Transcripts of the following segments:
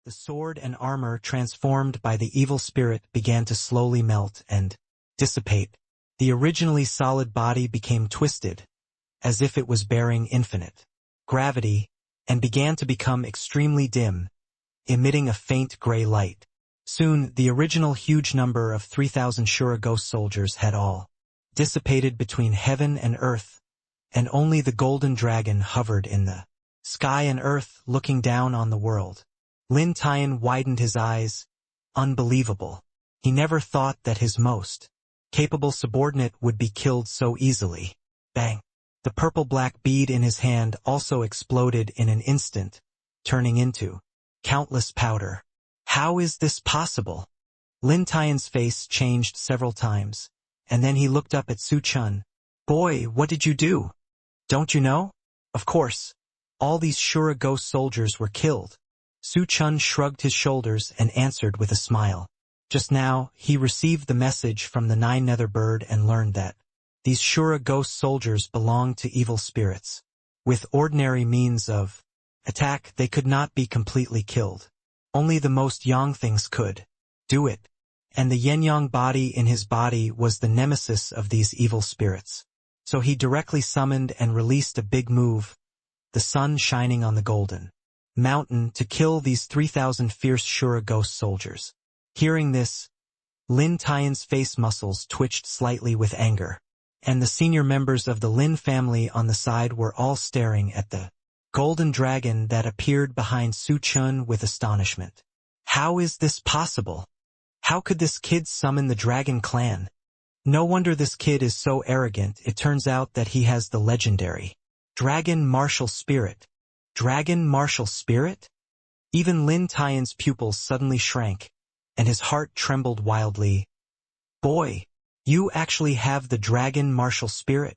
The sword and armor transformed by the evil spirit began to slowly melt and dissipate. The originally solid body became twisted, as if it was bearing infinite gravity, and began to become extremely dim, emitting a faint gray light. Soon, the original huge number of 3,000 Shura ghost soldiers had all dissipated between heaven and earth, and only the golden dragon hovered in the sky and earth, looking down on the world. Lin Tian widened his eyes. Unbelievable. He never thought that his most capable subordinate would be killed so easily. Bang! The purple-black bead in his hand also exploded in an instant, turning into countless powder. How is this possible? Lin Tian's face changed several times, and then he looked up at Su Chen. Boy, what did you do? Don't you know? Of course. All these Shura ghost soldiers were killed. Su Chen shrugged his shoulders and answered with a smile. Just now, he received the message from the Nine Nether Bird and learned that these Shura ghost soldiers belonged to evil spirits. With ordinary means of attack, they could not be completely killed. Only the most yang things could do it. And the yin-yang body in his body was the nemesis of these evil spirits. So he directly summoned and released a big move, the sun shining on the golden mountain, to kill these 3,000 fierce Shura ghost soldiers. Hearing this, Lin Tian's face muscles twitched slightly with anger, and the senior members of the Lin family on the side were all staring at the golden dragon that appeared behind Su Chen with astonishment. How is this possible? How could this kid summon the dragon clan? No wonder this kid is so arrogant. It turns out that he has the legendary dragon martial spirit. Dragon martial spirit? Even Lin Tian's pupils suddenly shrank, and his heart trembled wildly. Boy, you actually have the dragon martial spirit?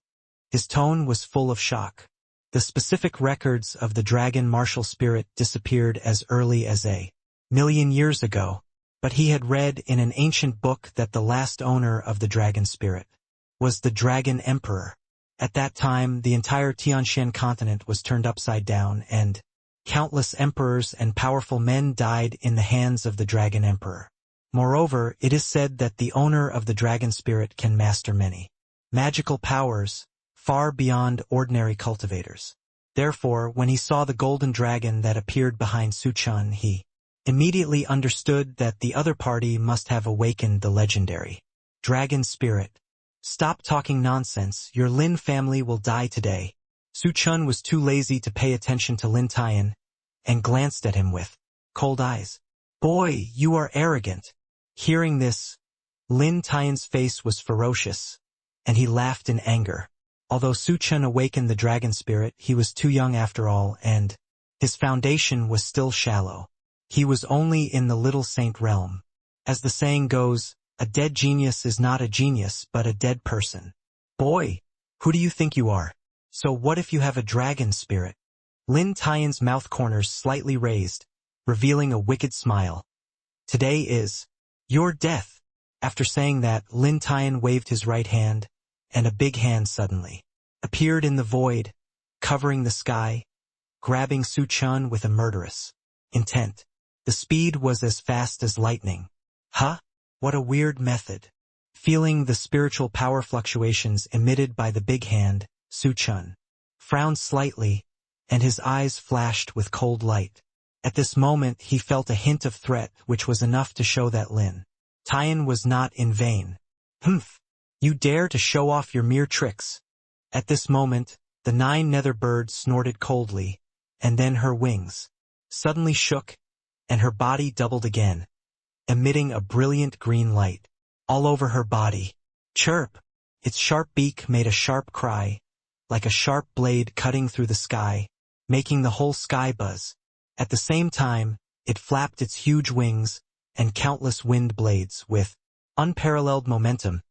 His tone was full of shock. The specific records of the dragon martial spirit disappeared as early as 1,000,000 years ago, but he had read in an ancient book that the last owner of the dragon spirit was the Dragon Emperor. At that time, the entire Tianshan continent was turned upside down, and countless emperors and powerful men died in the hands of the Dragon Emperor. Moreover, it is said that the owner of the dragon spirit can master many magical powers, far beyond ordinary cultivators. Therefore, when he saw the golden dragon that appeared behind Su Chen, he immediately understood that the other party must have awakened the legendary dragon spirit. Stop talking nonsense. Your Lin family will die today. Su Chen was too lazy to pay attention to Lin Tian, and glanced at him with cold eyes. Boy, you are arrogant. Hearing this, Lin Tian's face was ferocious, and he laughed in anger. Although Su Chen awakened the dragon spirit, he was too young after all, and his foundation was still shallow. He was only in the little saint realm. As the saying goes, a dead genius is not a genius, but a dead person. Boy, who do you think you are? So what if you have a dragon spirit? Lin Tian's mouth corners slightly raised, revealing a wicked smile. Today is your death. After saying that, Lin Tian waved his right hand, and a big hand suddenly appeared in the void, covering the sky, grabbing Su Chen with a murderous intent. The speed was as fast as lightning. Huh? What a weird method. Feeling the spiritual power fluctuations emitted by the big hand, Su Chen frowned slightly, and his eyes flashed with cold light. At this moment he felt a hint of threat, which was enough to show that Lin Tian was not in vain. Humph! You dare to show off your mere tricks. At this moment, the Nine Nether Bird snorted coldly, and then her wings suddenly shook, and her body doubled again, emitting a brilliant green light all over her body. Chirp! Its sharp beak made a sharp cry, like a sharp blade cutting through the sky, making the whole sky buzz. At the same time, it flapped its huge wings, and countless wind blades, with unparalleled momentum,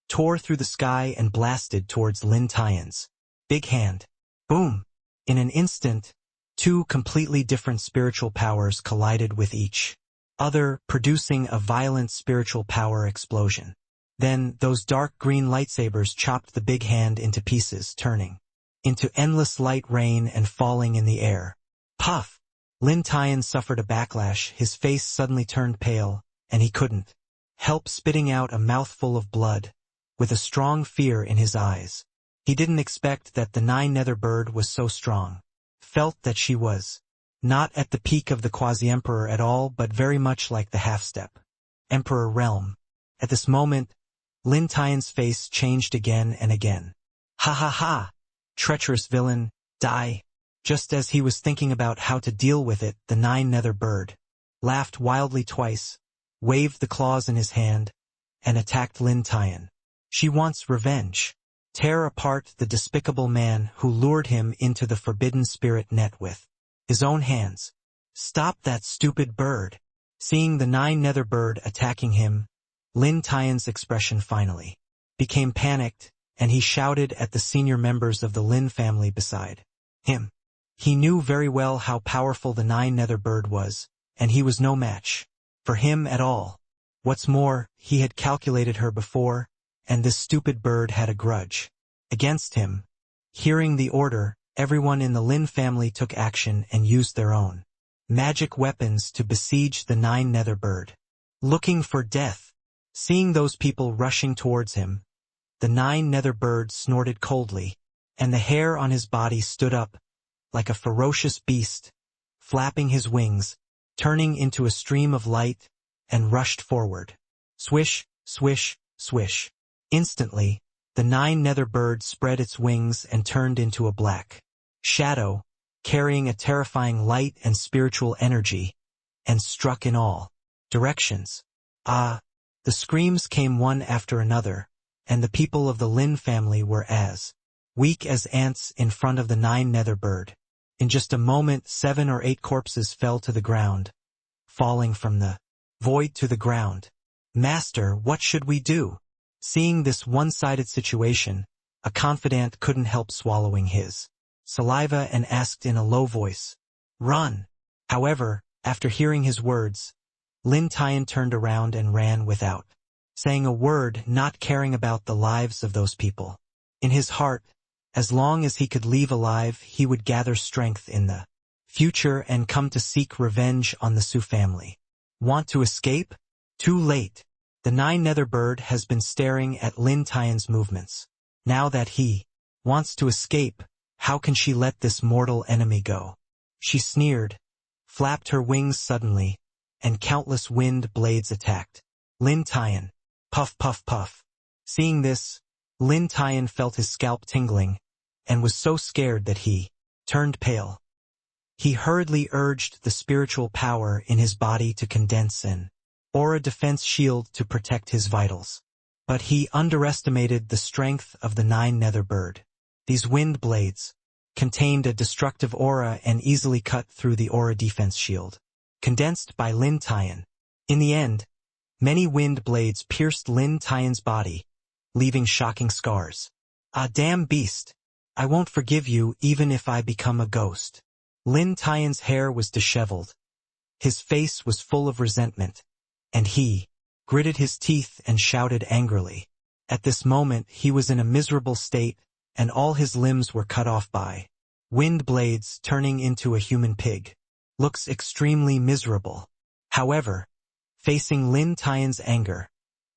tore through the sky and blasted towards Lin Tian's big hand. Boom! In an instant, two completely different spiritual powers collided with each other, producing a violent spiritual power explosion. Then, those dark green lightsabers chopped the big hand into pieces, turning into endless light rain and falling in the air. Puff! Lin Tian suffered a backlash, his face suddenly turned pale, and he couldn't help spitting out a mouthful of blood, with a strong fear in his eyes. He didn't expect that the Nine Nether Bird was so strong. Felt that she was not at the peak of the quasi-emperor at all, but very much like the half-step emperor realm. At this moment, Lin Tian's face changed again and again. Ha ha ha! Treacherous villain, die! Just as he was thinking about how to deal with it, the Nine Nether Bird laughed wildly twice, waved the claws in his hand, and attacked Lin Tian. She wants revenge. Tear apart the despicable man who lured him into the forbidden spirit net with his own hands. Stop that stupid bird. Seeing the Nine Nether Bird attacking him, Lin Tian's expression finally became panicked, and he shouted at the senior members of the Lin family beside him. He knew very well how powerful the Nine Nether Bird was, and he was no match for him at all. What's more, he had calculated her before, and this stupid bird had a grudge against him. Hearing the order, everyone in the Lin family took action and used their own magic weapons to besiege the Nine Nether Bird. Looking for death. Seeing those people rushing towards him, the Nine Nether Bird snorted coldly, and the hair on his body stood up like a ferocious beast, flapping his wings, turning into a stream of light, and rushed forward. Swish, swish, swish. Instantly, the Nine Nether Bird spread its wings and turned into a black shadow, carrying a terrifying light and spiritual energy, and struck in all directions. Ah! The screams came one after another, and the people of the Lin family were as weak as ants in front of the Nine Nether Bird. In just a moment 7 or 8 corpses fell to the ground, falling from the void to the ground. Master, what should we do? Seeing this one-sided situation, a confidant couldn't help swallowing his saliva and asked in a low voice, "Run!" However, after hearing his words, Lin Tian turned around and ran without saying a word, not caring about the lives of those people. In his heart, as long as he could leave alive, he would gather strength in the future and come to seek revenge on the Su family. Want to escape? Too late. The Nine Nether Bird has been staring at Lin Tian's movements. Now that he wants to escape, how can she let this mortal enemy go? She sneered, flapped her wings suddenly, and countless wind blades attacked Lin Tian. Puff, puff, puff. Seeing this, Lin Tian felt his scalp tingling, and was so scared that he turned pale. He hurriedly urged the spiritual power in his body to condense an aura defense shield to protect his vitals. But he underestimated the strength of the Nine Nether Bird. These wind blades contained a destructive aura and easily cut through the aura defense shield condensed by Lin Tian. In the end, many wind blades pierced Lin Tian's body, leaving shocking scars. Ah, damn beast! I won't forgive you even if I become a ghost. Lin Tian's hair was disheveled. His face was full of resentment, and he gritted his teeth and shouted angrily. At this moment he was in a miserable state, and all his limbs were cut off by wind blades, turning into a human pig. Looks extremely miserable. However, facing Lin Tian's anger,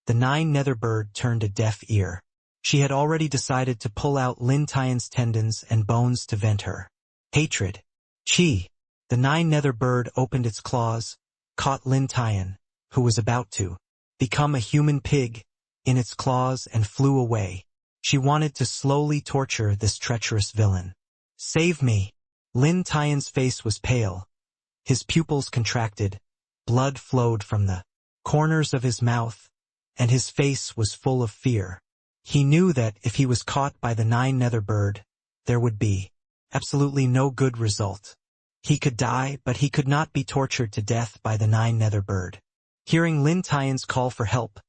the Nine Nether Bird turned a deaf ear. She had already decided to pull out Lin Tian's tendons and bones to vent her hatred. Chi! The Nine Nether Bird opened its claws, caught Lin Tian, who was about to become a human pig, in its claws and flew away. She wanted to slowly torture this treacherous villain. Save me! Lin Tian's face was pale. His pupils contracted, blood flowed from the corners of his mouth, and his face was full of fear. He knew that if he was caught by the Nine Nether Bird, there would be absolutely no good result. He could die, but he could not be tortured to death by the Nine Nether Bird. Hearing Lin Tian's call for help,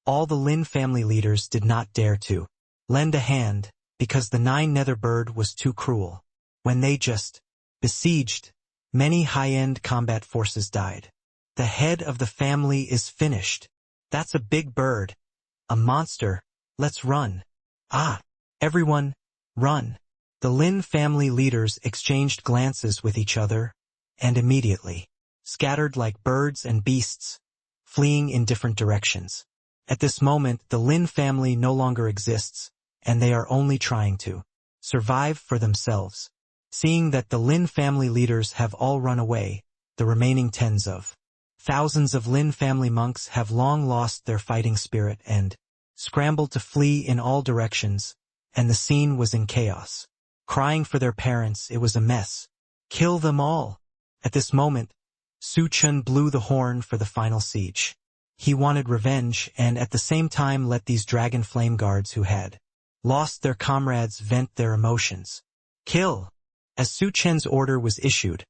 all the Lin family leaders did not dare to lend a hand, because the Nine Nether Bird was too cruel. When they just besieged, many high-end combat forces died. The head of the family is finished. That's a big bird. A monster. Let's run. Ah! Everyone, run. The Lin family leaders exchanged glances with each other, and immediately scattered like birds and beasts, fleeing in different directions. At this moment, the Lin family no longer exists, and they are only trying to survive for themselves. Seeing that the Lin family leaders have all run away, the remaining tens of thousands of Lin family monks have long lost their fighting spirit and scrambled to flee in all directions, and the scene was in chaos. Crying for their parents, it was a mess. Kill them all! At this moment, Chen blew the horn for the final siege. He wanted revenge and at the same time let these dragon flame guards who had lost their comrades vent their emotions. Kill! As Chen's order was issued,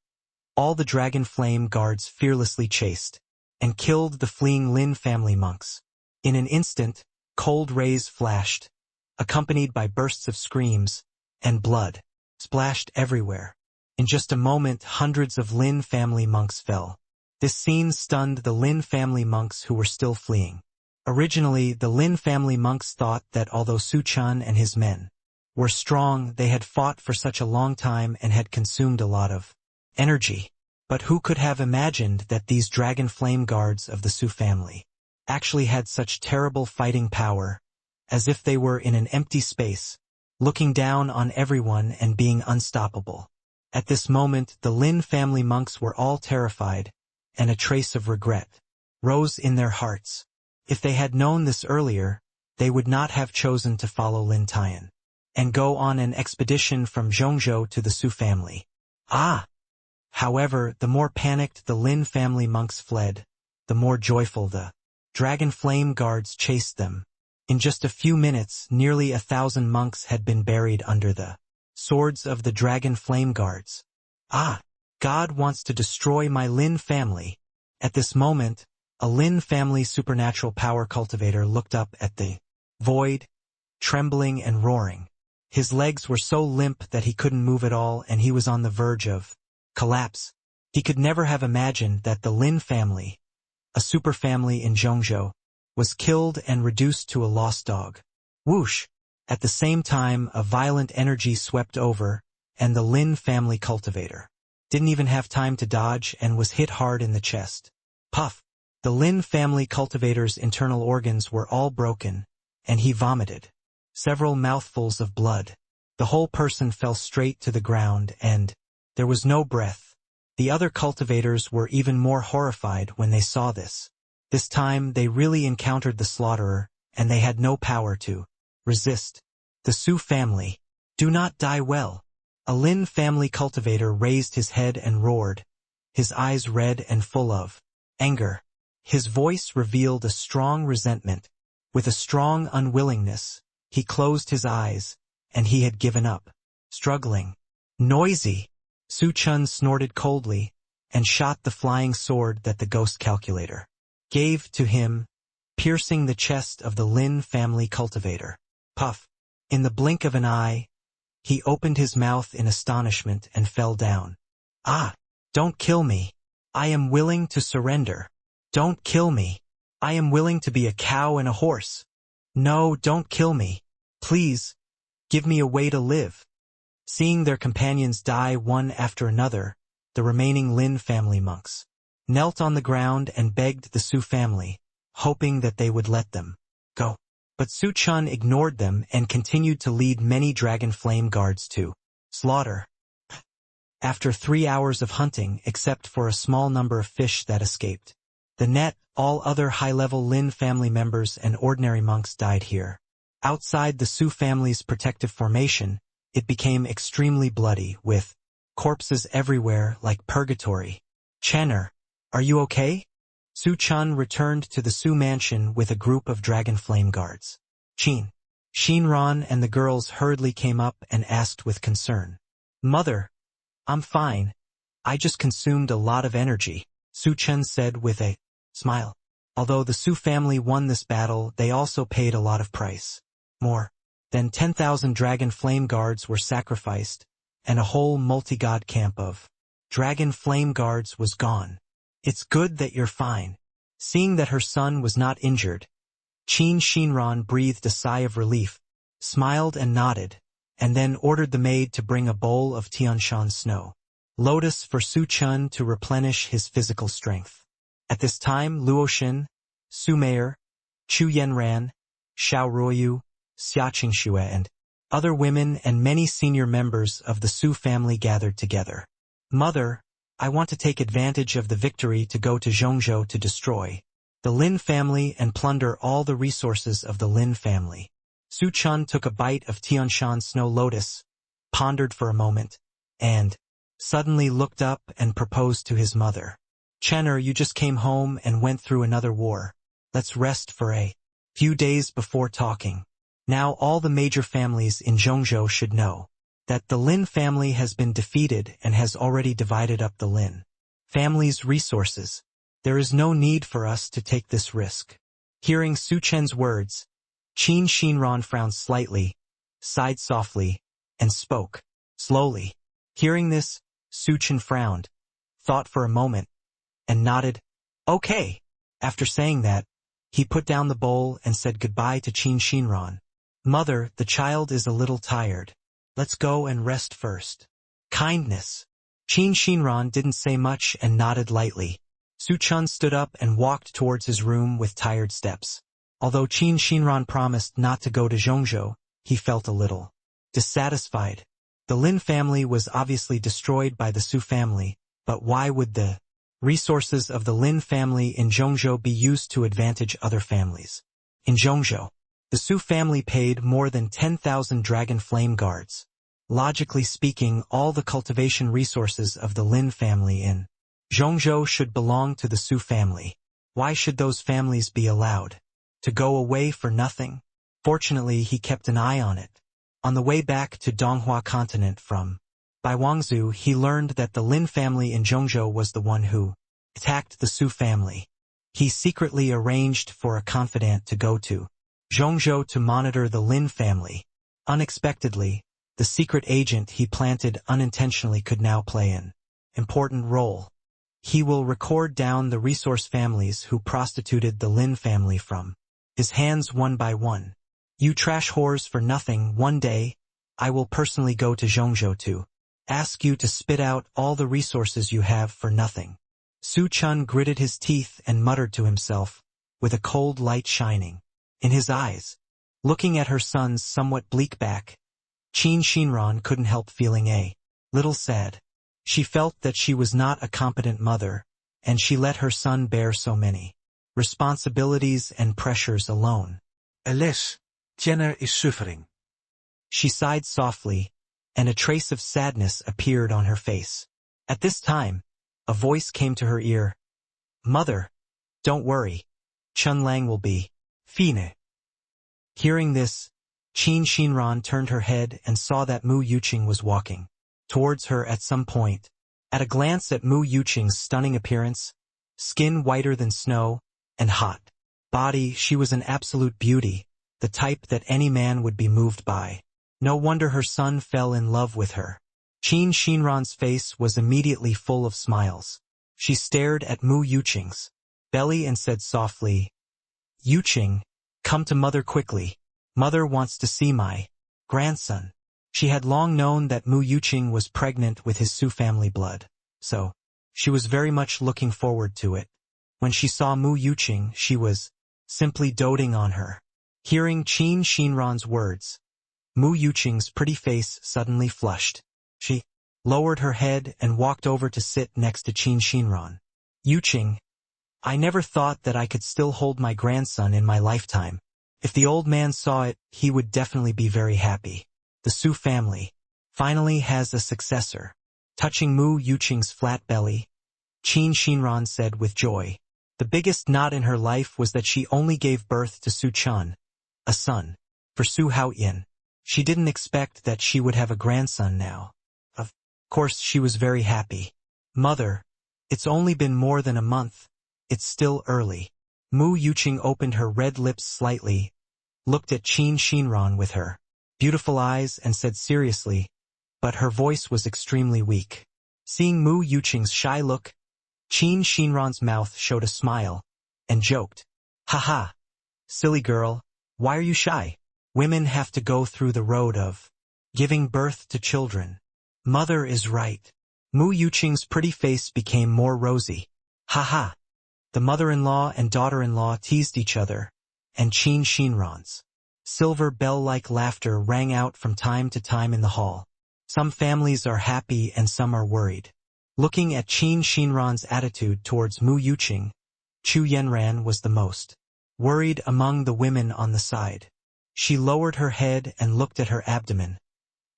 all the dragon flame guards fearlessly chased and killed the fleeing Lin family monks. In an instant, cold rays flashed, accompanied by bursts of screams, and blood splashed everywhere. In just a moment, hundreds of Lin family monks fell. This scene stunned the Lin family monks who were still fleeing. Originally, the Lin family monks thought that although Chen and his men were strong, they had fought for such a long time and had consumed a lot of energy. But who could have imagined that these dragon flame guards of the Su family actually had such terrible fighting power, as if they were in an empty space, looking down on everyone and being unstoppable. At this moment, the Lin family monks were all terrified, and a trace of regret rose in their hearts. If they had known this earlier, they would not have chosen to follow Lin Tian and go on an expedition from Dongzhou to the Su family. However, the more panicked the Lin family monks fled, the more joyful the dragon flame guards chased them. In just a few minutes, nearly 1,000 monks had been buried under the swords of the dragon flame guards. God wants to destroy my Lin family. At this moment, a Lin family supernatural power cultivator looked up at the void, trembling and roaring. His legs were so limp that he couldn't move at all, and he was on the verge of collapse. He could never have imagined that the Lin family, a super family in Dongzhou, was killed and reduced to a lost dog. Whoosh! At the same time, a violent energy swept over, and the Lin family cultivator didn't even have time to dodge and was hit hard in the chest. Puff! The Lin family cultivator's internal organs were all broken, and he vomited several mouthfuls of blood. The whole person fell straight to the ground, and there was no breath. The other cultivators were even more horrified when they saw this. This time they really encountered the slaughterer, and they had no power to resist. The Su family, do not die well. A Lin family cultivator raised his head and roared, his eyes red and full of anger. His voice revealed a strong resentment. With a strong unwillingness, he closed his eyes, and he had given up. Struggling. Noisy! Chen snorted coldly, and shot the flying sword that the ghost calculator gave to him, piercing the chest of the Lin family cultivator. Puff! In the blink of an eye, he opened his mouth in astonishment and fell down. Don't kill me. I am willing to surrender. Don't kill me. I am willing to be a cow and a horse. No, don't kill me. Please, give me a way to live. Seeing their companions die one after another, the remaining Lin family monks knelt on the ground and begged the Su family, hoping that they would let them go. But Chen ignored them and continued to lead many dragon flame guards to slaughter. After 3 hours of hunting, except for a small number of fish that escaped the net, all other high-level Lin family members and ordinary monks died here. Outside the Su family's protective formation, it became extremely bloody, with corpses everywhere like purgatory. Chen, are you okay? Chen returned to the Su mansion with a group of dragon flame guards. Shinran and the girls hurriedly came up and asked with concern. Mother, I'm fine. I just consumed a lot of energy, Chen said with a smile. Although the Su family won this battle, they also paid a lot of price. More than 10,000 dragon flame guards were sacrificed, and a whole multi-god camp of dragon flame guards was gone. It's good that you're fine. Seeing that her son was not injured, Shinran breathed a sigh of relief, smiled and nodded, and then ordered the maid to bring a bowl of Tianshan snow. lotus for Su Chen to replenish his physical strength. At this time, Luo Xin, Su Meier, Chu Yanran, Xiao Ruoyu, Xia Qingxue and other women and many senior members of the Su family gathered together. Mother, I want to take advantage of the victory to go to Dongzhou to destroy the Lin family and plunder all the resources of the Lin family. Su Chen took a bite of Tianshan's snow lotus, pondered for a moment, and suddenly looked up and proposed to his mother. Chener, you just came home and went through another war. Let's rest for a few days before talking. Now all the major families in Dongzhou should know that the Lin family has been defeated and has already divided up the Lin family's resources. There is no need for us to take this risk. Hearing Su Chen's words, Qin Xinran frowned slightly, sighed softly, and spoke slowly. Hearing this, Su Chen frowned, thought for a moment, and nodded, okay. After saying that, he put down the bowl and said goodbye to Qin Xinran. Mother, the child is a little tired. Let's go and rest first. Kindness. Qin Xinran didn't say much and nodded lightly. Su Chen stood up and walked towards his room with tired steps. Although Qin Xinran promised not to go to Dongzhou, he felt a little dissatisfied. The Lin family was obviously destroyed by the Su family, but why would the resources of the Lin family in Dongzhou be used to advantage other families? In Dongzhou, the Su family paid more than 10,000 dragon flame guards. Logically speaking, all the cultivation resources of the Lin family in Dongzhou should belong to the Su family. Why should those families be allowed to go away for nothing? Fortunately, he kept an eye on it. On the way back to Donghua continent from Baiwangzhou, he learned that the Lin family in Dongzhou was the one who attacked the Su family. He secretly arranged for a confidant to go to Dongzhou to monitor the Lin family. Unexpectedly, the secret agent he planted unintentionally could now play an important role. He will record down the resource families who prostituted the Lin family from his hands one by one. You trash whores for nothing. One day, I will personally go to Dongzhou to ask you to spit out all the resources you have for nothing. Su Chen gritted his teeth and muttered to himself, with a cold light shining in his eyes. Looking at her son's somewhat bleak back, Qin Xinran couldn't help feeling a little sad. She felt that she was not a competent mother, and she let her son bear so many responsibilities and pressures alone. Alas, Jenner is suffering. She sighed softly, and a trace of sadness appeared on her face. At this time, a voice came to her ear. Mother, don't worry. Chun Lang will be fine. Hearing this, Qin Xinran turned her head and saw that Mu Yuqing was walking towards her at some point. At a glance at Mu Yuqing's stunning appearance, skin whiter than snow, and hot body, she was an absolute beauty, the type that any man would be moved by. No wonder her son fell in love with her. Qin Xinran's face was immediately full of smiles. She stared at Mu Yuqing's belly and said softly, Yuqing, come to mother quickly. Mother wants to see my grandson. She had long known that Mu Yuqing was pregnant with his Su family blood, so she was very much looking forward to it. When she saw Mu Yuqing, she was simply doting on her. Hearing Qin Xinran's words, Mu Yuqing's pretty face suddenly flushed. She lowered her head and walked over to sit next to Qin Xinran. Yuqing, I never thought that I could still hold my grandson in my lifetime. If the old man saw it, he would definitely be very happy. The Su family finally has a successor. Touching Mu Yuqing's flat belly, Qin Xinran said with joy. The biggest knot in her life was that she only gave birth to Su Chen, a son. For Su Haoyan, she didn't expect that she would have a grandson now. Of course, she was very happy. Mother, it's only been more than a month. It's still early. Mu Yuqing opened her red lips slightly, looked at Qin Xinran with her beautiful eyes and said seriously, but her voice was extremely weak. Seeing Mu Yuqing's shy look, Qin Xinran's mouth showed a smile, and joked, Haha, silly girl, why are you shy? Women have to go through the road of giving birth to children. Mother is right. Mu Yuqing's pretty face became more rosy. Ha ha! The mother-in-law and daughter-in-law teased each other, and Qin Shinran's silver bell-like laughter rang out from time to time in the hall. Some families are happy and some are worried. Looking at Qin Shinran's attitude towards Mu Yuqing, Chu Yanran was the most worried among the women on the side. She lowered her head and looked at her abdomen,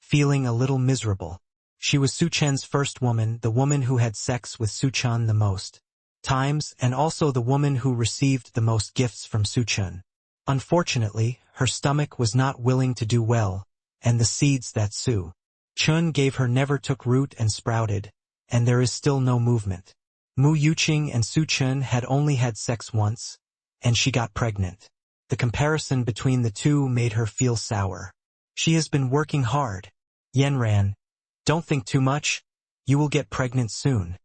feeling a little miserable. She was Su Chen's first woman, the woman who had sex with Su Chen the most times, and also the woman who received the most gifts from Su Chen. Unfortunately, her stomach was not willing to do well, and the seeds that Su Chen gave her never took root and sprouted, and there is still no movement. Mu Yuqing and Su Chen had only had sex once, and she got pregnant. The comparison between the two made her feel sour. She has been working hard. Yanran, don't think too much. You will get pregnant soon.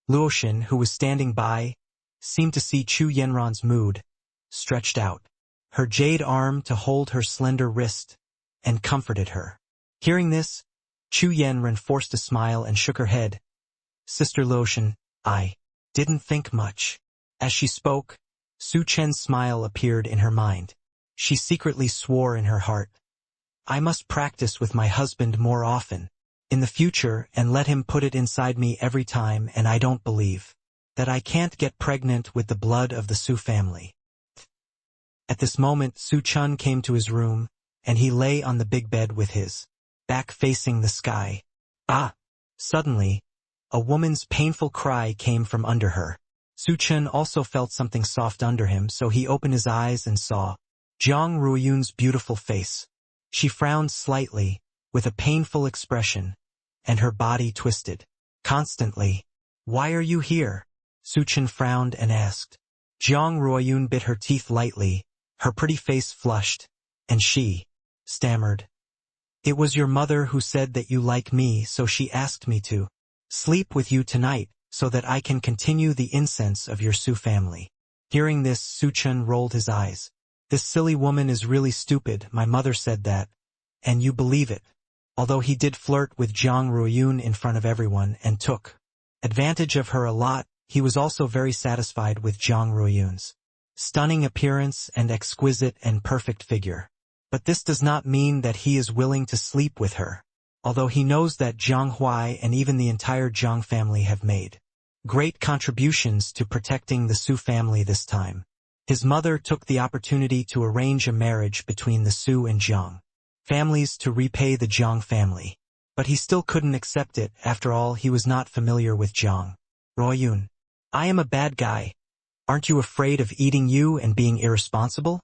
Luoshan, who was standing by, seemed to see Chu Yanran's mood, stretched out her jade arm to hold her slender wrist, and comforted her. Hearing this, Chu Yanran forced a smile and shook her head. Sister Luoshan, I didn't think much. As she spoke, Su Chen's smile appeared in her mind. She secretly swore in her heart, I must practice with my husband more often in the future and let him put it inside me every time, and I don't believe that I can't get pregnant with the blood of the Su family. At this moment, Su Chen came to his room, and he lay on the big bed with his back facing the sky. Ah! Suddenly, a woman's painful cry came from under her. Su Chen also felt something soft under him, so he opened his eyes and saw Zhang Ruoyun's beautiful face. She frowned slightly, with a painful expression, and her body twisted constantly. Why are you here? Su Chen frowned and asked. Zhang Ruoyun bit her teeth lightly, her pretty face flushed, and she stammered. It was your mother who said that you like me, so she asked me to sleep with you tonight, so that I can continue the incense of your Su family. Hearing this, Su Chen rolled his eyes. This silly woman is really stupid. My mother said that, and you believe it. Although he did flirt with Zhang Ruoyun in front of everyone and took advantage of her a lot, he was also very satisfied with Zhang Ruoyun's stunning appearance and exquisite and perfect figure. But this does not mean that he is willing to sleep with her, although he knows that Zhang Huai and even the entire Zhang family have made great contributions to protecting the Su family this time. His mother took the opportunity to arrange a marriage between the Su and Zhang families to repay the Zhang family. But he still couldn't accept it. After all, he was not familiar with Zhang Ruoyun. I am a bad guy. Aren't you afraid of eating you and being irresponsible?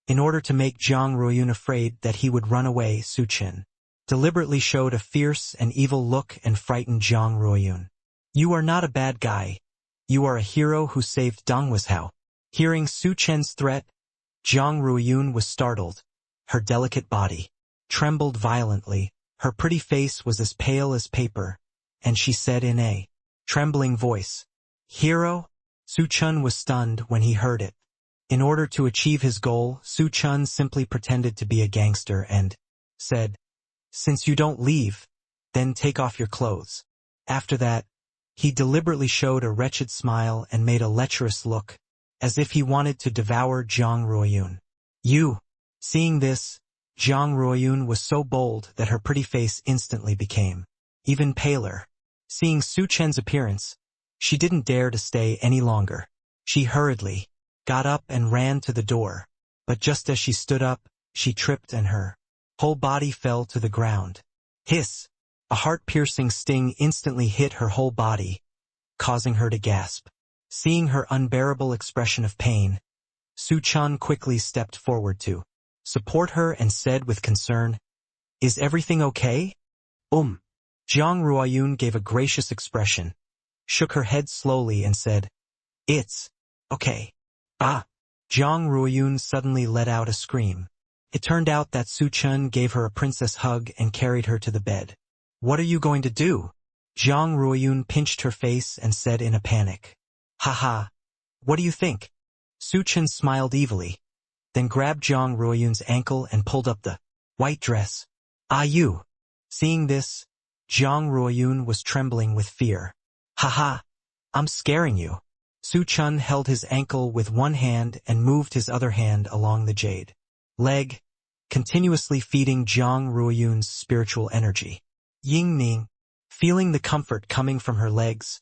In order to make Zhang Ruoyun afraid that he would run away, Su Chen deliberately showed a fierce and evil look and frightened Zhang Ruoyun. You are not a bad guy. You are a hero who saved Donghuazhou. Hearing Su Chen's threat, Zhang Ruoyun was startled. Her delicate body trembled violently, her pretty face was as pale as paper, and she said in a trembling voice, Hero? Su Chen was stunned when he heard it. In order to achieve his goal, Su Chen simply pretended to be a gangster and said, Since you don't leave, then take off your clothes. After that, he deliberately showed a wretched smile and made a lecherous look, as if he wanted to devour Zhang Ruoyun. You! Seeing this, Zhang Ruoyun was so bold that her pretty face instantly became even paler. Seeing Su Chen's appearance, she didn't dare to stay any longer. She hurriedly got up and ran to the door, but just as she stood up, she tripped and her whole body fell to the ground. Hiss! A heart-piercing sting instantly hit her whole body, causing her to gasp. Seeing her unbearable expression of pain, Su Chen quickly stepped forward to support her and said with concern, Is everything okay? Zhang Ruoyun gave a gracious expression, shook her head slowly and said, It's okay. Ah! Zhang Ruoyun suddenly let out a scream. It turned out that Su Chen gave her a princess hug and carried her to the bed. What are you going to do? Zhang Ruoyun pinched her face and said in a panic. Haha. What do you think? Su Chen smiled evilly, then grabbed Zhang Ruoyun's ankle and pulled up the white dress. Ah, you! Seeing this, Jiang Ruoyun was trembling with fear. Haha, I'm scaring you. Su Chen held his ankle with one hand and moved his other hand along the jade leg, continuously feeding Jiang Ruoyun's spiritual energy. Ying Ning, feeling the comfort coming from her legs,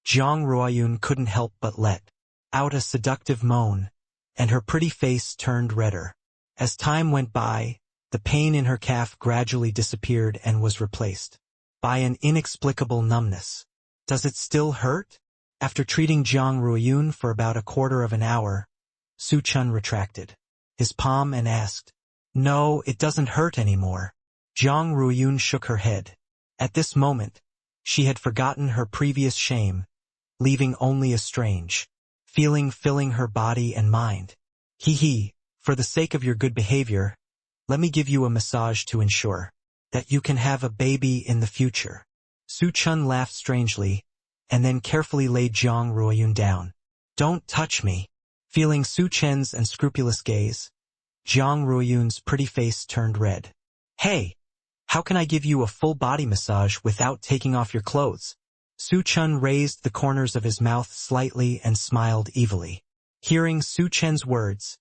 Jiang Ruoyun couldn't help but let out a seductive moan, and her pretty face turned redder. As time went by, the pain in her calf gradually disappeared and was replaced by an inexplicable numbness. Does it still hurt? After treating Jiang Ruoyun for about a quarter of an hour, Su Chen retracted his palm and asked, "No, it doesn't hurt anymore." Jiang Ruoyun shook her head. At this moment, she had forgotten her previous shame, leaving only a strange feeling filling her body and mind. Hee, for the sake of your good behavior, let me give you a massage to ensure that you can have a baby in the future. Su Chen laughed strangely, and then carefully laid Jiang Ruoyun down. Don't touch me. Feeling Su Chen's unscrupulous gaze, Jiang Ruoyun's pretty face turned red. Hey, how can I give you a full body massage without taking off your clothes? Su Chen raised the corners of his mouth slightly and smiled evilly. Hearing Su Chen's words,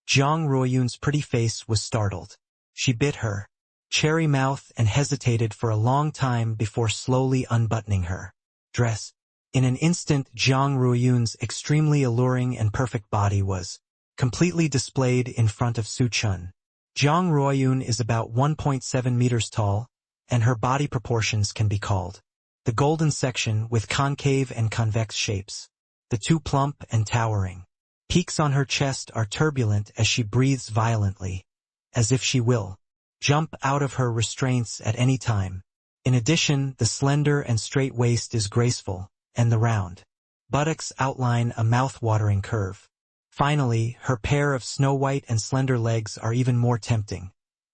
Jiang Ruoyun's pretty face was startled. She bit her cherry mouth and hesitated for a long time before slowly unbuttoning her dress. In an instant, Jiang Ruoyun's extremely alluring and perfect body was completely displayed in front of Su Chen. Jiang Ruoyun is about 1.7 meters tall, and her body proportions can be called the golden section with concave and convex shapes. The two plump and towering peaks on her chest are turbulent as she breathes violently, as if she will jump out of her restraints at any time. In addition, the slender and straight waist is graceful, and the round buttocks outline a mouth-watering curve. Finally, her pair of snow-white and slender legs are even more tempting.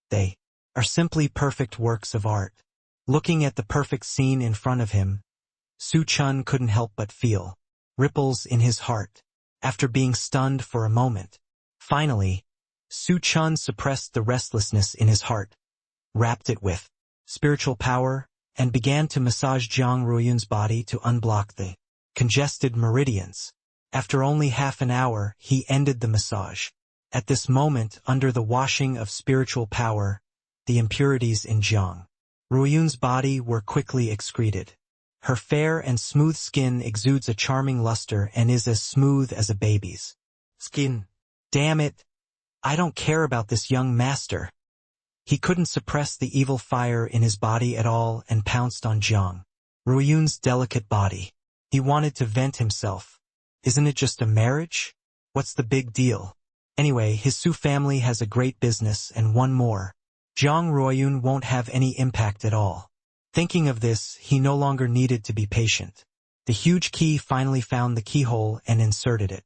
They are simply perfect works of art. Looking at the perfect scene in front of him, Su Chen couldn't help but feel ripples in his heart. After being stunned for a moment, finally, Su Chen suppressed the restlessness in his heart, wrapped it with spiritual power, and began to massage Jiang Ruoyun's body to unblock the congested meridians. After only half an hour, he ended the massage. At this moment, under the washing of spiritual power, the impurities in Jiang Ruoyun's body were quickly excreted. Her fair and smooth skin exudes a charming luster and is as smooth as a baby's skin. Damn it! I don't care about this young master. He couldn't suppress the evil fire in his body at all and pounced on Jiang Ruoyun's delicate body. He wanted to vent himself. Isn't it just a marriage? What's the big deal? Anyway, his Su family has a great business and one more. Jiang Ruoyun won't have any impact at all. Thinking of this, he no longer needed to be patient. The huge key finally found the keyhole and inserted it.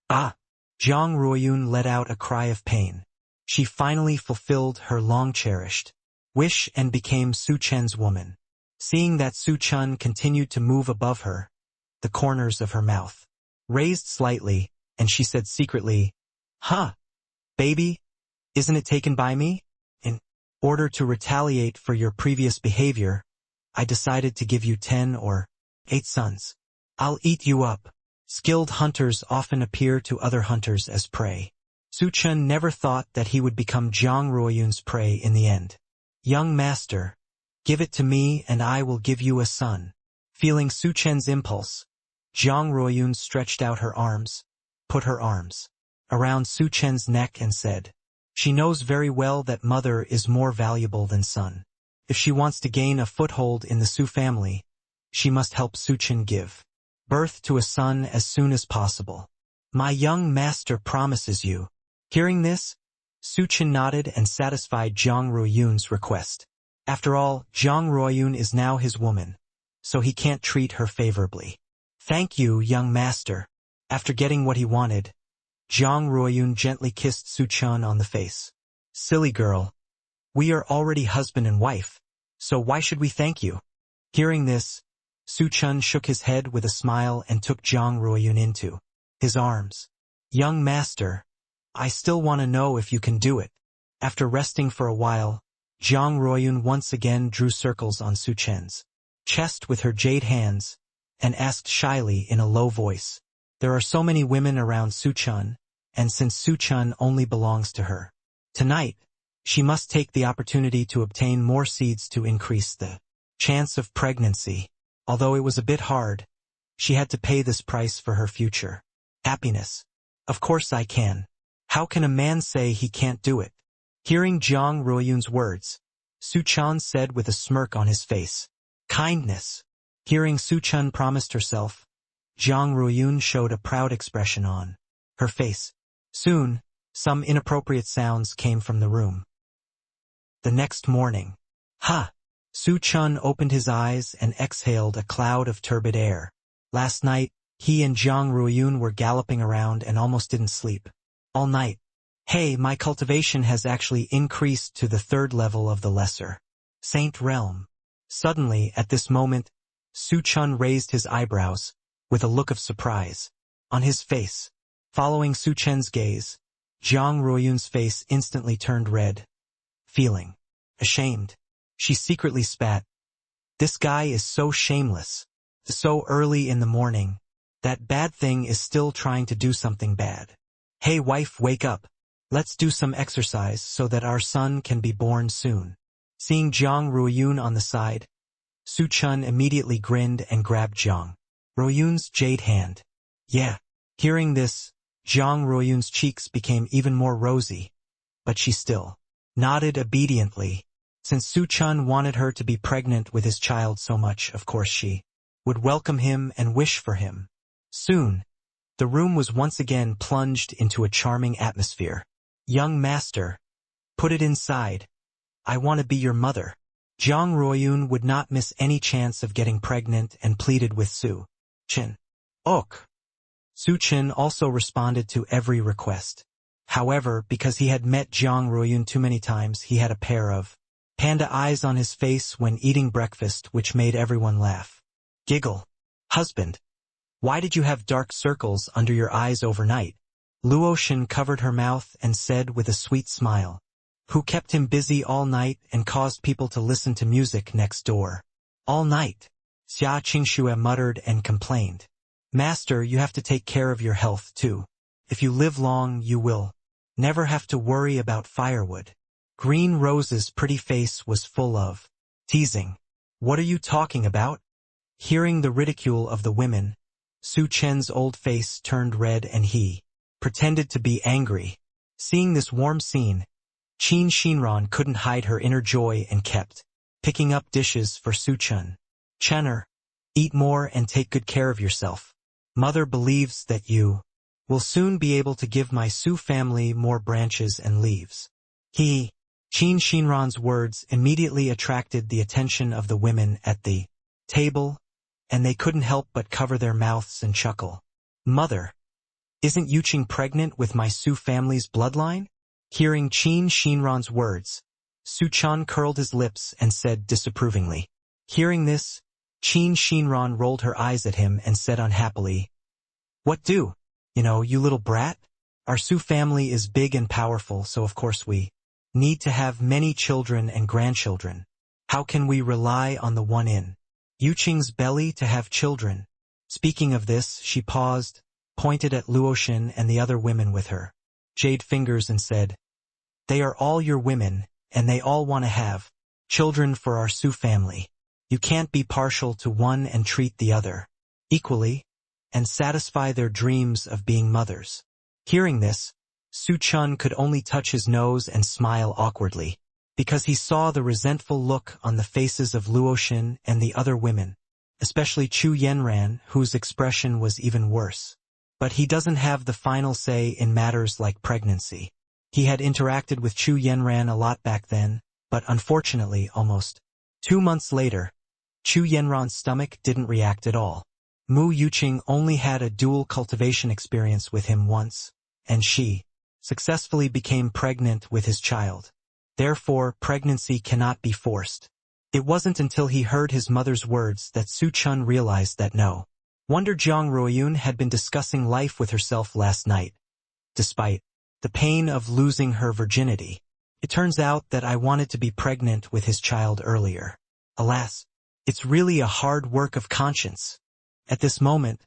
Ah! Jiang Ruoyun let out a cry of pain. She finally fulfilled her long-cherished wish and became Su Chen's woman. Seeing that Su Chen continued to move above her, the corners of her mouth raised slightly, and she said secretly, "Huh, baby, isn't it taken by me? In order to retaliate for your previous behavior, I decided to give you 10 or 8 sons. I'll eat you up." Skilled hunters often appear to other hunters as prey. Su Chen never thought that he would become Jiang Ruoyun's prey in the end. "Young master, give it to me and I will give you a son." Feeling Su Chen's impulse, Jiang Ruoyun stretched out her arms, put her arms around Su Chen's neck and said, "She knows very well that mother is more valuable than son. If she wants to gain a foothold in the Su family, she must help Su Chen give birth to a son as soon as possible. My young master promises you." Hearing this, Su Chen nodded and satisfied Jiang Ruoyun's request. After all, Jiang Ruoyun is now his woman, so he can't treat her favorably. "Thank you, young master." After getting what he wanted, Jiang Ruoyun gently kissed Su Chen on the face. "Silly girl. We are already husband and wife, so why should we thank you?" Hearing this, Su Chen shook his head with a smile and took Jiang Ruoyun into his arms. "Young master, I still want to know if you can do it." After resting for a while, Zhang Ruoyun once again drew circles on Su Chen's chest with her jade hands and asked shyly in a low voice, "There are so many women around Su Chen, and since Su Chen only belongs to her, tonight, she must take the opportunity to obtain more seeds to increase the chance of pregnancy. Although it was a bit hard, she had to pay this price for her future happiness. Of course I can. How can a man say he can't do it?" Hearing Zhang Ruoyun's words, Su Chen said with a smirk on his face, "Kindness." Hearing Su Chen promised herself, Zhang Ruoyun showed a proud expression on her face. Soon, some inappropriate sounds came from the room. The next morning, Su Chen opened his eyes and exhaled a cloud of turbid air. Last night, he and Zhang Ruoyun were galloping around and almost didn't sleep all night. Hey, my cultivation has actually increased to the 3rd level of the Lesser Saint realm. Suddenly, at this moment, Su Chen raised his eyebrows, with a look of surprise on his face. Following Su Chen's gaze, Zhang Ruoyun's face instantly turned red. Feeling ashamed, she secretly spat. This guy is so shameless. So early in the morning. That bad thing is still trying to do something bad. Hey wife, wake up. Let's do some exercise so that our son can be born soon. Seeing Zhang Ruoyun on the side, Su Chen immediately grinned and grabbed Zhang Ruoyun's jade hand. Yeah. Hearing this, Zhang Ruoyun's cheeks became even more rosy, but she still nodded obediently. Since Su Chen wanted her to be pregnant with his child so much, of course she would welcome him and wish for him. Soon, the room was once again plunged into a charming atmosphere. Young master, put it inside. I want to be your mother. Zhang Ruoyun would not miss any chance of getting pregnant and pleaded with Su Chen. Ok. Su Chen also responded to every request. However, because he had met Zhang Ruoyun too many times, he had a pair of panda eyes on his face when eating breakfast, which made everyone laugh. Giggle. Husband, why did you have dark circles under your eyes overnight? Luotian covered her mouth and said with a sweet smile. Who kept him busy all night and caused people to listen to music next door? All night. Xia Qingxue muttered and complained. Master, you have to take care of your health too. If you live long, you will never have to worry about firewood. Green Rose's pretty face was full of teasing. What are you talking about? Hearing the ridicule of the women, Su Chen's old face turned red and he pretended to be angry. Seeing this warm scene, Qin Shinran couldn't hide her inner joy and kept picking up dishes for Su Chen. Chenner, eat more and take good care of yourself. Mother believes that you will soon be able to give my Su family more branches and leaves. Qin Shinran's words immediately attracted the attention of the women at the table, and they couldn't help but cover their mouths and chuckle. Mother, isn't Yuqing pregnant with my Su family's bloodline? Hearing Qin Shinran's words, Su Chen curled his lips and said disapprovingly. Hearing this, Qin Shinran rolled her eyes at him and said unhappily, What do? You little brat? Our Su family is big and powerful, so of course we need to have many children and grandchildren. How can we rely on the one in Yuqing's belly to have children? Speaking of this, she paused, pointed at Luotian and the other women with her jade fingers and said, They are all your women, and they all want to have children for our Su family. You can't be partial to one and treat the other equally, and satisfy their dreams of being mothers. Hearing this, Su Chen could only touch his nose and smile awkwardly, because he saw the resentful look on the faces of Luotian and the other women, especially Chu Yenran, whose expression was even worse. But he doesn't have the final say in matters like pregnancy. He had interacted with Chu Yenran a lot back then, but unfortunately almost 2 months later, Chu Yenran's stomach didn't react at all. Mu Yuqing only had a dual cultivation experience with him once, and she successfully became pregnant with his child. Therefore, pregnancy cannot be forced. It wasn't until he heard his mother's words that Su Chen realized that no wonder Zhang Ruoyun had been discussing life with herself last night. Despite the pain of losing her virginity, It turns out that I wanted to be pregnant with his child earlier. Alas, it's really a hard work of conscience. At this moment,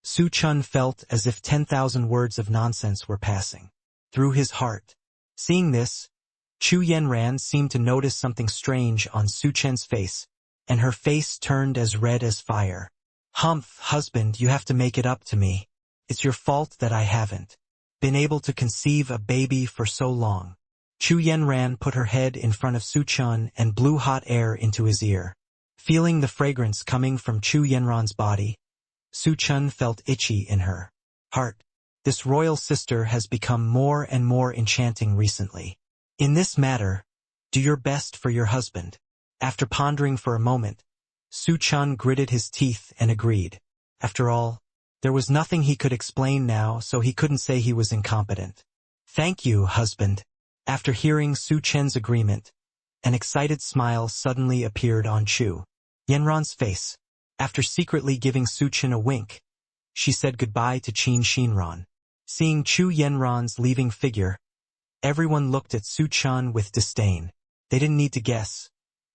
Su Chen felt as if 10,000 words of nonsense were passing through his heart. Seeing this, Chu Yanran seemed to notice something strange on Su Chen's face, and her face turned as red as fire. Humph, husband, you have to make it up to me. It's your fault that I haven't been able to conceive a baby for so long. Chu Yanran put her head in front of Su Chen and blew hot air into his ear. Feeling the fragrance coming from Chu Yanran's body, Su Chen felt itchy in her heart. This royal sister has become more and more enchanting recently. In this matter, do your best for your husband. After pondering for a moment, Su Chen gritted his teeth and agreed. After all, there was nothing he could explain now, so he couldn't say he was incompetent. Thank you, husband. After hearing Su Chen's agreement, an excited smile suddenly appeared on Chu Yanran's face. After secretly giving Su Chen a wink, she said goodbye to Qin Shinran. Seeing Chu Yanran's leaving figure, everyone looked at Su Chen with disdain. They didn't need to guess.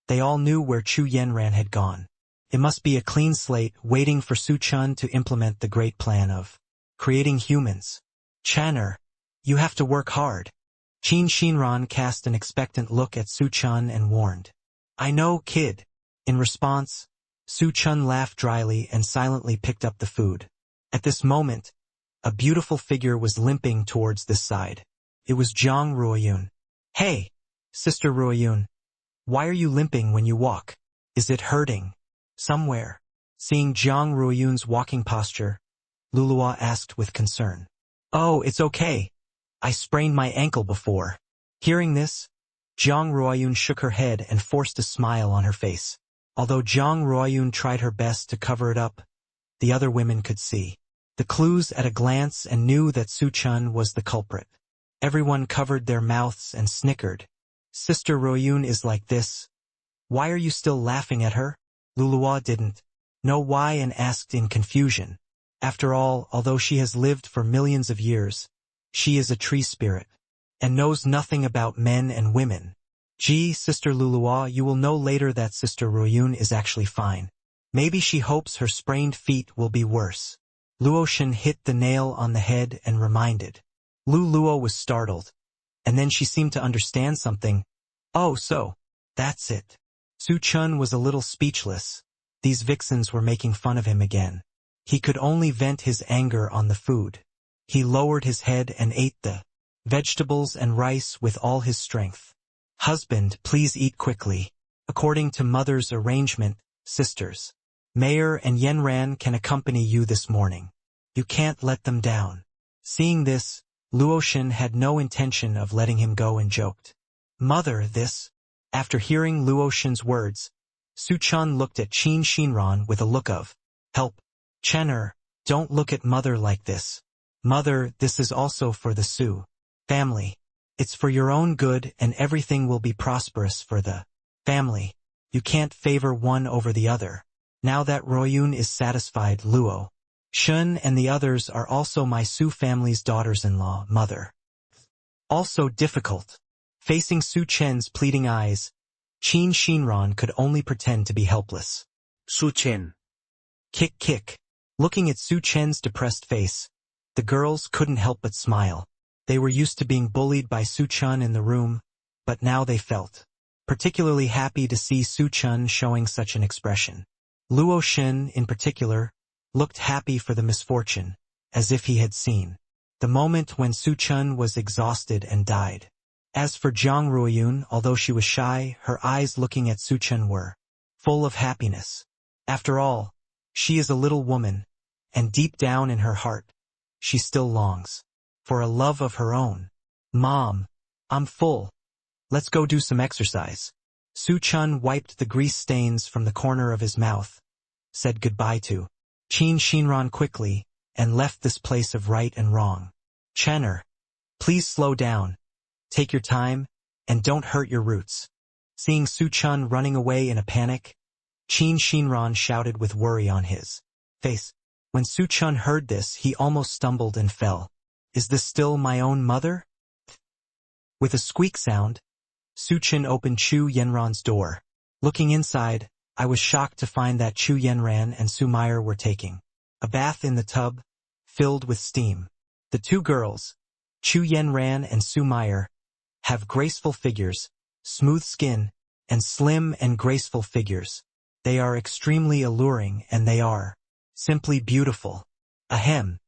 They all knew where Chu Yanran had gone. It must be a clean slate waiting for Su Chen to implement the great plan of creating humans. Channer, you have to work hard. Qin Shinran cast an expectant look at Su Chen and warned. I know, kid. In response, Su Chen laughed dryly and silently picked up the food. At this moment, a beautiful figure was limping towards this side. It was Zhang Ruoyun. Hey, Sister Ruoyun, why are you limping when you walk? Is it hurting somewhere? Seeing Zhang Ruoyun's walking posture, Luluo asked with concern. Oh, it's okay. I sprained my ankle before. Hearing this, Zhang Ruoyun shook her head and forced a smile on her face. Although Zhang Ruoyun tried her best to cover it up, the other women could see the clues at a glance and knew that Su Chen was the culprit. Everyone covered their mouths and snickered. Sister Ruoyun is like this. Why are you still laughing at her? Luluo didn't know why and asked in confusion. After all, although she has lived for millions of years, she is a tree spirit and knows nothing about men and women. Gee, Sister Luluo, you will know later that Sister Ruoyun is actually fine. Maybe she hopes her sprained feet will be worse. Luoshan hit the nail on the head and reminded. Luluo was startled, and then she seemed to understand something. Oh, so, that's it. Su Chen was a little speechless. These vixens were making fun of him again. He could only vent his anger on the food. He lowered his head and ate the vegetables and rice with all his strength. Husband, please eat quickly. According to mother's arrangement, sisters, Mayor and Yanran can accompany you this morning. You can't let them down. Seeing this, Luoshan had no intention of letting him go and joked. Mother, this. After hearing Luoshan's words, Su Chen looked at Qin Shinran with a look of help. Chenner, don't look at mother like this. Mother, this is also for the Su family. It's for your own good and everything will be prosperous for the family. You can't favor one over the other. Now that Ruoyun is satisfied, Luo Shun and the others are also my Su family's daughters-in-law, mother. Also difficult. Facing Su Chen's pleading eyes, Qin Shinran could only pretend to be helpless. Su Chen. Kick kick. Looking at Su Chen's depressed face, the girls couldn't help but smile. They were used to being bullied by Su Chen in the room, but now they felt particularly happy to see Su Chen showing such an expression. Luo Shen, in particular, looked happy for the misfortune, as if he had seen the moment when Su Chen was exhausted and died. As for Zhang Ruoyun, although she was shy, her eyes looking at Su Chen were full of happiness. After all, she is a little woman, and deep down in her heart, she still longs for a love of her own. Mom, I'm full. Let's go do some exercise. Su Chen wiped the grease stains from the corner of his mouth, said goodbye to Qin Shinran quickly, and left this place of right and wrong. Chenner, please slow down. Take your time, and don't hurt your roots. Seeing Su Chen running away in a panic, Qin Shinran shouted with worry on his face. When Su Chen heard this, he almost stumbled and fell. Is this still my own mother? With a squeak sound, Su Chen opened Chu Yanran's door. Looking inside, I was shocked to find that Chu Yanran and Su Meyer were taking a bath in the tub, filled with steam. The two girls, Chu Yanran and Su Meyer, have graceful figures, smooth skin, and slim and graceful figures. They are extremely alluring and they are simply beautiful. Ahem.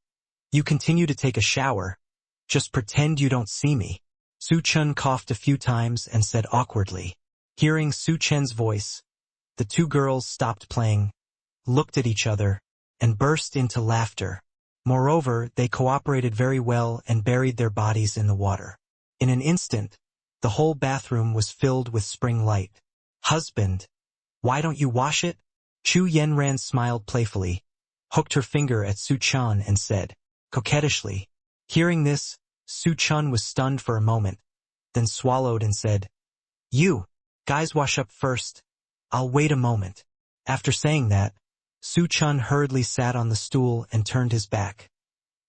You continue to take a shower. Just pretend you don't see me. Su Chen coughed a few times and said awkwardly. Hearing Su Chen's voice, the two girls stopped playing, looked at each other, and burst into laughter. Moreover, they cooperated very well and buried their bodies in the water. In an instant, the whole bathroom was filled with spring light. Husband, why don't you wash it? Chu Yanran smiled playfully, hooked her finger at Su Chen and said, coquettishly. Hearing this, Su Chen was stunned for a moment, then swallowed and said, You, guys wash up first. I'll wait a moment. After saying that, Su Chen hurriedly sat on the stool and turned his back,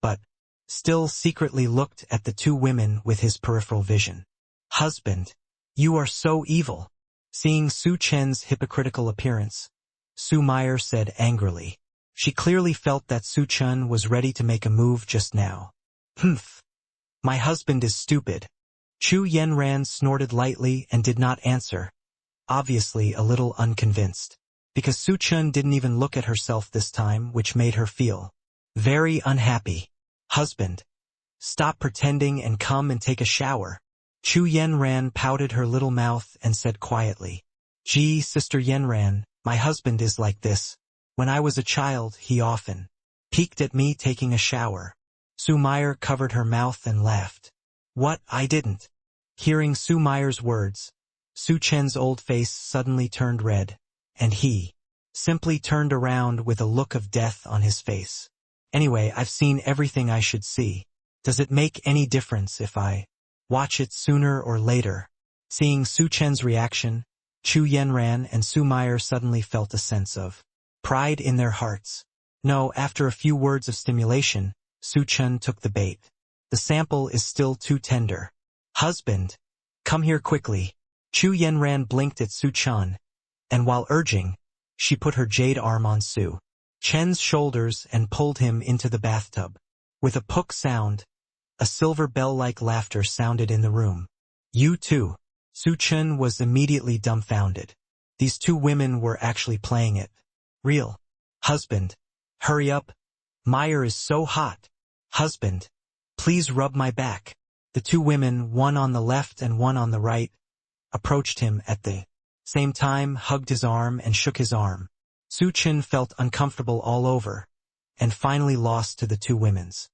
but still secretly looked at the two women with his peripheral vision. Husband, you are so evil. Seeing Su Chen's hypocritical appearance, Su Meyer said angrily. She clearly felt that Su Chen was ready to make a move just now. Humph. My husband is stupid. Chu Yanran snorted lightly and did not answer, obviously a little unconvinced, because Su Chen didn't even look at herself this time, which made her feel very unhappy. Husband, stop pretending and come and take a shower. Chu Yanran pouted her little mouth and said quietly, Gee, Sister Yanran, my husband is like this. When I was a child, he often peeked at me taking a shower. Su Meyer covered her mouth and laughed. What, I didn't? Hearing Su Meyer's words, Su Chen's old face suddenly turned red, and he simply turned around with a look of death on his face. Anyway, I've seen everything I should see. Does it make any difference if I watch it sooner or later? Seeing Su Chen's reaction, Chu Yanran and Su Meyer suddenly felt a sense of pride in their hearts. No, after a few words of stimulation, Su Chen took the bait. The sample is still too tender. Husband, come here quickly. Chu Yanran blinked at Su Chen, and while urging, she put her jade arm on Su Chen's shoulders and pulled him into the bathtub. With a pook sound, a silver bell-like laughter sounded in the room. You too. Su Chen was immediately dumbfounded. These two women were actually playing it real. Husband, hurry up. Meyer is so hot. Husband, please rub my back. The two women, one on the left and one on the right, approached him at the same time, hugged his arm and shook his arm. Su Chen felt uncomfortable all over, and finally lost to the two women's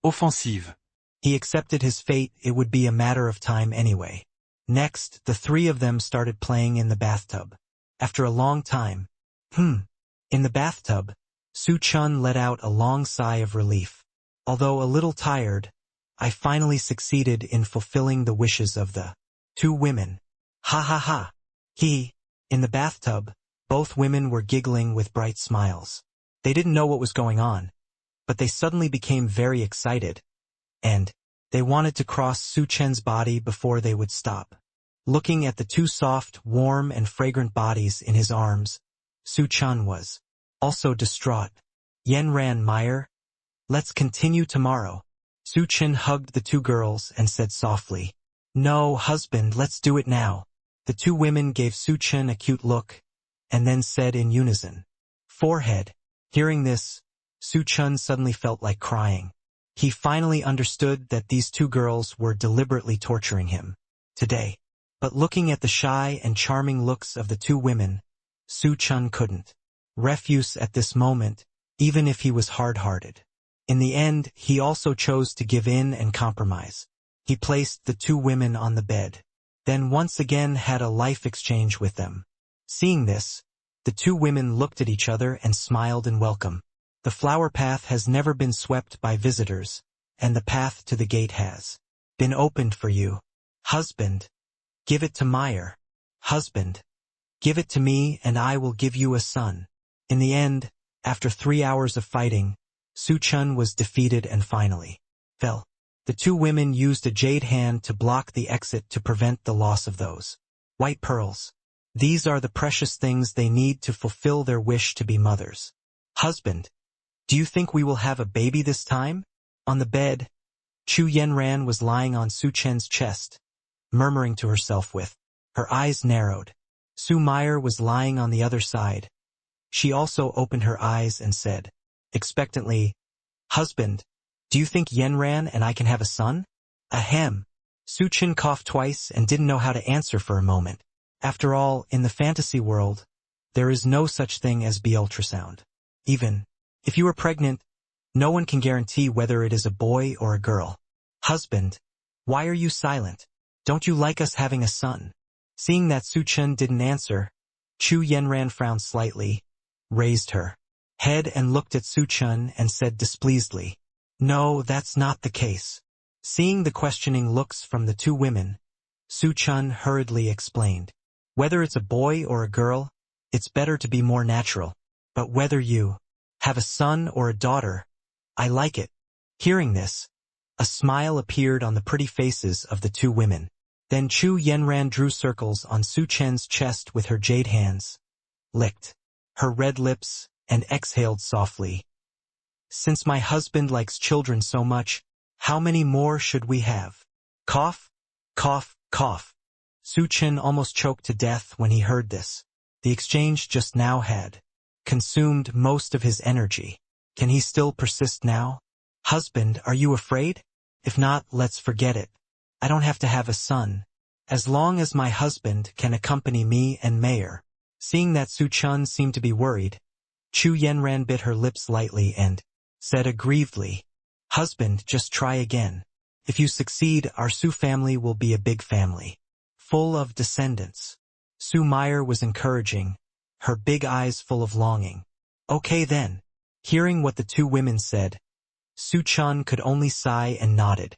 offensive. He accepted his fate, it would be a matter of time anyway. Next, the three of them started playing in the bathtub. After a long time, in the bathtub, Su Chen let out a long sigh of relief. Although a little tired, I finally succeeded in fulfilling the wishes of the two women. Ha ha ha. In the bathtub, both women were giggling with bright smiles. They didn't know what was going on, but they suddenly became very excited, and they wanted to cross Su Chen's body before they would stop. Looking at the two soft, warm, and fragrant bodies in his arms, Su Chen was also distraught. Yanran, Meyer, let's continue tomorrow. Su Chen hugged the two girls and said softly, No, husband, let's do it now. The two women gave Su Chen a cute look, and then said in unison, Forehead. Hearing this, Su Chen suddenly felt like crying. He finally understood that these two girls were deliberately torturing him today. But looking at the shy and charming looks of the two women, Su Chen couldn't refuse at this moment, even if he was hard-hearted. In the end, he also chose to give in and compromise. He placed the two women on the bed, then once again had a life exchange with them. Seeing this, the two women looked at each other and smiled in welcome. The flower path has never been swept by visitors, and the path to the gate has been opened for you. Husband, give it to Meyer. Husband, give it to me and I will give you a son. In the end, after 3 hours of fighting, Su Chen was defeated and finally fell. The The two women used a jade hand to block the exit to prevent the loss of those white pearls. These are the precious things they need to fulfill their wish to be mothers. Husband, do you think we will have a baby this time? On the bed, Chu Yanran was lying on Su Chen's chest, murmuring to herself with her eyes narrowed. Su Meyer was lying on the other side. She also opened her eyes and said, expectantly, Husband, do you think Yanran and I can have a son? Ahem. Su Chen coughed twice and didn't know how to answer for a moment. After all, in the fantasy world, there is no such thing as B-ultrasound. Even if you are pregnant, no one can guarantee whether it is a boy or a girl. Husband, why are you silent? Don't you like us having a son? Seeing that Su Chen didn't answer, Chu Yanran frowned slightly, raised her head and looked at Su Chen and said displeasedly, No, that's not the case. Seeing the questioning looks from the two women, Su Chen hurriedly explained, Whether it's a boy or a girl, it's better to be more natural. But whether you have a son or a daughter, I like it. Hearing this, a smile appeared on the pretty faces of the two women. Then Chu Yanran drew circles on Su Chen's chest with her jade hands, licked her red lips, and exhaled softly. Since my husband likes children so much, how many more should we have? Cough, cough, cough. Su Chen almost choked to death when he heard this. The exchange just now had consumed most of his energy. Can he still persist now? Husband, are you afraid? If not, let's forget it. I don't have to have a son, as long as my husband can accompany me and Mayor. Seeing that Su Chen seemed to be worried, Chu Yanran bit her lips lightly and said aggrievedly, Husband, just try again. If you succeed, our Su family will be a big family, full of descendants. Su Meyer was encouraging, her big eyes full of longing. Okay then. Hearing what the two women said, Su Chen could only sigh and nodded.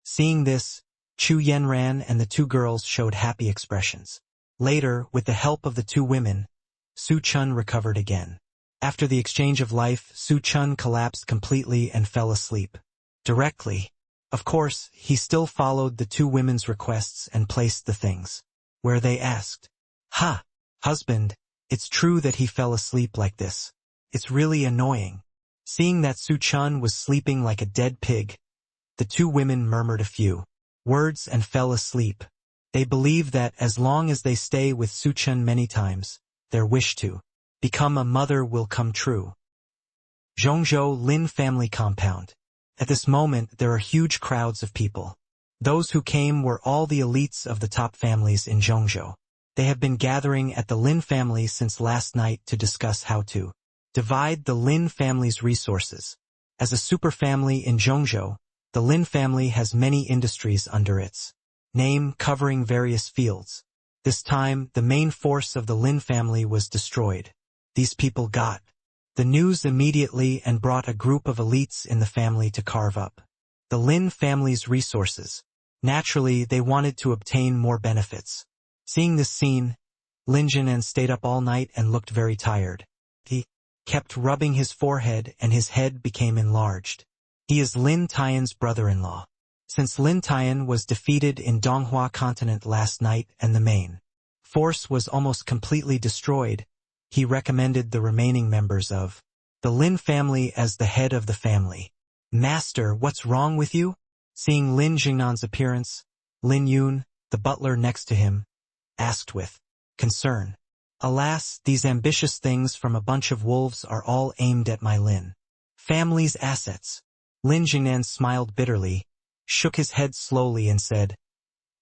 Seeing this, Chu Yanran and the two girls showed happy expressions. Later, with the help of the two women, Su Chen recovered again. After the exchange of life, Su Chen collapsed completely and fell asleep. Directly. Of course, he still followed the two women's requests and placed the things where they asked. Husband, it's true that he fell asleep like this. It's really annoying. Seeing that Su Chen was sleeping like a dead pig, the two women murmured a few words and fell asleep. They believe that as long as they stay with Su Chen many times, their wish to become a mother will come true. Dongzhou Lin family compound. At this moment, there are huge crowds of people. Those who came were all the elites of the top families in Dongzhou. They have been gathering at the Lin family since last night to discuss how to divide the Lin family's resources. As a superfamily in Dongzhou, the Lin family has many industries under its name covering various fields. This time, the main force of the Lin family was destroyed. These people got the news immediately and brought a group of elites in the family to carve up the Lin family's resources. Naturally, they wanted to obtain more benefits. Seeing this scene, Lin Jinan stayed up all night and looked very tired. He kept rubbing his forehead and his head became enlarged. He is Lin Tian's brother-in-law. Since Lin Tian was defeated in Donghua continent last night and the main force was almost completely destroyed, he recommended the remaining members of the Lin family as the head of the family. Master, what's wrong with you? Seeing Lin Jingnan's appearance, Lin Yun, the butler next to him, asked with concern. Alas, these ambitious things from a bunch of wolves are all aimed at my Lin family's assets. Lin Jingnan smiled bitterly, shook his head slowly and said,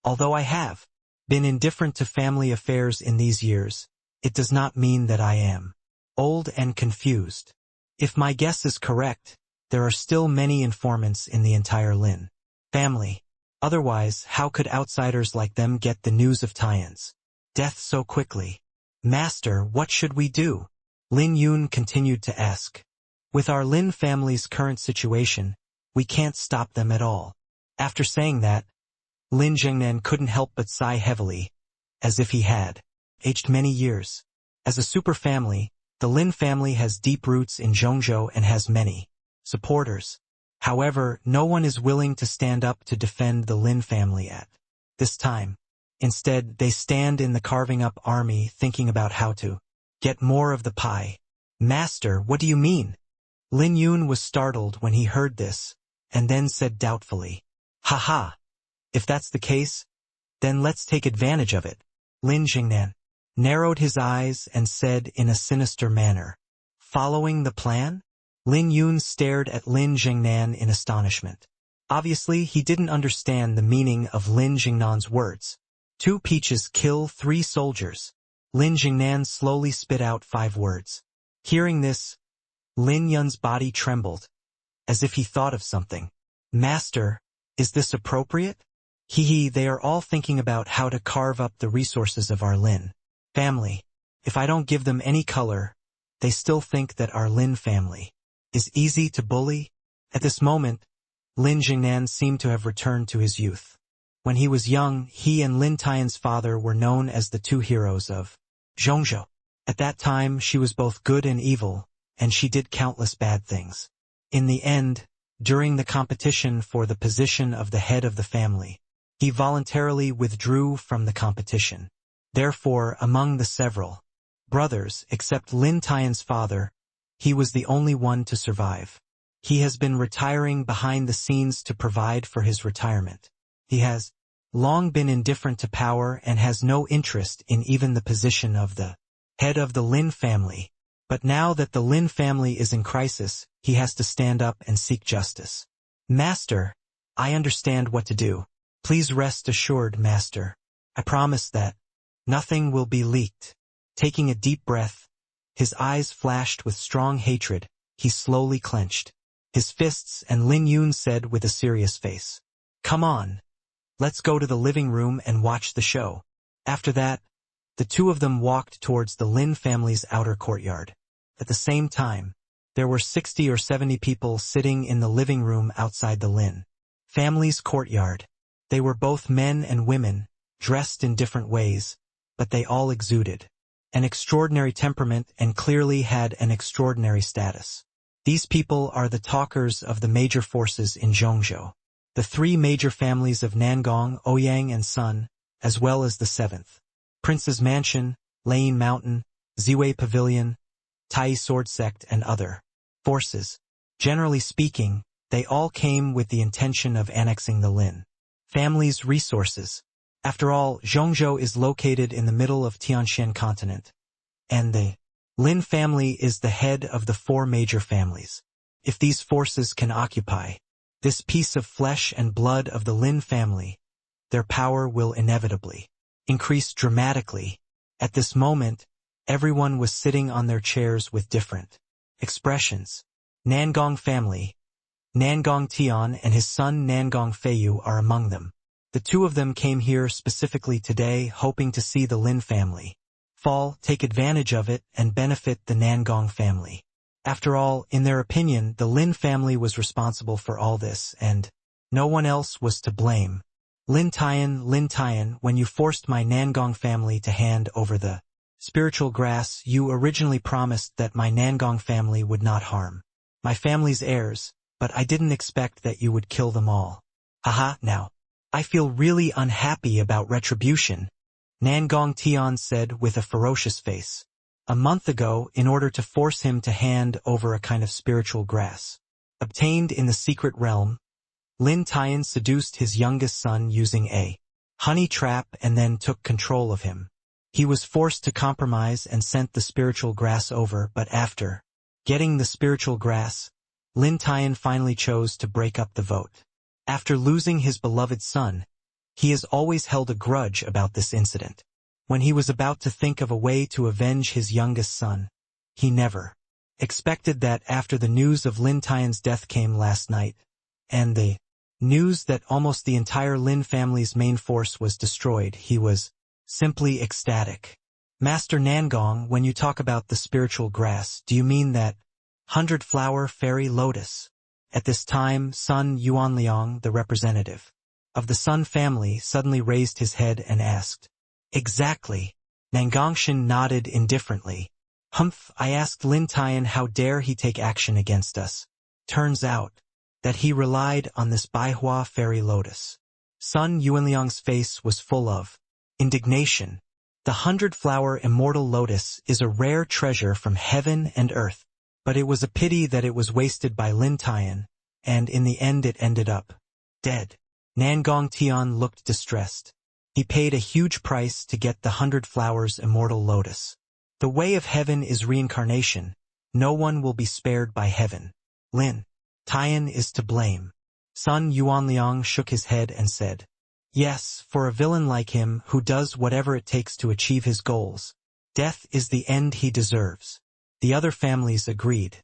Although I have been indifferent to family affairs in these years, it does not mean that I am old and confused. If my guess is correct, there are still many informants in the entire Lin family. Otherwise, how could outsiders like them get the news of Tian's death so quickly? Master, what should we do? Lin Yun continued to ask. With our Lin family's current situation, we can't stop them at all. After saying that, Lin Jingnan couldn't help but sigh heavily, as if he had aged many years. As a super family, the Lin family has deep roots in Dongzhou and has many supporters. However, no one is willing to stand up to defend the Lin family at this time. Instead, they stand in the carving up army thinking about how to get more of the pie. Master, what do you mean? Lin Yun was startled when he heard this, and then said doubtfully, "Haha. If that's the case, then let's take advantage of it." Lin Jingnan narrowed his eyes and said in a sinister manner, "Following the plan?" Lin Yun stared at Lin Jingnan in astonishment. Obviously, he didn't understand the meaning of Lin Jingnan's words. 2 peaches kill 3 soldiers. Lin Jingnan slowly spit out 5 words. Hearing this, Lin Yun's body trembled, as if he thought of something. "Master, is this appropriate?" They are all thinking about how to carve up the resources of our Lin family. If I don't give them any color, they still think that our Lin family is easy to bully. At this moment, Lin Jingnan seemed to have returned to his youth. When he was young, he and Lin Tian's father were known as the 2 heroes of Dongzhou. At that time, she was both good and evil, and she did countless bad things. In the end, during the competition for the position of the head of the family, he voluntarily withdrew from the competition. Therefore, among the several brothers, except Lin Tian's father, he was the only one to survive. He has been retiring behind the scenes to provide for his retirement. He has long been indifferent to power and has no interest in even the position of the head of the Lin family. But now that the Lin family is in crisis, he has to stand up and seek justice. "Master, I understand what to do. Please rest assured, Master. I promise that nothing will be leaked." Taking a deep breath, his eyes flashed with strong hatred, he slowly clenched his fists, and Lin Yun said with a serious face, "Come on. Let's go to the living room and watch the show." After that, the 2 of them walked towards the Lin family's outer courtyard. At the same time, there were 60 or 70 people sitting in the living room outside the Lin family's courtyard. They were both men and women, dressed in different ways, but they all exuded an extraordinary temperament and clearly had an extraordinary status. These people are the talkers of the major forces in Dongzhou, the 3 major families of Nangong, Ouyang and Sun, as well as the 7th Prince's Mansion, Lane Mountain, Ziwei Pavilion, Tai Sword Sect and other forces. Generally speaking, they all came with the intention of annexing the Lin family's resources. After all, Dongzhou is located in the middle of Tianshan continent, and the Lin family is the head of the 4 major families. If these forces can occupy this piece of flesh and blood of the Lin family, their power will inevitably increase dramatically. At this moment, everyone was sitting on their chairs with different expressions. Nangong family, Nangong Tian and his son Nangong Feiyu are among them. The 2 of them came here specifically today, hoping to see the Lin family fall, take advantage of it, and benefit the Nangong family. After all, in their opinion, the Lin family was responsible for all this, and no one else was to blame. Lin Tian, when you forced my Nangong family to hand over the spiritual grass, you originally promised that my Nangong family would not harm my family's heirs, but I didn't expect that you would kill them all. Haha, now I feel really unhappy about retribution, Nangong Tian said with a ferocious face. A month ago, in order to force him to hand over a kind of spiritual grass obtained in the secret realm, Lin Tian seduced his youngest son using a honey trap and then took control of him. He was forced to compromise and sent the spiritual grass over, but after getting the spiritual grass, Lin Tian finally chose to break up the vote. After losing his beloved son, he has always held a grudge about this incident. When he was about to think of a way to avenge his youngest son, he never expected that after the news of Lin Tian's death came last night, and the news that almost the entire Lin family's main force was destroyed, he was simply ecstatic. Master Nangong, when you talk about the spiritual grass, do you mean that 100-flower fairy lotus? At this time, Sun Yuanliang, the representative of the Sun family, suddenly raised his head and asked, "Exactly." Nangongshan nodded indifferently. "Humph, I asked Lin Tian how dare he take action against us. Turns out that he relied on this Baihua fairy lotus. Sun Yuanliang's face was full of indignation. The 100-flower immortal lotus is a rare treasure from heaven and earth, but it was a pity that it was wasted by Lin Tian, and in the end it ended up dead. Nangong Tian looked distressed. He paid a huge price to get the 100 flowers immortal lotus. The way of heaven is reincarnation. No one will be spared by heaven. Lin Tian is to blame. Sun Yuanliang shook his head and said, yes, for a villain like him who does whatever it takes to achieve his goals, death is the end he deserves. The other families agreed.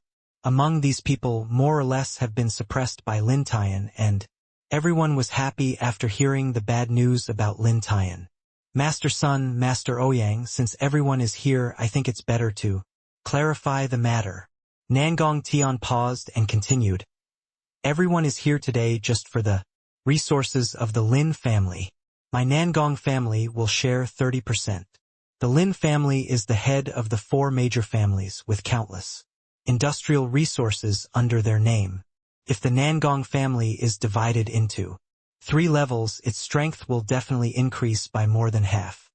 Among these people more or less have been suppressed by Lin Tian, and everyone was happy after hearing the bad news about Lin Tian. Master Sun, Master Ouyang, since everyone is here, I think it's better to clarify the matter. Nangong Tian paused and continued. Everyone is here today just for the resources of the Lin family. My Nangong family will share 30%. The Lin family is the head of the 4 major families with countless industrial resources under their name. If the Nangong family is divided into 3 levels, its strength will definitely increase by more than half.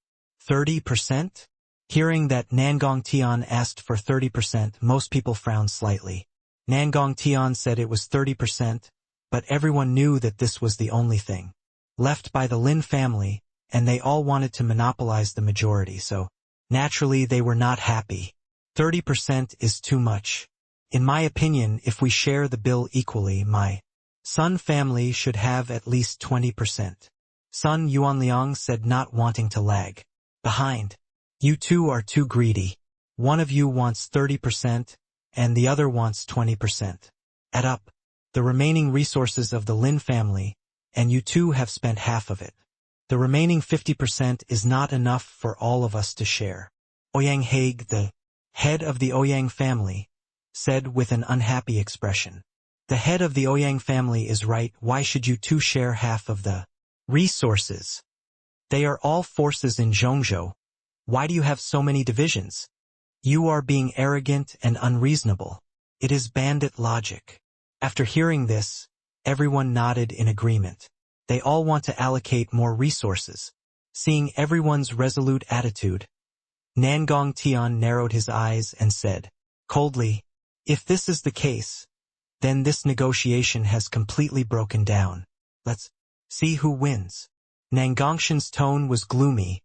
30%? Hearing that Nangong Tian asked for 30%, most people frowned slightly. Nangong Tian said it was 30%, but everyone knew that this was the only thing left by the Lin family, and they all wanted to monopolize the majority, so naturally they were not happy. 30% is too much. In my opinion, if we share the bill equally, my Sun family should have at least 20%. Sun Yuanliang said, not wanting to lag behind. You two are too greedy. One of you wants 30%, and the other wants 20%. Add up the remaining resources of the Lin family, and you two have spent half of it. The remaining 50% is not enough for all of us to share. Ouyang Haig, the head of the Ouyang family, said with an unhappy expression. The head of the Ouyang family is right. Why should you two share half of the resources? They are all forces in Dongzhou. Why do you have so many divisions? You are being arrogant and unreasonable. It is bandit logic. After hearing this, everyone nodded in agreement. They all want to allocate more resources. Seeing everyone's resolute attitude, Nangong Tian narrowed his eyes and said coldly, if this is the case, then this negotiation has completely broken down. Let's see who wins. Nangongshan's tone was gloomy,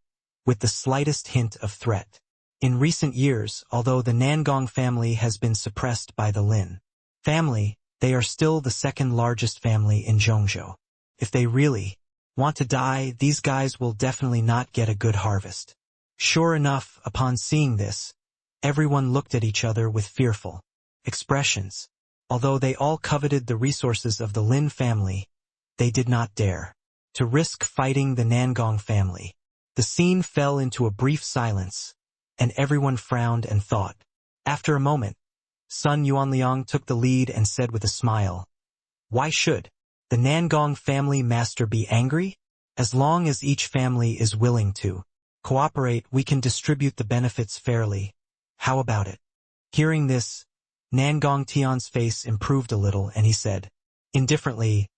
with the slightest hint of threat. In recent years, although the Nangong family has been suppressed by the Lin family, they are still the second largest family in Dongzhou. If they really want to die, these guys will definitely not get a good harvest. Sure enough, upon seeing this, everyone looked at each other with fearful expressions. Although they all coveted the resources of the Lin family, they did not dare to risk fighting the Nangong family. The scene fell into a brief silence, and everyone frowned and thought. After a moment, Sun Yuanliang took the lead and said with a smile, why should the Nangong family master be angry? As long as each family is willing to cooperate, we can distribute the benefits fairly. How about it? Hearing this, Nangong Tian's face improved a little and he said, indifferently,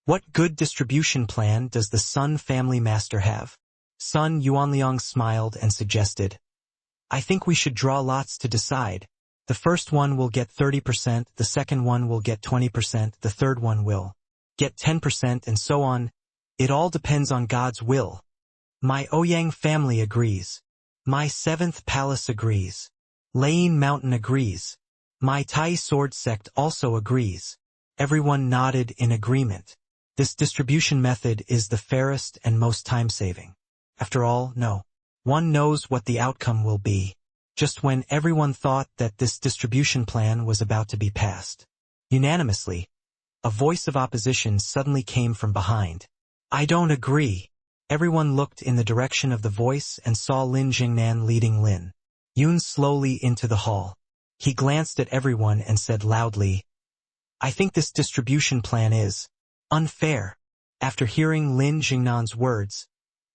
what good distribution plan does the Sun family master have? Sun Yuanliang smiled and suggested, I think we should draw lots to decide. The first one will get 30%, the second one will get 20%, the third one will get 10%, and so on. It all depends on God's will. My Ouyang family agrees. My 7th palace agrees. Lane Mountain agrees. My Tai sword sect also agrees. Everyone nodded in agreement. This distribution method is the fairest and most time-saving. After all, no one knows what the outcome will be. Just when everyone thought that this distribution plan was about to be passed unanimously, a voice of opposition suddenly came from behind. I don't agree. Everyone looked in the direction of the voice and saw Lin Jingnan leading Lin Yun slowly into the hall. He glanced at everyone and said loudly, I think this distribution plan is unfair. After hearing Lin Jingnan's words,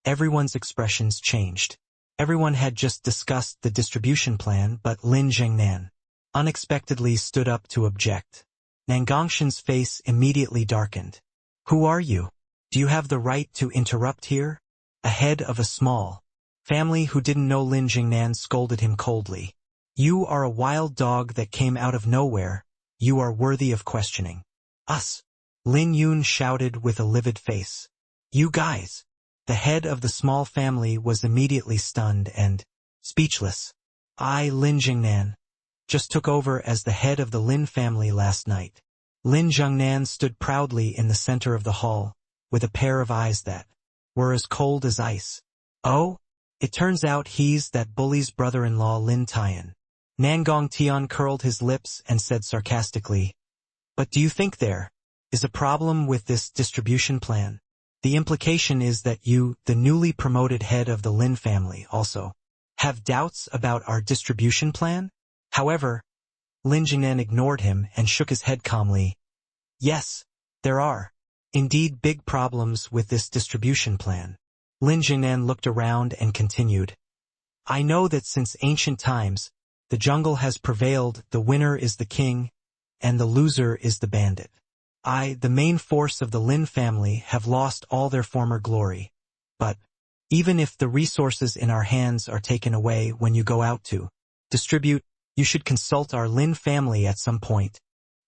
everyone's expressions changed. Everyone had just discussed the distribution plan, but Lin Jingnan unexpectedly stood up to object. Nangongshan's face immediately darkened. Who are you? Do you have the right to interrupt here? A head of a small family who didn't know Lin Jingnan scolded him coldly. You are a wild dog that came out of nowhere. You are worthy of questioning. Us. Lin Yun shouted with a livid face. You guys. The head of the small family was immediately stunned and speechless. I, Lin Jingnan, just took over as the head of the Lin family last night. Lin Jingnan stood proudly in the center of the hall, with a pair of eyes that were as cold as ice. Oh? It turns out he's that bully's brother-in-law Lin Tian. Nangong Tian curled his lips and said sarcastically, But do you think there is a problem with this distribution plan? The implication is that you, the newly promoted head of the Lin family, also have doubts about our distribution plan? However, Lin Jingnan ignored him and shook his head calmly. Yes, there are indeed big problems with this distribution plan. Lin Jingnan looked around and continued. I know that since ancient times, the jungle has prevailed, the winner is the king, and the loser is the bandit. I, the main force of the Lin family, have lost all their former glory. But even if the resources in our hands are taken away when you go out to distribute, you should consult our Lin family at some point.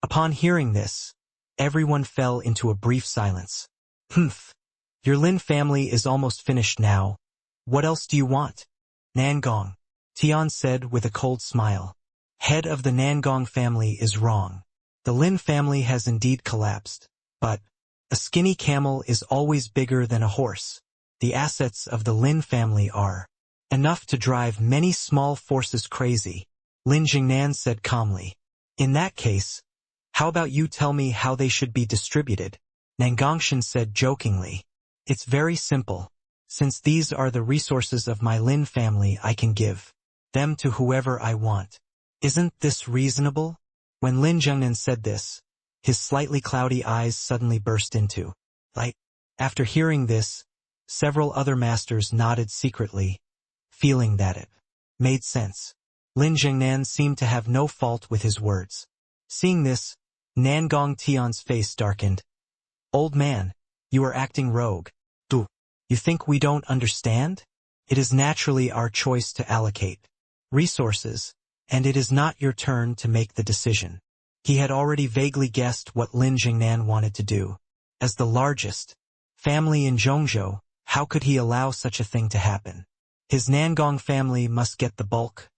Upon hearing this, everyone fell into a brief silence. Humph. Your Lin family is almost finished now. What else do you want? Nangong. Tian said with a cold smile. Head of the Nangong family is wrong. The Lin family has indeed collapsed. But a skinny camel is always bigger than a horse. The assets of the Lin family are enough to drive many small forces crazy, Lin Jingnan said calmly. In that case, how about you tell me how they should be distributed? Nangongshan said jokingly. It's very simple. Since these are the resources of my Lin family, I can give them to whoever I want. Isn't this reasonable? When Lin Jingnan said this, his slightly cloudy eyes suddenly burst into light. After hearing this, several other masters nodded secretly, feeling that it made sense. Lin Jingnan seemed to have no fault with his words. Seeing this, Nangong Tian's face darkened. Old man, you are acting rogue. Du, you think we don't understand? It is naturally our choice to allocate resources, and it is not your turn to make the decision. He had already vaguely guessed what Lin Jingnan wanted to do. As the largest family in Dongzhou, how could he allow such a thing to happen? His Nangong family must get the bulk,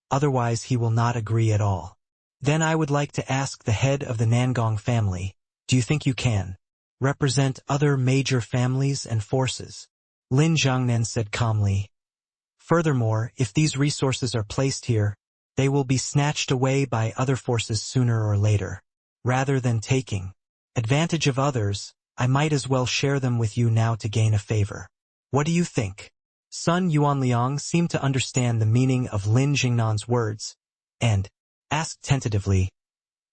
otherwise he will not agree at all. Then I would like to ask the head of the Nangong family, do you think you can represent other major families and forces? Lin Jingnan said calmly. Furthermore, if these resources are placed here, they will be snatched away by other forces sooner or later. Rather than taking advantage of others, I might as well share them with you now to gain a favor. What do you think? Sun Yuanliang seemed to understand the meaning of Lin Jingnan's words, and asked tentatively,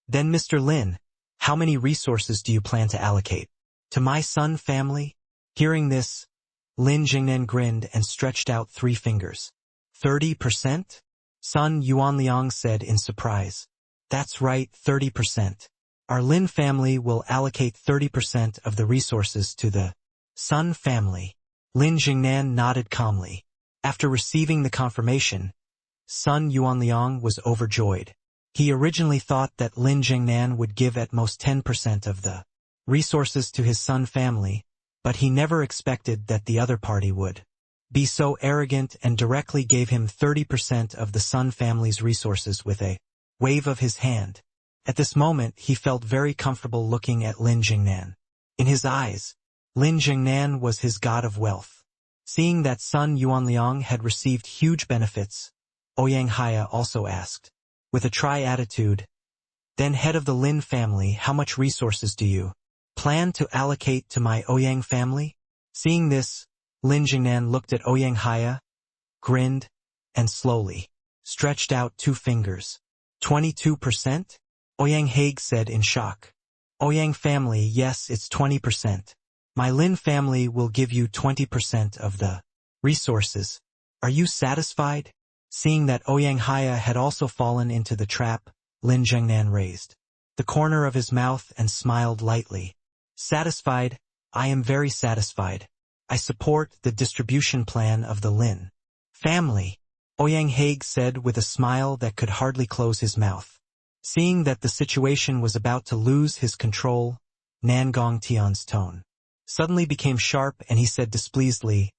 Then Mr. Lin, how many resources do you plan to allocate to my Sun family? Hearing this, Lin Jingnan grinned and stretched out 3 fingers. 30%? Sun Yuanliang said in surprise. That's right, 30%. Our Lin family will allocate 30% of the resources to the Sun family. Lin Jingnan nodded calmly. After receiving the confirmation, Sun Yuanliang was overjoyed. He originally thought that Lin Jingnan would give at most 10% of the resources to his Sun family, but he never expected that the other party would be so arrogant and directly gave him 30% of the Sun family's resources with a wave of his hand. At this moment, he felt very comfortable looking at Lin Jingnan. In his eyes, Lin Jingnan was his god of wealth. Seeing that Sun Yuanliang had received huge benefits, Ouyang Haya also asked, with a try attitude, Then head of the Lin family, how much resources do you plan to allocate to my Ouyang family? Seeing this, Lin Jingnan looked at Ouyang Haya, grinned, and slowly stretched out 2 fingers. 22%? Ouyang Haig said in shock. Ouyang family, yes, it's 20%. My Lin family will give you 20% of the resources. Are you satisfied? Seeing that Ouyang Haya had also fallen into the trap, Lin Jingnan raised the corner of his mouth and smiled lightly. Satisfied, I am very satisfied. I support the distribution plan of the Lin family, Ouyang Haig said with a smile that could hardly close his mouth. Seeing that the situation was about to lose his control, Nangong Tian's tone suddenly became sharp and he said displeasedly,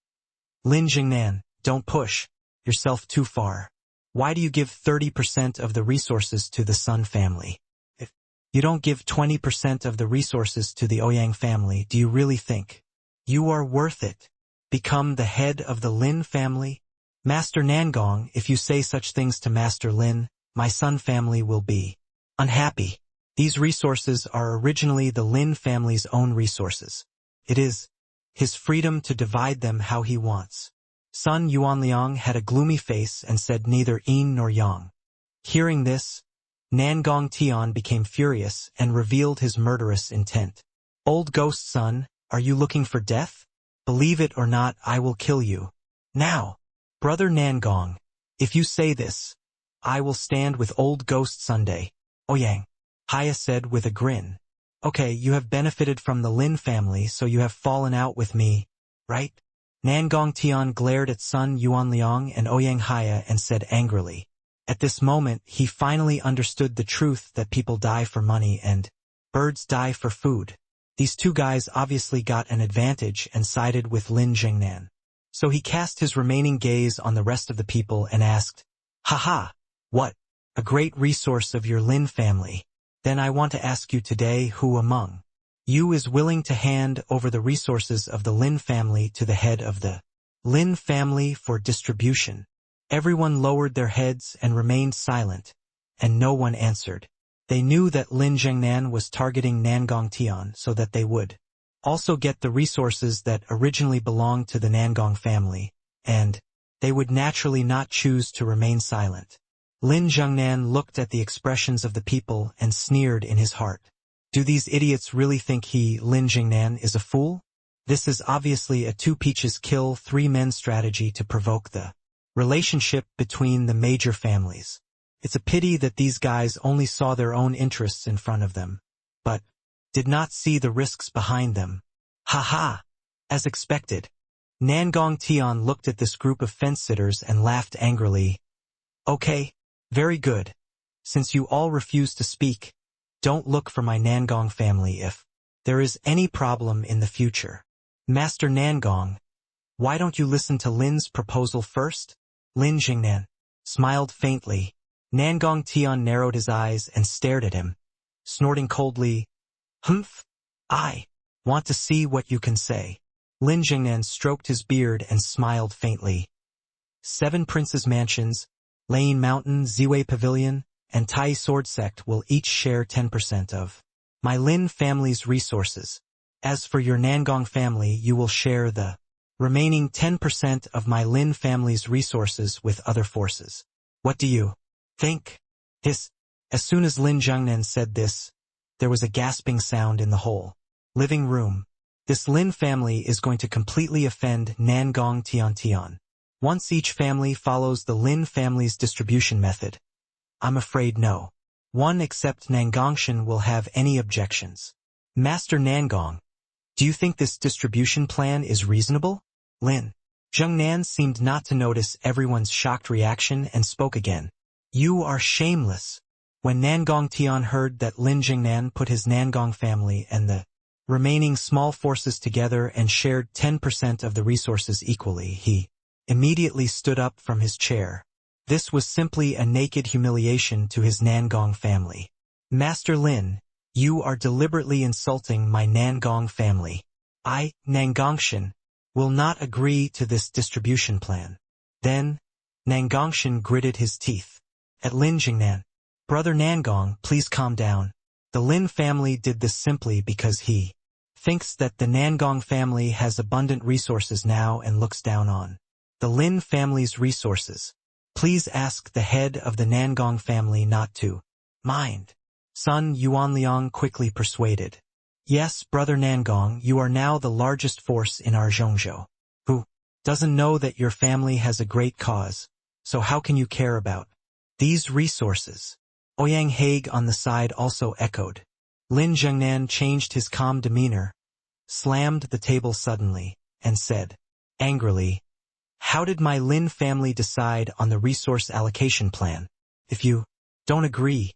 Lin Jingnan, don't push yourself too far. Why do you give 30% of the resources to the Sun family? If you don't give 20% of the resources to the Ouyang family, do you really think you are worth it? Become the head of the Lin family? Master Nangong, if you say such things to Master Lin, my Sun family will be unhappy. These resources are originally the Lin family's own resources. It is his freedom to divide them how he wants. Sun Yuanliang had a gloomy face and said neither yin nor yang. Hearing this, Nangong Tian became furious and revealed his murderous intent. Old ghost son, are you looking for death? Believe it or not, I will kill you. Now, brother Nangong, if you say this, I will stand with old ghost Sunday. Ouyang Haya said with a grin. Okay, you have benefited from the Lin family, so you have fallen out with me, right? Nangong Tian glared at Sun Yuanliang and Ouyang Haya and said angrily. At this moment, he finally understood the truth that people die for money and birds die for food. These two guys obviously got an advantage and sided with Lin Jingnan. So he cast his remaining gaze on the rest of the people and asked, Haha, what? A great resource of your Lin family. Then I want to ask you today who among you is willing to hand over the resources of the Lin family to the head of the Lin family for distribution. Everyone lowered their heads and remained silent, and no one answered. They knew that Lin Jingnan was targeting Nangong Tian so that they would also get the resources that originally belonged to the Nangong family, and they would naturally not choose to remain silent. Lin Jingnan looked at the expressions of the people and sneered in his heart. Do these idiots really think he, Lin Jingnan, is a fool? This is obviously a two peaches kill three men strategy to provoke the relationship between the major families. It's a pity that these guys only saw their own interests in front of them, but did not see the risks behind them. Ha! As expected. Nangong Tian looked at this group of fence-sitters and laughed angrily. Okay. Very good. Since you all refuse to speak, don't look for my Nangong family if there is any problem in the future. Master Nangong, why don't you listen to Lin's proposal first? Lin Jingnan smiled faintly. Nangong Tian narrowed his eyes and stared at him, snorting coldly. Humph! I want to see what you can say. Lin Jingnan stroked his beard and smiled faintly. 7 princes' mansions, Lane Mountain, Ziwei Pavilion, and Tai Sword Sect will each share 10% of my Lin family's resources. As for your Nangong family, you will share the remaining 10% of my Lin family's resources with other forces. What do you think? Hiss. As soon as Lin Jingnan said this, there was a gasping sound in the whole living room. This Lin family is going to completely offend Nangong Tian. Once each family follows the Lin family's distribution method. I'm afraid no one except Nangongshan will have any objections. Master Nangong, do you think this distribution plan is reasonable? Lin Jingnan seemed not to notice everyone's shocked reaction and spoke again. You are shameless. When Nangong Tian heard that Lin Jingnan put his Nangong family and the remaining small forces together and shared 10% of the resources equally, he immediately stood up from his chair. This was simply a naked humiliation to his Nangong family. Master Lin, you are deliberately insulting my Nangong family. I, Nangongshan, will not agree to this distribution plan. Then, Nangongshan gritted his teeth at Lin Jingnan. Brother Nangong, please calm down. The Lin family did this simply because he thinks that the Nangong family has abundant resources now and looks down on the Lin family's resources. Please ask the head of the Nangong family not to mind. Sun Yuanliang quickly persuaded. Yes, Brother Nangong, you are now the largest force in our Dongzhou. Who doesn't know that your family has a great cause, so how can you care about these resources? Ouyang Haig on the side also echoed. Lin Zhengnan changed his calm demeanor, slammed the table suddenly, and said, angrily, how did my Lin family decide on the resource allocation plan? If you don't agree,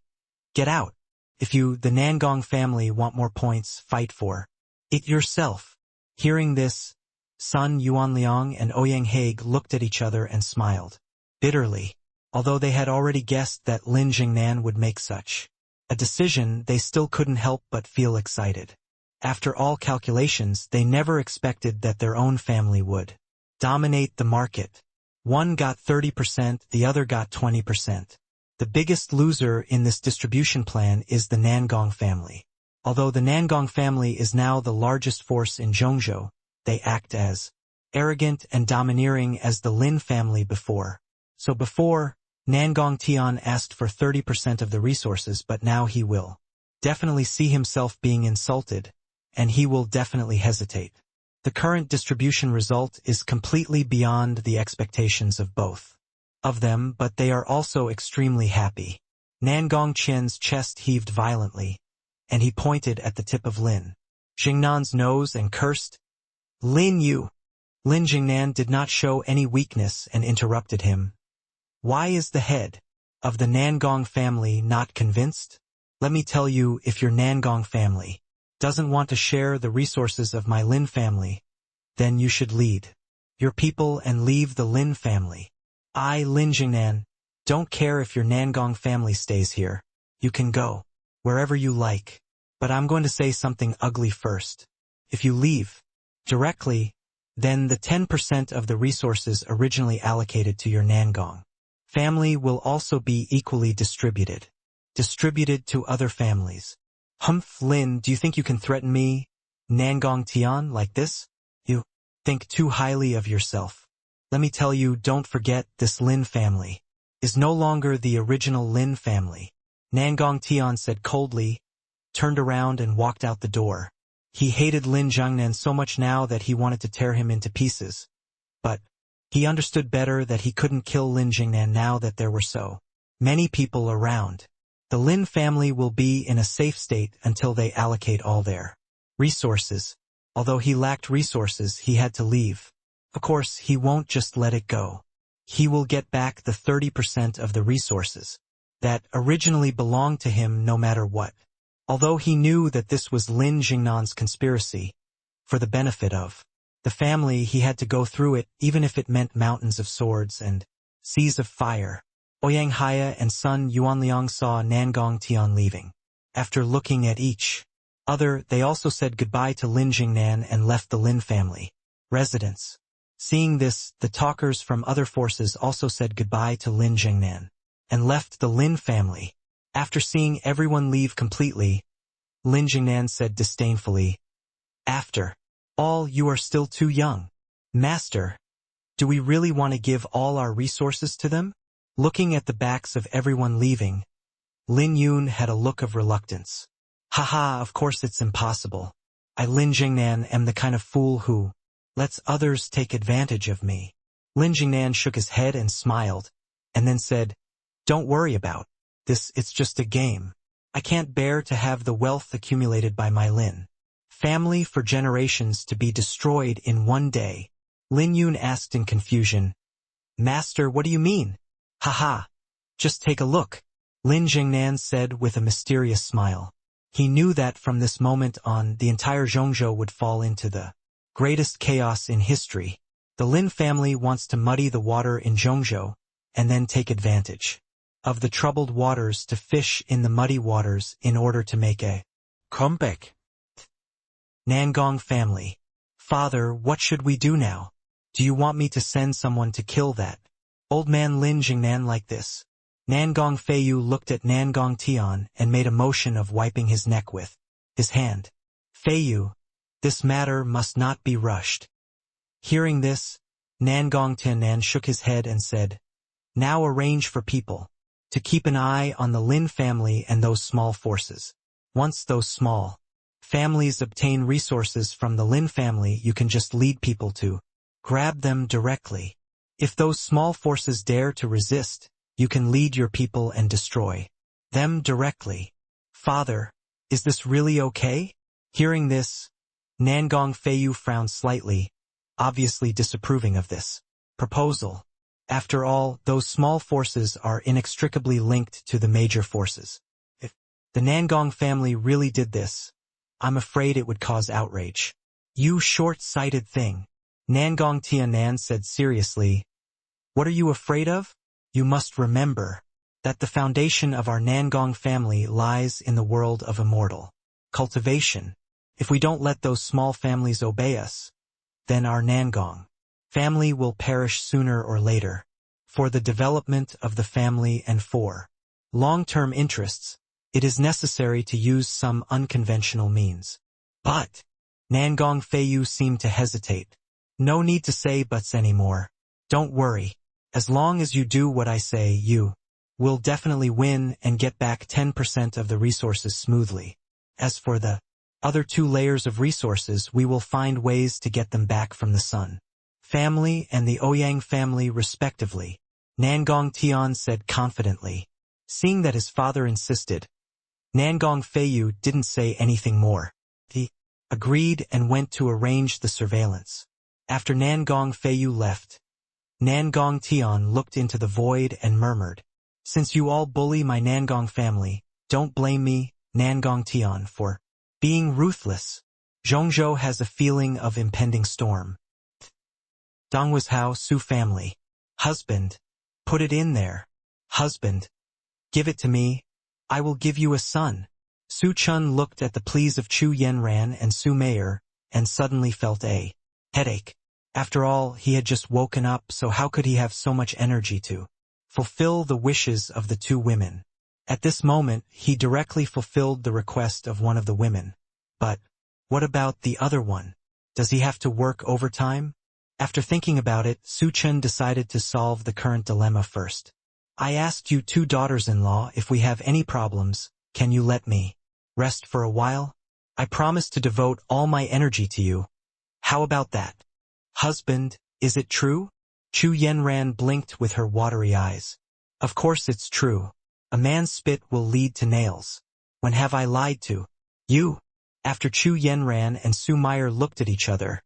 get out. If you, the Nangong family, want more points, fight for it yourself. Hearing this, Sun Yuanliang and Ouyang Haig looked at each other and smiled bitterly. Although they had already guessed that Lin Jingnan would make such a decision, they still couldn't help but feel excited. After all calculations, they never expected that their own family would dominate the market. One got 30%, the other got 20%. The biggest loser in this distribution plan is the Nangong family. Although the Nangong family is now the largest force in Dongzhou, they act as arrogant and domineering as the Lin family before. So before, Nangong Tian asked for 30% of the resources, but now he will definitely see himself being insulted, and he will definitely hesitate. The current distribution result is completely beyond the expectations of both of them, but they are also extremely happy. Nangong Chen's chest heaved violently, and he pointed at the tip of Lin Jingnan's nose and cursed, Lin you! Lin Jingnan did not show any weakness and interrupted him. Why is the head of the Nangong family not convinced? Let me tell you, if your Nangong family doesn't want to share the resources of my Lin family, then you should lead your people and leave the Lin family. I, Lin Jingnan, don't care if your Nangong family stays here. You can go wherever you like. But I'm going to say something ugly first. If you leave directly, then the 10% of the resources originally allocated to your Nangong family will also be equally distributed to other families. Humph, Lin, do you think you can threaten me, Nangong Tian, like this? You think too highly of yourself. Let me tell you, don't forget, this Lin family is no longer the original Lin family. Nangong Tian said coldly, turned around and walked out the door. He hated Lin Zhengnan so much now that he wanted to tear him into pieces. But he understood better that he couldn't kill Lin Jingnan now that there were so many people around. The Lin family will be in a safe state until they allocate all their resources. Although he lacked resources, he had to leave. Of course, he won't just let it go. He will get back the 30% of the resources that originally belonged to him no matter what. Although he knew that this was Lin Jingnan's conspiracy, for the benefit of the family, he had to go through it, even if it meant mountains of swords and seas of fire. Ouyang Haia and Sun Yuanliang saw Nangong Tian leaving. After looking at each other, they also said goodbye to Lin Jingnan and left the Lin family residence. Seeing this, the talkers from other forces also said goodbye to Lin Jingnan and left the Lin family. After seeing everyone leave completely, Lin Jingnan said disdainfully, after all, you are still too young. Master, do we really want to give all our resources to them? Looking at the backs of everyone leaving, Lin Yun had a look of reluctance. Haha, of course it's impossible. I, Lin Jingnan, am the kind of fool who lets others take advantage of me. Lin Jingnan shook his head and smiled, and then said, don't worry about this, it's just a game. I can't bear to have the wealth accumulated by my Lin family for generations to be destroyed in one day. Lin Yun asked in confusion, Master, what do you mean? Haha, just take a look, Lin Jingnan said with a mysterious smile. He knew that from this moment on, the entire Dongzhou would fall into the greatest chaos in history. The Lin family wants to muddy the water in Dongzhou, and then take advantage of the troubled waters to fish in the muddy waters in order to make a comeback. Nangong family. Father, what should we do now? Do you want me to send someone to kill that old man Lin Jingnan like this? Nangong Feiyu looked at Nangong Tian and made a motion of wiping his neck with his hand. Feiyu, this matter must not be rushed. Hearing this, Nangong Tianan shook his head and said, now arrange for people to keep an eye on the Lin family and those small forces. Once those small families obtain resources from the Lin family, you can just lead people to grab them directly. If those small forces dare to resist, you can lead your people and destroy them directly. Father, is this really okay? Hearing this, Nangong Feiyu frowned slightly, obviously disapproving of this proposal. After all, those small forces are inextricably linked to the major forces. If the Nangong family really did this, I'm afraid it would cause outrage. You short-sighted thing, Nangong Tianan said seriously. What are you afraid of? You must remember that the foundation of our Nangong family lies in the world of immortal cultivation. If we don't let those small families obey us, then our Nangong family will perish sooner or later. For the development of the family and for long-term interests, it is necessary to use some unconventional means. But Nangong Feiyu seemed to hesitate. No need to say buts anymore. Don't worry. As long as you do what I say, you will definitely win and get back 10% of the resources smoothly. As for the other 2 layers of resources, we will find ways to get them back from the Sun family and the Ouyang family respectively, Nangong Tian said confidently. Seeing that his father insisted, Nangong Feiyu didn't say anything more. He agreed and went to arrange the surveillance. After Nangong Feiyu left, Nangong Tian looked into the void and murmured, "Since you all bully my Nangong family, don't blame me, Nangong Tian, for being ruthless. Dongzhou has a feeling of impending storm. Donghuazhou Su family. Husband, put it in there. Husband, give it to me. I will give you a son." Su Chun looked at the pleas of Chu Yenran and Su Meier, and suddenly felt a headache. After all, he had just woken up, so how could he have so much energy to fulfill the wishes of the 2 women? At this moment, he directly fulfilled the request of one of the women. But what about the other one? Does he have to work overtime? After thinking about it, Su Chen decided to solve the current dilemma first. "I asked you 2 daughters-in-law if we have any problems, can you let me rest for a while? I promise to devote all my energy to you. How about that? Husband, is it true?" Chu Yenran blinked with her watery eyes. "Of course it's true. A man's spit will lead to nails. When have I lied to you?" After Chu Yenran and Su Meier looked at each other,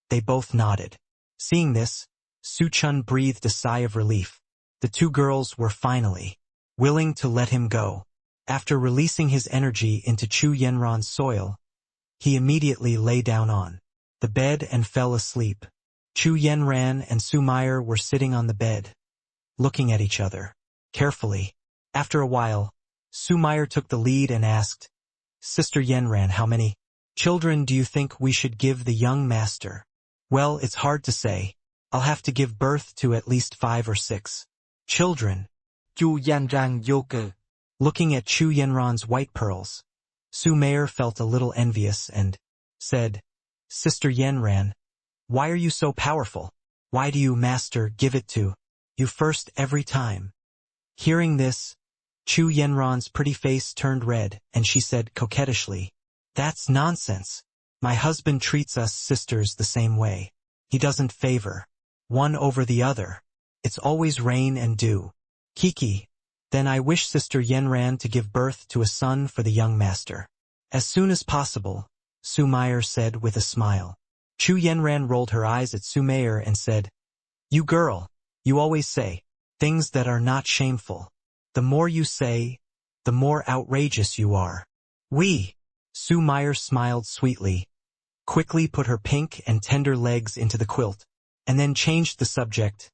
they both nodded. Seeing this, Su Chun breathed a sigh of relief. The 2 girls were finally willing to let him go. After releasing his energy into Chu Yenran's soil, he immediately lay down on the bed and fell asleep. Chu Yenran and Su Meier were sitting on the bed, looking at each other carefully. After a while, Su Meier took the lead and asked, "Sister Yenran, how many children do you think we should give the young master?" "Well, it's hard to say. I'll have to give birth to at least 5 or 6 children." Chu Yanrang Yoke. Looking at Chu Yenran's white pearls, Su Meier felt a little envious and said, "Sister Yenran, why are you so powerful? Why do you, master, give it to you first every time?" Hearing this, Chu Yenran's pretty face turned red, and she said coquettishly, "That's nonsense. My husband treats us sisters the same way. He doesn't favor one over the other. It's always rain and dew." Kiki, then I wish Sister Yenran to give birth to a son for the young master as soon as possible, Su Meier said with a smile. Chu Yenran rolled her eyes at Su Meier and said, "You girl, you always say things that are not shameful. The more you say, the more outrageous you are." Su Meier smiled sweetly, quickly put her pink and tender legs into the quilt, and then changed the subject.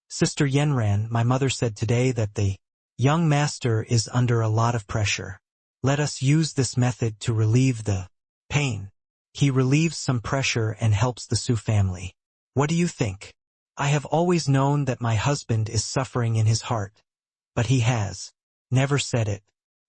"Sister Yenran, my mother said today that the young master is under a lot of pressure. Let us use this method to relieve the pain. He relieves some pressure and helps the Su family. What do you think? I have always known that my husband is suffering in his heart, but he has never said it.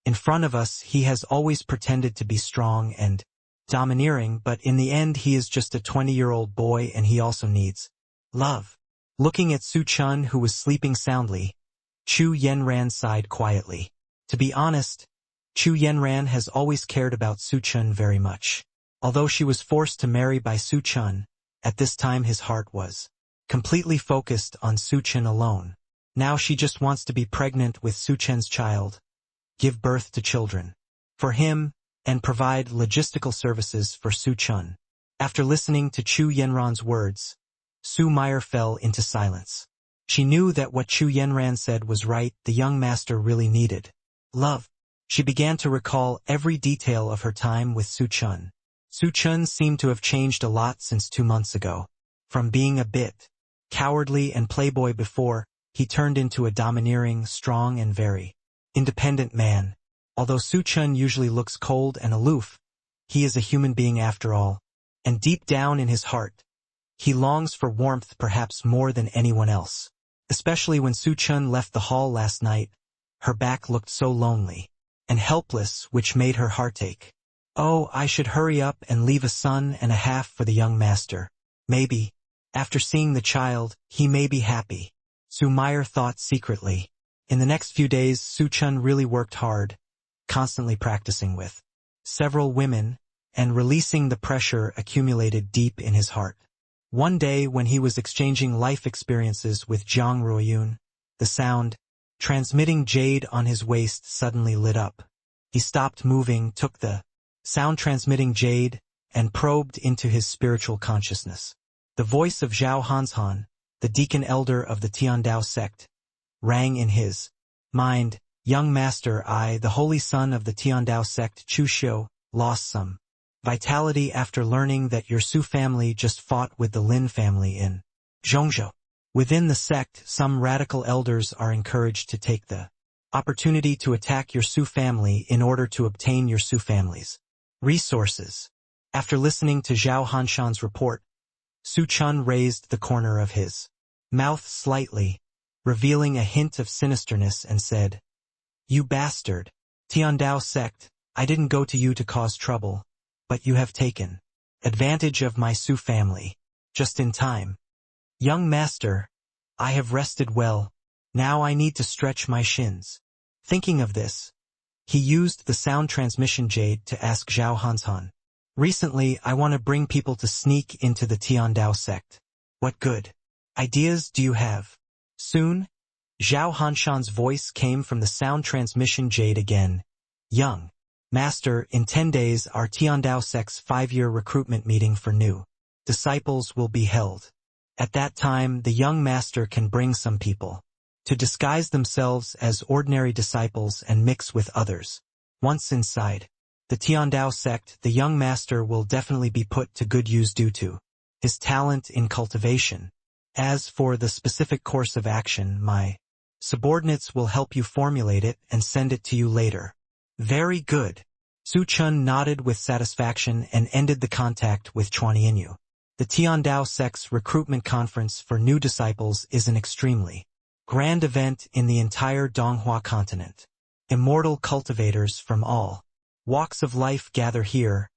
In front of us, he has always pretended to be strong and domineering, but in the end he is just a 20-year-old boy and he also needs love." Looking at Su Chun, who was sleeping soundly, Chu Yenran sighed quietly. To be honest, Chu Yenran has always cared about Su Chun very much. Although she was forced to marry by Su Chun, at this time his heart was completely focused on Su Chun alone. Now she just wants to be pregnant with Su Chun's child. give birth to children for him, and provide logistical services for Su Chun. After listening to Chu Yanran's words, Su Meyer fell into silence. She knew that what Chu Yanran said was right. The young master really needed love. She began to recall every detail of her time with Su Chun. Su Chun seemed to have changed a lot since 2 months ago. From being a bit cowardly and playboy before, he turned into a domineering, strong and very independent man. Although Su Chun usually looks cold and aloof, he is a human being after all, and deep down in his heart, he longs for warmth perhaps more than anyone else. Especially when Su Chun left the hall last night, her back looked so lonely and helpless, which made her heart ache. Oh, I should hurry up and leave a son and a half for the young master. Maybe, after seeing the child, he may be happy. Su Meyer thought secretly. In the next few days, Su Chun really worked hard, constantly practicing with several women, and releasing the pressure accumulated deep in his heart. One day when he was exchanging life experiences with Jiang Ruoyun, the sound transmitting jade on his waist suddenly lit up. He stopped moving, took the sound transmitting jade, and probed into his spiritual consciousness. The voice of Zhao Hanshan, the deacon elder of the Tiandao sect, rang in his mind. Young master, I, the holy son of the Tiandao sect Chu Xiu, lost some vitality after learning that your Su family just fought with the Lin family in Dongzhou. Within the sect, some radical elders are encouraged to take the opportunity to attack your Su family in order to obtain your Su family's resources. After listening to Zhao Hanshan's report, Su Chun raised the corner of his mouth slightly, revealing a hint of sinisterness, and said, "You bastard, Tiandao sect, I didn't go to you to cause trouble, but you have taken advantage of my Su family, just in time. Young master, I have rested well, now I need to stretch my shins." Thinking of this, he used the sound transmission jade to ask Zhao Hanshan, "Recently, I want to bring people to sneak into the Tiandao sect. What good ideas do you have?" Soon, Zhao Hanshan's voice came from the sound transmission jade again. "Young master, in 10 days our Tiandao sect's 5-year recruitment meeting for new disciples will be held. At that time, the young master can bring some people to disguise themselves as ordinary disciples and mix with others. Once inside the Tiandao sect, the young master will definitely be put to good use due to his talent in cultivation. As for the specific course of action, my subordinates will help you formulate it and send it to you later." "Very good." Su Chun nodded with satisfaction and ended the contact with Chuanyinyu. The Tiandao sect's recruitment conference for new disciples is an extremely grand event in the entire Donghua continent. Immortal cultivators from all walks of life gather here,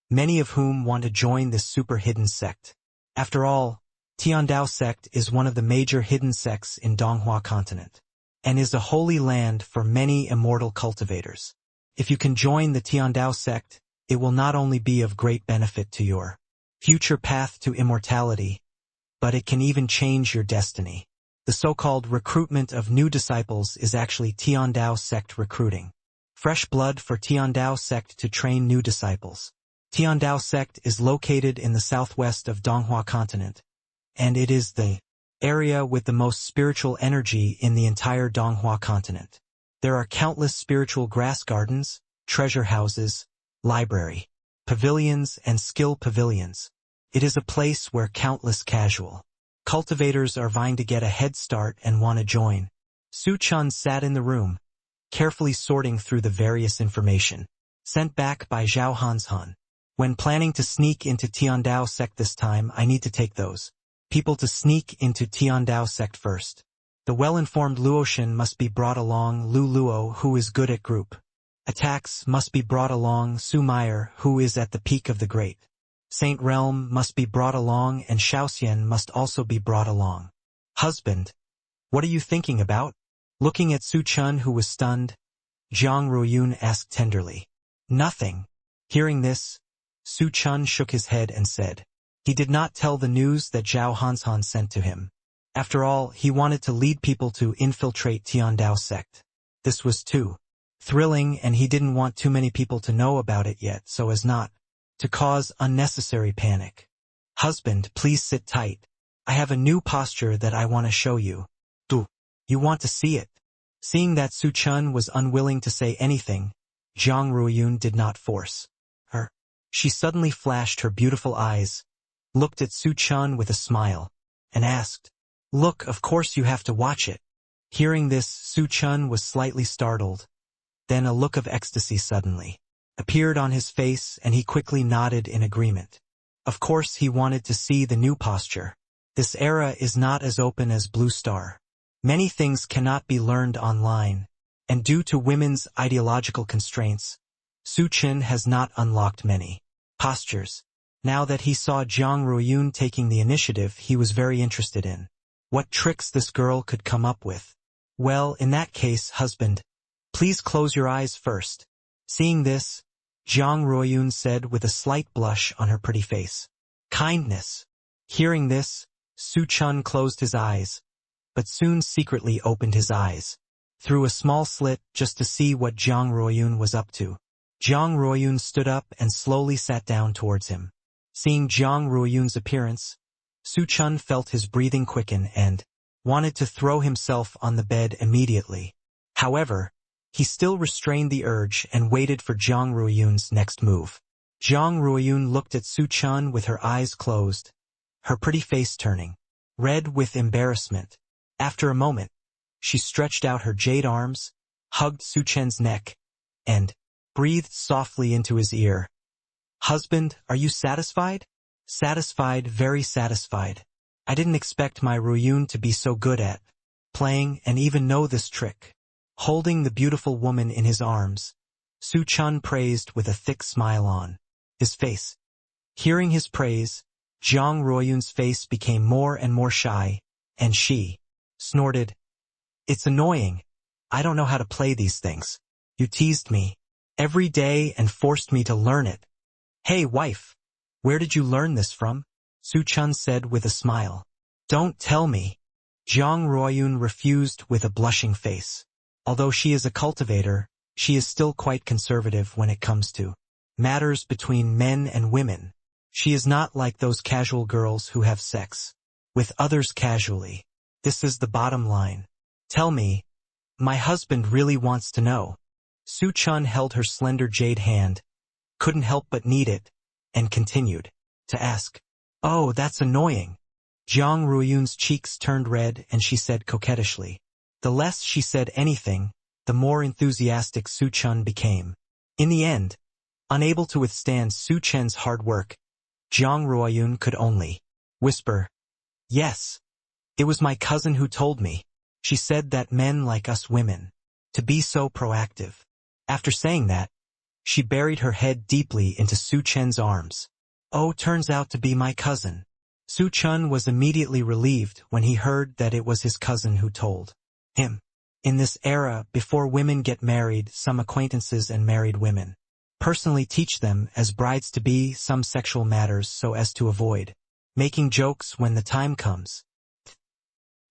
many of whom want to join this super hidden sect. After all, Tiandao sect is one of the major hidden sects in Donghua continent, and is a holy land for many immortal cultivators. If you can join the Tiandao sect, it will not only be of great benefit to your future path to immortality, but it can even change your destiny. The so-called recruitment of new disciples is actually Tiandao sect recruiting fresh blood for Tiandao sect to train new disciples. Tiandao sect is located in the southwest of Donghua continent, and it is the area with the most spiritual energy in the entire Donghua continent. There are countless spiritual grass gardens, treasure houses, library, pavilions and skill pavilions. It is a place where countless casual cultivators are vying to get a head start and want to join. Su Chun sat in the room, carefully sorting through the various information sent back by Zhao Hanshan. When planning to sneak into Tiandao sect this time, I need to take those people to sneak into Tiandao sect first. The well-informed Luoshan must be brought along, Lu Luo, who is good at group attacks, must be brought along, Su Meyer, who is at the peak of the great Saint Realm, must be brought along, and Shaoxian must also be brought along. "Husband, what are you thinking about?" Looking at Su Chun, who was stunned, Jiang Ruoyun asked tenderly. "Nothing." Hearing this, Su Chun shook his head and said, he did not tell the news that Zhao Hanshan sent to him. After all, he wanted to lead people to infiltrate Tiandao sect. This was Tu thrilling, and he didn't want too many people to know about it yet so as not to cause unnecessary panic. Husband, please sit tight. I have a new posture that I want to show you. Du, you want to see it? Seeing that Su Chen was unwilling to say anything, Zhang Ruoyun did not force her. She suddenly flashed her beautiful eyes, looked at Su Chen with a smile, and asked, "Look, of course you have to watch it." Hearing this, Su Chen was slightly startled. Then a look of ecstasy suddenly appeared on his face, and he quickly nodded in agreement. Of course he wanted to see the new posture. This era is not as open as Blue Star. Many things cannot be learned online, and due to women's ideological constraints, Su Chen has not unlocked many postures. Now that he saw Zhang Ruoyun taking the initiative, he was very interested in what tricks this girl could come up with. Well, in that case, husband, please close your eyes first. Seeing this, Zhang Ruoyun said with a slight blush on her pretty face, "Kindness." Hearing this, Su Chen closed his eyes, but soon secretly opened his eyes through a small slit just to see what Zhang Ruoyun was up to. Zhang Ruoyun stood up and slowly sat down towards him. Seeing Zhang Ruoyun's appearance, Su Chen felt his breathing quicken and wanted to throw himself on the bed immediately. However, he still restrained the urge and waited for Zhang Ruoyun's next move. Zhang Ruoyun looked at Su Chen with her eyes closed, her pretty face turning red with embarrassment. After a moment, she stretched out her jade arms, hugged Su Chen's neck, and breathed softly into his ear. "Husband, are you satisfied?" "Satisfied, very satisfied. I didn't expect my Ruoyun to be so good at playing and even know this trick." Holding the beautiful woman in his arms, Su Chen praised with a thick smile on his face. Hearing his praise, Zhang Ruoyun's face became more and more shy, and she snorted, "It's annoying. I don't know how to play these things. You teased me every day and forced me to learn it." "Hey, wife, where did you learn this from?" Su Chen said with a smile. "Don't tell me." Zhang Ruoyun refused with a blushing face. Although she is a cultivator, she is still quite conservative when it comes to matters between men and women. She is not like those casual girls who have sex with others casually. This is the bottom line. "Tell me, my husband really wants to know." Su Chen held her slender jade hand, couldn't help but knead it, and continued to ask. "Oh, that's annoying." Zhang Ruoyun's cheeks turned red and she said coquettishly. The less she said anything, the more enthusiastic Su Chen became. In the end, unable to withstand Su Chen's hard work, Zhang Ruoyun could only whisper, "Yes. It was my cousin who told me. She said that men like us women to be so proactive." After saying that, she buried her head deeply into Su Chen's arms. "Oh, turns out to be my cousin." Su Chen was immediately relieved when he heard that it was his cousin who told him. In this era, before women get married, some acquaintances and married women personally teach them as brides-to-be some sexual matters so as to avoid making jokes when the time comes.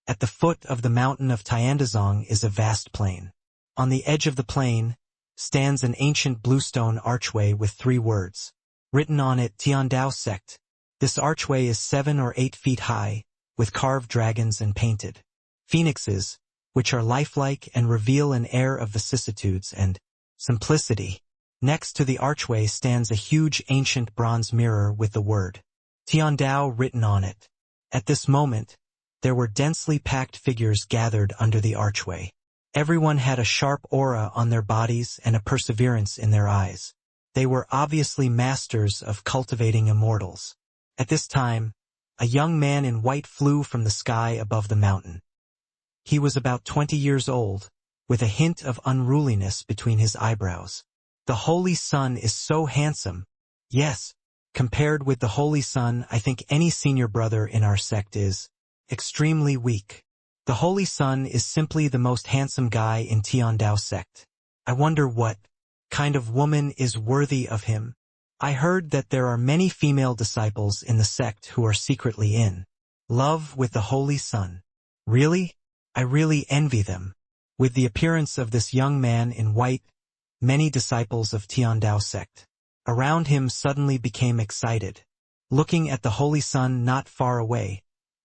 At the foot of the mountain of Tiandao is a vast plain. On the edge of the plain stands an ancient bluestone archway with 3 words written on it, Tiandao sect. This archway is 7 or 8 feet high, with carved dragons and painted phoenixes, which are lifelike and reveal an air of vicissitudes and simplicity. Next to the archway stands a huge ancient bronze mirror with the word Tiandao written on it. At this moment, there were densely packed figures gathered under the archway. Everyone had a sharp aura on their bodies and a perseverance in their eyes. They were obviously masters of cultivating immortals. At this time, a young man in white flew from the sky above the mountain. He was about 20 years old, with a hint of unruliness between his eyebrows. The Holy Sun is so handsome. Yes, compared with the Holy Sun, I think any senior brother in our sect is extremely weak. The Holy Sun is simply the most handsome guy in Tiandao sect. I wonder what kind of woman is worthy of him. I heard that there are many female disciples in the sect who are secretly in love with the Holy Sun. Really? I really envy them. With the appearance of this young man in white, many disciples of Tiandao sect around him suddenly became excited. Looking at the Holy Sun not far away,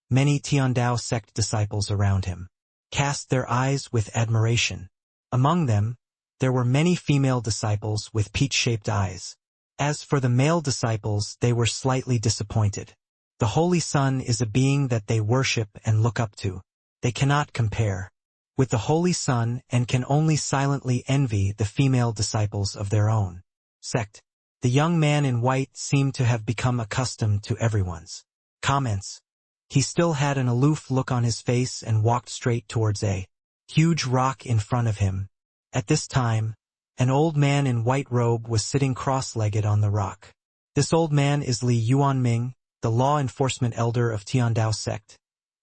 many Tiandao sect disciples around him cast their eyes with admiration. Among them, there were many female disciples with peach-shaped eyes. As for the male disciples, they were slightly disappointed. The Holy Sun is a being that they worship and look up to. They cannot compare with the Holy Sun and can only silently envy the female disciples of their own sect. The young man in white seemed to have become accustomed to everyone's comments. He still had an aloof look on his face and walked straight towards a huge rock in front of him. At this time, an old man in white robe was sitting cross-legged on the rock. This old man is Li Yuanming, the law enforcement elder of Tiandao sect,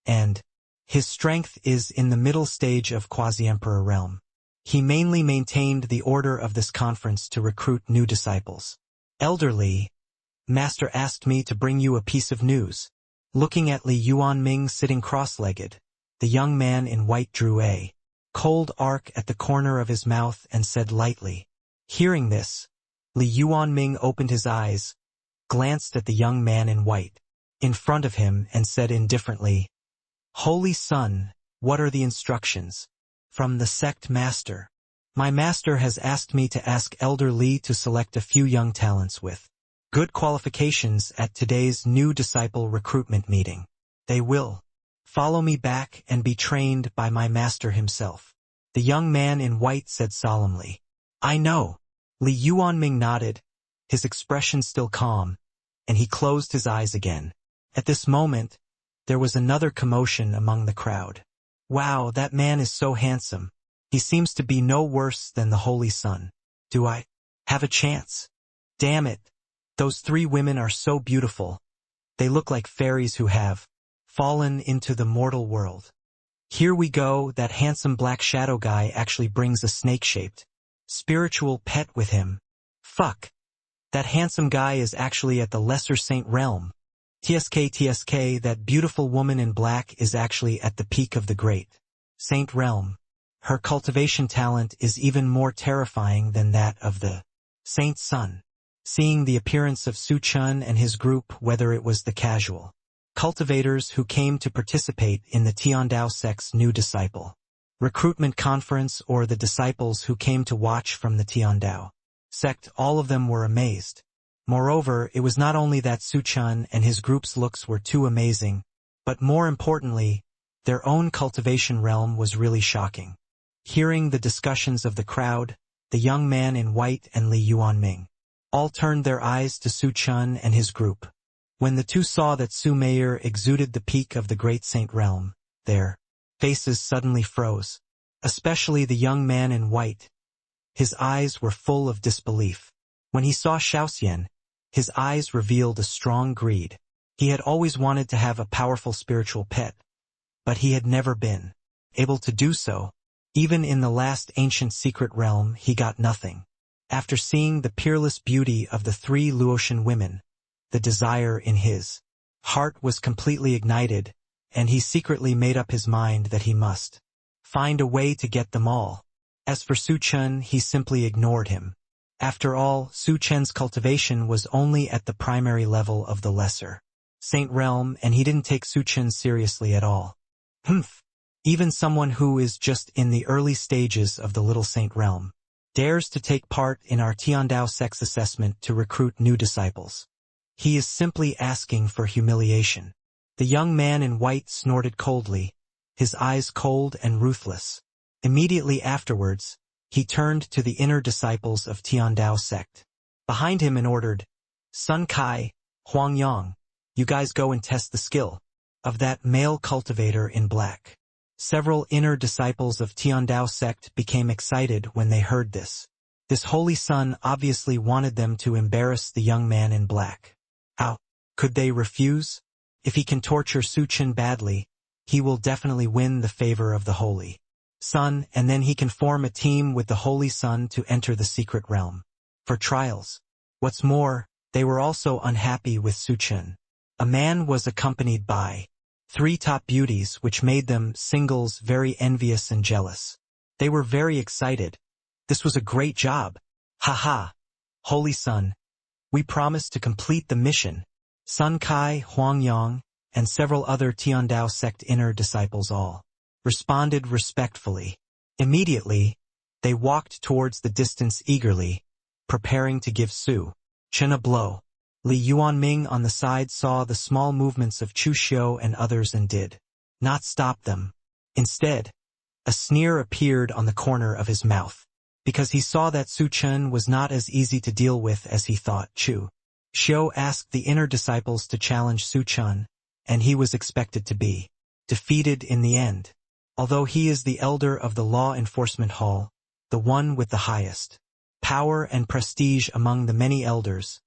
and his strength is in the middle stage of quasi-emperor realm. He mainly maintained the order of this conference to recruit new disciples. Elder Li, Master asked me to bring you a piece of news. Looking at Li Yuanming sitting cross-legged, the young man in white drew a cold arc at the corner of his mouth and said lightly. Hearing this, Li Yuanming opened his eyes, glanced at the young man in white in front of him and said indifferently, Holy Sun, what are the instructions? From the sect master. My master has asked me to ask Elder Li to select a few young talents with good qualifications at today's new disciple recruitment meeting. They will follow me back and be trained by my master himself. The young man in white said solemnly. I know. Li Yuanming nodded, his expression still calm, and he closed his eyes again. At this moment, there was another commotion among the crowd. Wow, that man is so handsome. He seems to be no worse than the Holy Sun. Do I have a chance? Damn it. Those three women are so beautiful. They look like fairies who have fallen into the mortal world. Here we go, that handsome black shadow guy actually brings a snake-shaped spiritual pet with him. Fuck. That handsome guy is actually at the lesser saint realm. TSK, that beautiful woman in black is actually at the peak of the great saint realm. Her cultivation talent is even more terrifying than that of the saint's son. Seeing the appearance of Su Chen and his group, whether it was the casual cultivators who came to participate in the Tiandao sect's new disciple recruitment conference or the disciples who came to watch from the Tiandao sect, all of them were amazed. Moreover, it was not only that Su Chen and his group's looks were too amazing, but more importantly, their own cultivation realm was really shocking. Hearing the discussions of the crowd, the young man in white and Li Yuanming all turned their eyes to Su Chen and his group. When the two saw that Su Meier exuded the peak of the great saint realm, their faces suddenly froze, especially the young man in white. His eyes were full of disbelief. When he saw Xiaoxian, his eyes revealed a strong greed. He had always wanted to have a powerful spiritual pet, but he had never been able to do so. Even in the last ancient secret realm, he got nothing. After seeing the peerless beauty of the three Luotian women, the desire in his heart was completely ignited, and he secretly made up his mind that he must find a way to get them all. As for Su Chen, he simply ignored him. After all, Su Chen's cultivation was only at the primary level of the lesser saint realm, and he didn't take Su Chen seriously at all. Humph! Even someone who is just in the early stages of the little saint realm dares to take part in our Tiandao sect's assessment to recruit new disciples. He is simply asking for humiliation. The young man in white snorted coldly, his eyes cold and ruthless. Immediately afterwards, he turned to the inner disciples of Tiandao sect behind him and ordered, Sun Kai, Huang Yang, you guys go and test the skill of that male cultivator in black. Several inner disciples of Tiandao sect became excited when they heard this. This Holy Sun obviously wanted them to embarrass the young man in black. How could they refuse? If he can torture Su Chen badly, he will definitely win the favor of the Holy Sun, and then he can form a team with the Holy Sun to enter the secret realm for trials. What's more, they were also unhappy with Su Chen. A man was accompanied by three top beauties, which made them singles very envious and jealous. They were very excited. This was a great job. Haha. Holy Sun. We promise to complete the mission. Sun Kai, Huangyang, and several other Tiandao sect inner disciples all responded respectfully. Immediately, they walked towards the distance eagerly, preparing to give Chen a blow. Li Yuanming on the side saw the small movements of Chu Xiu and others and did not stop them. Instead, a sneer appeared on the corner of his mouth, because he saw that Chen was not as easy to deal with as he thought. Chu Xiu asked the inner disciples to challenge Chen, and he was expected to be defeated in the end. Although he is the elder of the Law Enforcement Hall, the one with the highest power and prestige among the many elders,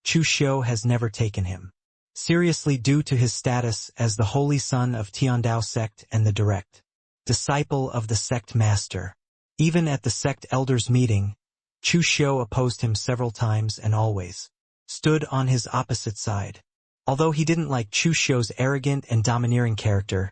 Chu Xiu has never taken him seriously due to his status as the holy son of Tiandao sect and the direct disciple of the sect master. Even at the sect elders meeting, Chu Xiu opposed him several times and always stood on his opposite side. Although he didn't like Chu Xiu's arrogant and domineering character,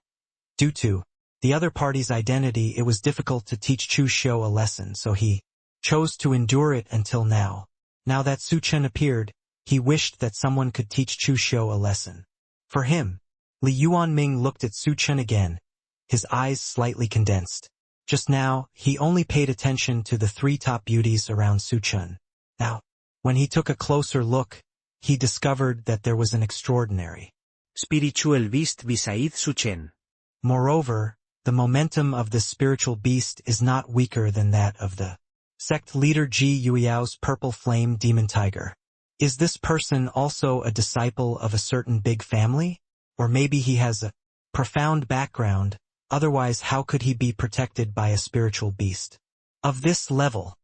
due to the other party's identity, it was difficult to teach Chu Xiu a lesson, so he chose to endure it until now. Now that Chen appeared, he wished that someone could teach Chu Xiu a lesson. For him, Li Yuanming looked at Chen again, his eyes slightly condensed. Just now, he only paid attention to the three top beauties around Chen. Now, when he took a closer look, he discovered that there was an extraordinary spiritual beast beside Chen. Moreover, the momentum of this spiritual beast is not weaker than that of the sect leader Ji Yuiao's purple flame demon tiger. Is this person also a disciple of a certain big family? Or maybe he has a profound background, otherwise how could he be protected by a spiritual beast of this level?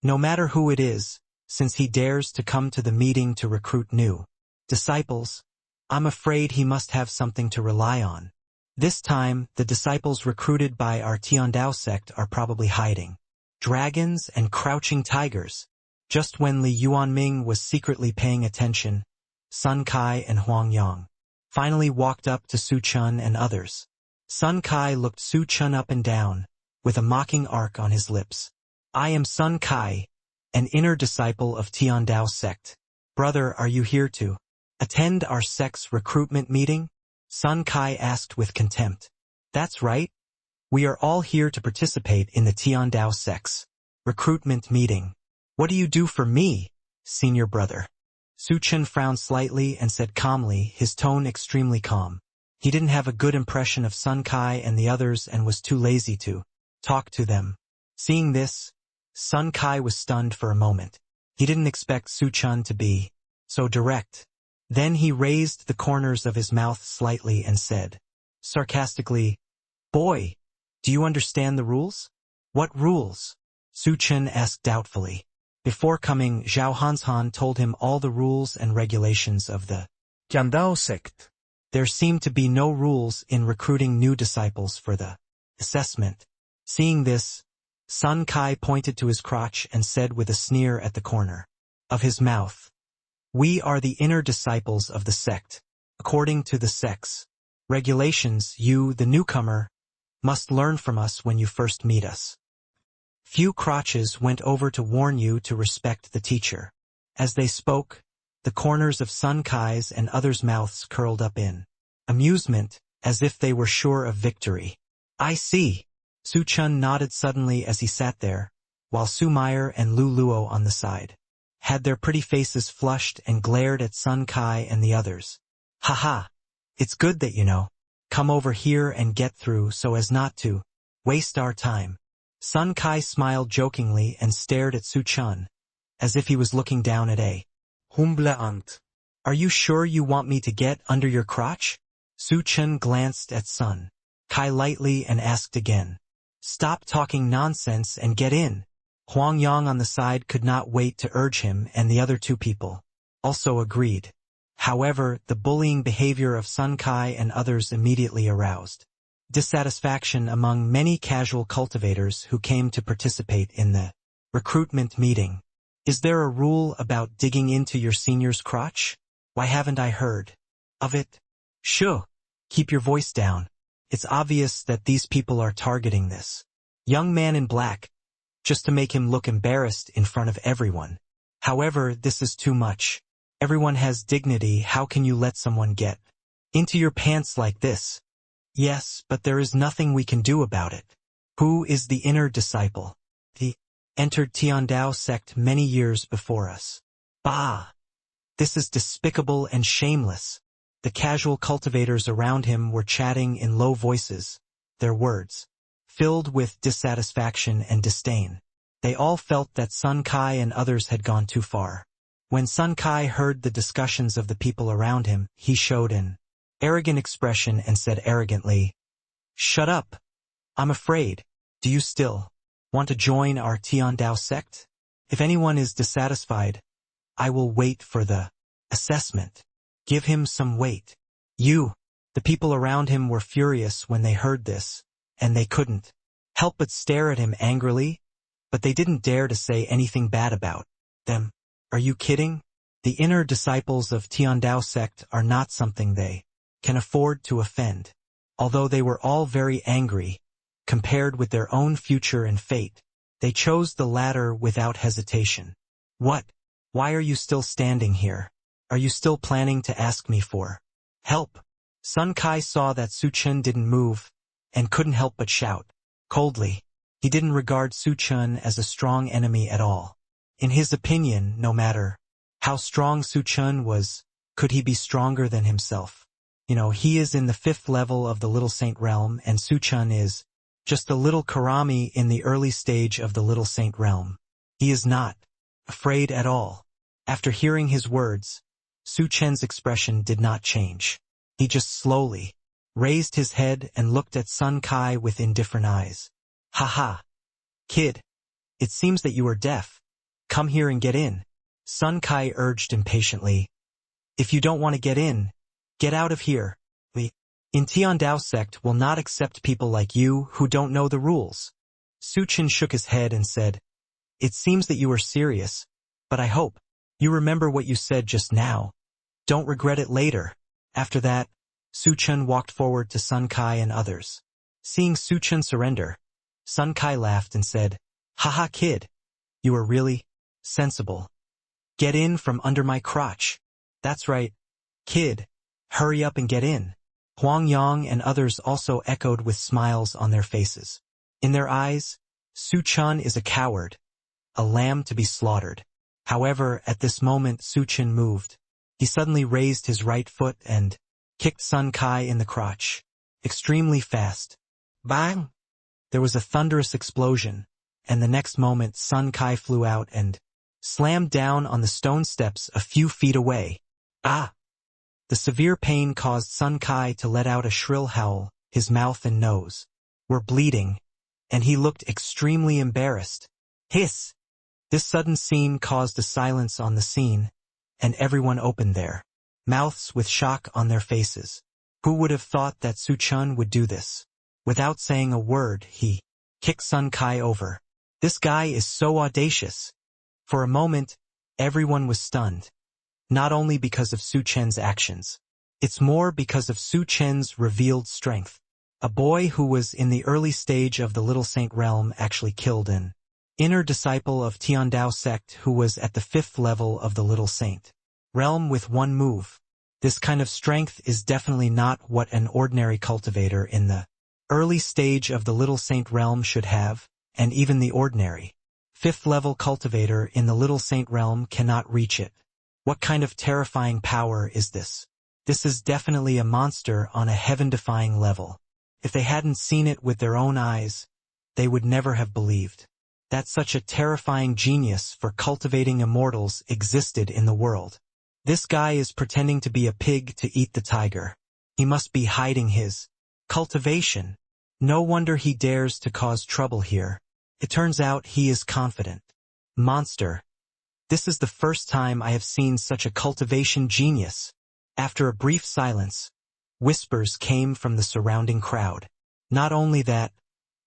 No matter who it is, since he dares to come to the meeting to recruit new disciples, I'm afraid he must have something to rely on. This time, the disciples recruited by our Tiandao sect are probably hiding dragons and crouching tigers. Just when Li Yuanming was secretly paying attention, Sun Kai and Huangyang finally walked up to Chen and others. Sun Kai looked Chen up and down, with a mocking arc on his lips. I am Sun Kai, an inner disciple of Tiandao sect. Brother, are you here to attend our sect's recruitment meeting? Sun Kai asked with contempt. That's right. We are all here to participate in the Tiandao sect's recruitment meeting. What do you do for me, senior brother? Chen frowned slightly and said calmly, his tone extremely calm. He didn't have a good impression of Sun Kai and the others and was too lazy to talk to them. Seeing this, Sun Kai was stunned for a moment. He didn't expect Chen to be so direct. Then he raised the corners of his mouth slightly and said, sarcastically, Boy, do you understand the rules? What rules? Chen asked doubtfully. Before coming, Zhao Hanshan told him all the rules and regulations of the Tiandao sect. There seemed to be no rules in recruiting new disciples for the assessment. Seeing this, Sun Kai pointed to his crotch and said with a sneer at the corner of his mouth, We are the inner disciples of the sect. According to the sect's regulations, you, the newcomer, must learn from us when you first meet us. Few crotches went over to warn you to respect the teacher. As they spoke, the corners of Sun Kai's and others' mouths curled up in amusement, as if they were sure of victory. I see. Chen nodded suddenly as he sat there, while Su Meyer and Lu Luo on the side had their pretty faces flushed and glared at Sun Kai and the others. Haha. It's good that you know. Come over here and get through so as not to waste our time. Sun Kai smiled jokingly and stared at Chen, as if he was looking down at a humble ant. Are you sure you want me to get under your crotch? Chen glanced at Sun Kai lightly and asked again. Stop talking nonsense and get in. Huangyang on the side could not wait to urge him, and the other two people also agreed. However, the bullying behavior of Sun Kai and others immediately aroused dissatisfaction among many casual cultivators who came to participate in the recruitment meeting. Is there a rule about digging into your senior's crotch? Why haven't I heard of it? Shoo! Keep your voice down. It's obvious that these people are targeting this young man in black. just to make him look embarrassed in front of everyone. However, this is too much. Everyone has dignity. How can you let someone get into your pants like this? Yes, but there is nothing we can do about it. Who is the inner disciple? The entered Tiandao sect many years before us. Bah! This is despicable and shameless. The casual cultivators around him were chatting in low voices, their words filled with dissatisfaction and disdain. They all felt that Sun Kai and others had gone too far. When Sun Kai heard the discussions of the people around him, he showed an arrogant expression and said arrogantly, "Shut up. I'm afraid. Do you still want to join our Tiandao sect? If anyone is dissatisfied, I will wait for the assessment. Give him some weight." The people around him were furious when they heard this, and they couldn't help but stare at him angrily, but they didn't dare to say anything bad about them. Are you kidding? The inner disciples of Tiandao sect are not something they can afford to offend. Although they were all very angry, compared with their own future and fate, they chose the latter without hesitation. What? Why are you still standing here? Are you still planning to ask me for help? Sun Kai saw that Su Chen didn't move, and couldn't help but shout. Coldly, he didn't regard Su Chen as a strong enemy at all. In his opinion, no matter how strong Su Chen was, could he be stronger than himself? He is in the 5th level of the Little Saint realm, and Su Chen is just a little karami in the early stage of the Little Saint realm. He is not afraid at all. After hearing his words, Su Chen's expression did not change. He just slowly raised his head and looked at Sun Kai with indifferent eyes. "Ha, kid. It seems that you are deaf. Come here and get in," Sun Kai urged impatiently. "If you don't want to get in, get out of here. We in Tiandao sect will not accept people like you who don't know the rules." Su Chen shook his head and said, "It seems that you are serious, but I hope you remember what you said just now. Don't regret it later." After that, Su Chen walked forward to Sun Kai and others. Seeing Su Chen surrender, Sun Kai laughed and said, "Haha, kid. You are really sensible. Get in from under my crotch." "That's right, kid. Hurry up and get in." Huang Yang and others also echoed with smiles on their faces. In their eyes, Su Chen is a coward, a lamb to be slaughtered. However, at this moment Su Chen moved. He suddenly raised his right foot and kicked Sun Kai in the crotch, extremely fast. Bang! There was a thunderous explosion, and the next moment Sun Kai flew out and slammed down on the stone steps a few feet away. Ah! The severe pain caused Sun Kai to let out a shrill howl. His mouth and nose were bleeding, and he looked extremely embarrassed. Hiss! This sudden scene caused a silence on the scene, and everyone opened their mouths with shock on their faces. Who would have thought that Su Chen would do this? Without saying a word, he kicked Sun Kai over. This guy is so audacious. For a moment, everyone was stunned. Not only because of Su Chen's actions. It's more because of Su Chen's revealed strength. A boy who was in the early stage of the Little Saint realm actually killed an inner disciple of Tiandao sect who was at the 5th level of the Little Saint realm with one move. This kind of strength is definitely not what an ordinary cultivator in the early stage of the Little Saint realm should have, and even the ordinary 5th level cultivator in the Little Saint realm cannot reach it. What kind of terrifying power is this? This is definitely a monster on a heaven-defying level. If they hadn't seen it with their own eyes, they would never have believed that such a terrifying genius for cultivating immortals existed in the world. This guy is pretending to be a pig to eat the tiger. He must be hiding his cultivation. No wonder he dares to cause trouble here. It turns out he is confident. Monster. This is the first time I have seen such a cultivation genius. After a brief silence, whispers came from the surrounding crowd. Not only that,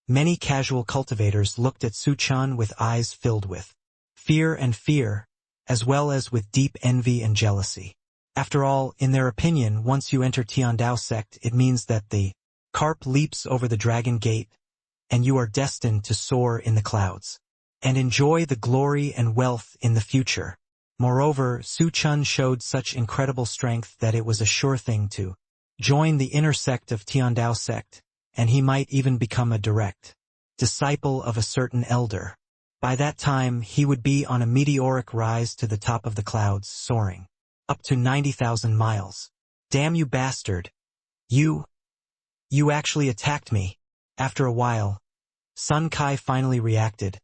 many casual cultivators looked at Su Chen with eyes filled with fear, as well as with deep envy and jealousy. After all, in their opinion, once you enter Tiandao sect, it means that the carp leaps over the dragon gate, and you are destined to soar in the clouds. and enjoy the glory and wealth in the future. Moreover, Su Chen showed such incredible strength that it was a sure thing to join the inner sect of Tiandao sect, and he might even become a direct disciple of a certain elder. By that time, he would be on a meteoric rise to the top of the clouds, soaring up to 90,000 miles. Damn you bastard. You actually attacked me. After a while, Sun Kai finally reacted,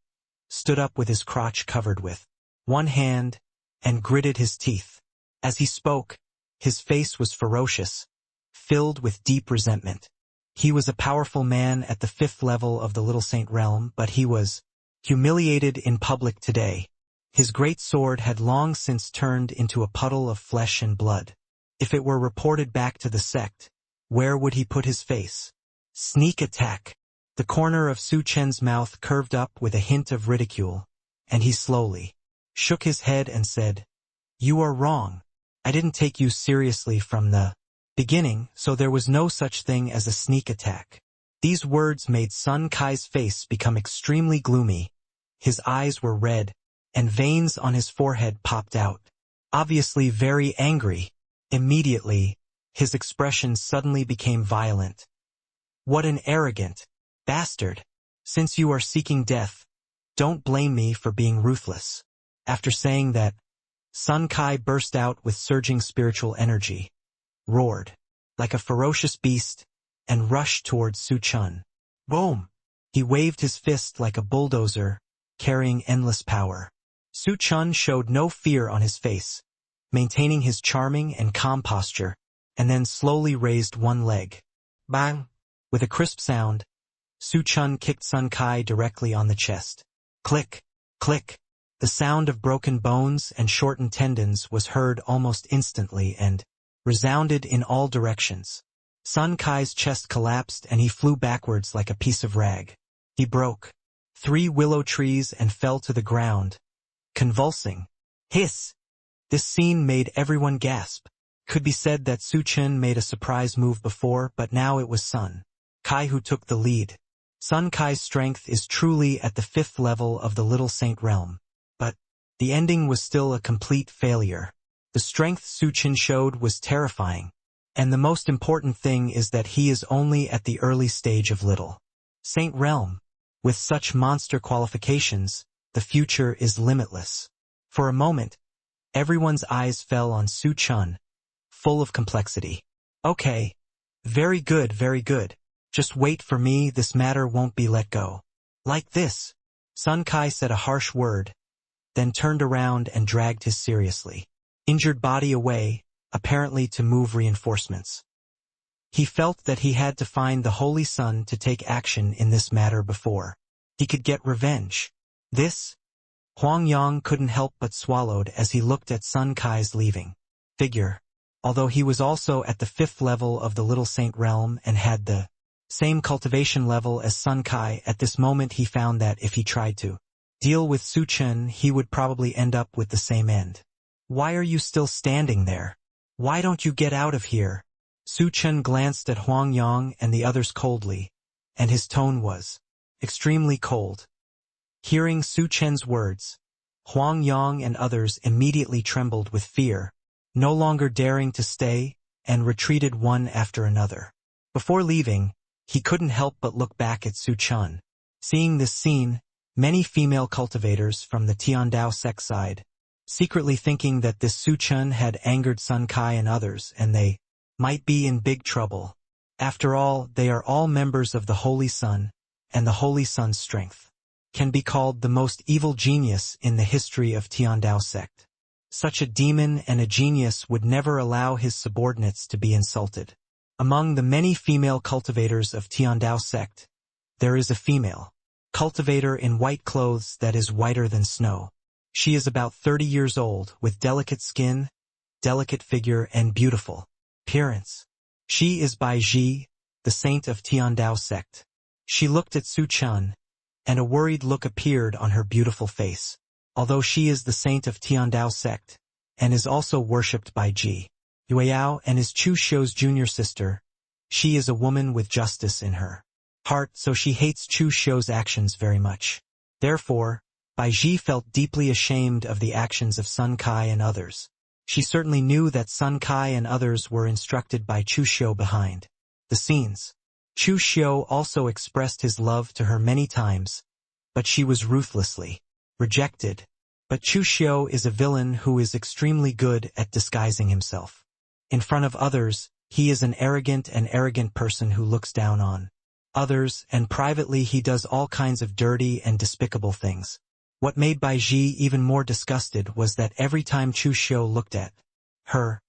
stood up with his crotch covered with one hand, and gritted his teeth. As he spoke, his face was ferocious, filled with deep resentment. He was a powerful man at the 5th level of the Little Saint realm, but he was humiliated in public today. His great sword had long since turned into a puddle of flesh and blood. If it were reported back to the sect, where would he put his face? Sneak attack. The corner of Su Chen's mouth curved up with a hint of ridicule, and he slowly shook his head and said, "You are wrong. I didn't take you seriously from the beginning, so there was no such thing as a sneak attack." These words made Sun Kai's face become extremely gloomy. His eyes were red, and veins on his forehead popped out. Obviously very angry. Immediately, his expression suddenly became violent. "What an arrogant bastard! Since you are seeking death, don't blame me for being ruthless." After saying that, Sun Kai burst out with surging spiritual energy, roared like a ferocious beast, and rushed towards Su Chen. Boom! He waved his fist like a bulldozer, carrying endless power. Su Chen showed no fear on his face, maintaining his charming and calm posture, and then slowly raised one leg. Bang! With a crisp sound, Su Chen kicked Sun Kai directly on the chest. Click! Click! The sound of broken bones and shortened tendons was heard almost instantly and resounded in all directions. Sun Kai's chest collapsed and he flew backwards like a piece of rag. He broke 3 willow trees and fell to the ground, convulsing. Hiss! This scene made everyone gasp. Could be said that Su Chen made a surprise move before, but now it was Sun Kai who took the lead. Sun Kai's strength is truly at the 5th level of the Little Saint realm. But the ending was still a complete failure. The strength Su Chen showed was terrifying. And the most important thing is that he is only at the early stage of Little Saint realm. With such monster qualifications, the future is limitless. For a moment, everyone's eyes fell on Su Chen, full of complexity. Okay. Very good, very good. Just wait for me, this matter won't be let go. Like this. Sun Kai said a harsh word, then turned around and dragged his seriously injured body away, apparently to move reinforcements. He felt that he had to find the Holy Sun to take action in this matter before he could get revenge. This, Huang Yang couldn't help but swallowed as he looked at Sun Kai's leaving figure. Although he was also at the 5th level of the Little Saint realm and had the same cultivation level as Sun Kai, at this moment he found that if he tried to deal with Su Chen, he would probably end up with the same end. Why are you still standing there? Why don't you get out of here? Su Chen glanced at Huang Yang and the others coldly, and his tone was extremely cold. Hearing Su Chen's words, Huang Yang and others immediately trembled with fear, no longer daring to stay, and retreated one after another. Before leaving, he couldn't help but look back at Su Chen. Seeing this scene, many female cultivators from the Tiandao sect side, secretly thinking that this Su Chen had angered Sun Kai and others, and they might be in big trouble. After all, they are all members of the Holy Sun, and the Holy Sun's strength can be called the most evil genius in the history of Tiandao sect. Such a demon and a genius would never allow his subordinates to be insulted. Among the many female cultivators of Tiandao sect, there is a female cultivator in white clothes that is whiter than snow. She is about 30 years old, with delicate skin, delicate figure, and beautiful appearance. She is Bai Ji, the saint of Tiandao sect. She looked at Su Chen, and a worried look appeared on her beautiful face. Although she is the saint of Tiandao sect, and is also worshipped by Ji Yueyao and is Chu Xiu's junior sister, she is a woman with justice in her heart, so she hates Chu Xiu's actions very much. Therefore, Bai Ji felt deeply ashamed of the actions of Sun Kai and others. She certainly knew that Sun Kai and others were instructed by Chu Xiu behind the scenes. Chu Xiu also expressed his love to her many times, but she was ruthlessly rejected. But Chu Xiu is a villain who is extremely good at disguising himself. In front of others, he is an arrogant person who looks down on others, and privately he does all kinds of dirty and despicable things. What made Bai Ji even more disgusted was that every time Chu Xiu looked at her,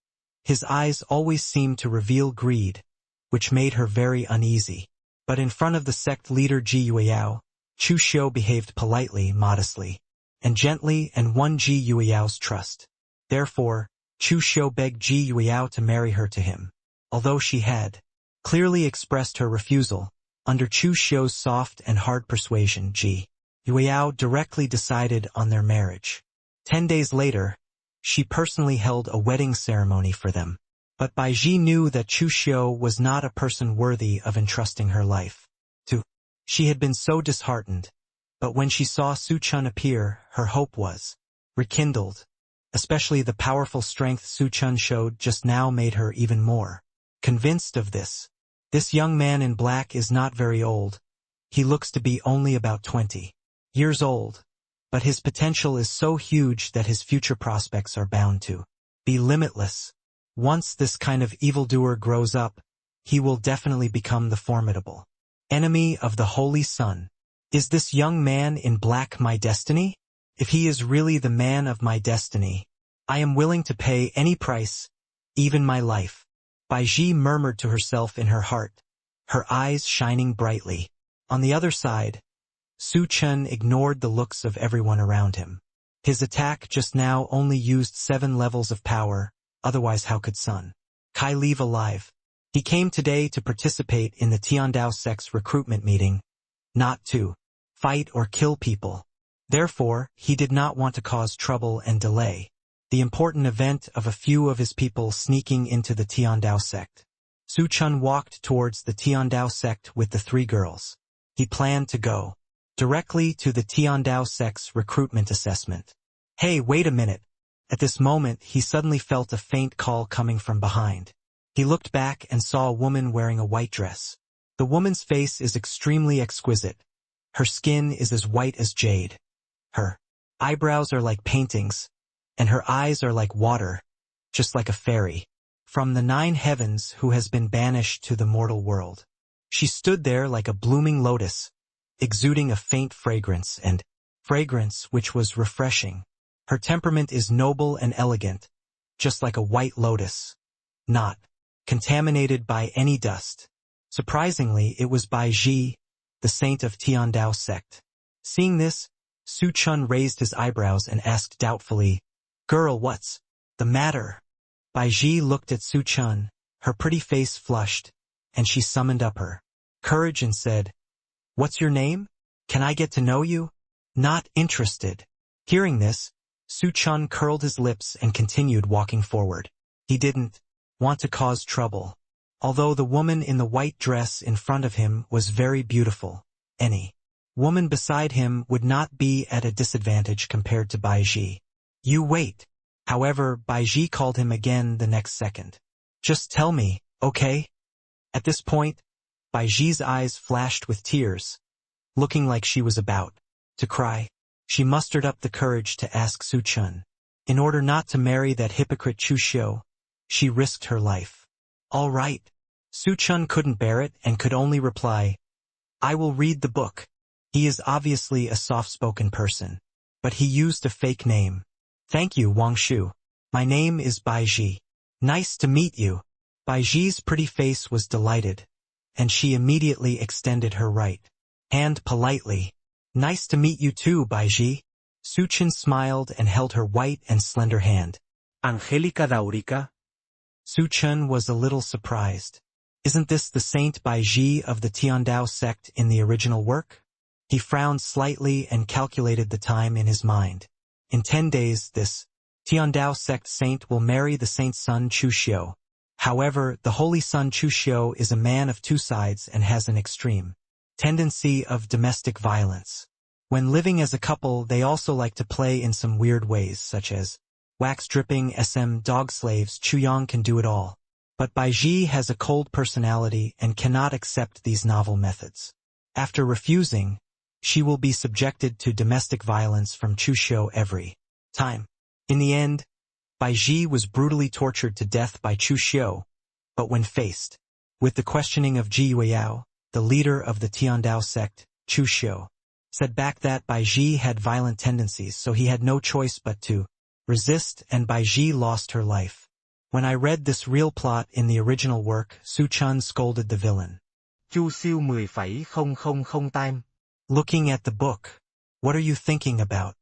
his eyes always seemed to reveal greed, which made her very uneasy. But in front of the sect leader Ji Yueyao, Chu Xiu behaved politely, modestly, and gently and won Ji Yueyao's trust. Therefore, Chu Xiu begged Ji Yueyao to marry her to him. Although she had clearly expressed her refusal, under Chu Xiu's soft and hard persuasion, Ji Yueyao directly decided on their marriage. 10 days later, she personally held a wedding ceremony for them. But Bai Ji knew that Chu Xiu was not a person worthy of entrusting her life to. She had been so disheartened, but when she saw Su Chen appear, her hope was rekindled. Especially the powerful strength Su Chen showed just now made her even more convinced of this. This young man in black is not very old. He looks to be only about 20 years old, but his potential is so huge that his future prospects are bound to be limitless. Once this kind of evildoer grows up, he will definitely become the formidable enemy of the Holy Sun. Is this young man in black my destiny? If he is really the man of my destiny, I am willing to pay any price, even my life. Bai Ji murmured to herself in her heart, her eyes shining brightly. On the other side, Su Chen ignored the looks of everyone around him. His attack just now only used 7 levels of power, otherwise how could Sun Kai leave alive? He came today to participate in the Tiandao sect's recruitment meeting, not to fight or kill people. Therefore, he did not want to cause trouble and delay the important event of a few of his people sneaking into the Tiandao sect. Su Chen walked towards the Tiandao sect with the 3 girls. He planned to go directly to the Tiandao sect's recruitment assessment. Hey, wait a minute. At this moment, he suddenly felt a faint call coming from behind. He looked back and saw a woman wearing a white dress. The woman's face is extremely exquisite. Her skin is as white as jade. Her eyebrows are like paintings, and her eyes are like water, just like a fairy from the 9 heavens who has been banished to the mortal world. She stood there like a blooming lotus, exuding a faint fragrance which was refreshing. Her temperament is noble and elegant, just like a white lotus, not contaminated by any dust. Surprisingly, it was Bai Ji, the saint of Tiandao sect. Seeing this, Su Chen raised his eyebrows and asked doubtfully, "Girl, what's the matter?" Bai Ji looked at Su Chen, her pretty face flushed, and she summoned up her courage and said, "What's your name? Can I get to know you?" "Not interested." Hearing this, Su Chen curled his lips and continued walking forward. He didn't want to cause trouble. Although the woman in the white dress in front of him was very beautiful, any woman beside him would not be at a disadvantage compared to Bai Ji. "You wait." However, Bai Ji called him again the next second. "Just tell me, okay?" At this point, Bai Ji's eyes flashed with tears, looking like she was about to cry. She mustered up the courage to ask Su Chen. In order not to marry that hypocrite Chu Xiu, she risked her life. "All right." Su Chen couldn't bear it and could only reply, "I will read the book." He is obviously a soft-spoken person, but he used a fake name. "Thank you, Wang Shu. My name is Bai Ji. Nice to meet you." Bai Ji's pretty face was delighted, and she immediately extended her right hand politely. "Nice to meet you too, Bai Ji." Su Chen smiled and held her white and slender hand. Angélica Daurica? Su Chen was a little surprised. Isn't this the Saint Bai Ji of the Tiandao sect in the original work? He frowned slightly and calculated the time in his mind. In 10 days, this Tiandao sect saint will marry the saint's son Chu Xiu. However, the holy son Chu Xiu is a man of 2 sides and has an extreme tendency of domestic violence. When living as a couple, they also like to play in some weird ways, such as wax dripping, dog slaves. Chuyang can do it all. But Baiji has a cold personality and cannot accept these novel methods. After refusing, she will be subjected to domestic violence from Chuxiu every time. In the end, Baiji was brutally tortured to death by Chuxiu, but when faced with the questioning of Ji Yueyao, the leader of the Tiandao sect, Chuxiu said back that Baiji had violent tendencies, so he had no choice but to resist, and Baiji lost her life. When I read this real plot in the original work, Su Chen scolded the villain. Chu siêu 10,000 time. Looking at the book. What are you thinking about?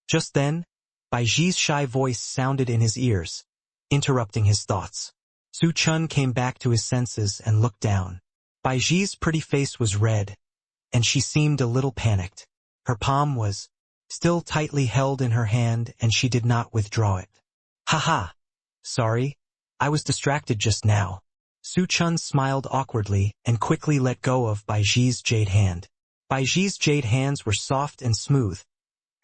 Just then, Baiji's shy voice sounded in his ears, interrupting his thoughts. Su Chen came back to his senses and looked down. Baiji's pretty face was red, and she seemed a little panicked. Her palm was still tightly held in her hand, and she did not withdraw it. Haha. Sorry, I was distracted just now. Su Chen smiled awkwardly and quickly let go of Baiji's jade hand. Baiji's jade hands were soft and smooth,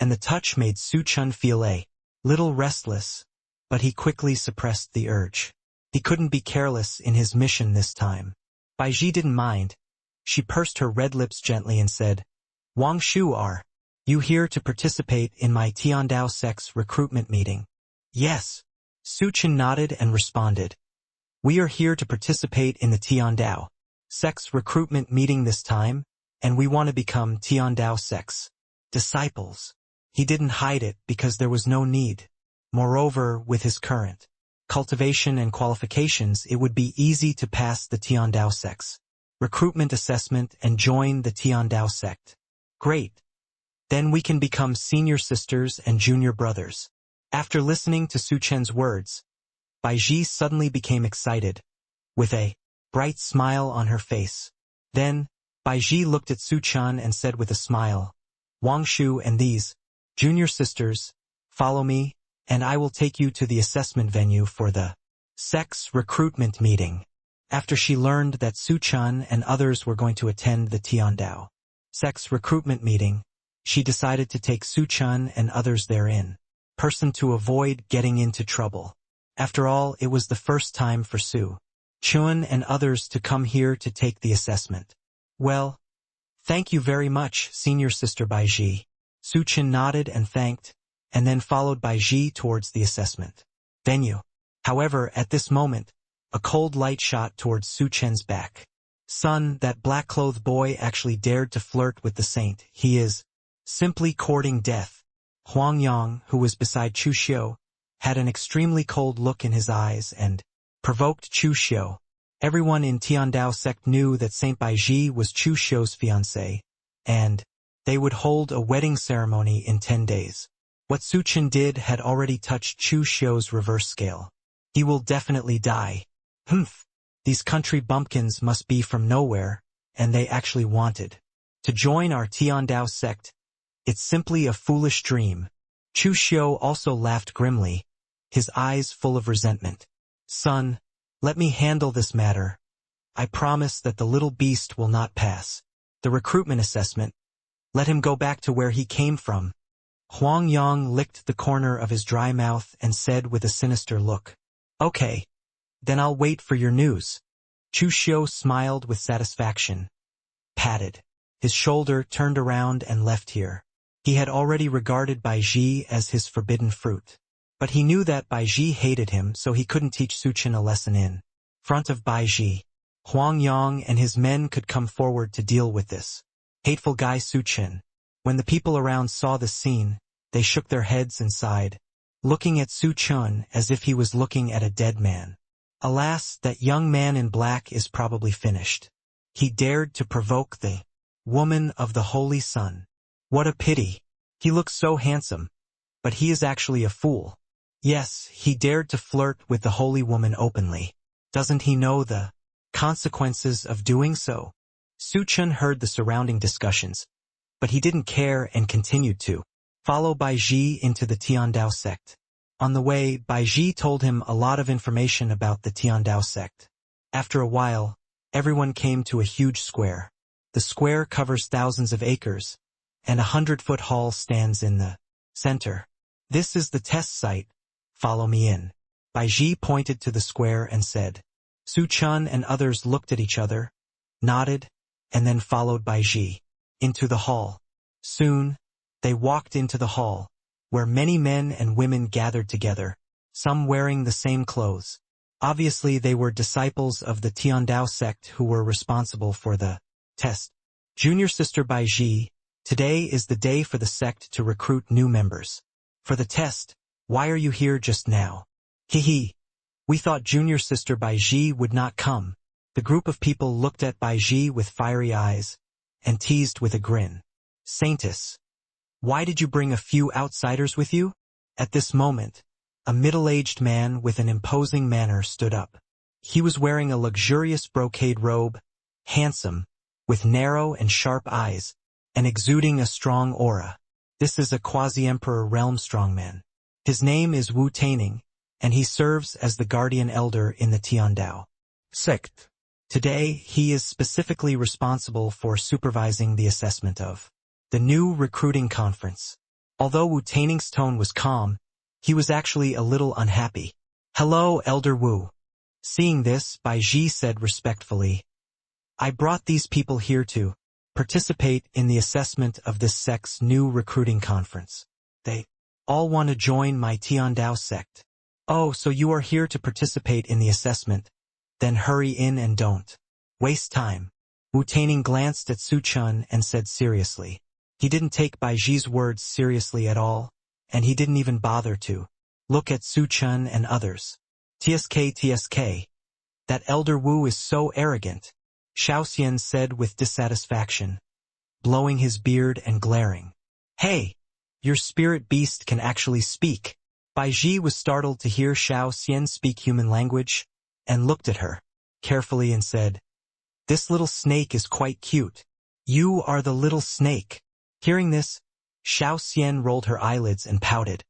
and the touch made Su Chen feel a little restless, but he quickly suppressed the urge. He couldn't be careless in his mission this time. Baiji didn't mind. She pursed her red lips gently and said, Wang Shu, are you here to participate in my Tiandao sect's recruitment meeting? Yes. Su Chen nodded and responded. We are here to participate in the Tiandao sect's recruitment meeting this time, and we want to become Tiandao sect's disciples. He didn't hide it because there was no need. Moreover, with his current cultivation and qualifications, it would be easy to pass the Tiandao sect's recruitment assessment and join the Tiandao sect. Great. Then we can become senior sisters and junior brothers. After listening to Su Chen's words, Baiji suddenly became excited, with a bright smile on her face. Then, Baiji looked at Su Chen and said with a smile, Wang Shu and these junior sisters, follow me, and I will take you to the assessment venue for the sect's recruitment meeting. After she learned that Su Chen and others were going to attend the Tiandao sect's recruitment meeting, she decided to take Su Chen and others therein person to avoid getting into trouble. After all, it was the first time for Su Chen and others to come here to take the assessment. Well, thank you very much, senior sister Baiji. Su Chen nodded and thanked, and then followed Baiji towards the assessment venue. However, at this moment, a cold light shot towards Su Chen's back. Son, that black-clothed boy actually dared to flirt with the saint. He is simply courting death. Huang Yang, who was beside Chu Xiu, had an extremely cold look in his eyes and provoked Chu Xiu. Everyone in Tiandao sect knew that Saint Baiji was Chu Xiu's fiancé, and they would hold a wedding ceremony in 10 days. What Su Chen did had already touched Chu Xiu's reverse scale. He will definitely die. Humph. These country bumpkins must be from nowhere, and they actually wanted to join our Tiandao sect. It's simply a foolish dream. Chu Xiu also laughed grimly, his eyes full of resentment. Son, let me handle this matter. I promise that the little beast will not pass the recruitment assessment. Let him go back to where he came from. Huang Yang licked the corner of his dry mouth and said with a sinister look, Okay. Then I'll wait for your news. Chu Xiu smiled with satisfaction. Patted his shoulder, turned around and left here. He had already regarded Baiji as his forbidden fruit. But he knew that Baiji hated him, so he couldn't teach Su Chen a lesson in front of Baiji. Huang Yang and his men could come forward to deal with this hateful guy Su Chen. When the people around saw the scene, they shook their heads and sighed, looking at Su Chen as if he was looking at a dead man. Alas, that young man in black is probably finished. He dared to provoke the woman of the Holy Sun. What a pity. He looks so handsome. But he is actually a fool. Yes, he dared to flirt with the holy woman openly. Doesn't he know the consequences of doing so? Su Chen heard the surrounding discussions, but he didn't care and continued to follow Baiji into the Tiandao sect. On the way, Baiji told him a lot of information about the Tiandao sect. After a while, everyone came to a huge square. The square covers thousands of acres, and a 100-foot hall stands in the center. This is the test site. Follow me in. Bai Ji pointed to the square and said. Su Chen and others looked at each other, nodded, and then followed Bai Ji into the hall. Soon, they walked into the hall, where many men and women gathered together, some wearing the same clothes. Obviously, they were disciples of the Tiandao sect who were responsible for the test. Junior Sister Bai Ji, today is the day for the sect to recruit new members. For the test, why are you here just now? Hee. We thought Junior Sister Bai Ji would not come. The group of people looked at Bai Ji with fiery eyes and teased with a grin. Saintess, why did you bring a few outsiders with you? At this moment, a middle-aged man with an imposing manner stood up. He was wearing a luxurious brocade robe, handsome, with narrow and sharp eyes, and exuding a strong aura. This is a quasi-emperor realm strongman. His name is Wu Taining, and he serves as the guardian elder in the Tiandao sect. Today, he is specifically responsible for supervising the assessment of the new recruiting conference. Although Wu Taining's tone was calm, he was actually a little unhappy. Hello, Elder Wu. Seeing this, Bai Ji said respectfully, I brought these people here to participate in the assessment of this sect's new recruiting conference. They all want to join my Tiandao sect. Oh, so you are here to participate in the assessment? Then hurry in and don't waste time. Wu Taining glanced at Su Chen and said seriously. He didn't take Bai Ji's words seriously at all, and he didn't even bother to look at Su Chen and others. TSK. That Elder Wu is so arrogant, Xiao Xian said with dissatisfaction, blowing his beard and glaring. Hey, your spirit beast can actually speak. Bai Ji was startled to hear Xiao Xian speak human language, and looked at her carefully and said, This little snake is quite cute. You are the little snake. Hearing this, Xiao Xian rolled her eyelids and pouted.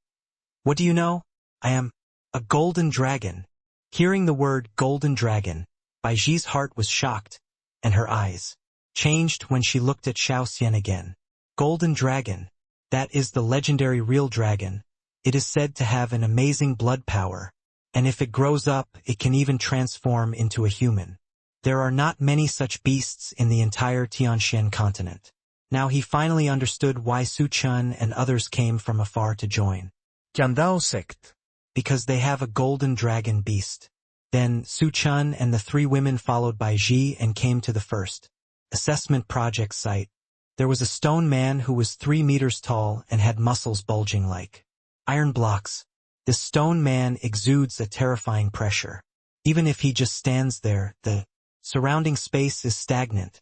What do you know? I am a golden dragon. Hearing the word golden dragon, Bai Ji's heart was shocked, and her eyes changed when she looked at Xiao Xian again. Golden dragon, that is the legendary real dragon. It is said to have an amazing blood power, and if it grows up, it can even transform into a human. There are not many such beasts in the entire Tianshan continent. Now he finally understood why Su Chen and others came from afar to join Tiandao sect. Because they have a golden dragon beast. Then Su Chen and the three women followed Bai Ji and came to the first assessment project site. There was a stone man who was 3 meters tall and had muscles bulging like iron blocks. This stone man exudes a terrifying pressure. Even if he just stands there, the surrounding space is stagnant,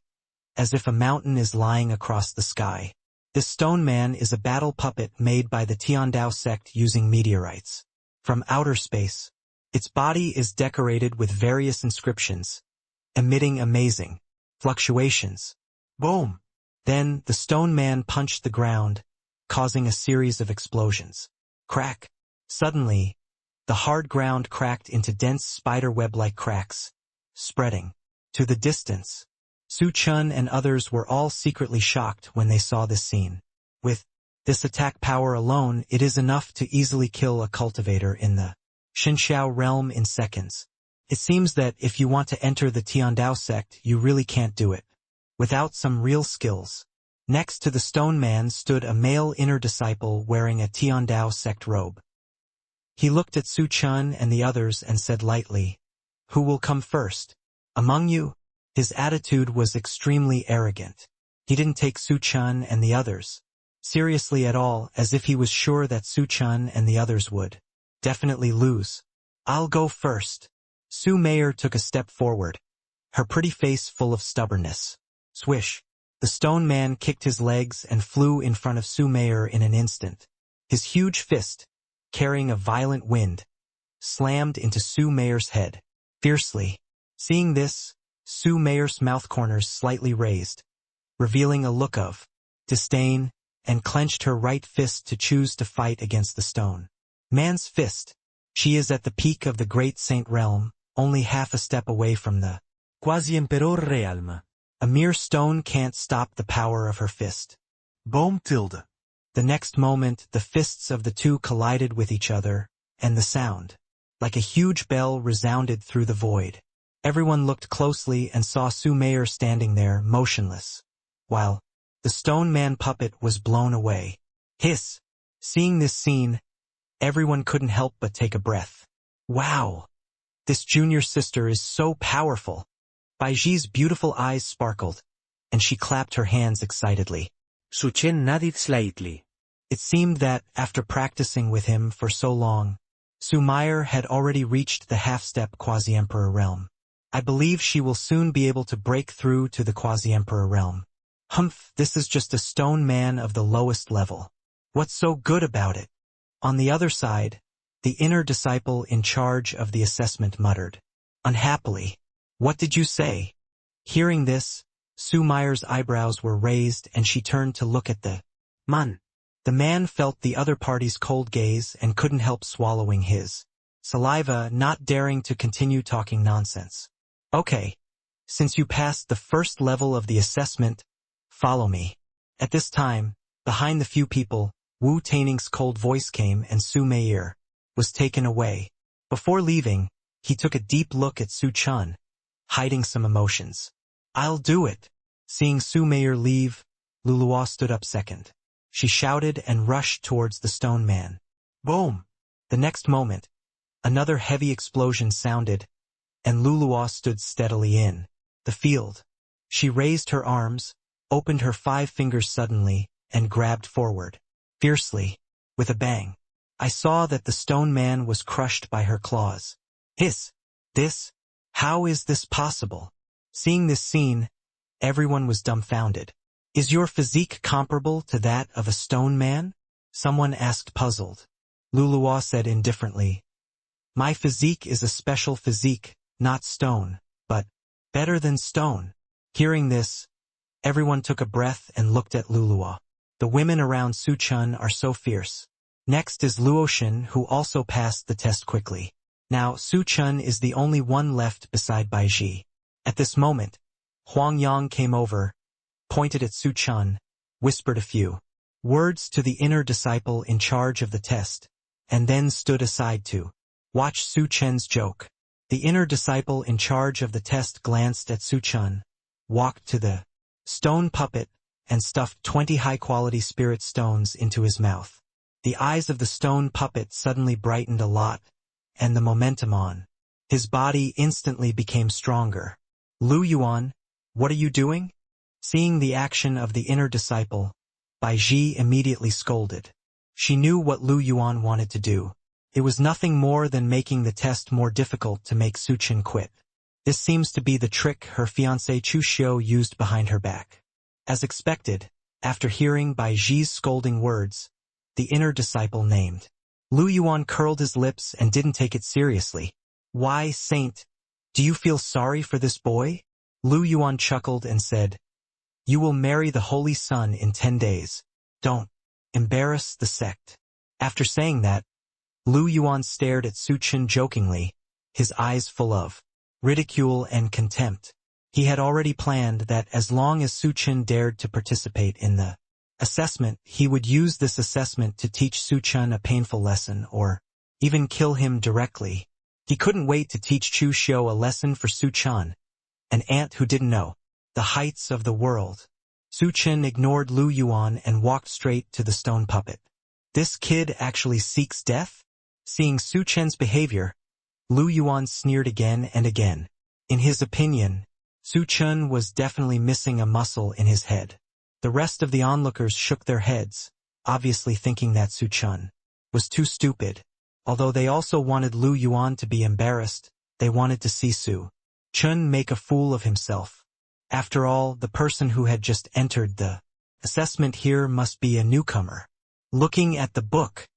as if a mountain is lying across the sky. This stone man is a battle puppet made by the Tiandao sect using meteorites from outer space. Its body is decorated with various inscriptions, emitting amazing fluctuations. Boom! Then the stone man punched the ground, causing a series of explosions. Crack! Suddenly, the hard ground cracked into dense spider web-like cracks, spreading to the distance. Su Chen and others were all secretly shocked when they saw this scene. With this attack power alone, it is enough to easily kill a cultivator in the Xinxiao realm in seconds. It seems that if you want to enter the Tiandao sect, you really can't do it without some real skills. Next to the stone man stood a male inner disciple wearing a Tiandao sect robe. He looked at Su Chen and the others and said lightly, Who will come first? Among you? His attitude was extremely arrogant. He didn't take Su Chen and the others seriously at all, as if he was sure that Su Chen and the others would definitely lose. I'll go first. Su Mayer took a step forward, her pretty face full of stubbornness. Swish! The stone man kicked his legs and flew in front of Su Mayer in an instant. His huge fist, carrying a violent wind, slammed into Su Mayer's head fiercely. Seeing this, Su Mayer's mouth corners slightly raised, revealing a look of disdain, and clenched her right fist to choose to fight against the stone man's fist. She is at the peak of the great saint realm, only half a step away from the quasi-emperor realm. A mere stone can't stop the power of her fist. Boom tilde. The next moment, the fists of the two collided with each other, and the sound, like a huge bell, resounded through the void. Everyone looked closely and saw Su Meier standing there, motionless, while the stone man puppet was blown away. Hiss! Seeing this scene, everyone couldn't help but take a breath. Wow! This junior sister is so powerful! Baiji's beautiful eyes sparkled, and she clapped her hands excitedly. Su Chen nodded slightly. It seemed that, after practicing with him for so long, Su Meier had already reached the half-step quasi-emperor realm. I believe she will soon be able to break through to the quasi-emperor realm. Humph, this is just a stone man of the lowest level. What's so good about it? On the other side, the inner disciple in charge of the assessment muttered, unhappily. What did you say? Hearing this, Su Meier's eyebrows were raised and she turned to look at the man. The man felt the other party's cold gaze and couldn't help swallowing his saliva, not daring to continue talking nonsense. Okay. Since you passed the first level of the assessment, follow me. At this time, behind the few people, Wu Taining's cold voice came and Su Meier was taken away. Before leaving, he took a deep look at Su Chun, hiding some emotions. I'll do it. Seeing Su Meier leave, Luluo stood up second. She shouted and rushed towards the stone man. Boom! The next moment, another heavy explosion sounded, and Luluo stood steadily in the field. She raised her arms, opened her 5 fingers suddenly, and grabbed forward. Fiercely, with a bang. I saw that the stone man was crushed by her claws. Hiss! This? How is this possible? Seeing this scene, everyone was dumbfounded. Is your physique comparable to that of a stone man? Someone asked puzzled. Luluo said indifferently. My physique is a special physique, not stone, but better than stone. Hearing this, everyone took a breath and looked at Luluo. The women around Su Chun are so fierce. Next is Luoshin, who also passed the test quickly. Now Su Chun is the only one left beside Baiji. At this moment, Huang Yang came over, pointed at Su Chun, whispered a few words to the inner disciple in charge of the test, and then stood aside to watch Su Chen's joke. The inner disciple in charge of the test glanced at Su Chun, walked to the stone puppet, and stuffed 20 high-quality spirit stones into his mouth. The eyes of the stone puppet suddenly brightened a lot, and the momentum on his body instantly became stronger. Lu Yuan, what are you doing? Seeing the action of the inner disciple, Baiji immediately scolded. She knew what Lu Yuan wanted to do. It was nothing more than making the test more difficult to make Su Chen quit. This seems to be the trick her fiancé Chu Xiu used behind her back. As expected, after hearing Baiji's scolding words, the inner disciple named Lu Yuan curled his lips and didn't take it seriously. Why, Saint? Do you feel sorry for this boy? Lu Yuan chuckled and said, You will marry the Holy Sun in 10 days. Don't embarrass the sect. After saying that, Lu Yuan stared at Su Chen jokingly, his eyes full of ridicule and contempt. He had already planned that as long as Su Chen dared to participate in the assessment, he would use this assessment to teach Su Chen a painful lesson or even kill him directly. He couldn't wait to teach Chu Xiu a lesson for Su Chen, an ant who didn't know the heights of the world. Su Chen ignored Lu Yuan and walked straight to the stone puppet. This kid actually seeks death? Seeing Su Chen's behavior, Lu Yuan sneered again and again. In his opinion, Su Chen was definitely missing a muscle in his head. The rest of the onlookers shook their heads, obviously thinking that Su Chen was too stupid. Although they also wanted Lu Yuan to be embarrassed, they wanted to see Su Chen make a fool of himself. After all, the person who had just entered the assessment here must be a newcomer. Looking at the book,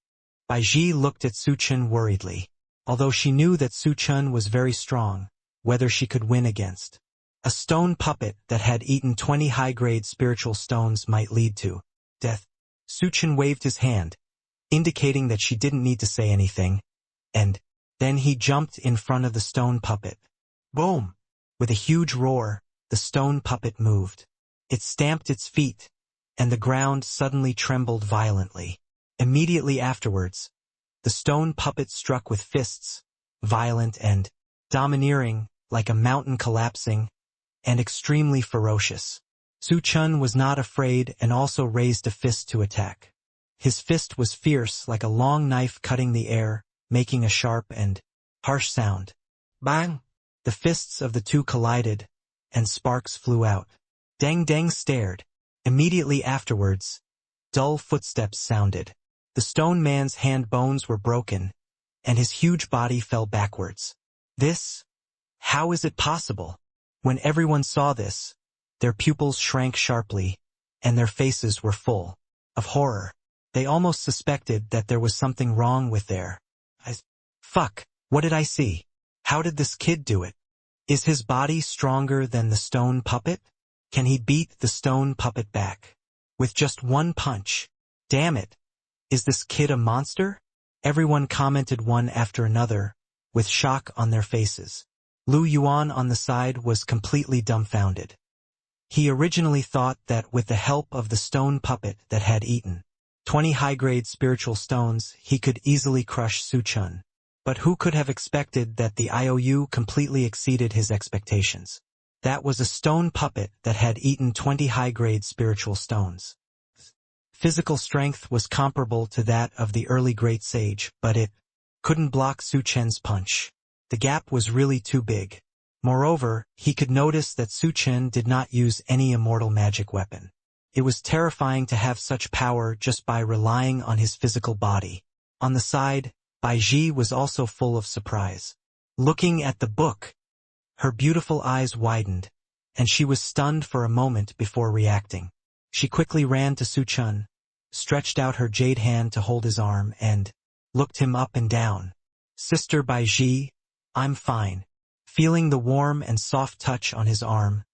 Baiji looked at Su Chen worriedly. Although she knew that Su Chen was very strong, whether she could win against a stone puppet that had eaten 20 high-grade spiritual stones might lead to death. Su Chen waved his hand, indicating that she didn't need to say anything, and then he jumped in front of the stone puppet. Boom! With a huge roar, the stone puppet moved. It stamped its feet, and the ground suddenly trembled violently. Immediately afterwards, the stone puppet struck with fists, violent and domineering, like a mountain collapsing, and extremely ferocious. Su Chen was not afraid and also raised a fist to attack. His fist was fierce like a long knife cutting the air, making a sharp and harsh sound. Bang! The fists of the two collided, and sparks flew out. Deng Deng stared. Immediately afterwards, dull footsteps sounded. The stone man's hand bones were broken, and his huge body fell backwards. This? How is it possible? When everyone saw this, their pupils shrank sharply, and their faces were full of horror. They almost suspected that there was something wrong with their eyes. Fuck, what did I see? How did this kid do it? Is his body stronger than the stone puppet? Can he beat the stone puppet back with just one punch? Damn it! Is this kid a monster? Everyone commented one after another, with shock on their faces. Lu Yuan on the side was completely dumbfounded. He originally thought that with the help of the stone puppet that had eaten 20 high-grade spiritual stones, he could easily crush Su Chen. But who could have expected that the IOU completely exceeded his expectations? That was a stone puppet that had eaten 20 high-grade spiritual stones. Physical strength was comparable to that of the early great sage, but it couldn't block Su Chen's punch. The gap was really too big. Moreover, he could notice that Su Chen did not use any immortal magic weapon. It was terrifying to have such power just by relying on his physical body. On the side, Bai Ji was also full of surprise. Looking at the book, her beautiful eyes widened, and she was stunned for a moment before reacting. She quickly ran to Su Chen, stretched out her jade hand to hold his arm, and looked him up and down. Sister Bai Ji, I'm fine. Feeling the warm and soft touch on his arm,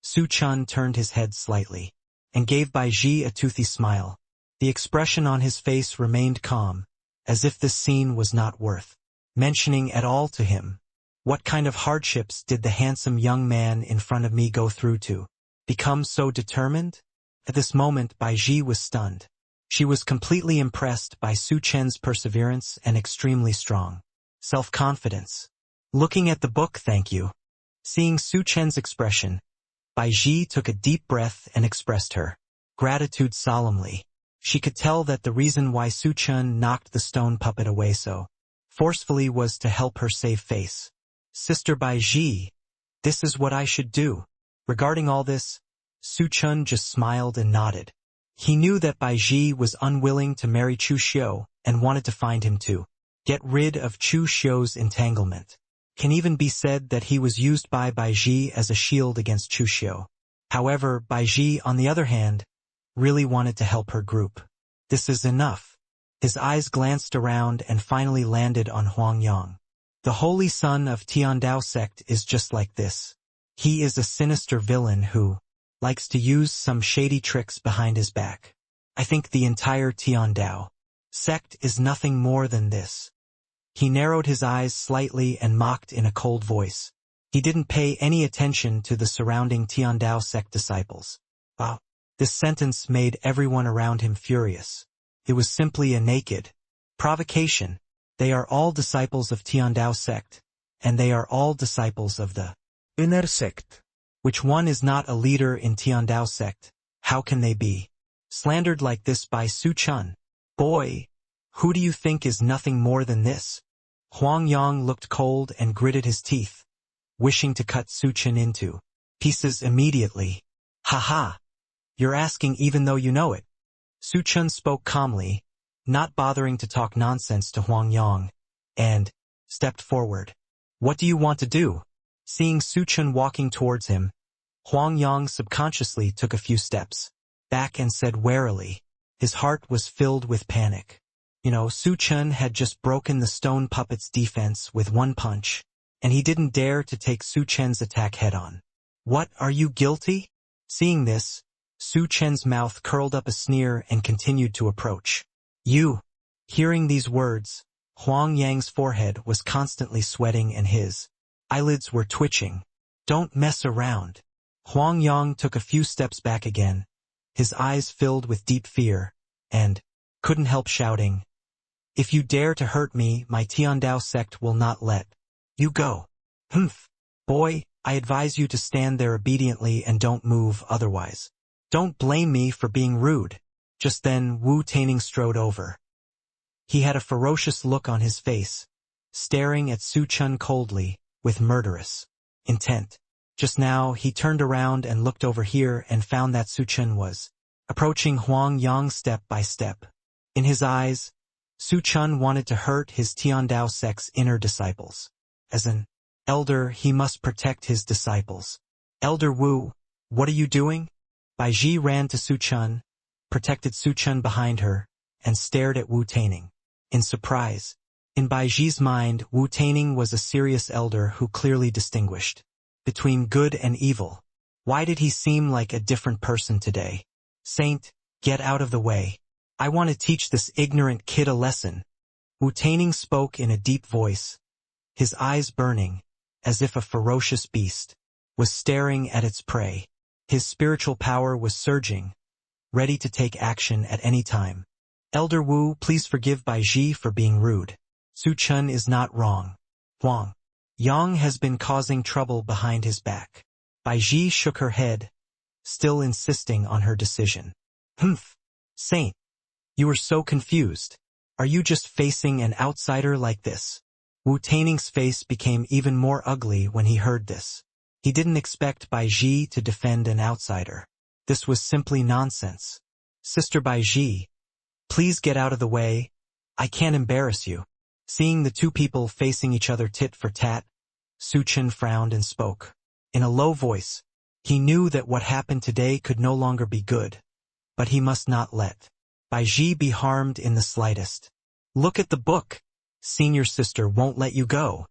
Su Chen turned his head slightly, and gave Bai Ji a toothy smile. The expression on his face remained calm, as if this scene was not worth mentioning at all to him. What kind of hardships did the handsome young man in front of me go through to become so determined? At this moment Bai Ji was stunned. She was completely impressed by Su Chen's perseverance and extremely strong self-confidence. Looking at the book, thank you. Seeing Su Chen's expression, Bai Ji took a deep breath and expressed her gratitude solemnly. She could tell that the reason why Su Chen knocked the stone puppet away so forcefully was to help her save face. Sister Bai Ji, this is what I should do. Regarding all this, Su Chen just smiled and nodded. He knew that Bai Ji was unwilling to marry Chu Xiu and wanted to find him to get rid of Chu Xiu's entanglement. Can even be said that he was used by Bai Ji as a shield against Chu Xiu. However, Bai Ji, on the other hand, really wanted to help her group. This is enough. His eyes glanced around and finally landed on Huang Yang. The holy son of Tiandao sect is just like this. He is a sinister villain who likes to use some shady tricks behind his back. I think the entire Tiandao sect is nothing more than this. He narrowed his eyes slightly and mocked in a cold voice. He didn't pay any attention to the surrounding Tiandao sect disciples. Wow. This sentence made everyone around him furious. It was simply a naked provocation. They are all disciples of Tiandao sect, and they are all disciples of the inner sect. Which one is not a leader in Tiandao sect? How can they be slandered like this by Su Chen? Boy, who do you think is nothing more than this? Huang Yang looked cold and gritted his teeth, wishing to cut Su Chen into pieces immediately. Ha ha! You're asking even though you know it. Su Chen spoke calmly, not bothering to talk nonsense to Huang Yang, and stepped forward. What do you want to do? Seeing Su Chen walking towards him, Huang Yang subconsciously took a few steps back and said warily. His heart was filled with panic. Su Chen had just broken the stone puppet's defense with one punch, and he didn't dare to take Su Chen's attack head-on. What, are you guilty? Seeing this, Su Chen's mouth curled up a sneer and continued to approach. You. Hearing these words, Huang Yang's forehead was constantly sweating and his eyelids were twitching. Don't mess around. Huang Yang took a few steps back again, his eyes filled with deep fear, and couldn't help shouting, "If you dare to hurt me, my Tiandao sect will not let you go." "Humph, boy, I advise you to stand there obediently and don't move otherwise. Don't blame me for being rude." Just then Wu Taining strode over. He had a ferocious look on his face, staring at Su Chen coldly, with murderous intent. Just now, he turned around and looked over here and found that Su Chen was approaching Huang Yang step by step. In his eyes, Su Chen wanted to hurt his Tiandao sect's inner disciples. As an elder, he must protect his disciples. "Elder Wu, what are you doing?" Bai Ji ran to Su Chen, protected Su Chen behind her, and stared at Wu Taining in surprise. In Bai Ji's mind, Wu Taining was a serious elder who clearly distinguished between good and evil. Why did he seem like a different person today? "Saint, get out of the way. I want to teach this ignorant kid a lesson." Wu Taining spoke in a deep voice, his eyes burning, as if a ferocious beast was staring at its prey. His spiritual power was surging, ready to take action at any time. "Elder Wu, please forgive Bai Ji for being rude. Su Chen is not wrong. Huang Yang has been causing trouble behind his back." Bai Ji shook her head, still insisting on her decision. "Humph, Saint, you are so confused. Are you just facing an outsider like this?" Wu Taining's face became even more ugly when he heard this. He didn't expect Bai Ji to defend an outsider. This was simply nonsense. "Sister Bai Ji, please get out of the way. I can't embarrass you." Seeing the two people facing each other tit for tat, Su Chen frowned and spoke. In a low voice, he knew that what happened today could no longer be good, but he must not let Bai Ji be harmed in the slightest. "Look at the book. Senior sister won't let you go."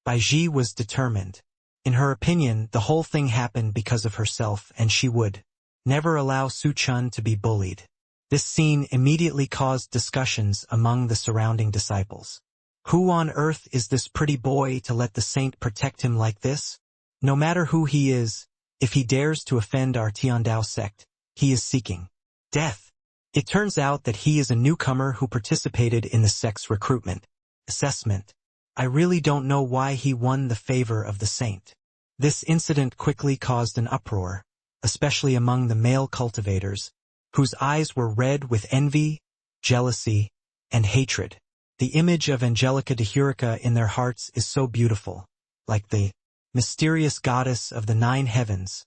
Bai Ji was determined. In her opinion, the whole thing happened because of herself, and she would never allow Su Chen to be bullied. This scene immediately caused discussions among the surrounding disciples. Who on earth is this pretty boy to let the saint protect him like this? No matter who he is, if he dares to offend our Tiandao sect, he is seeking death. It turns out that he is a newcomer who participated in the sect's recruitment assessment. I really don't know why he won the favor of the saint. This incident quickly caused an uproar, especially among the male cultivators, whose eyes were red with envy, jealousy, and hatred. The image of Angelica de Hurica in their hearts is so beautiful, like the mysterious goddess of the 9 heavens.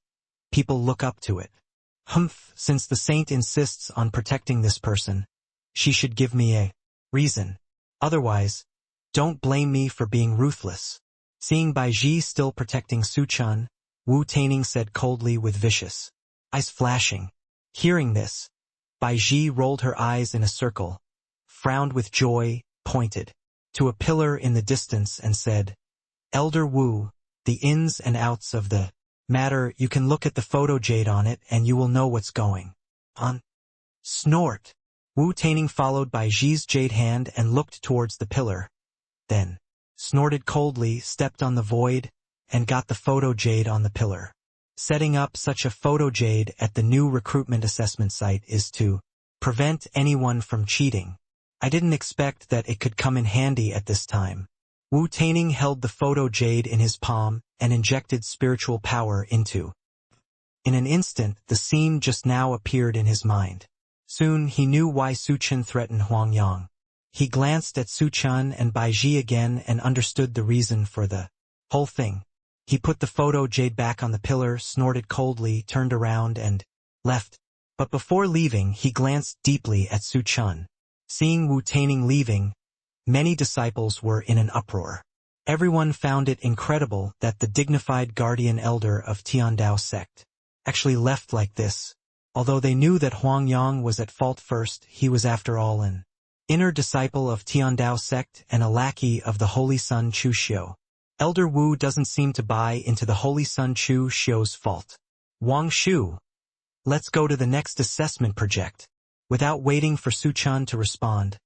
People look up to it. Humph, since the saint insists on protecting this person, she should give me a reason. Otherwise, don't blame me for being ruthless. Seeing Bai Ji still protecting Su Chen, Wu Taining said coldly with vicious eyes flashing. Hearing this, Bai Ji rolled her eyes in a circle, frowned with joy, pointed to a pillar in the distance and said, "Elder Wu, the ins and outs of the matter, you can look at the photo jade on it and you will know what's going on." Snort. Wu Taining followed Bai Ji's jade hand and looked towards the pillar, then snorted coldly, stepped on the void, and got the photo jade on the pillar. Setting up such a photo jade at the new recruitment assessment site is to prevent anyone from cheating. I didn't expect that it could come in handy at this time. Wu Taining held the photo jade in his palm and injected spiritual power into. In an instant, the scene just now appeared in his mind. Soon he knew why Su Chen threatened Huang Yang. He glanced at Su Chen and Bai Ji again and understood the reason for the whole thing. He put the photo jade back on the pillar, snorted coldly, turned around and left. But before leaving, he glanced deeply at Su Chen. Seeing Wu Taining leaving, many disciples were in an uproar. Everyone found it incredible that the dignified guardian elder of Tiandao sect actually left like this. Although they knew that Huang Yang was at fault first, he was after all an inner disciple of Tiandao sect and a lackey of the Holy Sun Chu Xiu. Elder Wu doesn't seem to buy into the Holy Sun Chu Xiu's fault. "Wang Shu, let's go to the next assessment project." Without waiting for Su Chen to respond,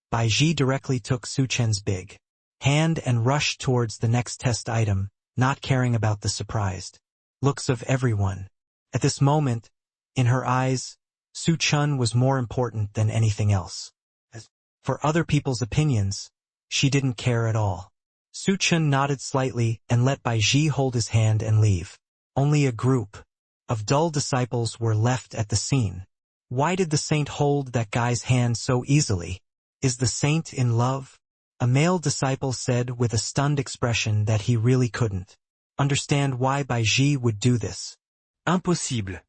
Bai Ji directly took Su Chen's big hand and rushed towards the next test item, not caring about the surprised looks of everyone. At this moment, in her eyes, Su Chen was more important than anything else. As for other people's opinions, she didn't care at all. Su Chen nodded slightly and let Bai Ji hold his hand and leave. Only a group of dull disciples were left at the scene. Why did the saint hold that guy's hand so easily? Is the saint in love? A male disciple said with a stunned expression that he really couldn't understand why Bai Ji would do this. Impossible.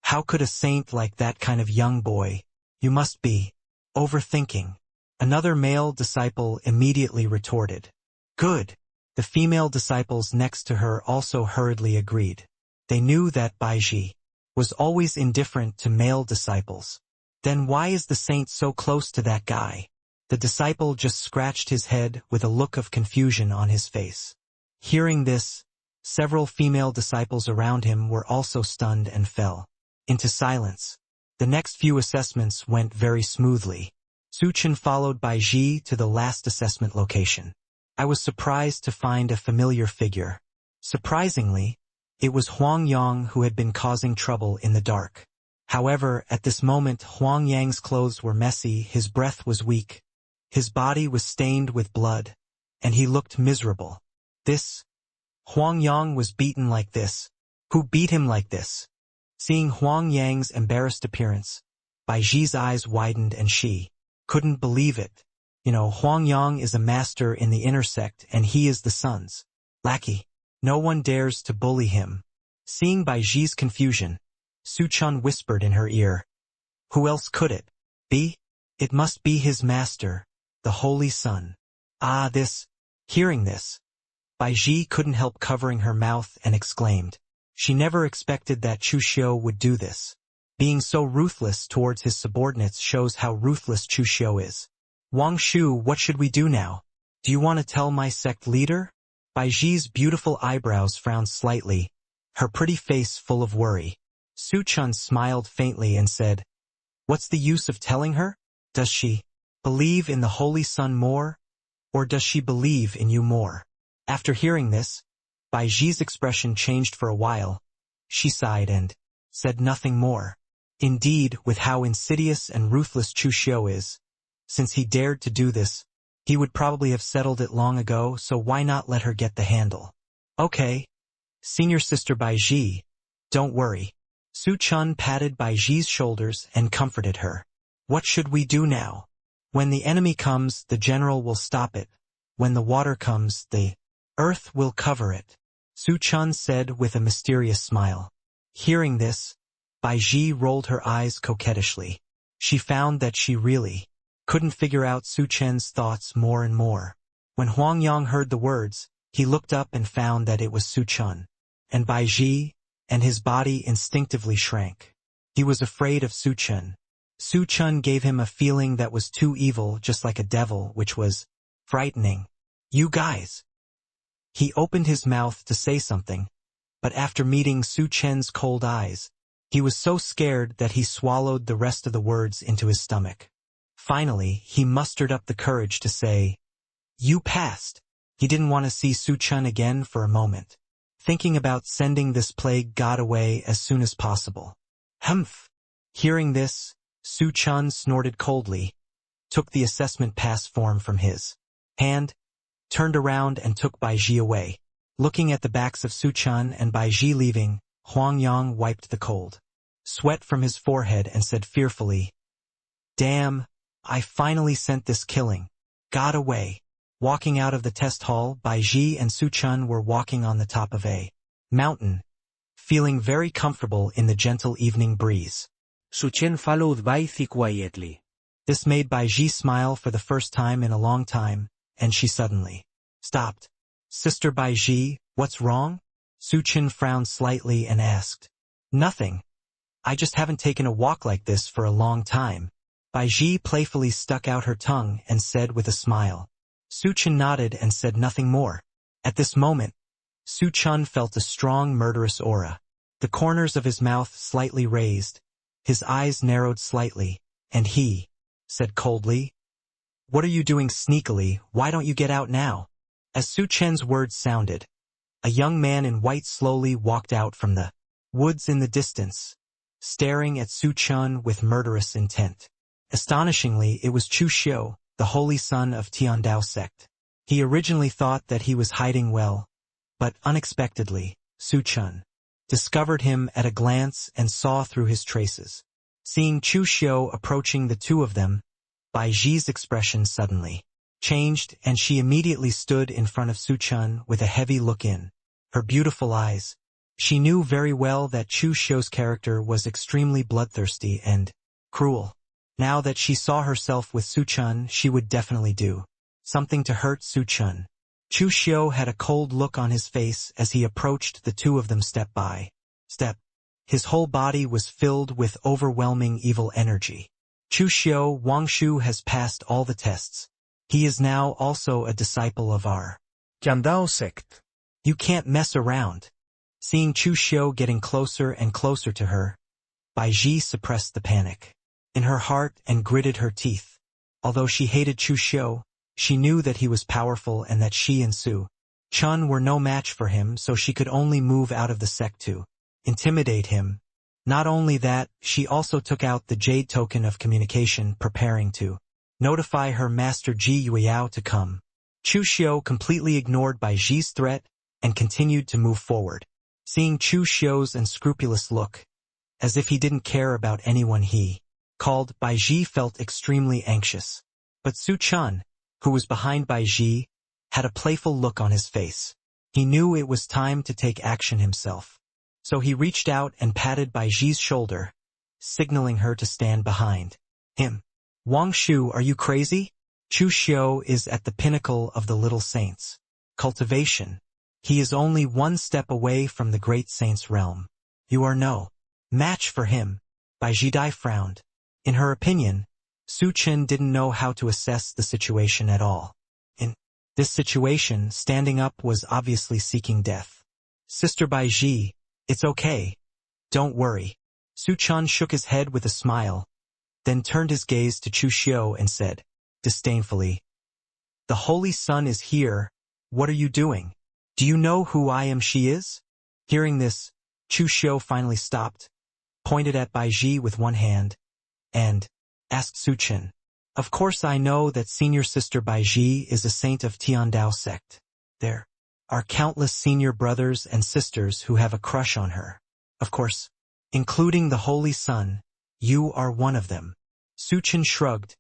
How could a saint like that kind of young boy? You must be overthinking. Another male disciple immediately retorted. Good. The female disciples next to her also hurriedly agreed. They knew that Bai Ji was always indifferent to male disciples. Then why is the saint so close to that guy? The disciple just scratched his head with a look of confusion on his face. Hearing this, several female disciples around him were also stunned and fell into silence. The next few assessments went very smoothly. Su Chen followed Bai Ji to the last assessment location. I was surprised to find a familiar figure. Surprisingly, it was Huang Yang who had been causing trouble in the dark. However, at this moment Huang Yang's clothes were messy, his breath was weak, his body was stained with blood, and he looked miserable. Huang Yang was beaten like this. Who beat him like this? Seeing Huang Yang's embarrassed appearance, Bai Ji's eyes widened and she couldn't believe it. Huang Yang is a master in the inner sect and he is the son's lackey. No one dares to bully him. Seeing Bai Ji's confusion, Su Chen whispered in her ear. Who else could it be? It must be his master, the Holy Son. Hearing this, Bai Ji couldn't help covering her mouth and exclaimed. She never expected that Chu Xiu would do this. Being so ruthless towards his subordinates shows how ruthless Chu Xiu is. Wang Shu, what should we do now? Do you want to tell my sect leader? Bai Ji's beautiful eyebrows frowned slightly, her pretty face full of worry. Su Chen smiled faintly and said, What's the use of telling her? Does she believe in the Holy Son more? Or does she believe in you more? After hearing this, Bai Ji's expression changed for a while. She sighed and said nothing more. Indeed, with how insidious and ruthless Chu Xiu is, since he dared to do this, he would probably have settled it long ago, so why not let her get the handle? Okay. Senior Sister Bai Ji, don't worry. Su Chen patted Bai Ji's shoulders and comforted her. What should we do now? When the enemy comes, the general will stop it. When the water comes, the earth will cover it. Su Chen said with a mysterious smile. Hearing this, Bai Ji rolled her eyes coquettishly. She found that she really couldn't figure out Su Chen's thoughts more and more. When Huang Yang heard the words, he looked up and found that it was Su Chen. And Bai Ji, and his body instinctively shrank. He was afraid of Su Chen. Su Chen gave him a feeling that was too evil, just like a devil, which was frightening. You guys. He opened his mouth to say something, but after meeting Su Chen's cold eyes, he was so scared that he swallowed the rest of the words into his stomach. Finally, he mustered up the courage to say, You passed. He didn't want to see Su Chen again for a moment, thinking about sending this plague god away as soon as possible. Humph! Hearing this, Su Chen snorted coldly, took the assessment pass form from his hand, turned around and took Bai Ji away. Looking at the backs of Su Chen and Bai Ji leaving, Huang Yang wiped the cold sweat from his forehead and said fearfully, Damn, I finally sent this killing god away. Walking out of the test hall, Bai Ji and Su Chen were walking on the top of a mountain, feeling very comfortable in the gentle evening breeze. Su Chen followed Bai Ji quietly. This made Bai Ji smile for the first time in a long time, and she suddenly stopped. Sister Bai Ji, what's wrong? Su Chen frowned slightly and asked. Nothing. I just haven't taken a walk like this for a long time. Bai Ji playfully stuck out her tongue and said with a smile. Su Chen nodded and said nothing more. At this moment, Su Chen felt a strong murderous aura. The corners of his mouth slightly raised, his eyes narrowed slightly, and he said coldly, What are you doing sneakily? Why don't you get out now? As Su Chen's words sounded, a young man in white slowly walked out from the woods in the distance. staring at Su Chen with murderous intent. Astonishingly, it was Chu Xiu, the holy son of Tiandao sect. He originally thought that he was hiding well, but unexpectedly, Su Chen discovered him at a glance and saw through his traces. Seeing Chu Xiu approaching the two of them, Bai Ji's expression suddenly changed, and she immediately stood in front of Su Chen with a heavy look in her beautiful eyes. She knew very well that Chu Xiu's character was extremely bloodthirsty and cruel. Now that she saw herself with Su Chen, she would definitely do something to hurt Su Chen. Chu Xiu had a cold look on his face as he approached the two of them step by step. His whole body was filled with overwhelming evil energy. Chu Xiu Wangshu has passed all the tests. He is now also a disciple of our Tiandao sect. You can't mess around. Seeing Chu Xiu getting closer and closer to her, Bai Ji suppressed the panic in her heart and gritted her teeth. Although she hated Chu Xiu, she knew that he was powerful and that she and Su Chen were no match for him, so she could only move out of the sect to intimidate him. Not only that, she also took out the jade token of communication, preparing to notify her master Ji Yueyao to come. Chu Xiu completely ignored Bai Ji's threat and continued to move forward. Seeing Chu Xiu's unscrupulous look, as if he didn't care about anyone he called, Bai Ji felt extremely anxious. But Su Chen, who was behind Bai Ji, had a playful look on his face. He knew it was time to take action himself. So he reached out and patted Bai Ji's shoulder, signaling her to stand behind him. Wang Shu, are you crazy? Chu Xiu is at the pinnacle of the little saint's cultivation. He is only one step away from the great saint's realm. You are no match for him. Bai Jidai frowned. In her opinion, Su Chen didn't know how to assess the situation at all. In this situation, standing up was obviously seeking death. Sister Bai Ji, it's okay. Don't worry. Su Chen shook his head with a smile, then turned his gaze to Chu Xiu and said, disdainfully, the Holy Sun is here. What are you doing? Do you know who I am? She is? Hearing this, Chu Xiu finally stopped, pointed at Bai Ji with one hand, and asked Su Chen, of course I know that senior sister Bai Ji is a saint of Tiandao sect. There are countless senior brothers and sisters who have a crush on her. Of course, including the Holy Sun, you are one of them. Su Chen shrugged,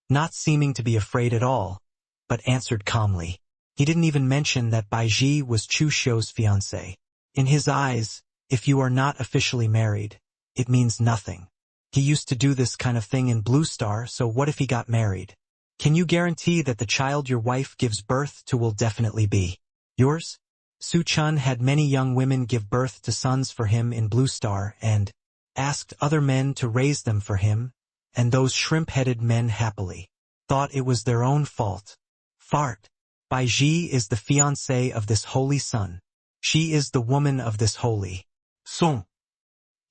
not seeming to be afraid at all, but answered calmly. He didn't even mention that Bai Ji was Chu Xiu's fiancée. In his eyes, if you are not officially married, it means nothing. He used to do this kind of thing in Blue Star, so what if he got married? Can you guarantee that the child your wife gives birth to will definitely be yours? Su Chen had many young women give birth to sons for him in Blue Star and asked other men to raise them for him, and those shrimp-headed men happily thought it was their own fault. Fart. Bai Ji is the fiancée of this holy sun. She is the woman of this holy sun.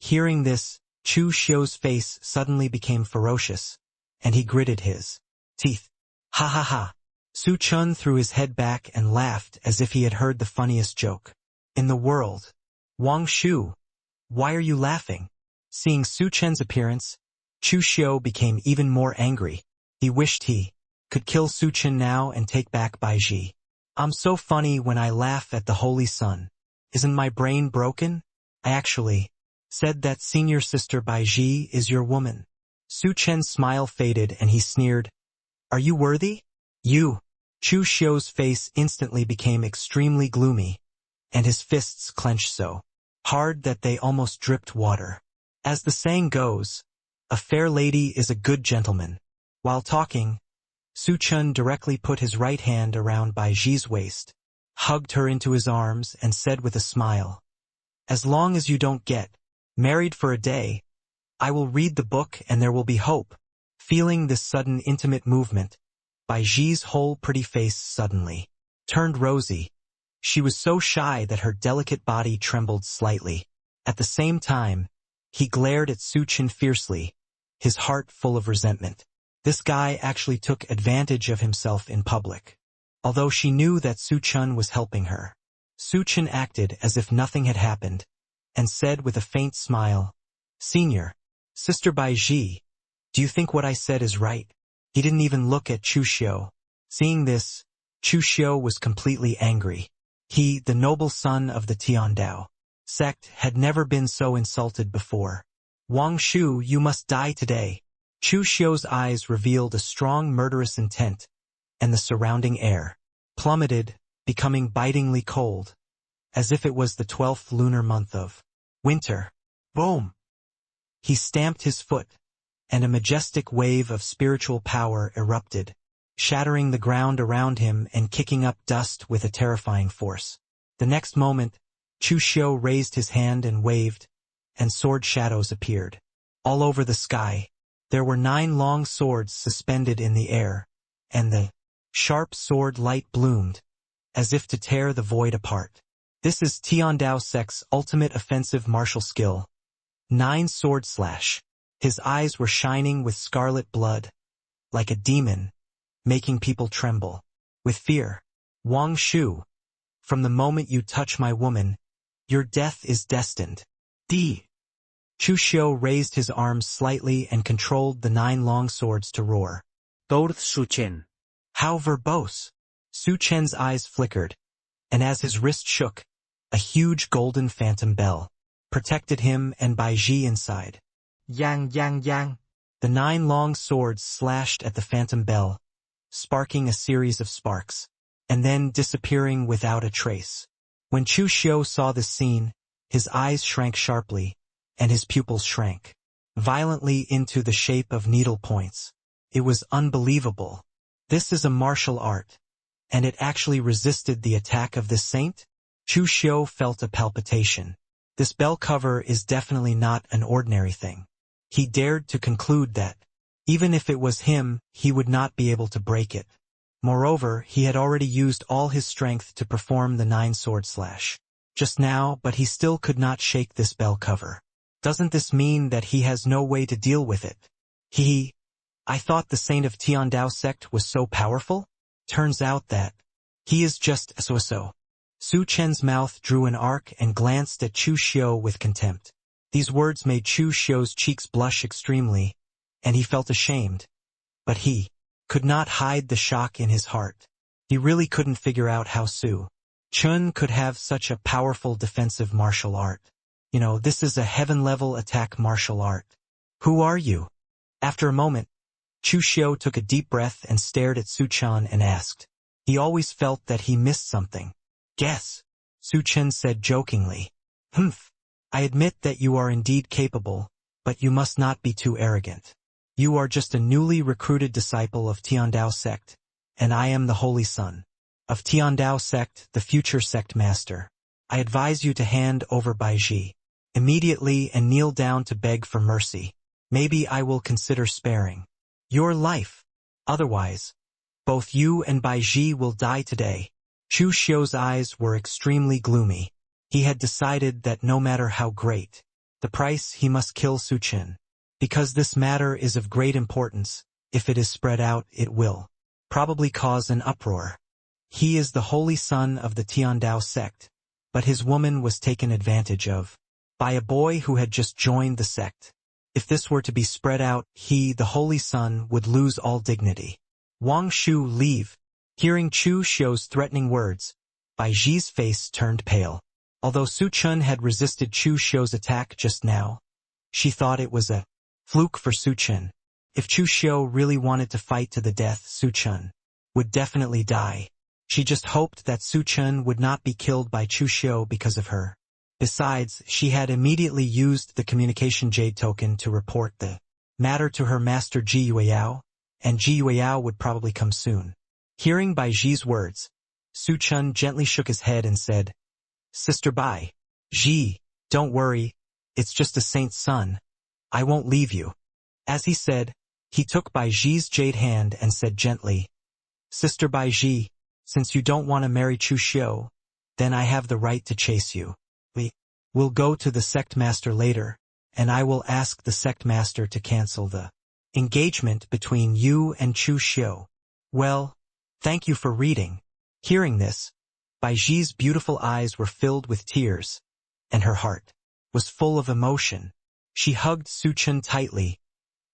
Hearing this, Chu Xiu's face suddenly became ferocious, and he gritted his teeth. Ha ha ha. Su Chen threw his head back and laughed as if he had heard the funniest joke in the world. Wang Shu, why are you laughing? Seeing Su Chen's appearance, Chu Xiu became even more angry. He wished he could kill Su Chen now and take back Bai Ji. I'm so funny when I laugh at the Holy Sun. Isn't my brain broken? I actually said that senior sister Bai Ji is your woman. Su Chen's smile faded and he sneered. Are you worthy? You. Chu Xiu's face instantly became extremely gloomy, and his fists clenched so hard that they almost dripped water. As the saying goes, a fair lady is a good gentleman. While talking, Su Chen directly put his right hand around Bai Ji's waist, hugged her into his arms, and said with a smile, as long as you don't get married for a day, I will read the book and there will be hope. Feeling this sudden intimate movement, Bai Ji's whole pretty face suddenly turned rosy. She was so shy that her delicate body trembled slightly. At the same time, he glared at Su Chen fiercely, his heart full of resentment. This guy actually took advantage of himself in public. Although she knew that Su Chen was helping her, Su Chen acted as if nothing had happened, and said with a faint smile, Senior, Sister Bai Ji, do you think what I said is right? He didn't even look at Chu Xiu. Seeing this, Chu Xiu was completely angry. He, the noble son of the Tiandao sect, had never been so insulted before. Wang Shu, you must die today. Chu Xiu's eyes revealed a strong murderous intent, and the surrounding air plummeted, becoming bitingly cold, as if it was the 12th lunar month of winter. Boom! He stamped his foot, and a majestic wave of spiritual power erupted, shattering the ground around him and kicking up dust with a terrifying force. The next moment, Chu Xiu raised his hand and waved, and sword shadows appeared. All over the sky, there were 9 long swords suspended in the air, and the sharp sword light bloomed, as if to tear the void apart. This is Tiandao sect's ultimate offensive martial skill. 9 sword slash. His eyes were shining with scarlet blood, like a demon, making people tremble with fear. Wang Shu, from the moment you touch my woman, your death is destined. D. Chu Xiu raised his arms slightly and controlled the 9 long swords to roar. Dongzhou Chen. How verbose! Su Chen's eyes flickered, and as his wrist shook, a huge golden phantom bell protected him and Bai Ji inside. Yang yang yang. The 9 long swords slashed at the phantom bell, sparking a series of sparks, and then disappearing without a trace. When Chu Xiu saw this scene, his eyes shrank sharply, and his pupils shrank violently into the shape of needle points. It was unbelievable. This is a martial art, and it actually resisted the attack of this saint? Chu Xiu felt a palpitation. This bell cover is definitely not an ordinary thing. He dared to conclude that, even if it was him, he would not be able to break it. Moreover, he had already used all his strength to perform the 9 sword slash just now, but he still could not shake this bell cover. Doesn't this mean that he has no way to deal with it? I thought the saint of Tiandao sect was so powerful? Turns out that he is just a so-so. Su Chen's mouth drew an arc and glanced at Chu Xiu with contempt. These words made Chu Xiu's cheeks blush extremely, and he felt ashamed. But he could not hide the shock in his heart. He really couldn't figure out how Su Chen could have such a powerful defensive martial art. This is a heaven-level attack martial art. Who are you? After a moment, Chu Xiu took a deep breath and stared at Su Chen and asked. He always felt that he missed something. Guess, Su Chen said jokingly. Humph. I admit that you are indeed capable, but you must not be too arrogant. You are just a newly recruited disciple of Tiandao sect, and I am the holy son of Tiandao sect, the future sect master. I advise you to hand over Bai Ji immediately and kneel down to beg for mercy. Maybe I will consider sparing your life. Otherwise, both you and Bai Ji will die today. Chu Xiu's eyes were extremely gloomy. He had decided that no matter how great the price, he must kill Su Chen. Because this matter is of great importance, if it is spread out, it will probably cause an uproar. He is the holy son of the Tiandao sect, but his woman was taken advantage of by a boy who had just joined the sect. If this were to be spread out, he, the holy son, would lose all dignity. Wang Shu, leave. Hearing Chu Xiu's threatening words, Bai Ji's face turned pale. Although Su Chen had resisted Chu Xiu's attack just now, she thought it was a fluke for Su Chen. If Chu Xiu really wanted to fight to the death, Su Chen would definitely die. She just hoped that Su Chen would not be killed by Chu Xiu because of her. Besides, she had immediately used the communication jade token to report the matter to her master Ji Yueyao, and Ji Yueyao would probably come soon. Hearing Bai Ji's words, Su Chen gently shook his head and said, Sister Bai Ji, don't worry, it's just a saint's son. I won't leave you. As he said, he took Bai Ji's jade hand and said gently, Sister Bai Ji, since you don't want to marry Chu Xiu, then I have the right to chase you. We'll go to the sect master later, and I will ask the sect master to cancel the engagement between you and Chu Xiu. Well, thank you for reading. Hearing this, Bai Ji's beautiful eyes were filled with tears, and her heart was full of emotion. She hugged Su Chen tightly,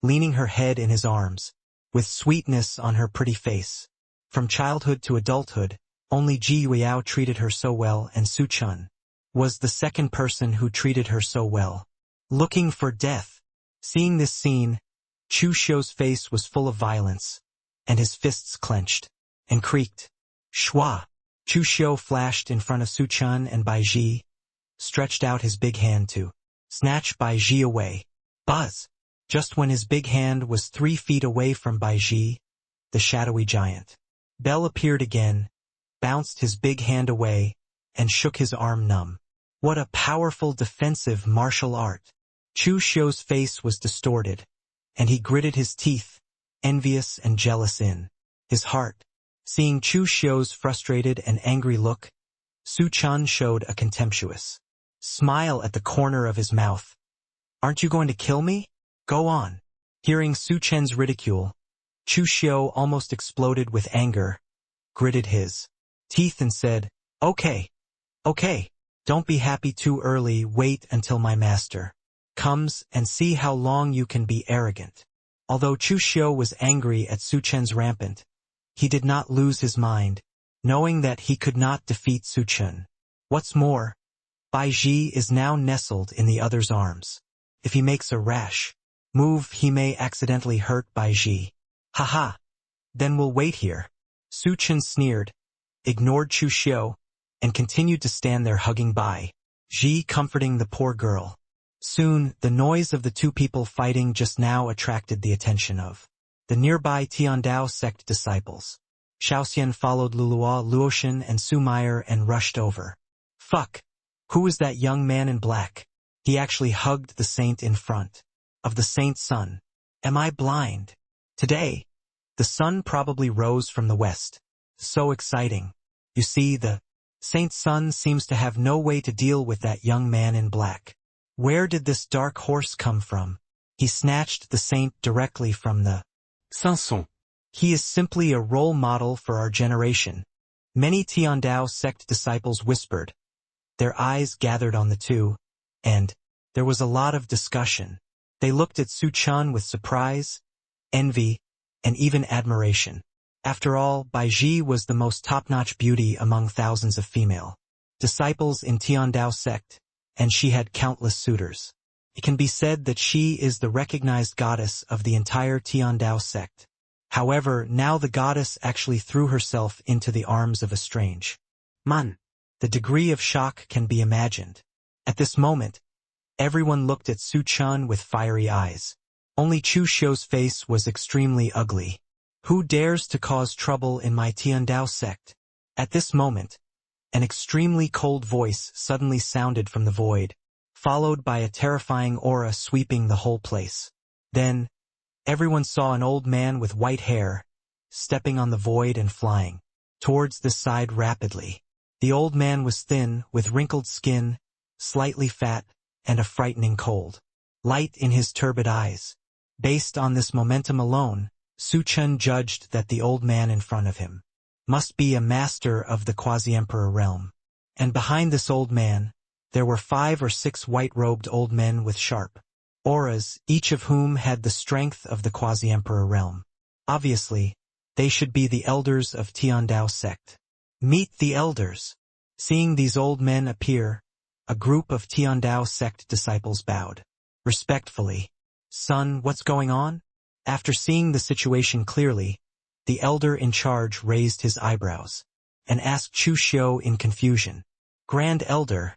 leaning her head in his arms, with sweetness on her pretty face. From childhood to adulthood, only Ji Yueyao treated her so well, and Su Chen was the second person who treated her so well. Looking for death. Seeing this scene, Chu Xiu's face was full of violence, and his fists clenched and creaked. Shua! Chu Xiu flashed in front of Su Chen, and Bai Ji stretched out his big hand to snatch Bai Ji away. Buzz! Just when his big hand was 3 feet away from Bai Ji, the shadowy giant Bell appeared again, bounced his big hand away, and shook his arm numb. What a powerful defensive martial art! Chu Xiu's face was distorted, and he gritted his teeth, envious and jealous in his heart. Seeing Chu Xiu's frustrated and angry look, Su Chen showed a contemptuous smile at the corner of his mouth. Aren't you going to kill me? Go on. Hearing Su Chen's ridicule, Chu Xiu almost exploded with anger, gritted his teeth and said, Okay, don't be happy too early, wait until my master comes and see how long you can be arrogant. Although Chu Xiu was angry at Su Chen's rampant, he did not lose his mind, knowing that he could not defeat Su Chen. What's more, Bai Ji is now nestled in the other's arms. If he makes a rash move, he may accidentally hurt Bai Ji. Haha, then we'll wait here. Su Chen sneered, ignored Chu Xiu, and continued to stand there hugging Bai Ji, comforting the poor girl. Soon, the noise of the two people fighting just now attracted the attention of the nearby Tiandao sect disciples. Xiaoxian followed Luluo, Luoshan, and Su Meyer and rushed over. Fuck! Who is that young man in black? He actually hugged the saint in front of the saint's son. Am I blind? Today, the sun probably rose from the west. So exciting. You see, the saint's son seems to have no way to deal with that young man in black. Where did this dark horse come from? He snatched the saint directly from the Sanson. He is simply a role model for our generation. Many Tiandao sect disciples whispered. Their eyes gathered on the two, and there was a lot of discussion. They looked at Su Chen with surprise, envy, and even admiration. After all, Bai Ji was the most top-notch beauty among thousands of female disciples in Tiandao sect, and she had countless suitors. It can be said that she is the recognized goddess of the entire Tiandao sect. However, now the goddess actually threw herself into the arms of a strange man. The degree of shock can be imagined. At this moment, everyone looked at Su Chen with fiery eyes. Only Chu Xiu's face was extremely ugly. Who dares to cause trouble in my Tiandao sect? At this moment, an extremely cold voice suddenly sounded from the void, followed by a terrifying aura sweeping the whole place. Then, everyone saw an old man with white hair, stepping on the void and flying towards this side rapidly. The old man was thin, with wrinkled skin, slightly fat, and a frightening cold light in his turbid eyes. Based on this momentum alone, Su Chen judged that the old man in front of him must be a master of the quasi-emperor realm. And behind this old man, there were 5 or 6 white-robed old men with sharp auras, each of whom had the strength of the quasi-emperor realm. Obviously, they should be the elders of Tiandao sect. Meet the elders. Seeing these old men appear, a group of Tiandao sect disciples bowed respectfully. Son, what's going on? After seeing the situation clearly, the elder in charge raised his eyebrows and asked Chu Xiu in confusion. Grand Elder,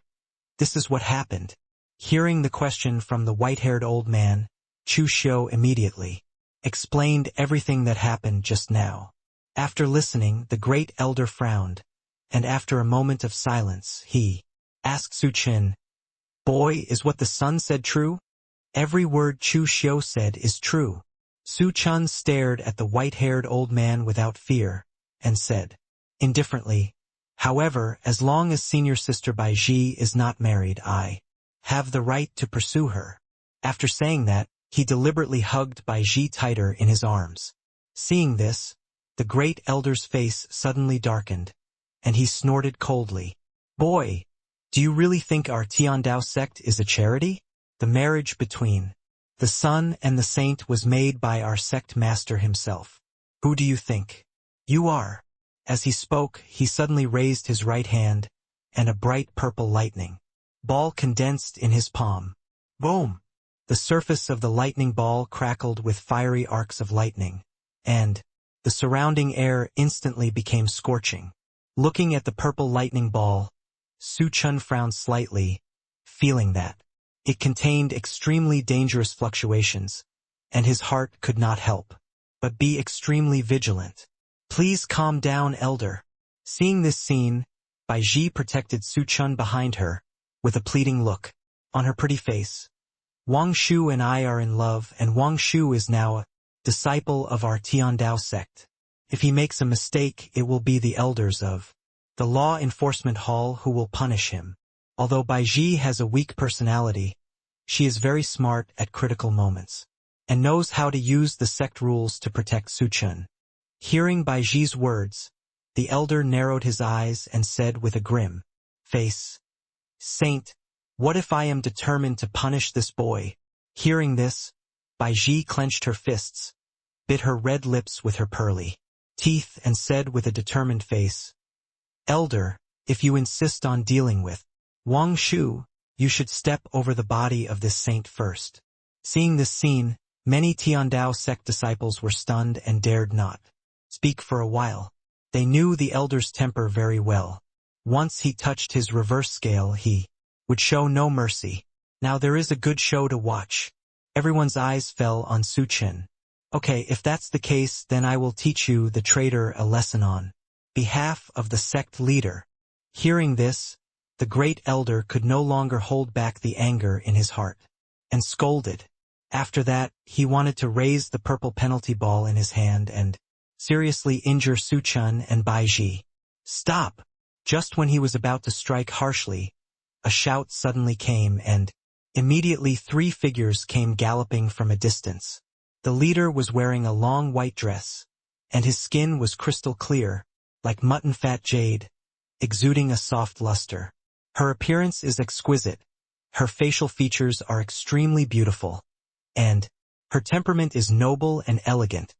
this is what happened. Hearing the question from the white-haired old man, Chu Xiu immediately explained everything that happened just now. After listening, the great elder frowned, and after a moment of silence, he asked Su Chen, Boy, is what the son said true? Every word Chu Xiu said is true. Su Chen stared at the white-haired old man without fear, and said, indifferently, However, as long as senior sister Bai Ji is not married, I have the right to pursue her. After saying that, he deliberately hugged Bai Ji tighter in his arms. Seeing this, the great elder's face suddenly darkened, and he snorted coldly. Boy, do you really think our Tiandao sect is a charity? The marriage between the son and the saint was made by our sect master himself. Who do you think you are? As he spoke, he suddenly raised his right hand, and a bright purple lightning ball condensed in his palm. Boom! The surface of the lightning ball crackled with fiery arcs of lightning, and the surrounding air instantly became scorching. Looking at the purple lightning ball, Su Chen frowned slightly, feeling that it contained extremely dangerous fluctuations, and his heart could not help but be extremely vigilant. Please calm down, elder. Seeing this scene, Bai Ji protected Su Chen behind her, with a pleading look on her pretty face. Wang Shu and I are in love, and Wang Shu is now a disciple of our Tiandao sect. If he makes a mistake, it will be the elders of the Law Enforcement Hall who will punish him. Although Bai Ji has a weak personality, she is very smart at critical moments, and knows how to use the sect rules to protect Su Chen. Hearing Bai Ji's words, the elder narrowed his eyes and said with a grim face, "Saint, what if I am determined to punish this boy?" Hearing this, Bai Ji clenched her fists, bit her red lips with her pearly teeth, and said with a determined face, "Elder, if you insist on dealing with Wang Shu, you should step over the body of this saint first." Seeing this scene, many Tiandao sect disciples were stunned and dared not speak for a while. They knew the elder's temper very well. Once he touched his reverse scale, he would show no mercy. Now there is a good show to watch. Everyone's eyes fell on Su Chen. Okay, if that's the case, then I will teach you, the traitor, a lesson on behalf of the sect leader. Hearing this, the great elder could no longer hold back the anger in his heart, and scolded. After that, he wanted to raise the purple penalty ball in his hand and seriously injure Su Chen and Bai Ji. Stop! Just when he was about to strike harshly, a shout suddenly came, and immediately 3 figures came galloping from a distance. The leader was wearing a long white dress, and his skin was crystal clear, like mutton fat jade, exuding a soft luster. Her appearance is exquisite, her facial features are extremely beautiful, and her temperament is noble and elegant,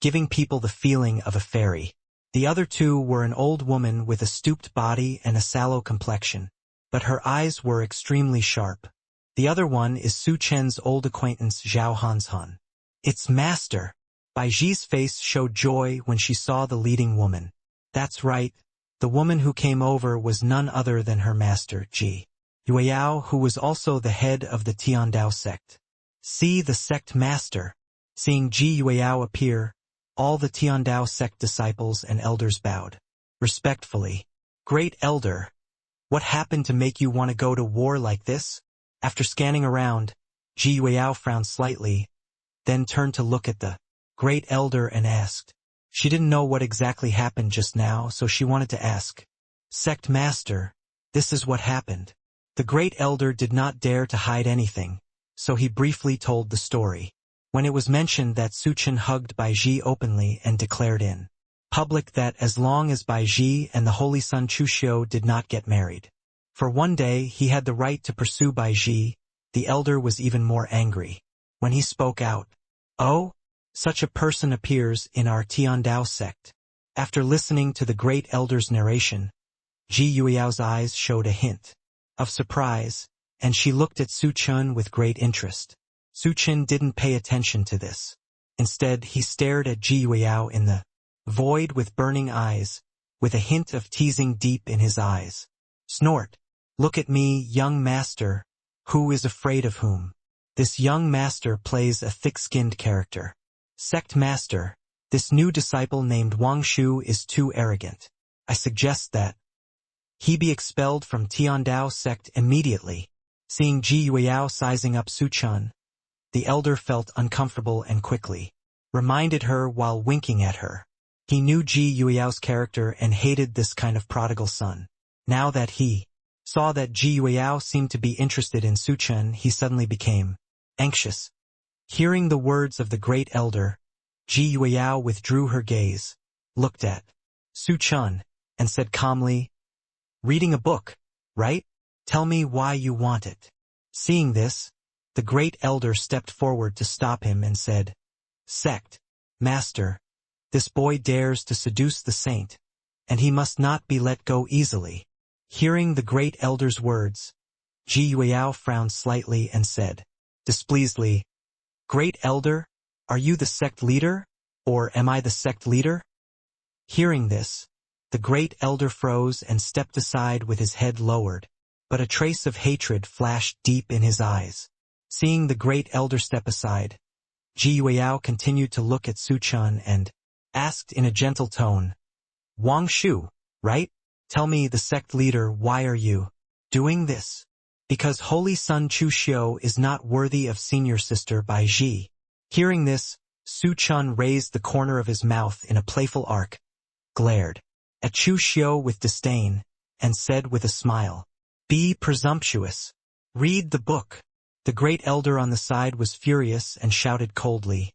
giving people the feeling of a fairy. The other 2 were an old woman with a stooped body and a sallow complexion, but her eyes were extremely sharp. The other one is Su Chen's old acquaintance Zhao Hanshan. Its master. Bai Ji's face showed joy when she saw the leading woman. That's right, the woman who came over was none other than her master, Ji Yueyao, who was also the head of the Tiandao sect. See the sect master. Seeing Ji Yueyao appear, all the Tiandao sect disciples and elders bowed respectfully. Great elder, what happened to make you want to go to war like this? After scanning around, Ji Yueyao frowned slightly, then turned to look at the great elder and asked. She didn't know what exactly happened just now, so she wanted to ask. Sect master, this is what happened. The great elder did not dare to hide anything, so he briefly told the story. When it was mentioned that Su Chen hugged Bai Ji openly and declared in public that as long as Bai Ji and the holy son Chuxiu did not get married, for one day he had the right to pursue Bai Ji, the elder was even more angry. When he spoke out, "Oh, such a person appears in our Tiandao sect." After listening to the great elder's narration, Ji Yueyao's eyes showed a hint of surprise, and she looked at Su Chen with great interest. Su Chen didn't pay attention to this. Instead, he stared at Ji Yueyao in the void with burning eyes, with a hint of teasing deep in his eyes. Snort. Look at me, young master. Who is afraid of whom? This young master plays a thick-skinned character. Sect master, this new disciple named Wang Shu is too arrogant. I suggest that he be expelled from Tiandao sect immediately. Seeing Ji Yueyao sizing up Su Chen, the elder felt uncomfortable and quickly reminded her while winking at her. He knew Ji Yueyao's character and hated this kind of prodigal son. Now that he saw that Ji Yueyao seemed to be interested in Su Chen, he suddenly became anxious. Hearing the words of the great elder, Ji Yueyao withdrew her gaze, looked at Su Chen, and said calmly, "Reading a book, right? Tell me why you want it." Seeing this, the great elder stepped forward to stop him and said, "Sect, Master, this boy dares to seduce the saint, and he must not be let go easily." Hearing the great elder's words, Ji Yueyao frowned slightly and said, displeasedly, "Great elder, are you the sect leader, or am I the sect leader?" Hearing this, the great elder froze and stepped aside with his head lowered, but a trace of hatred flashed deep in his eyes. Seeing the great elder step aside, Ji Yueyao continued to look at Su Chen and asked in a gentle tone, "Wang Shu, right? Tell me, the sect leader, why are you doing this?" "Because Holy Son Chu Xiu is not worthy of senior sister Bai Ji." Hearing this, Su Chen raised the corner of his mouth in a playful arc, glared at Chu Xiu with disdain, and said with a smile, "Be presumptuous. Read the book." The great elder on the side was furious and shouted coldly,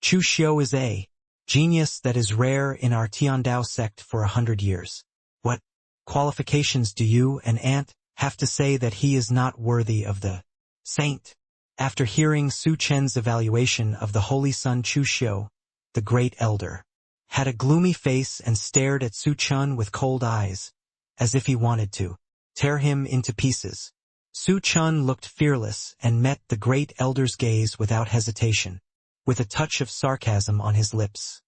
"Chu Xiu is a genius that is rare in our Tiandao sect for 100 years. What qualifications do you and Aunt have to say that he is not worthy of the saint?" After hearing Su Chen's evaluation of the Holy Son Chu Xiu, the great elder had a gloomy face and stared at Su Chen with cold eyes, as if he wanted to tear him into pieces. Su Chen looked fearless and met the great elder's gaze without hesitation, with a touch of sarcasm on his lips.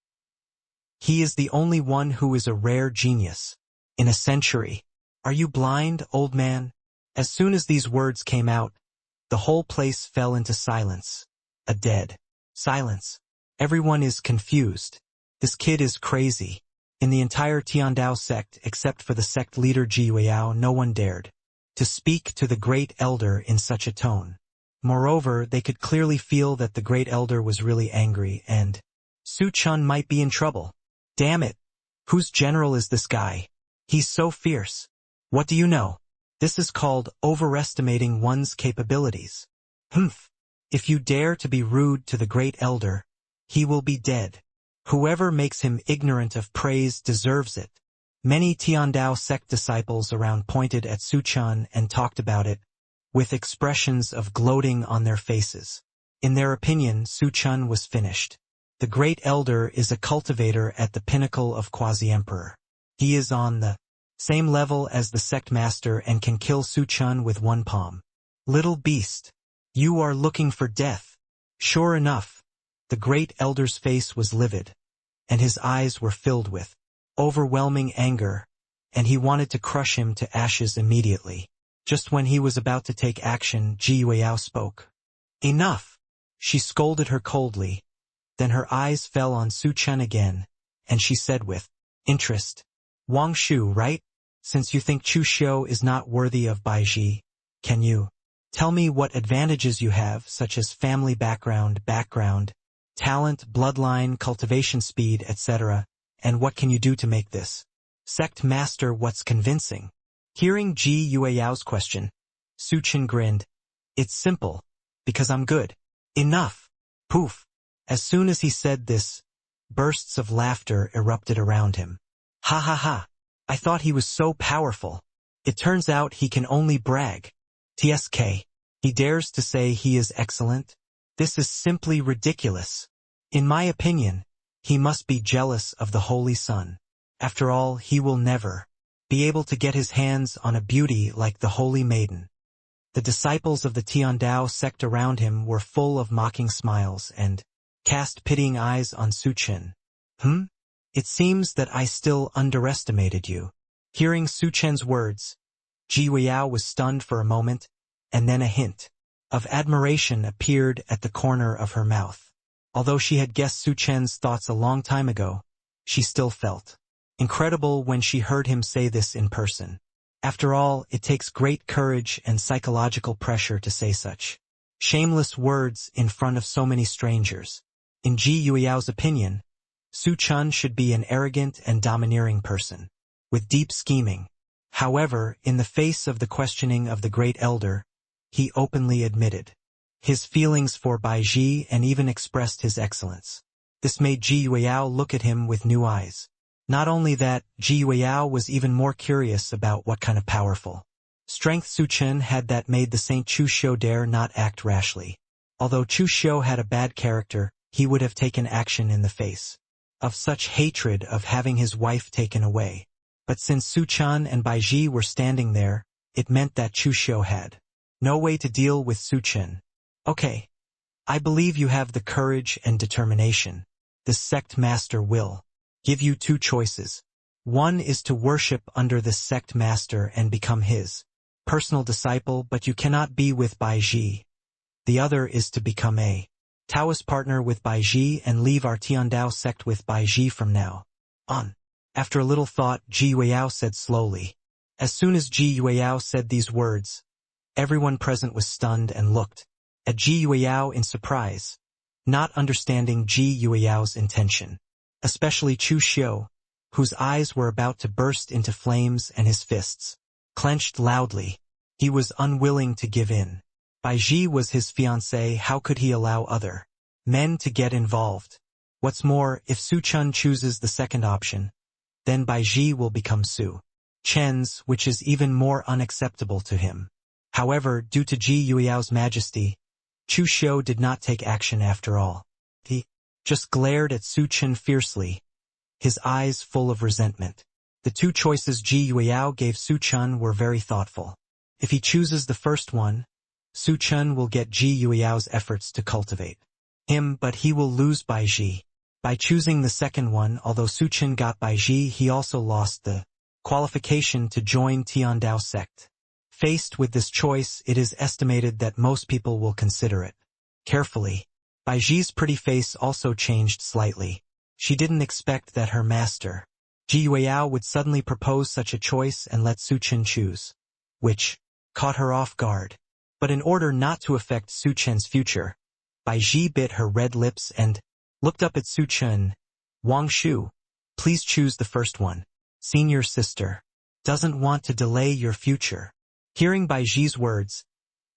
"He is the only one who is a rare genius in a century. Are you blind, old man?" As soon as these words came out, the whole place fell into silence. A dead silence. Everyone is confused. This kid is crazy. In the entire Tiandao sect, except for the sect leader Ji Yueyao, no one dared to speak to the great elder in such a tone. Moreover, they could clearly feel that the great elder was really angry and Su Chen might be in trouble. "Damn it! Whose general is this guy? He's so fierce. What do you know? This is called overestimating one's capabilities. Humph! If you dare to be rude to the great elder, he will be dead. Whoever makes him ignorant of praise deserves it." Many Tiandao sect disciples around pointed at Su Chen and talked about it, with expressions of gloating on their faces. In their opinion, Su Chen was finished. The great elder is a cultivator at the pinnacle of quasi-emperor. He is on the same level as the sect master and can kill Su Chen with one palm. "Little beast, you are looking for death." Sure enough, the great elder's face was livid, and his eyes were filled with overwhelming anger, and he wanted to crush him to ashes immediately. Just when he was about to take action, Ji Yueyao spoke. "Enough!" She scolded her coldly. Then her eyes fell on Su Chen again, and she said with interest, "Wang Shu, right? Since you think Chu Xiu is not worthy of Bai Ji, can you tell me what advantages you have, such as family background, talent, bloodline, cultivation speed, etc., and what can you do to make this sect master what's convincing?" Hearing Ji Yueyao's question, Su Chen grinned. "It's simple, because I'm good." "Enough!" Poof! As soon as he said this, bursts of laughter erupted around him. "Ha ha ha! I thought he was so powerful. It turns out he can only brag. TSK. He dares to say he is excellent? This is simply ridiculous. In my opinion, he must be jealous of the Holy Son. After all, he will never be able to get his hands on a beauty like the Holy Maiden." The disciples of the Tiandao sect around him were full of mocking smiles and cast pitying eyes on Su Chen. It seems that I still underestimated you." Hearing Su Chen's words, Ji Yueyao was stunned for a moment, and then a hint of admiration appeared at the corner of her mouth. Although she had guessed Su Chen's thoughts a long time ago, she still felt incredible when she heard him say this in person. After all, it takes great courage and psychological pressure to say such shameless words in front of so many strangers. In Ji Yueyao's opinion, Su Chen should be an arrogant and domineering person, with deep scheming. However, in the face of the questioning of the great elder, he openly admitted his feelings for Bai Ji and even expressed his excellence. This made Ji Yueyao look at him with new eyes. Not only that, Ji Yueyao was even more curious about what kind of powerful Strength Su Chen had that made the Saint Chu Xiu dare not act rashly. Although Chu Xiu had a bad character, he would have taken action in the face of such hatred of having his wife taken away. But since Su Chen and Bai Ji were standing there, it meant that Chu Xiu had no way to deal with Su Chen. Okay. I believe you have the courage and determination. The sect master will give you two choices. One is to worship under the sect master and become his personal disciple, but you cannot be with Bai Ji. The other is to become a Taoist partner with Bai Ji and leave our Tiandao sect with Bai Ji from now on. After a little thought, Ji Yueyao said slowly. As soon as Ji Yueyao said these words, everyone present was stunned and looked at Ji Yueyao in surprise, not understanding Ji Yueyao's intention, especially Chu Xiu, whose eyes were about to burst into flames and his fists clenched loudly. He was unwilling to give in. Bai Ji was his fiancée. How could he allow other men to get involved? What's more, if Su Chen chooses the second option, then Bai Ji will become Su Chen's, which is even more unacceptable to him. However, due to Ji Yueyao's majesty, Chu Xiu did not take action after all. He just glared at Su Chen fiercely, his eyes full of resentment. The two choices Ji Yueyao gave Su Chen were very thoughtful. If he chooses the first one, Su Chen will get Ji Yueyao's efforts to cultivate him, but he will lose Bai Ji. By choosing the second one, although Su Chen got Bai Ji, he also lost the qualification to join Tiandao sect. Faced with this choice, it is estimated that most people will consider it carefully. Bai Ji's pretty face also changed slightly. She didn't expect that her master, Ji Yueyao, would suddenly propose such a choice and let Su Chen choose, which caught her off guard. But in order not to affect Su Chen's future, Bai Ji bit her red lips and looked up at Su Chen. Wang Shu, please choose the first one. Senior sister doesn't want to delay your future. Hearing Bai Ji's words,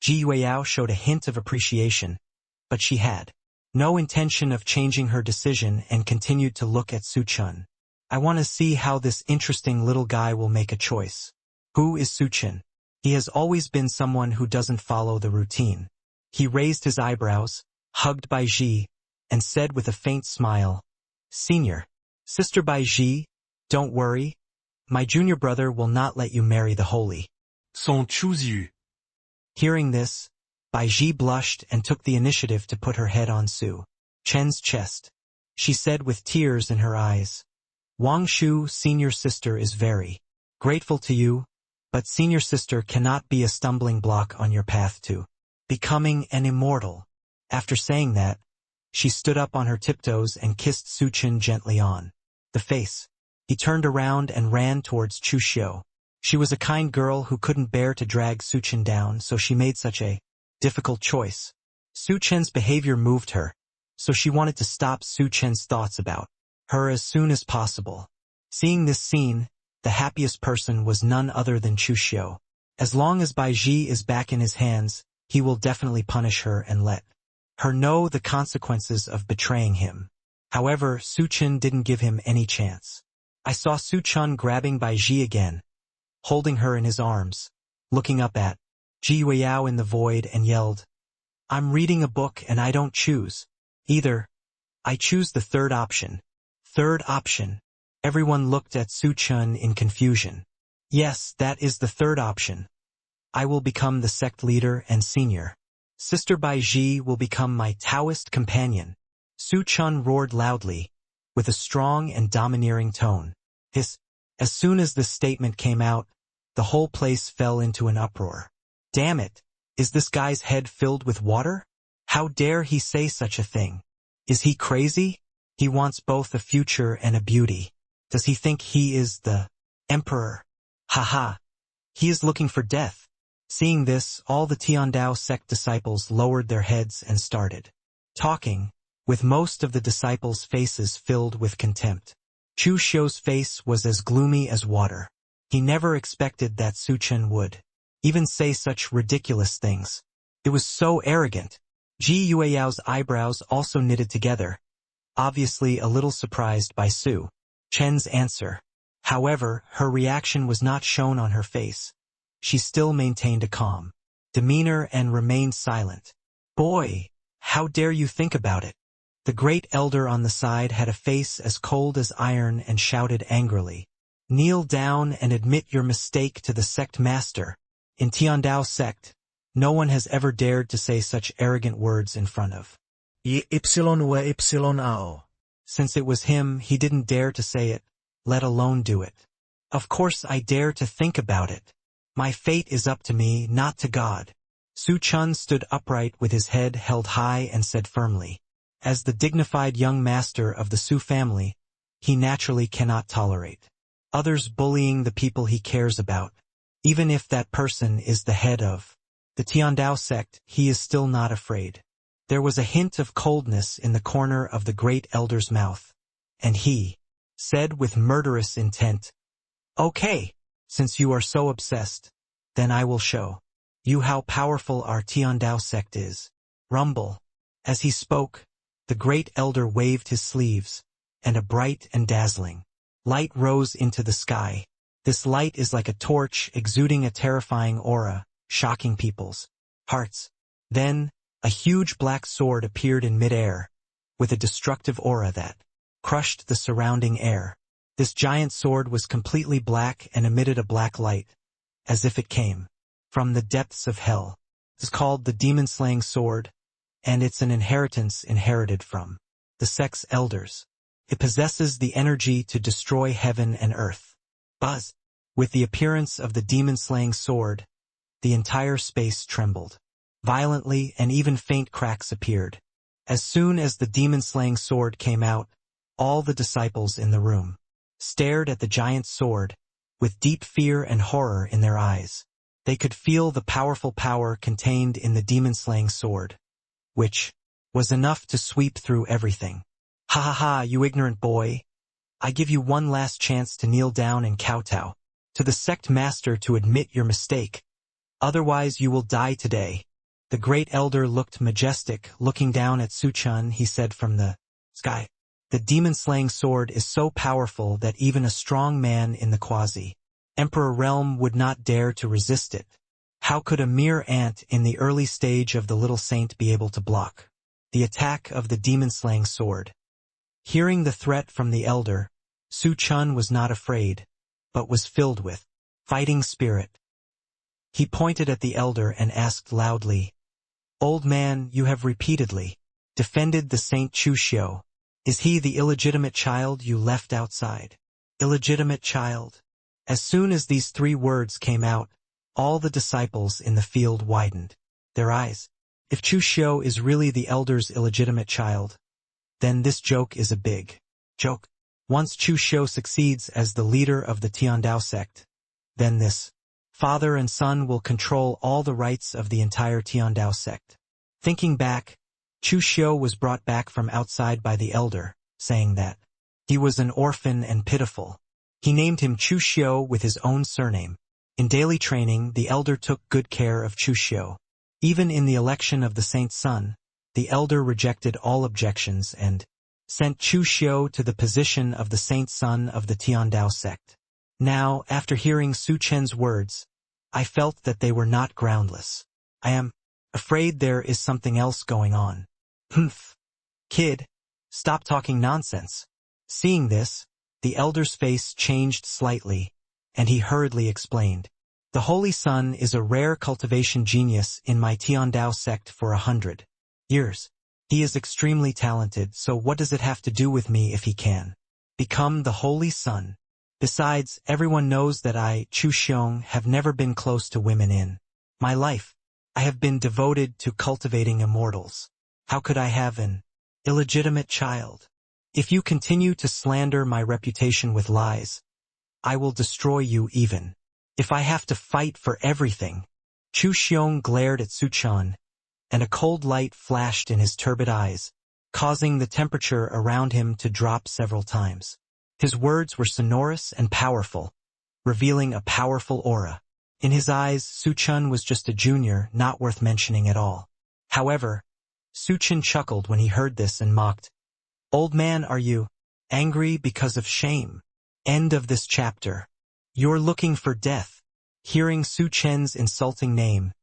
Ji Yueyao showed a hint of appreciation, but she had no intention of changing her decision and continued to look at Su Chen. I want to see how this interesting little guy will make a choice. Who is Su Chen? He has always been someone who doesn't follow the routine. He raised his eyebrows, hugged Bai Ji, and said with a faint smile, Senior, Sister Bai Ji, don't worry. My junior brother will not let you marry the holy Son Chu Dou. Hearing this, Bai Ji blushed and took the initiative to put her head on Su Chen's chest. She said with tears in her eyes, Wang Shu, senior sister is very grateful to you, but senior sister cannot be a stumbling block on your path to becoming an immortal. After saying that, she stood up on her tiptoes and kissed Su Chen gently on the face. He turned around and ran towards Chu Xiu. She was a kind girl who couldn't bear to drag Su Chen down, so she made such a difficult choice. Su Chen's behavior moved her, so she wanted to stop Su Chen's thoughts about her as soon as possible. Seeing this scene, the happiest person was none other than Chu Xiu. As long as Bai Ji is back in his hands, he will definitely punish her and let her know the consequences of betraying him. However, Su Chen didn't give him any chance. I saw Su Chen grabbing Bai Ji again, holding her in his arms, looking up at Ji Yueyao in the void and yelled, I'm reading a book and I don't choose either. I choose the third option. Third option. Everyone looked at Su Chen in confusion. Yes, that is the third option. I will become the sect leader and senior. Sister Bai Ji will become my Taoist companion. Su Chen roared loudly, with a strong and domineering tone. As soon as this statement came out, the whole place fell into an uproar. Damn it! Is this guy's head filled with water? How dare he say such a thing? Is he crazy? He wants both a future and a beauty. Does he think he is the emperor? Haha. He is looking for death. Seeing this, all the Tiandao sect disciples lowered their heads and started talking, with most of the disciples' faces filled with contempt. Chu Xiu's face was as gloomy as water. He never expected that Su Chen would even say such ridiculous things. It was so arrogant. Ji Yueyao's eyebrows also knitted together, obviously a little surprised by Su Chen's answer. However, her reaction was not shown on her face. she still maintained a calm demeanor and remained silent. Boy, how dare you think about it? The great elder on the side had a face as cold as iron and shouted angrily. Kneel down and admit your mistake to the sect master. In Tiandao sect, no one has ever dared to say such arrogant words in front of. YYAO. Since it was him, he didn't dare to say it, let alone do it. Of course I dare to think about it. My fate is up to me, not to God. Su Chen stood upright with his head held high and said firmly. As the dignified young master of the Su family, he naturally cannot tolerate others bullying the people he cares about. Even if that person is the head of the Tiandao sect, he is still not afraid. There was a hint of coldness in the corner of the great elder's mouth, and he said with murderous intent, "Okay, since you are so obsessed, then I will show you how powerful our Tiandao sect is." Rumble. As he spoke, the great elder waved his sleeves, and a bright and dazzling light rose into the sky. This light is like a torch exuding a terrifying aura, shocking people's hearts. Then, a huge black sword appeared in midair, with a destructive aura that crushed the surrounding air. This giant sword was completely black and emitted a black light, as if it came from the depths of hell. It's called the demon-slaying sword, and it's an inheritance inherited from the sect's elders. It possesses the energy to destroy heaven and earth. Buzz! With the appearance of the demon-slaying sword, the entire space trembled violently, and even faint cracks appeared. As soon as the demon-slaying sword came out, all the disciples in the room stared at the giant sword with deep fear and horror in their eyes. They could feel the powerful power contained in the demon-slaying sword, which was enough to sweep through everything. "Ha ha ha, you ignorant boy! I give you one last chance to kneel down and kowtow to the sect master to admit your mistake. Otherwise you will die today." The great elder looked majestic. Looking down at Su Chen, he said from the sky, "The demon-slaying sword is so powerful that even a strong man in the quasi-emperor realm would not dare to resist it. How could a mere ant in the early stage of the little saint be able to block the attack of the demon-slaying sword?" Hearing the threat from the elder, Su Chen was not afraid, but was filled with fighting spirit. He pointed at the elder and asked loudly, "Old man, you have repeatedly defended the Saint Chu Xiu. Is he the illegitimate child you left outside?" Illegitimate child? As soon as these three words came out, all the disciples in the field widened their eyes. If Chu Xiu is really the elder's illegitimate child, then this joke is a big joke. Once Chu Xiu succeeds as the leader of the Tiandao sect, then this father and son will control all the rights of the entire Tiandao sect. Thinking back, Chu Xiu was brought back from outside by the elder, saying that he was an orphan and pitiful. He named him Chu Xiu with his own surname. In daily training, the elder took good care of Chu Xiu. Even in the election of the saint's son, the elder rejected all objections and sent Chu Xiu to the position of the saint's son of the Tiandao sect. Now, after hearing Su Chen's words, I felt that they were not groundless. I am afraid there is something else going on. Humph. Kid, stop talking nonsense. Seeing this, the elder's face changed slightly, and he hurriedly explained. The Holy Son is a rare cultivation genius in my Tiandao sect for 100 years. He is extremely talented, so what does it have to do with me if he can become the Holy Son? Besides, everyone knows that I, Chu Xiong, have never been close to women in my life. I have been devoted to cultivating immortals. How could I have an illegitimate child? If you continue to slander my reputation with lies, I will destroy you even if I have to fight for everything. Chu Xiong glared at Su Chen, and a cold light flashed in his turbid eyes, causing the temperature around him to drop several times. His words were sonorous and powerful, revealing a powerful aura. In his eyes, Su Chen was just a junior, not worth mentioning at all. However, Su Chen chuckled when he heard this and mocked. "Old man, are you angry because of shame?" End of this chapter. You're looking for death. Hearing Su Chen's insulting name,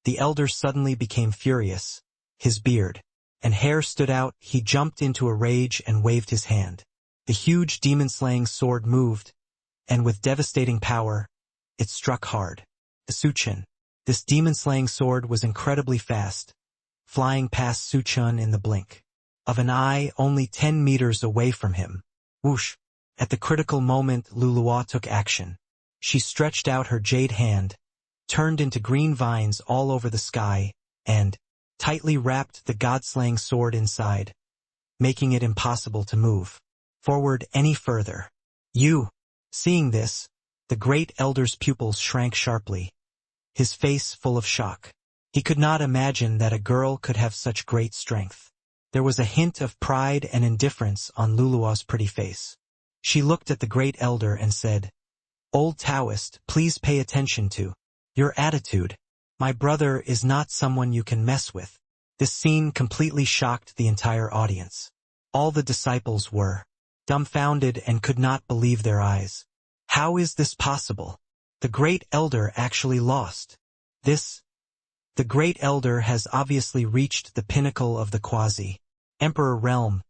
the elder suddenly became furious. His beard and hair stood out. He jumped into a rage and waved his hand. The huge demon-slaying sword moved, and with devastating power, it struck hard. Su Chen. This demon-slaying sword was incredibly fast, flying past Su Chen in the blink of an eye, only 10 meters away from him. Whoosh! At the critical moment, Luluo took action. She stretched out her jade hand, turned into green vines all over the sky, and tightly wrapped the god-slaying sword inside, making it impossible to move forward any further. Seeing this, the great elder's pupils shrank sharply, his face full of shock. He could not imagine that a girl could have such great strength. There was a hint of pride and indifference on Luluo's pretty face. She looked at the great elder and said, "Old Taoist, please pay attention to your attitude. My brother is not someone you can mess with." This scene completely shocked the entire audience. All the disciples were dumbfounded and could not believe their eyes. How is this possible? The great elder actually lost. The great elder has obviously reached the pinnacle of the quasi-emperor realm.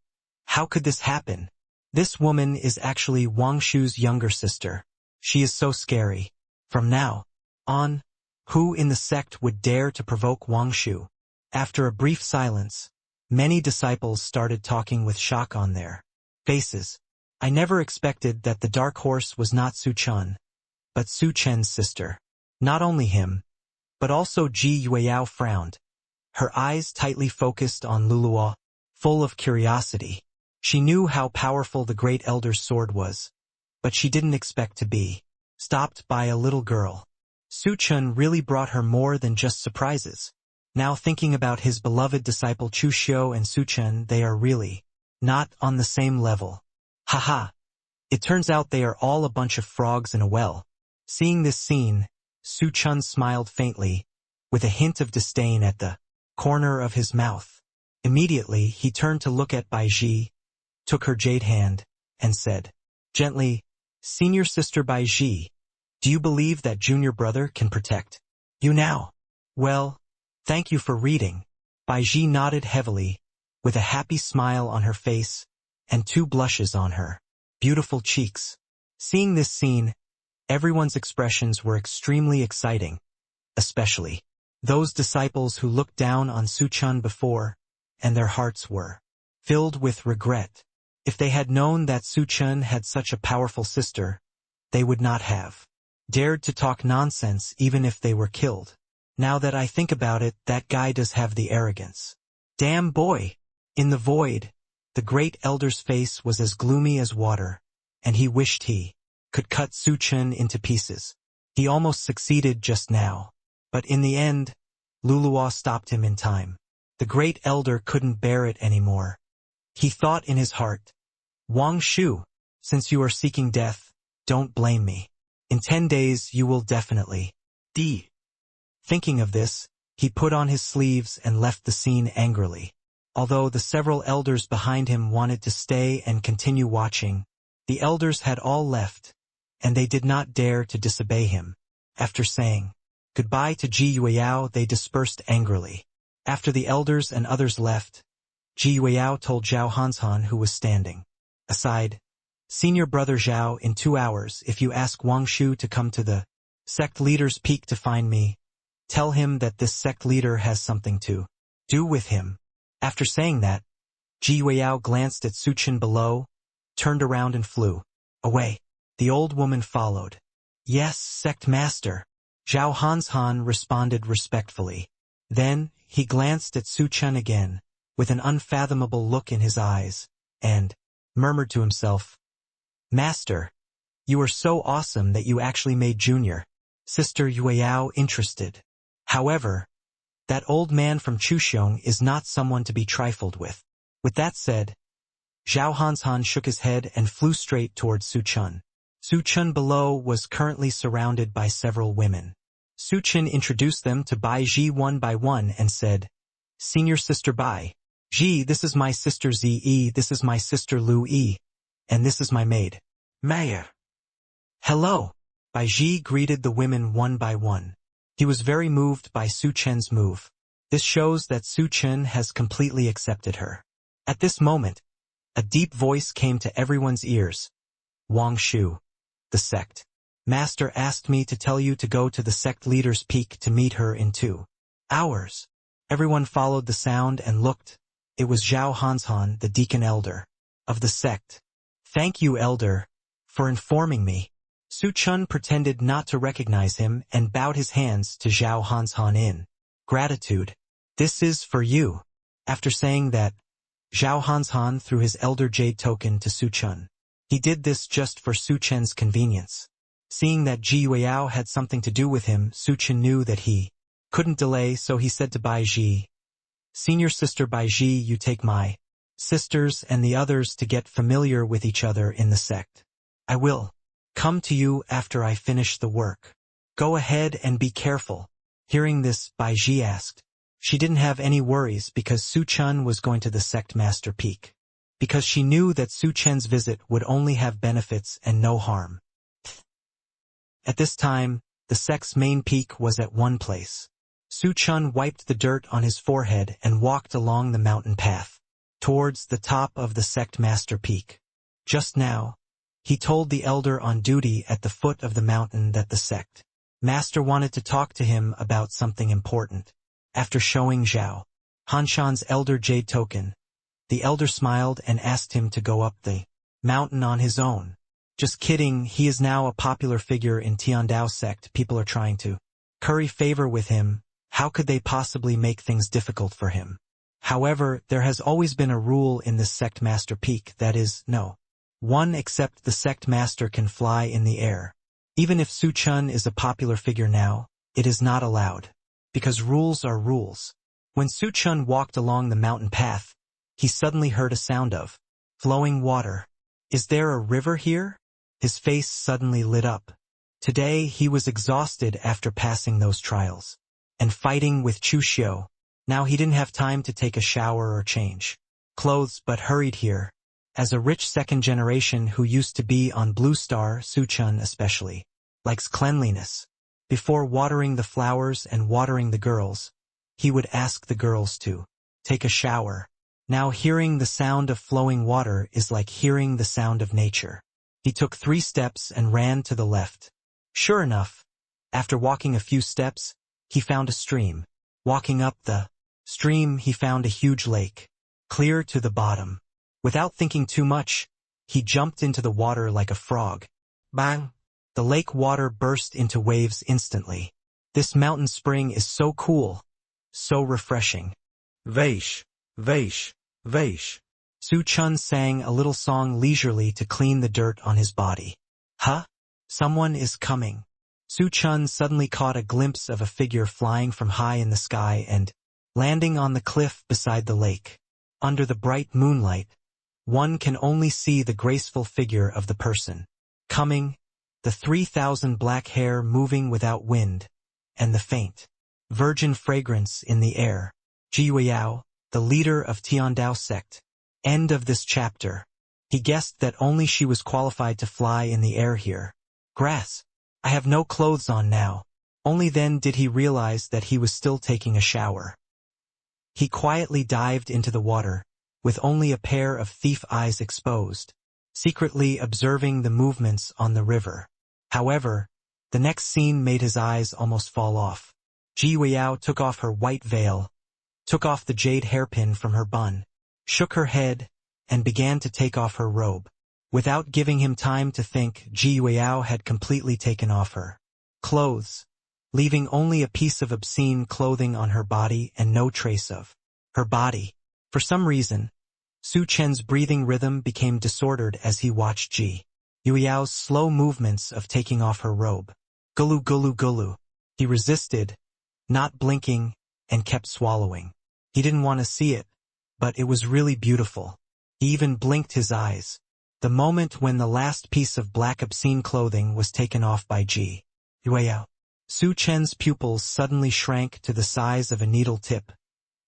How could this happen? This woman is actually Wang Shu's younger sister. She is so scary. From now on, who in the sect would dare to provoke Wang Shu? After a brief silence, many disciples started talking with shock on their faces. I never expected that the dark horse was not Su Chen, but Su Chen's sister. Not only him, but also Ji Yueyao frowned, her eyes tightly focused on Luluo, full of curiosity. She knew how powerful the great elder's sword was, but she didn't expect to be stopped by a little girl. Su Chen really brought her more than just surprises. Now thinking about his beloved disciple Chu Xiu and Su Chen, they are really not on the same level. Haha. It turns out they are all a bunch of frogs in a well. Seeing this scene, Su Chen smiled faintly, with a hint of disdain at the corner of his mouth. Immediately, he turned to look at Bai Ji, took her jade hand, and said, gently, "Senior sister Bai Ji, do you believe that junior brother can protect you now?" "Well, thank you for reading." Bai Ji nodded heavily, with a happy smile on her face, and 2 blushes on her beautiful cheeks. Seeing this scene, everyone's expressions were extremely exciting, especially those disciples who looked down on Su Chen before, and their hearts were filled with regret. If they had known that Su Chen had such a powerful sister, they would not have dared to talk nonsense even if they were killed. Now that I think about it, that guy does have the arrogance. Damn boy! In the void, the great elder's face was as gloomy as water, and he wished he could cut Su Chen into pieces. He almost succeeded just now, but in the end, Luluo stopped him in time. The great elder couldn't bear it anymore. He thought in his heart, "Wang Shu, since you are seeking death, don't blame me. In 10 days you will definitely die." Thinking of this, he put on his sleeves and left the scene angrily. Although the several elders behind him wanted to stay and continue watching, the elders had all left, and they did not dare to disobey him. After saying goodbye to Ji Yueyao, they dispersed angrily. After the elders and others left, Ji Yueyao told Zhao Hanshan, who was standing aside, "Senior brother Zhao, in 2 hours, if you ask Wang Shu to come to the sect leader's peak to find me, tell him that this sect leader has something to do with him." After saying that, Ji Yueyao glanced at Su Chen below, turned around and flew away. The old woman followed. "Yes, sect master," Zhao Hanshan responded respectfully. Then, he glanced at Su Chen again, with an unfathomable look in his eyes, and murmured to himself, "Master, you are so awesome that you actually made Junior Sister Yueyao interested." However, that old man from Chuxiong is not someone to be trifled with. With that said, Zhao Hanshan shook his head and flew straight towards Su Chen. Su Chen below was currently surrounded by several women. Su Chen introduced them to Bai Ji one by one and said, "Senior sister Bai Ji, this is my sister Zi, this is my sister Lu Yi, and this is my maid, Mayer." "Hello." Bai Ji greeted the women one by one. He was very moved by Su Chen's move. This shows that Su Chen has completely accepted her. At this moment, a deep voice came to everyone's ears. Wang Shu, the sect master, asked me to tell you to go to the sect leader's peak to meet her in 2 hours. Everyone followed the sound and looked. It was Zhao Hanshan, the deacon elder of the sect. Thank you, elder, for informing me. Su Chen pretended not to recognize him and bowed his hands to Zhao Hanshan in gratitude. This is for you. After saying that, Zhao Hanshan threw his elder jade token to Su Chen. He did this just for Su Chen's convenience. Seeing that Ji Yueyao had something to do with him, Su Chen knew that he couldn't delay, so he said to Bai Ji, Senior sister Bai Ji, you take my sisters and the others to get familiar with each other in the sect. I will come to you after I finish the work. Go ahead and be careful. Hearing this, Bai Ji asked. She didn't have any worries because Su Chen was going to the sect master peak. Because she knew that Su Chen's visit would only have benefits and no harm. At this time, the sect's main peak was at one place. Su Chen wiped the dirt on his forehead and walked along the mountain path, towards the top of the sect master peak. Just now, he told the elder on duty at the foot of the mountain that the sect master wanted to talk to him about something important. After showing Zhao Hanshan's elder jade token, the elder smiled and asked him to go up the mountain on his own. Just kidding, he is now a popular figure in Tiandao sect. People are trying to curry favor with him. How could they possibly make things difficult for him? However, there has always been a rule in this sect master peak, that is, no one except the sect master can fly in the air. Even if Su Chen is a popular figure now, it is not allowed. Because rules are rules. When Su Chen walked along the mountain path, he suddenly heard a sound of flowing water. Is there a river here? His face suddenly lit up. Today he was exhausted after passing those trials and fighting with Chu Xiu. Now he didn't have time to take a shower or change clothes but hurried here. As a rich second generation who used to be on Blue Star, Su Chen especially likes cleanliness. Before watering the flowers and watering the girls, he would ask the girls to take a shower. Now hearing the sound of flowing water is like hearing the sound of nature. He took 3 steps and ran to the left. Sure enough, after walking a few steps, he found a stream. Walking up the stream, he found a huge lake, clear to the bottom. Without thinking too much, he jumped into the water like a frog. Bang! The lake water burst into waves instantly. This mountain spring is so cool, so refreshing. Vaish, Vaish, Vaish. Su Chen sang a little song leisurely to clean the dirt on his body. Huh? Someone is coming. Su Chen suddenly caught a glimpse of a figure flying from high in the sky and landing on the cliff beside the lake. Under the bright moonlight, one can only see the graceful figure of the person coming, the 3,000 black hair moving without wind, and the faint virgin fragrance in the air. Ji Yueyao, the leader of Tiandao sect. End of this chapter. He guessed that only she was qualified to fly in the air here. Grass. I have no clothes on now. Only then did he realize that he was still taking a shower. He quietly dived into the water, with only a pair of thief eyes exposed, secretly observing the movements on the river. However, the next scene made his eyes almost fall off. Ji Yueyao took off her white veil, took off the jade hairpin from her bun, shook her head, and began to take off her robe. Without giving him time to think, Ji Yueyao had completely taken off her clothes, leaving only a piece of obscene clothing on her body and no trace of her body. For some reason, Su Chen's breathing rhythm became disordered as he watched Ji Yueyao's slow movements of taking off her robe. Gulu gulu gulu. He resisted, not blinking, and kept swallowing. He didn't want to see it, but it was really beautiful. He even blinked his eyes. The moment when the last piece of black obscene clothing was taken off by Ji Yueyao, Su Chen's pupils suddenly shrank to the size of a needle tip.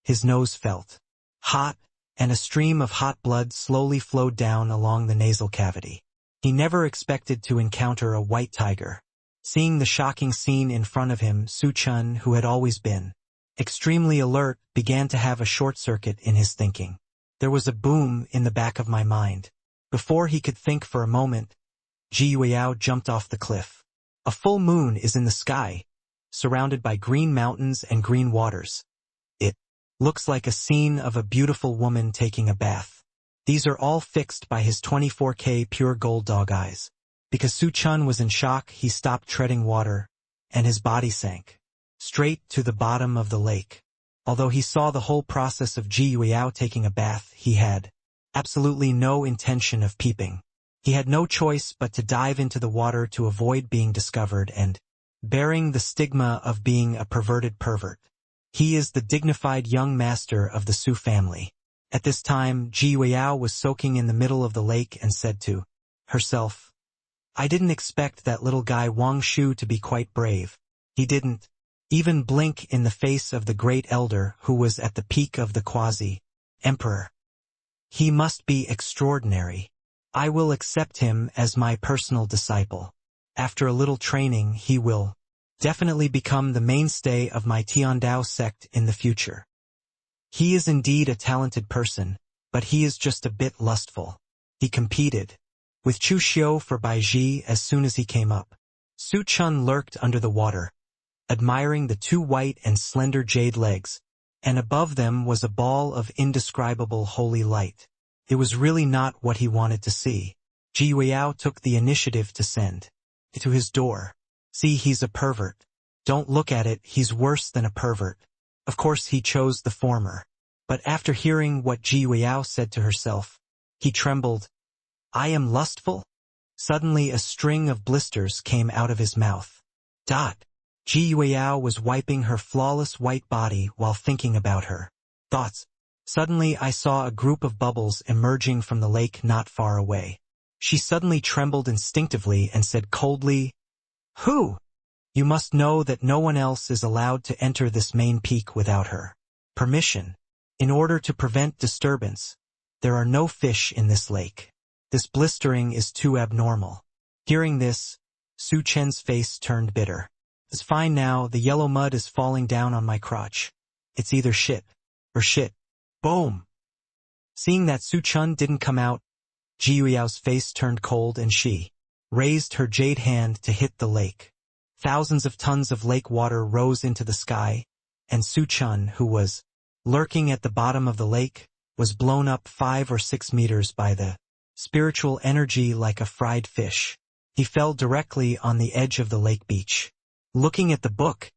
His nose felt hot, and a stream of hot blood slowly flowed down along the nasal cavity. He never expected to encounter a white tiger. Seeing the shocking scene in front of him, Chen, who had always been extremely alert, began to have a short circuit in his thinking. There was a boom in the back of my mind. Before he could think for a moment, Ji Yueyao jumped off the cliff. A full moon is in the sky, surrounded by green mountains and green waters. It looks like a scene of a beautiful woman taking a bath. These are all fixed by his 24K pure gold dog eyes. Because Chen was in shock, he stopped treading water, and his body sank straight to the bottom of the lake. Although he saw the whole process of Ji Yueyao taking a bath, he had absolutely no intention of peeping. He had no choice but to dive into the water to avoid being discovered and bearing the stigma of being a perverted pervert. He is the dignified young master of the Su family. At this time, Ji Yueyao was soaking in the middle of the lake and said to herself, "I didn't expect that little guy Wang Shu to be quite brave. He didn't even blink in the face of the great elder who was at the peak of the quasi-emperor. He must be extraordinary. I will accept him as my personal disciple. After a little training, he will definitely become the mainstay of my Tiandao sect in the future. He is indeed a talented person, but he is just a bit lustful." He competed with Chu Xiu for Baiji as soon as he came up. Chen lurked under the water, admiring the two white and slender jade legs, and above them was a ball of indescribable holy light. It was really not what he wanted to see. Ji Yueyao took the initiative to send it to his door. "See, he's a pervert. Don't look at it, he's worse than a pervert." Of course he chose the former. But after hearing what Ji Yueyao said to herself, he trembled. "I am lustful?" Suddenly a string of blisters came out of his mouth. Ji Yueyao was wiping her flawless white body while thinking about her thoughts. Suddenly I saw a group of bubbles emerging from the lake not far away. She suddenly trembled instinctively and said coldly, "Who?" "You must know that no one else is allowed to enter this main peak without her permission. In order to prevent disturbance, there are no fish in this lake. This blistering is too abnormal." Hearing this, Chen's face turned bitter. "It's fine now, the yellow mud is falling down on my crotch. It's either shit or shit." Boom! Seeing that Chen didn't come out, Ji Yueyao's face turned cold and she raised her jade hand to hit the lake. Thousands of tons of lake water rose into the sky, and Chen, who was lurking at the bottom of the lake, was blown up 5 or 6 meters by the spiritual energy like a fried fish. He fell directly on the edge of the lake beach. Looking at the book,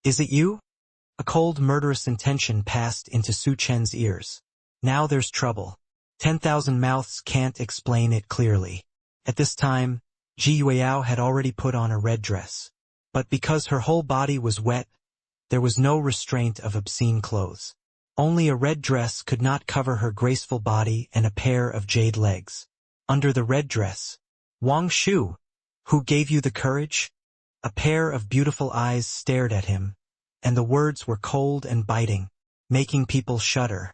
"Is it you?" A cold murderous intention passed into Chen's ears. "Now there's trouble. 10,000 mouths can't explain it clearly." At this time, Ji Yueyao had already put on a red dress. But because her whole body was wet, there was no restraint of obscene clothes. Only a red dress could not cover her graceful body and a pair of jade legs. Under the red dress, "Wang Shu, who gave you the courage?" A pair of beautiful eyes stared at him, and the words were cold and biting, making people shudder.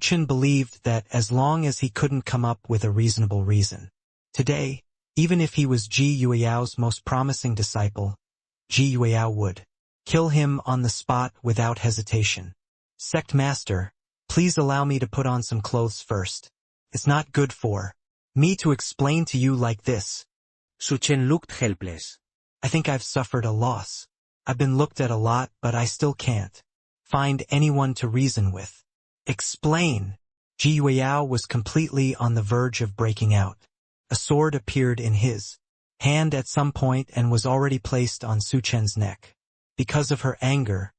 Chen believed that as long as he couldn't come up with a reasonable reason, today, even if he was Ji Yueyao's most promising disciple, Ji Yueyao would kill him on the spot without hesitation. "Sect Master, please allow me to put on some clothes first. It's not good for me to explain to you like this." Chen looked helpless. "I think I've suffered a loss. I've been looked at a lot, but I still can't find anyone to reason with." "Explain." Ji Yueyao was completely on the verge of breaking out. A sword appeared in his hand at some point and was already placed on Chen's neck. Because of her anger,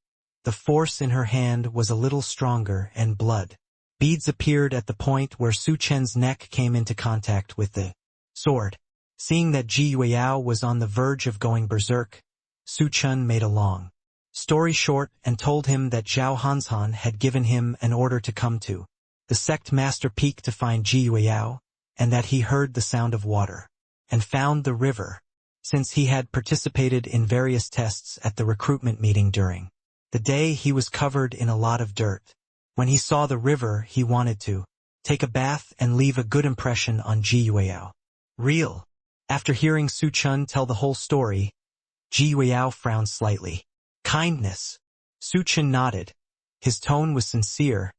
the force in her hand was a little stronger and blood beads appeared at the point where Chen's neck came into contact with the sword. Seeing that Ji Yueyao was on the verge of going berserk, Chen made a long story short and told him that Zhao Hanshan had given him an order to come to the sect master peak to find Ji Yueyao, and that he heard the sound of water and found the river, since he had participated in various tests at the recruitment meeting during the day. He was covered in a lot of dirt. When he saw the river, he wanted to take a bath and leave a good impression on Ji Yueyao. After hearing Chen tell the whole story, Ji Weiyao frowned slightly. Kindness. Su Chen nodded. His tone was sincere,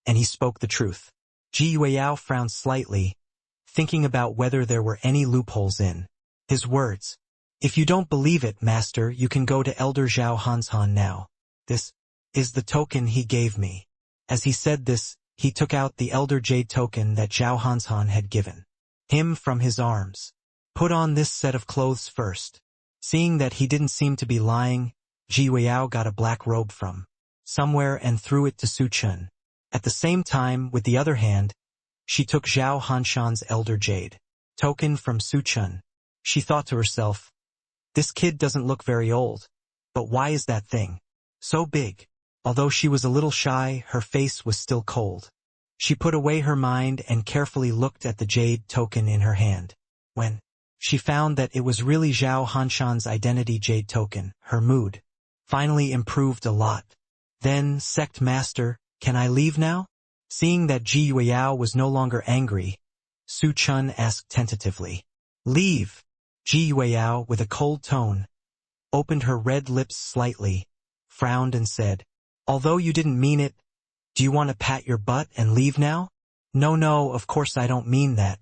and he spoke the truth. Ji Weiyao frowned slightly, thinking about whether there were any loopholes in his words. If you don't believe it, master, you can go to Elder Zhao Hanshan now. This is the token he gave me. As he said this, he took out the Elder Jade token that Zhao Hanshan had given him from his arms. Put on this set of clothes first. Seeing that he didn't seem to be lying, Ji Weiyao got a black robe from somewhere and threw it to Su Chen. At the same time, with the other hand, she took Zhao Hanshan's Elder Jade token from Su Chen. She thought to herself, this kid doesn't look very old, but why is that thing so big? Although she was a little shy, her face was still cold. She put away her mind and carefully looked at the jade token in her hand. When she found that it was really Zhao Hanshan's identity jade token, her mood finally improved a lot. Then, sect master, can I leave now? Seeing that Ji Weiyao was no longer angry, Su Chen asked tentatively. Leave. Ji Weiyao, with a cold tone, opened her red lips slightly, frowned and said, although you didn't mean it, do you want to pat your butt and leave now? No, of course I don't mean that.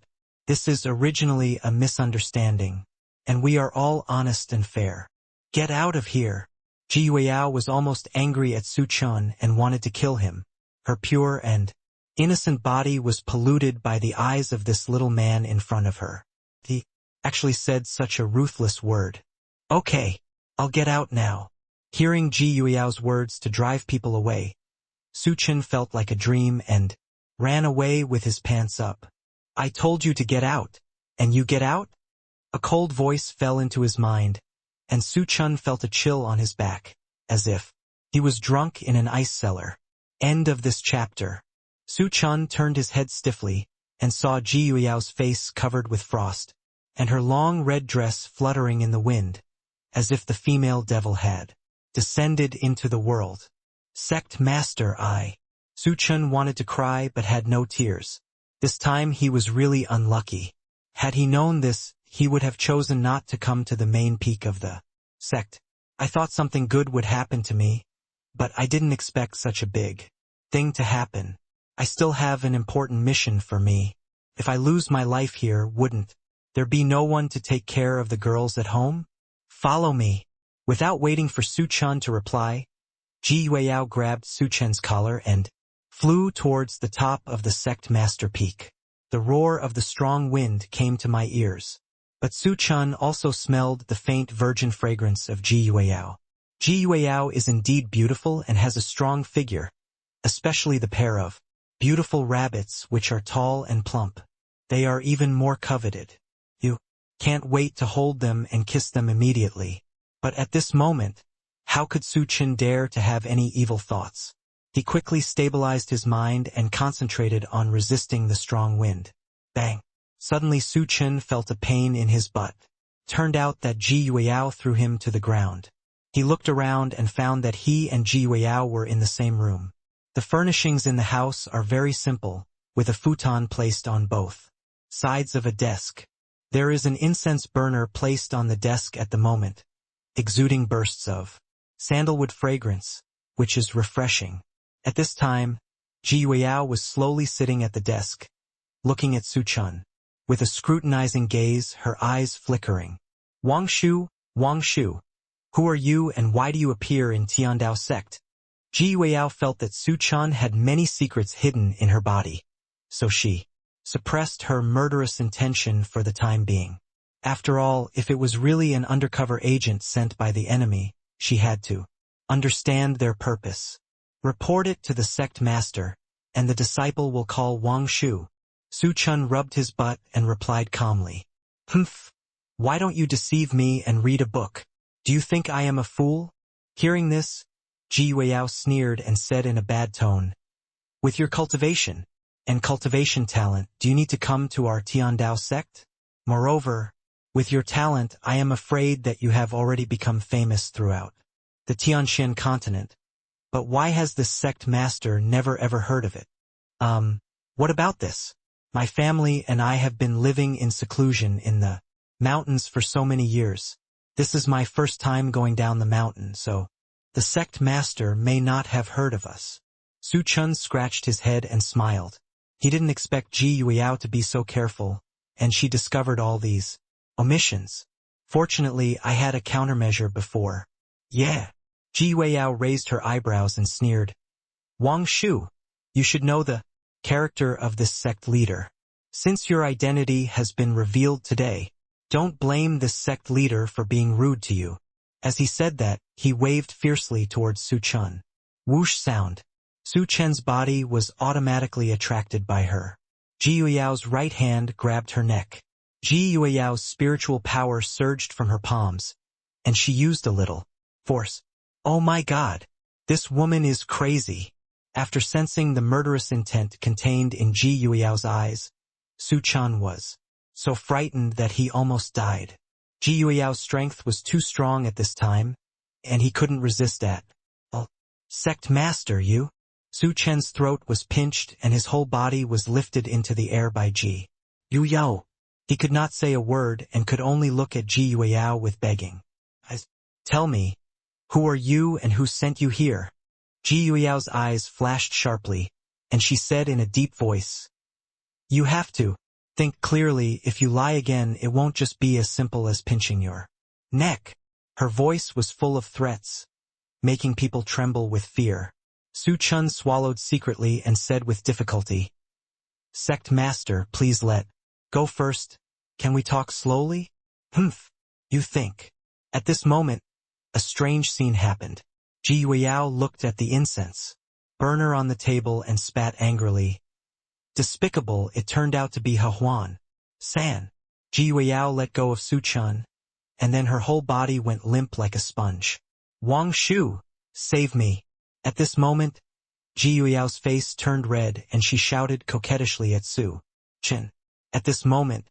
This is originally a misunderstanding, and we are all honest and fair. Get out of here. Ji Weiyao was almost angry at Su Chen and wanted to kill him. Her pure and innocent body was polluted by the eyes of this little man in front of her. He actually said such a ruthless word. Okay, I'll get out now. Hearing Ji Weyao's words to drive people away, Su Chen felt like a dream and ran away with his pants up. I told you to get out, and you get out? A cold voice fell into his mind, and Su Chen felt a chill on his back, as if he was drunk in an ice cellar. End of this chapter. Su Chen turned his head stiffly and saw Ji Weyao's face covered with frost, and her long red dress fluttering in the wind, as if the female devil had descended into the world. Sect master, Su Chen wanted to cry but had no tears. This time he was really unlucky. Had he known this, he would have chosen not to come to the main peak of the sect. I thought something good would happen to me, but I didn't expect such a big thing to happen. I still have an important mission for me. If I lose my life here, wouldn't there be no one to take care of the girls at home? Follow me. Without waiting for Su Chen to reply, Ji Weiyao grabbed Su Chen's collar and flew towards the top of the sect master peak. The roar of the strong wind came to my ears, but Su Chen also smelled the faint virgin fragrance of Ji Weiyao. Ji Weiyao is indeed beautiful and has a strong figure, especially the pair of beautiful rabbits which are tall and plump. They are even more coveted. You can't wait to hold them and kiss them immediately. But at this moment, how could Su Chen dare to have any evil thoughts? He quickly stabilized his mind and concentrated on resisting the strong wind. Bang! Suddenly Su Chen felt a pain in his butt. Turned out that Ji Weiyao threw him to the ground. He looked around and found that he and Ji Weiyao were in the same room. The furnishings in the house are very simple, with a futon placed on both sides of a desk. There is an incense burner placed on the desk at the moment, exuding bursts of sandalwood fragrance, which is refreshing. At this time, Ji Weiyao was slowly sitting at the desk, looking at Su Chen. With a scrutinizing gaze, her eyes flickering. Wang Shu, who are you and why do you appear in Tiandao sect? Ji Weiyao felt that Su Chen had many secrets hidden in her body, so she suppressed her murderous intention for the time being. After all, if it was really an undercover agent sent by the enemy, she had to understand their purpose. Report it to the sect master, and the disciple will call Wang Shu. Su Chen rubbed his butt and replied calmly. Humph! Why don't you deceive me and read a book? Do you think I am a fool? Hearing this, Ji Weiyao sneered and said in a bad tone, with your cultivation and cultivation talent, do you need to come to our Tiandao sect? Moreover, with your talent, I am afraid that you have already become famous throughout the Tianxian continent. But why has this sect master never ever heard of it? What about this? My family and I have been living in seclusion in the mountains for so many years. This is my first time going down the mountain, so the sect master may not have heard of us. Su Chen scratched his head and smiled. He didn't expect Ji Yueyao to be so careful, and she discovered all these omissions. Fortunately, I had a countermeasure before. Yeah. Ji Yueyao raised her eyebrows and sneered. Wang Shu, you should know the character of this sect leader. Since your identity has been revealed today, don't blame this sect leader for being rude to you. As he said that, he waved fiercely towards Su Chen. Whoosh sound. Su Chen's body was automatically attracted by her. Ji Yueyao's right hand grabbed her neck. Ji Yueyao's spiritual power surged from her palms, and she used a little force. Oh my God! This woman is crazy. After sensing the murderous intent contained in Ji Yueyao's eyes, Su Chen was so frightened that he almost died. Ji Yueyao's strength was too strong at this time, and he couldn't resist that. Sect master, you? Su Chen's throat was pinched and his whole body was lifted into the air by Ji Yueyao. He could not say a word and could only look at Ji Yueyao with begging. Tell me, who are you and who sent you here? Ji Yueyao's eyes flashed sharply, and she said in a deep voice, You have to think clearly. If you lie again, it won't just be as simple as pinching your neck. Her voice was full of threats, making people tremble with fear. Su Chen swallowed secretly and said with difficulty, Sect master, please let go first. Can we talk slowly? Humph, you think. At this moment, a strange scene happened. Ji Yueyao looked at the incense burner on the table and spat angrily. Despicable, it turned out to be Huan San. Ji Yueyao let go of Su Chen, and then her whole body went limp like a sponge. Wang Shu, save me. At this moment, Ji Yueyao's face turned red and she shouted coquettishly at Su Chen. At this moment,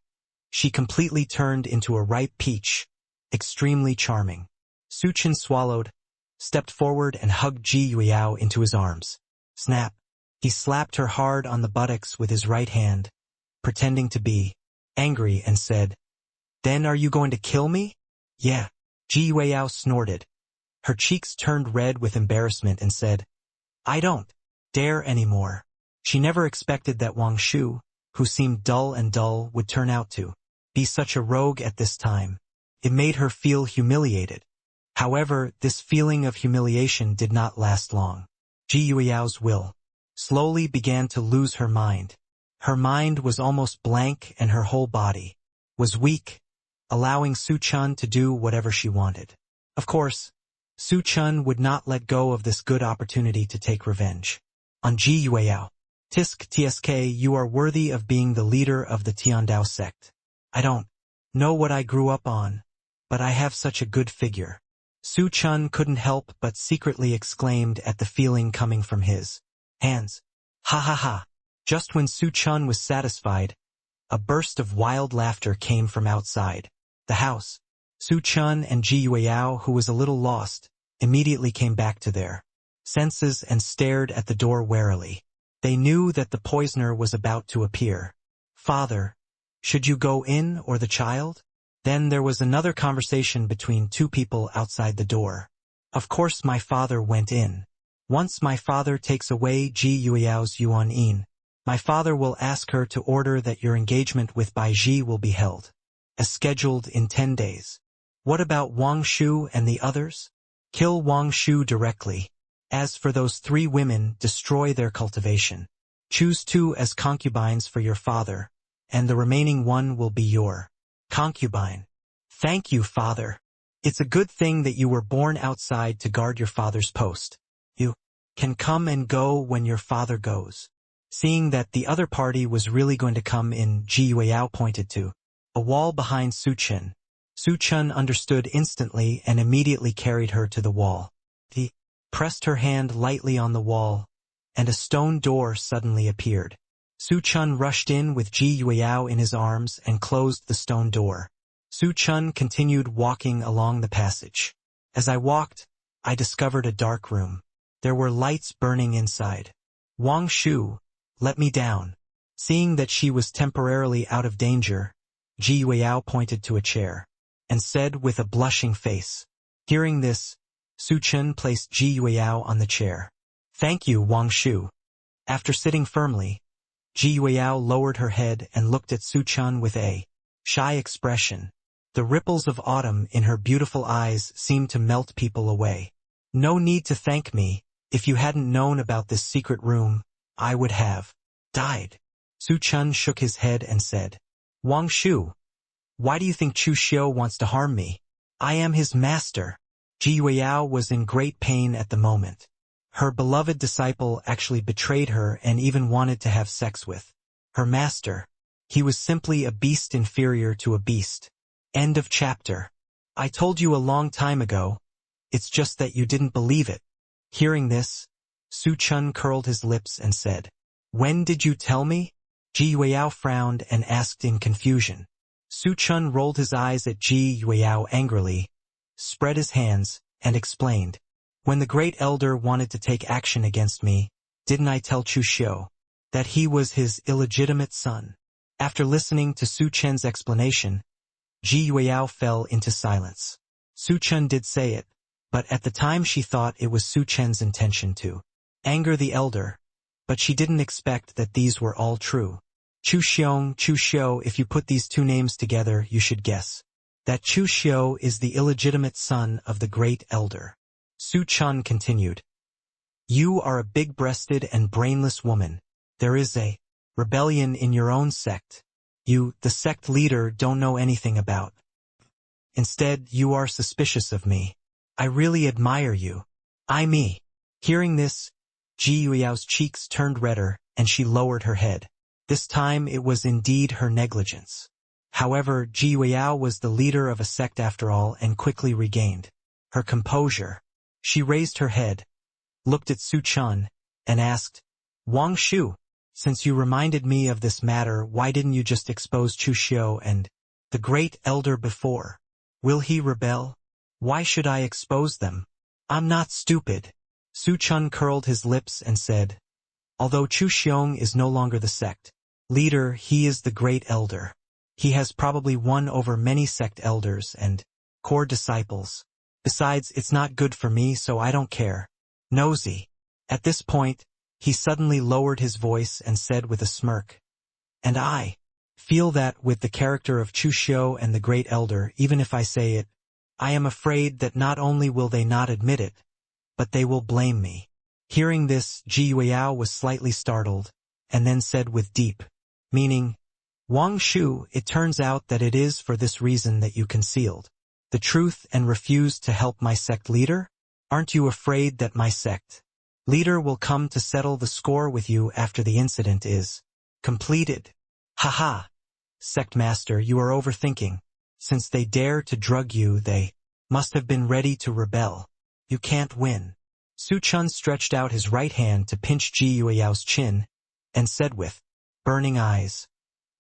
she completely turned into a ripe peach, extremely charming. Su Chen swallowed, stepped forward and hugged Ji Yueyao into his arms. Snap! He slapped her hard on the buttocks with his right hand, pretending to be angry and said, Then are you going to kill me? Yeah. Ji Yueyao snorted. Her cheeks turned red with embarrassment and said, I don't dare anymore. She never expected that Wang Shu, who seemed dull and dull, would turn out to be such a rogue at this time. It made her feel humiliated. However, this feeling of humiliation did not last long. Ji Yueyao's will slowly began to lose her mind. Her mind was almost blank and her whole body was weak, allowing Su Chen to do whatever she wanted. Of course, Su Chen would not let go of this good opportunity to take revenge on Ji Yueyao. Tisk Tsk, you are worthy of being the leader of the Tiandao sect. I don't know what I grew up on, but I have such a good figure. Su Chen couldn't help but secretly exclaimed at the feeling coming from his hands. Ha ha ha. Just when Su Chen was satisfied, a burst of wild laughter came from outside the house. Su Chen and Ji Yueyao, who was a little lost, immediately came back to their senses and stared at the door warily. They knew that the poisoner was about to appear. Father, should you go in or the child? Then there was another conversation between two people outside the door. Of course my father went in. Once my father takes away Ji Yueyao's Yuan-in, my father will ask her to order that your engagement with Bai Ji will be held, as scheduled in 10 days. What about Wang Shu and the others? Kill Wang Shu directly. As for those 3 women, destroy their cultivation. Choose 2 as concubines for your father, and the remaining 1 will be your concubine. Thank you, father. It's a good thing that you were born outside to guard your father's post. You can come and go when your father goes. Seeing that the other party was really going to come in, Ji Yueyao pointed to a wall behind Su Chen. Su Chen understood instantly and immediately carried her to the wall. He pressed her hand lightly on the wall, and a stone door suddenly appeared. Su Chen rushed in with Ji Yueyao in his arms and closed the stone door. Su Chen continued walking along the passage. As I walked, I discovered a dark room. There were lights burning inside. Wang Shu, let me down. Seeing that she was temporarily out of danger, Ji Yueyao pointed to a chair. and said with a blushing face. Hearing this, Su Chen placed Ji Yueyao on the chair. Thank you, Wang Shu. After sitting firmly, Ji Yueyao lowered her head and looked at Su Chen with a shy expression. The ripples of autumn in her beautiful eyes seemed to melt people away. No need to thank me. If you hadn't known about this secret room, I would have died. Su Chen shook his head and said, Wang Shu, why do you think Chu Xiu wants to harm me? I am his master. Ji Yueyao was in great pain at the moment. Her beloved disciple actually betrayed her and even wanted to have sex with her master. He was simply a beast inferior to a beast. End of chapter. I told you a long time ago. It's just that you didn't believe it. Hearing this, Su Chen curled his lips and said, When did you tell me? Ji Yueyao frowned and asked in confusion. Su Chen rolled his eyes at Ji Yueyao angrily, spread his hands, and explained, When the great elder wanted to take action against me, didn't I tell Chu Xiu that he was his illegitimate son? After listening to Su Chen's explanation, Ji Yueyao fell into silence. Su Chen did say it, but at the time she thought it was Su Chen's intention to anger the elder, but she didn't expect that these were all true. Chu Xiu, if you put these two names together, you should guess that Chu Xiu is the illegitimate son of the great elder. Su Chen continued, You are a big-breasted and brainless woman. There is a rebellion in your own sect. You, the sect leader, don't know anything about. Instead, you are suspicious of me. I really admire you. Me. Hearing this, Ji Yueyao's cheeks turned redder, and she lowered her head. This time it was indeed her negligence. However, Ji Yueyao was the leader of a sect after all and quickly regained her composure. She raised her head, looked at Su Chen, and asked, Wang Shu, since you reminded me of this matter, why didn't you just expose Chu Xiu and the great elder before? Will he rebel? Why should I expose them? I'm not stupid. Su Chen curled his lips and said, Although Chu Xiong is no longer the sect leader, he is the great elder. He has probably won over many sect elders and core disciples. Besides, it's not good for me, so I don't care. Nosy. At this point, he suddenly lowered his voice and said with a smirk, And I feel that with the character of Chu Xiu and the great elder, even if I say it, I am afraid that not only will they not admit it, but they will blame me. Hearing this, Ji Yueyao was slightly startled, and then said with deep meaning, Wang Shu, it turns out that it is for this reason that you concealed the truth and refused to help my sect leader? Aren't you afraid that my sect leader will come to settle the score with you after the incident is completed? Haha. Sect master, you are overthinking. Since they dare to drug you, they must have been ready to rebel. You can't win. Su Chen stretched out his right hand to pinch Ji Yueyao's chin, and said with burning eyes,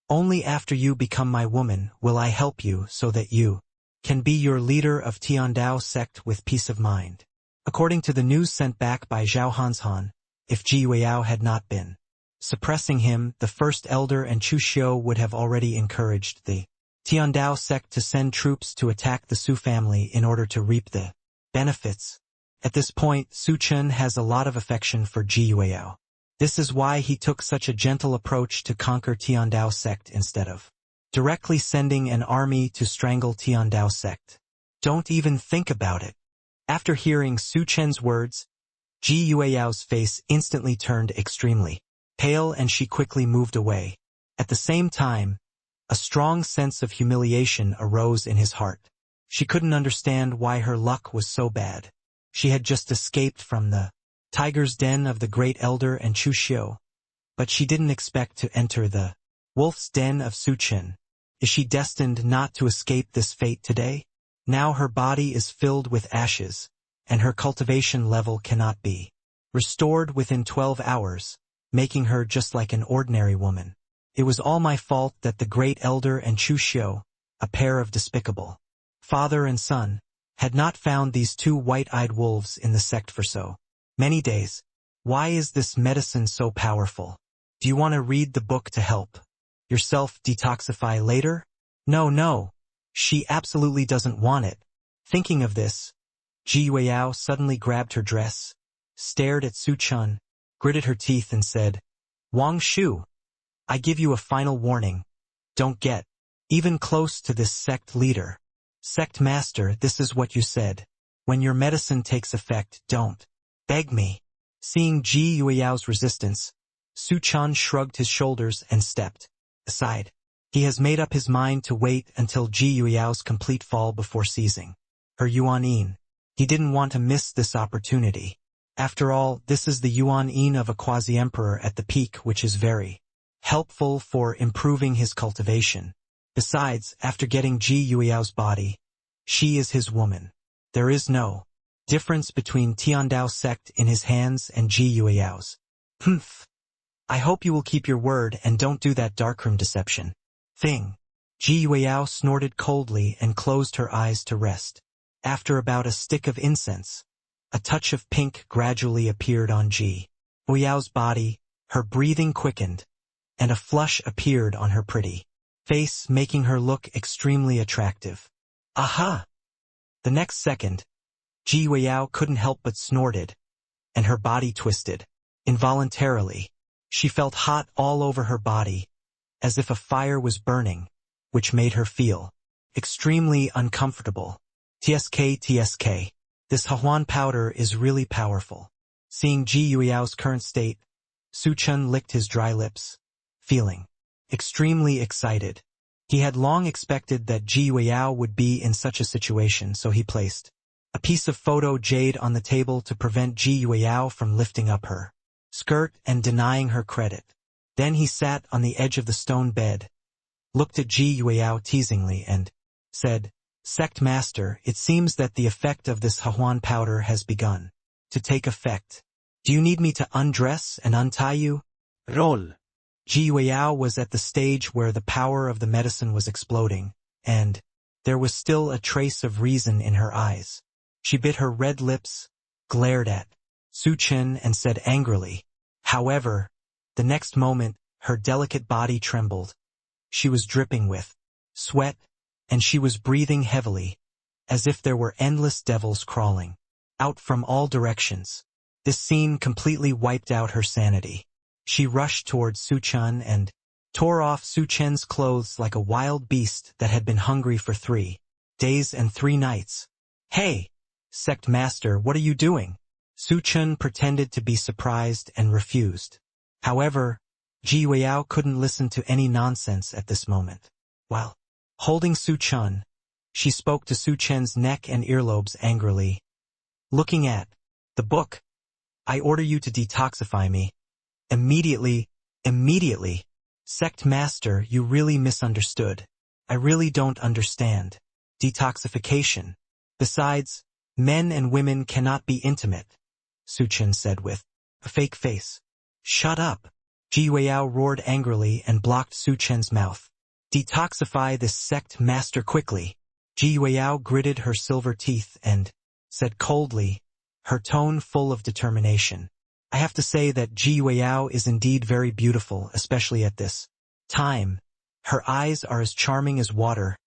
Only after you become my woman will I help you so that you can be your leader of Tiandao sect with peace of mind. According to the news sent back by Zhao Hanshan, if Ji Yueyao had not been suppressing him, the first elder and Chu Xiu would have already encouraged the Tiandao sect to send troops to attack the Su family in order to reap the benefits. At this point, Su Chen has a lot of affection for Ji Yueyao. This is why he took such a gentle approach to conquer Tiandao sect instead of directly sending an army to strangle Tiandao sect. Don't even think about it. After hearing Su Chen's words, Ji Yueyao's face instantly turned extremely pale and she quickly moved away. At the same time, a strong sense of humiliation arose in his heart. She couldn't understand why her luck was so bad. She had just escaped from the tiger's den of the great elder and Chu Xiu, but she didn't expect to enter the wolf's den of Su Chen. Is she destined not to escape this fate today? Now her body is filled with ashes, and her cultivation level cannot be restored within 12 hours, making her just like an ordinary woman. It was all my fault that the great elder and Chu Xiu, a pair of despicable father and son, had not found these two white-eyed wolves in the sect for so many days. Why is this medicine so powerful? Do you want to read the book to help yourself detoxify later? No. She absolutely doesn't want it. Thinking of this, Ji Yueyao suddenly grabbed her dress, stared at Su Chen, gritted her teeth and said, Wang Shu, I give you a final warning. Don't get even close to this sect leader. Sect master, this is what you said. When your medicine takes effect, don't beg me. Seeing Ji Yueyao's resistance, Su Chen shrugged his shoulders and stepped aside. He has made up his mind to wait until Ji Yueyao's complete fall before seizing her Yuan-yin. He didn't want to miss this opportunity. After all, this is the Yuan-yin of a quasi-emperor at the peak, which is very helpful for improving his cultivation. Besides, after getting Ji Yueyao's body, she is his woman. There is no difference between Tiandao sect in his hands and Ji Yueyao's. Humph. I hope you will keep your word and don't do that darkroom deception thing. Ji Yueyao snorted coldly and closed her eyes to rest. After about a stick of incense, a touch of pink gradually appeared on Ji Yueyao's body, her breathing quickened, and a flush appeared on her pretty face, making her look extremely attractive. Aha! The next second, Ji Yueyao couldn't help but snorted, and her body twisted. Involuntarily, she felt hot all over her body, as if a fire was burning, which made her feel extremely uncomfortable. TSK. This Hahuan powder is really powerful. Seeing Ji Yueyao's current state, Su Chen licked his dry lips, feeling extremely excited. He had long expected that Ji Yueyao would be in such a situation, so he placed a piece of photo jade on the table to prevent Ji Yueyao from lifting up her skirt and denying her credit. Then he sat on the edge of the stone bed, looked at Ji Yueyao teasingly and said, Sect Master, it seems that the effect of this Hahuan powder has begun to take effect. Do you need me to undress and untie you? Roll. Ji Yueyao was at the stage where the power of the medicine was exploding, and there was still a trace of reason in her eyes. She bit her red lips, glared at Su Chen and said angrily. However, the next moment, her delicate body trembled. She was dripping with sweat, and she was breathing heavily, as if there were endless devils crawling out from all directions. This scene completely wiped out her sanity. She rushed towards Su Chen and tore off Su Chen's clothes like a wild beast that had been hungry for 3 days and 3 nights. Hey, Sect Master, what are you doing? Su Chen pretended to be surprised and refused. However, Ji Yueyao couldn't listen to any nonsense at this moment. While holding Su Chen, she spoke to Su Chen's neck and earlobes angrily. Looking at the book, I order you to detoxify me. Immediately. Sect Master, you really misunderstood. I really don't understand. Detoxification. Besides, men and women cannot be intimate, Su Chen said with a fake face. Shut up. Ji Yueyao roared angrily and blocked Su Chen's mouth. Detoxify this sect master quickly. Ji Yueyao gritted her silver teeth and said coldly, her tone full of determination. I have to say that Ji Yueyao is indeed very beautiful, especially at this time. Her eyes are as charming as water,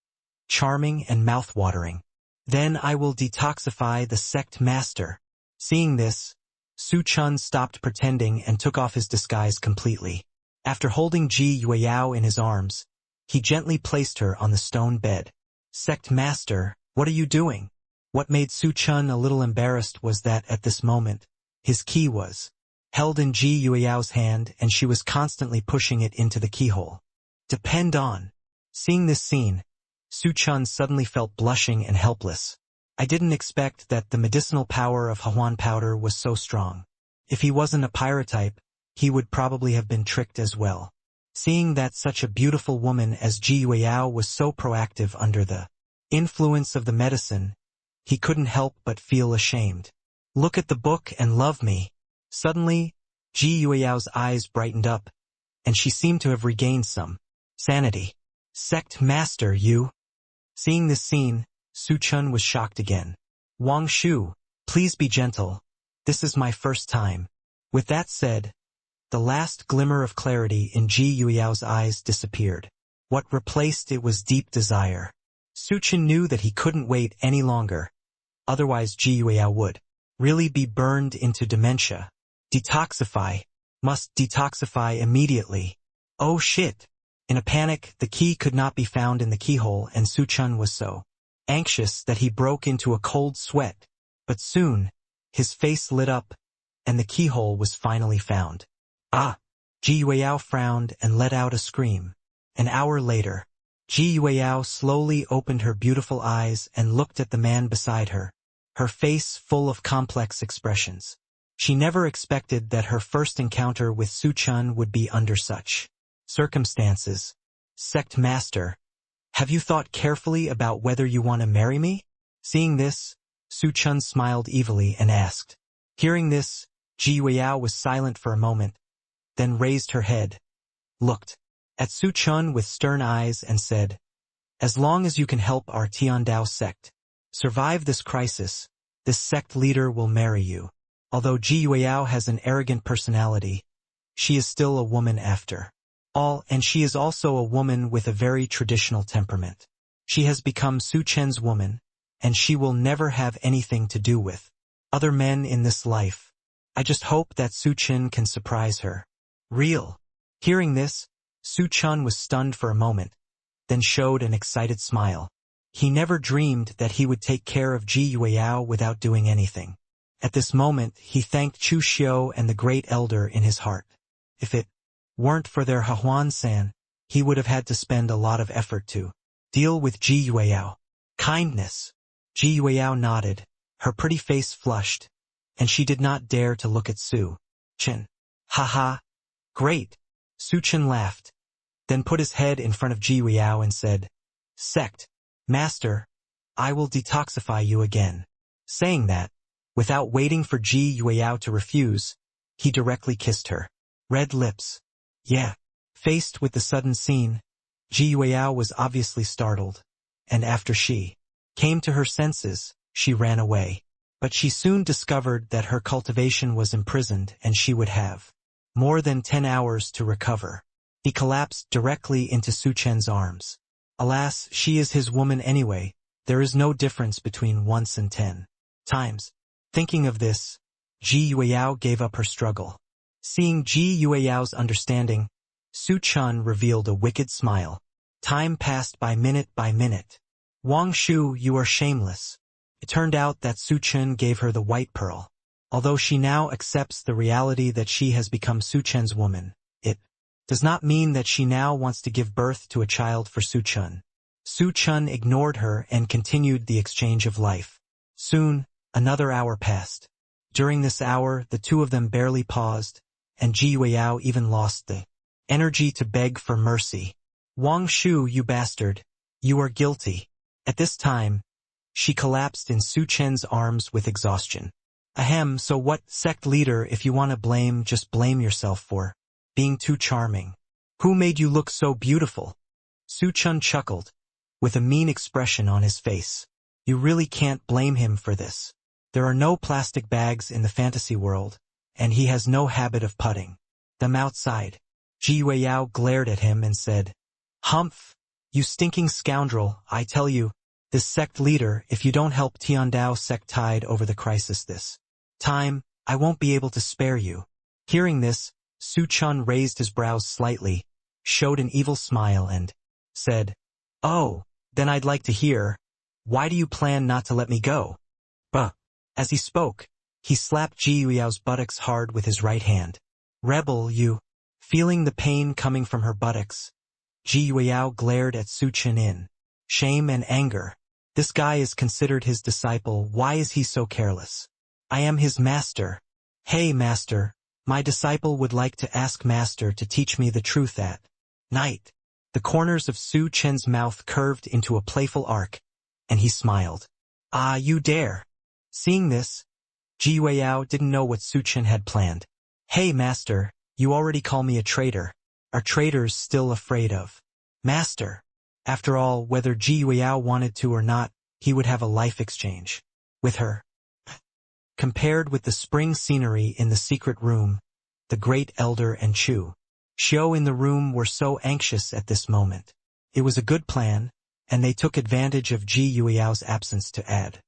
charming and mouth-watering. Then I will detoxify the sect master. Seeing this, Su Chen stopped pretending and took off his disguise completely. After holding Ji Yueyao in his arms, he gently placed her on the stone bed. Sect Master, what are you doing? What made Su Chen a little embarrassed was that at this moment, his key was held in Ji Yueyao's hand and she was constantly pushing it into the keyhole. Depend on. Seeing this scene, Su Chen suddenly felt blushing and helpless. I didn't expect that the medicinal power of Hahuan powder was so strong. If he wasn't a pyrotype, he would probably have been tricked as well. Seeing that such a beautiful woman as Ji Yueyao was so proactive under the influence of the medicine, he couldn't help but feel ashamed. Look at the book and love me. Suddenly, Ji Yueyao's eyes brightened up, and she seemed to have regained some sanity. Sect Master, you. Seeing this scene, Su Chen was shocked again. Wang Shu, please be gentle. This is my first time. With that said, the last glimmer of clarity in Ji Yueyao's eyes disappeared. What replaced it was deep desire. Su Chen knew that he couldn't wait any longer. Otherwise Ji Yueyao would really be burned into dementia. Detoxify. Must detoxify immediately. Oh shit. In a panic, the key could not be found in the keyhole and Su Chen was so anxious that he broke into a cold sweat. But soon, his face lit up, and the keyhole was finally found. Ah! Ji Yueyao frowned and let out a scream. An hour later, Ji Yueyao slowly opened her beautiful eyes and looked at the man beside her, her face full of complex expressions. She never expected that her first encounter with Su Chen would be under such circumstances. Sect Master, have you thought carefully about whether you want to marry me? Seeing this, Su Chen smiled evilly and asked. Hearing this, Ji Yueyao was silent for a moment, then raised her head, looked at Su Chen with stern eyes and said, as long as you can help our Tiandao sect survive this crisis, this sect leader will marry you. Although Ji Yueyao has an arrogant personality, she is still a woman after all, and she is also a woman with a very traditional temperament. She has become Su Chen's woman, and she will never have anything to do with other men in this life. I just hope that Su Chen can surprise her. Real. Hearing this, Su Chen was stunned for a moment, then showed an excited smile. He never dreamed that he would take care of Ji Yueyao without doing anything. At this moment, he thanked Chu Xiu and the great elder in his heart. If it weren't for their Hahuan-san, he would have had to spend a lot of effort to deal with Ji Yueyao. Kindness. Ji Yueyao nodded, her pretty face flushed, and she did not dare to look at Su Chen. Haha. Great. Su Chen laughed, then put his head in front of Ji Yueyao and said, Sect Master, I will detoxify you again. Saying that, without waiting for Ji Yueyao to refuse, he directly kissed her red lips. Yeah. Faced with the sudden scene, Ji Yueyao was obviously startled, and after she came to her senses, she ran away. But she soon discovered that her cultivation was imprisoned and she would have more than 10 hours to recover. He collapsed directly into Su Chen's arms. Alas, she is his woman anyway. There is no difference between once and 10 times. Thinking of this, Ji Yueyao gave up her struggle. Seeing Ji Yueyao's understanding, Su Chen revealed a wicked smile. Time passed by minute. Wang Shu, you are shameless. It turned out that Su Chen gave her the white pearl. Although she now accepts the reality that she has become Su Chen's woman, it does not mean that she now wants to give birth to a child for Su Chen. Su Chen ignored her and continued the exchange of life. Soon, another hour passed. During this hour, the two of them barely paused, and Ji Yueyao even lost the energy to beg for mercy. Wang Shu, you bastard, you are guilty. At this time, she collapsed in Su Chen's arms with exhaustion. Ahem, so what, sect leader, if you want to blame, just blame yourself for being too charming. Who made you look so beautiful? Su Chen chuckled, with a mean expression on his face. You really can't blame him for this. There are no plastic bags in the fantasy world, and he has no habit of putting them outside. Ji Yueyao glared at him and said, Humph, you stinking scoundrel, I tell you, this sect leader, if you don't help Tiandao sect tide over the crisis this time, I won't be able to spare you. Hearing this, Su Chen raised his brows slightly, showed an evil smile and said, Oh, then I'd like to hear, why do you plan not to let me go? Bah. As he spoke, he slapped Ji Yueyao's buttocks hard with his right hand. Rebel, you. Feeling the pain coming from her buttocks, Ji Yueyao glared at Su Chen in shame and anger. This guy is considered his disciple, why is he so careless? I am his master. Hey master, my disciple would like to ask master to teach me the truth at night. The corners of Su Chen's mouth curved into a playful arc, and he smiled. Ah, you dare. Seeing this, Ji Yueyao didn't know what Su Chen had planned. Hey master, you already call me a traitor. Are traitors still afraid of master? After all, whether Ji Yueyao wanted to or not, he would have a life exchange with her. Compared with the spring scenery in the secret room, the great elder and Chu Xiu in the room were so anxious at this moment. It was a good plan, and they took advantage of Ji Yuiao's absence to add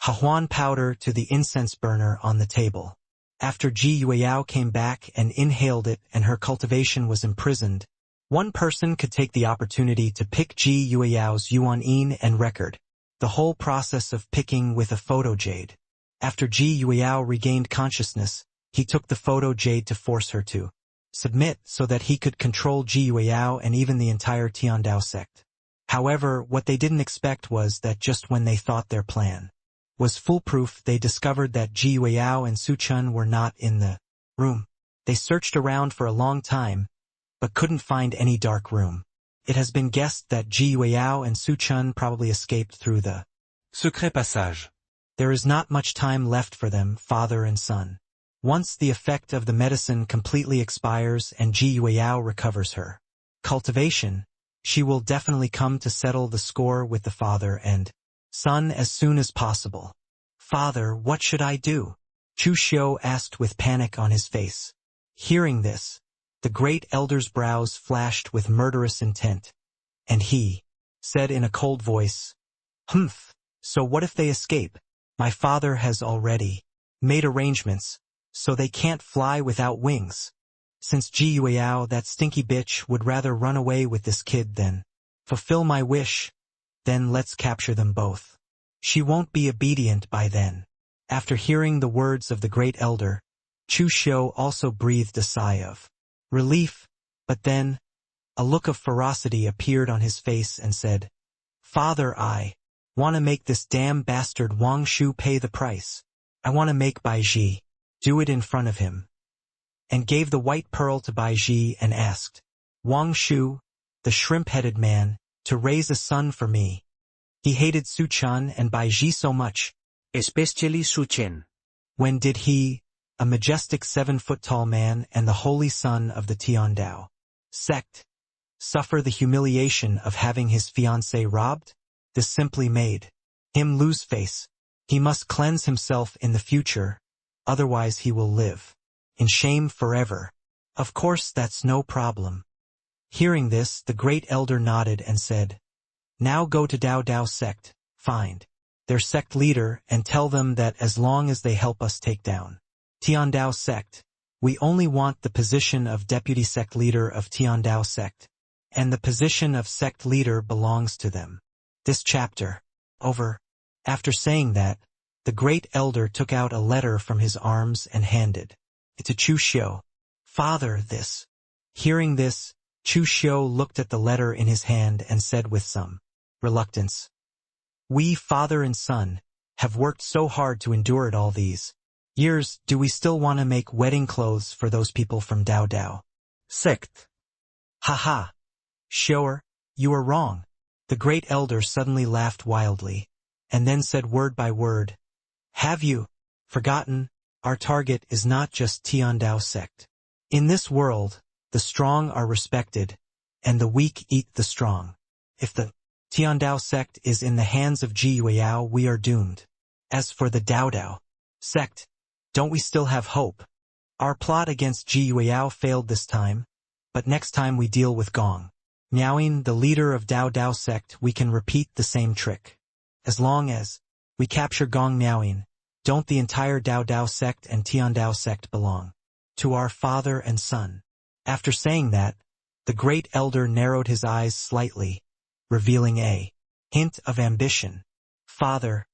Hahuan powder to the incense burner on the table. After Ji Yuiao came back and inhaled it and her cultivation was imprisoned, one person could take the opportunity to pick Ji Yuiao's yuan-yin and record, the whole process of picking with a photo jade. After Ji Yuiao regained consciousness, he took the photo jade to force her to submit so that he could control Ji Yuiao and even the entire Tiandao sect. However, what they didn't expect was that just when they thought their plan was foolproof, they discovered that Ji Yuiao and Su Chen were not in the room. They searched around for a long time, but couldn't find any dark room. It has been guessed that Ji Yuiao and Su Chen probably escaped through the secret passage. There is not much time left for them, father and son. Once the effect of the medicine completely expires and Ji Yuiao recovers her cultivation, she will definitely come to settle the score with the father and son as soon as possible. Father, what should I do? Chu Xiu asked with panic on his face. Hearing this, the great elder's brows flashed with murderous intent, and he said in a cold voice, "Humph, so what if they escape? My father has already made arrangements, so they can't fly without wings. Since Ji Yuiao, that stinky bitch, would rather run away with this kid than fulfill my wish, then let's capture them both. She won't be obedient by then." After hearing the words of the great elder, Chu Xiu also breathed a sigh of relief, but then a look of ferocity appeared on his face and said, "Father, I want to make this damn bastard Wang Shu pay the price. I want to make Bai Ji do it in front of him," and gave the white pearl to Bai Ji and asked Wang Shu, the shrimp-headed man, to raise a son for me. He hated Su Chen and Bai Ji so much, Especially Su Chen. when did he, a majestic 7-foot-tall man and the holy son of the Tiandao sect, suffer the humiliation of having his fiancée robbed? This simply made him lose face. He must cleanse himself in the future, otherwise he will live in shame forever. Of course that's no problem. Hearing this, the great elder nodded and said, "Now go to Dao sect, find their sect leader and tell them that as long as they help us take down Tiandao sect, we only want the position of deputy sect leader of Tiandao sect, and the position of sect leader belongs to them." This chapter over. After saying that, the great elder took out a letter from his arms and handed it to Chu Xiu. "Father, this." Hearing this, Chu Xiu looked at the letter in his hand and said with some reluctance, "We, father and son, have worked so hard to endure it all these years. Do we still want to make wedding clothes for those people from Dao sect?" "Ha-ha. Xiu'er, you are wrong." The great elder suddenly laughed wildly, and then said word by word, "Have you forgotten? Our target is not just Tiandao sect. In this world, the strong are respected, and the weak eat the strong. If the Tiandao sect is in the hands of Ji Yuiao, we are doomed. As for the Dao sect, don't we still have hope? Our plot against Ji Yuiao failed this time, but next time we deal with Gong Miaoyin, the leader of Dao sect, we can repeat the same trick. As long as we capture Gong Miaoyin, don't the entire Dao sect and Tiandao sect belong to our father and son?" After saying that, the great elder narrowed his eyes slightly, revealing a hint of ambition. "Father,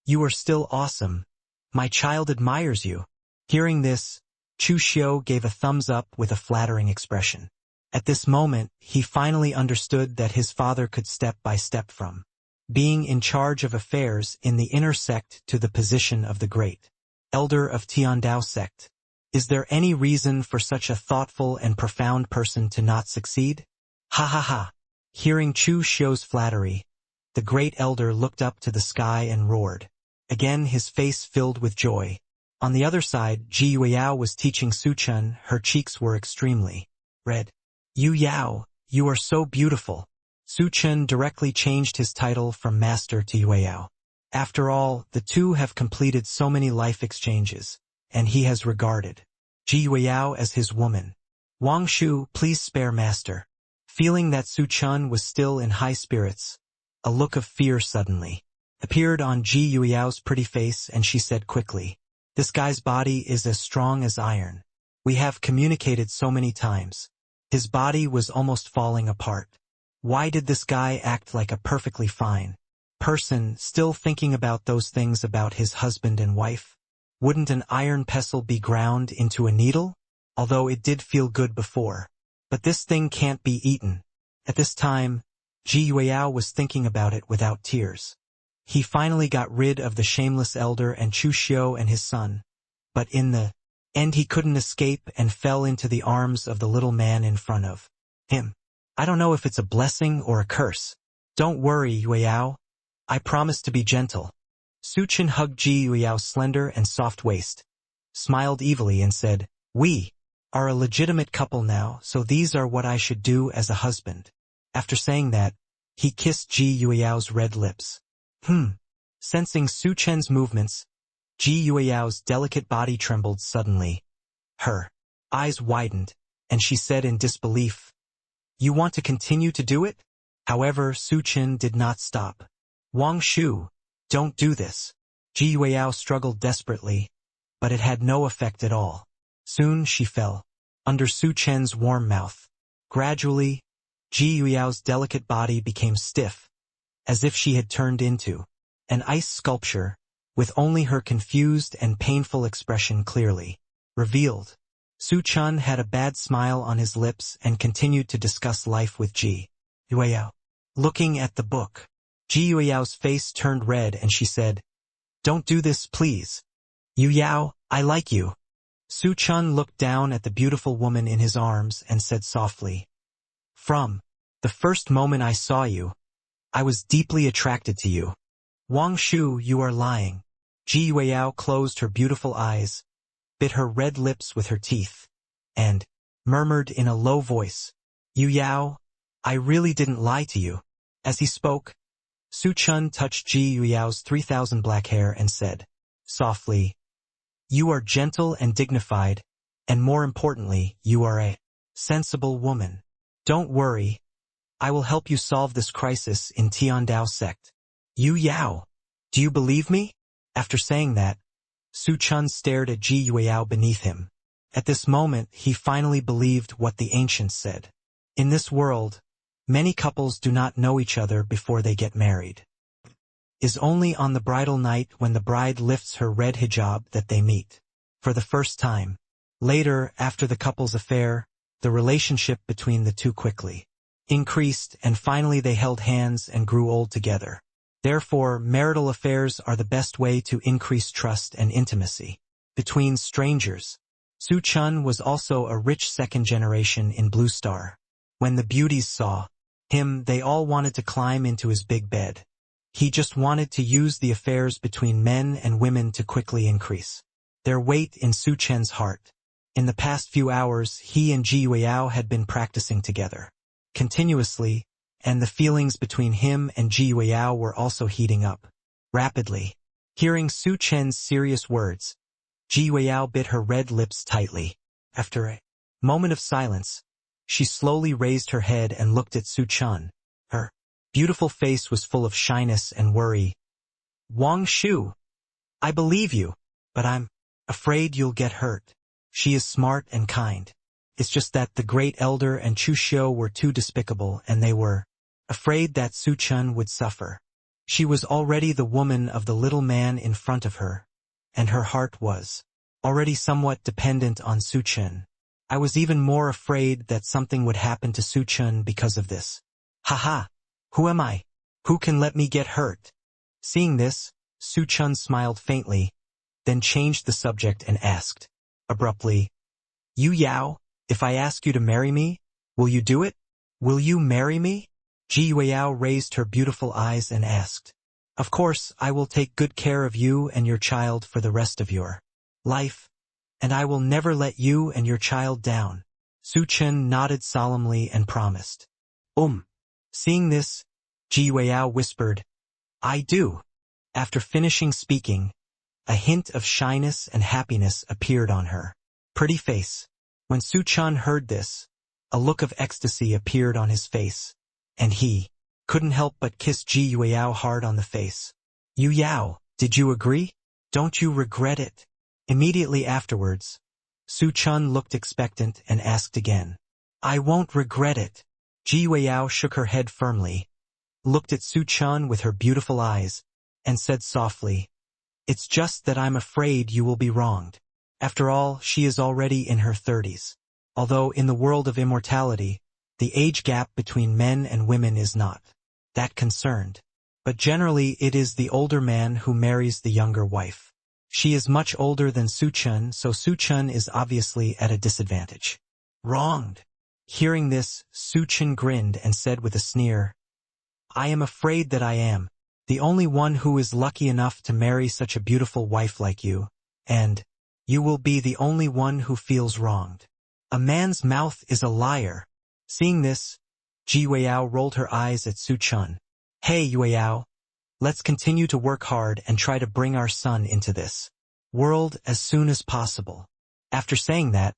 you are still awesome. My child admires you." Hearing this, Chu Xiu gave a thumbs up with a flattering expression. At this moment, he finally understood that his father could step by step from being in charge of affairs in the inner sect to the position of the great elder of Tiandao sect. Is there any reason for such a thoughtful and profound person to not succeed? Ha ha ha. Hearing Chu Xiu's flattery, the great elder looked up to the sky and roared. Again his face filled with joy. On the other side, Ji Yuiao was teaching Su Chen. Her cheeks were extremely red. "Yu Yao, you are so beautiful." Su Chen directly changed his title from master to Yuiao. After all, the two have completed so many life exchanges, and he has regarded Ji Yuiao as his woman. "Wang Shu, please spare master." Feeling that Su Chen was still in high spirits, A look of fear suddenly appeared on Ji Yuyao's pretty face, and she said quickly, "This guy's body is as strong as iron. We have communicated so many times." His body was almost falling apart. Why did this guy act like a perfectly fine person, still thinking about those things about his husband and wife? Wouldn't an iron pestle be ground into a needle? Although it did feel good before. But this thing can't be eaten. At this time, Ji Yueyao was thinking about it without tears. He finally got rid of the shameless elder and Chu Xiu and his son. But in the end he couldn't escape and fell into the arms of the little man in front of him. I don't know if it's a blessing or a curse. Don't worry, Yueyao. I promise to be gentle. Su Chen hugged Ji Yueyao's slender and soft waist, smiled evilly and said, "We are a legitimate couple now, so these are what I should do as a husband." After saying that, he kissed Ji Yueyao's red lips. Sensing Su Chen's movements, Ji Yueyao's delicate body trembled suddenly. Her eyes widened, and she said in disbelief, "You want to continue to do it?" However, Su Chen did not stop. "Wang Shu, don't do this." Ji Yueyao struggled desperately, but it had no effect at all. Soon she fell under Su Chen's warm mouth. Gradually, Ji Yueyao's delicate body became stiff, as if she had turned into an ice sculpture, with only her confused and painful expression clearly revealed. Su Chen had a bad smile on his lips and continued to discuss life with Ji Yueyao. Looking at the book, Ji Yueyao's face turned red and she said, "Don't do this, please. Yuyao, I like you." Su Chen looked down at the beautiful woman in his arms and said softly, "From the first moment I saw you, I was deeply attracted to you." "Wang Shu, you are lying." Ji Yueyao closed her beautiful eyes, bit her red lips with her teeth, and murmured in a low voice, "Yuyao, I really didn't lie to you." As he spoke, Su Chen touched Ji Yueyao's 3,000 black hair and said, softly, "You are gentle and dignified, and more importantly, you are a sensible woman. Don't worry, I will help you solve this crisis in Tiandao sect." "Yu Yao, do you believe me?" After saying that, Su Chen stared at Ji Yueyao beneath him. At this moment, he finally believed what the ancients said. In this world, many couples do not know each other before they get married. Is only on the bridal night when the bride lifts her red hijab that they meet for the first time. Later, after the couple's affair, the relationship between the two quickly increased, and finally they held hands and grew old together. Therefore, marital affairs are the best way to increase trust and intimacy between strangers. Su Chen was also a rich second generation in Blue Star. When the beauties saw him, they all wanted to climb into his big bed. He just wanted to use the affairs between men and women to quickly increase their weight in Su Chen's heart. In the past few hours, he and Ji Yueyao had been practicing together continuously, and the feelings between him and Ji Yueyao were also heating up rapidly. Hearing Su Chen's serious words, Ji Yueyao bit her red lips tightly. After a moment of silence, she slowly raised her head and looked at Su Chen. Her beautiful face was full of shyness and worry. "Wang Shu, I believe you, but I'm afraid you'll get hurt. She is smart and kind. It's just that the great elder and Chu Xiu were too despicable, and they were afraid that Su Chen would suffer. She was already the woman of the little man in front of her, and her heart was already somewhat dependent on Su Chen. I was even more afraid that something would happen to Su Chen because of this. Haha, who am I? Who can let me get hurt?" Seeing this, Su Chen smiled faintly, then changed the subject and asked, abruptly, "Yu Yao, if I ask you to marry me, will you do it? Will you marry me?" Ji Yueyao raised her beautiful eyes and asked, "Of course, I will take good care of you and your child for the rest of your life, and I will never let you and your child down." Su Chen nodded solemnly and promised. Seeing this, Ji Yueyao whispered, "I do." After finishing speaking, a hint of shyness and happiness appeared on her pretty face. When Su Chen heard this, a look of ecstasy appeared on his face, and he couldn't help but kiss Ji Yueyao hard on the face. Yu Yao, did you agree? Don't you regret it? Immediately afterwards, Su Chen looked expectant and asked again. I won't regret it. Ji Yueyao shook her head firmly, looked at Su Chen with her beautiful eyes, and said softly, It's just that I'm afraid you will be wronged. After all, she is already in her 30s. Although in the world of immortality, the age gap between men and women is not that concerned. But generally it is the older man who marries the younger wife. She is much older than Su Chen, so Su Chen is obviously at a disadvantage. Wronged. Hearing this, Su Chen grinned and said with a sneer, I am afraid that I am the only one who is lucky enough to marry such a beautiful wife like you, and you will be the only one who feels wronged. A man's mouth is a liar. Seeing this, Ji Yueyao rolled her eyes at Su Chen. Hey Yueyao, let's continue to work hard and try to bring our son into this world as soon as possible. After saying that,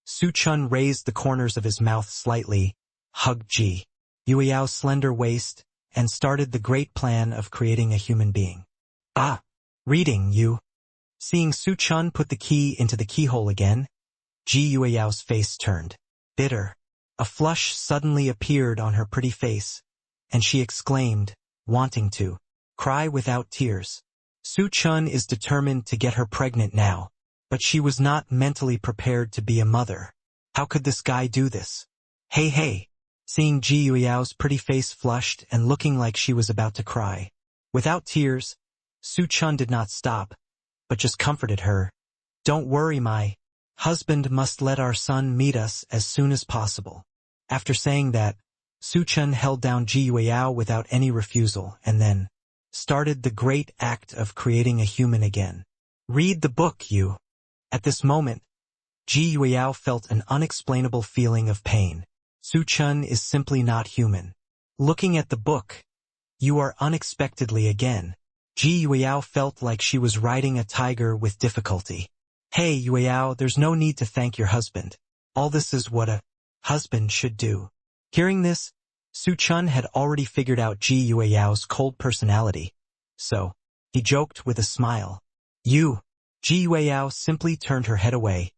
Su Chen raised the corners of his mouth slightly, hugged Ji Yueyao's slender waist, and started the great plan of creating a human being. Reading, you. Seeing Su Chen put the key into the keyhole again, Ji Yueyao's face turned bitter. A flush suddenly appeared on her pretty face, and she exclaimed, wanting to cry without tears. Su Chen is determined to get her pregnant now, but she was not mentally prepared to be a mother. How could this guy do this? Hey. Seeing Ji Yueyao's pretty face flushed and looking like she was about to cry. Without tears, Su Chen did not stop, but just comforted her. Don't worry, my husband must let our son meet us as soon as possible. After saying that, Su Chen held down Ji Yueyao without any refusal and then started the great act of creating a human again. Read the book, you. At this moment, Ji Yueyao felt an unexplainable feeling of pain. Su Chen is simply not human. Looking at the book, you are unexpectedly again. Ji Yueyao felt like she was riding a tiger with difficulty. Hey Yueyao, there's no need to thank your husband. All this is what a husband should do. Hearing this, Su Chen had already figured out Ji Yueyao's cold personality, so he joked with a smile. Ji Yueyao simply turned her head away,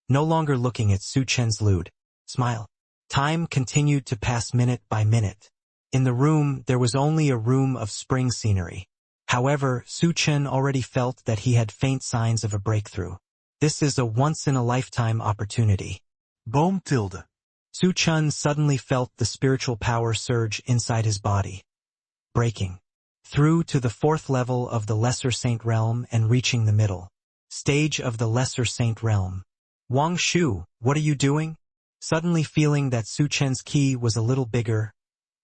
no longer looking at Su Chen's lewd smile. Time continued to pass minute by minute. In the room, there was only a room of spring scenery. However, Su Chen already felt that he had faint signs of a breakthrough. This is a once-in-a-lifetime opportunity. Boom tilde. Su Chen suddenly felt the spiritual power surge inside his body, breaking through to the fourth level of the Lesser Saint Realm and reaching the middle stage of the Lesser Saint Realm. Wang Shu, what are you doing? Suddenly feeling that Su Chen's ki was a little bigger,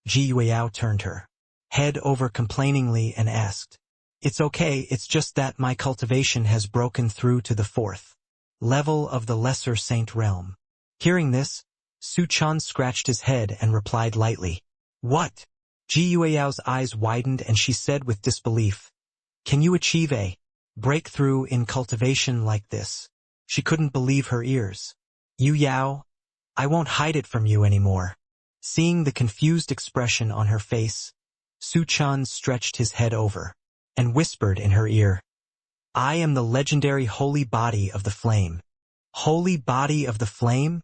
Ji Yueyao turned her head over complainingly and asked, It's okay, it's just that my cultivation has broken through to the fourth level of the Lesser Saint Realm. Hearing this, Su Chen scratched his head and replied lightly, What? Ji Yueyao's eyes widened and she said with disbelief, Can you achieve a breakthrough in cultivation like this? She couldn't believe her ears. Yu Yao, I won't hide it from you anymore. Seeing the confused expression on her face, Su Chen stretched his head over and whispered in her ear, I am the legendary holy body of the flame. Holy body of the flame?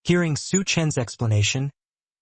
Hearing Su Chen's explanation,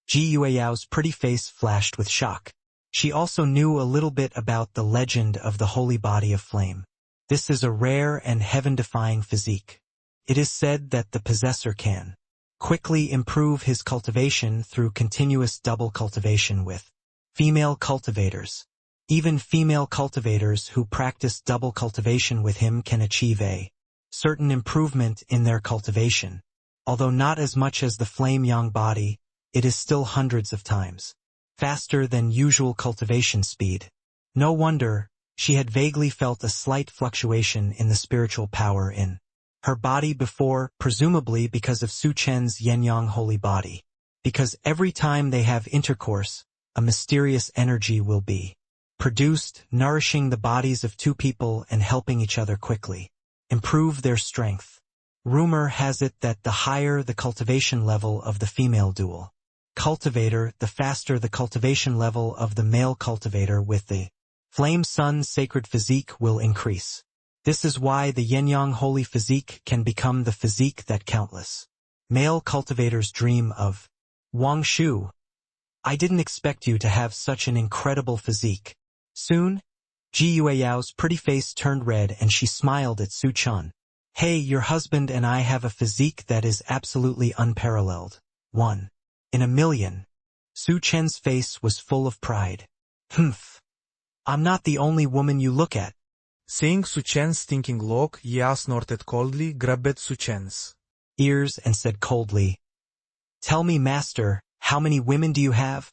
Ji Yueyao's pretty face flashed with shock. She also knew a little bit about the legend of the holy body of flame. This is a rare and heaven-defying physique. It is said that the possessor can quickly improve his cultivation through continuous double cultivation with female cultivators. Even female cultivators who practice double cultivation with him can achieve a certain improvement in their cultivation. Although not as much as the flame yang body, it is still hundreds of times faster than usual cultivation speed. No wonder she had vaguely felt a slight fluctuation in the spiritual power in her body before, presumably because of Su Chen's yin-yang holy body. Because every time they have intercourse, a mysterious energy will be produced, nourishing the bodies of two people and helping each other quickly improve their strength. Rumor has it that the higher the cultivation level of the female dual cultivator, the faster the cultivation level of the male cultivator with the flame sun's sacred physique will increase. This is why the yin-yang holy physique can become the physique that countless male cultivators dream of. Wang Shu, I didn't expect you to have such an incredible physique. Soon, Ji Yueyao's pretty face turned red and she smiled at Su Chen. Hey, your husband and I have a physique that is absolutely unparalleled. One in a million. Su Chen's face was full of pride. Humph. I'm not the only woman you look at. Seeing Su Chen's thinking look, Yao snorted coldly, grabbed Su Chen's ears and said coldly, Tell me, master, how many women do you have?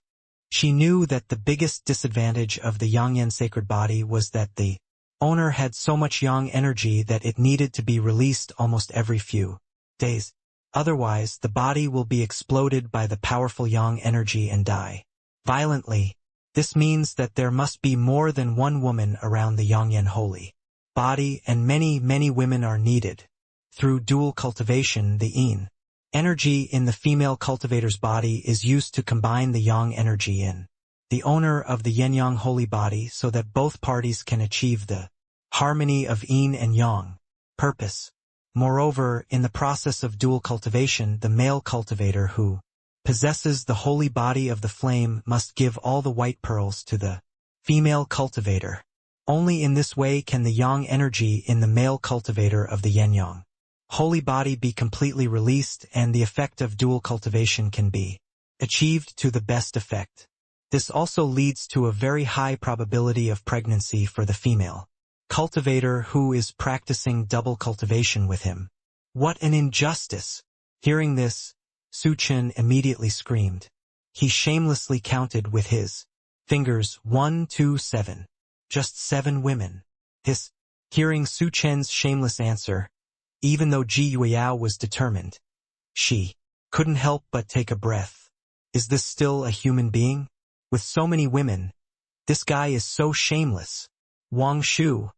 She knew that the biggest disadvantage of the Yangyan sacred body was that the owner had so much yang energy that it needed to be released almost every few days. Otherwise, the body will be exploded by the powerful yang energy and die violently. This means that there must be more than one woman around the Yangyan holy body, and many, many women are needed. Through dual cultivation, the yin energy in the female cultivator's body is used to combine the yang energy in the owner of the yin-yang holy body so that both parties can achieve the harmony of yin and yang purpose. Moreover, in the process of dual cultivation, the male cultivator who possesses the holy body of the flame must give all the white pearls to the female cultivator. Only in this way can the yang energy in the male cultivator of the yin-yang holy body be completely released, and the effect of dual cultivation can be achieved to the best effect. This also leads to a very high probability of pregnancy for the female cultivator who is practicing double cultivation with him. What an injustice! Hearing this, Su Chen immediately screamed. He shamelessly counted with his fingers 1, 2, 7. Just 7 women. Hearing Su Chen's shameless answer, even though Ji Yueyao was determined, she couldn't help but take a breath. Is this still a human being? With so many women, this guy is so shameless. Wang Shu,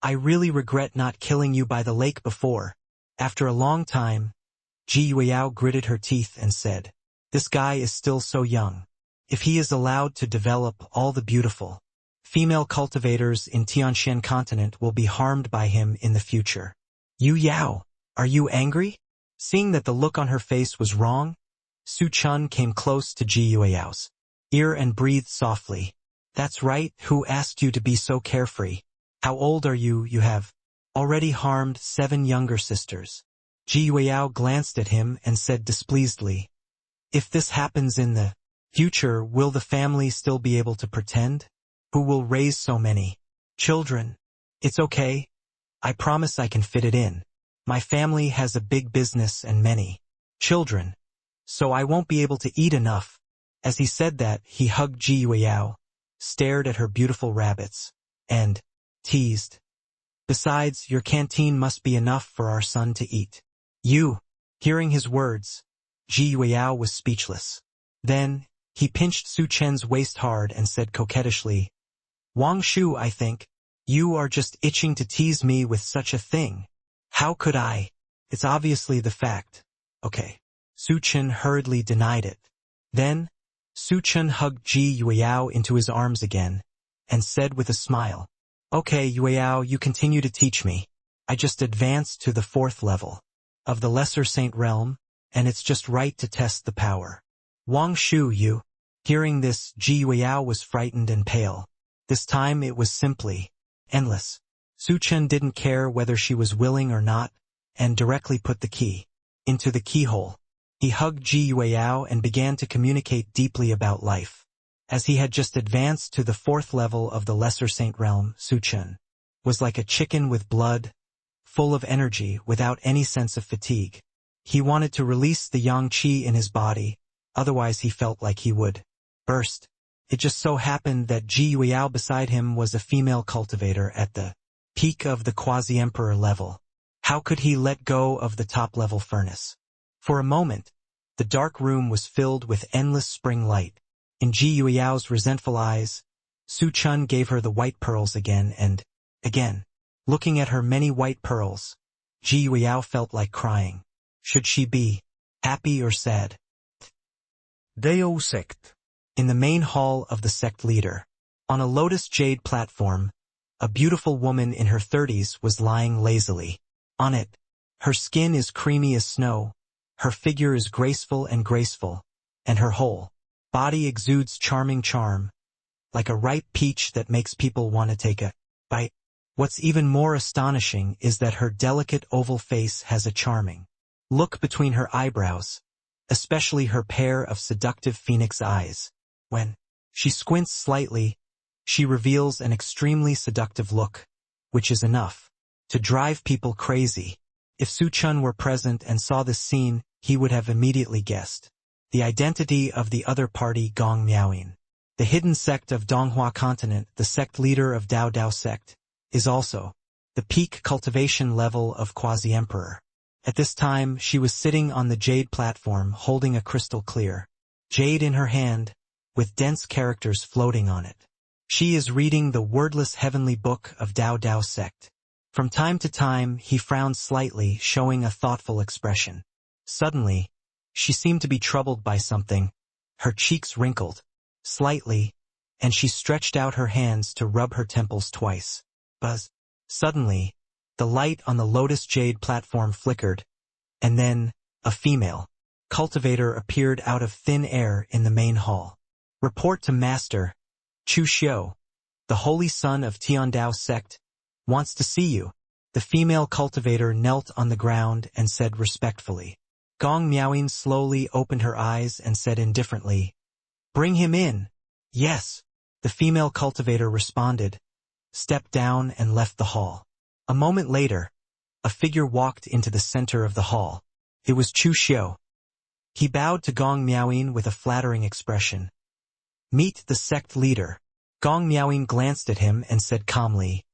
I really regret not killing you by the lake before. After a long time, Ji Yueyao gritted her teeth and said, This guy is still so young. If he is allowed to develop, all the beautiful female cultivators in Tianshan continent will be harmed by him in the future. Yu Yao, are you angry? Seeing that the look on her face was wrong, Su Chen came close to Ji Yueyao's ear and breathed softly. That's right, who asked you to be so carefree? How old are you? You have already harmed 7 younger sisters. Ji Yueyao glanced at him and said displeasedly, If this happens in the future, will the family still be able to pretend? Who will raise so many children? It's okay. I promise I can fit it in. My family has a big business and many children, so I won't be able to eat enough. As he said that, he hugged Ji Yueyao, stared at her beautiful rabbits, and teased. Besides, your canteen must be enough for our son to eat. Hearing his words, Ji Yueyao was speechless. Then, he pinched Su Chen's waist hard and said coquettishly, Wang Shu, I think, you are just itching to tease me with such a thing. How could I? It's obviously the fact. Okay. Su Chen hurriedly denied it. Then, Su Chen hugged Ji Yueyao into his arms again, and said with a smile, Okay, Yueyao, you continue to teach me. I just advanced to the 4th level of the Lesser Saint realm, and it's just right to test the power. Wang Shu, you. Hearing this, Ji Yueyao was frightened and pale. This time it was simply endless. Su Chen didn't care whether she was willing or not, and directly put the key into the keyhole. He hugged Ji Yueyao and began to communicate deeply about life. As he had just advanced to the 4th level of the Lesser Saint realm, Su Chen was like a chicken with blood, full of energy, without any sense of fatigue. He wanted to release the yang qi in his body, otherwise he felt like he would burst. It just so happened that Ji Yueyao beside him was a female cultivator at the peak of the quasi-emperor level. How could he let go of the top-level furnace? For a moment, the dark room was filled with endless spring light. In Ji Yueyao's resentful eyes, Su Chen gave her the white pearls again and again. Looking at her many white pearls, Ji Yueyao felt like crying. Should she be happy or sad? Dao sect. In the main hall of the sect leader, on a lotus jade platform, a beautiful woman in her 30s was lying lazily. On it, her skin is creamy as snow, her figure is graceful, and her whole body exudes charming charm, like a ripe peach that makes people want to take a bite. What's even more astonishing is that her delicate oval face has a charming look between her eyebrows, especially her pair of seductive phoenix eyes. When she squints slightly, she reveals an extremely seductive look, which is enough to drive people crazy. If Su Chen were present and saw this scene, he would have immediately guessed the identity of the other party, Gong Miaoyin. The hidden sect of Donghua continent, the sect leader of Dao Dao sect, is also the peak cultivation level of quasi-emperor. At this time, she was sitting on the jade platform holding a crystal clear jade in her hand, with dense characters floating on it. She is reading the wordless heavenly book of Dao Dao sect. From time to time, he frowned slightly, showing a thoughtful expression. Suddenly, she seemed to be troubled by something. Her cheeks wrinkled slightly, and she stretched out her hands to rub her temples twice. Buzz. Suddenly, the light on the lotus jade platform flickered, and then, a female cultivator appeared out of thin air in the main hall. Report to Master. Chu Xiu, the holy son of Tiandao sect, wants to see you. The female cultivator knelt on the ground and said respectfully. Gong Miaoyin slowly opened her eyes and said indifferently, "Bring him in." "Yes," the female cultivator responded, stepped down and left the hall. A moment later, a figure walked into the center of the hall. It was Chu Xiu. He bowed to Gong Miaoyin with a flattering expression. "Meet the sect leader." Gong Miaoyin glanced at him and said calmly,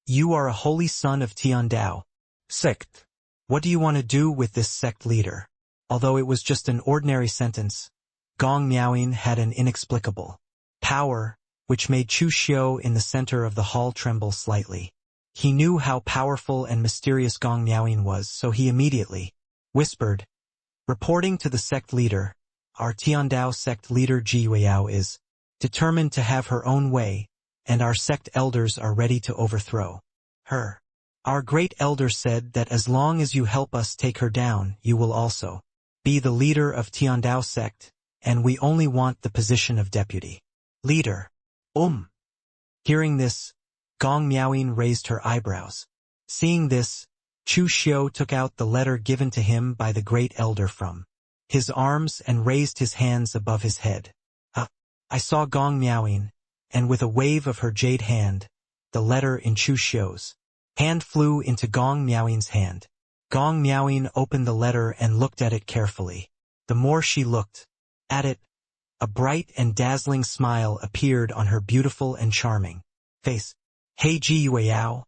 "You are a holy son of Tiandao Sect. What do you want to do with this sect leader?" Although it was just an ordinary sentence, Gong Miaoyin had an inexplicable power, which made Chu Xiu in the center of the hall tremble slightly. He knew how powerful and mysterious Gong Miaoyin was, so he immediately whispered, "Reporting to the sect leader, our Tiandao sect leader Ji Yueyao is determined to have her own way, and our sect elders are ready to overthrow her. Our great elder said that as long as you help us take her down, you will also be the leader of Tiandao sect, and we only want the position of deputy leader." Hearing this, Gong Miaoyin raised her eyebrows. Seeing this, Chu Xiu took out the letter given to him by the great elder from his arms and raised his hands above his head. I saw Gong Miaoyin, and with a wave of her jade hand, the letter in Chu Xiu's hand flew into Gong Miaoyin's hand. Gong Miaoyin opened the letter and looked at it carefully. The more she looked at it, a bright and dazzling smile appeared on her beautiful and charming face. "Hey Ji Yueyao,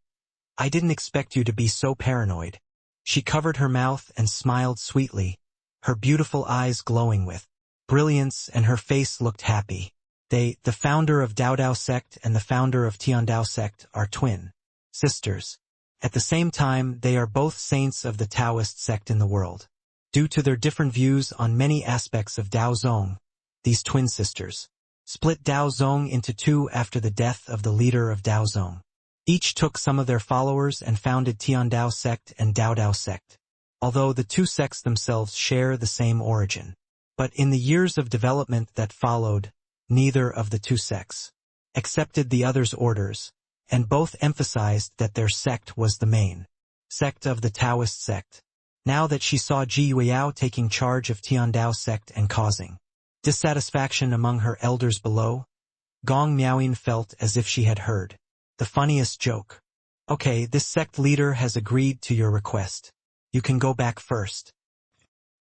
I didn't expect you to be so paranoid." She covered her mouth and smiled sweetly, her beautiful eyes glowing with brilliance, and her face looked happy. The founder of Dao Dao sect and the founder of Tiandao sect, are twin sisters. At the same time, they are both saints of the Taoist sect in the world. Due to their different views on many aspects of Daozhong, these twin sisters split Daozhong into two after the death of the leader of Daozhong. Each took some of their followers and founded Tiandao sect and Dao Dao sect, although the two sects themselves share the same origin. But in the years of development that followed, neither of the two sects accepted the other's orders, and both emphasized that their sect was the main sect of the Taoist sect. Now that she saw Ji Yueyao taking charge of Tiandao sect and causing dissatisfaction among her elders below, Gong Miaoyin felt as if she had heard the funniest joke. "Okay, this sect leader has agreed to your request. You can go back first.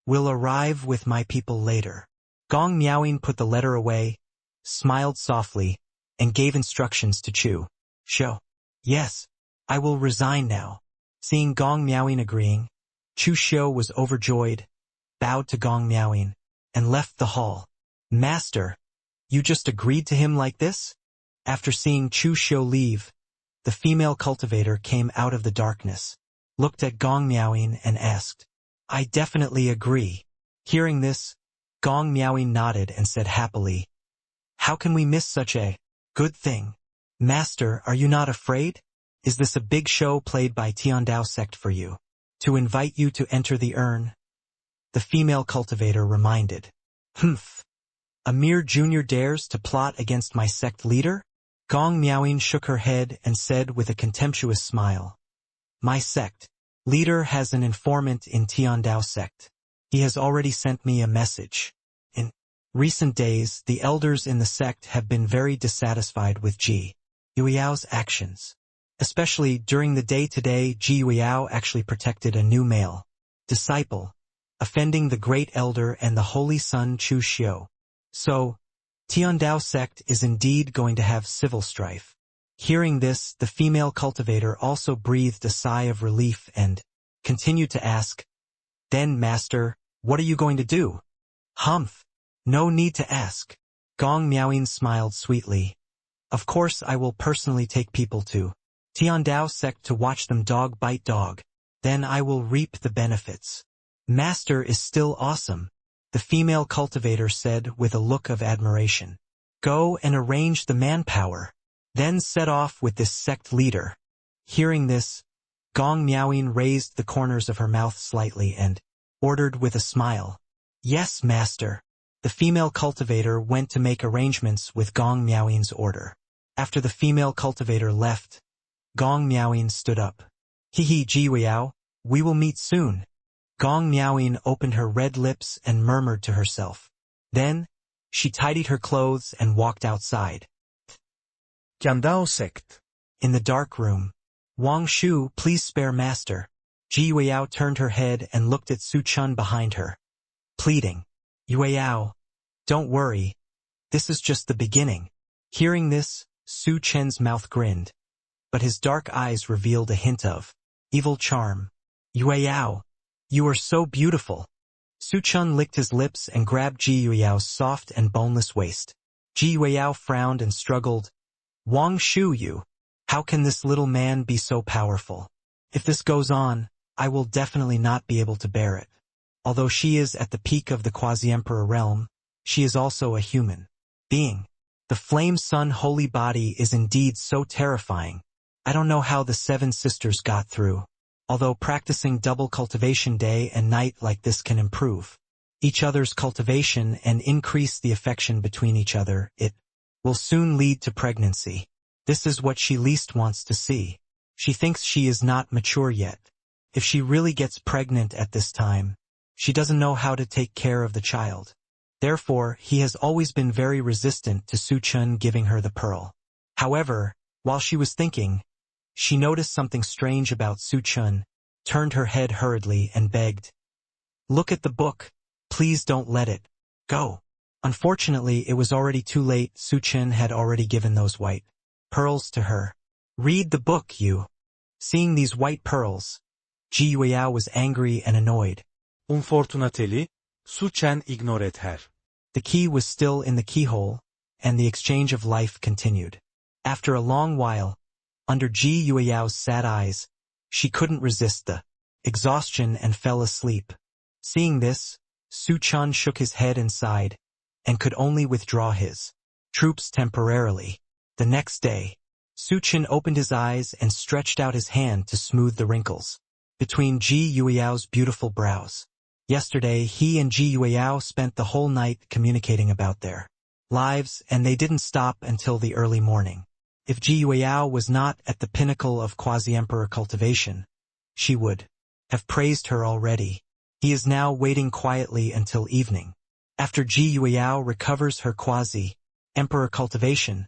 We'll arrive with my people later." Gong Miaoyin put the letter away, smiled softly, and gave instructions to Chu Xiu. "Yes, I will resign now." Seeing Gong Miaoyin agreeing, Chu Xiu was overjoyed, bowed to Gong Miaoyin, and left the hall. "Master, you just agreed to him like this?" After seeing Chu Xiu leave, the female cultivator came out of the darkness, looked at Gong Miaoyin and asked, "I definitely agree." Hearing this, Gong Miaoying nodded and said happily, "How can we miss such a good thing? Master, are you not afraid? Is this a big show played by Tiandao sect for you? To invite you to enter the urn?" The female cultivator reminded. "Humph! A mere junior dares to plot against my sect leader?" Gong Miaoying shook her head and said with a contemptuous smile, "My sect leader has an informant in Tiandao sect. He has already sent me a message. In recent days, the elders in the sect have been very dissatisfied with Ji Yuiao's actions. Especially during the day today, Ji Yuiao actually protected a new male disciple, offending the great elder and the holy son Chu Xiu. So, Tiandao sect is indeed going to have civil strife." Hearing this, the female cultivator also breathed a sigh of relief and continued to ask, "Then, master, what are you going to do?" "Humph! No need to ask." Gong Miaoying smiled sweetly. "Of course I will personally take people to Tiandao sect to watch them dog bite dog. Then I will reap the benefits." "Master is still awesome," the female cultivator said with a look of admiration. "Go and arrange the manpower. Then set off with this sect leader." Hearing this, Gong Miaoying raised the corners of her mouth slightly and ordered with a smile, "Yes, master." The female cultivator went to make arrangements with Gong Miaoying's order. After the female cultivator left, Gong Miaoying stood up. "Ji Yuiao, we will meet soon." Gong Miaoying opened her red lips and murmured to herself. Then, she tidied her clothes and walked outside. Tiandao sect. In the dark room, "Wang Shu, please spare master." Ji Yuiao turned her head and looked at Su Chun behind her, pleading, "Yuiao, don't worry. This is just the beginning." Hearing this, Su Chen's mouth grinned, but his dark eyes revealed a hint of evil charm. "Yuiao, you are so beautiful." Su Chun licked his lips and grabbed Ji Yuiao's soft and boneless waist. Ji Yuiao frowned and struggled. "Wang Shu, how can this little man be so powerful? If this goes on, I will definitely not be able to bear it." Although she is at the peak of the quasi-emperor realm, she is also a human being. The flame sun holy body is indeed so terrifying. I don't know how the 7 sisters got through. Although practicing double cultivation day and night like this can improve each other's cultivation and increase the affection between each other, it will soon lead to pregnancy. This is what she least wants to see. She thinks she is not mature yet. If she really gets pregnant at this time, she doesn't know how to take care of the child. Therefore, he has always been very resistant to Su Chun giving her the pearl. However, while she was thinking, she noticed something strange about Su Chun, turned her head hurriedly and begged, "Look at the book. Please don't let it go." Unfortunately, it was already too late. Su Chun had already given those white pearls to her. "Read the book, you." Seeing these white pearls, Ji Yuiao was angry and annoyed. Unfortunately, Su Chen ignored her. The key was still in the keyhole, and the exchange of life continued. After a long while, under Ji Yuiao's sad eyes, she couldn't resist the exhaustion and fell asleep. Seeing this, Su Chun shook his head and sighed, and could only withdraw his troops temporarily. The next day, Su Chun opened his eyes and stretched out his hand to smooth the wrinkles between Ji Yuiao's beautiful brows. Yesterday, he and Ji Yuiao spent the whole night communicating about their lives, and they didn't stop until the early morning. If Ji Yuiao was not at the pinnacle of quasi-emperor cultivation, she would have praised her already. He is now waiting quietly until evening. After Ji Yuiao recovers her quasi-emperor cultivation,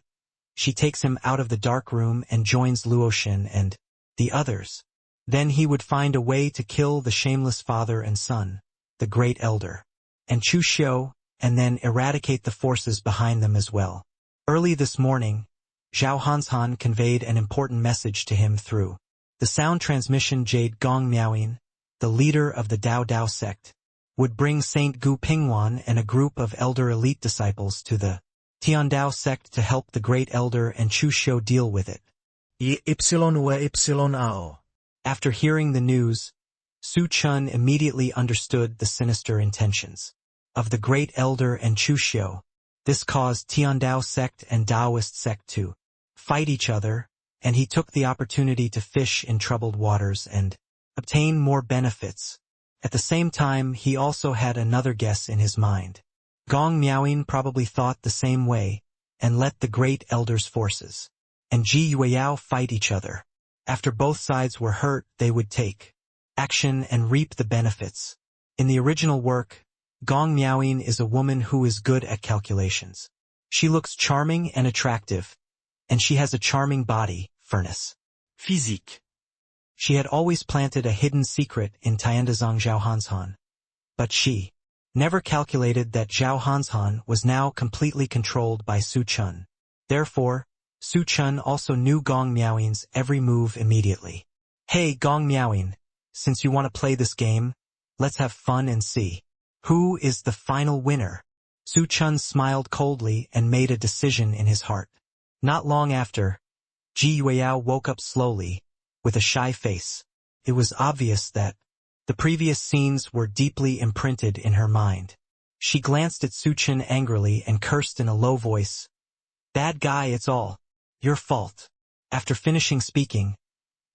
she takes him out of the dark room and joins Luoshin and the others. Then he would find a way to kill the shameless father and son, the great elder, and Chu Xiu, and then eradicate the forces behind them as well. Early this morning, Zhao Hanshan conveyed an important message to him through the sound transmission. Jade Gong Miaoying, the leader of the Dao sect, would bring Saint Gu Pingwan and a group of elder elite disciples to the Tiandao sect to help the great elder and Chu Xiu deal with it. After hearing the news, Su Chun immediately understood the sinister intentions. of the Great Elder and Chuxiu. This caused Tiandao sect and Taoist sect to fight each other, and he took the opportunity to fish in troubled waters and obtain more benefits. At the same time, he also had another guess in his mind. Gong Miaoyin probably thought the same way, and let the Great Elder's forces and Ji Yueyao fight each other. After both sides were hurt, they would take action and reap the benefits. In the original work, Gong Miaoyin is a woman who is good at calculations. She looks charming and attractive, and she has a charming body, furnace, physique. She had always planted a hidden secret in Tiandao Zhao Hanshan. But she never calculated that Zhao Hanshan was now completely controlled by Su Chen. Therefore, Su Chen also knew Gong Miaoyin's every move immediately. Hey Gong Miaoyin, since you want to play this game, let's have fun and see who is the final winner. Su Chen smiled coldly and made a decision in his heart. Not long after, Ji Yueyao woke up slowly, with a shy face. It was obvious that the previous scenes were deeply imprinted in her mind. She glanced at Su Chen angrily and cursed in a low voice. Bad guy, it's all your fault. After finishing speaking,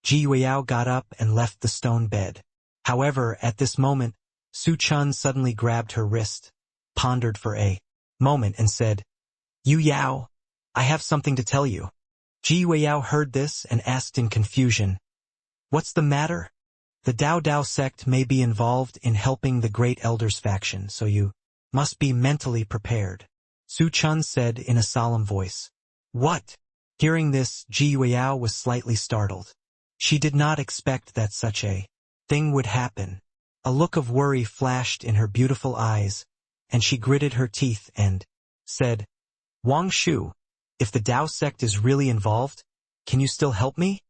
Ji Yueyao got up and left the stone bed. However, at this moment, Su Chen suddenly grabbed her wrist, pondered for a moment and said, "Yu Yao, I have something to tell you." Ji Yueyao heard this and asked in confusion, "What's the matter?" The Dao sect may be involved in helping the Great Elder's faction, so you must be mentally prepared, Su Chen said in a solemn voice. What? Hearing this, Ji Yueyao was slightly startled. She did not expect that such a thing would happen. A look of worry flashed in her beautiful eyes, and she gritted her teeth and said, "Wang Shu, if the Dao sect is really involved, can you still help me?"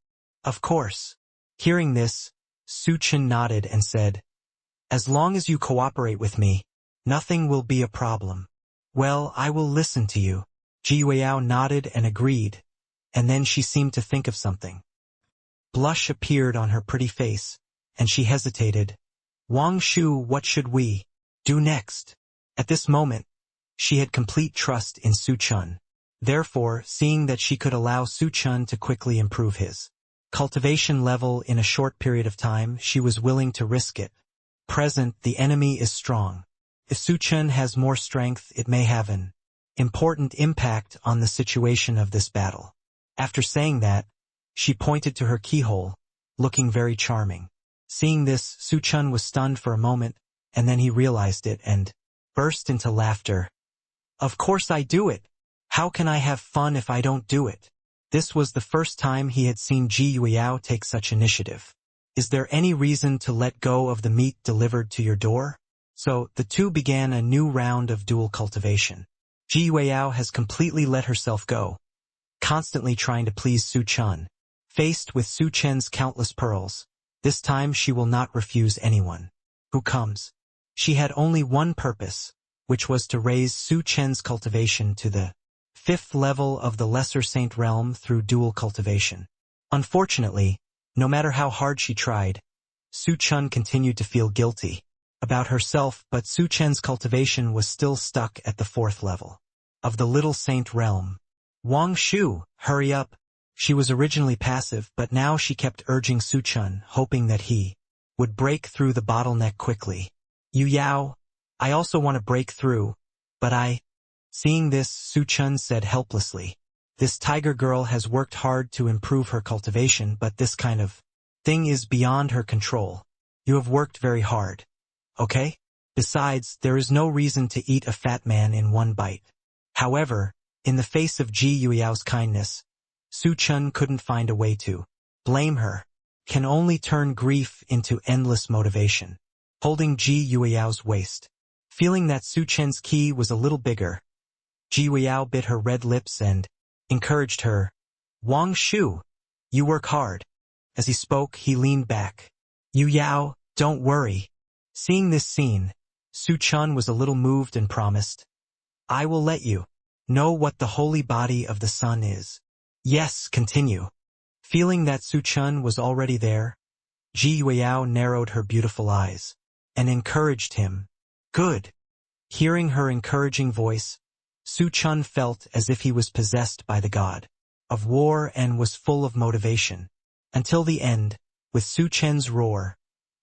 "Of course." Hearing this, Su Chen nodded and said, "As long as you cooperate with me, nothing will be a problem." "Well, I will listen to you." Ji Yueyao nodded and agreed, and then she seemed to think of something. Blush appeared on her pretty face, and she hesitated. "Wang Shu, what should we do next?" At this moment, she had complete trust in Su Chen. Therefore, seeing that she could allow Su Chen to quickly improve his cultivation level in a short period of time, she was willing to risk it. Present, the enemy is strong. If Su Chen has more strength, it may have an important impact on the situation of this battle. After saying that, she pointed to her keyhole, looking very charming. Seeing this, Su Chen was stunned for a moment, and then he realized it and burst into laughter. "Of course I do it. How can I have fun if I don't do it?" This was the first time he had seen Ji Yueyao take such initiative. "Is there any reason to let go of the meat delivered to your door?" So, the two began a new round of dual cultivation. Ji Yueyao has completely let herself go, constantly trying to please Su Chen. Faced with Su Chen's countless pearls, this time she will not refuse anyone who comes. She had only one purpose, which was to raise Su Chen's cultivation to the 5th level of the Lesser Saint realm through dual cultivation. Unfortunately, no matter how hard she tried, Su Chen continued to feel guilty about herself, but Su Chen's cultivation was still stuck at the 4th level of the Little Saint realm. "Wang Shu, hurry up." She was originally passive, but now she kept urging Su Chen, hoping that he would break through the bottleneck quickly. "Yu Yao, I also want to break through, but Seeing this, Su Chen said helplessly, "This tiger girl has worked hard to improve her cultivation, but this kind of thing is beyond her control. You have worked very hard. Okay? Besides, there is no reason to eat a fat man in one bite." However, in the face of Ji Yueyao's kindness, Su Chen couldn't find a way to blame her. Can only turn grief into endless motivation. Holding Ji Yueyao's waist, feeling that Su Chen's key was a little bigger, Ji Yueyao bit her red lips and encouraged her. "Wang Shu, you work hard." As he spoke, he leaned back. "Yu Yao, don't worry." Seeing this scene, Su Chen was a little moved and promised, "I will let you know what the holy body of the sun is." "Yes, continue." Feeling that Su Chen was already there, Ji Yueyao narrowed her beautiful eyes and encouraged him. "Good. Hearing her encouraging voice, Su Chen felt as if he was possessed by the god of war and was full of motivation. Until the end, with Su Chen's roar,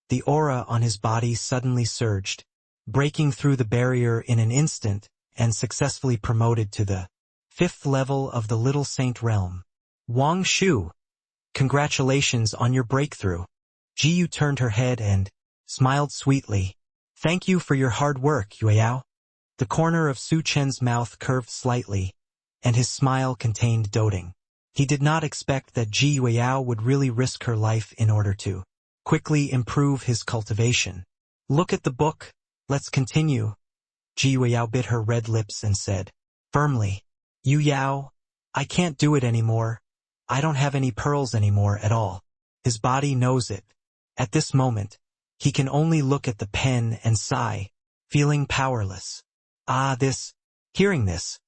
the aura on his body suddenly surged, breaking through the barrier in an instant and successfully promoted to the 5th level of the Little Saint realm. Wang Shu, congratulations on your breakthrough. Jiyu turned her head and smiled sweetly. Thank you for your hard work, Yueyao. The corner of Su Chen's mouth curved slightly, and his smile contained doting. He did not expect that Ji Yueyao would really risk her life in order to quickly improve his cultivation. Look at the book, let's continue. Ji Yueyao bit her red lips and said, firmly, Yu Yao, I can't do it anymore. I don't have any pearls anymore at all. His body knows it. At this moment, he can only look at the pen and sigh, feeling powerless. Hearing this,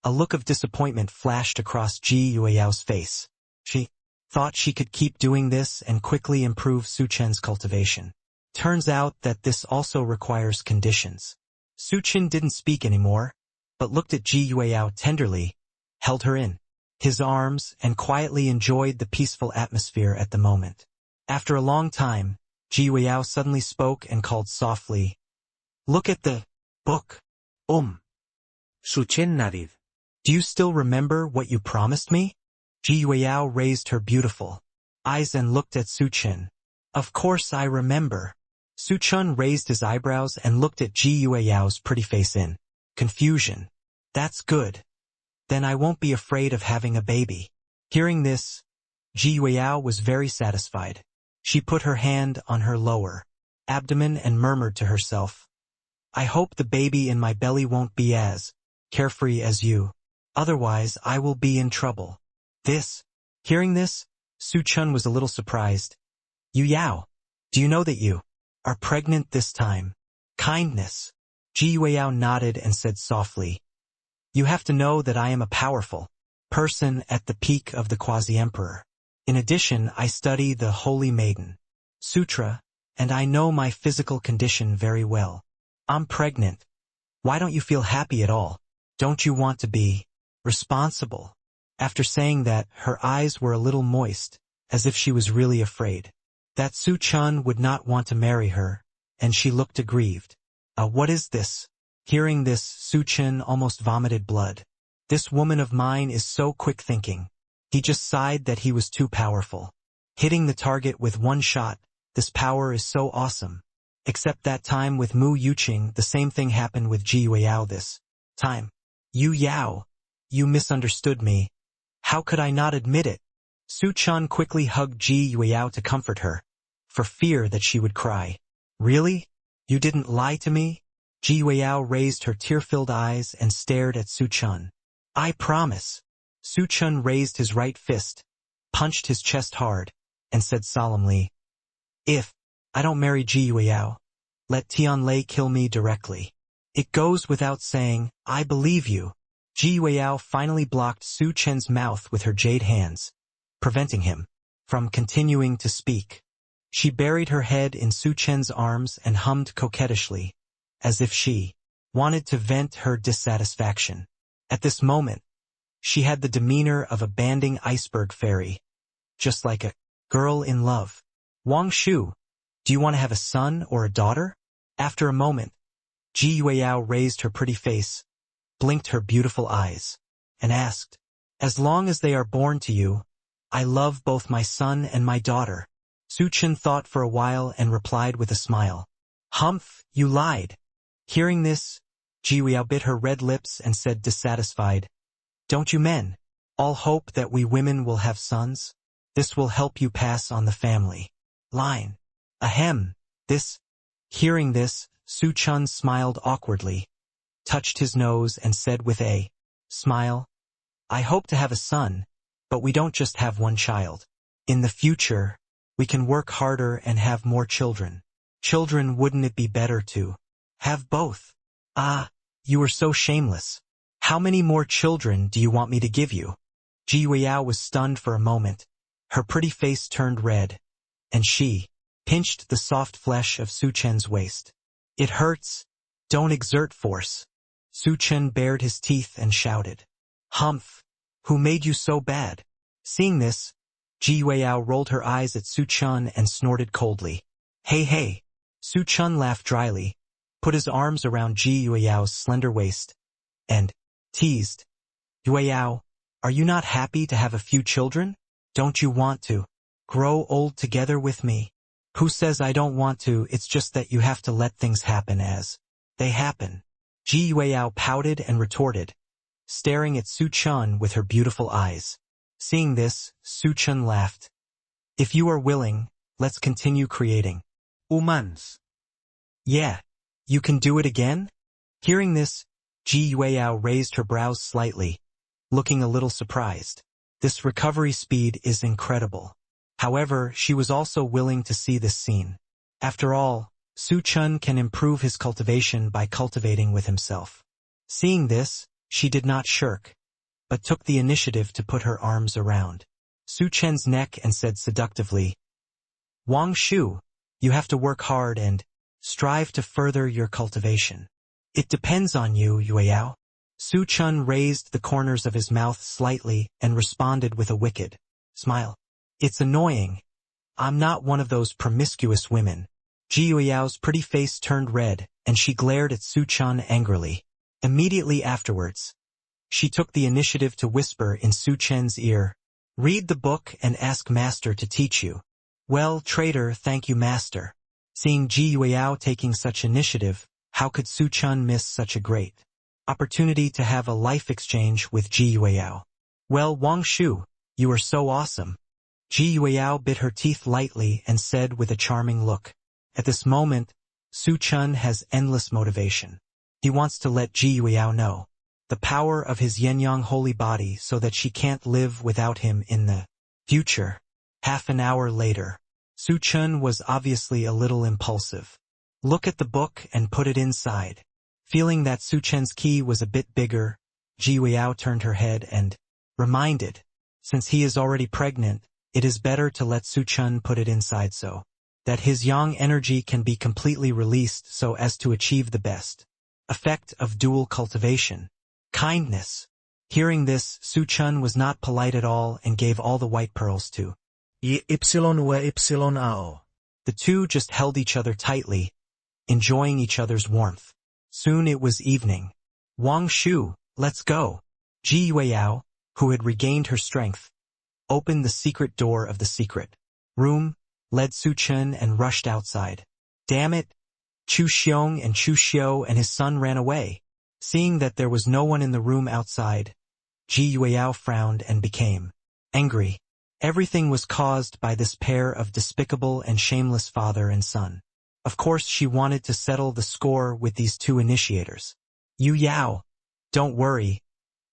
a look of disappointment flashed across Ji Yueyao's face. She thought she could keep doing this and quickly improve Su Chen's cultivation. Turns out that this also requires conditions. Su Chen didn't speak anymore, but looked at Ji Yueyao tenderly, held her in his arms, and quietly enjoyed the peaceful atmosphere at the moment. After a long time, Ji Yueyao suddenly spoke and called softly, look at the book. Su Chen nodded. Do you still remember what you promised me? Ji Yueyao raised her beautiful eyes and looked at Su Chen. Of course I remember. Su Chen raised his eyebrows and looked at Ji Yueyao's pretty face in confusion. That's good. Then I won't be afraid of having a baby. Hearing this, Ji Yueyao was very satisfied. She put her hand on her lower abdomen and murmured to herself, I hope the baby in my belly won't be as carefree as you. Otherwise, I will be in trouble. Hearing this, Su Chen was a little surprised. Yu Yao, do you know that you are pregnant this time? Kindness. Ji Yueyao nodded and said softly, you have to know that I am a powerful person at the peak of the quasi-emperor. In addition, I study the Holy Maiden Sutra, and I know my physical condition very well. I'm pregnant. Why don't you feel happy at all? Don't you want to be responsible? After saying that, her eyes were a little moist, as if she was really afraid that Su Chen would not want to marry her, and she looked aggrieved. What is this? Hearing this, Su Chen almost vomited blood. This woman of mine is so quick-thinking. He just sighed that he was too powerful. Hitting the target with one shot, this power is so awesome. Except that time with Mu Yuqing, the same thing happened with Ji Yueyao this time. Yu Yao, you misunderstood me. How could I not admit it? Su Chen quickly hugged Ji Yueyao to comfort her, for fear that she would cry. Really? You didn't lie to me? Ji Yueyao raised her tear-filled eyes and stared at Su Chen. I promise. Su Chen raised his right fist, punched his chest hard, and said solemnly, if I don't marry Ji Yueyao, let Tianlei kill me directly. It goes without saying, I believe you. Ji Yueyao finally blocked Su Chen's mouth with her jade hands, preventing him from continuing to speak. She buried her head in Su Chen's arms and hummed coquettishly, as if she wanted to vent her dissatisfaction. At this moment, she had the demeanor of a banding iceberg fairy, just like a girl in love. Wang Shu, do you want to have a son or a daughter? After a moment, Ji Yueyao raised her pretty face, blinked her beautiful eyes, and asked, as long as they are born to you, I love both my son and my daughter. Su Chen thought for a while and replied with a smile. Humph, you lied. Hearing this, Ji Yueyao bit her red lips and said dissatisfied, don't you men all hope that we women will have sons? This will help you pass on the family line. Ahem, Hearing this, Su Chen smiled awkwardly, touched his nose and said with a smile, I hope to have a son, but we don't just have one child. In the future, we can work harder and have more children. Children, wouldn't it be better to have both? You are so shameless. How many more children do you want me to give you? Ji Yueyao was stunned for a moment. Her pretty face turned red, and she pinched the soft flesh of Su Chen's waist. It hurts. Don't exert force. Su Chen bared his teeth and shouted. Humph! Who made you so bad? Seeing this, Ji Yueyao rolled her eyes at Su Chen and snorted coldly. Hey hey! Su Chen laughed dryly, put his arms around Ji Yueyao's slender waist, and teased. Yueyao, are you not happy to have a few children? Don't you want to grow old together with me? Who says I don't want to? It's just that you have to let things happen as they happen. Ji Yueyao pouted and retorted, staring at Su Chen with her beautiful eyes. Seeing this, Su Chen laughed. If you are willing, let's continue creating humans. Yeah, you can do it again? Hearing this, Ji Yueyao raised her brows slightly, looking a little surprised. This recovery speed is incredible. However, she was also willing to see this scene. After all, Su Chen can improve his cultivation by cultivating with himself. Seeing this, she did not shirk, but took the initiative to put her arms around Su Chen's neck and said seductively, Wang Shu, you have to work hard and strive to further your cultivation. It depends on you, Yueyao. Su Chen raised the corners of his mouth slightly and responded with a wicked smile. It's annoying. I'm not one of those promiscuous women. Ji Yueyao's pretty face turned red, and she glared at Su Chen angrily. Immediately afterwards, she took the initiative to whisper in Su Chen's ear, Read the book and ask Master to teach you. Well, traitor, thank you, Master. Seeing Ji Yueyao taking such initiative, how could Su Chen miss such a great opportunity to have a life exchange with Ji Yueyao? Well, Wang Shu, you are so awesome. Ji Yueyao bit her teeth lightly and said with a charming look. At this moment, Su Chen has endless motivation. He wants to let Ji Yueyao know the power of his yin-yang holy body so that she can't live without him in the future. Half an hour later, Su Chen was obviously a little impulsive. Look at the book and put it inside. Feeling that Su Chen's key was a bit bigger, Ji Yueyao turned her head and reminded, since he is already pregnant, it is better to let Su Chen put it inside so that his yang energy can be completely released so as to achieve the best effect of dual cultivation. Kindness. Hearing this, Su Chen was not polite at all and gave all the white pearls to YYAO. The two just held each other tightly, enjoying each other's warmth. Soon it was evening. Wang Shu, let's go. Ji Yueyao, who had regained her strength, opened the secret door of the secret room, led Su Chen and rushed outside. Damn it! Chu Xiong and Chu Xiu and his son ran away. Seeing that there was no one in the room outside, Ji Yueyao frowned and became angry. Everything was caused by this pair of despicable and shameless father and son. Of course she wanted to settle the score with these two initiators. Yu Yao, don't worry.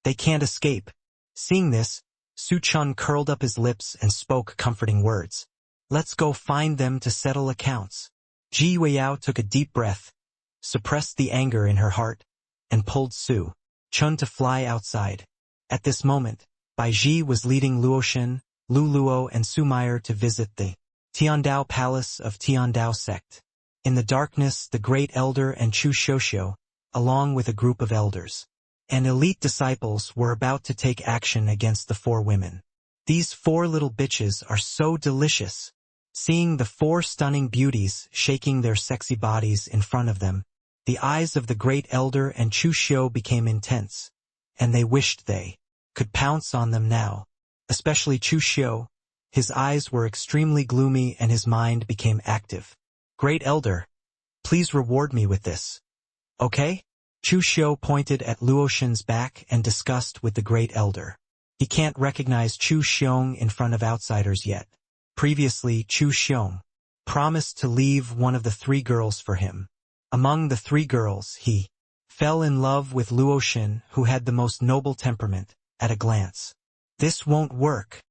They can't escape. Seeing this, Su Chen curled up his lips and spoke comforting words. Let's go find them to settle accounts. Ji Yueyao took a deep breath, suppressed the anger in her heart, and pulled Su Chen to fly outside. At this moment, Bai Ji was leading Luoshan, Lu Luo and Su Meyer to visit the Tiandao Palace of Tiandao sect. In the darkness, the Great Elder and Chu Xiuxiu, along with a group of elders and elite disciples, were about to take action against the four women. These four little bitches are so delicious. Seeing the four stunning beauties shaking their sexy bodies in front of them, the eyes of the Great Elder and Chu Xiu became intense, and they wished they could pounce on them now. Especially Chu Xiu, his eyes were extremely gloomy and his mind became active. Great Elder, please reward me with this. Okay? Chu Xiu pointed at Luoshan's back and discussed with the Great Elder. He can't recognize Chu Xiong in front of outsiders yet. Previously, Chu Xiong promised to leave one of the three girls for him. Among the three girls, he fell in love with Luoshan, who had the most noble temperament, at a glance. This won't work.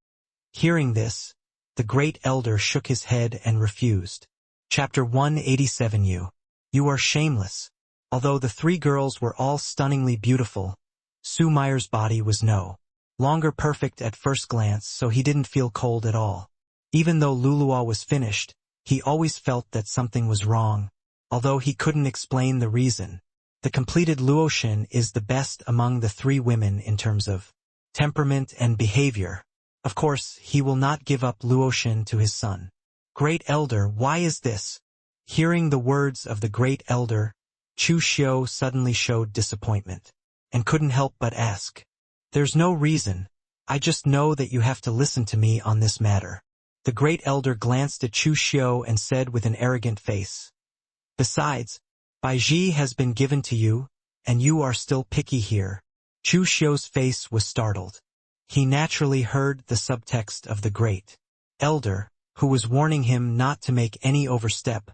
Hearing this, the Great Elder shook his head and refused. Chapter 187. You are shameless. Although the three girls were all stunningly beautiful, Su Meyer's body was no longer perfect at first glance, so he didn't feel cold at all. Even though Lulua was finished, he always felt that something was wrong, although he couldn't explain the reason. The completed Luoshan is the best among the three women in terms of temperament and behavior. Of course, he will not give up Luoshan to his son. Great Elder, why is this? Hearing the words of the Great Elder, Chu Xiu suddenly showed disappointment, and couldn't help but ask. There's no reason. I just know that you have to listen to me on this matter. The Great Elder glanced at Chu Xiu and said with an arrogant face. Besides, Baiji has been given to you, and you are still picky here. Chu Xiu's face was startled. He naturally heard the subtext of the Great Elder, who was warning him not to make any overstep,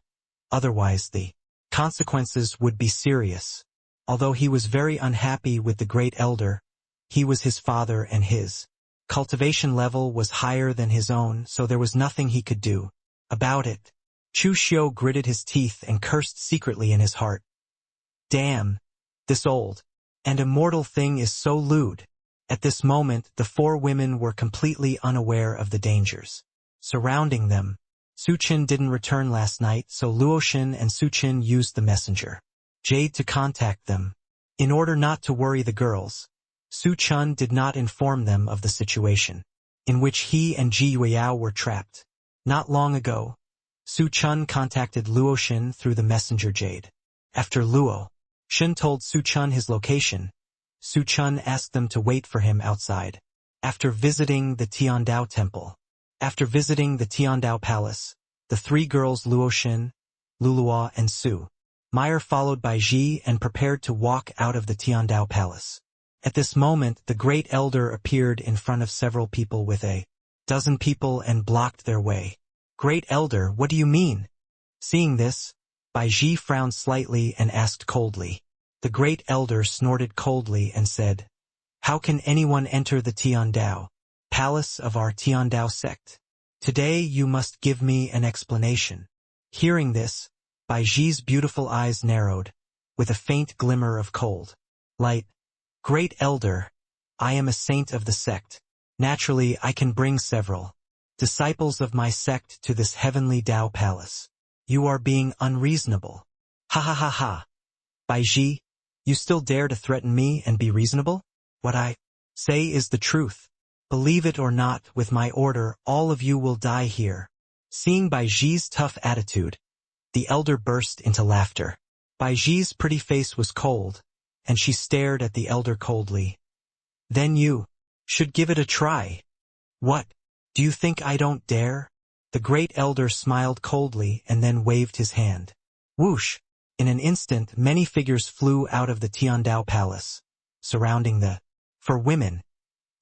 otherwise the consequences would be serious. Although he was very unhappy with the Great Elder, he was his father and his cultivation level was higher than his own, so there was nothing he could do about it. Chu Xiu gritted his teeth and cursed secretly in his heart. Damn, this old and immortal thing is so lewd. At this moment, the four women were completely unaware of the dangers surrounding them. Su Chen didn't return last night, so Luoshan and Su Chen used the messenger Jade to contact them. In order not to worry the girls, Su Chen did not inform them of the situation in which he and Ji Yueyao were trapped. Not long ago, Su Chen contacted Luoshan through the messenger Jade. After Luoshan told Su Chen his location, Su Chen asked them to wait for him outside. After visiting the Tiandao Temple, after visiting the Tiandao Palace, the three girls Luoshan, Lulua and Su Meyer followed by Ji and prepared to walk out of the Tiandao Palace. At this moment, the Great Elder appeared in front of several people with a dozen people and blocked their way. Great Elder, what do you mean? Seeing this, Baiji frowned slightly and asked coldly. The Great Elder snorted coldly and said, How can anyone enter the Tiandao Palace of our Tiandao sect? Today you must give me an explanation. Hearing this, Baiji's beautiful eyes narrowed, with a faint glimmer of cold light. Great Elder, I am a saint of the sect. Naturally, I can bring several disciples of my sect to this heavenly Tao Palace. You are being unreasonable. Ha ha ha ha. Baiji, you still dare to threaten me and be reasonable? What I say is the truth. Believe it or not, with my order, all of you will die here. Seeing Baiji's tough attitude, the elder burst into laughter. Baiji's pretty face was cold, and she stared at the elder coldly. Then you should give it a try. What? Do you think I don't dare? The Great Elder smiled coldly and then waved his hand. Whoosh! In an instant, many figures flew out of the Tiandao Palace, surrounding the four women,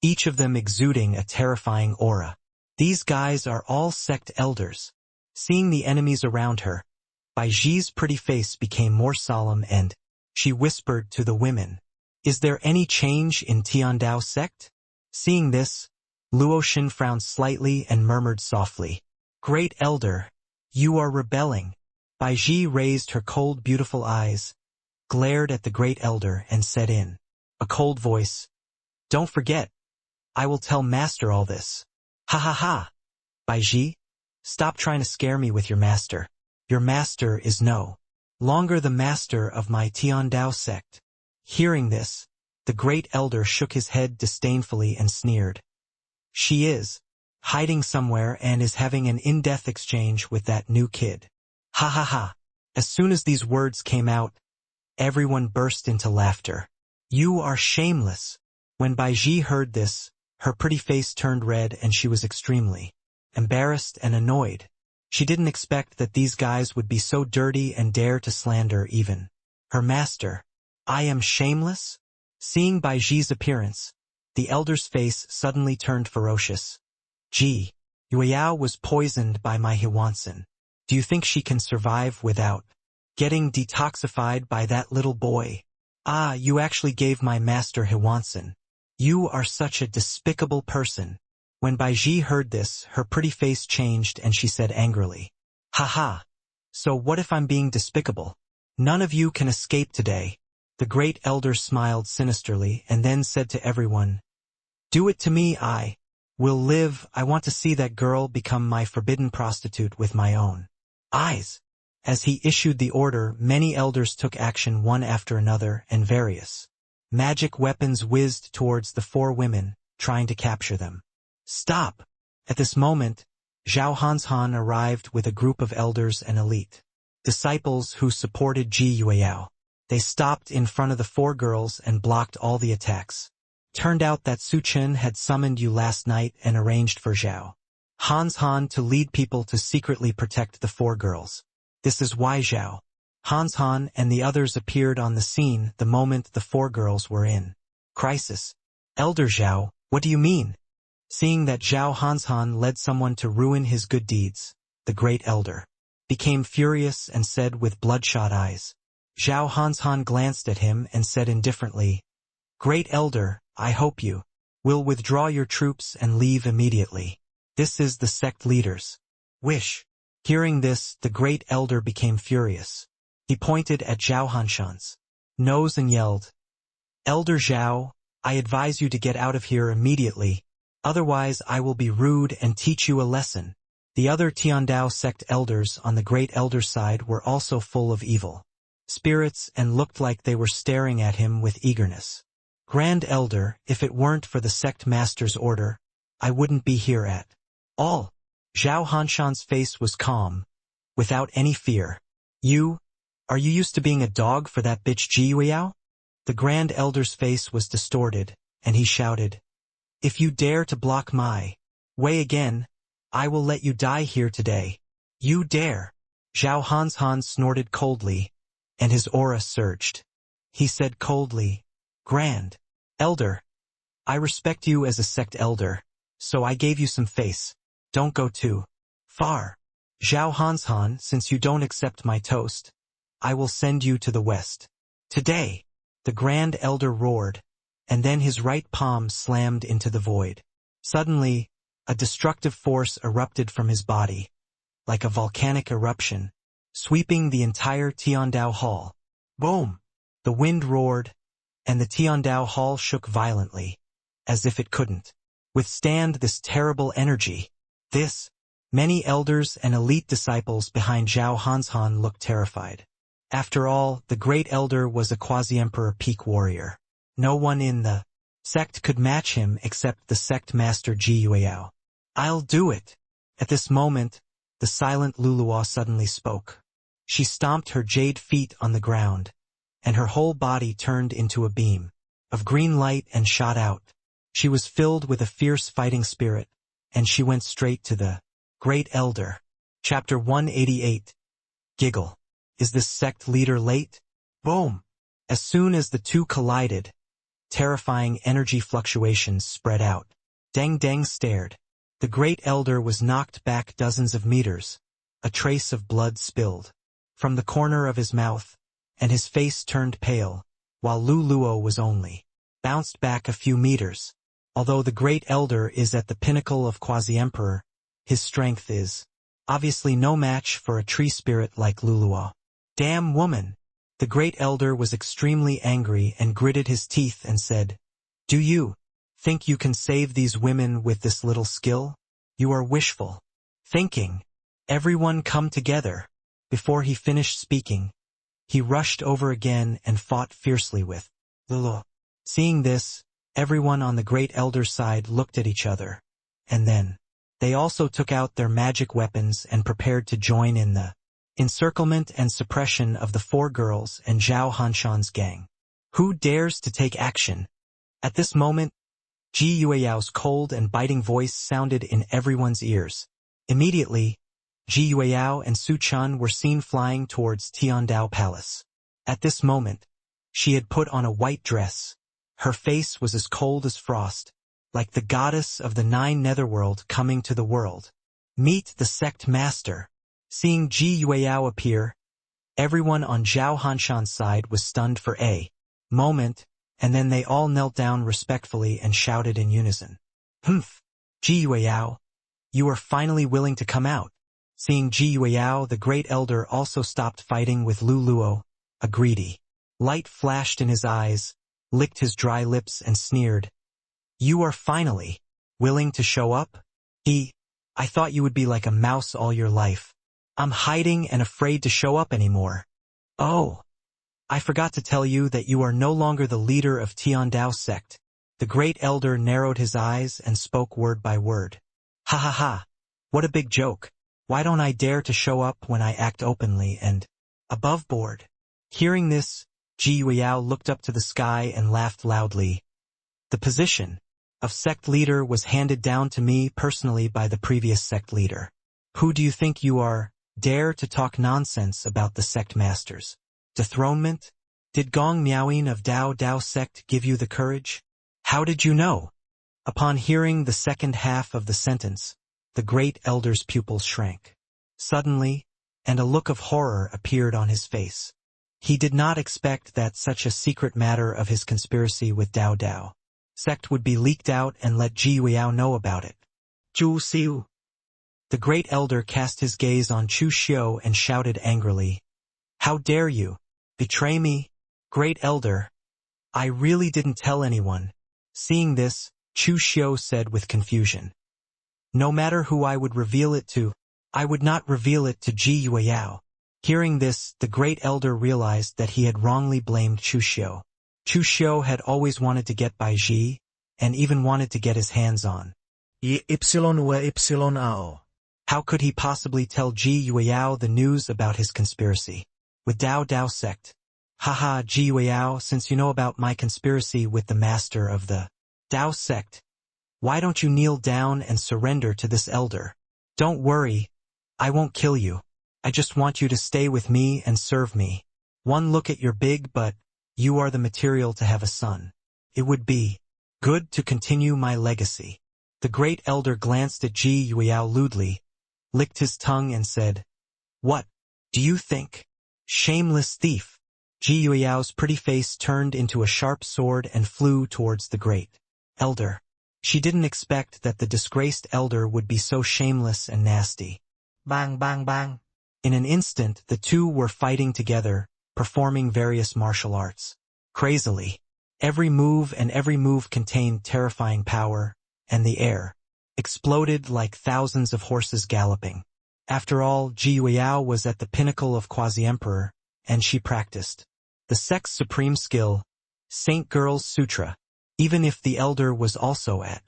each of them exuding a terrifying aura. These guys are all sect elders. Seeing the enemies around her, Baiji's pretty face became more solemn and she whispered to the women, Is there any change in Tiandao sect? Seeing this, Luoshan frowned slightly and murmured softly, Great Elder, you are rebelling. Baiji raised her cold beautiful eyes, glared at the Great Elder and said in a cold voice, Don't forget, I will tell Master all this. Ha ha ha. Baiji, stop trying to scare me with your master. Your master is no longer the master of my Tiandao sect. Hearing this, the Great Elder shook his head disdainfully and sneered. She is hiding somewhere and is having an in-depth exchange with that new kid. Ha ha ha. As soon as these words came out, everyone burst into laughter. You are shameless. When Baiji heard this, her pretty face turned red and she was extremely embarrassed and annoyed. She didn't expect that these guys would be so dirty and dare to slander even her master. I am shameless? Seeing Baiji's appearance, the elder's face suddenly turned ferocious. Ji Yueyao was poisoned by my Hiwansen. Do you think she can survive without getting detoxified by that little boy? Ah, you actually gave my master Hiwansen. You are such a despicable person. When Baiji heard this, her pretty face changed and she said angrily, Ha ha. So what if I'm being despicable? None of you can escape today. The Great Elder smiled sinisterly and then said to everyone, Do it to me, I will live. I want to see that girl become my forbidden prostitute with my own eyes. As he issued the order, many elders took action one after another, and various magic weapons whizzed towards the four women, trying to capture them. Stop! At this moment, Zhao Hanshan arrived with a group of elders and elite disciples who supported Ji Yueyao. They stopped in front of the four girls and blocked all the attacks. Turned out that Su Chen had summoned you last night and arranged for Zhao Hanshan to lead people to secretly protect the four girls. This is why Zhao Hanshan and the others appeared on the scene the moment the four girls were in crisis. Elder Zhao, what do you mean? Seeing that Zhao Hanshan led someone to ruin his good deeds, the great elder became furious and said with bloodshot eyes. Zhao Hanshan glanced at him and said indifferently, Great elder, I hope you will withdraw your troops and leave immediately. This is the sect leader's wish. Hearing this, the great elder became furious. He pointed at Zhao Hanshan's nose and yelled, Elder Zhao, I advise you to get out of here immediately, otherwise I will be rude and teach you a lesson. The other Tiandao sect elders on the great elder's side were also full of evil spirits and looked like they were staring at him with eagerness. Grand Elder, if it weren't for the sect master's order, I wouldn't be here at all. Zhao Hanshan's face was calm, without any fear. Are you used to being a dog for that bitch Ji Yueyao? The Grand Elder's face was distorted, and he shouted, If you dare to block my way again, I will let you die here today. You dare! Zhao Hanshan snorted coldly, and his aura surged. He said coldly, Grand Elder, I respect you as a sect elder, so I gave you some face. Don't go too far. Zhao Hanshan, since you don't accept my toast, I will send you to the west. Today, the Grand Elder roared, and then his right palm slammed into the void. Suddenly, a destructive force erupted from his body, like a volcanic eruption, sweeping the entire Tiandao Hall. Boom! The wind roared, and the Tiandao Hall shook violently, as if it couldn't withstand this terrible energy. Many elders and elite disciples behind Zhao Hanshan looked terrified. After all, the great elder was a quasi-emperor peak warrior. No one in the sect could match him except the sect master Ji Yueyao. I'll do it! At this moment, the silent Luluo suddenly spoke. She stomped her jade feet on the ground, and her whole body turned into a beam of green light and shot out. She was filled with a fierce fighting spirit, and she went straight to the great elder. Chapter 188. Giggle. Is this sect leader late? Boom! As soon as the two collided, terrifying energy fluctuations spread out. Deng Deng stared. The great elder was knocked back dozens of meters. A trace of blood spilled from the corner of his mouth, and his face turned pale, while Lu Luo was only bounced back a few meters. Although the great elder is at the pinnacle of quasi-emperor, his strength is obviously no match for a tree spirit like Lu Luo. Damn woman! The great elder was extremely angry and gritted his teeth and said, Do you think you can save these women with this little skill? You are wishful thinking. Everyone come together. Before he finished speaking, he rushed over again and fought fiercely with Luluo. Seeing this, everyone on the great elder's side looked at each other, and then they also took out their magic weapons and prepared to join in the encirclement and suppression of the four girls and Zhao Hanshan's gang. Who dares to take action? At this moment, Ji Yueyao's cold and biting voice sounded in everyone's ears. Immediately, Ji Yueyao and Su Chen were seen flying towards Tiandao Palace. At this moment, she had put on a white dress. Her face was as cold as frost, like the goddess of the nine netherworld coming to the world. Meet the sect master. Seeing Ji Yueyao appear, everyone on Zhao Hanshan's side was stunned for a moment, and then they all knelt down respectfully and shouted in unison. Humph! Ji Yueyao, you are finally willing to come out. Seeing Ji Yueyao, the great elder also stopped fighting with Lu Luo. A greedy light flashed in his eyes, licked his dry lips and sneered. You are finally willing to show up? I thought you would be like a mouse all your life. I'm hiding and afraid to show up anymore. Oh, I forgot to tell you that you are no longer the leader of Tiandao sect. The great elder narrowed his eyes and spoke word by word. Ha ha ha, what a big joke. Why don't I dare to show up when I act openly and above board? Hearing this, Ji Yueyao looked up to the sky and laughed loudly. The position of sect leader was handed down to me personally by the previous sect leader. Who do you think you are? Dare to talk nonsense about the sect masters? Dethronement? Did Gong Miaoyin of Dao sect give you the courage? How did you know? Upon hearing the second half of the sentence, the great elder's pupils shrank. Suddenly, and a look of horror appeared on his face. He did not expect that such a secret matter of his conspiracy with Dao sect would be leaked out and let Ji Yueyao know about it. Zhu Xiu. The great elder cast his gaze on Chu Xiu and shouted angrily, "How dare you betray me, great elder? I really didn't tell anyone." Seeing this, Chu Xiu said with confusion, "No matter who I would reveal it to, I would not reveal it to Ji Yueyao." Hearing this, the great elder realized that he had wrongly blamed Chu Xiu. Chu Xiu had always wanted to get by Ji, and even wanted to get his hands on. How could he possibly tell Ji Yueyao the news about his conspiracy with Dao sect? Haha, Ji Yueyao, since you know about my conspiracy with the master of the Dao sect, why don't you kneel down and surrender to this elder? Don't worry, I won't kill you. I just want you to stay with me and serve me. One look at your big butt, you are the material to have a son. It would be good to continue my legacy. The great elder glanced at Ji Yueyao lewdly, licked his tongue and said, "What do you think? Shameless thief." Ji Yueyao's pretty face turned into a sharp sword and flew towards the great elder. She didn't expect that the disgraced elder would be so shameless and nasty. Bang, bang, bang. In an instant, the two were fighting together, performing various martial arts. Crazily, every move contained terrifying power, and the air exploded like thousands of horses galloping. After all, Ji Yueyao was at the pinnacle of quasi-emperor, and she practiced the sect's supreme skill, Saint Girl's Sutra. Even if the elder was also at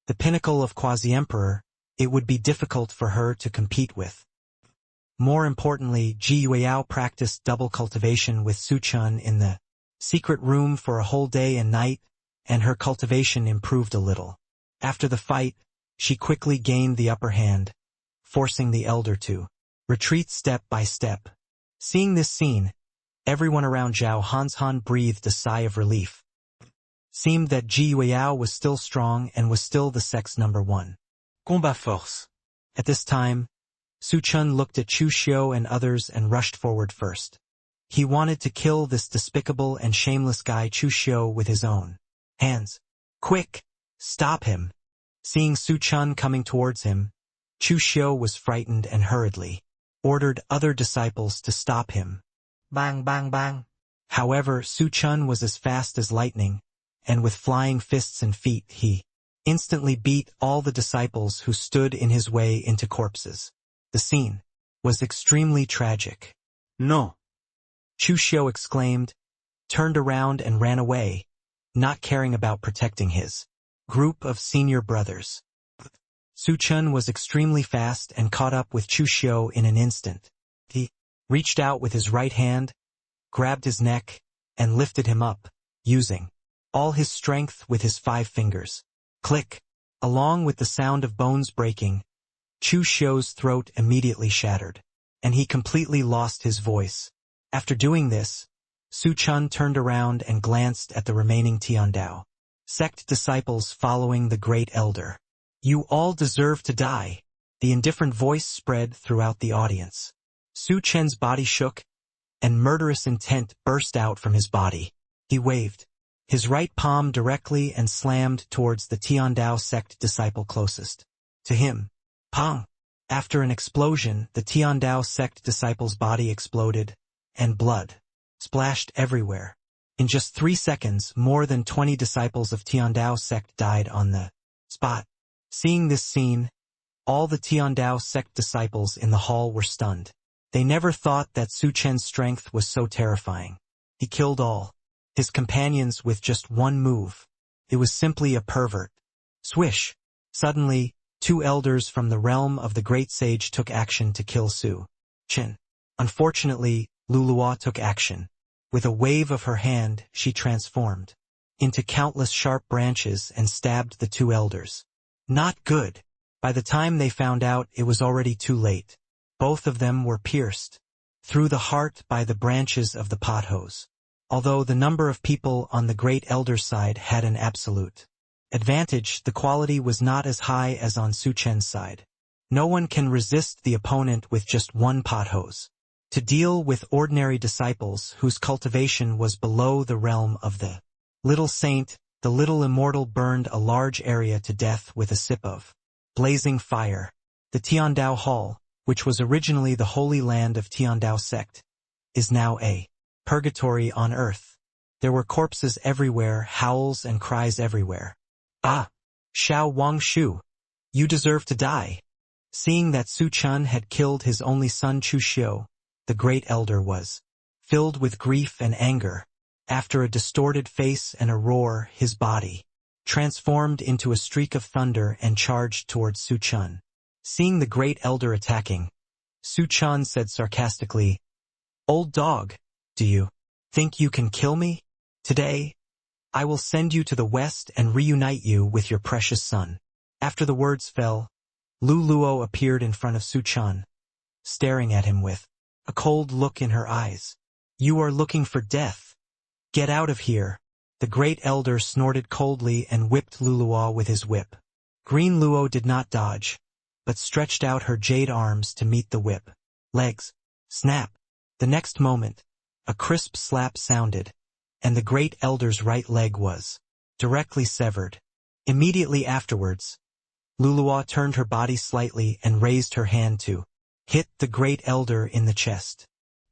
the pinnacle of quasi-emperor, it would be difficult for her to compete with. More importantly, Ji Yueyao practiced double cultivation with Su Chen in the secret room for a whole day and night, and her cultivation improved a little. After the fight, she quickly gained the upper hand, forcing the elder to retreat step by step. Seeing this scene, everyone around Zhao Hanshan breathed a sigh of relief. Seemed that Ji Yueyao was still strong and was still the sect's #1. Combat force. At this time, Su Chen looked at Chu Xiu and others and rushed forward first. He wanted to kill this despicable and shameless guy Chu Xiu with his own hands. Quick! Stop him! Seeing Su Chen coming towards him, Chu Xiu was frightened and hurriedly ordered other disciples to stop him. Bang, bang, bang. However, Su Chen was as fast as lightning, and with flying fists and feet he instantly beat all the disciples who stood in his way into corpses. The scene was extremely tragic. No. Chu Xiu exclaimed, turned around and ran away, not caring about protecting his group of senior brothers. Su Chen was extremely fast and caught up with Chu Xiu in an instant. He reached out with his right hand, grabbed his neck, and lifted him up, using all his strength with his 5 fingers. Click! Along with the sound of bones breaking, Chu Xiu's throat immediately shattered, and he completely lost his voice. After doing this, Su Chen turned around and glanced at the remaining Tiandao sect disciples following the great elder. "You all deserve to die." The indifferent voice spread throughout the audience. Su Chen's body shook, and murderous intent burst out from his body. He waved his right palm directly and slammed towards the Tiandao sect disciple closest to him. Pong! After an explosion, the Tiandao sect disciple's body exploded, and blood splashed everywhere. In just 3 seconds, more than 20 disciples of Tiandao sect died on the spot. Seeing this scene, all the Tiandao sect disciples in the hall were stunned. They never thought that Su Chen's strength was so terrifying. He killed all his companions with just one move. It was simply a pervert. Swish! Suddenly, two elders from the realm of the great sage took action to kill Su Chen. Unfortunately, Luluo took action. With a wave of her hand, she transformed into countless sharp branches and stabbed the two elders. Not good. By the time they found out, it was already too late. Both of them were pierced through the heart by the branches of the pothose. Although the number of people on the great elder's side had an absolute advantage, the quality was not as high as on Su Chen's side. No one can resist the opponent with just one pothose. To deal with ordinary disciples whose cultivation was below the realm of the little saint, the little immortal burned a large area to death with a sip of blazing fire. The Tiandao Hall, which was originally the holy land of Tiandao sect, is now a purgatory on earth. There were corpses everywhere, howls and cries everywhere. Ah! Xiao Wangshu! You deserve to die! Seeing that Su Chen had killed his only son Chu Xiu, the great elder was filled with grief and anger. After a distorted face and a roar, his body transformed into a streak of thunder and charged towards Su Chen. Seeing the great elder attacking, Su Chen said sarcastically, "Old dog, do you think you can kill me? Today, I will send you to the west and reunite you with your precious son." After the words fell, Lu Luo appeared in front of Su Chen, staring at him with a cold look in her eyes. "You are looking for death. Get out of here." The great elder snorted coldly and whipped Lu Luo with his whip. Green Luo did not dodge, but stretched out her jade arms to meet the whip. Legs. Snap. The next moment, a crisp slap sounded, and the great elder's right leg was directly severed. Immediately afterwards, Luluo turned her body slightly and raised her hand to hit the great elder in the chest.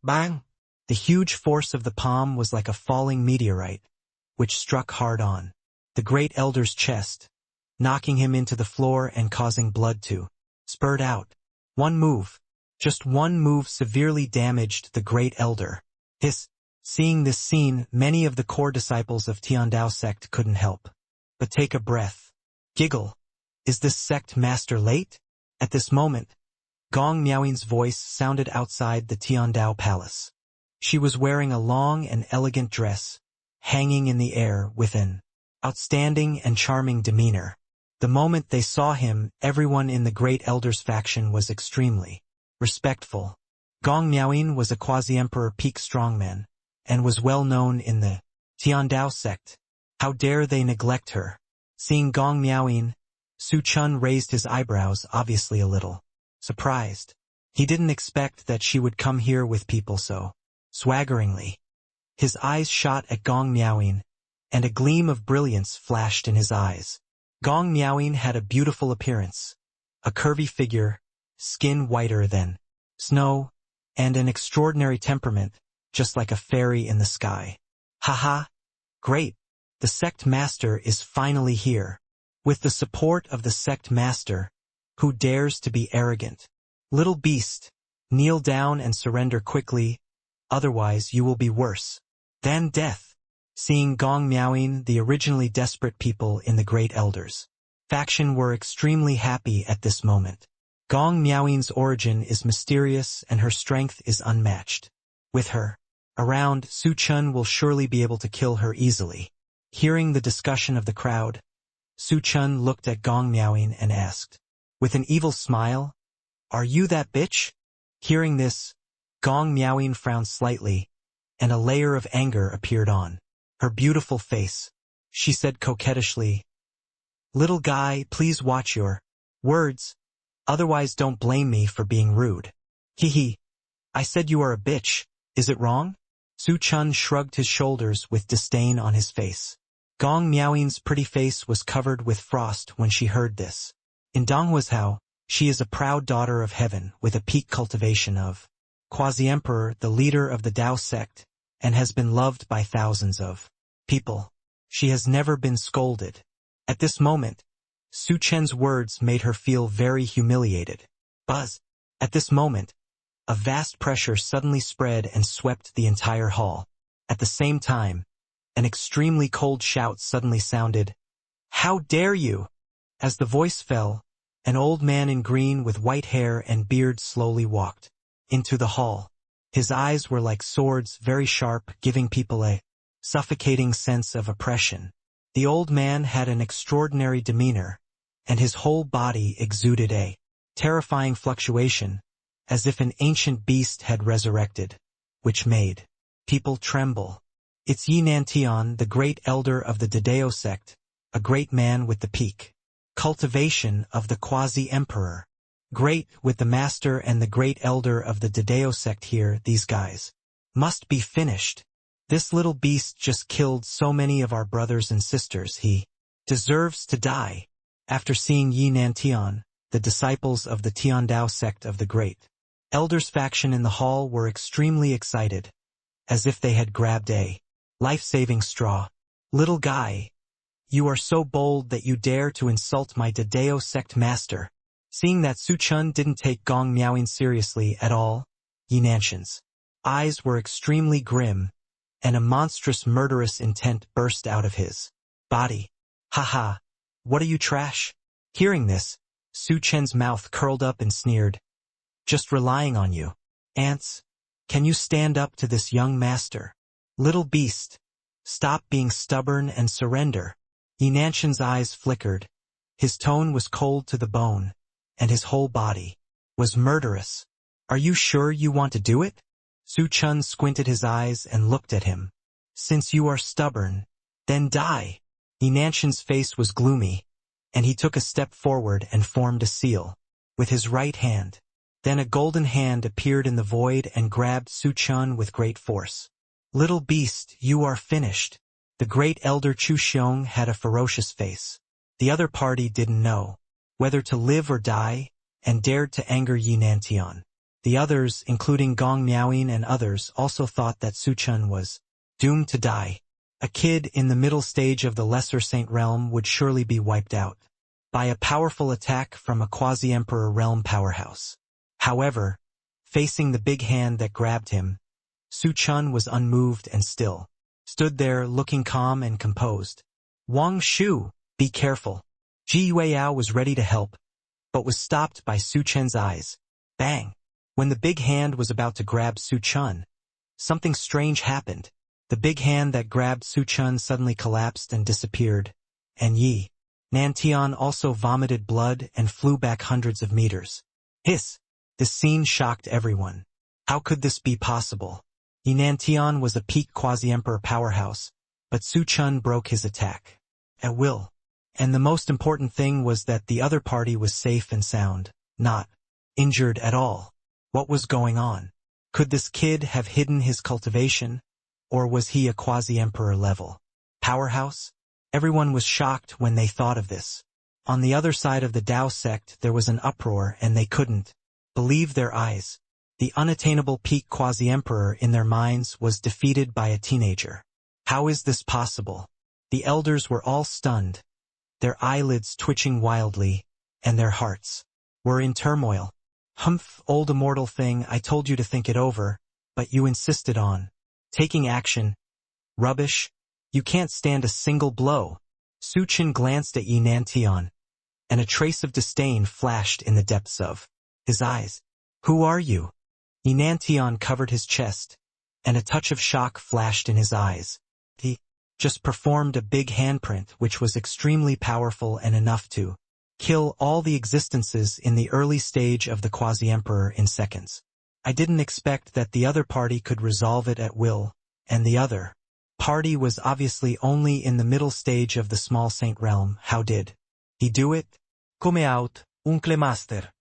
Bang! The huge force of the palm was like a falling meteorite, which struck hard on the great elder's chest, knocking him into the floor and causing blood to spurt out. One move, just one move severely damaged the great elder. Seeing this scene, many of the core disciples of Tiandao sect couldn't help but take a breath. Giggle. Is this sect master late? At this moment, Gong Miaoying's voice sounded outside the Tiandao palace. She was wearing a long and elegant dress, hanging in the air with an outstanding and charming demeanor. The moment they saw him, everyone in the great elder's faction was extremely respectful. Gong Miaoying was a quasi-emperor peak strongman, and was well known in the Tiandao sect. How dare they neglect her? Seeing Gong Miaoying, Su Chen raised his eyebrows, obviously a little surprised. He didn't expect that she would come here with people so swaggeringly. His eyes shot at Gong Miaoying, and a gleam of brilliance flashed in his eyes. Gong Miaoying had a beautiful appearance, a curvy figure, skin whiter than snow, and an extraordinary temperament, just like a fairy in the sky. Haha! Great! The sect master is finally here. With the support of the sect master, who dares to be arrogant? Little beast, kneel down and surrender quickly, otherwise you will be worse than death. Seeing Gong Miaoying, the originally desperate people in the great elders faction were extremely happy at this moment. Gong Miaoying's origin is mysterious and her strength is unmatched. With her around, Su Chen will surely be able to kill her easily. Hearing the discussion of the crowd, Su Chen looked at Gong Miaoying and asked, with an evil smile, "Are you that bitch?" Hearing this, Gong Miaoying frowned slightly, and a layer of anger appeared on her beautiful face. She said coquettishly, "Little guy, please watch your words, otherwise don't blame me for being rude." Hee. I said you are a bitch, is it wrong? Su Chen shrugged his shoulders with disdain on his face. Gong Miaoying's pretty face was covered with frost when she heard this. In Donghuazhou, she is a proud daughter of heaven with a peak cultivation of quasi-emperor, the leader of the Dao sect, and has been loved by thousands of people. She has never been scolded. At this moment, Su Chen's words made her feel very humiliated. Buzz. At this moment, A vast pressure suddenly spread and swept the entire hall. At the same time, an extremely cold shout suddenly sounded, "How dare you!" As the voice fell, an old man in green with white hair and beard slowly walked into the hall. His eyes were like swords, very sharp, giving people a suffocating sense of oppression. The old man had an extraordinary demeanor, and his whole body exuded a terrifying fluctuation, as if an ancient beast had resurrected, which made people tremble. It's Yi Nantian, the great elder of the Dongzhou sect, a great man with the peak cultivation of the quasi-emperor. Great with the master and the great elder of the Dongzhou sect here, these guys must be finished. This little beast just killed so many of our brothers and sisters, he deserves to die. After seeing Yi Nantian, the disciples of the Tiandao sect of the great elders faction in the hall were extremely excited, as if they had grabbed a life-saving straw. "Little guy, you are so bold that you dare to insult my Dongzhou sect master." Seeing that Su Chen didn't take Gong Miaoing seriously at all, Yi Nantian's eyes were extremely grim, and a monstrous murderous intent burst out of his body. "Haha, what are you, trash?" Hearing this, Su Chen's mouth curled up and sneered. "Just relying on you, ants. Can you stand up to this young master? Little beast, stop being stubborn and surrender." Yi Nantian's eyes flickered. His tone was cold to the bone, and his whole body was murderous. "Are you sure you want to do it?" Su Chen squinted his eyes and looked at him. "Since you are stubborn, then die." Yi Nantian's face was gloomy, and he took a step forward and formed a seal with his right hand. Then a golden hand appeared in the void and grabbed Su Chen with great force. "Little beast, you are finished." The great elder Chu Xiong had a ferocious face. The other party didn't know whether to live or die, and dared to anger Yi Nantian. The others, including Gong Miaoing and others, also thought that Su Chen was doomed to die. A kid in the middle stage of the Lesser Saint realm would surely be wiped out by a powerful attack from a quasi-emperor realm powerhouse. However, facing the big hand that grabbed him, Su Chen was unmoved and still stood there looking calm and composed. "Wang Shu, be careful." Ji Yueyao was ready to help, but was stopped by Su Chen's eyes. Bang! When the big hand was about to grab Su Chen, something strange happened. The big hand that grabbed Su Chen suddenly collapsed and disappeared, and Yi Nantian also vomited blood and flew back hundreds of meters. Hiss! This scene shocked everyone. How could this be possible? Yi Nantian was a peak quasi-emperor powerhouse, but Su Chen broke his attack at will. And the most important thing was that the other party was safe and sound, not injured at all. What was going on? Could this kid have hidden his cultivation, or was he a quasi-emperor level powerhouse? Everyone was shocked when they thought of this. On the other side of the Dao sect there was an uproar and they couldn't believe their eyes. The unattainable peak quasi-emperor in their minds was defeated by a teenager. How is this possible? The elders were all stunned, their eyelids twitching wildly, and their hearts were in turmoil. "Humph, old immortal thing, I told you to think it over, but you insisted on taking action. Rubbish. You can't stand a single blow." Su Chen glanced at Yi Nantian, and a trace of disdain flashed in the depths of his eyes. "Who are you?" Yi Nantian covered his chest, and a touch of shock flashed in his eyes. He just performed a big handprint which was extremely powerful and enough to kill all the existences in the early stage of the quasi-emperor in seconds. I didn't expect that the other party could resolve it at will, and the other party was obviously only in the middle stage of the small saint realm. How did he do it? "Come out, Uncle Master."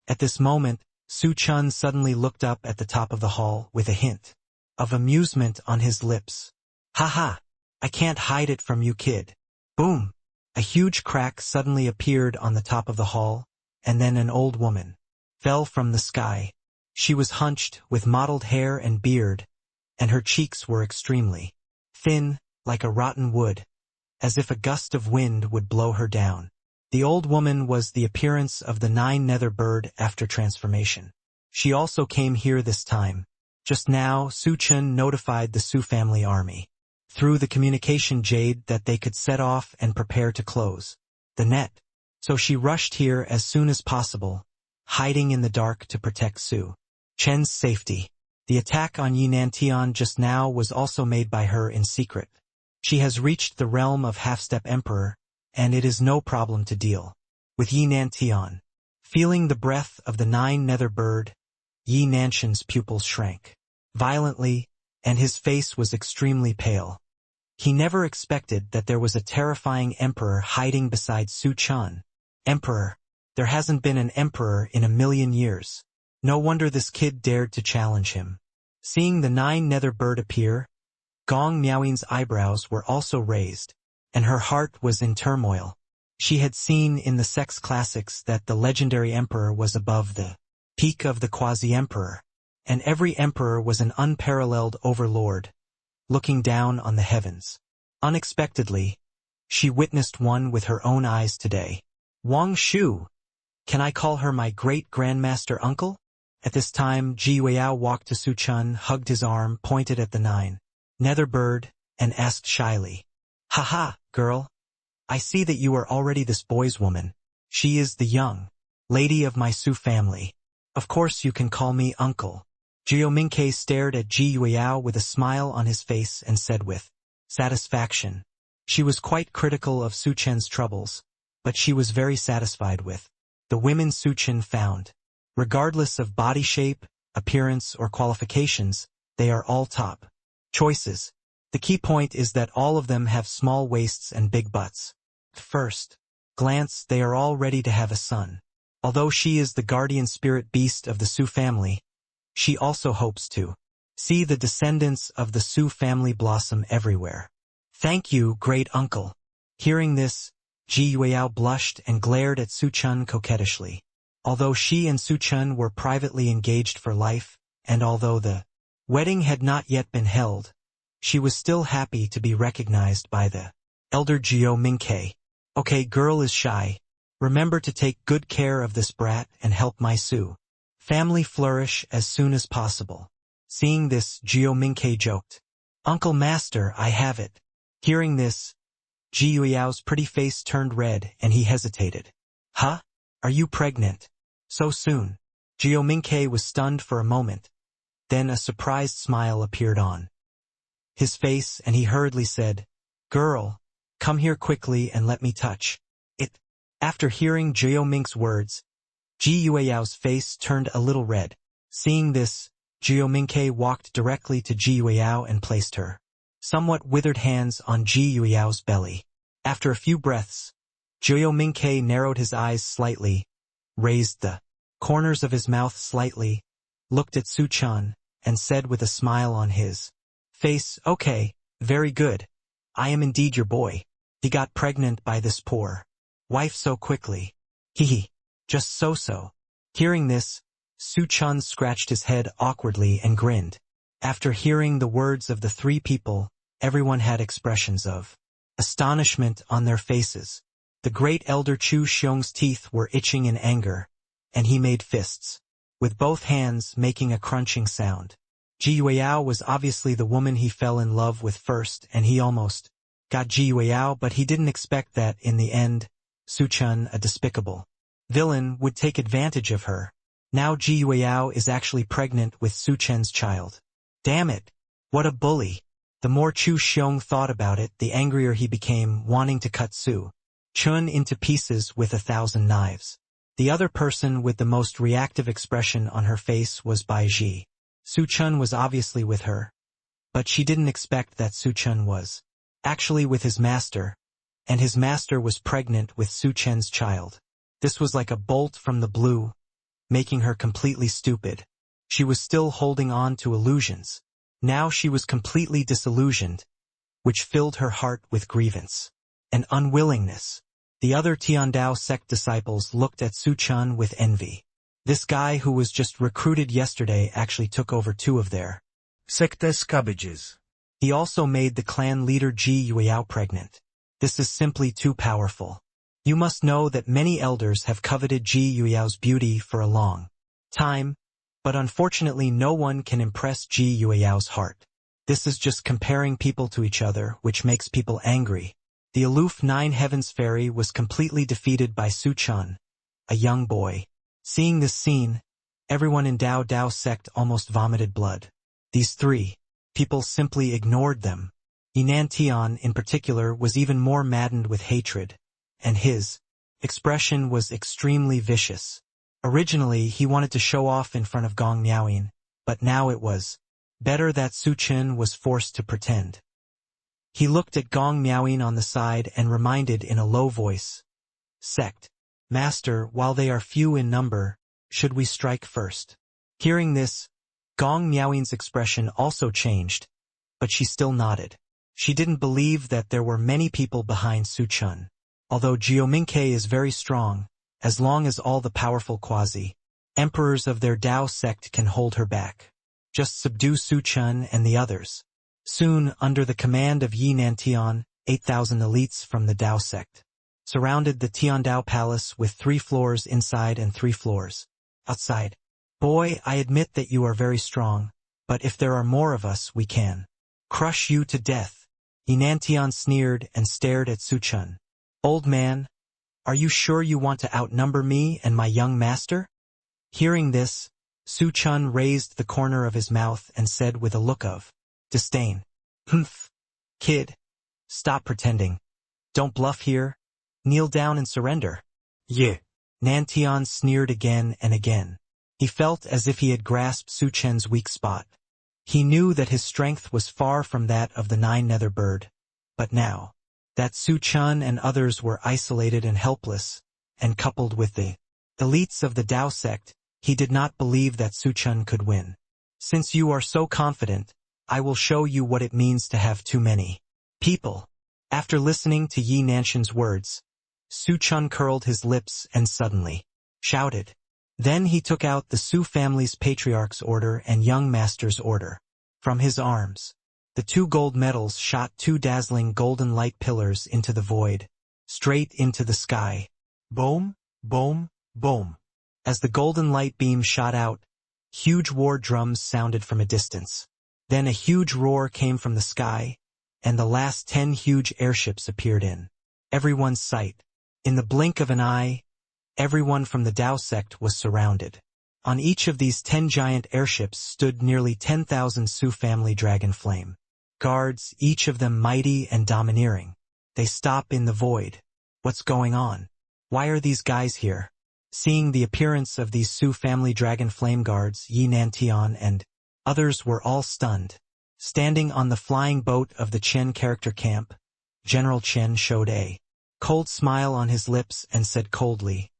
At this moment, Su Chen suddenly looked up at the top of the hall with a hint of amusement on his lips. "Haha, I can't hide it from you, kid." Boom! A huge crack suddenly appeared on the top of the hall, and then an old woman fell from the sky. She was hunched, with mottled hair and beard, and her cheeks were extremely thin, like a rotten wood, as if a gust of wind would blow her down. The old woman was the appearance of the 9 nether bird after transformation. She also came here this time. Just now, Chen notified the Su family army through the communication jade that they could set off and prepare to close the net. So she rushed here as soon as possible, hiding in the dark to protect Su Chen's safety. The attack on Yinantian just now was also made by her in secret. She has reached the realm of Half-Step Emperor, and it is no problem to deal with Yinantian. Feeling the breath of the 9-nether bird, Yi Nanshan's pupils shrank violently, and his face was extremely pale. He never expected that there was a terrifying emperor hiding beside Su Chen. Emperor. There hasn't been an emperor in 1,000,000 years. No wonder this kid dared to challenge him. Seeing the 9-nether bird appear, Gong Miaoying's eyebrows were also raised, and her heart was in turmoil. She had seen in the sex classics that the legendary emperor was above the peak of the quasi-emperor, and every emperor was an unparalleled overlord, looking down on the heavens. Unexpectedly, she witnessed one with her own eyes today. Wang Shu. Can I call her my great-grandmaster uncle? At this time, Ji Weiyao walked to Su Chen, hugged his arm, pointed at the 9-nether bird, and asked shyly, "Haha, girl. I see that you are already this boy's woman. She is the young lady of my Su family. Of course you can call me uncle." Jiao Mingke stared at Ji Weiyao with a smile on his face and said with satisfaction. She was quite critical of Su Chen's troubles, but she was very satisfied with the women Su Chen found. Regardless of body shape, appearance, or qualifications, they are all top choices. The key point is that all of them have small waists and big butts. At first glance, they are all ready to have a son. Although she is the guardian spirit beast of the Su family, she also hopes to see the descendants of the Su family blossom everywhere. "Thank you, great uncle." Hearing this, Ji Weiyao blushed and glared at Su Chen coquettishly. Although she and Su Chen were privately engaged for life, and although the wedding had not yet been held, she was still happy to be recognized by the elder Jiao Mingke. "Okay, girl is shy. Remember to take good care of this brat and help my Su family flourish as soon as possible." Seeing this, Jiao Mingke joked, "Uncle Master, I have it." Hearing this, Ji Yuyao's pretty face turned red and he hesitated. "Huh? Are you pregnant? So soon?" Jiao Mingke was stunned for a moment. Then a surprised smile appeared on his face and he hurriedly said, "Girl, come here quickly and let me touch it." After hearing Jiao Ming's words, Ji Yuyao's face turned a little red. Seeing this, Jiao Mingke walked directly to Ji Yuyao and placed her somewhat withered hands on Ji Yuyao's belly. After a few breaths, Jiao Mingke narrowed his eyes slightly, raised the corners of his mouth slightly, looked at Su Chen, and said with a smile on his face, "Okay, very good. I am indeed your boy. He got pregnant by this poor wife so quickly. Hehe. Just so." Hearing this, Su Chen scratched his head awkwardly and grinned. After hearing the words of the three people, everyone had expressions of astonishment on their faces. The great elder Chu Xiong's teeth were itching in anger, and he made fists, with both hands making a crunching sound. Ji Weiyao was obviously the woman he fell in love with first, and he almost got Ji Weiyao, but he didn't expect that, in the end, Su Chen, a despicable villain, would take advantage of her. Now Ji Weiyao is actually pregnant with Su Chen's child. Damn it! What a bully! The more Chu Xiong thought about it, the angrier he became, wanting to cut Su Chen into pieces with 1,000 knives. The other person with the most reactive expression on her face was Bai Ji. Su Chen was obviously with her, but she didn't expect that Su Chen was actually with his master, and his master was pregnant with Su Chen's child. This was like a bolt from the blue, making her completely stupid. She was still holding on to illusions. Now she was completely disillusioned, which filled her heart with grievance and unwillingness. The other Tiandao sect disciples looked at Su Chen with envy. This guy who was just recruited yesterday actually took over 2 of their sect's cabbages. He also made the clan leader Ji Yueyao pregnant. This is simply too powerful. You must know that many elders have coveted Ji Yueyao's beauty for a long time, But unfortunately no one can impress Ji Yueyao's heart. This is just comparing people to each other, which makes people angry. The aloof Nine Heavens fairy was completely defeated by Su Chen, a young boy. Seeing this scene, everyone in Dao Dao sect almost vomited blood. These three people simply ignored them. Yinan Tian, in particular, was even more maddened with hatred, and his expression was extremely vicious. Originally, he wanted to show off in front of Gong Miaoyin, but now it was better that Su Chen was forced to pretend. He looked at Gong Miaoyin on the side and reminded in a low voice, "Sect Master, while they are few in number, should we strike first?" Hearing this, Gong Miaoyin's expression also changed, but she still nodded. She didn't believe that there were many people behind Su Chen. Although Jiuminke is very strong, as long as all the powerful quasi-emperors of their Dao sect can hold her back. Just subdue Su Chen and the others. Soon, under the command of Yi Nantian, 8,000 elites from the Dao sect surrounded the Tiandao Palace with 3 floors inside and 3 floors outside. "Boy, I admit that you are very strong, but if there are more of us, we can crush you to death." Yinantian sneered and stared at Su Chen. "Old man, are you sure you want to outnumber me and my young master?" Hearing this, Su Chen raised the corner of his mouth and said with a look of disdain, "Humph, kid, stop pretending. Don't bluff here. Kneel down and surrender." "Yeah." Nantian sneered again and again. He felt as if he had grasped Su Chen's weak spot. He knew that his strength was far from that of the Nine-Nether Bird, but now that Su Chen and others were isolated and helpless, and coupled with the elites of the Dao sect, he did not believe that Su Chen could win. "Since you are so confident, I will show you what it means to have too many people." After listening to Yi Nanshan's words, Su Chen curled his lips and suddenly shouted. Then he took out the Su family's patriarch's order and young master's order. From his arms, the 2 gold medals shot 2 dazzling golden light pillars into the void, straight into the sky. Boom, boom, boom. As the golden light beam shot out, huge war drums sounded from a distance. Then a huge roar came from the sky, and the last 10 huge airships appeared in everyone's sight. In the blink of an eye, everyone from the Dao sect was surrounded. On each of these 10 giant airships stood nearly 10,000 Su family dragon flame guards, each of them mighty and domineering. They stop in the void. What's going on? Why are these guys here? Seeing the appearance of these Su family dragon flame guards, Yi Nantian and others were all stunned. Standing on the flying boat of the Chen character camp, General Chen showed a cold smile on his lips and said coldly,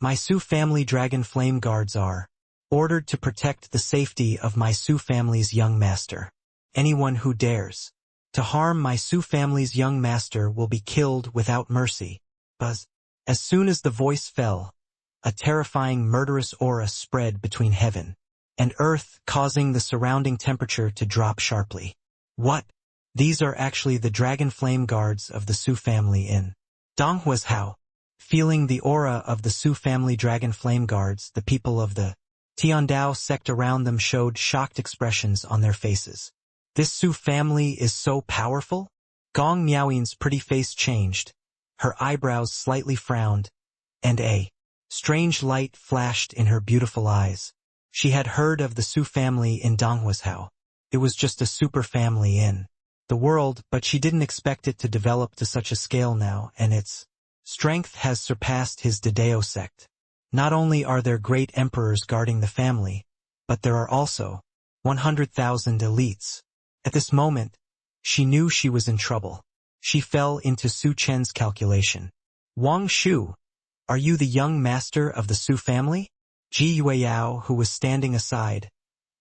"My Su family dragon flame guards are ordered to protect the safety of my Su family's young master. Anyone who dares to harm my Su family's young master will be killed without mercy." Buzz. As soon as the voice fell, a terrifying murderous aura spread between heaven and earth, causing the surrounding temperature to drop sharply. What? These are actually the dragon flame guards of the Su family in Donghuazhou. Feeling the aura of the Su family dragon flame guards, the people of the Tiandao sect around them showed shocked expressions on their faces. This Su family is so powerful? Gong Miaoyin's pretty face changed. Her eyebrows slightly frowned, and a strange light flashed in her beautiful eyes. She had heard of the Su family in Donghuazhou. It was just a super family in the world, but she didn't expect it to develop to such a scale now, and its strength has surpassed his Dao sect. Not only are there great emperors guarding the family, but there are also 100,000 elites. At this moment, she knew she was in trouble. She fell into Su Chen's calculation. "Wang Shu, are you the young master of the Su family?" Ji Yueyao, who was standing aside,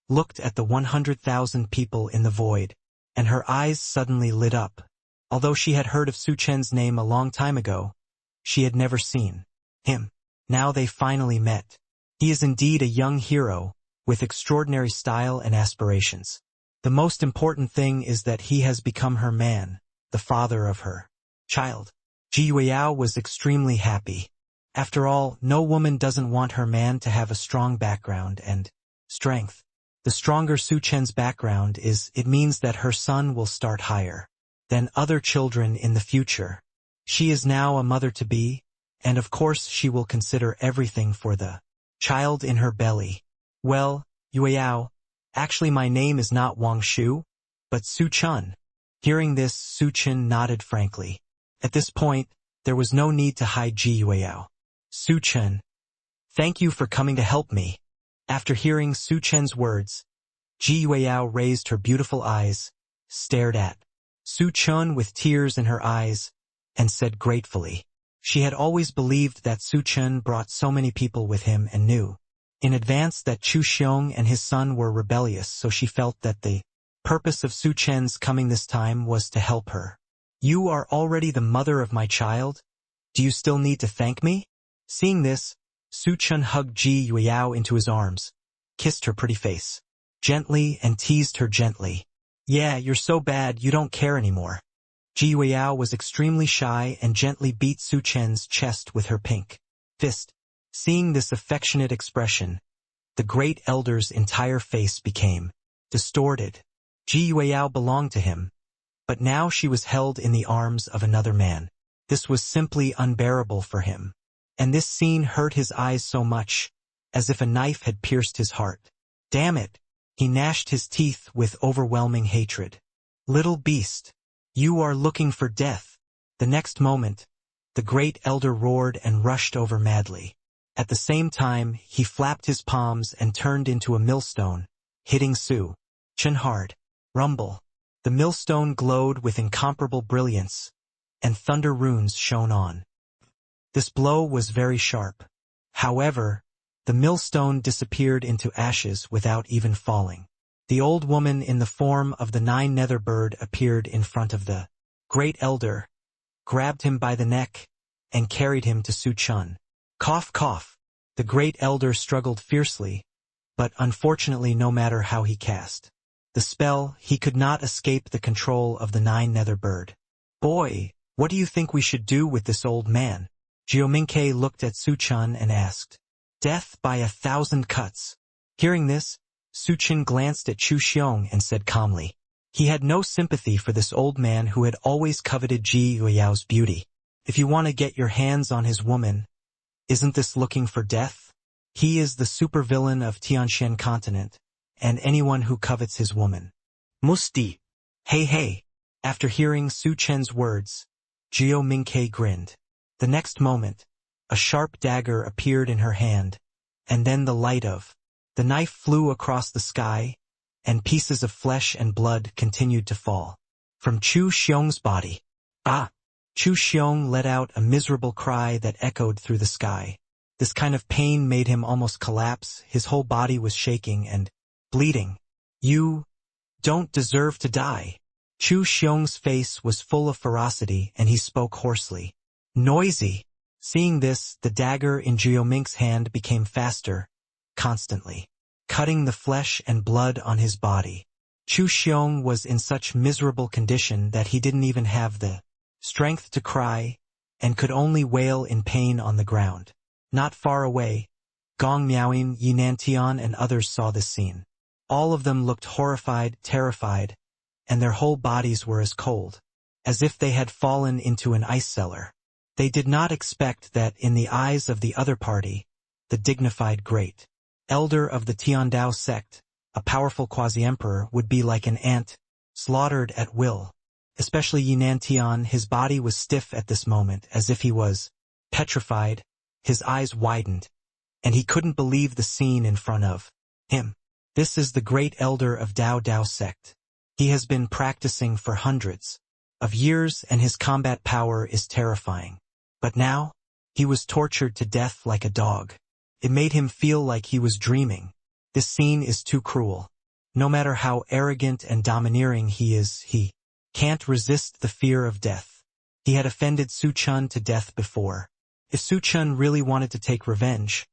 looked at the 100,000 people in the void, and her eyes suddenly lit up. Although she had heard of Su Chen's name a long time ago, she had never seen him. Now they finally met. He is indeed a young hero, with extraordinary style and aspirations. The most important thing is that he has become her man, the father of her child. Ji Yueyao was extremely happy. After all, no woman doesn't want her man to have a strong background and strength. The stronger Su Chen's background is, it means that her son will start higher than other children in the future. She is now a mother-to-be, and of course she will consider everything for the child in her belly. Well, Yueyao, actually my name is not Wang Shu, but Su Chen. Hearing this, Su Chen nodded frankly. At this point, there was no need to hide Ji Yueyao. Su Chen, thank you for coming to help me. After hearing Su Chen's words, Ji Yueyao raised her beautiful eyes, stared at Su Chen with tears in her eyes, and said gratefully. She had always believed that Su Chen brought so many people with him and knew in advance that Chu Xiong and his son were rebellious, so she felt that the purpose of Su Chen's coming this time was to help her. You are already the mother of my child? Do you still need to thank me? Seeing this, Su Chen hugged Ji Yueyao into his arms, kissed her pretty face gently and teased her gently. Yeah, you're so bad you don't care anymore. Ji Yueyao was extremely shy and gently beat Su Chen's chest with her pink fist. Seeing this affectionate expression, the great elder's entire face became distorted. Ji Yueyao belonged to him, but now she was held in the arms of another man. This was simply unbearable for him, and this scene hurt his eyes so much, as if a knife had pierced his heart. Damn it! He gnashed his teeth with overwhelming hatred. Little beast! You are looking for death. The next moment, the great elder roared and rushed over madly. At the same time, he flapped his palms and turned into a millstone, hitting Su Chen hard. Rumble. The millstone glowed with incomparable brilliance, and thunder runes shone on. This blow was very sharp. However, the millstone disappeared into ashes without even falling. The old woman in the form of the nine-nether bird appeared in front of the great elder, grabbed him by the neck, and carried him to Su Chen. Cough, cough. The great elder struggled fiercely, but unfortunately no matter how he cast the spell, he could not escape the control of the nine-nether bird. Boy, what do you think we should do with this old man? Jiumingke looked at Su Chen and asked. Death by 1,000 cuts. Hearing this, Su Chen glanced at Chu Xiong and said calmly. He had no sympathy for this old man who had always coveted Ji Yueyao's beauty. If you want to get your hands on his woman, isn't this looking for death? He is the supervillain of Tianshan continent, and anyone who covets his woman. Musti. Hey hey. After hearing Su Chen's words, Jiao Mingke grinned. The next moment, a sharp dagger appeared in her hand, and then the light of the knife flew across the sky, and pieces of flesh and blood continued to fall from Chu Xiong's body. Ah! Chu Xiong let out a miserable cry that echoed through the sky. This kind of pain made him almost collapse. His whole body was shaking and bleeding. You don't deserve to die. Chu Xiong's face was full of ferocity, and he spoke hoarsely. Noisy. Seeing this, the dagger in Jiuming's hand became faster, constantly, cutting the flesh and blood on his body. Chu Xiong was in such miserable condition that he didn't even have the strength to cry, and could only wail in pain on the ground. Not far away, Gong Miaoying, Yinantian and others saw this scene. All of them looked horrified, terrified, and their whole bodies were as cold as if they had fallen into an ice cellar. They did not expect that in the eyes of the other party, the dignified great elder of the Tiandao sect, a powerful quasi-emperor, would be like an ant, slaughtered at will. Especially Yinantian, his body was stiff at this moment, as if he was petrified. His eyes widened, and he couldn't believe the scene in front of him. This is the great elder of Dao sect. He has been practicing for hundreds of years, and his combat power is terrifying. But now, he was tortured to death like a dog. It made him feel like he was dreaming. This scene is too cruel. No matter how arrogant and domineering he is, he can't resist the fear of death. He had offended Su Chen to death before. If Su Chen really wanted to take revenge,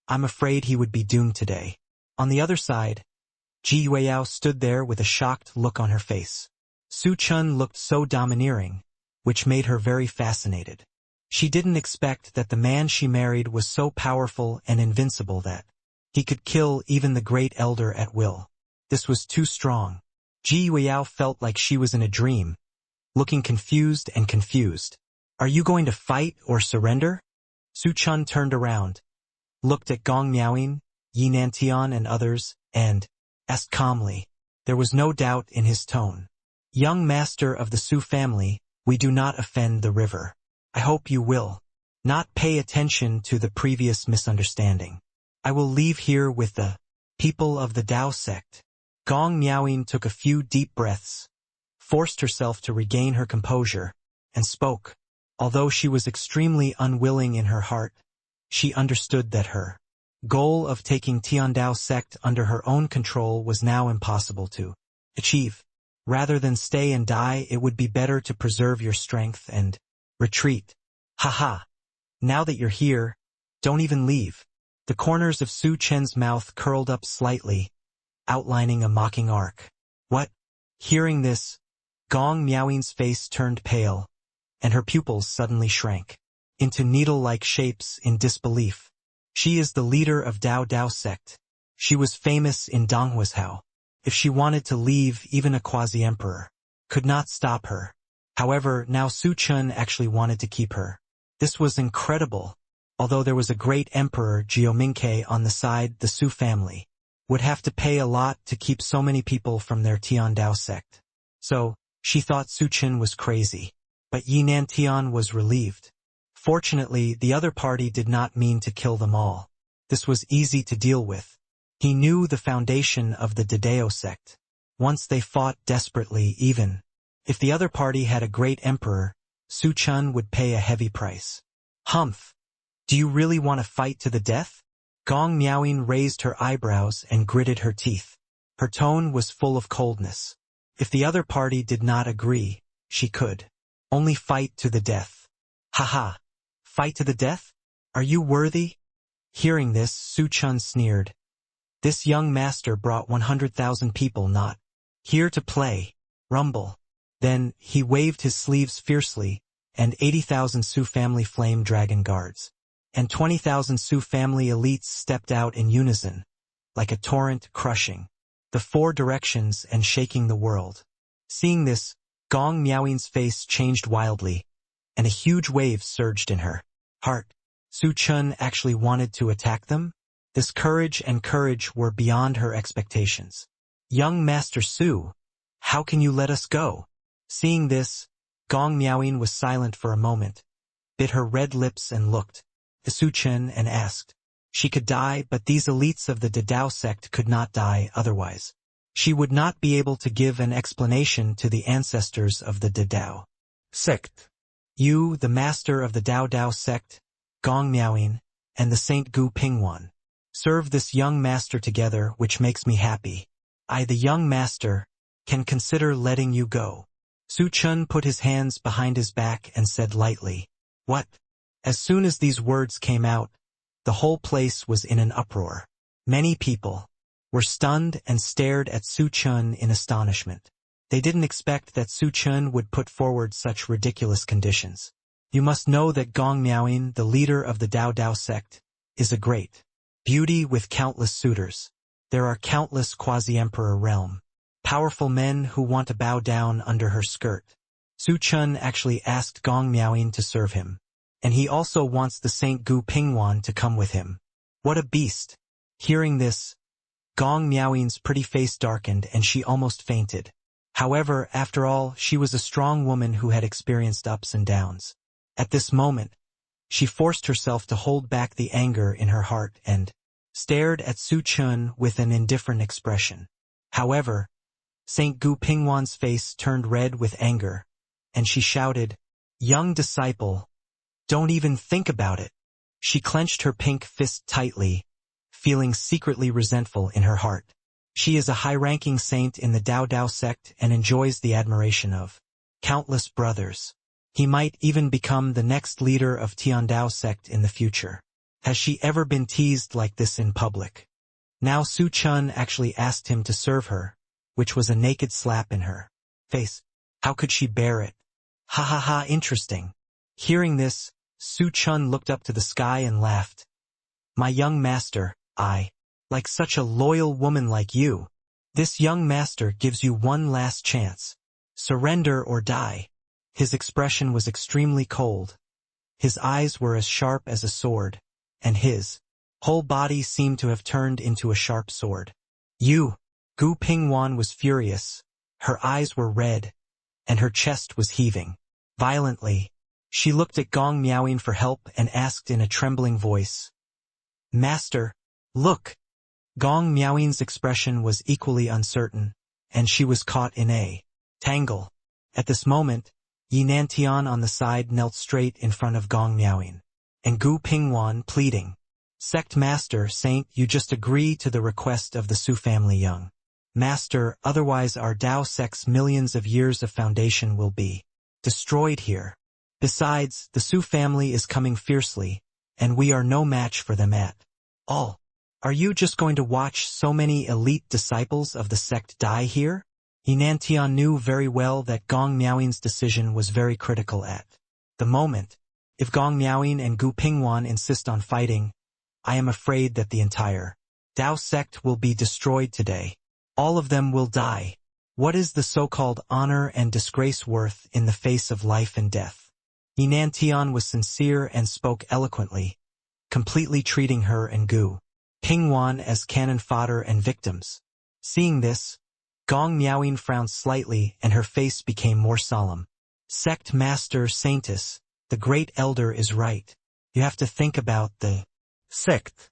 I'm afraid he would be doomed today. On the other side, Ji Yueyao stood there with a shocked look on her face. Su Chen looked so domineering, which made her very fascinated. She didn't expect that the man she married was so powerful and invincible that He could kill even the great elder at will. This was too strong. Ji Weiyao felt like she was in a dream, looking confused and confused. Are you going to fight or surrender? Su Chun turned around, looked at Gong Miaoying, Yi Nantian and others, and asked calmly. There was no doubt in his tone. Young master of the Su family, we do not offend the river. I hope you will not pay attention to the previous misunderstanding. I will leave here with the people of the Dao sect. Gong Miaoying took a few deep breaths, forced herself to regain her composure, and spoke. Although she was extremely unwilling in her heart, she understood that her goal of taking Tiandao sect under her own control was now impossible to achieve. Rather than stay and die, it would be better to preserve your strength and retreat. Haha. Now that you're here, don't even leave. The corners of Su Chen's mouth curled up slightly, outlining a mocking arc. What? Hearing this, Gong Miaoying's face turned pale, and her pupils suddenly shrank into needle-like shapes in disbelief. She is the leader of Dao sect. She was famous in Donghuazhou. If she wanted to leave, even a quasi-emperor could not stop her. However, now Su Chun actually wanted to keep her. This was incredible. Although there was a great emperor, Jiomingke, on the side, the Su family would have to pay a lot to keep so many people from their Tiandao sect. So, she thought Su Chun was crazy. But Yi Nantian was relieved. Fortunately, the other party did not mean to kill them all. This was easy to deal with. He knew the foundation of the Tu Dou sect. Once they fought desperately, even if the other party had a great emperor, Su Chun would pay a heavy price. Humph! Do you really want to fight to the death? Gong Miaoying raised her eyebrows and gritted her teeth. Her tone was full of coldness. If the other party did not agree, she could only fight to the death. Haha! Fight to the death? Are you worthy? Hearing this, Su Chun sneered. This young master brought 100,000 people not here to play. Rumble. Then, he waved his sleeves fiercely, and 80,000 Su family flame dragon guards and 20,000 Su family elites stepped out in unison, like a torrent crushing the four directions and shaking the world. Seeing this, Gong Miaoying's face changed wildly, and a huge wave surged in her heart. Su Chun actually wanted to attack them? This courage were beyond her expectations. Young Master Su, how can you let us go? Seeing this, Gong Miaoying was silent for a moment, bit her red lips and looked at Su Chun and asked. She could die, but these elites of the Dao sect could not die otherwise. She would not be able to give an explanation to the ancestors of the Dao sect. You, the master of the Dao sect, Gong Miaoying, and the Saint Gu Pingwan, serve this young master together, which makes me happy. I, the young master, can consider letting you go. Su Chun put his hands behind his back and said lightly, What? As soon as these words came out, the whole place was in an uproar. Many people were stunned and stared at Su Chun in astonishment. They didn't expect that Su Chun would put forward such ridiculous conditions. You must know that Gong Miaoying, the leader of the Dao sect, is a great beauty with countless suitors. There are countless quasi-emperor realm powerful men who want to bow down under her skirt. Su Chun actually asked Gong Miaoying to serve him. And he also wants the Saint Gu Pingwan to come with him. What a beast! Hearing this, Gong Miaoying's pretty face darkened and she almost fainted. However, after all, she was a strong woman who had experienced ups and downs. At this moment, she forced herself to hold back the anger in her heart and stared at Su Chun with an indifferent expression. However, Saint Gu Pingwan's face turned red with anger, and she shouted, Young disciple, don't even think about it. She clenched her pink fist tightly, feeling secretly resentful in her heart. She is a high-ranking saint in the Dao sect and enjoys the admiration of countless brothers. He might even become the next leader of Tiandao sect in the future. Has she ever been teased like this in public? Now Su Chun actually asked him to serve her, which was a naked slap in her face. How could she bear it? Ha ha ha, interesting. Hearing this, Su Chun looked up to the sky and laughed. My young master, I Like such a loyal woman like you. This young master gives you one last chance. Surrender or die. His expression was extremely cold. His eyes were as sharp as a sword, and his whole body seemed to have turned into a sharp sword. You, Gu Pingwan was furious. Her eyes were red, and her chest was heaving violently. She looked at Gong Miaoyin for help and asked in a trembling voice, "Master, look." Gong Miaoyin's expression was equally uncertain, and she was caught in a tangle. At this moment, Yi Nantian on the side knelt straight in front of Gong Miaoyin, and Gu Pingwan pleading, "Sect Master, Saint, you just agree to the request of the Su family young Master, otherwise our Dao sect's millions of years of foundation will be destroyed here. Besides, the Su family is coming fiercely, and we are no match for them at all. Are you just going to watch so many elite disciples of the sect die here?" Yinantian knew very well that Gong Miaoyin's decision was very critical at the moment. If Gong Miaoyin and Gu Pingwan insist on fighting, I am afraid that the entire Dao sect will be destroyed today. All of them will die. What is the so-called honor and disgrace worth in the face of life and death? Yinantian was sincere and spoke eloquently, completely treating her and Gu Pingwan as cannon fodder and victims. Seeing this, Gong Miaoyin frowned slightly and her face became more solemn. "Sect Master Saintess, the great elder is right. You have to think about the sect.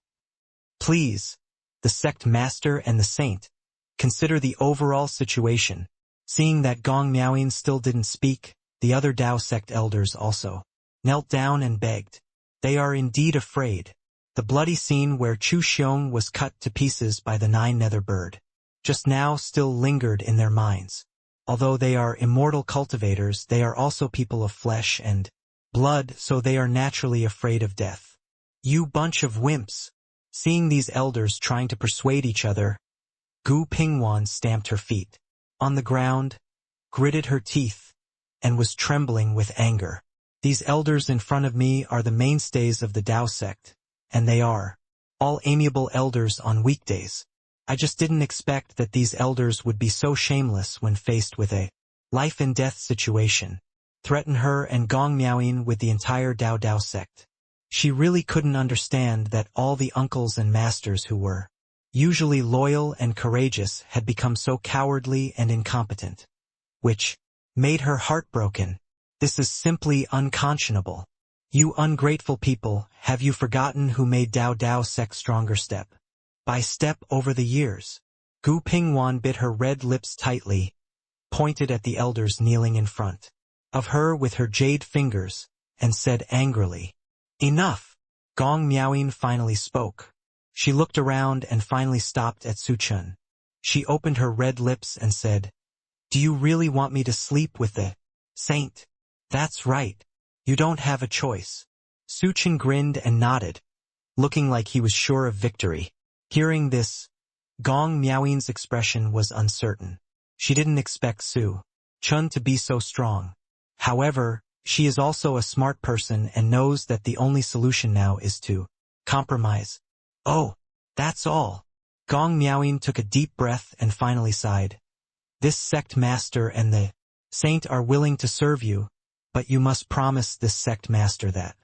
Please, the sect master and the saint. Consider the overall situation." Seeing that Gong Miaoyin still didn't speak, the other Dao sect elders also knelt down and begged. They are indeed afraid. The bloody scene where Chu Xiong was cut to pieces by the nine-nether bird just now still lingered in their minds. Although they are immortal cultivators, they are also people of flesh and blood, so they are naturally afraid of death. "You bunch of wimps." Seeing these elders trying to persuade each other, Gu Pingwan stamped her feet on the ground, gritted her teeth, and was trembling with anger. "These elders in front of me are the mainstays of the Dao sect, and they are all amiable elders on weekdays. I just didn't expect that these elders would be so shameless when faced with a life and death situation, threaten her and Gong Miaoyin with the entire Dao sect." She really couldn't understand that all the uncles and masters who were usually loyal and courageous had become so cowardly and incompetent, which made her heartbroken. This is simply unconscionable. "You ungrateful people, have you forgotten who made Dao sect stronger step by step over the years?" Gu Pingwan bit her red lips tightly, pointed at the elders kneeling in front of her with her jade fingers, and said angrily, "Enough." Gong Miaoyin finally spoke. She looked around and finally stopped at Su Chen. She opened her red lips and said, "Do you really want me to sleep with the saint?" "That's right. You don't have a choice." Su Chen grinned and nodded, looking like he was sure of victory. Hearing this, Gong Miaoyin's expression was uncertain. She didn't expect Su Chen to be so strong. However, she is also a smart person and knows that the only solution now is to compromise. "Oh, that's all." Gong Miaoyin took a deep breath and finally sighed. "This sect master and the saint are willing to serve you, but you must promise this sect master that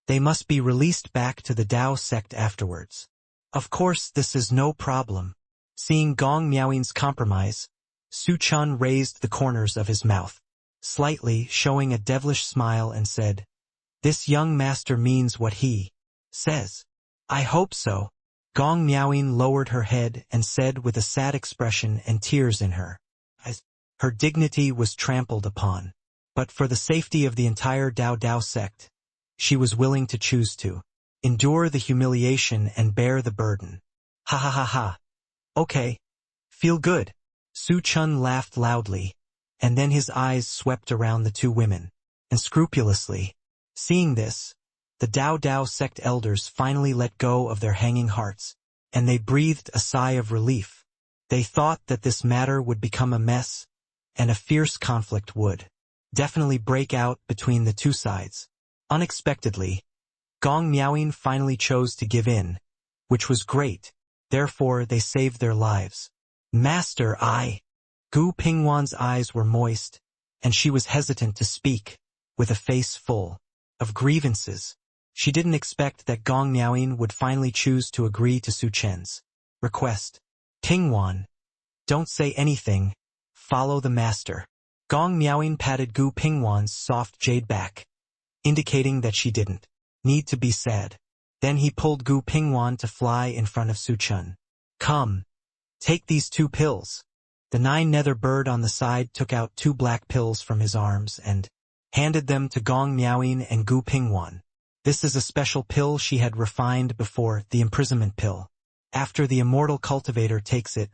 they must be released back to the Dao sect afterwards." "Of course, this is no problem." Seeing Gong Miaoyin's compromise, Su Chen raised the corners of his mouth slightly, showing a devilish smile, and said, "This young master means what he says." "I hope so." Gong Miaoyin lowered her head and said with a sad expression and tears in her eyes, her dignity was trampled upon. But for the safety of the entire Dao sect, she was willing to choose to endure the humiliation and bear the burden. "Ha ha ha ha. Okay. Feel good." Su Chen laughed loudly, and then his eyes swept around the two women, and scrupulously. Seeing this, the Dao sect elders finally let go of their hanging hearts, and they breathed a sigh of relief. They thought that this matter would become a mess, and a fierce conflict would definitely break out between the two sides. Unexpectedly, Gong Miaoyin finally chose to give in, which was great. Therefore, they saved their lives. Master, Gu Pingwan's eyes were moist, and she was hesitant to speak, with a face full of grievances. She didn't expect that Gong Miaoyin would finally choose to agree to Su Chen's request. Pingwan, don't say anything. Follow the master. Gong Miaoyin patted Gu Pingwan's soft jade back, indicating that she didn't need to be sad. Then he pulled Gu Pingwan to fly in front of Su Chen. Come, take these 2 pills. The 9-nether bird on the side took out 2 black pills from his arms and handed them to Gong Miaoyin and Gu Pingwan. This is a special pill she had refined before the imprisonment pill. After the immortal cultivator takes it,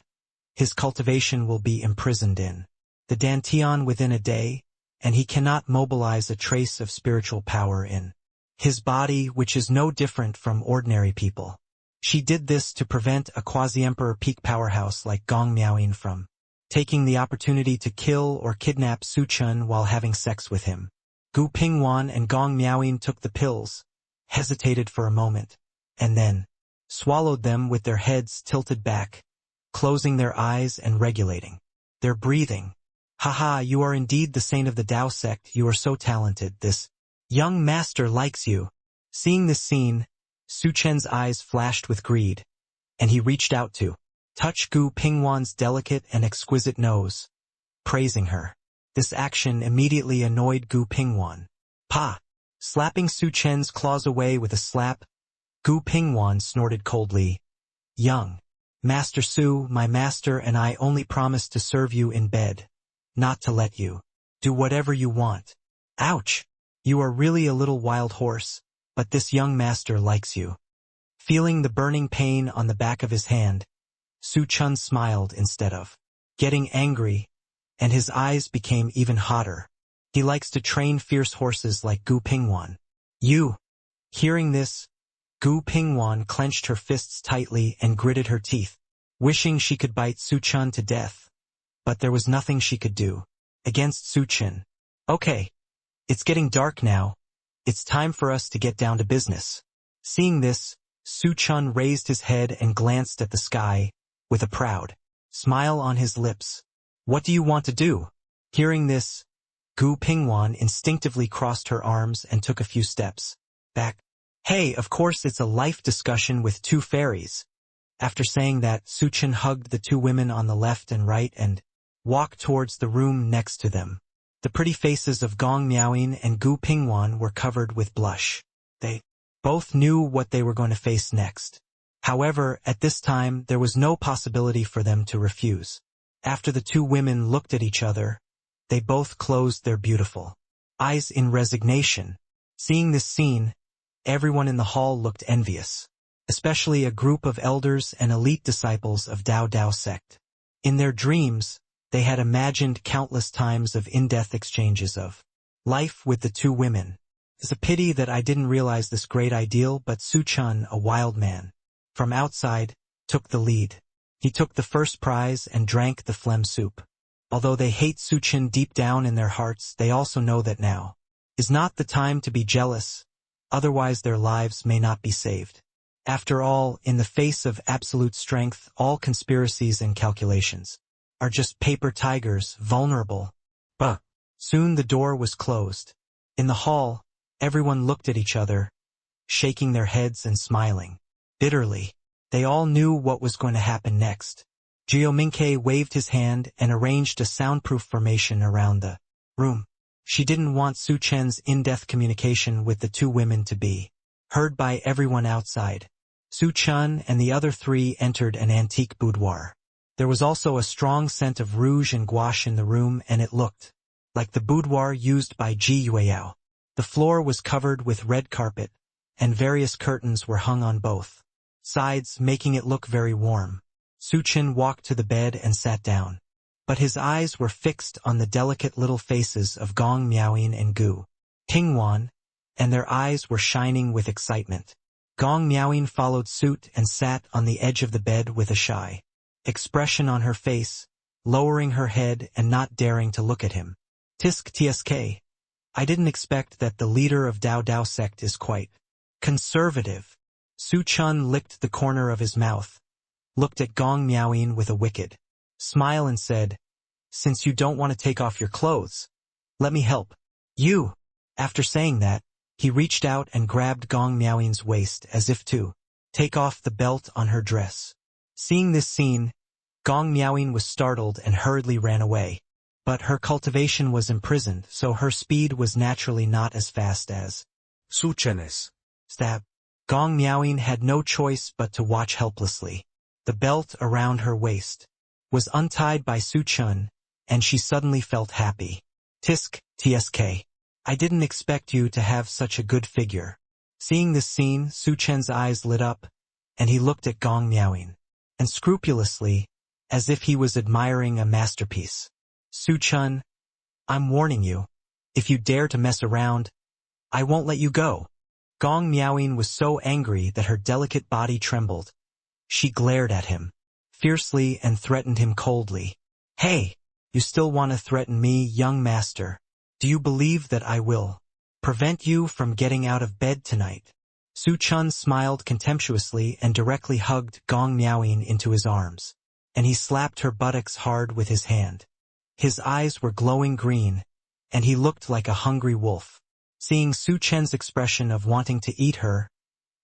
his cultivation will be imprisoned in the Dantian within a day, and he cannot mobilize a trace of spiritual power in his body, which is no different from ordinary people. She did this to prevent a quasi-emperor peak powerhouse like Gong Miaoyin from taking the opportunity to kill or kidnap Su Chen while having sex with him. Gu Pingwan and Gong Miaoyin took the pills, hesitated for a moment, and then swallowed them with their heads tilted back, closing their eyes and regulating their breathing. Haha, you are indeed the saint of the Dao sect. You are so talented. This young master likes you. Seeing this scene, Su Chen's eyes flashed with greed, and he reached out to touch Gu Pingwan's delicate and exquisite nose, praising her. This action immediately annoyed Gu Pingwan. Pa! Slapping Su Chen's claws away with a slap, Gu Pingwan snorted coldly. Young Master Su, my master and I only promise to serve you in bed, not to let you do whatever you want. Ouch! You are really a little wild horse, but this young master likes you. Feeling the burning pain on the back of his hand, Su Chen smiled instead of getting angry, and his eyes became even hotter. He likes to train fierce horses like Gu Pingwan. You! Hearing this, Gu Pingwan clenched her fists tightly and gritted her teeth, wishing she could bite Su Chen to death. But there was nothing she could do against Su Chen. Okay, it's getting dark now. It's time for us to get down to business. Seeing this, Su Chen raised his head and glanced at the sky, with a proud smile on his lips. What do you want to do? Hearing this, Gu Pingwan instinctively crossed her arms and took a few steps back. Hey, of course it's a life discussion with 2 fairies. After saying that, Su Chen hugged the 2 women on the left and right and walked towards the room next to them. The pretty faces of Gong Miaoyin and Gu Pingwan were covered with blush. They both knew what they were going to face next. However, at this time, there was no possibility for them to refuse. After the 2 women looked at each other, they both closed their beautiful eyes in resignation. Seeing this scene, everyone in the hall looked envious, especially a group of elders and elite disciples of Dao sect. In their dreams, they had imagined countless times of in-depth exchanges of life with the 2 women. It's a pity that I didn't realize this great ideal, but Su Chen, a wild man from outside, took the lead. He took the first prize and drank the phlegm soup. Although they hate Su Chen deep down in their hearts, they also know that now is not the time to be jealous, otherwise their lives may not be saved. After all, in the face of absolute strength, all conspiracies and calculations are just paper tigers, vulnerable. But soon the door was closed. In the hall, everyone looked at each other, shaking their heads and smiling bitterly. They all knew what was going to happen next. Geominke waved his hand and arranged a soundproof formation around the room. She didn't want Su Chen's in-depth communication with the 2 women to be heard by everyone outside. Su Chen and the other 3 entered an antique boudoir. There was also a strong scent of rouge and gouache in the room, and it looked like the boudoir used by Ji Yueyao. The floor was covered with red carpet, and various curtains were hung on both sides, making it look very warm. Su Chen walked to the bed and sat down, but his eyes were fixed on the delicate little faces of Gong Miaoyin and Gu Pingwan, and their eyes were shining with excitement. Gong Miaoyin followed suit and sat on the edge of the bed with a shy expression on her face, lowering her head and not daring to look at him. Tisk tsk. I didn't expect that the leader of Dao sect is quite conservative. Su Chen licked the corner of his mouth, looked at Gong Miaoyin with a wicked smile and said, "Since you don't want to take off your clothes, let me help you." After saying that, he reached out and grabbed Gong Miaoyin's waist as if to take off the belt on her dress. Seeing this scene, Gong Miaoyin was startled and hurriedly ran away. But her cultivation was imprisoned, so her speed was naturally not as fast as Su Chen's. stab. Gong Miaoyin had no choice but to watch helplessly. The belt around her waist was untied by Su Chen, and she suddenly felt happy. Tsk. I didn't expect you to have such a good figure. Seeing this scene, Su Chen's eyes lit up, and he looked at Gong Miaoyin, and scrupulously, as if he was admiring a masterpiece. "Su Chen, I'm warning you. If you dare to mess around, I won't let you go." Gong Miaoyin was so angry that her delicate body trembled. She glared at him fiercely and threatened him coldly. "Hey, you still want to threaten me, young master? Do you believe that I will prevent you from getting out of bed tonight?" Su Chen smiled contemptuously and directly hugged Gong Miaoyin into his arms, and he slapped her buttocks hard with his hand. His eyes were glowing green, and he looked like a hungry wolf. Seeing Su Chen's expression of wanting to eat her,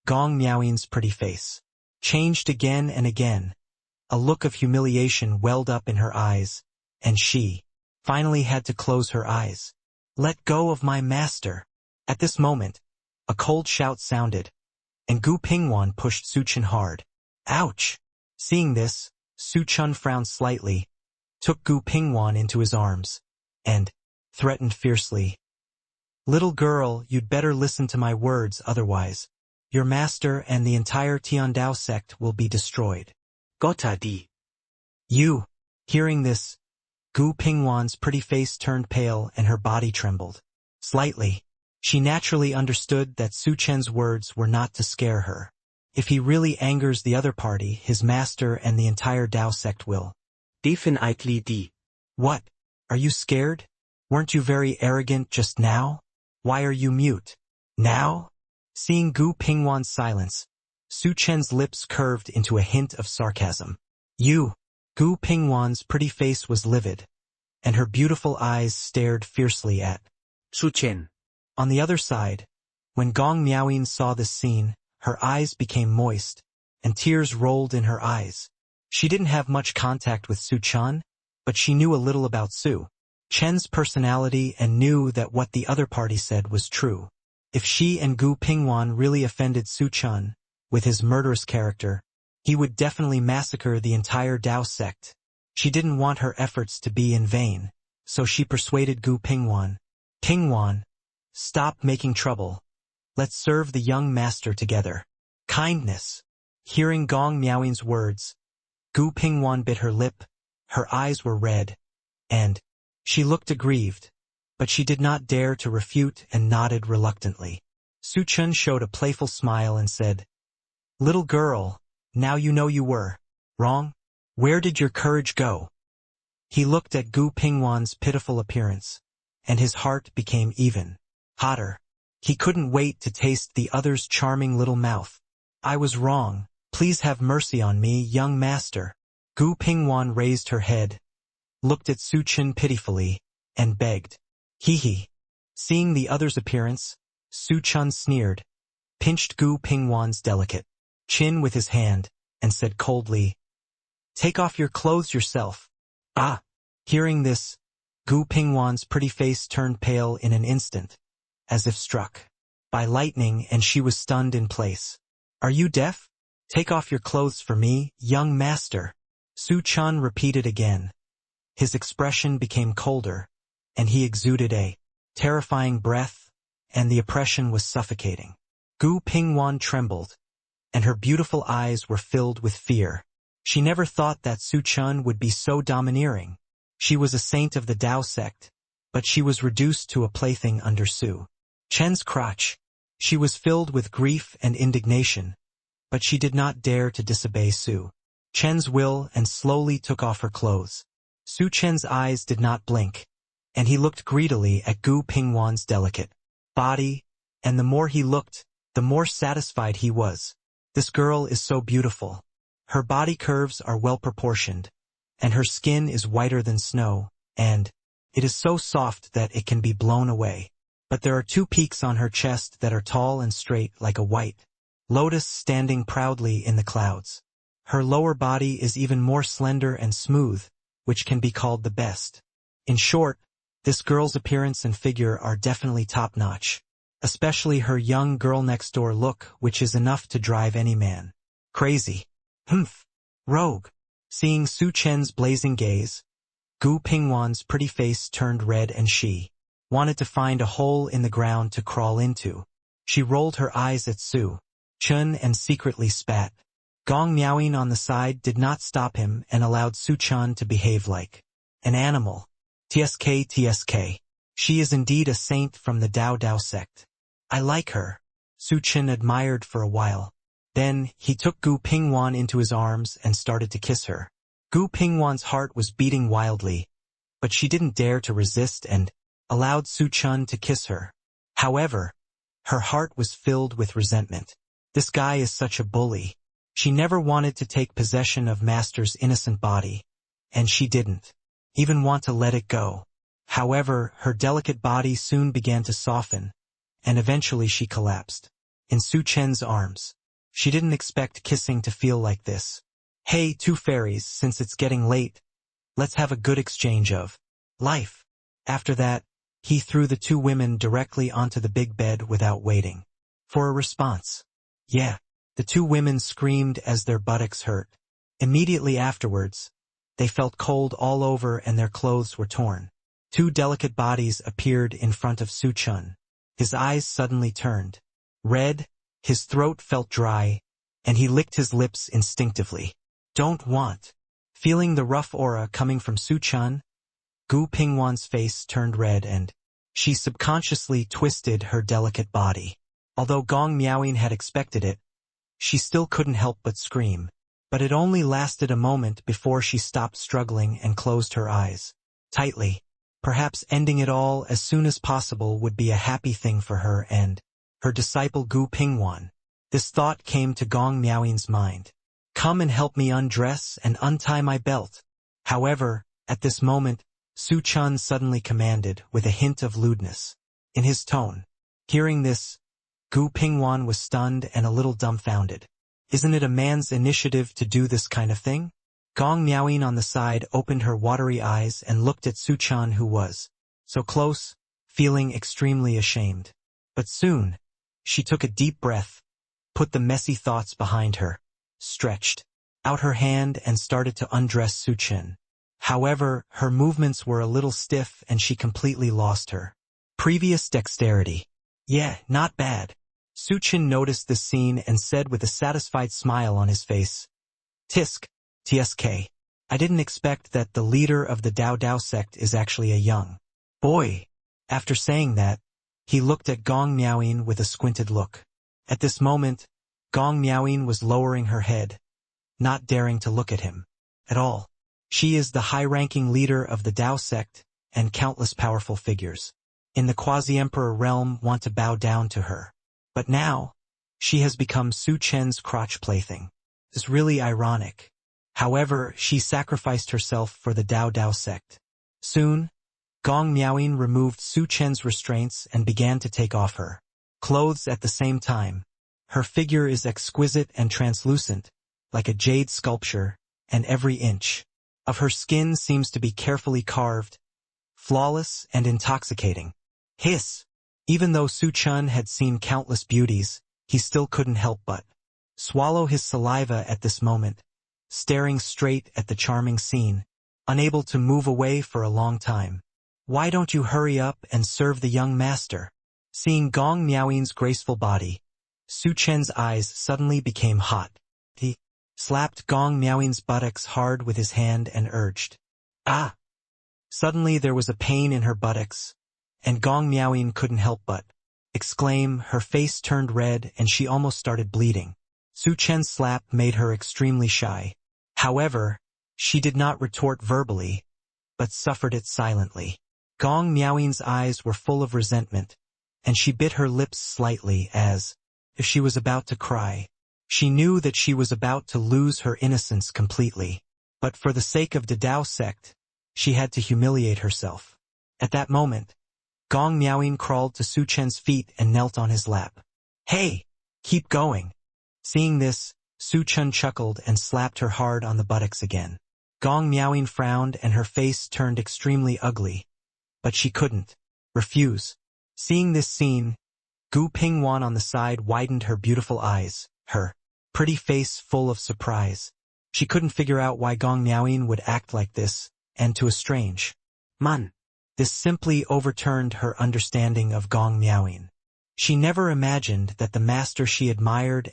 Gong Miaoyin's pretty face changed again and again. A look of humiliation welled up in her eyes, and she finally had to close her eyes. "Let go of my master." At this moment, a cold shout sounded, and Gu Pingwan pushed Su Chen hard. "Ouch!" Seeing this, Su Chen frowned slightly, took Gu Pingwan into his arms, and threatened fiercely, "Little girl, you'd better listen to my words, otherwise your master and the entire Tiandao sect will be destroyed." Gotta di. "You." Hearing this, Gu Pingwan's pretty face turned pale and her body trembled slightly. She naturally understood that Su Chen's words were not to scare her. If he really angers the other party, his master and the entire Dao sect will. Definitely di. "What? Are you scared? Weren't you very arrogant just now? Why are you mute now?" Seeing Gu Pingwan's silence, Su Chen's lips curved into a hint of sarcasm. "You." Gu Pingwan's pretty face was livid, and her beautiful eyes stared fiercely at Su Chen. On the other side, when Gong Miaoyin saw this scene, her eyes became moist, and tears rolled in her eyes. She didn't have much contact with Su Chen, but she knew a little about Su Chen's personality and knew that what the other party said was true. If she and Gu Pingwan really offended Su Chen with his murderous character, he would definitely massacre the entire Dao sect. She didn't want her efforts to be in vain, so she persuaded Gu Pingwan. "Pingwan, stop making trouble. Let's serve the young master together. Kindness." Hearing Gong Miaoyin's words, Gu Pingwan bit her lip, her eyes were red, and she looked aggrieved, but she did not dare to refute and nodded reluctantly. Su Chen showed a playful smile and said, "Little girl, now you know you were wrong. Where did your courage go?" He looked at Gu Pingwan's pitiful appearance, and his heart became even hotter. He couldn't wait to taste the other's charming little mouth. "I was wrong. Please have mercy on me, young master." Gu Pingwan raised her head, looked at Su Chen pitifully, and begged. "Hee." Seeing the other's appearance, Su Chen sneered, pinched Gu Pingwan's delicate chin with his hand, and said coldly, "Take off your clothes yourself." "Ah." Hearing this, Gu Pingwan's pretty face turned pale in an instant, as if struck by lightning, and she was stunned in place. "Are you deaf? Take off your clothes for me, young master." Su Chen repeated again. His expression became colder, and he exuded a terrifying breath, and the oppression was suffocating. Gu Pingwan trembled, and her beautiful eyes were filled with fear. She never thought that Su Chen would be so domineering. She was a saint of the Dao sect, but she was reduced to a plaything under Su Chen's crotch. She was filled with grief and indignation, but she did not dare to disobey Su Chen's will and slowly took off her clothes. Su Chen's eyes did not blink, and he looked greedily at Gu Pingwan's delicate body, and the more he looked, the more satisfied he was. "This girl is so beautiful. Her body curves are well proportioned, and her skin is whiter than snow, and it is so soft that it can be blown away. But there are two peaks on her chest that are tall and straight like a white lotus standing proudly in the clouds. Her lower body is even more slender and smooth, which can be called the best. In short, this girl's appearance and figure are definitely top-notch, especially her young girl next door look, which is enough to drive any man crazy. Humph. Rogue. Seeing Su Chen's blazing gaze, Gu Pingwan's pretty face turned red and she wanted to find a hole in the ground to crawl into. She rolled her eyes at Su Chen and secretly spat. Gong Miaoying on the side did not stop him and allowed Su Chen to behave like an animal. TSK. She is indeed a saint from the Dao sect. I like her. Su Chen admired for a while. Then, he took Gu Pingwan into his arms and started to kiss her. Gu Pingwan's heart was beating wildly, but she didn't dare to resist and allowed Su Chen to kiss her. However, her heart was filled with resentment. This guy is such a bully. She never wanted to take possession of Master's innocent body, and she didn't even want to let it go. However, her delicate body soon began to soften, and eventually she collapsed in Su Chen's arms. She didn't expect kissing to feel like this. Hey, two fairies, since it's getting late, let's have a good exchange of life. After that, he threw the two women directly onto the big bed without waiting for a response. Yeah, the two women screamed as their buttocks hurt. Immediately afterwards, they felt cold all over and their clothes were torn. Two delicate bodies appeared in front of Su Chen. His eyes suddenly turned red, his throat felt dry, and he licked his lips instinctively. Don't want. Feeling the rough aura coming from Su Chen, Gu Pingwan's face turned red and she subconsciously twisted her delicate body. Although Gong Miaoying had expected it, she still couldn't help but scream. But it only lasted a moment before she stopped struggling and closed her eyes tightly. Perhaps ending it all as soon as possible would be a happy thing for her and her disciple Gu Pingwan. This thought came to Gong Miaoying's mind. Come and help me undress and untie my belt. However, at this moment, Su Chen suddenly commanded with a hint of lewdness in his tone. Hearing this, Gu Pingwan was stunned and a little dumbfounded. Isn't it a man's initiative to do this kind of thing? Gong Miaoying on the side opened her watery eyes and looked at Su Chen, who was so close, feeling extremely ashamed. But soon, she took a deep breath, put the messy thoughts behind her, stretched out her hand and started to undress Su Chen. However, her movements were a little stiff and she completely lost her previous dexterity. Yeah, not bad. Su Chen noticed this scene and said with a satisfied smile on his face. TSK. I didn't expect that the leader of the Dao sect is actually a young boy. After saying that, he looked at Gong Miaoying with a squinted look. At this moment, Gong Miaoying was lowering her head, not daring to look at him at all. She is the high-ranking leader of the Dao sect, and countless powerful figures in the quasi-emperor realm want to bow down to her. But now, she has become Su Chen's crotch plaything. It's really ironic. However, she sacrificed herself for the Dao sect. Soon, Gong Miaoying removed Su Chen's restraints and began to take off her clothes at the same time. Her figure is exquisite and translucent, like a jade sculpture, and every inch of her skin seems to be carefully carved, flawless and intoxicating. Hiss! Even though Su Chen had seen countless beauties, he still couldn't help but swallow his saliva at this moment, staring straight at the charming scene, unable to move away for a long time. Why don't you hurry up and serve the young master? Seeing Gong Miaoying's graceful body, Su Chen's eyes suddenly became hot. He slapped Gong Miaoying's buttocks hard with his hand and urged, "Ah!" Suddenly there was a pain in her buttocks, and Gong Miaoying couldn't help but exclaim. Her face turned red and she almost started bleeding. Su Chen's slap made her extremely shy. However, she did not retort verbally, but suffered it silently. Gong Miaoying's eyes were full of resentment, and she bit her lips slightly as if she was about to cry. She knew that she was about to lose her innocence completely. But for the sake of the Dao sect, she had to humiliate herself. At that moment, Gong Miaoyin crawled to Su Chen's feet and knelt on his lap. "Hey! Keep going!" Seeing this, Su Chen chuckled and slapped her hard on the buttocks again. Gong Miaoyin frowned and her face turned extremely ugly. But she couldn't refuse. Seeing this scene, Gu Pingwan on the side widened her beautiful eyes, her pretty face full of surprise. She couldn't figure out why Gong Miaoyin would act like this, and to a strange man. This simply overturned her understanding of Gong Miaoyin. She never imagined that the master she admired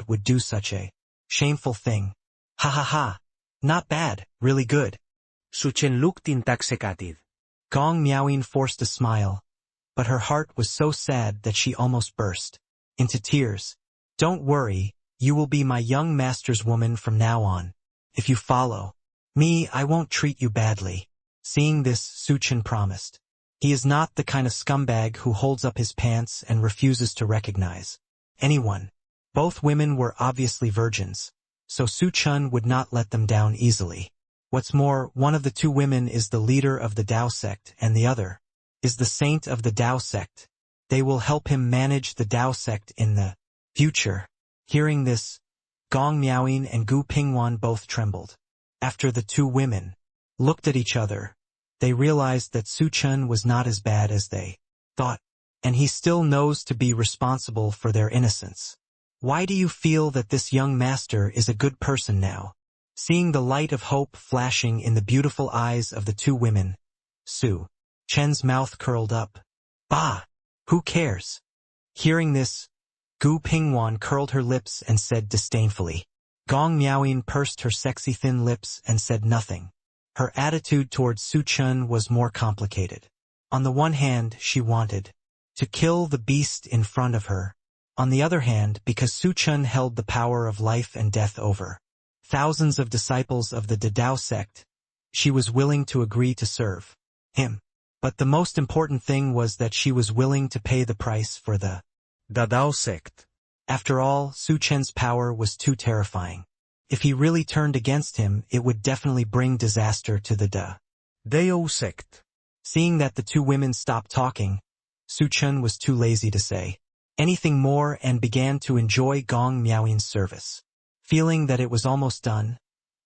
would do such a shameful thing. Ha ha ha. Not bad, really good. Su Chen looked intoxicated. Gong Miaoyin forced a smile, but her heart was so sad that she almost burst into tears. "Don't worry, you will be my young master's woman from now on. If you follow me, I won't treat you badly." Seeing this, Su Chen promised. He is not the kind of scumbag who holds up his pants and refuses to recognize anyone. Both women were obviously virgins, so Su Chen would not let them down easily. What's more, one of the two women is the leader of the Dao sect and the other is the saint of the Dao sect. They will help him manage the Dao sect in the future. Hearing this, Gong Miaoyin and Gu Pingwan both trembled. After the two women looked at each other, they realized that Su Chen was not as bad as they thought, and he still knows to be responsible for their innocence. "Why do you feel that this young master is a good person now?" Seeing the light of hope flashing in the beautiful eyes of the two women, Su Chen's mouth curled up. "Bah! Who cares?" Hearing this, Gu Pingwan curled her lips and said disdainfully. Gong Miaoyin pursed her sexy thin lips and said nothing. Her attitude towards Su Chen was more complicated. On the one hand, she wanted to kill the beast in front of her. On the other hand, because Su Chen held the power of life and death over thousands of disciples of the Dao sect, she was willing to agree to serve him. But the most important thing was that she was willing to pay the price for the Dao sect. After all, Su Chen's power was too terrifying. If he really turned against him, it would definitely bring disaster to the Dao sect. Seeing that the two women stopped talking, Su Chen was too lazy to say anything more and began to enjoy Gong Miaoyin's service. Feeling that it was almost done,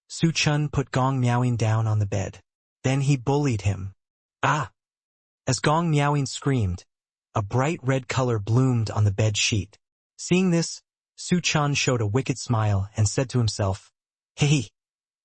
Su Chen put Gong Miaoyin down on the bed. Then he bullied him. "Ah!" As Gong Miaoyin screamed, a bright red color bloomed on the bed sheet. Seeing this, Su Chen showed a wicked smile and said to himself, "Hey,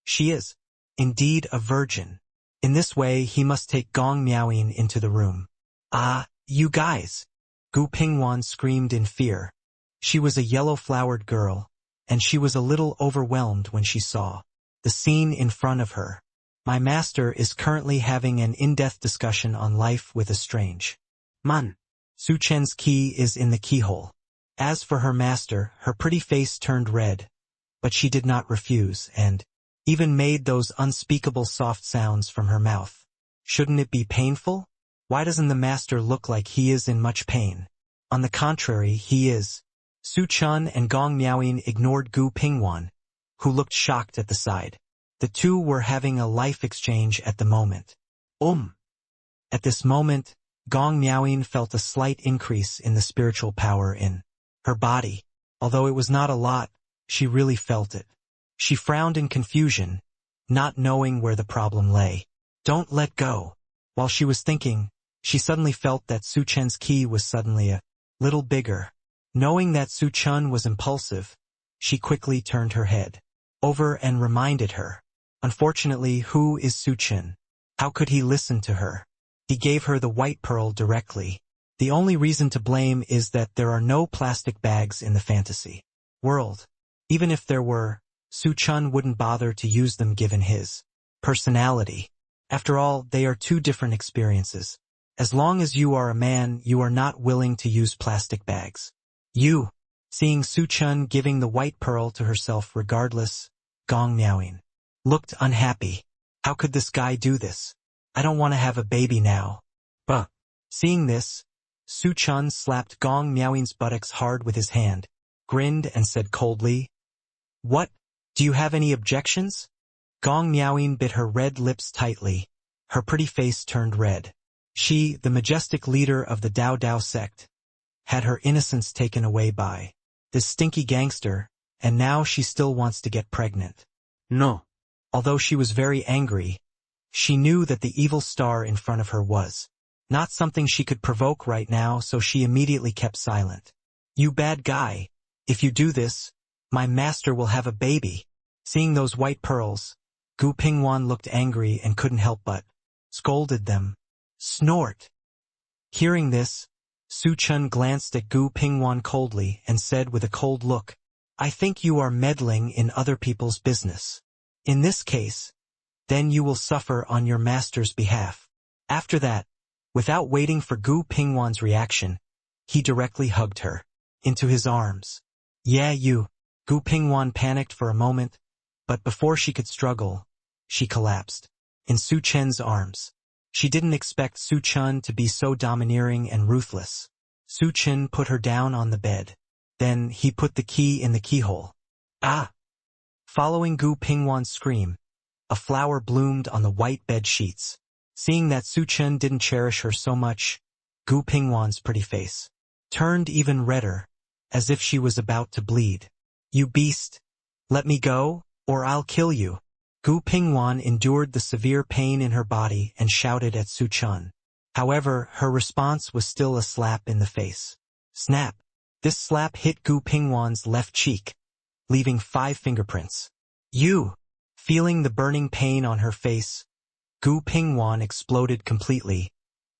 she is indeed a virgin." In this way, he must take Gong Miaoyin into the room. "Ah, you guys!" Gu Pingwan screamed in fear. She was a yellow-flowered girl, and she was a little overwhelmed when she saw the scene in front of her. "My master is currently having an in-depth discussion on life with a strange man. Su Chen's key is in the keyhole." As for her master, her pretty face turned red, but she did not refuse, and even made those unspeakable soft sounds from her mouth. Shouldn't it be painful? Why doesn't the master look like he is in much pain? On the contrary, he is. Su Chen and Gong Miaoyin ignored Gu Pingwan, who looked shocked at the side. The two were having a life exchange at the moment. At this moment, Gong Miaoyin felt a slight increase in the spiritual power in her body. Although it was not a lot, she really felt it. She frowned in confusion, not knowing where the problem lay. "Don't let go." While she was thinking, she suddenly felt that Su Chen's key was suddenly a little bigger. Knowing that Su Chen was impulsive, she quickly turned her head over and reminded her. Unfortunately, who is Su Chen? How could he listen to her? He gave her the white pearl directly. The only reason to blame is that there are no plastic bags in the fantasy world. Even if there were, Su Chen wouldn't bother to use them given his personality. After all, they are two different experiences. As long as you are a man, you are not willing to use plastic bags. Seeing Su Chen giving the white pearl to herself regardless, Gong Miaoyin looked unhappy. How could this guy do this? I don't want to have a baby now. But seeing this, Su Chen slapped Gong Miaoyin's buttocks hard with his hand, grinned and said coldly, "What? Do you have any objections?" Gong Miaoying bit her red lips tightly. Her pretty face turned red. She, the majestic leader of the Dao Dao sect, had her innocence taken away by this stinky gangster, and now she still wants to get pregnant. No. Although she was very angry, she knew that the evil star in front of her was not something she could provoke right now, so she immediately kept silent. "You bad guy. If you do this, my master will have a baby." Seeing those white pearls, Gu Pingwan looked angry and couldn't help but scolded them. "Snort." Hearing this, Su Chen glanced at Gu Pingwan coldly and said with a cold look, "I think you are meddling in other people's business. In this case, then you will suffer on your master's behalf." After that, without waiting for Gu Pingwan's reaction, he directly hugged her into his arms. "Yeah, you." Gu Pingwan panicked for a moment, but before she could struggle, she collapsed in Su Chen's arms. She didn't expect Su Chen to be so domineering and ruthless. Su Chen put her down on the bed. Then he put the key in the keyhole. "Ah!" Following Gu Pingwan's scream, a flower bloomed on the white bed sheets. Seeing that Su Chen didn't cherish her so much, Gu Pingwan's pretty face turned even redder, as if she was about to bleed. "You beast! Let me go, or I'll kill you." Gu Pingwan endured the severe pain in her body and shouted at Su Chen. However, her response was still a slap in the face. Snap! This slap hit Gu Pingwan's left cheek, leaving 5 fingerprints. "You!" Feeling the burning pain on her face, Gu Pingwan exploded completely,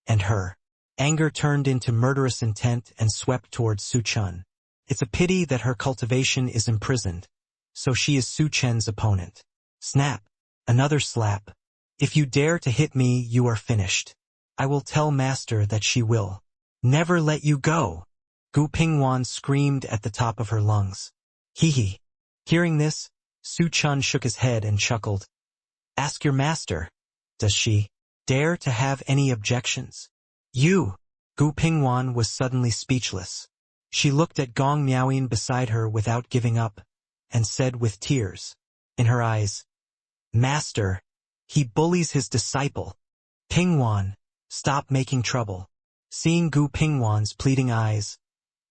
and her anger turned into murderous intent and swept towards Su Chen. It's a pity that her cultivation is imprisoned, so she is Su Chen's opponent. Snap! Another slap. "If you dare to hit me, you are finished. I will tell Master that she will never let you go." Gu Pingwan screamed at the top of her lungs. "Hee hee." Hearing this, Su Chen shook his head and chuckled. "Ask your master. Does she dare to have any objections?" "You!" Gu Pingwan was suddenly speechless. She looked at Gong Miaoying beside her without giving up, and said with tears in her eyes, "Master, he bullies his disciple. Pingwan, stop making trouble." Seeing Gu Pingwan's pleading eyes,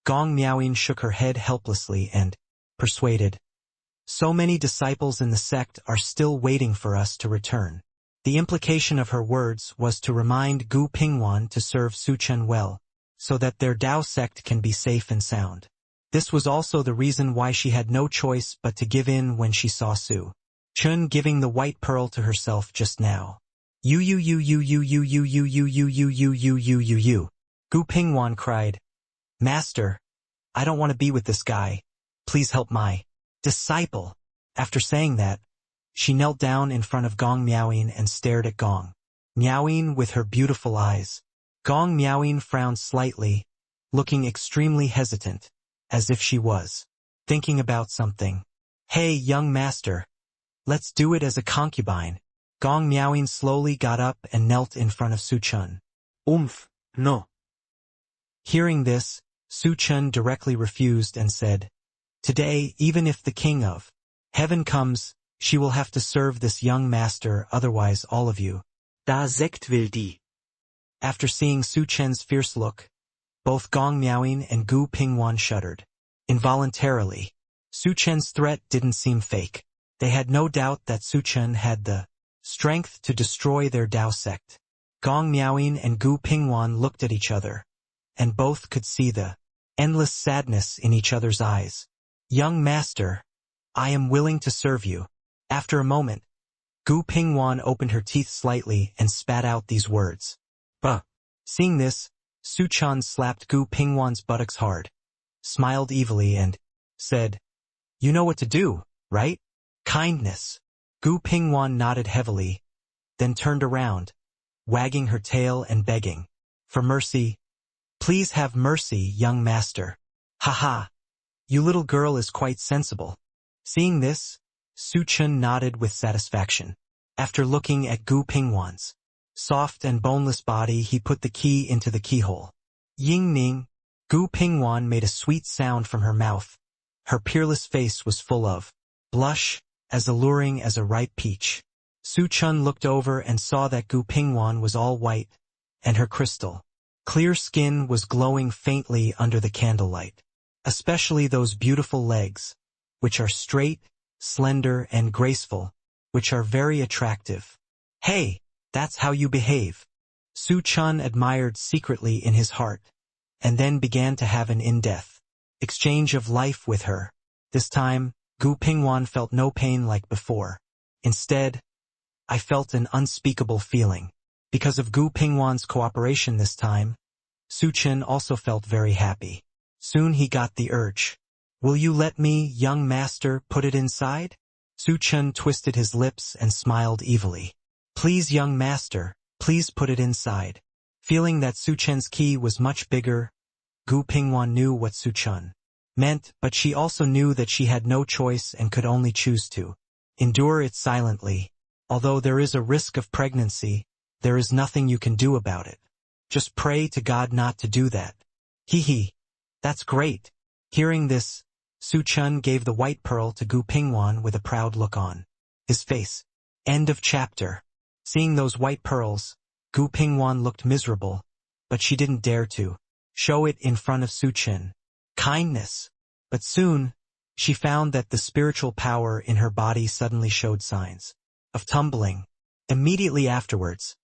Gong Miaoying shook her head helplessly and persuaded, "So many disciples in the sect are still waiting for us to return." The implication of her words was to remind Gu Pingwan to serve Su Chen well, so that their Dao sect can be safe and sound. This was also the reason why she had no choice but to give in when she saw Su Chen giving the white pearl to herself just now. You. Gu Pingwan cried, "Master, I don't want to be with this guy. Please help my disciple." After saying that, she knelt down in front of Gong Miaoying and stared at Gong Miaoying with her beautiful eyes. Gong Miaoying frowned slightly, looking extremely hesitant, as if she was thinking about something. "Hey, young master, let's do it as a concubine." Gong Miaoying slowly got up and knelt in front of Su Chen. No. Hearing this, Su Chen directly refused and said, "Today, even if the king of heaven comes, she will have to serve this young master, otherwise all of you." Da Sekt will die. After seeing Su Chen's fierce look, both Gong Miaoying and Gu Pingwan shuddered. Involuntarily, Su Chen's threat didn't seem fake. They had no doubt that Su Chen had the strength to destroy their Dao sect. Gong Miaoying and Gu Pingwan looked at each other, and both could see the endless sadness in each other's eyes. "Young master, I am willing to serve you." After a moment, Gu Pingwan opened her teeth slightly and spat out these words. "Bah." Seeing this, Su Chen slapped Gu Pingwan's buttocks hard, smiled evilly and said, "You know what to do, right? Kindness." Gu Pingwan nodded heavily, then turned around, wagging her tail and begging for mercy. "Please have mercy, young master." "Ha. You little girl is quite sensible." Seeing this, Su Chen nodded with satisfaction. After looking at Gu Pingwan's soft and boneless body, he put the key into the keyhole. Ying ning, Gu Pingwan made a sweet sound from her mouth, Her peerless face was full of blush, as alluring as a ripe peach. Su Chen looked over and saw that Gu Pingwan was all white, and her crystal clear skin was glowing faintly under the candlelight. Especially those beautiful legs, which are straight, slender, and graceful, which are very attractive. Hey, that's how you behave. Su Chen admired secretly in his heart, and then began to have an in-depth exchange of life with her. This time, Gu Pingwan felt no pain like before. Instead, I felt an unspeakable feeling. Because of Gu Pingwan's cooperation this time, Su Chen also felt very happy. Soon he got the urge. Will you let me, young master, put it inside? Su Chen twisted his lips and smiled evilly. Please, young master, please put it inside. Feeling that Su Chen's key was much bigger, Gu Pingwan knew what Su Chen meant, but she also knew that she had no choice and could only choose to endure it silently. Although there is a risk of pregnancy, there is nothing you can do about it. Just pray to God not to do that. Hee. That's great. Hearing this, Su Chen gave the white pearl to Gu Pingwan with a proud look on his face. End of chapter. Seeing those white pearls, Gu Pingwan looked miserable, but she didn't dare to show it in front of Su Chen. Kindness. But soon, she found that the spiritual power in her body suddenly showed signs of tumbling. Immediately afterwards,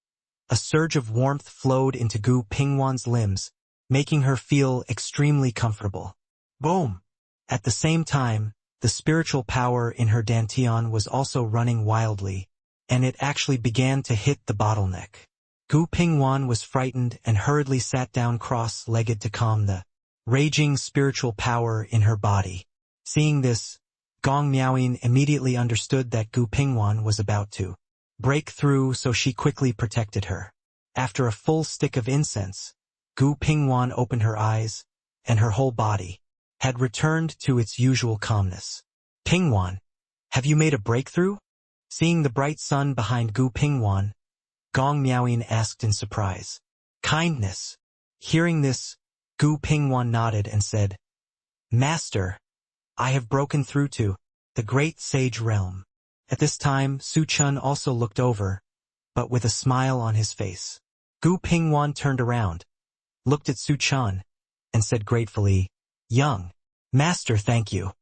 a surge of warmth flowed into Gu Pingwan's limbs, making her feel extremely comfortable. Boom! At the same time, the spiritual power in her dantian was also running wildly, and it actually began to hit the bottleneck. Gu Pingwan was frightened and hurriedly sat down cross-legged to calm the raging spiritual power in her body. Seeing this, Gong Miaoyin immediately understood that Gu Pingwan was about to break through, so she quickly protected her. After a full stick of incense, Gu Pingwan opened her eyes, and her whole body had returned to its usual calmness. Pingwan, have you made a breakthrough? Seeing the bright sun behind Gu Pingwan, Gong Miaoyin asked in surprise. Kindness. Hearing this, Gu Pingwan nodded and said, Master, I have broken through to the great sage realm. At this time, Su Chen also looked over, but with a smile on his face. Gu Pingwan turned around, looked at Su Chen, and said gratefully, Young master, thank you.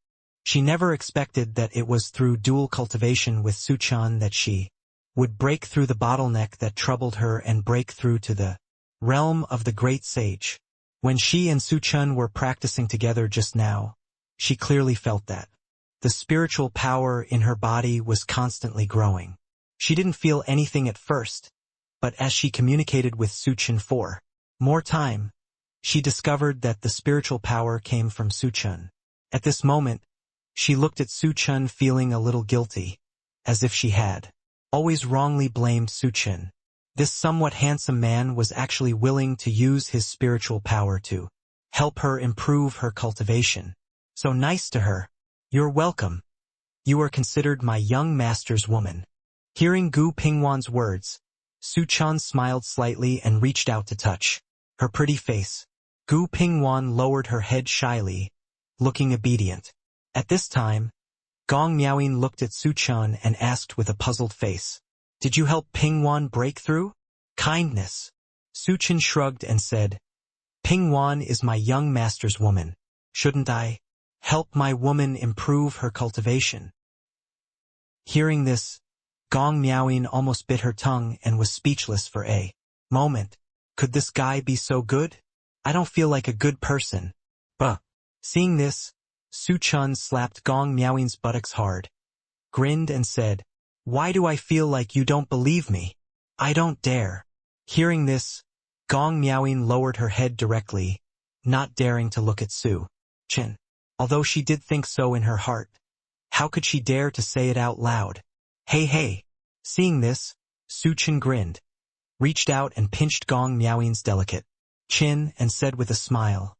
She never expected that it was through dual cultivation with Su Chen that she would break through the bottleneck that troubled her and break through to the realm of the great sage. When she and Su Chen were practicing together just now, she clearly felt that the spiritual power in her body was constantly growing. She didn't feel anything at first, but as she communicated with Su Chen for more time, she discovered that the spiritual power came from Su Chen. At this moment, she looked at Su Chen feeling a little guilty, as if she had always wrongly blamed Su Chen. This somewhat handsome man was actually willing to use his spiritual power to help her improve her cultivation. So nice to her. You're welcome. You are considered my young master's woman. Hearing Gu Pingwan's words, Su Chen smiled slightly and reached out to touch her pretty face. Gu Pingwan lowered her head shyly, looking obedient. At this time, Gong Miaoyin looked at Su Chen and asked with a puzzled face, Did you help Pingwan break through? Kindness. Su Chen shrugged and said, Pingwan is my young master's woman. Shouldn't I help my woman improve her cultivation? Hearing this, Gong Miaoyin almost bit her tongue and was speechless for a moment. Could this guy be so good? I don't feel like a good person. Bah. Seeing this, Su Chen slapped Gong Miaoyin's buttocks hard, grinned and said, Why do I feel like you don't believe me? I don't dare. Hearing this, Gong Miaoyin lowered her head directly, not daring to look at Su Chen. Although she did think so in her heart, how could she dare to say it out loud? Hey. Seeing this, Su Chen grinned, reached out and pinched Gong Miaoyin's delicate chin and said with a smile,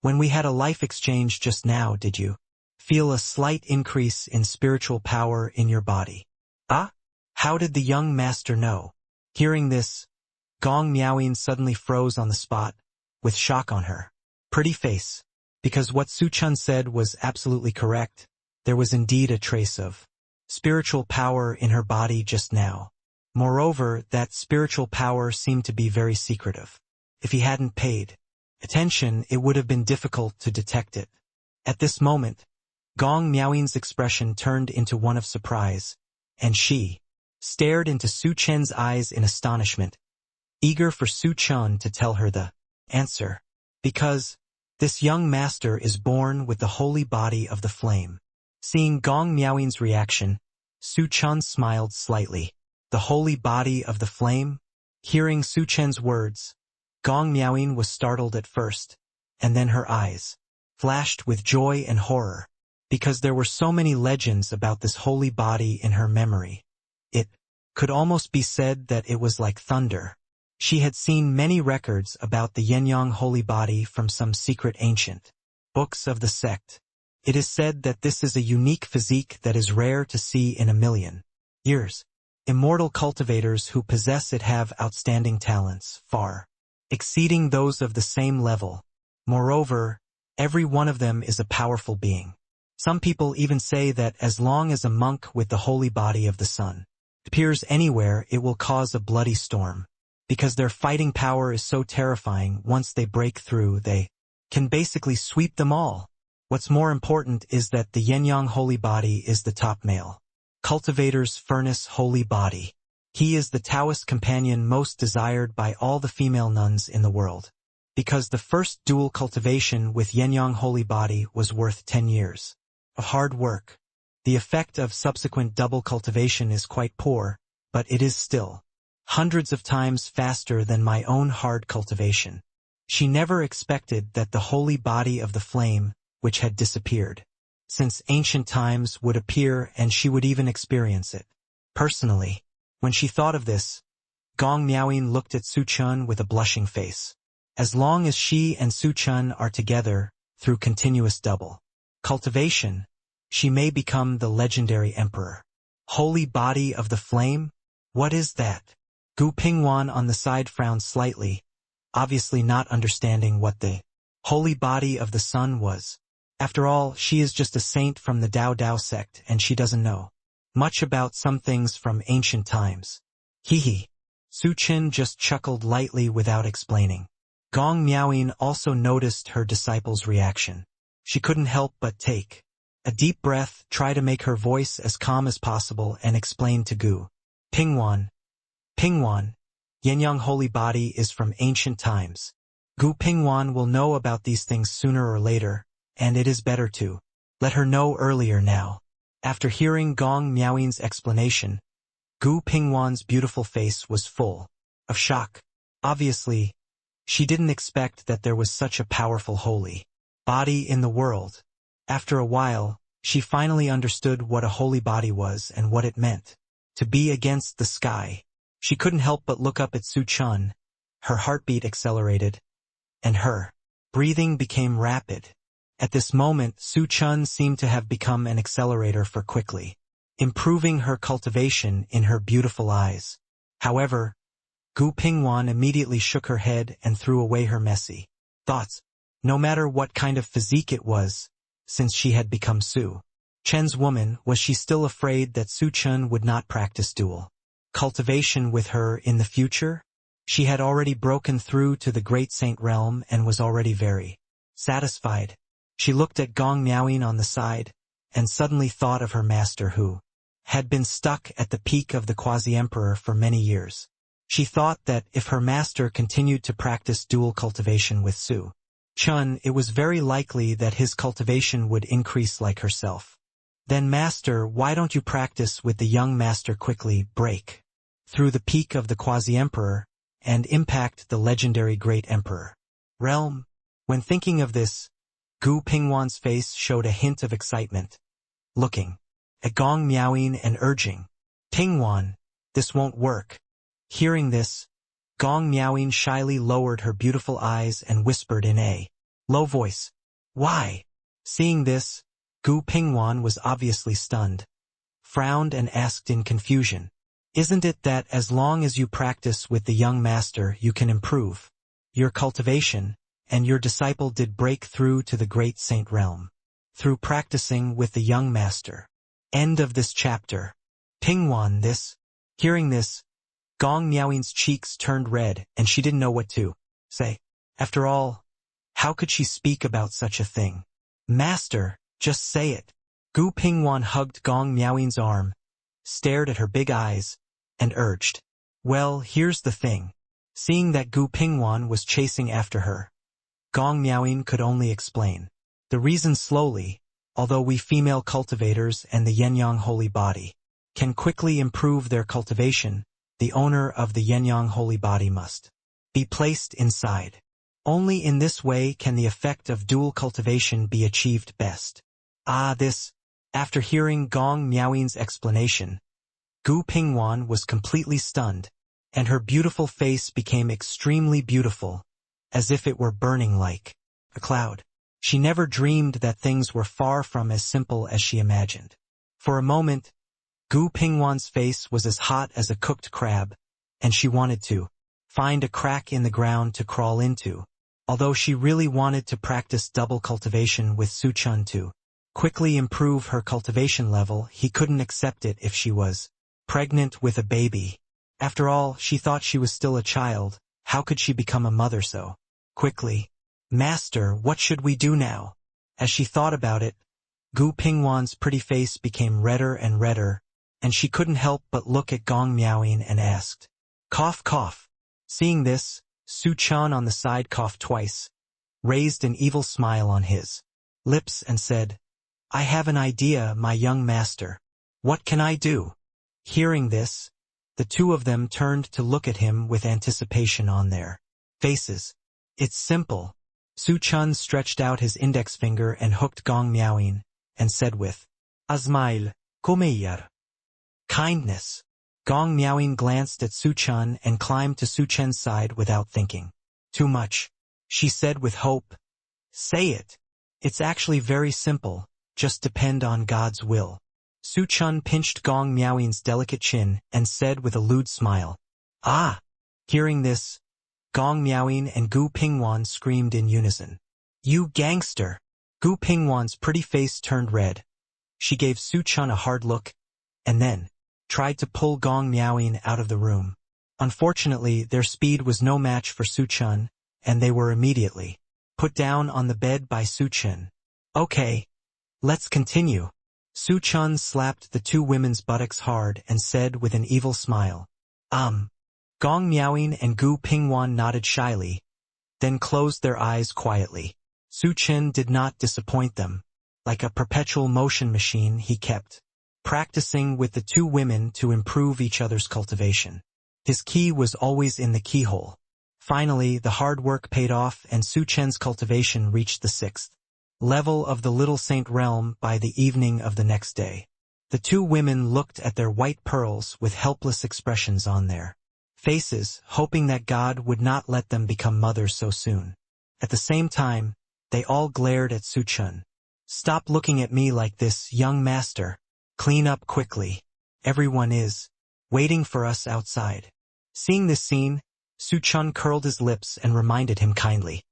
When we had a life exchange just now, did you feel a slight increase in spiritual power in your body? Ah? How did the young master know? Hearing this, Gong Miaoyin suddenly froze on the spot, with shock on her pretty face. because what Su Chen said was absolutely correct. There was indeed a trace of spiritual power in her body just now. Moreover, that spiritual power seemed to be very secretive. If he hadn't paid attention, it would have been difficult to detect it. At this moment, Gong Miaoying's expression turned into one of surprise, and she stared into Su Chen's eyes in astonishment, eager for Su Chen to tell her the answer. Because this young master is born with the holy body of the flame. Seeing Gong Miaoying's reaction, Su Chen smiled slightly. The holy body of the flame? Hearing Su Chen's words, Gong Miaoying was startled at first, and then her eyes flashed with joy and horror, because there were so many legends about this holy body in her memory. It could almost be said that it was like thunder. She had seen many records about the Yenyang holy body from some secret ancient books of the sect. It is said that this is a unique physique that is rare to see in a million years. Immortal cultivators who possess it have outstanding talents, far exceeding those of the same level. Moreover, every one of them is a powerful being. Some people even say that as long as a monk with the holy body of the sun appears anywhere, it will cause a bloody storm. Because their fighting power is so terrifying, once they break through, they can basically sweep them all. What's more important is that the Yenyang holy body is the top male cultivator's furnace holy body. He is the Taoist companion most desired by all the female nuns in the world. Because the first dual cultivation with Yenyang holy body was worth 10 years of hard work. The effect of subsequent double cultivation is quite poor, but it is still hundreds of times faster than my own hard cultivation. She never expected that the holy body of the flame, which had disappeared since ancient times, would appear, and she would even experience it personally. When she thought of this, Gong Miaoying looked at Su Chen with a blushing face. As long as she and Su Chen are together through continuous double cultivation, she may become the legendary emperor. Holy body of the flame? What is that? Gu Pingwan on the side frowned slightly, obviously not understanding what the holy body of the sun was. After all, she is just a saint from the Dao sect, and she doesn't know much about some things from ancient times. Hee. Su Chen just chuckled lightly without explaining. Gong Miaoying also noticed her disciple's reaction. She couldn't help but take a deep breath, try to make her voice as calm as possible, and explain to Gu Pingwan, Yenyang holy body is from ancient times. Gu Pingwan will know about these things sooner or later, and it is better to let her know earlier now. After hearing Gong Miaoying's explanation, Gu Pingwan's beautiful face was full of shock. Obviously, she didn't expect that there was such a powerful holy body in the world. After a while, she finally understood what a holy body was and what it meant to be against the sky. She couldn't help but look up at Su Chen. Her heartbeat accelerated, and her breathing became rapid. At this moment, Su Chen seemed to have become an accelerator for quickly improving her cultivation in her beautiful eyes. However, Gu Pingwan immediately shook her head and threw away her messy thoughts, no matter what kind of physique it was. Since she had become Su Chen's woman, was she still afraid that Su Chen would not practice dual cultivation with her in the future? She had already broken through to the great saint realm and was already very satisfied. She looked at Gong Miaoying on the side, and suddenly thought of her master who had been stuck at the peak of the quasi-emperor for many years. She thought that if her master continued to practice dual cultivation with Su Chen, it was very likely that his cultivation would increase like herself. Then, master, why don't you practice with the young master, quickly break through the peak of the quasi-emperor and impact the legendary great emperor realm? When thinking of this, Gu Pingwan's face showed a hint of excitement, looking at Gong Miaoying and urging, Pingwan, this won't work. Hearing this, Gong Miaoying shyly lowered her beautiful eyes and whispered in a low voice, why? Seeing this, Gu Pingwan was obviously stunned, frowned and asked in confusion, isn't it that as long as you practice with the young master you can improve your cultivation, and your disciple did break through to the great saint realm. Through practicing with the young master. End of this chapter. Pingwan Hearing this, Gong Miaoying's cheeks turned red and she didn't know what to say. After all, how could she speak about such a thing? Master, just say it. Gu Pingwan hugged Gong Miaoying's arm, stared at her big eyes, and urged. Well, here's the thing. Seeing that Gu Pingwan was chasing after her, Gong Miaoying could only explain. The reason slowly, although we female cultivators and the Yenyang holy body can quickly improve their cultivation, the owner of the Yenyang holy body must be placed inside. Only in this way can the effect of dual cultivation be achieved best. After hearing Gong Miaoying's explanation, Gu Pingwan was completely stunned, and her beautiful face became extremely beautiful, as if it were burning like a cloud. She never dreamed that things were far from as simple as she imagined. For a moment, Gu Pingwan's face was as hot as a cooked crab, and she wanted to find a crack in the ground to crawl into. Although she really wanted to practice double cultivation with Su Chen to quickly improve her cultivation level, he couldn't accept it if she was pregnant with a baby. After all, she thought she was still a child. How could she become a mother so quickly? Master, what should we do now? As she thought about it, Gu Pingwan's pretty face became redder and redder, and she couldn't help but look at Gong Miaoying and asked. Cough, cough. Seeing this, Su Chen on the side coughed twice, raised an evil smile on his lips and said, I have an idea, my young master. What can I do? Hearing this, the two of them turned to look at him with anticipation on their faces. It's simple. Su Chen stretched out his index finger and hooked Gong Miaoying, and said with a smile, Komeyar. Kindness. Gong Miaoying glanced at Su Chen and climbed to Su Chen's side without thinking too much. She said with hope, Say it. It's actually very simple, just depend on God's will. Su Chen pinched Gong Miaoying's delicate chin and said with a lewd smile, Ah! Hearing this, Gong Miaoying and Gu Pingwan screamed in unison. You gangster! Gu Pingwan's pretty face turned red. She gave Su Chen a hard look, and then tried to pull Gong Miaoying out of the room. Unfortunately, their speed was no match for Su Chen, and they were immediately put down on the bed by Su Chen. Okay, let's continue. Su Chen slapped the two women's buttocks hard and said with an evil smile, Gong Miaoying and Gu Pingwan nodded shyly, then closed their eyes quietly. Su Chen did not disappoint them. Like a perpetual motion machine, he kept practicing with the two women to improve each other's cultivation. His key was always in the keyhole. Finally, the hard work paid off and Su Chen's cultivation reached the 6th level of the Little Saint realm by the evening of the next day. The two women looked at their white pearls with helpless expressions on their faces, hoping that God would not let them become mothers so soon. At the same time, they all glared at Su Chen. Stop looking at me like this, young master. Clean up quickly. Everyone is waiting for us outside. Seeing this scene, Su Chen curled his lips and reminded him kindly.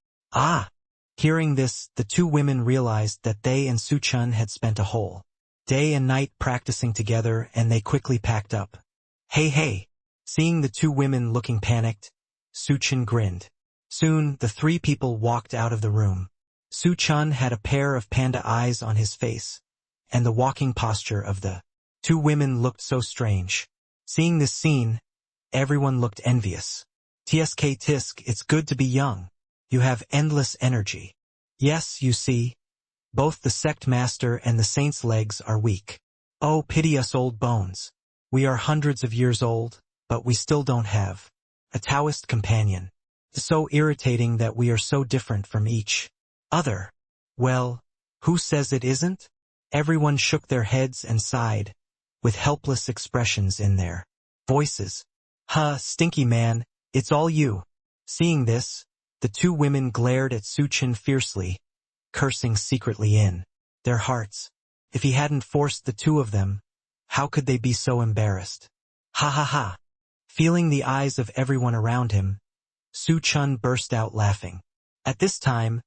Hearing this, the two women realized that they and Su Chen had spent a whole day and night practicing together, and they quickly packed up. Hey. Seeing the two women looking panicked, Su Chen grinned. Soon, the three people walked out of the room. Su Chen had a pair of panda eyes on his face, and the walking posture of the two women looked so strange. Seeing this scene, everyone looked envious. Tisk, it's good to be young. You have endless energy. Yes, you see, both the sect master and the saint's legs are weak. Oh, pity us old bones. We are hundreds of years old, but we still don't have a Taoist companion. It's so irritating that we are so different from each other. Well, who says it isn't? Everyone shook their heads and sighed, with helpless expressions in their voices. Stinky man, it's all you. Seeing this, the two women glared at Su Chen fiercely, cursing secretly in their hearts. If he hadn't forced the two of them, how could they be so embarrassed? Ha. Feeling the eyes of everyone around him, Su Chen burst out laughing. At this time,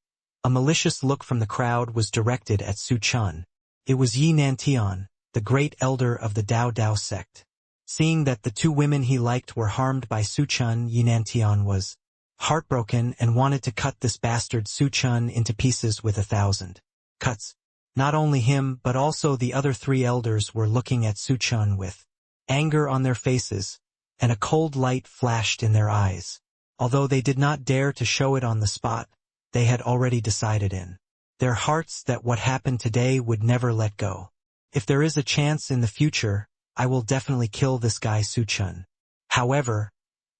a malicious look from the crowd was directed at Su Chen. It was Yi Nantian, the great elder of the Dao sect. Seeing that the two women he liked were harmed by Su Chen, Yi Nantian was heartbroken and wanted to cut this bastard Su Chen into pieces with 1,000 cuts. Not only him but also the other three elders were looking at Su Chen with anger on their faces, and a cold light flashed in their eyes. Although they did not dare to show it on the spot, they had already decided in their hearts that what happened today would never let go. If there is a chance in the future, I will definitely kill this guy Su Chen. However,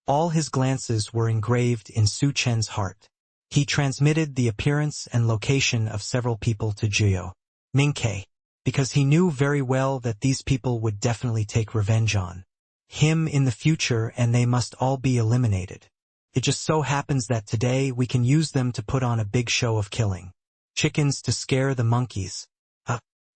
all his glances were engraved in Su Chen's heart. He transmitted the appearance and location of several people to Jiao Mingke, because he knew very well that these people would definitely take revenge on him in the future and they must all be eliminated. It just so happens that today we can use them to put on a big show of killing chickens to scare the monkeys.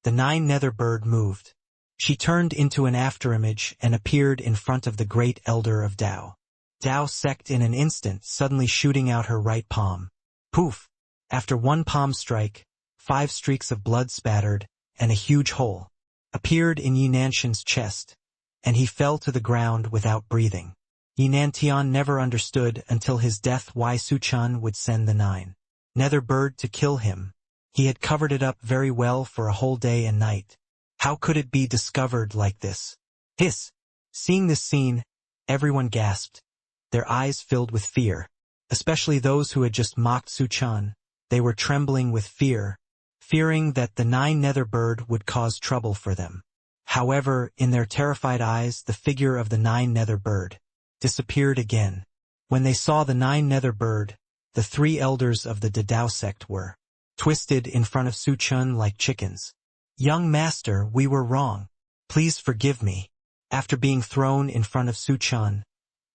The nine nether bird moved. She turned into an afterimage and appeared in front of the great elder of Dao sect in an instant, suddenly shooting out her right palm. Poof! After one palm strike, 5 streaks of blood spattered, and a huge hole appeared in Yi Nantian's chest, and he fell to the ground without breathing. Yi Nantian never understood until his death why Su Chen would send the 9 nether bird to kill him. He had covered it up very well for a whole day and night. How could it be discovered like this? Hiss! Seeing this scene, everyone gasped. Their eyes filled with fear, especially those who had just mocked Su Chen. They were trembling with fear, fearing that the 9 nether bird would cause trouble for them. However, in their terrified eyes, the figure of the 9 nether bird disappeared again. When they saw the 9 nether bird, the 3 elders of the Dao sect were twisted in front of Su Chen like chickens. Young master, we were wrong. Please forgive me. After being thrown in front of Su Chen,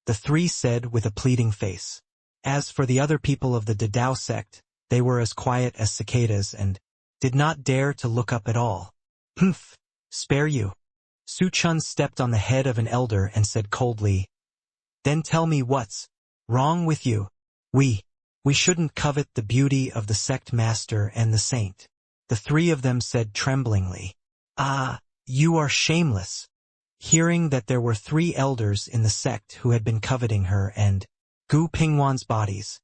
the 3 said with a pleading face. As for the other people of the Dao sect, they were as quiet as cicadas and did not dare to look up at all. Humph! Spare you. Su Chen stepped on the head of an elder and said coldly, "Then tell me what's wrong with you. We shouldn't covet the beauty of the sect master and the saint." The 3 of them said tremblingly, "Ah, you are shameless." Hearing that there were 3 elders in the sect who had been coveting her and Gu Pingwan's bodies,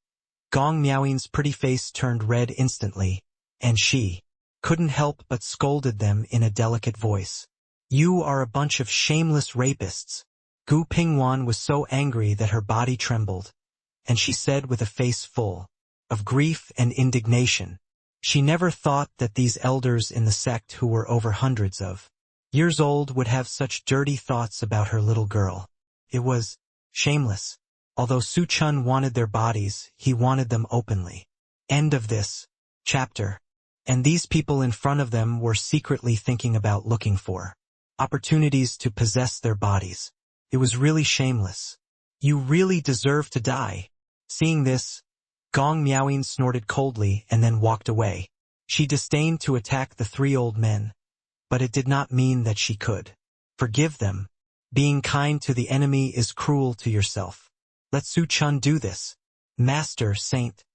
Gong Miaoying's pretty face turned red instantly, and she couldn't help but scolded them in a delicate voice. "You are a bunch of shameless rapists." Gu Pingwan was so angry that her body trembled, and she said with a face full of grief and indignation. She never thought that these elders in the sect who were over hundreds of years old would have such dirty thoughts about her little girl. It was shameless. Although Su Chen wanted their bodies, he wanted them openly. End of this chapter. And these people in front of them were secretly thinking about looking for opportunities to possess their bodies. It was really shameless. You really deserve to die. Seeing this, Gong Miaoying snorted coldly and then walked away. She disdained to attack the 3 old men, but it did not mean that she could forgive them. Being kind to the enemy is cruel to yourself. Let Su Chen do this. Master, Saint,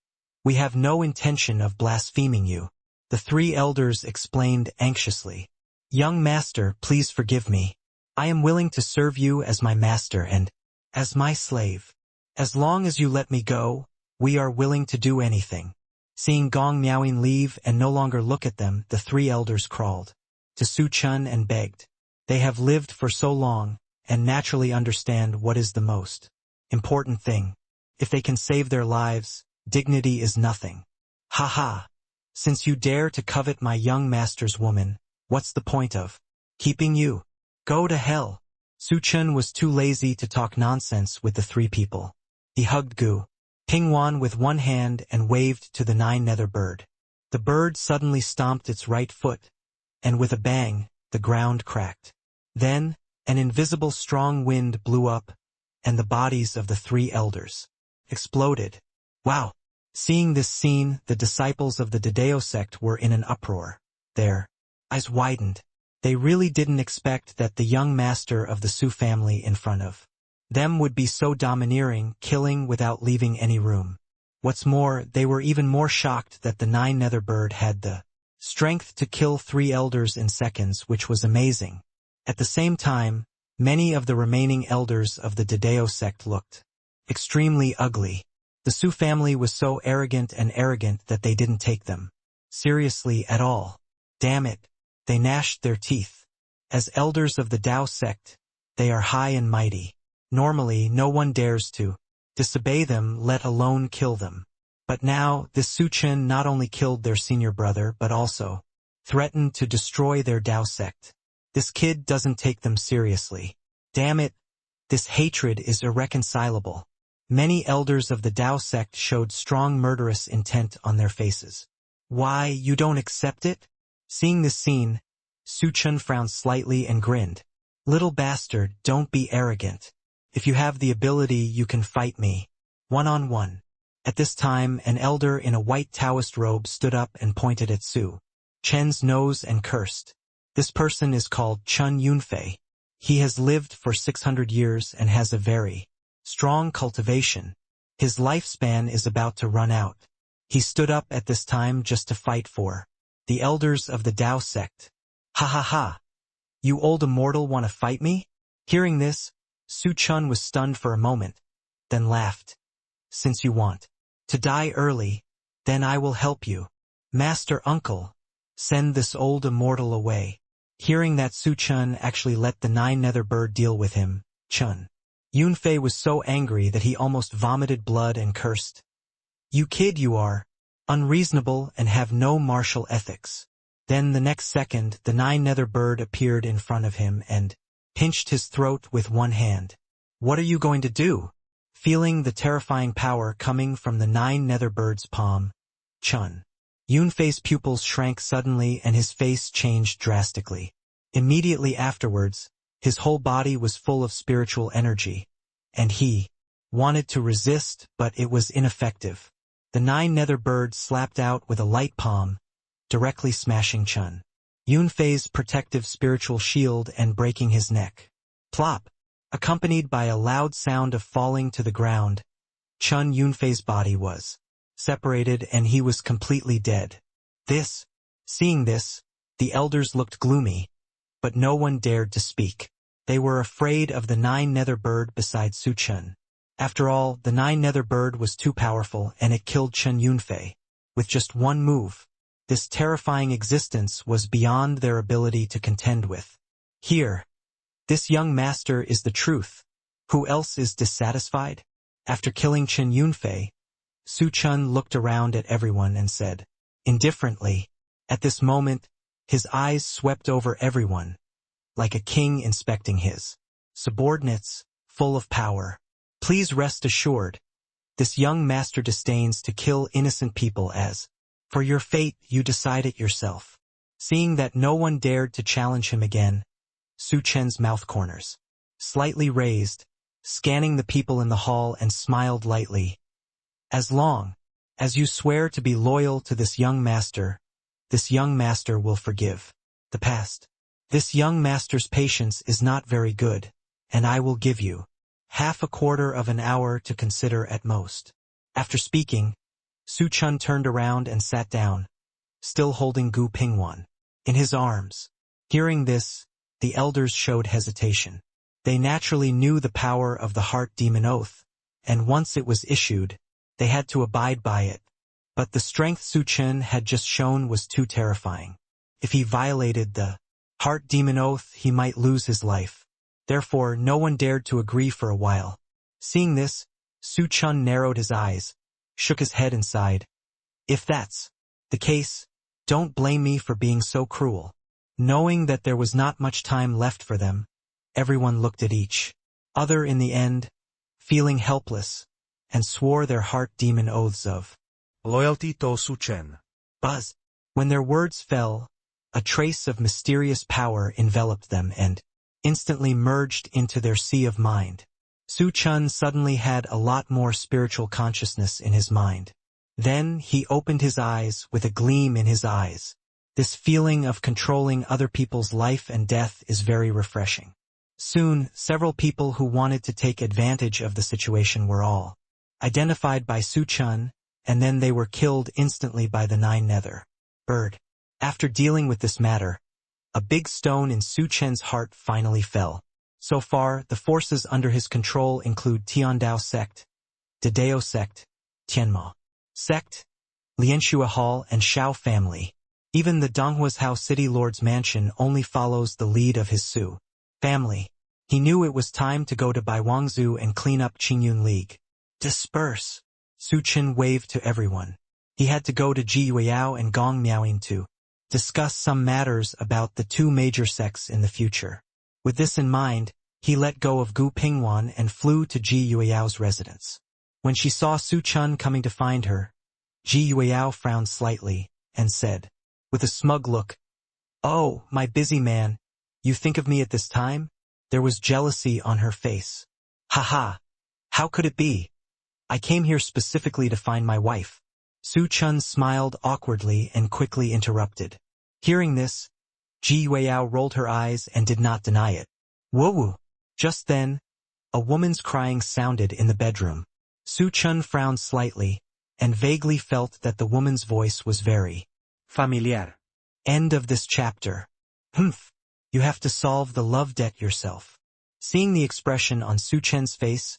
we have no intention of blaspheming you. The 3 elders explained anxiously. Young master, please forgive me. I am willing to serve you as my master and as my slave. As long as you let me go, we are willing to do anything. Seeing Gong Miaoying leave and no longer look at them, the 3 elders crawled to Su Chen and begged. They have lived for so long, and naturally understand what is the most important thing. If they can save their lives, dignity is nothing. Ha ha! Since you dare to covet my young master's woman, what's the point of keeping you? Go to hell! Su Chen was too lazy to talk nonsense with the 3 people. He hugged Gu Pingwan with one hand and waved to the 9 nether bird. The bird suddenly stomped its right foot, and with a bang, the ground cracked. Then, an invisible strong wind blew up, and the bodies of the 3 elders exploded. Wow! Seeing this scene, the disciples of the Dao sect were in an uproar. Their eyes widened. They really didn't expect that the young master of the Su family in front of them would be so domineering, killing without leaving any room What's more, they were even more shocked that the Nine Nether Bird had the strength to kill 3 elders in seconds, which was amazing. At the same time, many of the remaining elders of the Tu Dou sect looked extremely ugly. The Su family was so arrogant that they didn't take them seriously at all. Damn it, they gnashed their teeth. As elders of the Dao sect, they are high and mighty. Normally, no one dares to disobey them, let alone kill them. But now, this Su Chen not only killed their senior brother but also threatened to destroy their Dao sect. This kid doesn't take them seriously. Damn it, this hatred is irreconcilable. Many elders of the Dao sect showed strong murderous intent on their faces. Why, you don't accept it? Seeing this scene, Su Chen frowned slightly and grinned. Little bastard, don't be arrogant. If you have the ability, you can fight me. One-on-one. At this time, an elder in a white Taoist robe stood up and pointed at Su Chen's nose and cursed. This person is called Chen Yunfei. He has lived for 600 years and has a very strong cultivation. His lifespan is about to run out. He stood up at this time just to fight for the elders of the Dao sect. Ha ha ha! You old immortal want to fight me? Hearing this, Su Chen was stunned for a moment, then laughed. Since you want to die early, then I will help you. Master Uncle, send this old immortal away. Hearing that Su Chen actually let the Nine Nether Bird deal with him, Chen Yunfei was so angry that he almost vomited blood and cursed. You kid, you are unreasonable and have no martial ethics. Then the next second, the Nine Nether Bird appeared in front of him and pinched his throat with one hand. What are you going to do? Feeling the terrifying power coming from the Nine Nether Bird's palm, Chen Yunfei's pupils shrank suddenly and his face changed drastically. Immediately afterwards, his whole body was full of spiritual energy, and he wanted to resist, but it was ineffective. The Nine Nether Bird slapped out with a light palm, directly smashing Chen Yunfei's protective spiritual shield and breaking his neck. Plop! Accompanied by a loud sound of falling to the ground, Chen Yunfei's body was separated and he was completely dead. Seeing this, the elders looked gloomy, but no one dared to speak. They were afraid of the Nine Nether Bird besides Su Chen. After all, the Nine Nether Bird was too powerful and it killed Chen Yunfei with just one move. This terrifying existence was beyond their ability to contend with. Here, this young master is the truth. Who else is dissatisfied? After killing Chen Yunfei, Su Chen looked around at everyone and said, indifferently, at this moment, his eyes swept over everyone, like a king inspecting his subordinates, full of power. Please rest assured, this young master disdains to kill innocent people as, for your fate you decide it yourself. Seeing that no one dared to challenge him again, Su Chen's mouth corners slightly raised, scanning the people in the hall and smiled lightly. As long as you swear to be loyal to this young master will forgive the past. This young master's patience is not very good, and I will give you half a quarter of an hour to consider at most. After speaking, Su Chen turned around and sat down, still holding Gu Pingwan in his arms. Hearing this, the elders showed hesitation. They naturally knew the power of the Heart Demon Oath, and once it was issued, they had to abide by it. But the strength Su Chen had just shown was too terrifying. If he violated the Heart Demon Oath, he might lose his life. Therefore, no one dared to agree for a while. Seeing this, Su Chen narrowed his eyes, shook his head and sighed. If that's the case, don't blame me for being so cruel. Knowing that there was not much time left for them, everyone looked at each other in the end, feeling helpless, and swore their heart demon oaths of loyalty to Su Chen. Buzz. When their words fell, a trace of mysterious power enveloped them and instantly merged into their sea of mind. Su Chen suddenly had a lot more spiritual consciousness in his mind. Then he opened his eyes with a gleam in his eyes. This feeling of controlling other people's life and death is very refreshing. Soon, several people who wanted to take advantage of the situation were all identified by Su Chen and then they were killed instantly by the 9 nether bird. After dealing with this matter, a big stone in Su Chen's heart finally fell. So far, the forces under his control include Tiandao sect, Dao sect, Tianma sect, Lianxua Hall, and Shao family. Even the Donghuazhou city lord's mansion only follows the lead of his Su family. He knew it was time to go to Baiwangzhou and clean up Qingyun League. Disperse. Su Chen waved to everyone. He had to go to Ji Yueyao and Gong Miaoying to discuss some matters about the 2 major sects in the future. With this in mind, he let go of Gu Pingwan and flew to Ji Yueyao's residence. When she saw Su Chen coming to find her, Ji Yueyao frowned slightly and said, with a smug look, "Oh, my busy man, you think of me at this time?" There was jealousy on her face. "Haha, how could it be? I came here specifically to find my wife." Su Chen smiled awkwardly and quickly interrupted. Hearing this, Ji Yueyao rolled her eyes and did not deny it. Woo-woo! Just then, a woman's crying sounded in the bedroom. Su Chen frowned slightly, and vaguely felt that the woman's voice was very familiar. End of this chapter. Humph! You have to solve the love debt yourself. Seeing the expression on Su Chen's face,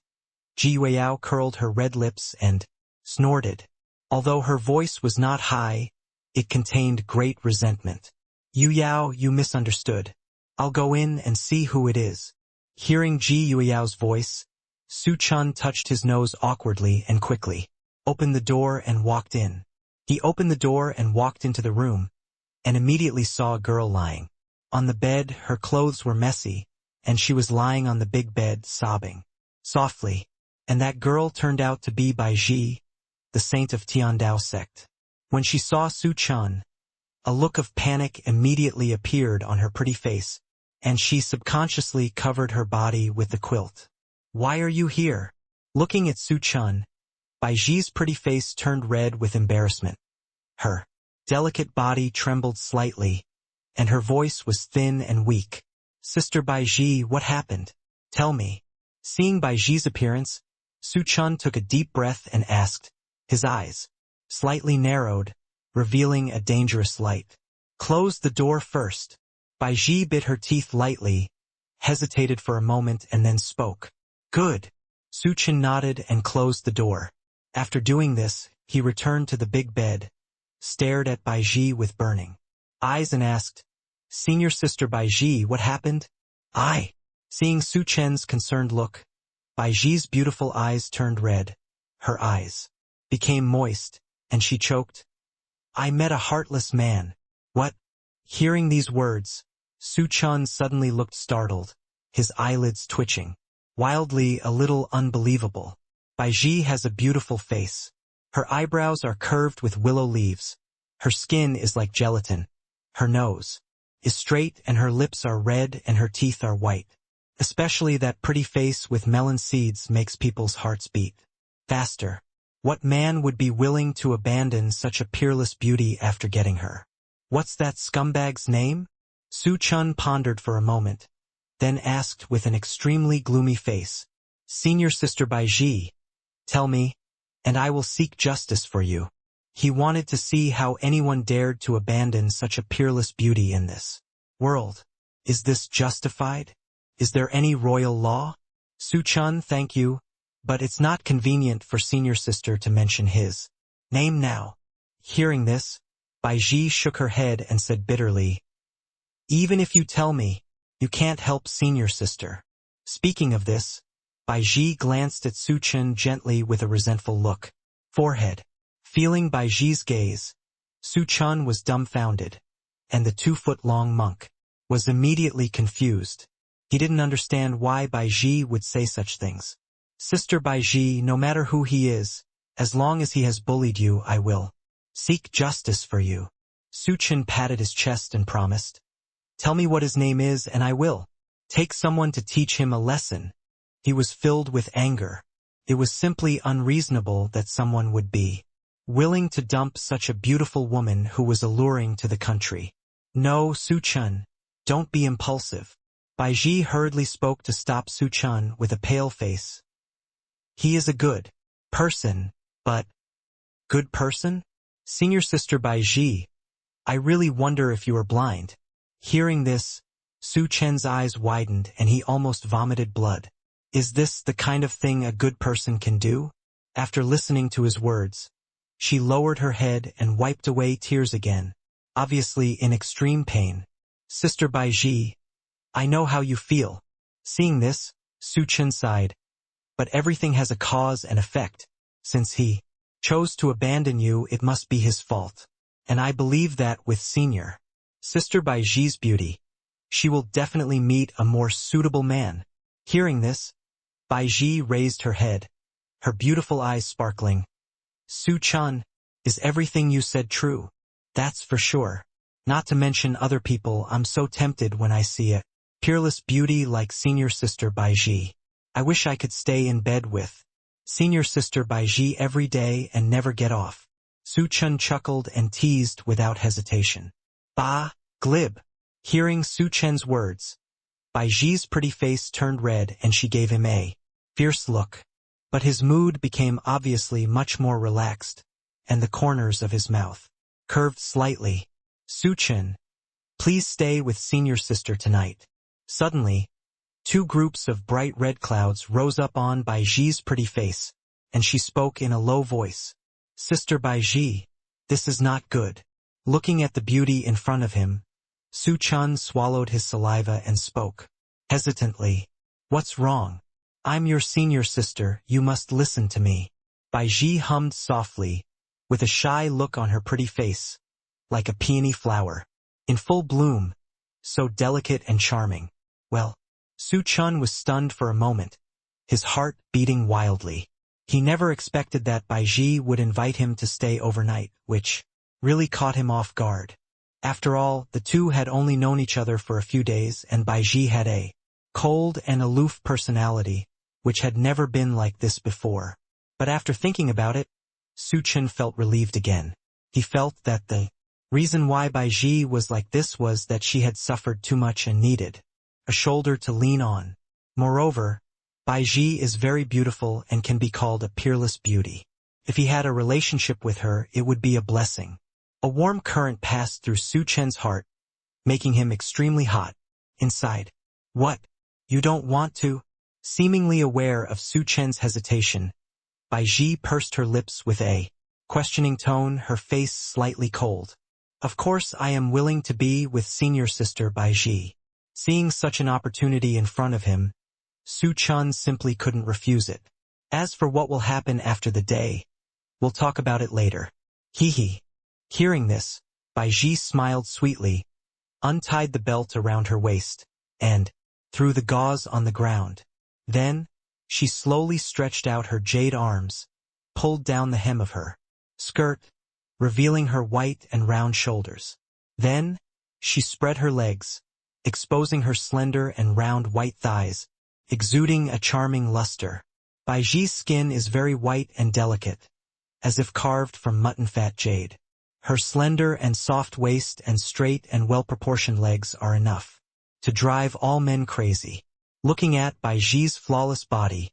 Ji Yueyao curled her red lips and snorted. Although her voice was not high, it contained great resentment. "Yu Yao, you misunderstood. I'll go in and see who it is." Hearing Ji Yueyao's voice, Su Chen touched his nose awkwardly and quickly opened the door and walked in. He opened the door and walked into the room, and immediately saw a girl lying on the bed. Her clothes were messy, and she was lying on the big bed sobbing softly. And that girl turned out to be Bai Ji, the saint of Tiandao sect. When she saw Su Chen, a look of panic immediately appeared on her pretty face, and she subconsciously covered her body with the quilt. "Why are you here?" Looking at Su Chen, Bai Ji's pretty face turned red with embarrassment. Her delicate body trembled slightly, and her voice was thin and weak. "Sister Bai Ji, what happened? Tell me." Seeing Bai Ji's appearance, Su Chen took a deep breath and asked, his eyes slightly narrowed, revealing a dangerous light. "Close the door first." Bai Ji bit her teeth lightly, hesitated for a moment, and then spoke. "Good." Su Chen nodded and closed the door. After doing this, he returned to the big bed, stared at Bai Ji with burning eyes and asked, "Senior sister Bai Ji, what happened?" Seeing Su Chen's concerned look, Bai Ji's beautiful eyes turned red. Her eyes became moist, and she choked. "I met a heartless man." "What?" Hearing these words, Su Chen suddenly looked startled, his eyelids twitching wildly, a little unbelievable. Bai Ji has a beautiful face. Her eyebrows are curved with willow leaves. Her skin is like gelatin. Her nose is straight and her lips are red and her teeth are white. Especially that pretty face with melon seeds makes people's hearts beat faster. What man would be willing to abandon such a peerless beauty after getting her? "What's that scumbag's name?" Su Chen pondered for a moment, then asked with an extremely gloomy face, "Senior sister Bai Ji, tell me, and I will seek justice for you." He wanted to see how anyone dared to abandon such a peerless beauty in this world. Is this justified? Is there any royal law? Su Chen, thank you, but it's not convenient for senior sister to mention his name now. Hearing this, Bai Ji shook her head and said bitterly, "Even if you tell me, you can't help senior sister." Speaking of this, Bai Ji glanced at Su Chen gently with a resentful look. Forehead. Feeling Bai Ji's gaze, Su Chen was dumbfounded, and the 2-foot-long monk was immediately confused. He didn't understand why Bai Ji would say such things. "Sister Bai Ji, no matter who he is, as long as he has bullied you, I will seek justice for you." Su Chen patted his chest and promised, "Tell me what his name is and I will take someone to teach him a lesson." He was filled with anger. It was simply unreasonable that someone would be willing to dump such a beautiful woman who was alluring to the country. "No, Su Chen, don't be impulsive." Bai Ji hurriedly spoke to stop Su Chen with a pale face. "He is a good person, but..." Good person? Senior sister Baiji, I really wonder if you are blind. Hearing this, Su Chen's eyes widened and he almost vomited blood. Is this the kind of thing a good person can do? After listening to his words, she lowered her head and wiped away tears again, obviously in extreme pain. Sister Baiji, I know how you feel. Seeing this, Su Chen sighed. But everything has a cause and effect. Since he chose to abandon you, it must be his fault. And I believe that with Senior Sister Baiji's beauty, she will definitely meet a more suitable man. Hearing this, Baiji raised her head, her beautiful eyes sparkling. Su Chen, is everything you said true? That's for sure. Not to mention other people, I'm so tempted when I see a peerless beauty like Senior Sister Baiji. I wish I could stay in bed with Senior Sister Baiji every day and never get off. Su Chen chuckled and teased without hesitation. Bah, glib. Hearing Su Chen's words, Baiji's pretty face turned red and she gave him a fierce look. But his mood became obviously much more relaxed, and the corners of his mouth curved slightly. Su Chen, please stay with Senior Sister tonight. Suddenly, two groups of bright red clouds rose up on Baiji's pretty face, and she spoke in a low voice. Sister Baiji, this is not good. Looking at the beauty in front of him, Su Chen swallowed his saliva and spoke hesitantly. What's wrong? I'm your senior sister, you must listen to me. Baiji hummed softly, with a shy look on her pretty face, like a peony flower, in full bloom, so delicate and charming. Well, Su Chen was stunned for a moment, his heart beating wildly. He never expected that Baiji would invite him to stay overnight, which really caught him off guard. After all, the two had only known each other for a few days, and Baiji had a cold and aloof personality, which had never been like this before. But after thinking about it, Su Chen felt relieved again. He felt that the reason why Baiji was like this was that she had suffered too much and needed a shoulder to lean on. Moreover, Baiji is very beautiful and can be called a peerless beauty. If he had a relationship with her, it would be a blessing. A warm current passed through Su Chen's heart, making him extremely hot inside. What? You don't want to? Seemingly aware of Su Chen's hesitation, Baiji pursed her lips with a questioning tone, her face slightly cold. Of course I am willing to be with Senior Sister Baiji. Seeing such an opportunity in front of him, Su Chen simply couldn't refuse it. As for what will happen after the day, we'll talk about it later. Hee. Hearing this, Baiji smiled sweetly, untied the belt around her waist, and threw the gauze on the ground. Then, she slowly stretched out her jade arms, pulled down the hem of her skirt, revealing her white and round shoulders. Then, she spread her legs, exposing her slender and round white thighs, exuding a charming luster. Baiji's skin is very white and delicate, as if carved from mutton-fat jade. Her slender and soft waist and straight and well-proportioned legs are enough to drive all men crazy. Looking at Baiji's flawless body,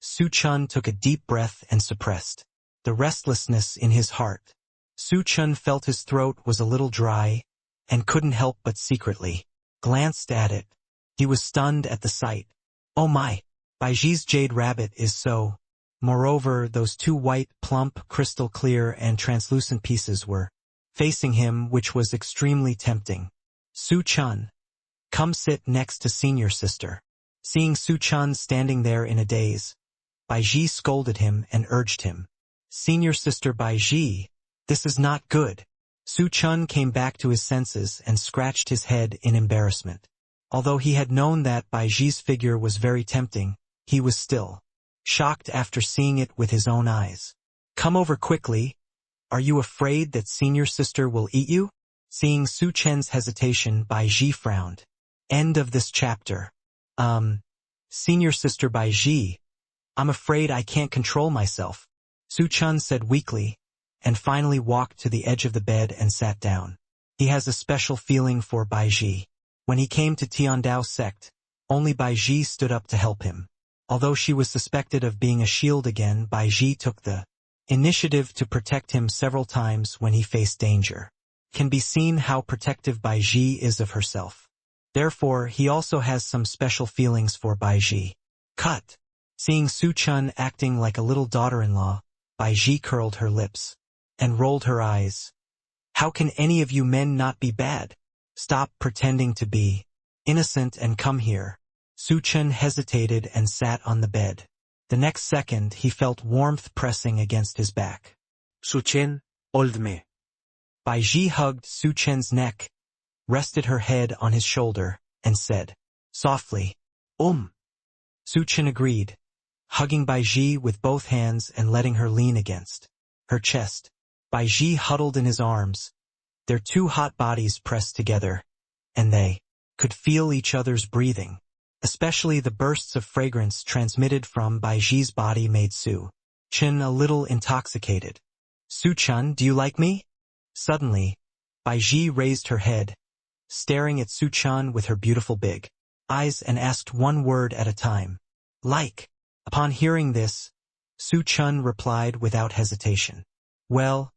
Su Chen took a deep breath and suppressed the restlessness in his heart. Su Chen felt his throat was a little dry, and couldn't help but secretly glanced at it. He was stunned at the sight. Oh my! Baiji's jade rabbit is so. Moreover, those two white, plump, crystal clear and translucent pieces were facing him, which was extremely tempting. Su Chen, come sit next to Senior Sister. Seeing Su Chen standing there in a daze, Baiji scolded him and urged him. Senior Sister Baiji, this is not good. Su Chen came back to his senses and scratched his head in embarrassment. Although he had known that Baiji's figure was very tempting, he was still shocked after seeing it with his own eyes. Come over quickly. Are you afraid that Senior Sister will eat you? Seeing Su Chen's hesitation, Baiji frowned. End of this chapter. Senior Sister Baiji, I'm afraid I can't control myself, Su Chen said weakly, and finally walked to the edge of the bed and sat down. He has a special feeling for Baiji. When he came to Tiandao sect, only Baiji stood up to help him. Although she was suspected of being a shield again, Baiji took the initiative to protect him several times when he faced danger. Can be seen how protective Bai Ji is of herself. Therefore, he also has some special feelings for Bai Ji. Cut. Seeing Su Chen acting like a little daughter-in-law, Bai Ji curled her lips and rolled her eyes. How can any of you men not be bad? Stop pretending to be innocent and come here. Su Chen hesitated and sat on the bed. The next second, he felt warmth pressing against his back. Su Chen, hold me. Bai Ji hugged Su Chen's neck, rested her head on his shoulder, and said, softly, Su Chen agreed, hugging Bai Ji with both hands and letting her lean against her chest. Bai Ji huddled in his arms, their two hot bodies pressed together, and they could feel each other's breathing. Especially the bursts of fragrance transmitted from Bai Ji's body made Su Chen a little intoxicated. Su Chen, do you like me? Suddenly, Bai Ji raised her head, staring at Su Chen with her beautiful big eyes and asked one word at a time. Like. Upon hearing this, Su Chen replied without hesitation. Well,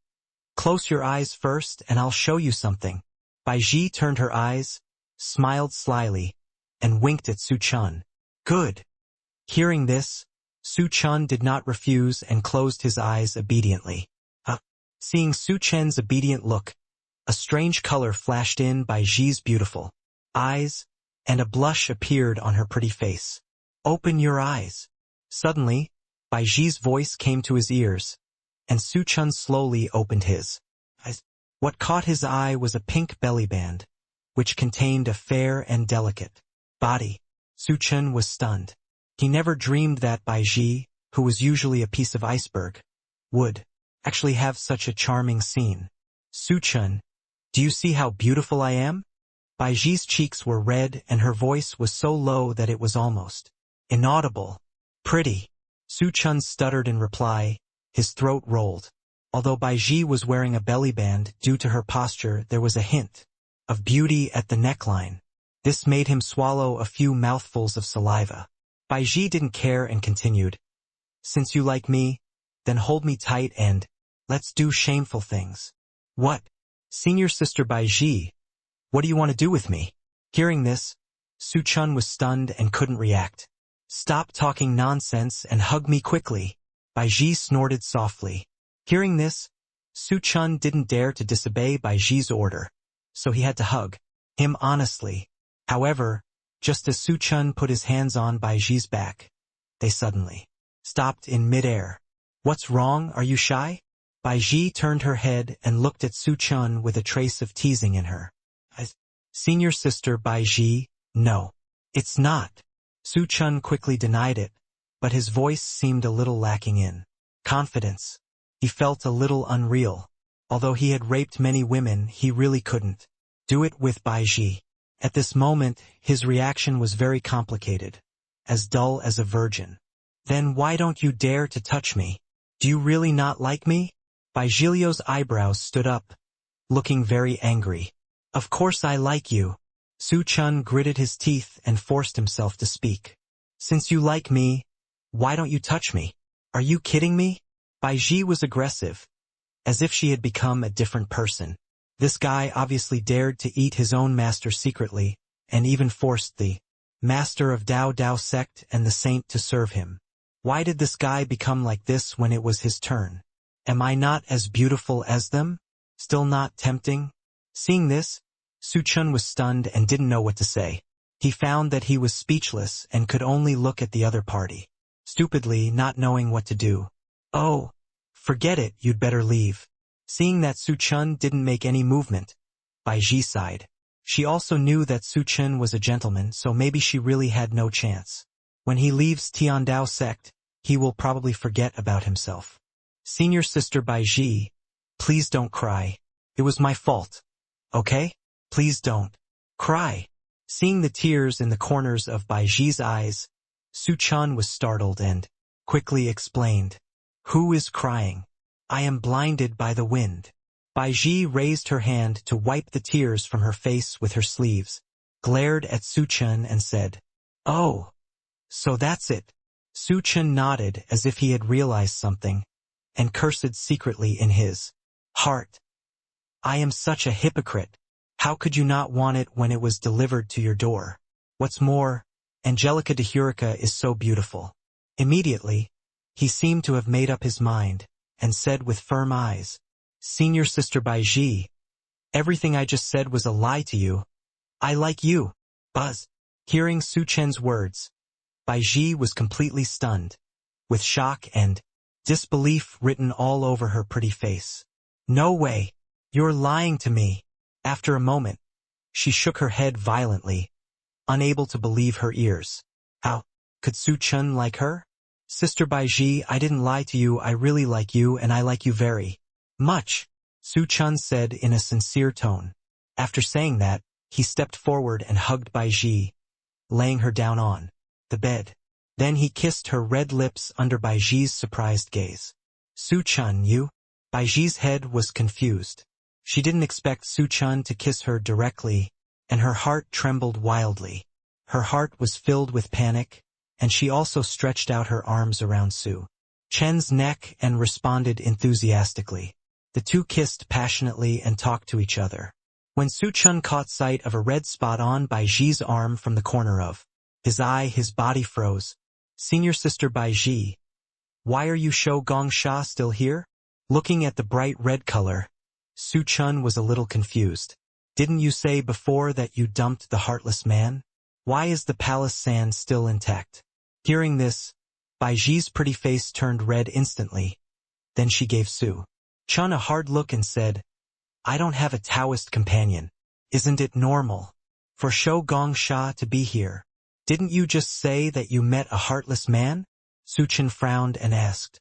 close your eyes first and I'll show you something. Bai Ji turned her eyes, smiled slyly, and winked at Su Chen. Good. Hearing this, Su Chen did not refuse and closed his eyes obediently. Seeing Su Chen's obedient look, a strange color flashed in Bai Ji's beautiful eyes, and a blush appeared on her pretty face. Open your eyes. Suddenly, Bai Ji's voice came to his ears, and Su Chen slowly opened his eyes. What caught his eye was a pink belly band, which contained a fair and delicate body. Su Chen was stunned. He never dreamed that Bai Ji, who was usually a piece of iceberg, would actually have such a charming scene. Su Chen, do you see how beautiful I am? Bai Ji's cheeks were red and her voice was so low that it was almost inaudible. Pretty. Su Chen stuttered in reply, his throat rolled. Although Bai Ji was wearing a belly band, due to her posture there was a hint of beauty at the neckline. This made him swallow a few mouthfuls of saliva. Bai Ji didn't care and continued. Since you like me, then hold me tight and let's do shameful things. What? Senior sister Bai Ji, what do you want to do with me? Hearing this, Su Chen was stunned and couldn't react. Stop talking nonsense and hug me quickly. Bai Ji snorted softly. Hearing this, Su Chen didn't dare to disobey Bai Ji's order, so he had to hug him honestly. However, just as Su Chen put his hands on Bai Ji's back, they suddenly stopped in midair. What's wrong? Are you shy? Bai Ji turned her head and looked at Su Chen with a trace of teasing in her eyes. Senior sister Bai Ji, no. It's not. Su Chen quickly denied it, but his voice seemed a little lacking in confidence. He felt a little unreal. Although he had raped many women, he really couldn't do it with Bai Ji. At this moment, his reaction was very complicated, as dull as a virgin. Then why don't you dare to touch me? Do you really not like me? Bai Jilio's eyebrows stood up, looking very angry. Of course I like you. Su Chen gritted his teeth and forced himself to speak. Since you like me, why don't you touch me? Are you kidding me? Bai Ji was aggressive, as if she had become a different person. This guy obviously dared to eat his own master secretly, and even forced the master of Dao sect and the saint to serve him. Why did this guy become like this when it was his turn? Am I not as beautiful as them? Still not tempting? Seeing this, Su Chen was stunned and didn't know what to say. He found that he was speechless and could only look at the other party, stupidly not knowing what to do. Oh, forget it, you'd better leave. Seeing that Su Chen didn't make any movement, Bai Ji sighed. She also knew that Su Chen was a gentleman, so maybe she really had no chance. When he leaves Tiandao sect, he will probably forget about himself. Senior sister Bai Ji, please don't cry. It was my fault. Okay? Please don't cry. Seeing the tears in the corners of Bai Ji's eyes, Su Chen was startled and quickly explained. Who is crying? I am blinded by the wind. Bai Ji raised her hand to wipe the tears from her face with her sleeves, glared at Su Chen and said, Oh, so that's it. Su Chen nodded as if he had realized something, and cursed secretly in his heart. I am such a hypocrite. How could you not want it when it was delivered to your door? What's more, Angelica de Hurica is so beautiful. Immediately, he seemed to have made up his mind, and said with firm eyes, Senior Sister Baiji, everything I just said was a lie to you. I like you. Buzz. Hearing Su Chen's words, Baiji was completely stunned, with shock and disbelief written all over her pretty face. No way. You're lying to me. After a moment, she shook her head violently, unable to believe her ears. How could Su Chen like her? Sister Baiji, I didn't lie to you. I really like you, and I like you very much, Su Chen said in a sincere tone. After saying that, he stepped forward and hugged Baiji, laying her down on the bed. Then he kissed her red lips under Baiji's surprised gaze. Su Chen, you? Baiji's head was confused. She didn't expect Su Chen to kiss her directly, and her heart trembled wildly. Her heart was filled with panic, and she also stretched out her arms around Su Chen's neck and responded enthusiastically. The two kissed passionately and talked to each other. When Su Chen caught sight of a red spot on Baiji's arm from the corner of his eye, his body froze. Senior Sister Baiji, why are you Shou Gongsha still here? Looking at the bright red color, Su Chen was a little confused. Didn't you say before that you dumped the heartless man? Why is the palace sand still intact? Hearing this, Baiji's pretty face turned red instantly. Then she gave Su Chen a hard look and said, I don't have a Taoist companion. Isn't it normal for Shou Gongsha to be here? Didn't you just say that you met a heartless man? Su Chen frowned and asked.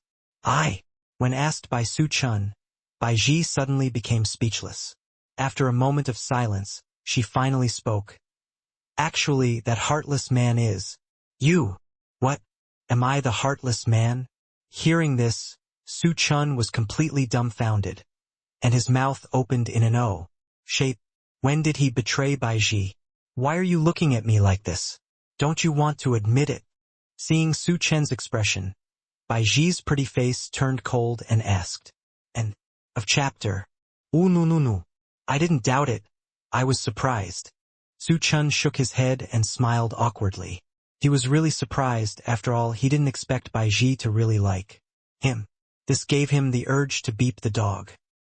When asked by Su Chen, Baiji suddenly became speechless. After a moment of silence, she finally spoke. Actually, that heartless man is you. What? Am I the heartless man? Hearing this, Su Chen was completely dumbfounded, and his mouth opened in an O shape. When did he betray Baiji? Why are you looking at me like this? Don't you want to admit it? Seeing Su Chen's expression, Baiji's pretty face turned cold and asked. End of chapter. No. I didn't doubt it. I was surprised. Su Chen shook his head and smiled awkwardly. He was really surprised. After all, he didn't expect Baiji to really like him. This gave him the urge to beep the dog.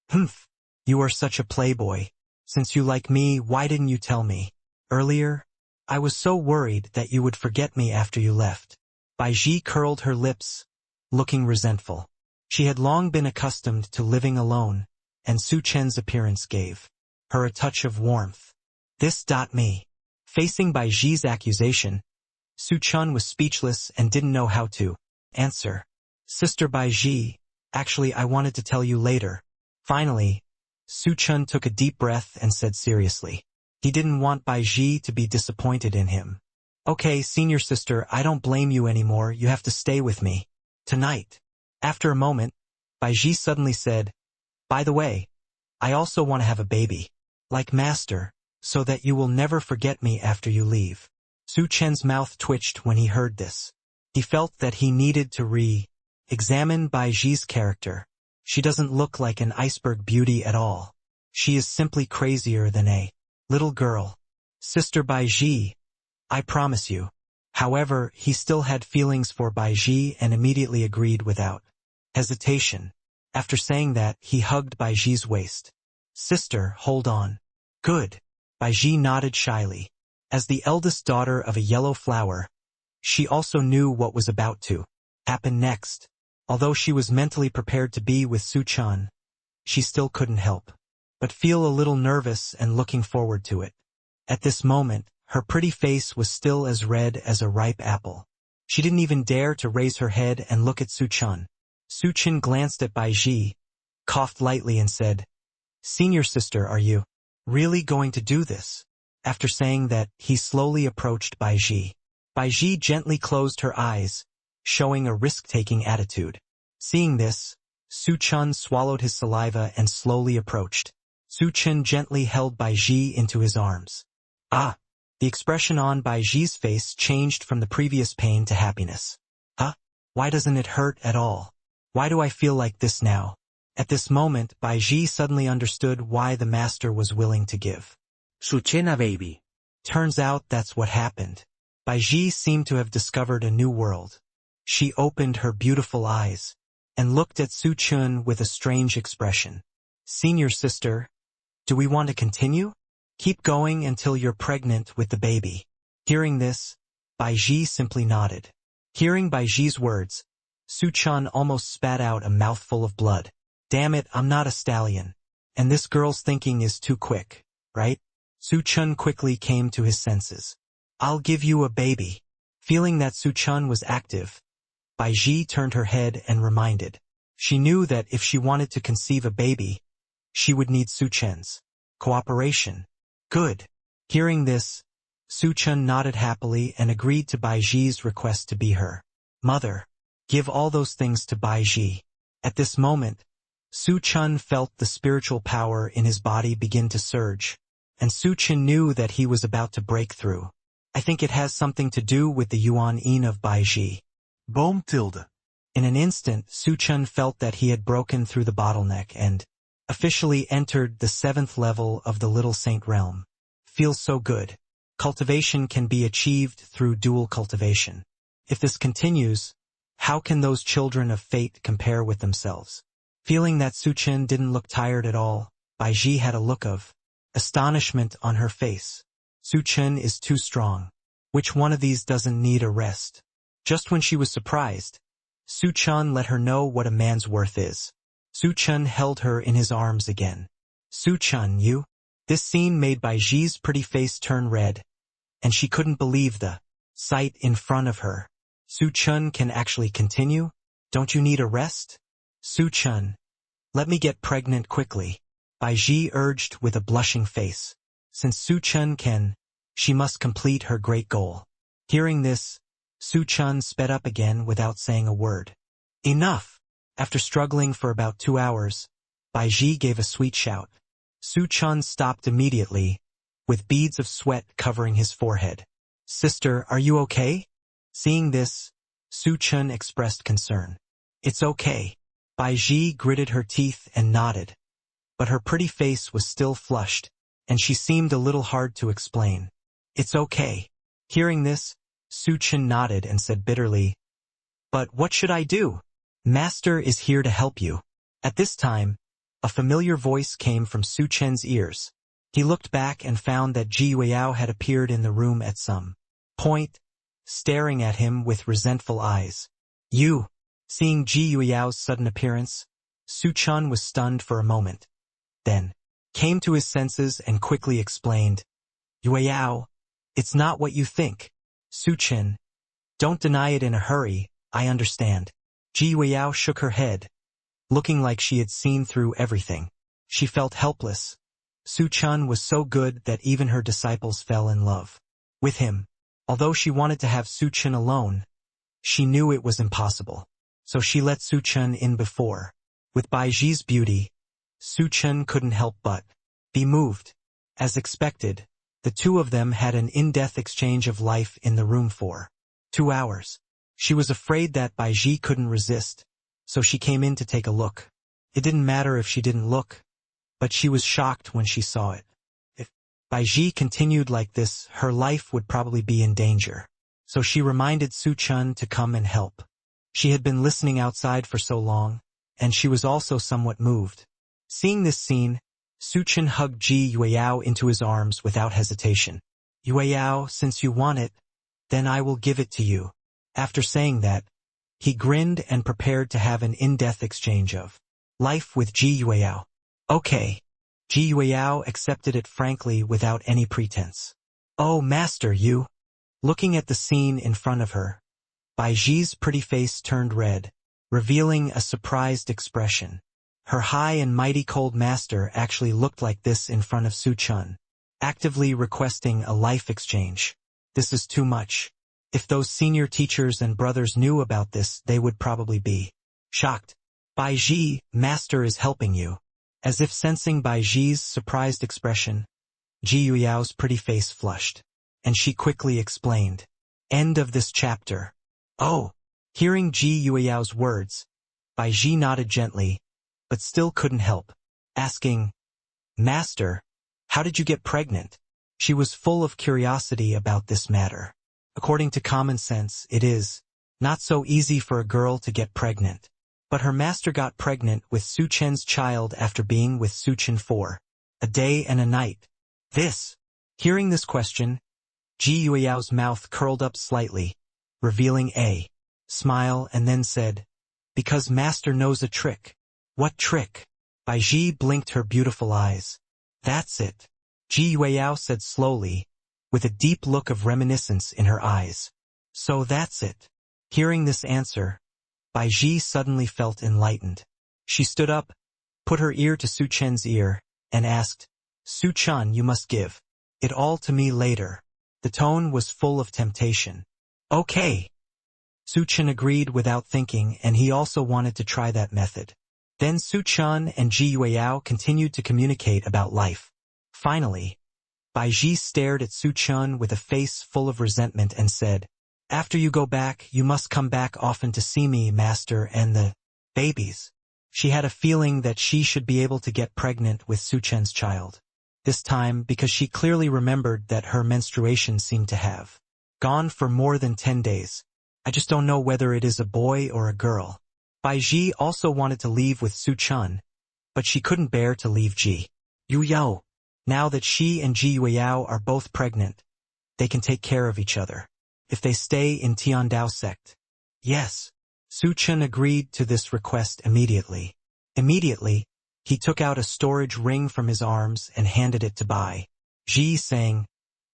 Humph. You are such a playboy. Since you like me, why didn't you tell me earlier? I was so worried that you would forget me after you left. Baiji curled her lips, looking resentful. She had long been accustomed to living alone, and Su Chen's appearance gave her a touch of warmth. Me. Facing Baiji's accusation, Su Chen was speechless and didn't know how to answer. Sister Baiji, actually I wanted to tell you later. Finally, Su Chen took a deep breath and said seriously. He didn't want Baiji to be disappointed in him. Okay, senior sister, I don't blame you anymore. You have to stay with me tonight. After a moment, Baiji suddenly said, by the way, I also want to have a baby, like master, so that you will never forget me after you leave. Su Chen's mouth twitched when he heard this. He felt that he needed to re-examine Baiji's character. She doesn't look like an iceberg beauty at all. She is simply crazier than a little girl. Sister Baiji, I promise you. However, he still had feelings for Baiji and immediately agreed without hesitation. After saying that, he hugged Baiji's waist. Sister, hold on. Good. Baiji nodded shyly. As the eldest daughter of a yellow flower, she also knew what was about to happen next. Although she was mentally prepared to be with Su Chen, she still couldn't help but feel a little nervous and looking forward to it. At this moment, her pretty face was still as red as a ripe apple. She didn't even dare to raise her head and look at Su Chen. Su Chen glanced at Baiji, coughed lightly and said, Senior sister, are you really going to do this? After saying that, he slowly approached Baiji. Baiji gently closed her eyes, showing a risk-taking attitude. Seeing this, Su Chen swallowed his saliva and slowly approached. Su Chen gently held Baiji into his arms. The expression on Baiji's face changed from the previous pain to happiness. Why doesn't it hurt at all? Why do I feel like this now? At this moment, Bai Ji suddenly understood why the master was willing to give. Su Chen a baby. Turns out that's what happened. Bai Ji seemed to have discovered a new world. She opened her beautiful eyes and looked at Su Chen with a strange expression. Senior sister, do we want to continue? Keep going until you're pregnant with the baby. Hearing this, Bai Ji simply nodded. Hearing Bai Ji's words, Su Chen almost spat out a mouthful of blood. Damn it, I'm not a stallion. And this girl's thinking is too quick, right? Su Chen quickly came to his senses. I'll give you a baby. Feeling that Su Chen was active, Bai Ji turned her head and reminded. She knew that if she wanted to conceive a baby, she would need Su Chen's cooperation. Good. Hearing this, Su Chen nodded happily and agreed to Bai Ji's request to be her mother. Give all those things to Bai Ji. At this moment, Su Chen felt the spiritual power in his body begin to surge, and Su Chen knew that he was about to break through. I think it has something to do with the Yuan Yin of Bai Ji. Boom tilde. In an instant, Su Chen felt that he had broken through the bottleneck and officially entered the 7th level of the Little Saint realm. Feels so good. Cultivation can be achieved through dual cultivation. If this continues, how can those children of fate compare with themselves? Feeling that Su Chen didn't look tired at all, Bai Ji had a look of astonishment on her face. Su Chen is too strong. Which one of these doesn't need a rest? Just when she was surprised, Su Chen let her know what a man's worth is. Su Chen held her in his arms again. Su Chen, you? This scene made Bai Ji's pretty face turn red, and she couldn't believe the sight in front of her. Su Chen can actually continue? Don't you need a rest? Su Chen, let me get pregnant quickly, Bai Ji urged with a blushing face. Since Su Chen can, she must complete her great goal. Hearing this, Su Chen sped up again without saying a word. Enough! After struggling for about 2 hours, Bai Ji gave a sweet shout. Su Chen stopped immediately, with beads of sweat covering his forehead. Sister, are you okay? Seeing this, Su Chen expressed concern. It's okay. Bai Ji gritted her teeth and nodded. But her pretty face was still flushed, and she seemed a little hard to explain. It's okay. Hearing this, Su Chen nodded and said bitterly, But what should I do? Master is here to help you. At this time, a familiar voice came from Su Chen's ears. He looked back and found that Ji Yueyao had appeared in the room at some point, staring at him with resentful eyes. You! Seeing Ji Yueyao's sudden appearance, Su Chen was stunned for a moment. Then, came to his senses and quickly explained, Yueyao, it's not what you think. Su Chen, don't deny it in a hurry, I understand. Ji Yueyao shook her head, looking like she had seen through everything. She felt helpless. Su Chen was so good that even her disciples fell in love with him. Although she wanted to have Su Chen alone, she knew it was impossible. So she let Su Chen in before. With Bai Ji's beauty, Su Chen couldn't help but be moved. As expected, the two of them had an in-depth exchange of life in the room for 2 hours. She was afraid that Bai Ji couldn't resist, so she came in to take a look. It didn't matter if she didn't look, but she was shocked when she saw it. If Bai Ji continued like this, her life would probably be in danger. So she reminded Su Chen to come and help. She had been listening outside for so long, and she was also somewhat moved. Seeing this scene, Su Chen hugged Ji Yueyao into his arms without hesitation. Yueyao, since you want it, then I will give it to you. After saying that, he grinned and prepared to have an in-depth exchange of life with Ji Yueyao. Okay. Ji Yueyao accepted it frankly without any pretense. Oh, master, you. Looking at the scene in front of her, Bai Ji's pretty face turned red, revealing a surprised expression. Her high and mighty cold master actually looked like this in front of Su Chen, actively requesting a life exchange. This is too much. If those senior teachers and brothers knew about this, they would probably be shocked. Bai Ji, master is helping you. As if sensing Bai Ji's surprised expression, Ji Yueyao's pretty face flushed, and she quickly explained. End of this chapter. Oh! Hearing Ji Yueyao's words, Bai Ji nodded gently, but still couldn't help, asking, Master, how did you get pregnant? She was full of curiosity about this matter. According to common sense, it is not so easy for a girl to get pregnant. But her master got pregnant with Su Chen's child after being with Su Chen for a day and a night. Hearing this question, Ji Yueyao's mouth curled up slightly, revealing a smile, and then said, Because master knows a trick. What trick? Bai Ji blinked her beautiful eyes. That's it, Ji Yueyao said slowly, with a deep look of reminiscence in her eyes. So that's it. Hearing this answer, Bai Ji suddenly felt enlightened. She stood up, put her ear to Su Chen's ear, and asked, Su Chen, you must give it all to me later. The tone was full of temptation. Okay. Su Chen agreed without thinking, and he also wanted to try that method. Then Su Chen and Ji Yueyao continued to communicate about life. Finally, Bai Ji stared at Su Chen with a face full of resentment and said, After you go back, you must come back often to see me, master, and the babies. She had a feeling that she should be able to get pregnant with Su Chen's child. This time because she clearly remembered that her menstruation seemed to have gone for more than 10 days. I just don't know whether it is a boy or a girl. Bai Ji also wanted to leave with Su Chen, but she couldn't bear to leave Ji Yueyao. Now that she and Ji Yueyao are both pregnant, they can take care of each other if they stay in Tiandao sect. Yes. Su Chen agreed to this request immediately. Immediately, he took out a storage ring from his arms and handed it to Bai Ji, saying,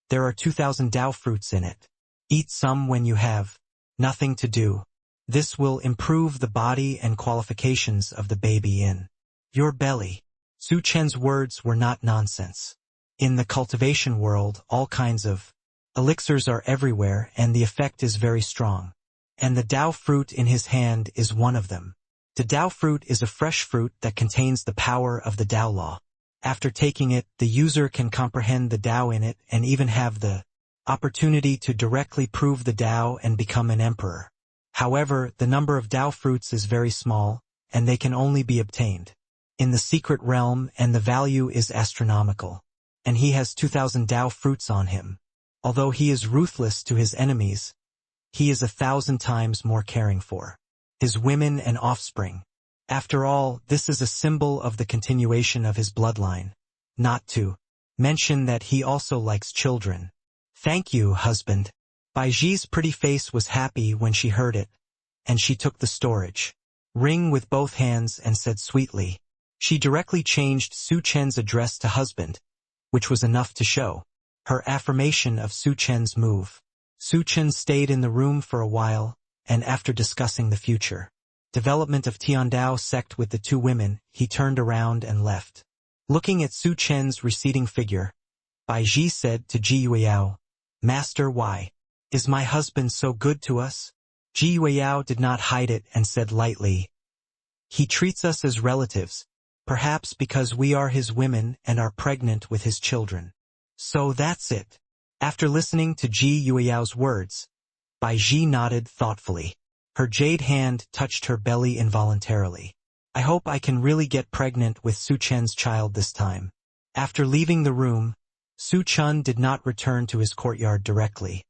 There are 2,000 Dao fruits in it. Eat some when you have nothing to do. This will improve the body and qualifications of the baby in your belly. Su Chen's words were not nonsense. In the cultivation world, all kinds of elixirs are everywhere, and the effect is very strong. And the Dao fruit in his hand is one of them. The Dao fruit is a fresh fruit that contains the power of the Dao law. After taking it, the user can comprehend the Dao in it and even have the opportunity to directly prove the Dao and become an emperor. However, the number of Dao fruits is very small, and they can only be obtained in the secret realm, and the value is astronomical. And he has 2,000 Dao fruits on him. Although he is ruthless to his enemies, he is 1,000 times more caring for his women and offspring. After all, this is a symbol of the continuation of his bloodline. Not to mention that he also likes children. Thank you, husband. Bai Ji's pretty face was happy when she heard it, and she took the storage ring with both hands and said sweetly. She directly changed Su Chen's address to husband, which was enough to show her affirmation of Su Chen's move. Su Chen stayed in the room for a while, and after discussing the future development of Tiandao sect with the two women, he turned around and left. Looking at Su Chen's receding figure, Bai Ji said to Ji Yueyao, Master, why is my husband so good to us? Ji Yueyao did not hide it and said lightly, He treats us as relatives, perhaps because we are his women and are pregnant with his children. So that's it. After listening to Ji Yueyao's words, Bai Ji nodded thoughtfully. Her jade hand touched her belly involuntarily. I hope I can really get pregnant with Su Chen's child this time. After leaving the room, Su Chen did not return to his courtyard directly,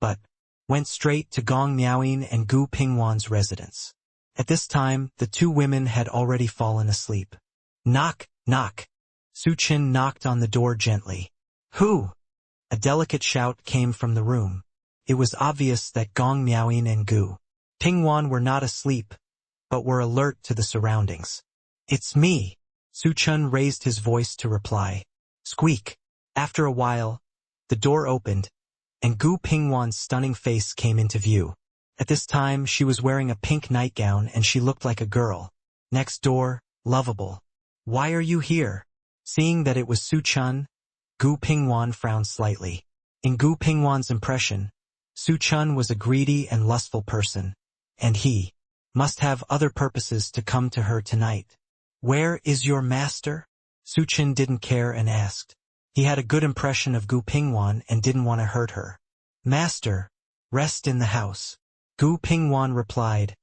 but went straight to Gong Miaoyin and Gu Pingwan's residence. At this time, the two women had already fallen asleep. Knock, knock. Su Chen knocked on the door gently. Who? A delicate shout came from the room. It was obvious that Gong Miaoyin and Gu Pingwan were not asleep, but were alert to the surroundings. It's me. Su Chen raised his voice to reply. Squeak. After a while, the door opened, and Gu Pingwan's stunning face came into view. At this time, she was wearing a pink nightgown and she looked like a girl. Next door, lovable. Why are you here? Seeing that it was Su Chen, Gu Pingwan frowned slightly. In Gu Pingwan's impression, Su Chen was a greedy and lustful person, and he must have other purposes to come to her tonight. Where is your master? Su Chen didn't care and asked. He had a good impression of Gu Pingwan and didn't want to hurt her. Master, rest in the house. Gu Pingwan replied,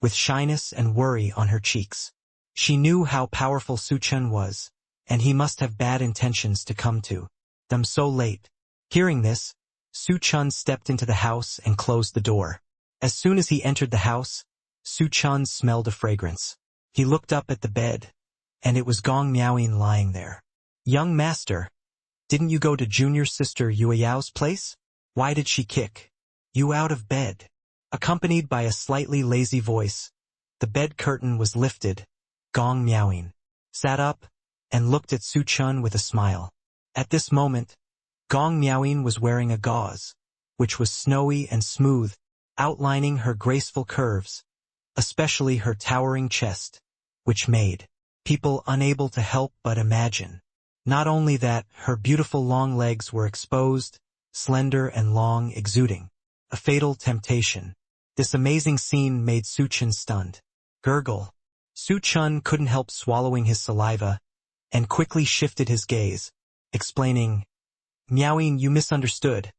with shyness and worry on her cheeks. She knew how powerful Su Chen was, and he must have bad intentions to come to them so late. Hearing this, Su Chen stepped into the house and closed the door. As soon as he entered the house, Su Chen smelled a fragrance. He looked up at the bed, and it was Gong Miaoyin lying there. "Young master, didn't you go to junior sister Yueyao's place? Why did she kick you out of bed?" Accompanied by a slightly lazy voice, the bed curtain was lifted. Gong Miaoyin sat up and looked at Su Chen with a smile. At this moment, Gong Miaoyin was wearing a gauze, which was snowy and smooth, outlining her graceful curves, especially her towering chest, which made people unable to help but imagine. Not only that, her beautiful long legs were exposed, slender and long, exuding a fatal temptation. This amazing scene made Su Chen stunned. Gurgle. Su Chen couldn't help swallowing his saliva, and quickly shifted his gaze, explaining, "Miaoyin, you misunderstood.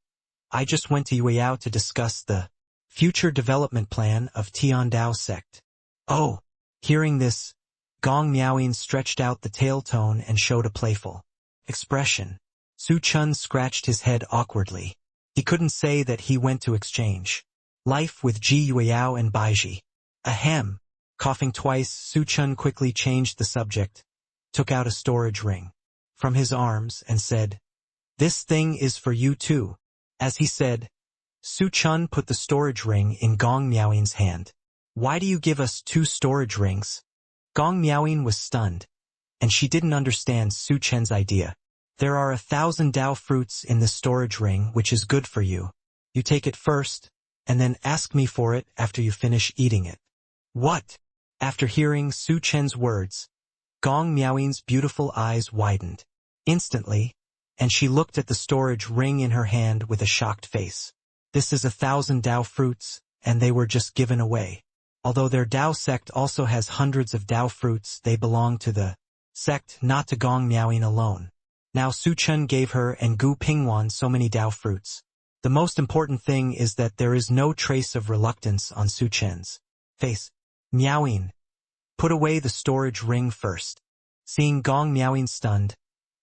I just went to Yueyao to discuss the future development plan of Tiandao sect." "Oh." Hearing this, Gong Miaoyin stretched out the tail tone and showed a playful expression. Su Chen scratched his head awkwardly. He couldn't say that he went to exchange life with Ji Yueyao and Baiji. Ahem. Coughing twice, Su Chen quickly changed the subject, took out a storage ring from his arms and said, "This thing is for you too." As he said, Su Chen put the storage ring in Gong Miaoyin's hand. "Why do you give us 2 storage rings?" Gong Miaoyin was stunned, and she didn't understand Su Chen's idea. "There are 1,000 Dao fruits in the storage ring, which is good for you. You take it first, and then ask me for it after you finish eating it." "What?" After hearing Su Chen's words, Gong Miaoyin's beautiful eyes widened instantly, and she looked at the storage ring in her hand with a shocked face. "This is 1,000 Dao fruits, and they were just given away. Although their Dao sect also has hundreds of Dao fruits, they belong to the sect, not to Gong Miaoyin alone." Now Su Chen gave her and Gu Pingwan so many Dao fruits. The most important thing is that there is no trace of reluctance on Su Chen's face. "Miaoyin, put away the storage ring first." Seeing Gong Miaoyin stunned,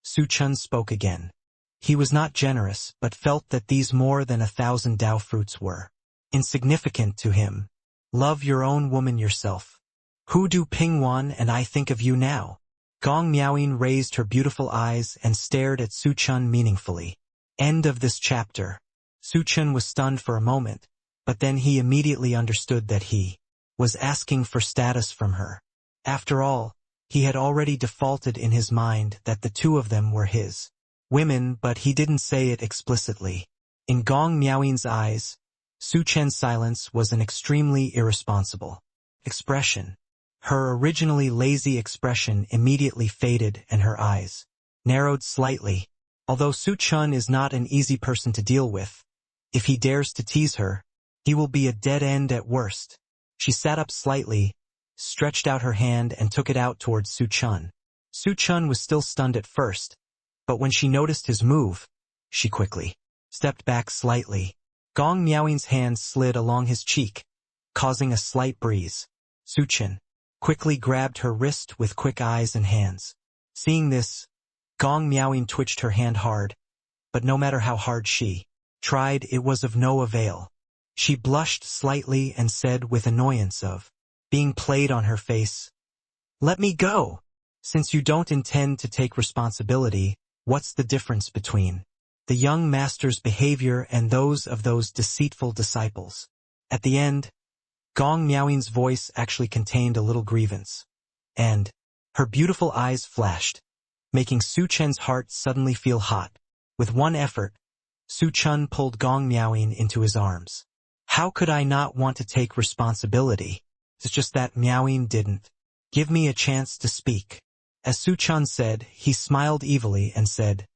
Su Chen spoke again. He was not generous, but felt that these more than 1,000 Dao fruits were insignificant to him. "Love your own woman yourself. Hu Du Pingwan and I think of you now." Gong Miaoyin raised her beautiful eyes and stared at Su Chen meaningfully. End of this chapter. Su Chen was stunned for a moment, but then he immediately understood that he was asking for status from her. After all, he had already defaulted in his mind that the 2 of them were his women, but he didn't say it explicitly. In Gong Miaoyin's eyes, Su Chen's silence was an extremely irresponsible expression. Her originally lazy expression immediately faded and her eyes narrowed slightly. Although Su Chen is not an easy person to deal with, if he dares to tease her, he will be a dead end at worst. She sat up slightly, stretched out her hand and took it out towards Su Chen. Su Chen was still stunned at first, but when she noticed his move, she quickly stepped back slightly. Gong Miaoyin's hand slid along his cheek, causing a slight breeze. Su Chen quickly grabbed her wrist with quick eyes and hands. Seeing this, Gong Miaoyin twitched her hand hard, but no matter how hard she tried, it was of no avail. She blushed slightly and said with annoyance of being played on her face, "Let me go. Since you don't intend to take responsibility, what's the difference between the young master's behavior and those of those deceitful disciples?" At the end, Gong Miaoyin's voice actually contained a little grievance, and her beautiful eyes flashed, making Su Chen's heart suddenly feel hot. With one effort, Su Chen pulled Gong Miaoyin into his arms. "How could I not want to take responsibility? It's just that Miaoyin didn't give me a chance to speak." As Su Chen said, he smiled evilly and said,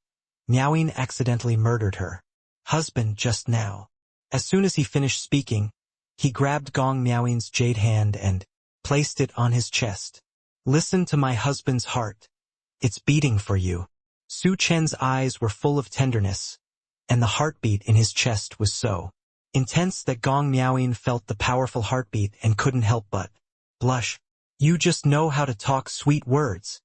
"Miaoyin accidentally murdered her husband just now." As soon as he finished speaking, he grabbed Gong Miaoyin's jade hand and placed it on his chest. "Listen to my husband's heart. It's beating for you." Su Chen's eyes were full of tenderness, and the heartbeat in his chest was so intense that Gong Miaoyin felt the powerful heartbeat and couldn't help but blush. You just know how to talk sweet words.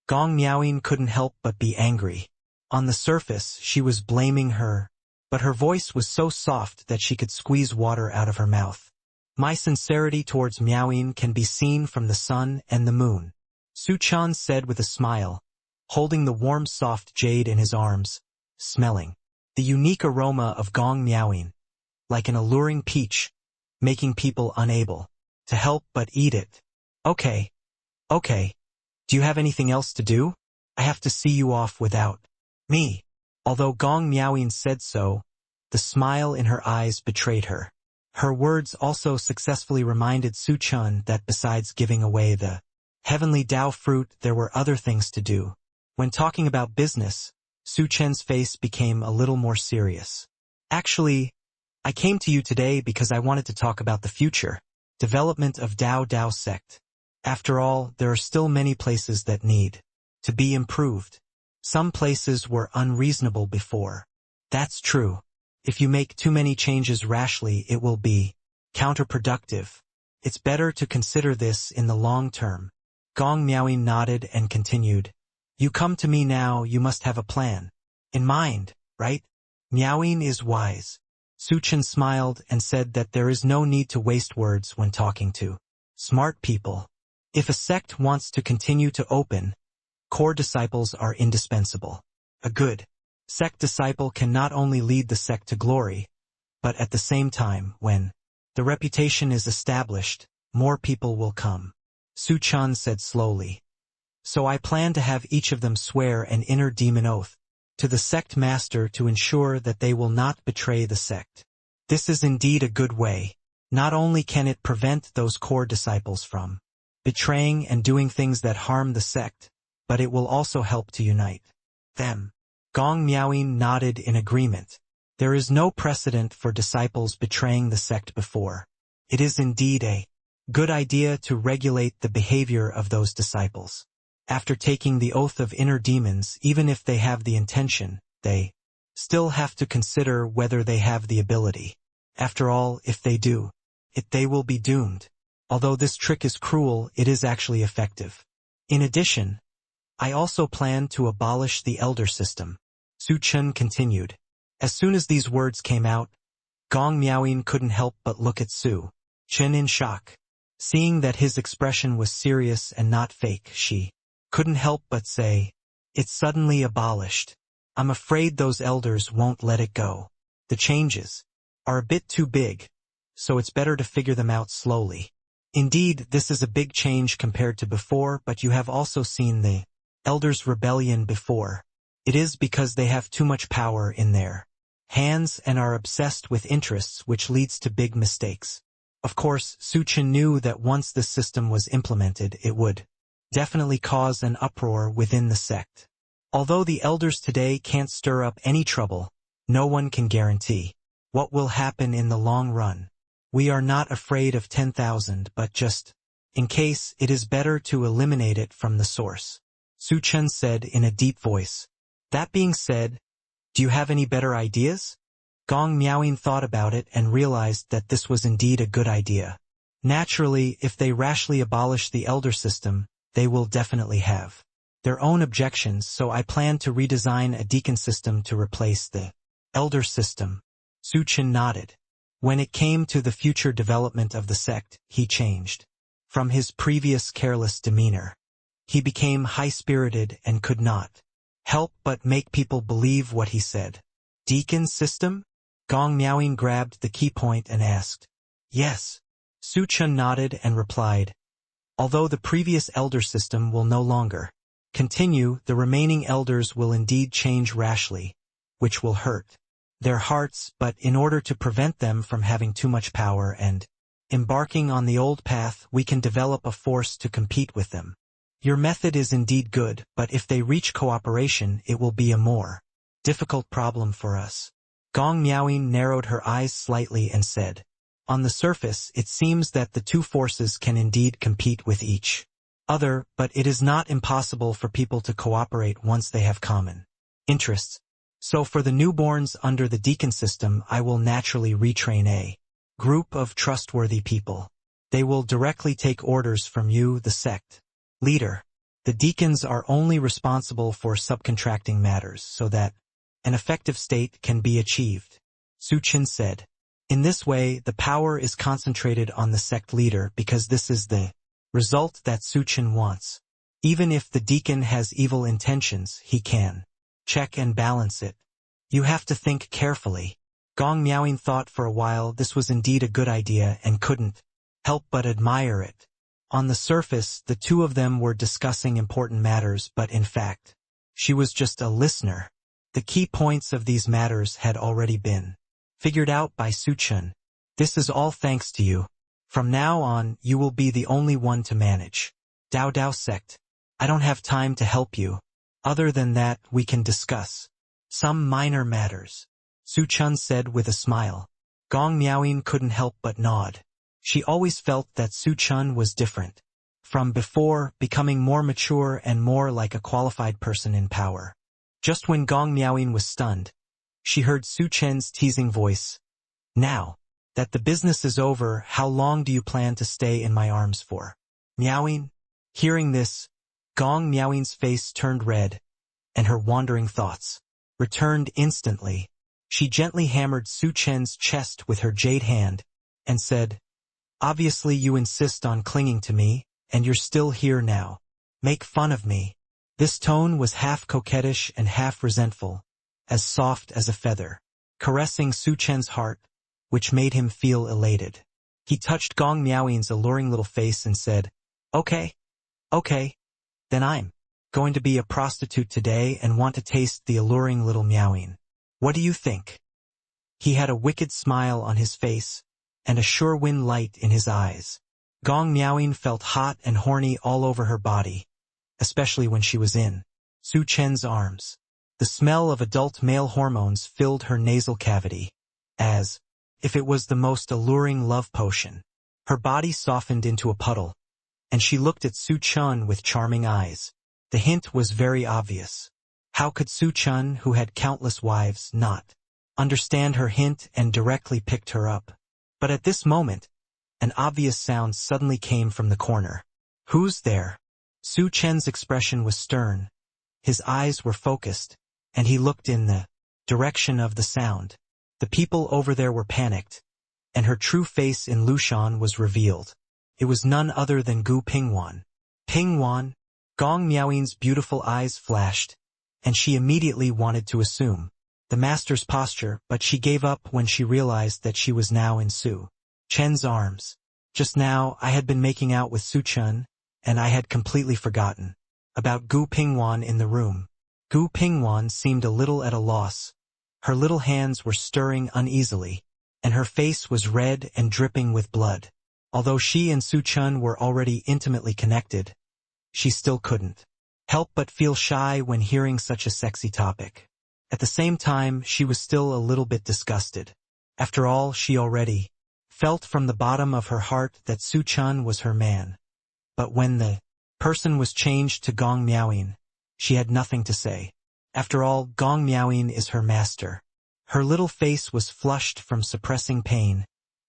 Gong Miaoyin couldn't help but be angry. On the surface, she was blaming her, but her voice was so soft that she could squeeze water out of her mouth. My sincerity towards Miaoyin can be seen from the sun and the moon, Su Chen said with a smile, holding the warm soft jade in his arms, smelling the unique aroma of Gong Miaoyin, like an alluring peach, making people unable to help but eat it. Okay. Do you have anything else to do? I have to see you off without me. Although Gong Miaoyin said so, the smile in her eyes betrayed her. Her words also successfully reminded Su Chen that besides giving away the heavenly Dao fruit, there were other things to do. When talking about business, Su Chen's face became a little more serious. Actually, I came to you today because I wanted to talk about the future development of Dao sect. After all, there are still many places that need to be improved. Some places were unreasonable before. That's true. If you make too many changes rashly, it will be counterproductive. It's better to consider this in the long term. Gong Miaoyin nodded and continued. You come to me now, you must have a plan in mind, right? Miaoyin is wise. Su Chen smiled and said that there is no need to waste words when talking to smart people. If a sect wants to continue to open, core disciples are indispensable. A good sect disciple can not only lead the sect to glory, but at the same time, when the reputation is established, more people will come. Su Chen said slowly. So I plan to have each of them swear an inner demon oath to the sect master to ensure that they will not betray the sect. This is indeed a good way. Not only can it prevent those core disciples from betraying and doing things that harm the sect, but it will also help to unite them. Gong Miaoyin nodded in agreement. There is no precedent for disciples betraying the sect before. It is indeed a good idea to regulate the behavior of those disciples. After taking the oath of inner demons, even if they have the intention, they still have to consider whether they have the ability. After all, if they do, they will be doomed. Although this trick is cruel, it is actually effective. In addition, I also plan to abolish the elder system. Su Chen continued. As soon as these words came out, Gong Miaoyin couldn't help but look at Su Chen in shock. Seeing that his expression was serious and not fake, she couldn't help but say, it's suddenly abolished. I'm afraid those elders won't let it go. The changes are a bit too big, so it's better to figure them out slowly. Indeed, this is a big change compared to before, but you have also seen the elders' rebellion before. It is because they have too much power in their hands and are obsessed with interests, which leads to big mistakes. Of course, Su Chen knew that once this system was implemented, it would definitely cause an uproar within the sect. Although the elders today can't stir up any trouble, no one can guarantee what will happen in the long run. We are not afraid of 10,000, but just in case, it is better to eliminate it from the source. Su Chen said in a deep voice. That being said, do you have any better ideas? Gong Miaoyin thought about it and realized that this was indeed a good idea. Naturally, if they rashly abolish the elder system, they will definitely have their own objections, so I plan to redesign a deacon system to replace the elder system. Su Chen nodded. When it came to the future development of the sect, he changed from his previous careless demeanor. He became high-spirited and could not help but make people believe what he said. Deacon system? Gong Miaoyin grabbed the key point and asked. Yes. Su Chen nodded and replied. Although the previous elder system will no longer continue, the remaining elders will indeed change rashly, which will hurt their hearts, but in order to prevent them from having too much power and embarking on the old path, we can develop a force to compete with them. Your method is indeed good, but if they reach cooperation, it will be a more difficult problem for us. Gong Miaoyin narrowed her eyes slightly and said, on the surface, it seems that the two forces can indeed compete with each other, but it is not impossible for people to cooperate once they have common interests. So for the newborns under the deacon system, I will naturally retrain a group of trustworthy people. They will directly take orders from you, the sect leader. The deacons are only responsible for subcontracting matters so that an effective state can be achieved. Su Chen said. In this way, the power is concentrated on the sect leader because this is the result that Su Chen wants. Even if the deacon has evil intentions, he can check and balance it. You have to think carefully. Gong Miaoying thought for a while this was indeed a good idea and couldn't help but admire it. On the surface, the two of them were discussing important matters, but in fact, she was just a listener. The key points of these matters had already been figured out by Su Chen. This is all thanks to you. From now on, you will be the only one to manage Dao sect. I don't have time to help you. Other than that, we can discuss some minor matters, Su Chen said with a smile. Gong Miaoying couldn't help but nod. She always felt that Su Chen was different from before, becoming more mature and more like a qualified person in power. Just when Gong Miaoying was stunned, she heard Su Chen's teasing voice. Now that the business is over, how long do you plan to stay in my arms for? Miaoying? Hearing this, Gong Miaoying's face turned red, and her wandering thoughts returned instantly. She gently hammered Su Chen's chest with her jade hand, and said, Obviously you insist on clinging to me, and you're still here now. Make fun of me. This tone was half coquettish and half resentful, as soft as a feather, caressing Su Chen's heart, which made him feel elated. He touched Gong Miaoying's alluring little face and said, Okay, then I'm going to be a prostitute today and want to taste the alluring little Miaoying. What do you think? He had a wicked smile on his face, and a sure wind light in his eyes. Gong Miaoying felt hot and horny all over her body, especially when she was in Su Chen's arms. The smell of adult male hormones filled her nasal cavity, as if it was the most alluring love potion. Her body softened into a puddle, and she looked at Su Chen with charming eyes. The hint was very obvious. How could Su Chen, who had countless wives, not understand her hint and directly picked her up? But at this moment, an obvious sound suddenly came from the corner. Who's there? Su Chen's expression was stern. His eyes were focused, and he looked in the direction of the sound. The people over there were panicked, and her true face in Lushan was revealed. It was none other than Gu Pingwan. Pingwan? Gong Miaoying's beautiful eyes flashed, and she immediately wanted to assume the master's posture, but she gave up when she realized that she was now in Su Chen's arms. Just now, I had been making out with Su Chen, and I had completely forgotten about Gu Pingwan in the room. Gu Pingwan seemed a little at a loss. Her little hands were stirring uneasily, and her face was red and dripping with blood. Although she and Su Chen were already intimately connected, she still couldn't help but feel shy when hearing such a sexy topic. At the same time, she was still a little bit disgusted. After all, she already felt from the bottom of her heart that Su Chen was her man. But when the person was changed to Gong Miaoying, she had nothing to say. After all, Gong Miaoying is her master. Her little face was flushed from suppressing pain,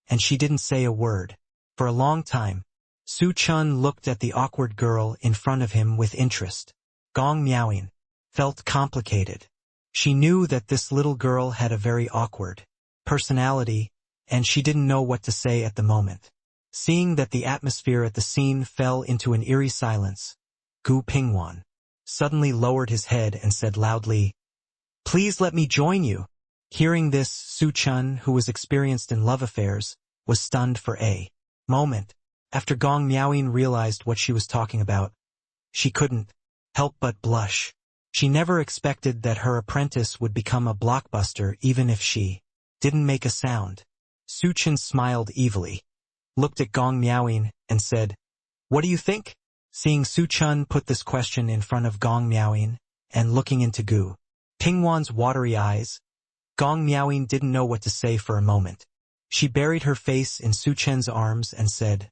and she didn't say a word. For a long time, Su Chen looked at the awkward girl in front of him with interest. Gong Miaoying felt complicated. She knew that this little girl had a very awkward personality, and she didn't know what to say at the moment. Seeing that the atmosphere at the scene fell into an eerie silence, Gu Pingwan suddenly lowered his head and said loudly, Please let me join you. Hearing this, Su Chen, who was experienced in love affairs, was stunned for a moment. After Gong Miaoying realized what she was talking about, she couldn't help but blush. She never expected that her apprentice would become a blockbuster even if she didn't make a sound. Su Chen smiled evilly, looked at Gong Miaoying, and said, What do you think? Seeing Su Chen put this question in front of Gong Miaoying, and looking into Gu Pingwan's watery eyes, Gong Miaoying didn't know what to say for a moment. She buried her face in Su Chen's arms and said,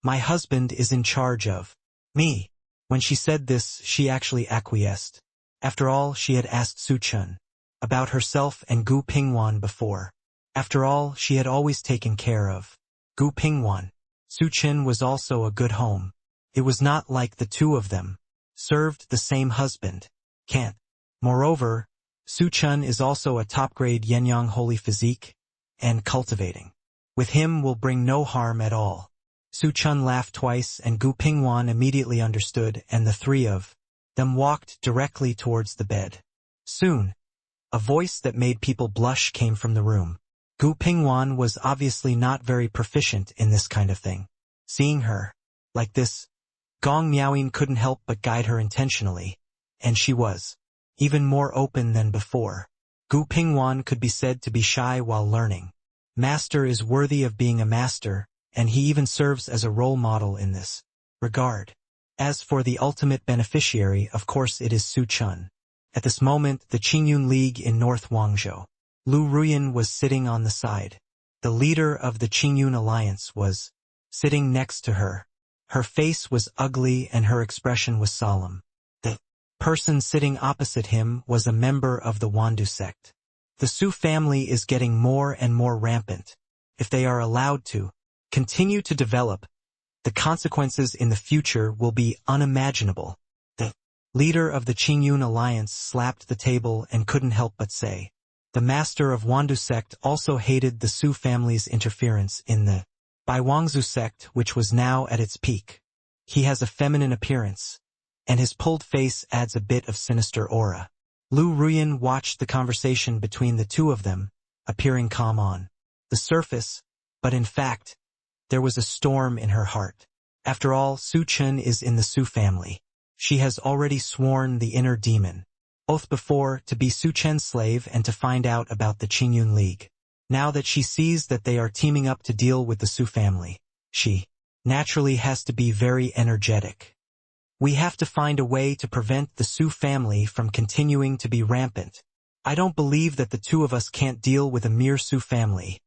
My husband is in charge of me. When she said this, she actually acquiesced. After all, she had asked Su Chen about herself and Gu Pingwan before. After all, she had always taken care of Gu Pingwan. Su Chen was also a good home. It was not like the two of them served the same husband. Can't. Moreover, Su Chen is also a top-grade Yenyang holy physique and cultivating. With him will bring no harm at all. Su Chen laughed twice and Gu Pingwan immediately understood, and the three of them walked directly towards the bed. Soon, a voice that made people blush came from the room. Gu Pingwan was obviously not very proficient in this kind of thing. Seeing her like this, Gong Miaoyin couldn't help but guide her intentionally, and she was even more open than before. Gu Pingwan could be said to be shy while learning. Master is worthy of being a master, and he even serves as a role model in this regard. As for the ultimate beneficiary, of course it is Su Chen. At this moment, the Qingyun League in North Guangzhou. Lu Ruyan was sitting on the side. The leader of the Qingyun Alliance was sitting next to her. Her face was ugly and her expression was solemn. The person sitting opposite him was a member of the Wandu sect. The Su family is getting more and more rampant. If they are allowed to continue to develop, the consequences in the future will be unimaginable. The leader of the Qingyun Alliance slapped the table and couldn't help but say, the master of Wandu sect also hated the Su family's interference in the Baiwangzhu sect, which was now at its peak. He has a feminine appearance, and his pulled face adds a bit of sinister aura. Lu Ruyan watched the conversation between the two of them, appearing calm on the surface, but in fact, there was a storm in her heart. After all, Su Chen is in the Su family. She has already sworn the inner demon oath before to be Su Chen's slave and to find out about the Qingyun League. Now that she sees that they are teaming up to deal with the Su family, she naturally has to be very energetic. We have to find a way to prevent the Su family from continuing to be rampant. I don't believe that the two of us can't deal with a mere Su family.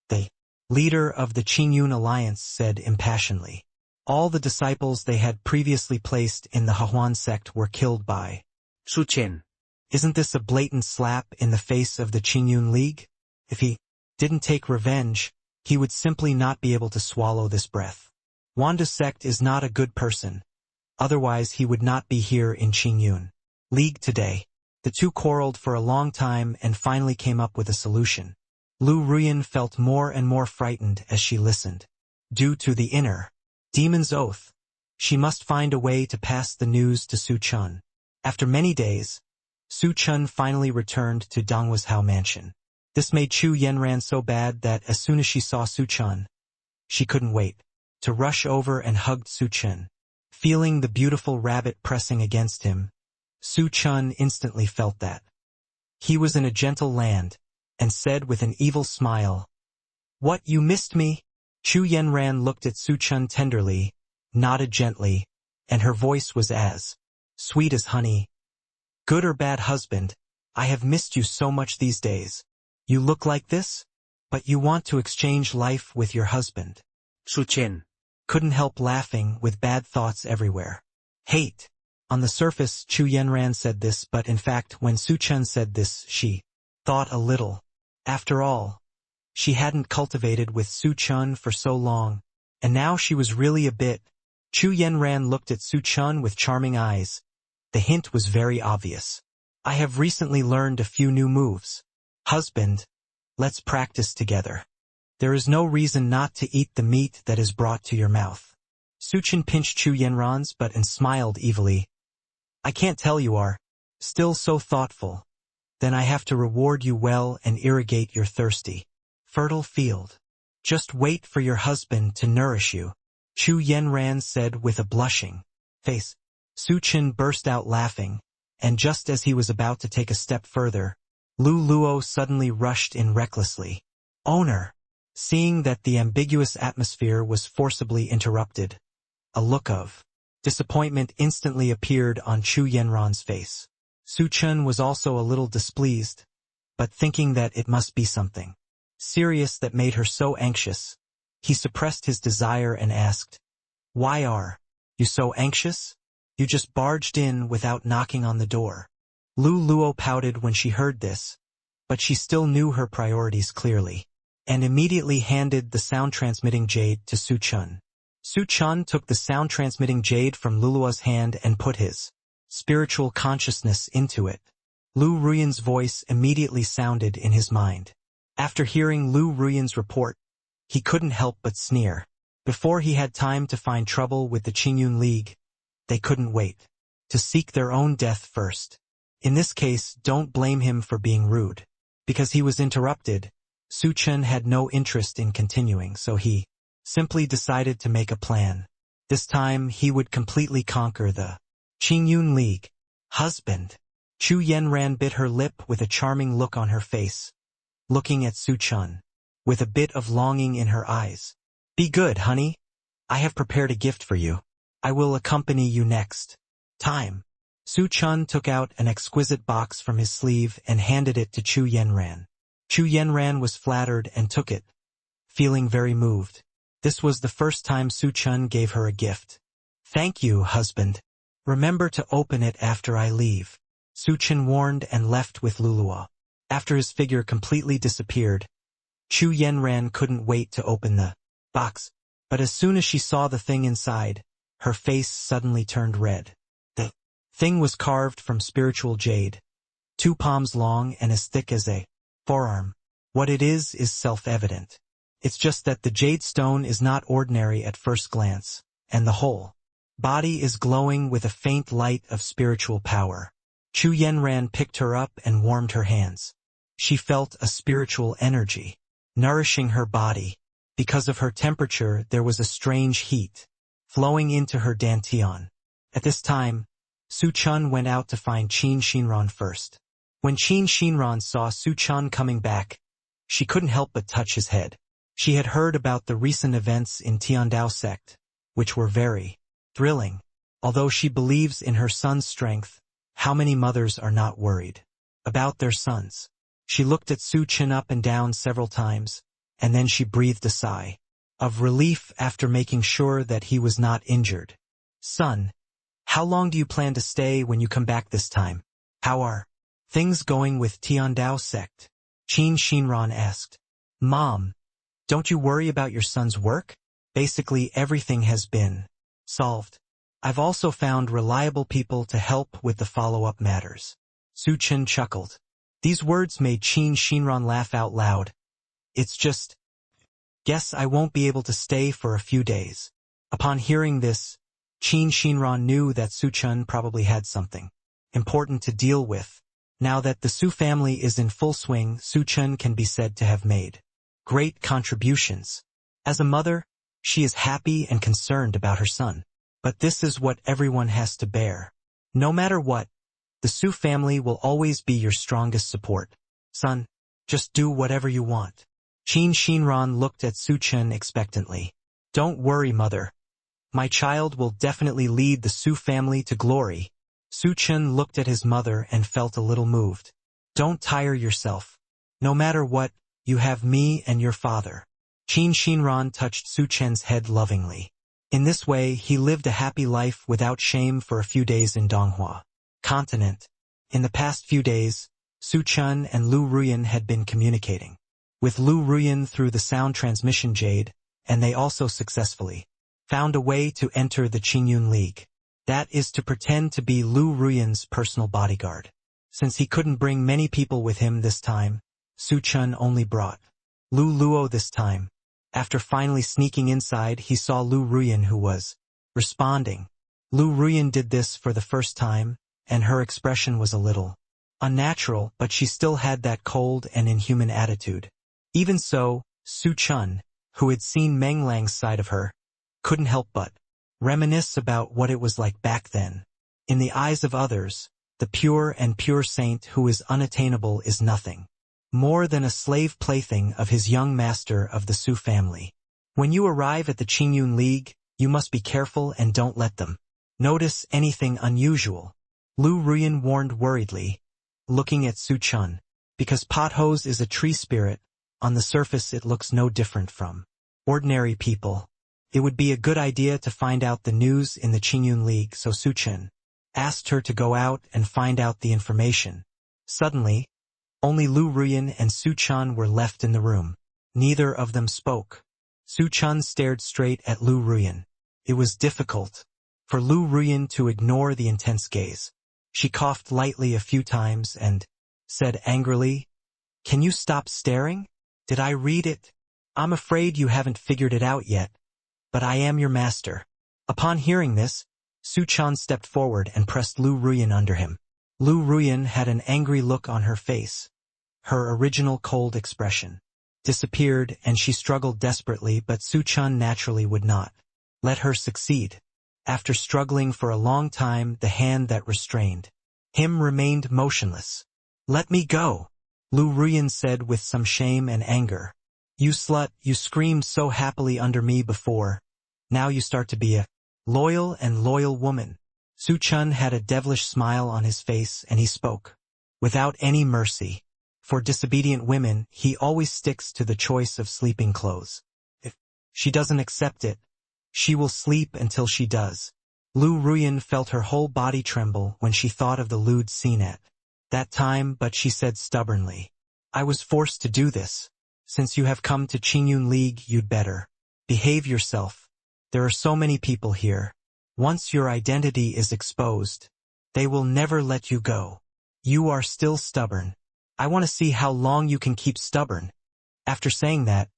The leader of the Qingyun Alliance said impassionedly. All the disciples they had previously placed in the Hahuan sect were killed by Su Chen. Isn't this a blatant slap in the face of the Qingyun League? If he didn't take revenge, he would simply not be able to swallow this breath. Wandu sect is not a good person. Otherwise he would not be here in Qingyun League today. The two quarreled for a long time and finally came up with a solution. Lu Ruyan felt more and more frightened as she listened. Due to the inner demon's oath, she must find a way to pass the news to Su Chen. After many days, Su Chen finally returned to Donghuazhou mansion. This made Chu Yenran so bad that as soon as she saw Su Chen, she couldn't wait to rush over and hugged Su Chen. Feeling the beautiful rabbit pressing against him, Su Chen instantly felt that he was in a gentle land, and said with an evil smile, "What, you missed me?" Chu Yenran looked at Su Chen tenderly, nodded gently, and her voice was as sweet as honey. "Good or bad husband, I have missed you so much these days. You look like this, but you want to exchange life with your husband." Su Chen couldn't help laughing with bad thoughts everywhere. Hate. On the surface, Chu Yenran said this, but in fact, when Su Chen said this, she thought a little. After all, she hadn't cultivated with Su Chen for so long, and now she was really a bit. Chu Yenran looked at Su Chen with charming eyes. The hint was very obvious. "I have recently learned a few new moves. Husband, let's practice together. There is no reason not to eat the meat that is brought to your mouth." Su Chen pinched Chu Yenran's butt and smiled evilly. "I can't tell you are still so thoughtful. Then I have to reward you well and irrigate your thirsty, fertile field. Just wait for your husband to nourish you," Chu Yenran said with a blushing face. Su Chen burst out laughing, and just as he was about to take a step further, Lu Luo suddenly rushed in recklessly. "Owner!" Seeing that the ambiguous atmosphere was forcibly interrupted, a look of disappointment instantly appeared on Chu Yenran's face. Su Chen was also a little displeased, but thinking that it must be something serious that made her so anxious, he suppressed his desire and asked, "Why are you so anxious? You just barged in without knocking on the door." Lu Luo pouted when she heard this, but she still knew her priorities clearly, and immediately handed the sound-transmitting jade to Su Chun. Su Chun took the sound-transmitting jade from Lulua's hand and put his spiritual consciousness into it. Lu Ruyan's voice immediately sounded in his mind. After hearing Lu Ruyan's report, he couldn't help but sneer. Before he had time to find trouble with the Qingyun League, they couldn't wait to seek their own death first. In this case, don't blame him for being rude. Because he was interrupted, Su Chen had no interest in continuing, so he simply decided to make a plan. This time, he would completely conquer the Qingyun League. Husband. Chu Yenran bit her lip with a charming look on her face, looking at Su Chen, with a bit of longing in her eyes. Be good, honey. I have prepared a gift for you. I will accompany you next time. Su Chen took out an exquisite box from his sleeve and handed it to Chu Yenran. Chu Yenran was flattered and took it, feeling very moved. This was the first time Su Chen gave her a gift. Thank you, husband. Remember to open it after I leave. Su Chen warned and left with Lulua. After his figure completely disappeared, Chu Yenran couldn't wait to open the box, but as soon as she saw the thing inside, her face suddenly turned red. The thing was carved from spiritual jade, 2 palms long and as thick as a forearm. What it is self-evident. It's just that the jade stone is not ordinary at first glance, and the whole body is glowing with a faint light of spiritual power. Chu Yenran picked her up and warmed her hands. She felt a spiritual energy nourishing her body. Because of her temperature, there was a strange heat flowing into her dantian. At this time, Su Chun went out to find Qin Shinran first. When Qin Shinran saw Su Chun coming back, she couldn't help but touch his head. She had heard about the recent events in Tiandao sect, which were very thrilling. Although she believes in her son's strength, how many mothers are not worried about their sons? She looked at Su Chen up and down several times, and then she breathed a sigh of relief after making sure that he was not injured. Son, how long do you plan to stay when you come back this time? How are things going with Tiandao sect? Qin Shinran asked. Mom, don't you worry about your son's work? Basically everything has been solved. I've also found reliable people to help with the follow-up matters. Su Chen chuckled. These words made Qin Shinran laugh out loud. It's just, guess I won't be able to stay for a few days. Upon hearing this, Qin Shinran knew that Su Chen probably had something important to deal with. Now that the Su family is in full swing, Su Chen can be said to have made great contributions. As a mother, she is happy and concerned about her son. But this is what everyone has to bear. No matter what, the Su family will always be your strongest support. Son, just do whatever you want. Qin Shinran looked at Su Chen expectantly. Don't worry, mother. My child will definitely lead the Su family to glory. Su Chen looked at his mother and felt a little moved. Don't tire yourself. No matter what, you have me and your father. Qin Shinran touched Su Chen's head lovingly. In this way, he lived a happy life without shame for a few days in Donghua continent. In the past few days, Su Chen and Lu Ruyan had been communicating with Lu Ruyan through the sound transmission jade, and they also successfully found a way to enter the Qingyun League. That is to pretend to be Lu Ruyan's personal bodyguard. Since he couldn't bring many people with him this time, Su Chen only brought Lu Luo this time. After finally sneaking inside, he saw Lu Ruyan, who was responding. Lu Ruyan did this for the first time, and her expression was a little unnatural, but she still had that cold and inhuman attitude. Even so, Su Chen, who had seen Meng Lang's side of her, couldn't help but reminisce about what it was like back then. In the eyes of others, the pure and pure saint who is unattainable is nothing more than a slave plaything of his young master of the Su family. When you arrive at the Qingyun League, you must be careful and don't let them notice anything unusual. Lu Ruyan warned worriedly, looking at Su Chen. Because Pothos is a tree spirit, on the surface it looks no different from ordinary people. It would be a good idea to find out the news in the Qingyun League, so Su Chen asked her to go out and find out the information. Suddenly, only Lu Ruyan and Su Chen were left in the room. Neither of them spoke. Su Chen stared straight at Lu Ruyan. It was difficult for Lu Ruyan to ignore the intense gaze. She coughed lightly a few times and said angrily, "Can you stop staring? Did I read it? I'm afraid you haven't figured it out yet, but I am your master." Upon hearing this, Su Chen stepped forward and pressed Lu Ruyan under him. Lu Ruyan had an angry look on her face. Her original cold expression disappeared and she struggled desperately, but Su Chen naturally would not let her succeed. After struggling for a long time, the hand that restrained him remained motionless. "Let me go," Lu Ruyan said with some shame and anger. "You slut, you screamed so happily under me before. Now you start to be a loyal woman." Su Chen had a devilish smile on his face and he spoke without any mercy. For disobedient women, he always sticks to the choice of sleeping clothes. If she doesn't accept it, she will sleep until she does. Lu Ruyan felt her whole body tremble when she thought of the lewd scene at that time, but she said stubbornly, "I was forced to do this. Since you have come to Qingyun League, you'd better behave yourself. There are so many people here. Once your identity is exposed, they will never let you go. You are still stubborn. I want to see how long you can keep stubborn." After saying that,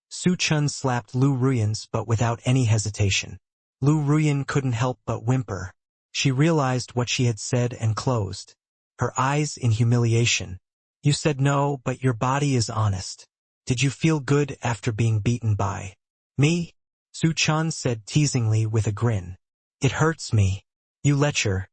Su Chen slapped Lu Ruyan's but without any hesitation. Lu Ruyan couldn't help but whimper. She realized what she had said and closed her eyes in humiliation. "You said no, but your body is honest. Did you feel good after being beaten by me?" Su Chen said teasingly with a grin. "It hurts me. You lecher.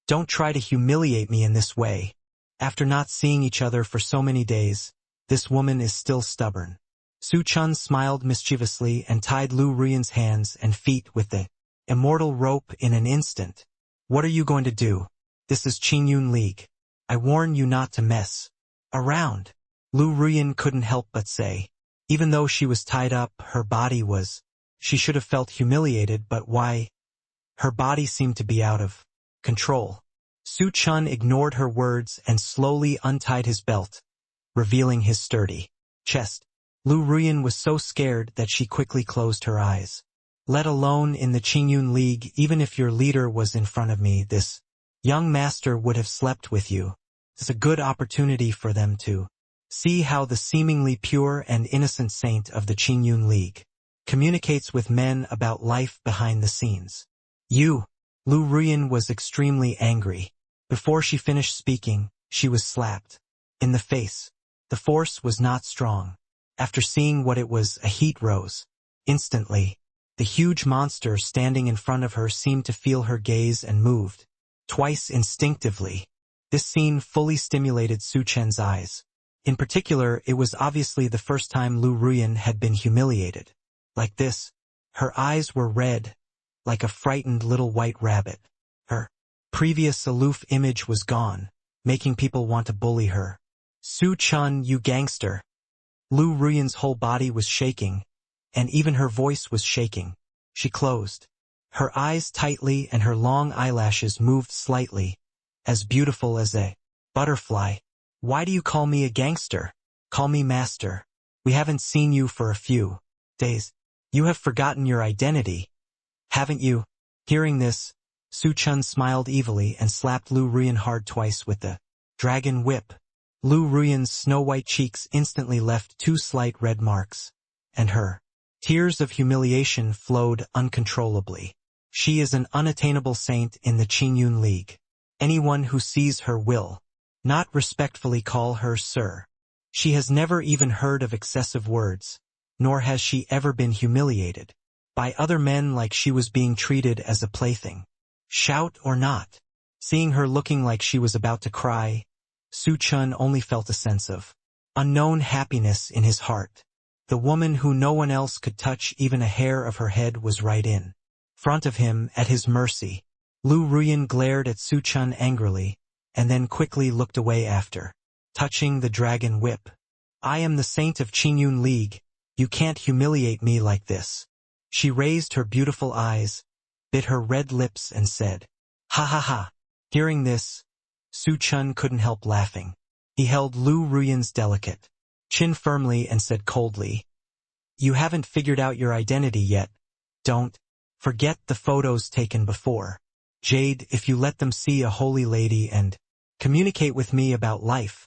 Don't try to humiliate me in this way. After not seeing each other for so many days, this woman is still stubborn." Su Chen smiled mischievously and tied Lu Ruyan's hands and feet with the immortal rope in an instant. "What are you going to do? This is Qingyun League. I warn you not to mess around." Lu Ruyan couldn't help but say. Even though she was tied up, her body was. She should have felt humiliated, but why? Her body seemed to be out of control. Su Chen ignored her words and slowly untied his belt, revealing his sturdy chest. Lu Ruyan was so scared that she quickly closed her eyes. "Let alone in the Qingyun League, even if your leader was in front of me, this young master would have slept with you. It's a good opportunity for them to see how the seemingly pure and innocent saint of the Qingyun League communicates with men about life behind the scenes." "You!" Lu Ruyan was extremely angry. Before she finished speaking, she was slapped in the face. The force was not strong. After seeing what it was, a heat rose. Instantly, the huge monster standing in front of her seemed to feel her gaze and moved twice instinctively. This scene fully stimulated Su Chen's eyes. In particular, it was obviously the first time Lu Ruyan had been humiliated like this. Her eyes were red, like a frightened little white rabbit. Her previous aloof image was gone, making people want to bully her. "Su Chen, you gangster." Lu Ruyan's whole body was shaking, and even her voice was shaking. She closed her eyes tightly and her long eyelashes moved slightly, as beautiful as a butterfly. "Why do you call me a gangster? Call me master. We haven't seen you for a few days. You have forgotten your identity, haven't you?" Hearing this, Su Chen smiled evilly and slapped Lu Ruyan hard twice with the dragon whip. Lu Ruyan's snow-white cheeks instantly left 2 slight red marks, and her tears of humiliation flowed uncontrollably. She is an unattainable saint in the Qingyun League. Anyone who sees her will not respectfully call her sir. She has never even heard of excessive words, nor has she ever been humiliated by other men like she was being treated as a plaything. Shout or not. Seeing her looking like she was about to cry, Su Chen only felt a sense of unknown happiness in his heart. The woman who no one else could touch even a hair of her head was right in front of him, at his mercy. Lu Ruyan glared at Su Chen angrily, and then quickly looked away after touching the dragon whip. "I am the saint of Qingyun League. You can't humiliate me like this." She raised her beautiful eyes, bit her red lips and said, "Ha ha ha. Hearing this, Su Chen couldn't help laughing. He held Lu Ruyan's delicate chin firmly and said coldly, "You haven't figured out your identity yet. Don't forget the photos taken before. Jade, if you let them see a holy lady and communicate with me about life,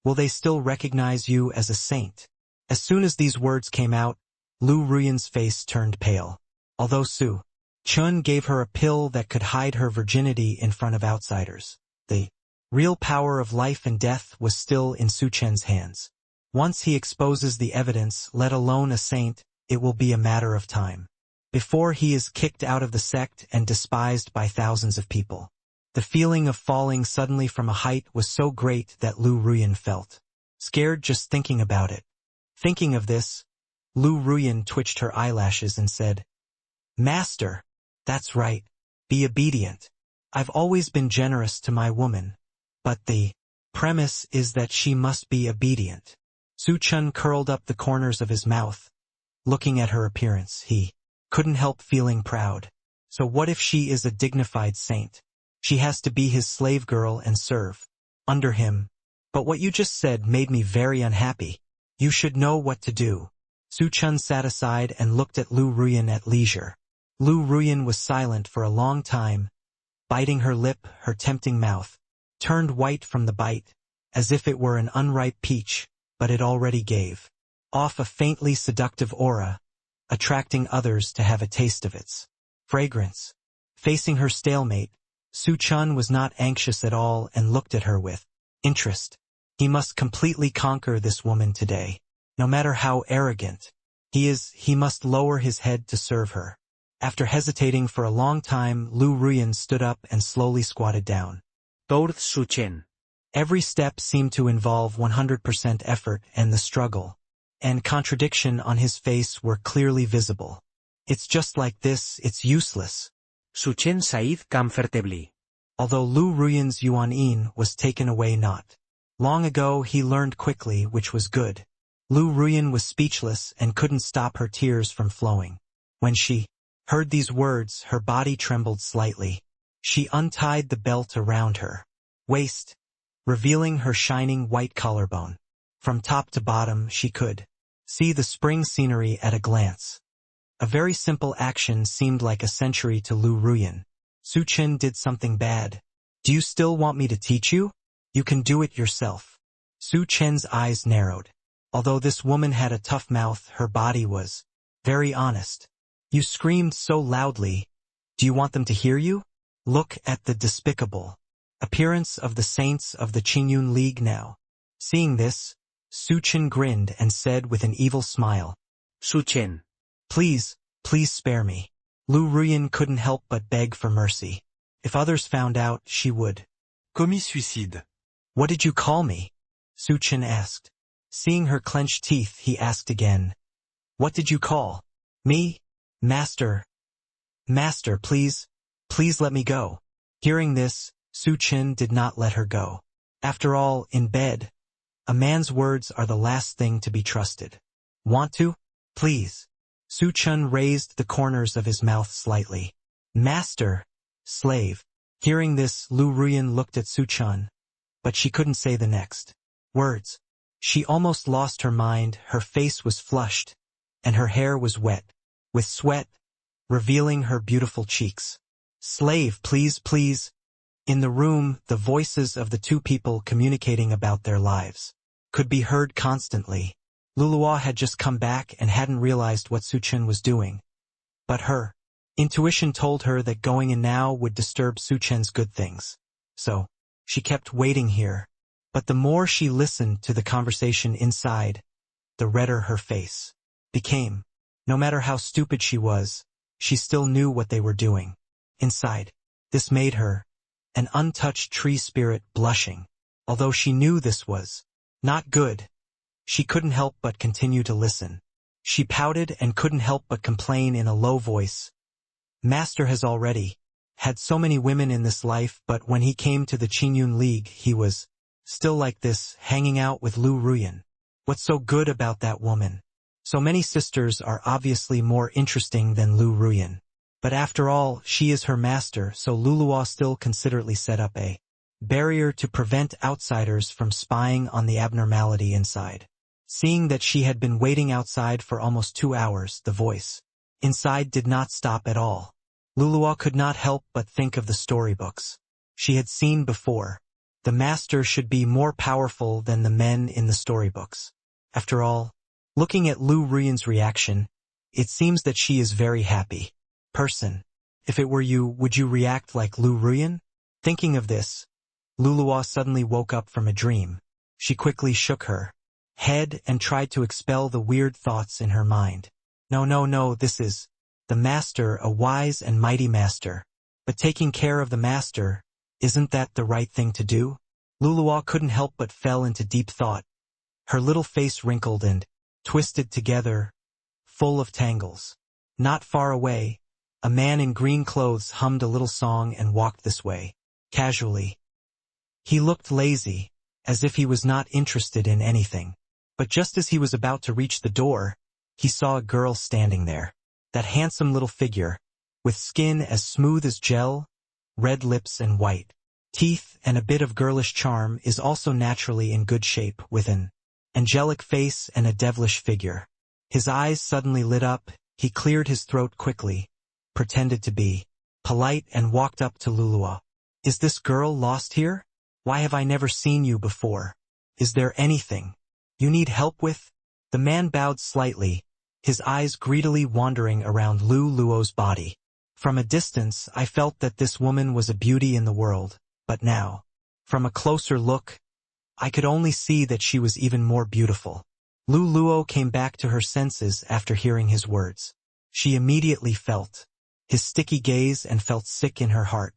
will they still recognize you as a saint?" As soon as these words came out, Lu Ruyan's face turned pale. Although Su Chen gave her a pill that could hide her virginity in front of outsiders, the real power of life and death was still in Su Chen's hands. Once he exposes the evidence, let alone a saint, it will be a matter of time before he is kicked out of the sect and despised by thousands of people. The feeling of falling suddenly from a height was so great that Lu Ruyan felt scared just thinking about it. Thinking of this, Lu Ruyan twitched her eyelashes and said, "Master, that's right. Be obedient. I've always been generous to my woman, but the premise is that she must be obedient." Su Chen curled up the corners of his mouth. Looking at her appearance, he couldn't help feeling proud. So what if she is a dignified saint? She has to be his slave girl and serve under him. But what you just said made me very unhappy. You should know what to do. Su Chen sat aside and looked at Lu Ruyan at leisure. Lu Ruyan was silent for a long time, biting her lip. Her tempting mouth turned white from the bite, as if it were an unripe peach, but it already gave off a faintly seductive aura, attracting others to have a taste of its fragrance. Facing her stalemate, Su Chen was not anxious at all and looked at her with interest. He must completely conquer this woman today. No matter how arrogant he must lower his head to serve her. After hesitating for a long time, Lu Ruyan stood up and slowly squatted down. Toward Su Chen. Every step seemed to involve 100% effort, and the struggle and contradiction on his face were clearly visible. "It's just like this, it's useless." Su Chen said comfortably. Although Lu Ruyan's yuan was taken away not long ago, he learned quickly, which was good. Lu Ruyan was speechless and couldn't stop her tears from flowing. When she heard these words, her body trembled slightly. She untied the belt around her waist, revealing her shining white collarbone. From top to bottom, she could see the spring scenery at a glance. A very simple action seemed like a century to Lu Ruyan. Su Chen did something bad. "Do you still want me to teach you? You can do it yourself." Su Chen's eyes narrowed. Although this woman had a tough mouth, her body was very honest. "You screamed so loudly. Do you want them to hear you? Look at the despicable appearance of the saints of the Qingyun League now." Seeing this, Su Chen grinned and said with an evil smile, Su Chen. Please spare me." Lu Ruyan couldn't help but beg for mercy. If others found out, she would Commis suicide. "What did you call me?" Su Chen asked. Seeing her clenched teeth, he asked again, "What did you call me?" Master, please let me go." Hearing this, Su Chen did not let her go. After all, in bed, a man's words are the last thing to be trusted. "Want to? Please." Su Chen raised the corners of his mouth slightly. "Master, slave." Hearing this, Lu Ruyan looked at Su Chen, but she couldn't say the next words. She almost lost her mind. Her face was flushed, and her hair was wet with sweat, revealing her beautiful cheeks. "Slave, please." In the room, the voices of the two people communicating about their lives could be heard constantly. Luluo had just come back and hadn't realized what Su Chen was doing. But her intuition told her that going in now would disturb Su Chen's good things. So, she kept waiting here. But the more she listened to the conversation inside, the redder her face became. No matter how stupid she was, she still knew what they were doing. Inside, this made her, an untouched tree spirit, blushing. Although she knew this was not good, she couldn't help but continue to listen. She pouted and couldn't help but complain in a low voice. Master has already had so many women in this life, but when he came to the Qingyun League, he was still like this, hanging out with Lu Ruyan. What's so good about that woman? So many sisters are obviously more interesting than Lu Ruyan. But after all, she is her master, so Luluwa still considerately set up a barrier to prevent outsiders from spying on the abnormality inside. Seeing that she had been waiting outside for almost 2 hours, the voice inside did not stop at all. Luluwa could not help but think of the storybooks she had seen before. The master should be more powerful than the men in the storybooks. After all, looking at Lu Ruyan's reaction, it seems that she is very happy. Person. If it were you, would you react like Lu Ruyan? Thinking of this, Luluwa suddenly woke up from a dream. She quickly shook her head and tried to expel the weird thoughts in her mind. No, this is the master, a wise and mighty master. But taking care of the master, isn't that the right thing to do? Luluwa couldn't help but fell into deep thought. Her little face wrinkled and twisted together, full of tangles. Not far away, a man in green clothes hummed a little song and walked this way, casually. He looked lazy, as if he was not interested in anything. But just as he was about to reach the door, he saw a girl standing there. That handsome little figure, with skin as smooth as gel, red lips and white teeth and a bit of girlish charm, is also naturally in good shape, with an angelic face and a devilish figure. His eyes suddenly lit up, he cleared his throat quickly, pretended to be polite and walked up to Luluwa. Is this girl lost here? Why have I never seen you before? Is there anything you need help with? The man bowed slightly, his eyes greedily wandering around Luluo's body. From a distance, I felt that this woman was a beauty in the world, but now, from a closer look, I could only see that she was even more beautiful. Luluo came back to her senses after hearing his words. She immediately felt his sticky gaze and felt sick in her heart.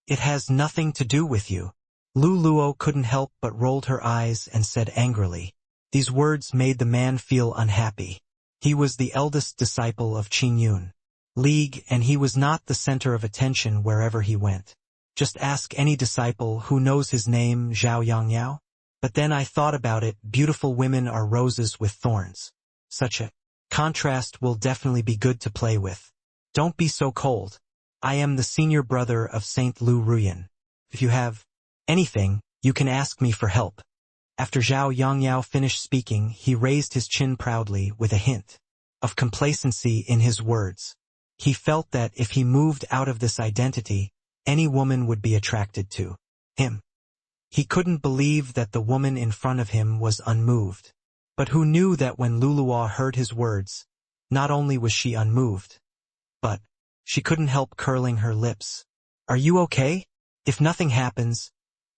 It has nothing to do with you. Luluo couldn't help but rolled her eyes and said angrily. These words made the man feel unhappy. He was the eldest disciple of Qingyun League, and he was not the center of attention wherever he went. Just ask any disciple who knows his name, Zhao Yangyao. But then I thought about it, beautiful women are roses with thorns. Such a contrast will definitely be good to play with. Don't be so cold. I am the senior brother of Saint Lu Ruyan. If you have anything, you can ask me for help. After Zhao Yangyao finished speaking, he raised his chin proudly with a hint of complacency in his words. He felt that if he moved out of this identity, any woman would be attracted to him. He couldn't believe that the woman in front of him was unmoved. But who knew that when Luluwa heard his words, not only was she unmoved, but she couldn't help curling her lips. Are you okay? If nothing happens,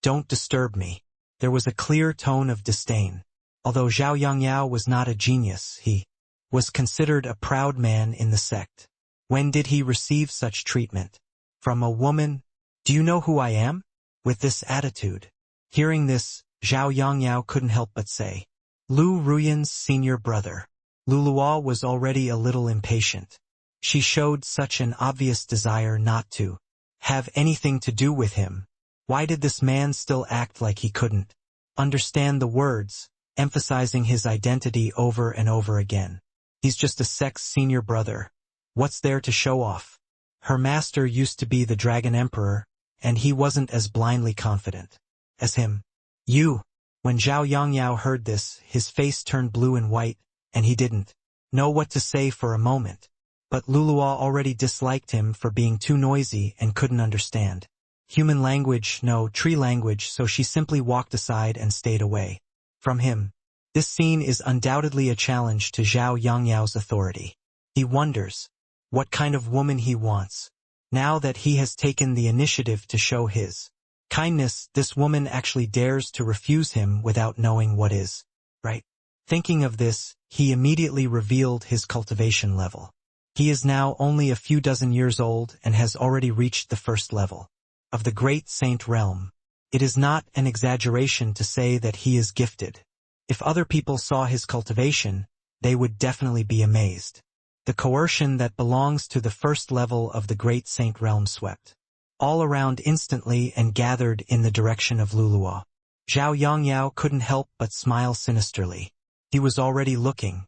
don't disturb me. There was a clear tone of disdain. Although Zhao Yangyao was not a genius, he was considered a proud man in the sect. When did he receive such treatment? From a woman? Do you know who I am? With this attitude. Hearing this, Zhao Yangyao couldn't help but say, Lu Ruyan's senior brother. Luluwa was already a little impatient. She showed such an obvious desire not to have anything to do with him. Why did this man still act like he couldn't understand the words, emphasizing his identity over and over again? He's just a sect's senior brother. What's there to show off? Her master used to be the Dragon Emperor, and he wasn't as blindly confident as him. You. When Zhao Yangyao heard this, his face turned blue and white, and he didn't know what to say for a moment. But Luluwa already disliked him for being too noisy and couldn't understand human language, no tree language, so she simply walked aside and stayed away from him. This scene is undoubtedly a challenge to Zhao Yangyao's authority. He wonders what kind of woman he wants. Now that he has taken the initiative to show his kindness, this woman actually dares to refuse him without knowing what is right. Thinking of this, he immediately revealed his cultivation level. He is now only a few dozen years old and has already reached the first level of the Great Saint Realm. It is not an exaggeration to say that he is gifted. If other people saw his cultivation, they would definitely be amazed. The coercion that belongs to the first level of the Great Saint Realm swept all around instantly and gathered in the direction of Luluwa. Zhao Yangyao couldn't help but smile sinisterly. He was already looking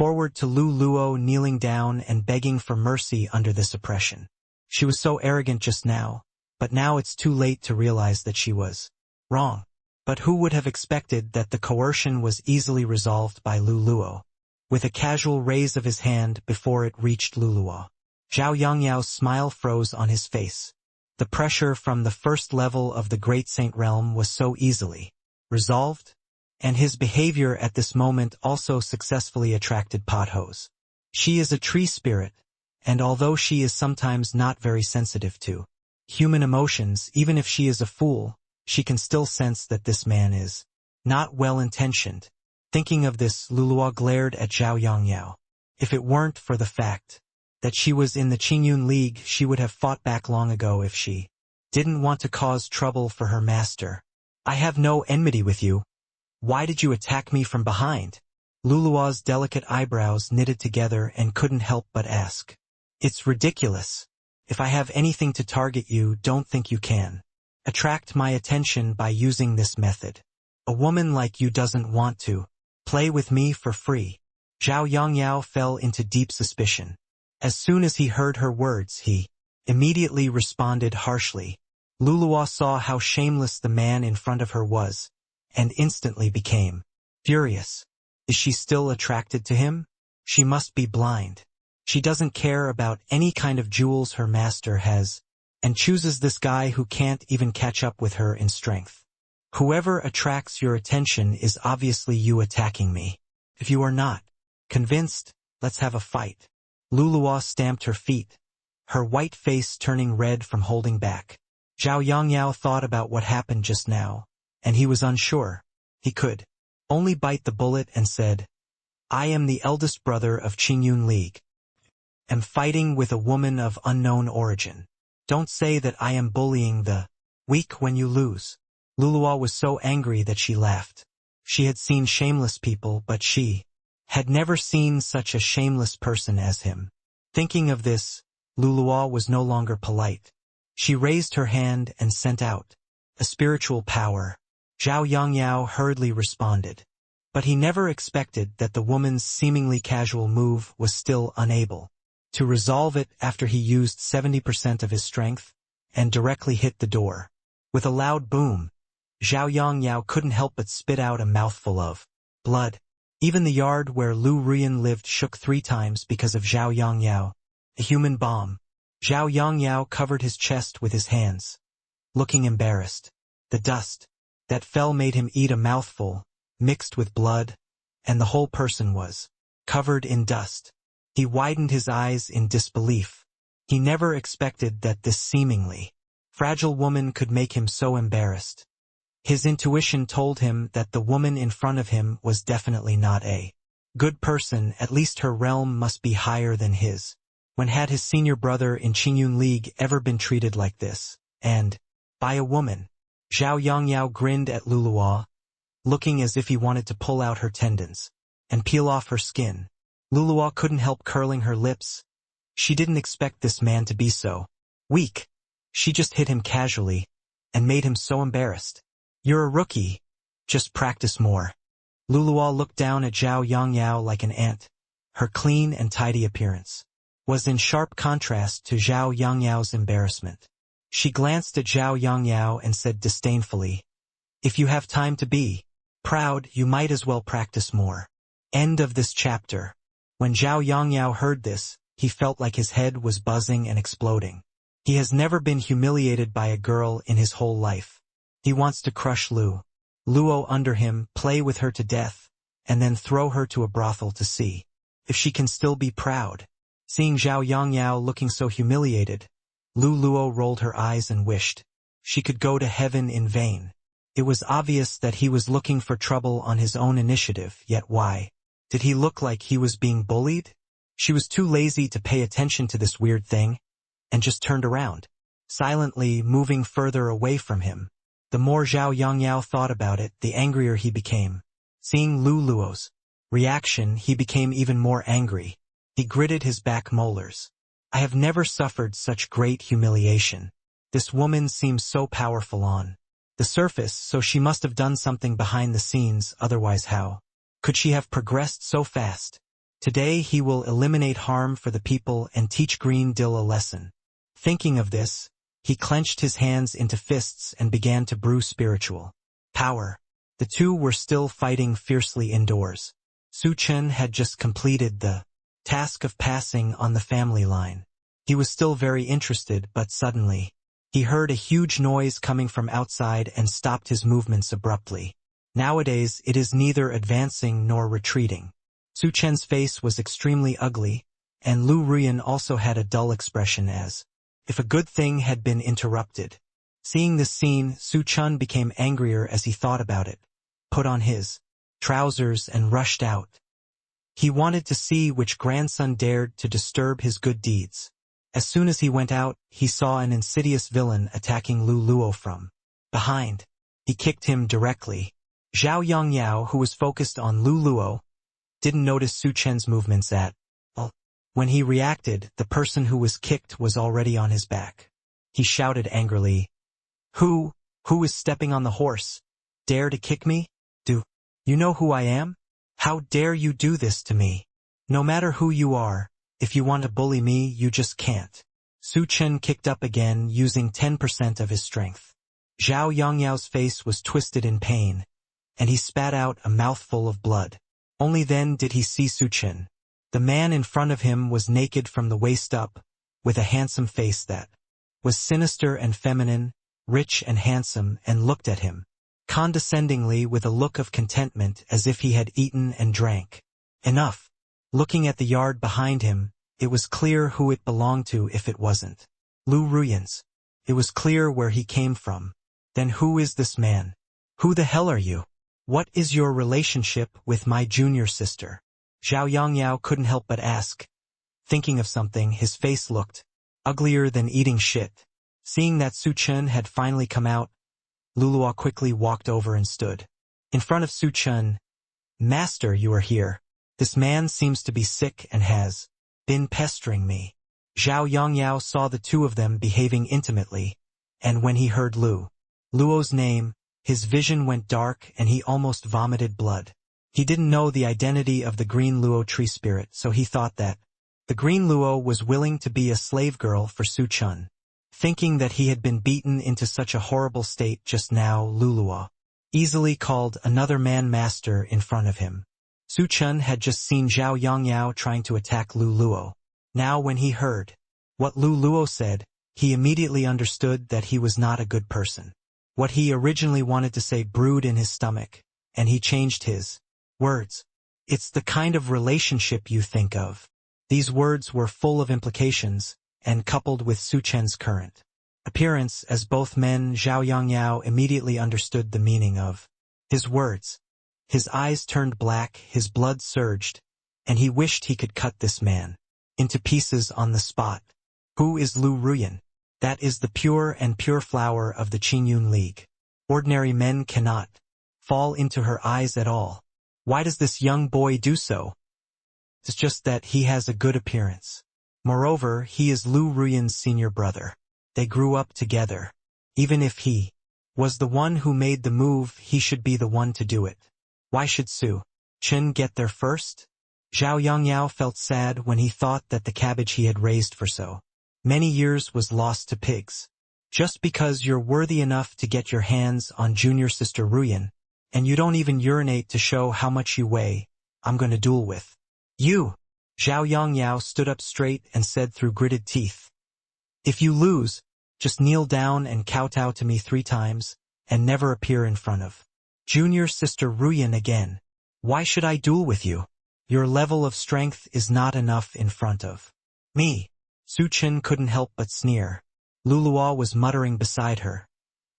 forward to Lu Luo kneeling down and begging for mercy under this oppression. She was so arrogant just now, but now it's too late to realize that she was wrong. But who would have expected that the coercion was easily resolved by Lu Luo? With a casual raise of his hand before it reached Lu Luo, Zhao Yangyao's smile froze on his face. The pressure from the first level of the Great Saint Realm was so easily resolved, and his behavior at this moment also successfully attracted Pothos. She is a tree spirit, and although she is sometimes not very sensitive to human emotions, even if she is a fool, she can still sense that this man is not well-intentioned. Thinking of this, Lu Luo glared at Zhao Yangyao. If it weren't for the fact that she was in the Qingyun League, she would have fought back long ago if she didn't want to cause trouble for her master. I have no enmity with you. Why did you attack me from behind? Lu Luo's delicate eyebrows knitted together and couldn't help but ask. It's ridiculous. If I have anything to target you, don't think you can attract my attention by using this method. A woman like you doesn't want to play with me for free. Zhao Yangyao fell into deep suspicion. As soon as he heard her words, he immediately responded harshly. Lu Luo saw how shameless the man in front of her was, and instantly became furious. Is she still attracted to him? She must be blind. She doesn't care about any kind of jewels her master has, and chooses this guy who can't even catch up with her in strength. Whoever attracts your attention is obviously you attacking me. If you are not convinced, let's have a fight. Lu Luo stamped her feet, her white face turning red from holding back. Zhao Yangyao thought about what happened just now, and he was unsure. He could only bite the bullet and said, I am the eldest brother of Qingyun League. Am fighting with a woman of unknown origin. Don't say that I am bullying the weak when you lose. Lu Luo was so angry that she laughed. She had seen shameless people, but she had never seen such a shameless person as him. Thinking of this, Lu Luo was no longer polite. She raised her hand and sent out a spiritual power. Zhao Yangyao hurriedly responded. But he never expected that the woman's seemingly casual move was still unable to resolve it after he used 70% of his strength and directly hit the door. With a loud boom, Zhao Yangyao couldn't help but spit out a mouthful of blood. Even the yard where Lu Ruyan lived shook 3 times because of Zhao Yangyao. A human bomb. Zhao Yangyao covered his chest with his hands, looking embarrassed. The dust that fell made him eat a mouthful, mixed with blood, and the whole person was covered in dust. He widened his eyes in disbelief. He never expected that this seemingly fragile woman could make him so embarrassed. His intuition told him that the woman in front of him was definitely not a good person, at least her realm must be higher than his. When had his senior brother in Qingyun League ever been treated like this? And by a woman? Zhao Yangyao grinned at Lu Luo, looking as if he wanted to pull out her tendons and peel off her skin. Lu Luo couldn't help curling her lips. She didn't expect this man to be so weak. She just hit him casually and made him so embarrassed. You're a rookie. Just practice more. Lu Luo looked down at Zhao Yangyao like an ant. Her clean and tidy appearance was in sharp contrast to Zhao Yangyao's embarrassment. She glanced at Zhao Yangyao and said disdainfully, if you have time to be proud, you might as well practice more. End of this chapter. When Zhao Yangyao heard this, he felt like his head was buzzing and exploding. He has never been humiliated by a girl in his whole life. He wants to crush Lu Luo under him, play with her to death, and then throw her to a brothel to see if she can still be proud. Seeing Zhao Yangyao looking so humiliated, Lu Luo rolled her eyes and wished she could go to heaven in vain. It was obvious that he was looking for trouble on his own initiative, yet why did he look like he was being bullied? She was too lazy to pay attention to this weird thing, and just turned around, silently moving further away from him. The more Zhao Yangyao thought about it, the angrier he became. Seeing Lu Luo's reaction, he became even more angry. He gritted his back molars. I have never suffered such great humiliation. This woman seems so powerful on the surface, so she must have done something behind the scenes, otherwise how could she have progressed so fast? Today he will eliminate harm for the people and teach Green Dill a lesson. Thinking of this, he clenched his hands into fists and began to brew spiritual power. The two were still fighting fiercely indoors. Su Chen had just completed the task of passing on the family line. He was still very interested, but suddenly, he heard a huge noise coming from outside and stopped his movements abruptly. Nowadays, it is neither advancing nor retreating. Su Chen's face was extremely ugly, and Lu Ruyan also had a dull expression as if a good thing had been interrupted. Seeing this scene, Su Chen became angrier as he thought about it, put on his trousers and rushed out. He wanted to see which grandson dared to disturb his good deeds. As soon as he went out, he saw an insidious villain attacking Lu Luo from behind. He kicked him directly. Zhao Yongyao, who was focused on Lu Luo, didn't notice Su Chen's movements at all. When he reacted, the person who was kicked was already on his back. He shouted angrily, Who is stepping on the horse? Dare to kick me? Do you know who I am? How dare you do this to me? No matter who you are, if you want to bully me, you just can't. Su Chen kicked up again, using 10% of his strength. Zhao Yongyao's face was twisted in pain, and he spat out a mouthful of blood. Only then did he see Su Chen. The man in front of him was naked from the waist up, with a handsome face that was sinister and feminine, rich and handsome, and looked at him condescendingly with a look of contentment as if he had eaten and drank enough. Looking at the yard behind him, it was clear who it belonged to if it wasn't Lu Ruyan's. It was clear where he came from. Then who is this man? Who the hell are you? What is your relationship with my junior sister? Zhao Yongyao couldn't help but ask. Thinking of something, his face looked uglier than eating shit. Seeing that Su Chen had finally come out, Luluo quickly walked over and stood in front of Su Chen. Master, you are here. This man seems to be sick and has been pestering me. Zhao Yongyao saw the two of them behaving intimately, and when he heard Luo's name, his vision went dark and he almost vomited blood. He didn't know the identity of the green Luo tree spirit, so he thought that the green Luo was willing to be a slave girl for Su Chen. Thinking that he had been beaten into such a horrible state just now, Luluo easily called another man master in front of him. Su Chen had just seen Zhao Yongyao trying to attack Lu Luo. Now when he heard what Lu Luo said, he immediately understood that he was not a good person. What he originally wanted to say brewed in his stomach, and he changed his words. It's the kind of relationship you think of. These words were full of implications, and coupled with Su Chen's current appearance as both men, Zhao Yongyao immediately understood the meaning of his words. His eyes turned black, his blood surged, and he wished he could cut this man into pieces on the spot. Who is Lu Ruyan? That is the pure and pure flower of the Qingyun League. Ordinary men cannot fall into her eyes at all. Why does this young boy do so? It's just that he has a good appearance. Moreover, he is Lu Ruyan's senior brother. They grew up together. Even if he was the one who made the move, he should be the one to do it. Why should Su Chen get there first? Zhao Yongyao felt sad when he thought that the cabbage he had raised for so many years was lost to pigs. Just because you're worthy enough to get your hands on junior sister Ruyan, and you don't even urinate to show how much you weigh, I'm gonna duel with you. Zhao Yongyao stood up straight and said through gritted teeth, If you lose, just kneel down and kowtow to me 3 times, and never appear in front of junior sister Ruyan again. Why should I duel with you? Your level of strength is not enough in front of me. Su Chen couldn't help but sneer. Luluo was muttering beside her,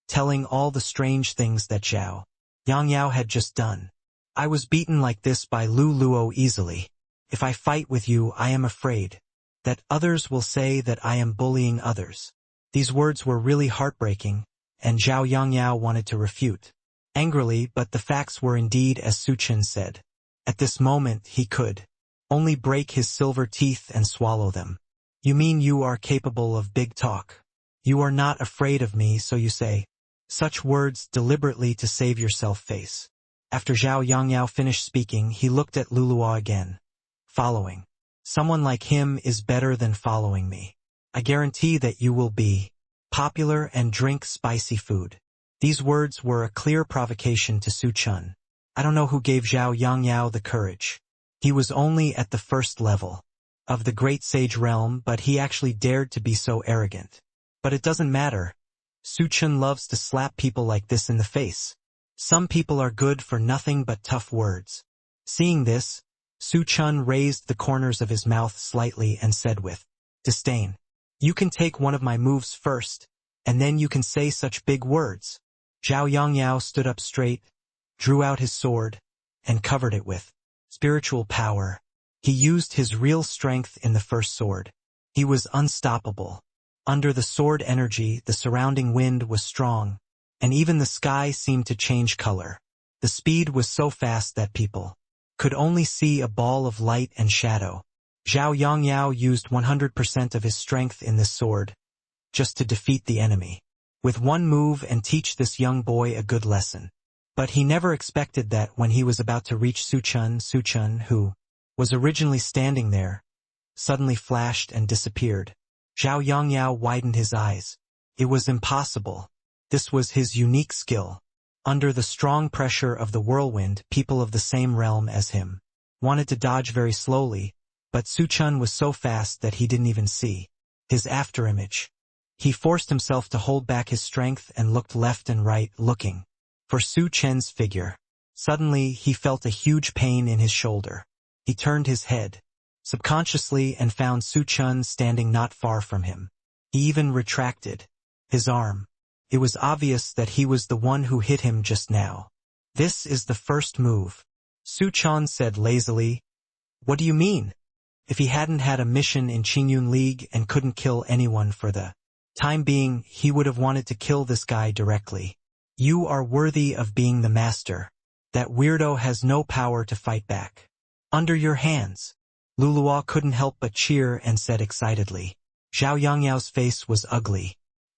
telling all the strange things that Zhao Yongyao had just done. I was beaten like this by Lu Luo easily. If I fight with you, I am afraid that others will say that I am bullying others. These words were really heartbreaking, and Zhao Yongyao wanted to refute angrily, but the facts were indeed as Su Chen said. At this moment he could only break his silver teeth and swallow them. You mean you are capable of big talk? You are not afraid of me, so you say such words deliberately to save yourself face. After Zhao Yongyao finished speaking, he looked at Luluo again. Following someone like him is better than following me. I guarantee that you will be popular and drink spicy food. These words were a clear provocation to Su Chen. I don't know who gave Zhao Yangyao the courage. He was only at the first level of the great sage realm, but he actually dared to be so arrogant. But it doesn't matter. Su Chen loves to slap people like this in the face. Some people are good for nothing but tough words. Seeing this, Su Chen raised the corners of his mouth slightly and said with disdain, "You can take one of my moves first, and then you can say such big words." Zhao Yangyao stood up straight, drew out his sword, and covered it with spiritual power. He used his real strength in the first sword. He was unstoppable. Under the sword energy, the surrounding wind was strong, and even the sky seemed to change color. The speed was so fast that people could only see a ball of light and shadow. Zhao Yangyao used 100% of his strength in this sword, just to defeat the enemy, with one move and teach this young boy a good lesson. But he never expected that when he was about to reach Su Chen, who was originally standing there, suddenly flashed and disappeared. Zhao Yangyao widened his eyes. It was impossible. This was his unique skill. Under the strong pressure of the whirlwind, people of the same realm as him wanted to dodge very slowly, but Su Chen was so fast that he didn't even see his afterimage. He forced himself to hold back his strength and looked left and right, looking for Su Chen's figure. Suddenly, he felt a huge pain in his shoulder. He turned his head subconsciously and found Su Chen standing not far from him. He even retracted his arm. It was obvious that he was the one who hit him just now. "This is the first move," Su Chen said lazily. "What do you mean?" If he hadn't had a mission in Qingyun League and couldn't kill anyone for the time being, he would have wanted to kill this guy directly. "You are worthy of being the master. That weirdo has no power to fight back. Under your hands." Luluo couldn't help but cheer and said excitedly. Zhao Yangyao's face was ugly.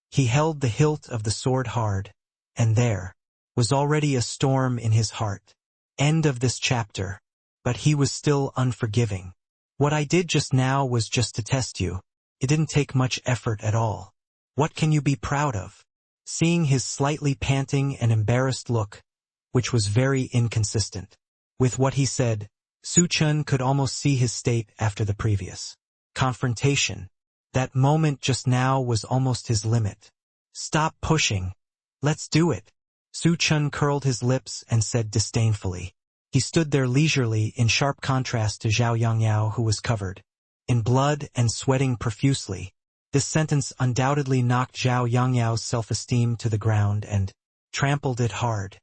He held the hilt of the sword hard, and there was already a storm in his heart. End of this chapter. But he was still unforgiving. "What I did just now was just to test you. It didn't take much effort at all. What can you be proud of?" Seeing his slightly panting and embarrassed look, which was very inconsistent with what he said, Su Chen could almost see his state after the previous confrontation. That moment just now was almost his limit. "Stop pushing. Let's do it." Su Chen curled his lips and said disdainfully. He stood there leisurely, in sharp contrast to Zhao Yangyao, who was covered in blood and sweating profusely. This sentence undoubtedly knocked Zhao Yangyao's self-esteem to the ground and trampled it hard.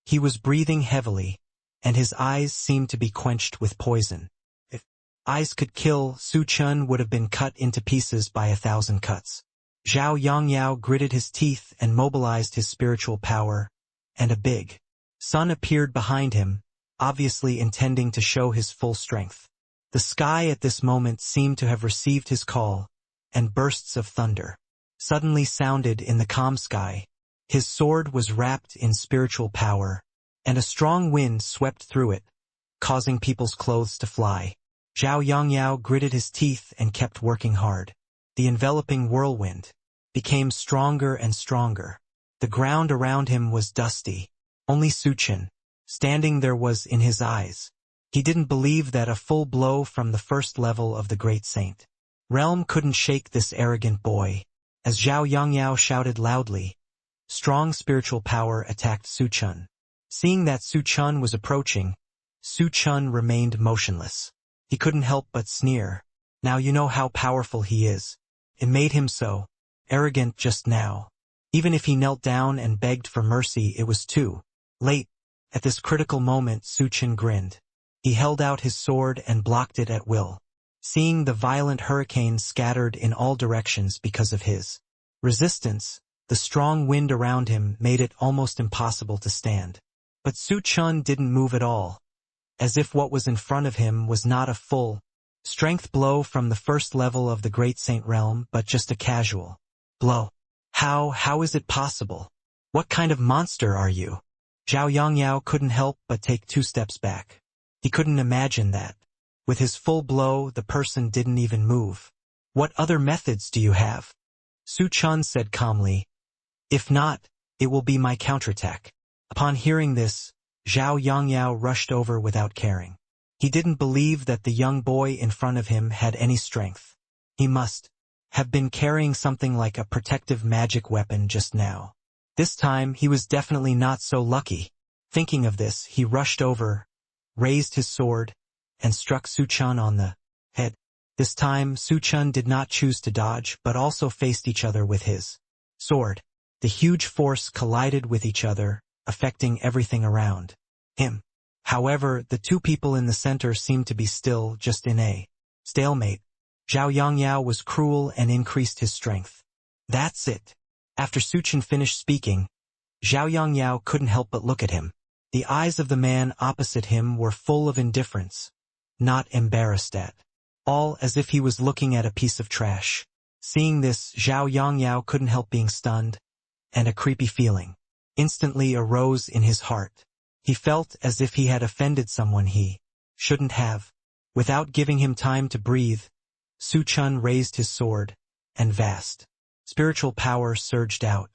He was breathing heavily, and his eyes seemed to be quenched with poison. If eyes could kill, Su Chen would have been cut into pieces by 1,000 cuts. Zhao Yangyao gritted his teeth and mobilized his spiritual power, and a big sun appeared behind him, obviously intending to show his full strength. The sky at this moment seemed to have received his call, and bursts of thunder suddenly sounded in the calm sky. His sword was wrapped in spiritual power, and a strong wind swept through it, causing people's clothes to fly. Zhao Yangyao gritted his teeth and kept working hard. The enveloping whirlwind became stronger and stronger. The ground around him was dusty. Only Su Chen, standing there, was in his eyes. He didn't believe that a full blow from the first level of the great saint realm couldn't shake this arrogant boy. As Zhao Yangyao shouted loudly, strong spiritual power attacked Su Chen. Seeing that Su Chen was approaching, Su Chen remained motionless. He couldn't help but sneer. Now you know how powerful he is. It made him so arrogant just now. Even if he knelt down and begged for mercy, it was too late. At this critical moment, Su Chen grinned. He held out his sword and blocked it at will. Seeing the violent hurricane scattered in all directions because of his resistance, the strong wind around him made it almost impossible to stand. But Su Chen didn't move at all, as if what was in front of him was not a full strength blow from the first level of the Great Saint Realm, but just a casual blow. How is it possible? What kind of monster are you? Zhao Yangyao couldn't help but take 2 steps back. He couldn't imagine that With his full blow, the person didn't even move. What other methods do you have? Su Chen said calmly. If not, it will be my counterattack. Upon hearing this, Zhao Yongyao rushed over without caring. He didn't believe that the young boy in front of him had any strength. He must have been carrying something like a protective magic weapon just now. This time, he was definitely not so lucky. Thinking of this, he rushed over, raised his sword, and struck Su Chen on the head. This time, Su Chen did not choose to dodge, but also faced each other with his sword. The huge force collided with each other, affecting everything around him. However, the two people in the center seemed to be still just in a stalemate. Zhao Yongyao was cruel and increased his strength. That's it. After Su Chen finished speaking, Zhao Yongyao couldn't help but look at him. The eyes of the man opposite him were full of indifference, not embarrassed at all, as if he was looking at a piece of trash. Seeing this, Zhao Yongyao couldn't help being stunned, and a creepy feeling instantly arose in his heart. He felt as if he had offended someone he shouldn't have. Without giving him time to breathe, Su Chen raised his sword, and vast spiritual power surged out.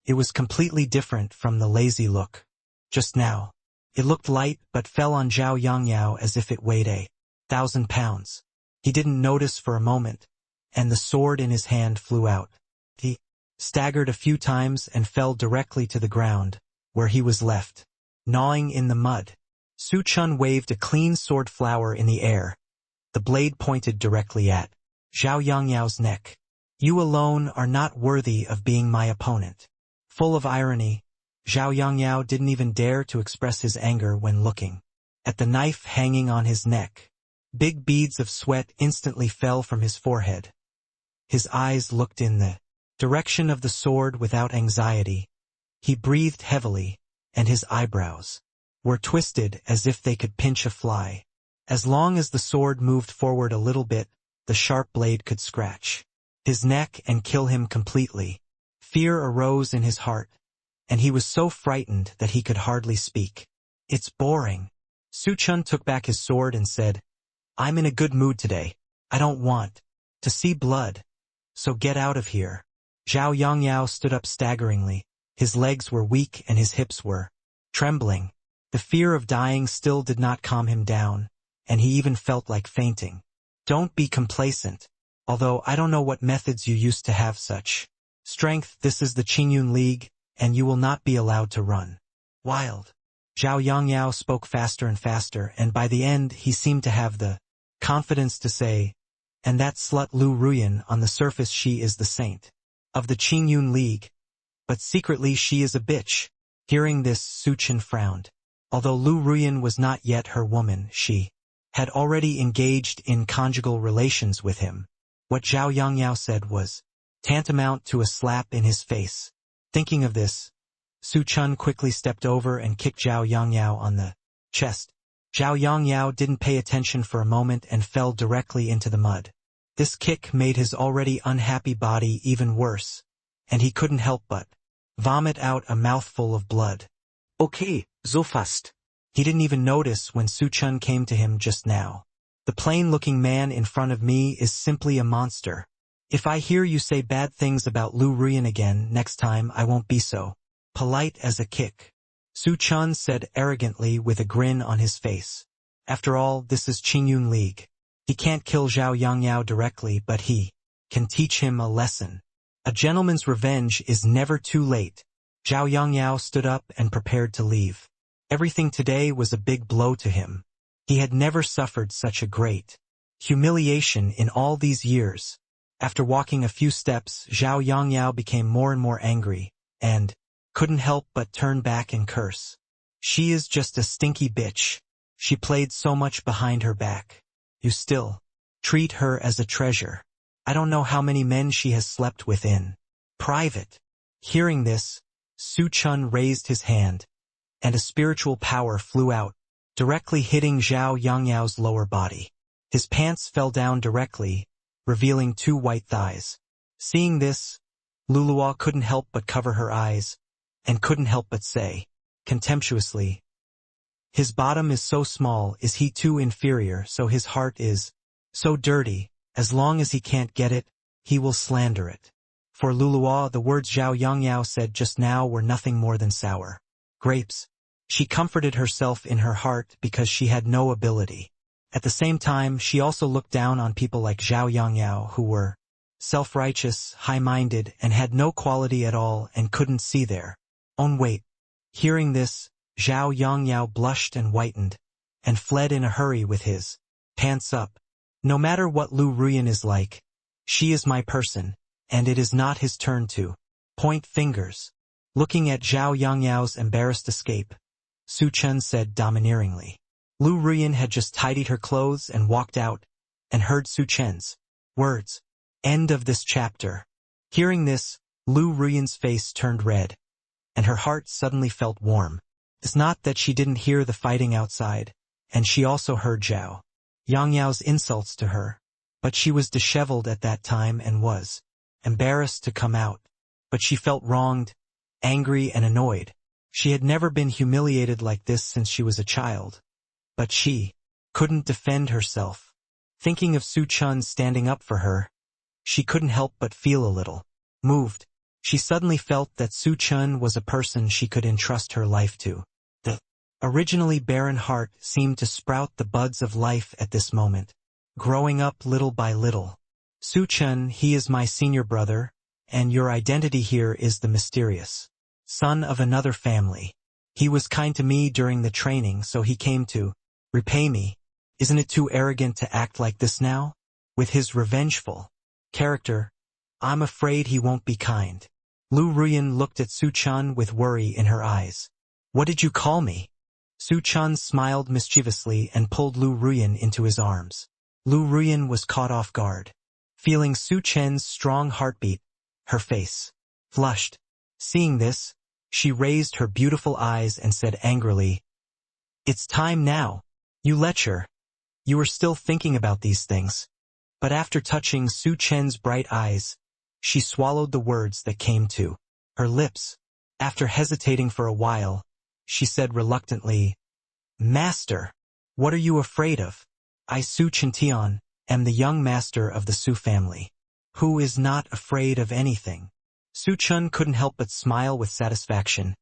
It was completely different from the lazy look. Just now, it looked light but fell on Zhao Yongyao as if it weighed 1,000 pounds. He didn't notice for a moment, and the sword in his hand flew out. He staggered a few times and fell directly to the ground, where he was left gnawing in the mud. Su Chen waved a clean sword flower in the air. The blade pointed directly at Zhao Yongyao's neck. You alone are not worthy of being my opponent. Full of irony, Zhao Yongyao didn't even dare to express his anger when looking at the knife hanging on his neck. Big beads of sweat instantly fell from his forehead. His eyes looked in the direction of the sword without anxiety. He breathed heavily, and his eyebrows were twisted as if they could pinch a fly. As long as the sword moved forward a little bit, the sharp blade could scratch his neck and kill him completely. Fear arose in his heart, and he was so frightened that he could hardly speak. It's boring. Su Chen took back his sword and said, I'm in a good mood today. I don't want to see blood, so get out of here. Zhao Yongyao stood up staggeringly. His legs were weak and his hips were trembling. The fear of dying still did not calm him down, and he even felt like fainting. Don't be complacent. Although I don't know what methods you used to have such strength, this is the Qingyun League, and you will not be allowed to run wild. Zhao Yongyao spoke faster and faster, and by the end he seemed to have the confidence to say, and that slut Lu Ruyan, on the surface she is the saint of the Qingyun League, but secretly she is a bitch. Hearing this, Su Chen frowned. Although Lu Ruyan was not yet her woman, she had already engaged in conjugal relations with him. What Zhao Yongyao said was tantamount to a slap in his face. Thinking of this, Su Chen quickly stepped over and kicked Zhao Yongyao on the chest. Zhao Yongyao didn't pay attention for a moment and fell directly into the mud. This kick made his already unhappy body even worse, and he couldn't help but vomit out a mouthful of blood. Okay, so fast. He didn't even notice when Su Chen came to him just now. The plain-looking man in front of me is simply a monster. If I hear you say bad things about Lu Ruyan again next time, I won't be so polite as a kick. Su Chen said arrogantly with a grin on his face. After all, this is Qingyun League. He can't kill Zhao Yongyao directly, but he can teach him a lesson. A gentleman's revenge is never too late. Zhao Yongyao stood up and prepared to leave. Everything today was a big blow to him. He had never suffered such a great humiliation in all these years. After walking a few steps, Zhao Yongyao became more and more angry, and couldn't help but turn back and curse. She is just a stinky bitch. She played so much behind her back. You still treat her as a treasure. I don't know how many men she has slept with in private. Hearing this, Su Chen raised his hand, and a spiritual power flew out, directly hitting Zhao Yongyao's lower body. His pants fell down directly, revealing 2 white thighs. Seeing this, Luluwa couldn't help but cover her eyes, and couldn't help but say, contemptuously, His bottom is so small, is he too inferior, so his heart is so dirty, as long as he can't get it, he will slander it. For Luluo, the words Zhao Yongyao said just now were nothing more than sour grapes. She comforted herself in her heart because she had no ability. At the same time, she also looked down on people like Zhao Yongyao who were self-righteous, high-minded, and had no quality at all and couldn't see their own weight. Hearing this, Zhao Yongyao blushed and whitened, and fled in a hurry with his pants up. No matter what Lu Ruyan is like, she is my person, and it is not his turn to point fingers. Looking at Zhao Yongyao's embarrassed escape, Su Chen said domineeringly. Lu Ruyan had just tidied her clothes and walked out, and heard Su Chen's words. End of this chapter. Hearing this, Lu Ruyan's face turned red, and her heart suddenly felt warm. It's not that she didn't hear the fighting outside, and she also heard Zhao Yongyao's insults to her, but she was disheveled at that time and was embarrassed to come out. But she felt wronged, angry and annoyed. She had never been humiliated like this since she was a child. But she couldn't defend herself. Thinking of Su Chen standing up for her, she couldn't help but feel a little moved. She suddenly felt that Su Chen was a person she could entrust her life to. The originally barren heart seemed to sprout the buds of life at this moment, growing up little by little. Su Chen, he is my senior brother, and your identity here is the mysterious son of another family. He was kind to me during the training, so he came to repay me. Isn't it too arrogant to act like this now? With his revengeful character, I'm afraid he won't be kind. Lu Ruyan looked at Su Chen with worry in her eyes. What did you call me? Su Chen smiled mischievously and pulled Lu Ruyan into his arms. Lu Ruyan was caught off guard. Feeling Su Chen's strong heartbeat, her face flushed. Seeing this, she raised her beautiful eyes and said angrily, It's time now. You lecher. You are still thinking about these things. But after touching Su Chen's bright eyes, she swallowed the words that came to her lips. After hesitating for a while, she said reluctantly, Master, what are you afraid of? I Su Chintian am the young master of the Su family, who is not afraid of anything. Su Chen couldn't help but smile with satisfaction,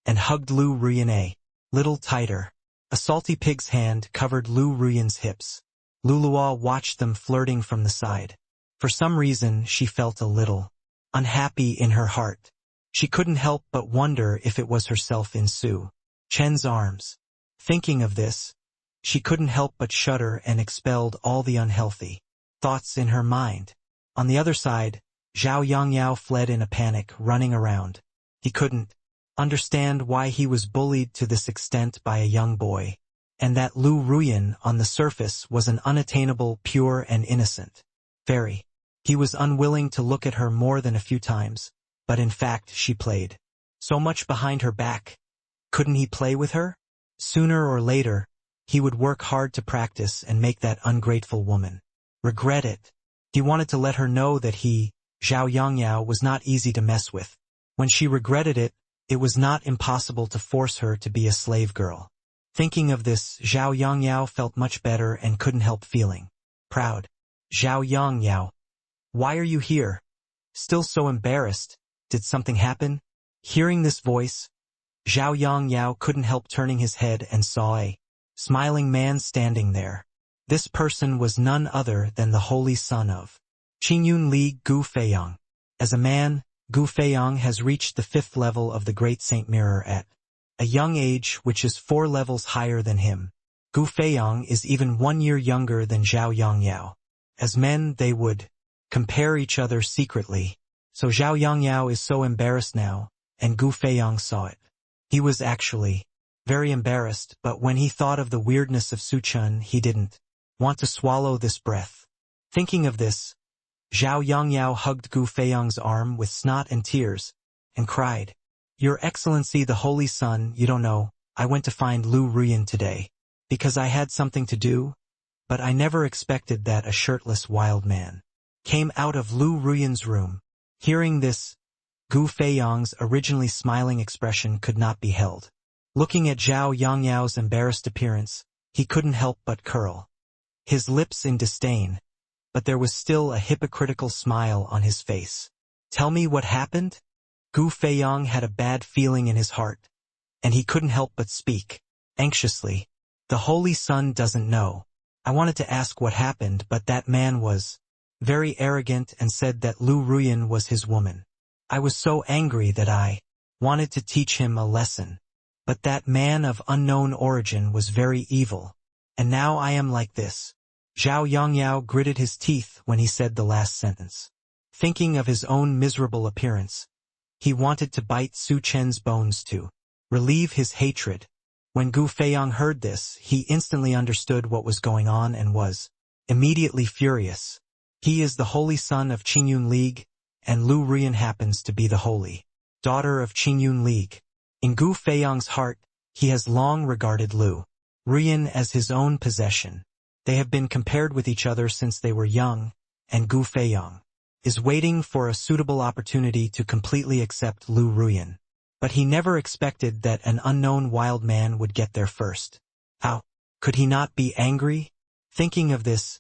and hugged Lu Ruyan a little tighter. A salty pig's hand covered Lu Ruyan's hips. Luluo watched them flirting from the side. For some reason, she felt a little unhappy in her heart. She couldn't help but wonder if it was herself in Su Chen's arms. Thinking of this, she couldn't help but shudder and expelled all the unhealthy thoughts in her mind. On the other side, Zhao Yongyao fled in a panic, running around. He couldn't understand why he was bullied to this extent by a young boy, and that Lu Ruyan on the surface was an unattainable, pure and innocent fairy. He was unwilling to look at her more than a few times, but in fact she played so much behind her back. Couldn't he play with her? Sooner or later, he would work hard to practice and make that ungrateful woman regret it. He wanted to let her know that he, Zhao Yongyao, was not easy to mess with. When she regretted it, it was not impossible to force her to be a slave girl. Thinking of this, Zhao Yongyao felt much better and couldn't help feeling proud. Zhao Yongyao, why are you here? Still so embarrassed? Did something happen? Hearing this voice, Zhao Yongyao couldn't help turning his head and saw a smiling man standing there. This person was none other than the holy son of Qingyun Li Gu Feiyang. As a man, Gu Feiyang has reached the 5th level of the Great Saint Mirror at a young age, which is 4 levels higher than him. Gu Feiyang is even 1 year younger than Zhao Yongyao. As men, they would compare each other secretly. So Zhao Yongyao is so embarrassed now, and Gu Feiyang saw it. He was actually very embarrassed, but when he thought of the weirdness of Su Chen, he didn't want to swallow this breath. Thinking of this, Zhao Yongyao hugged Gu Feiyang's arm with snot and tears, and cried, Your Excellency the Holy Sun, you don't know, I went to find Lu Ruyan today, because I had something to do, but I never expected that a shirtless wild man came out of Lu Ruyan's room. Hearing this, Gu Feiyang's originally smiling expression could not be held Looking at Zhao Yangyao's embarrassed appearance, he couldn't help but curl his lips in disdain, but there was still a hypocritical smile on his face. Tell me what happened? Gu Feiyang had a bad feeling in his heart, and he couldn't help but speak anxiously. The Holy Sun doesn't know. I wanted to ask what happened, but that man was very arrogant and said that Lu Ruyan was his woman. I was so angry that I wanted to teach him a lesson. But that man of unknown origin was very evil, and now I am like this. Zhao Yangyao gritted his teeth when he said the last sentence. Thinking of his own miserable appearance, he wanted to bite Su Chen's bones to relieve his hatred. When Gu Feiyang heard this, he instantly understood what was going on and was immediately furious. He is the holy son of Qingyun League, and Lu Ruyan happens to be the holy daughter of Qingyun League. In Gu Feiyang's heart, he has long regarded Lu Ruyan as his own possession. They have been compared with each other since they were young, and Gu Feiyang is waiting for a suitable opportunity to completely accept Lu Ruyan. But he never expected that an unknown wild man would get there first. How could he not be angry? Thinking of this,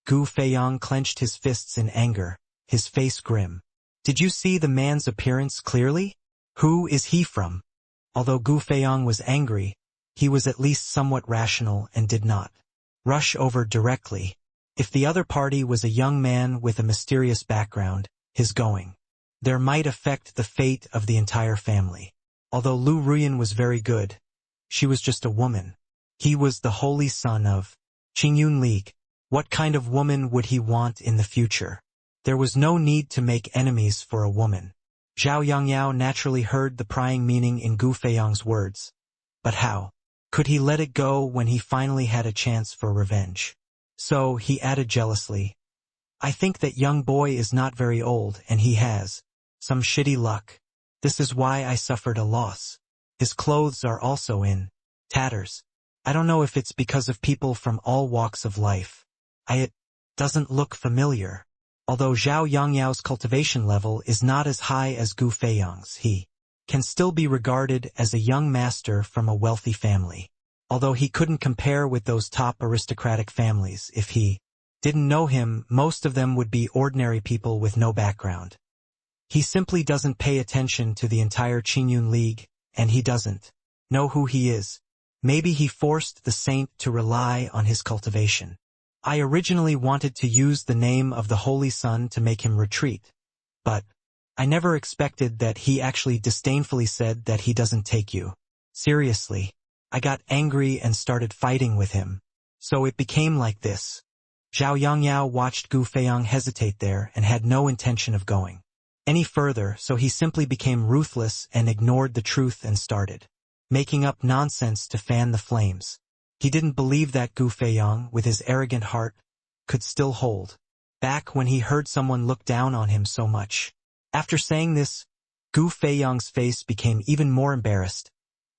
Gu Feiyang clenched his fists in anger, his face grim. Did you see the man's appearance clearly? Who is he from? Although Gu Feiyang was angry, he was at least somewhat rational and did not rush over directly. If the other party was a young man with a mysterious background, his going there might affect the fate of the entire family. Although Lu Ruyan was very good, she was just a woman. He was the holy son of Qingyun League. What kind of woman would he want in the future? There was no need to make enemies for a woman. Zhao Yangyao naturally heard the prying meaning in Gu Feiyang's words. But how could he let it go when he finally had a chance for revenge? So he added jealously, I think that young boy is not very old and he has some shitty luck. This is why I suffered a loss. His clothes are also in tatters. I don't know if it's because of people from all walks of life. It doesn't look familiar. Although Zhao Yangyao's cultivation level is not as high as Gu Feiyang's, he can still be regarded as a young master from a wealthy family. Although he couldn't compare with those top aristocratic families, if he didn't know him, most of them would be ordinary people with no background. He simply doesn't pay attention to the entire Qingyun League, and he doesn't know who he is. Maybe he forced the saint to rely on his cultivation. I originally wanted to use the name of the Holy Sun to make him retreat, but I never expected that he actually disdainfully said that he doesn't take you seriously. I got angry and started fighting with him. So it became like this. Zhao Yangyao watched Gu Feiyang hesitate there and had no intention of going any further, so he simply became ruthless and ignored the truth and started making up nonsense to fan the flames. He didn't believe that Gu Feiyang, with his arrogant heart, could still hold back when he heard someone look down on him so much. After saying this, Gu Feiyang's face became even more embarrassed.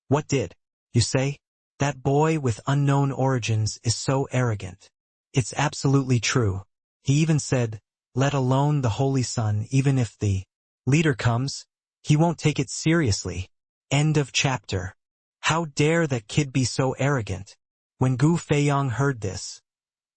What did you say? That boy with unknown origins is so arrogant. It's absolutely true. He even said, let alone the Holy Sun, even if the leader comes, he won't take it seriously. End of chapter. How dare that kid be so arrogant? When Gu Feiyang heard this,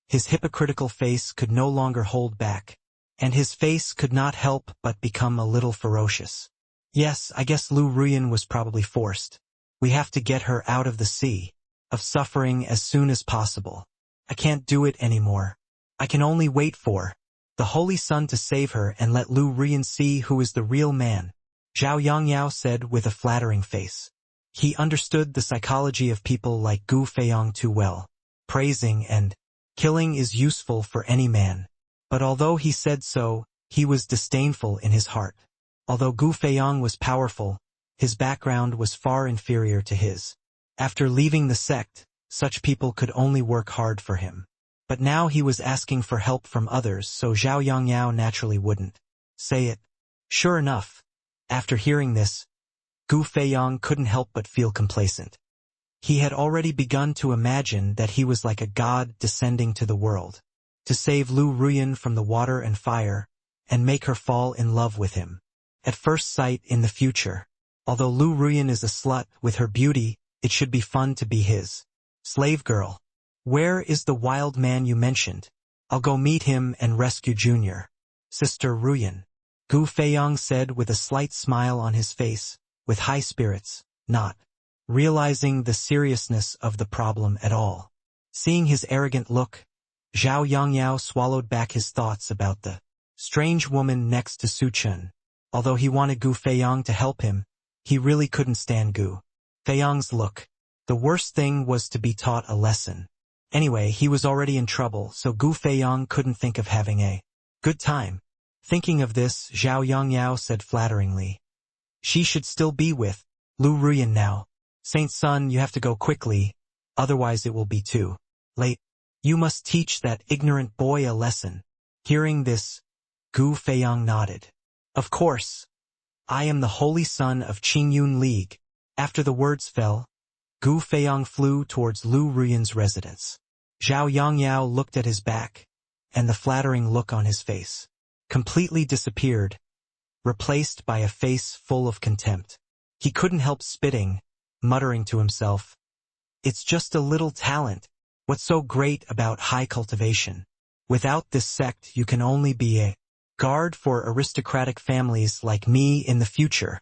his hypocritical face could no longer hold back, and his face could not help but become a little ferocious. Yes, I guess Lu Ruyan was probably forced. We have to get her out of the sea of suffering as soon as possible. I can't do it anymore. I can only wait for the Holy Sun to save her and let Lu Ruyan see who is the real man, Zhao Yangyao said with a flattering face. He understood the psychology of people like Gu Feiyang too well. Praising and killing is useful for any man. But although he said so, he was disdainful in his heart. Although Gu Feiyang was powerful, his background was far inferior to his. After leaving the sect, such people could only work hard for him. But now he was asking for help from others, so Zhao Yangyao naturally wouldn't say it. Sure enough, after hearing this, Gu Feiyang couldn't help but feel complacent. He had already begun to imagine that he was like a god descending to the world, to save Lu Ruyan from the water and fire, and make her fall in love with him at first sight in the future. Although Lu Ruyan is a slut, with her beauty, It should be fun to be his slave girl. Where is the wild man you mentioned? I'll go meet him and rescue Junior. Sister Ruyan. Gu Feiyang said with a slight smile on his face, with high spirits, not realizing the seriousness of the problem at all. Seeing his arrogant look, Zhao Yangyao swallowed back his thoughts about the strange woman next to Su Chen. Although he wanted Gu Feiyang to help him, he really couldn't stand Gu Feiyang's look. The worst thing was to be taught a lesson. Anyway, he was already in trouble, so Gu Feiyang couldn't think of having a good time. Thinking of this, Zhao Yangyao said flatteringly, she should still be with Lu Ruyan now. Saint Sun, you have to go quickly, otherwise it will be too late. You must teach that ignorant boy a lesson. Hearing this, Gu Feiyang nodded. Of course. I am the holy son of Qingyun League. After the words fell, Gu Feiyang flew towards Lu Ruyan's residence. Zhao Yangyao looked at his back, and the flattering look on his face completely disappeared, replaced by a face full of contempt. He couldn't help spitting, muttering to himself, it's just a little talent. What's so great about high cultivation? Without this sect you can only be a guard for aristocratic families like me in the future.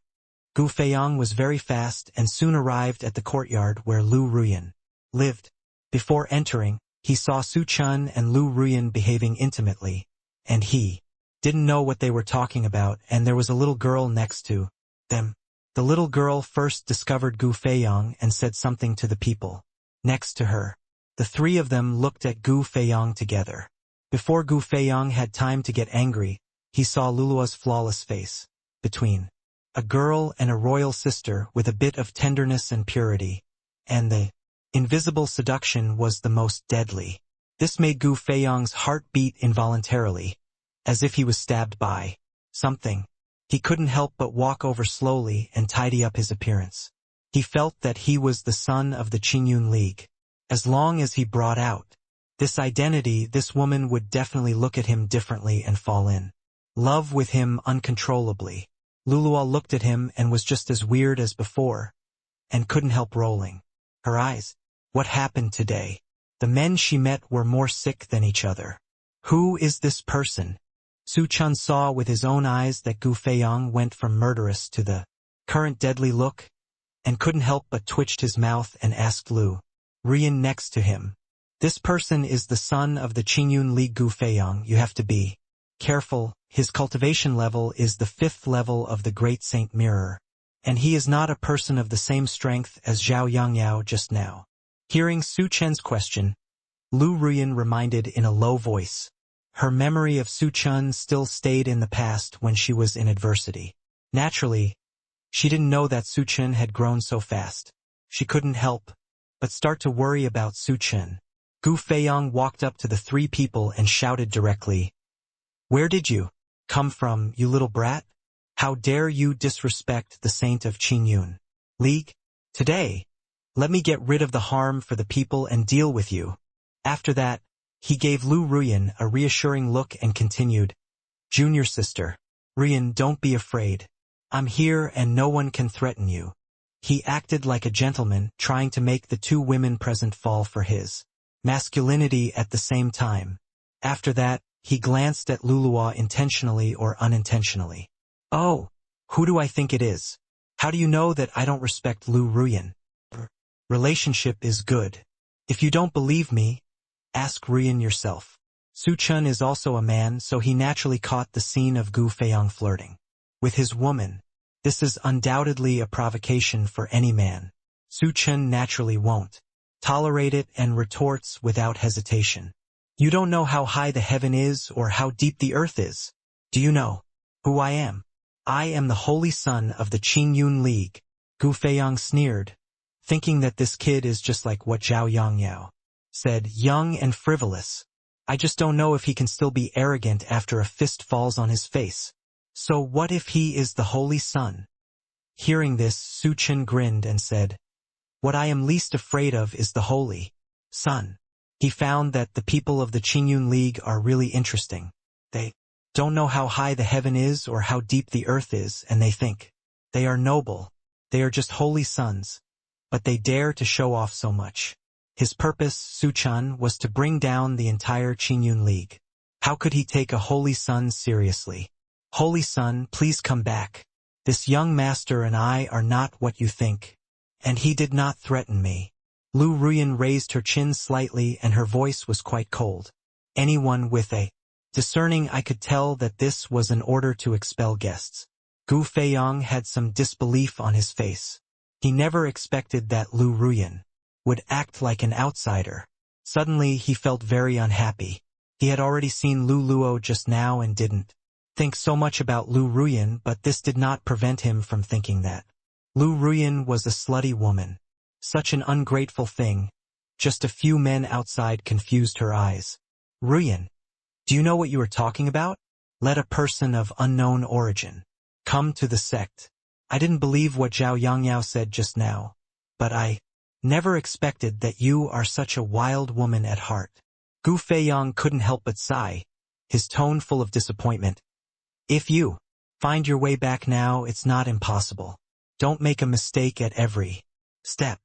Gu Feiyang was very fast and soon arrived at the courtyard where Lu Ruyan lived. Before entering, he saw Su Chen and Lu Ruyan behaving intimately, and he didn't know what they were talking about, and there was a little girl next to them. The little girl first discovered Gu Feiyang and said something to the people next to her. The three of them looked at Gu Feiyang together. Before Gu Feiyang had time to get angry, he saw Lulua's flawless face. Between a girl and a royal sister with a bit of tenderness and purity, and the invisible seduction was the most deadly. This made Gu Feiyang's heart beat involuntarily, as if he was stabbed by something. He couldn't help but walk over slowly and tidy up his appearance. He felt that he was the son of the Qingyun League. As long as he brought out this identity, this woman would definitely look at him differently and fall in love with him uncontrollably. Lulua looked at him and was just as weird as before, and couldn't help rolling her eyes. What happened today? The men she met were more sick than each other. Who is this person? Su Chen saw with his own eyes that Gu Feiyang went from murderous to the current deadly look, and couldn't help but twitched his mouth and asked Lu Ruyan next to him. This person is the son of the Qingyun League Gu Feiyang. You have to be careful. His cultivation level is the 5th level of the Great Saint Mirror, and he is not a person of the same strength as Zhao Yangyao just now. Hearing Su Chen's question, Lu Ruyan reminded in a low voice. Her memory of Su Chen still stayed in the past when she was in adversity. Naturally, she didn't know that Su Chen had grown so fast. She couldn't help but start to worry about Su Chen. Gu Feiyang walked up to the three people and shouted directly, "Where did you come from, you little brat? How dare you disrespect the saint of Qingyun League? Today, let me get rid of the harm for the people and deal with you." After that, he gave Lu Ruyan a reassuring look and continued, "Junior sister, Ruyan, don't be afraid. I'm here and no one can threaten you." He acted like a gentleman, trying to make the two women present fall for his masculinity at the same time. After that, he glanced at Lulua intentionally or unintentionally. "Oh, who do I think it is? How do you know that I don't respect Lu Ruyan? Relationship is good. If you don't believe me, ask Ruyan yourself." Su Chen is also a man, so he naturally caught the scene of Gu Feiyang flirting with his woman. This is undoubtedly a provocation for any man. Su Chen naturally won't tolerate it and retorts without hesitation. "You don't know how high the heaven is or how deep the earth is. Do you know who I am? I am the holy son of the Qingyun League." Gu Feiyang sneered, thinking that this kid is just like what Zhao Yangyao said, young and frivolous. I just don't know if he can still be arrogant after a fist falls on his face. So what if he is the holy son? Hearing this, Su Chen grinned and said, "What I am least afraid of is the holy son." He found that the people of the Qingyun League are really interesting. They don't know how high the heaven is or how deep the earth is, and they think they are noble. They are just holy sons. but they dare to show off so much. His purpose, Su Chen, was to bring down the entire Qingyun League. How could he take a holy son seriously? Holy son, please come back. This young master and I are not what you think. And he did not threaten me. Lu Ruyan raised her chin slightly and her voice was quite cold. Anyone with a discerning eye could tell that this was an order to expel guests. Gu Feiyang had some disbelief on his face. He never expected that Lu Ruyan would act like an outsider. Suddenly he felt very unhappy. He had already seen Lu Luo just now and didn't think so much about Lu Ruyan, but this did not prevent him from thinking that Lu Ruyan was a slutty woman. Such an ungrateful thing. Just a few men outside confused her eyes. Ruyan, do you know what you are talking about? Let a person of unknown origin come to the sect. I didn't believe what Zhao Yangyao said just now, but I never expected that you are such a wild woman at heart. Gu Feiyang couldn't help but sigh, his tone full of disappointment. If you find your way back now, it's not impossible. Don't make a mistake at every step.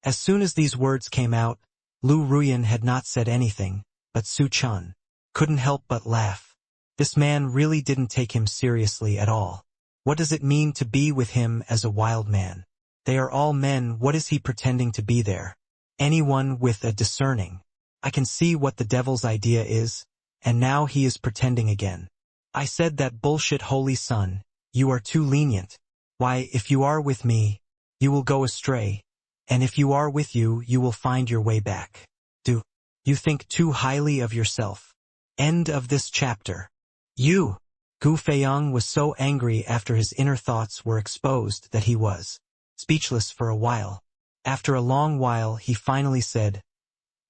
As soon as these words came out, Lu Ruyan had not said anything, but Su Chen couldn't help but laugh. This man really didn't take him seriously at all. What does it mean to be with him as a wild man? They are all men. What is he pretending to be there? Anyone with a discerning. I can see what the devil's idea is, and now he is pretending again. I said that bullshit, holy son. You are too lenient. Why, if you are with me, you will go astray, and if you are with you, you will find your way back. Do you think too highly of yourself? End of this chapter. You. Gu Feiyang was so angry after his inner thoughts were exposed that he was speechless for a while. After a long while he finally said,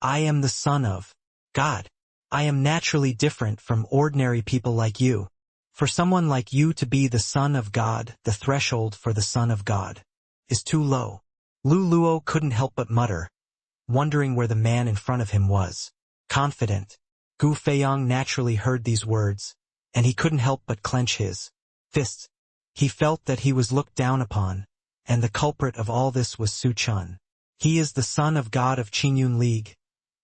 I am the son of God. I am naturally different from ordinary people like you. For someone like you to be the son of God, the threshold for the son of God is too low. Lu Luo couldn't help but mutter, wondering where the man in front of him was. Confident. Gu Feiyang naturally heard these words, and he couldn't help but clench his fists. He felt that he was looked down upon, and the culprit of all this was Su Chen. He is the son of God of Qingyun League.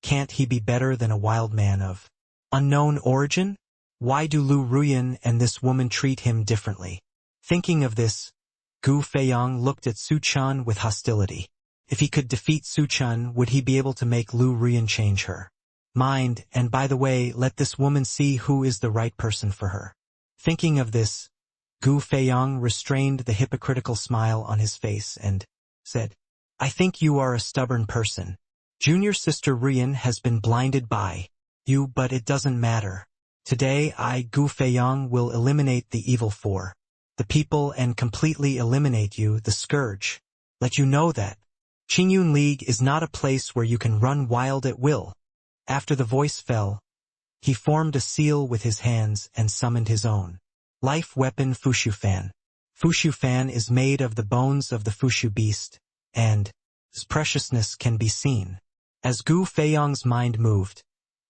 Can't he be better than a wild man of unknown origin? Why do Lu Ruyan and this woman treat him differently? Thinking of this, Gu Feiyang looked at Su Chen with hostility. If he could defeat Su Chen, would he be able to make Lu Ruyan change her mind? And by the way, let this woman see who is the right person for her. Thinking of this, Gu Feiyang restrained the hypocritical smile on his face and said, I think you are a stubborn person. Junior sister Ruyan has been blinded by you, but it doesn't matter. Today I, Gu Feiyang, will eliminate the evil for the people and completely eliminate you, the scourge. Let you know that Qingyun League is not a place where you can run wild at will. After the voice fell, he formed a seal with his hands and summoned his own life weapon, Fushu Fan. Fushu Fan is made of the bones of the Fushu beast, and its preciousness can be seen. As Gu Feiyang's mind moved,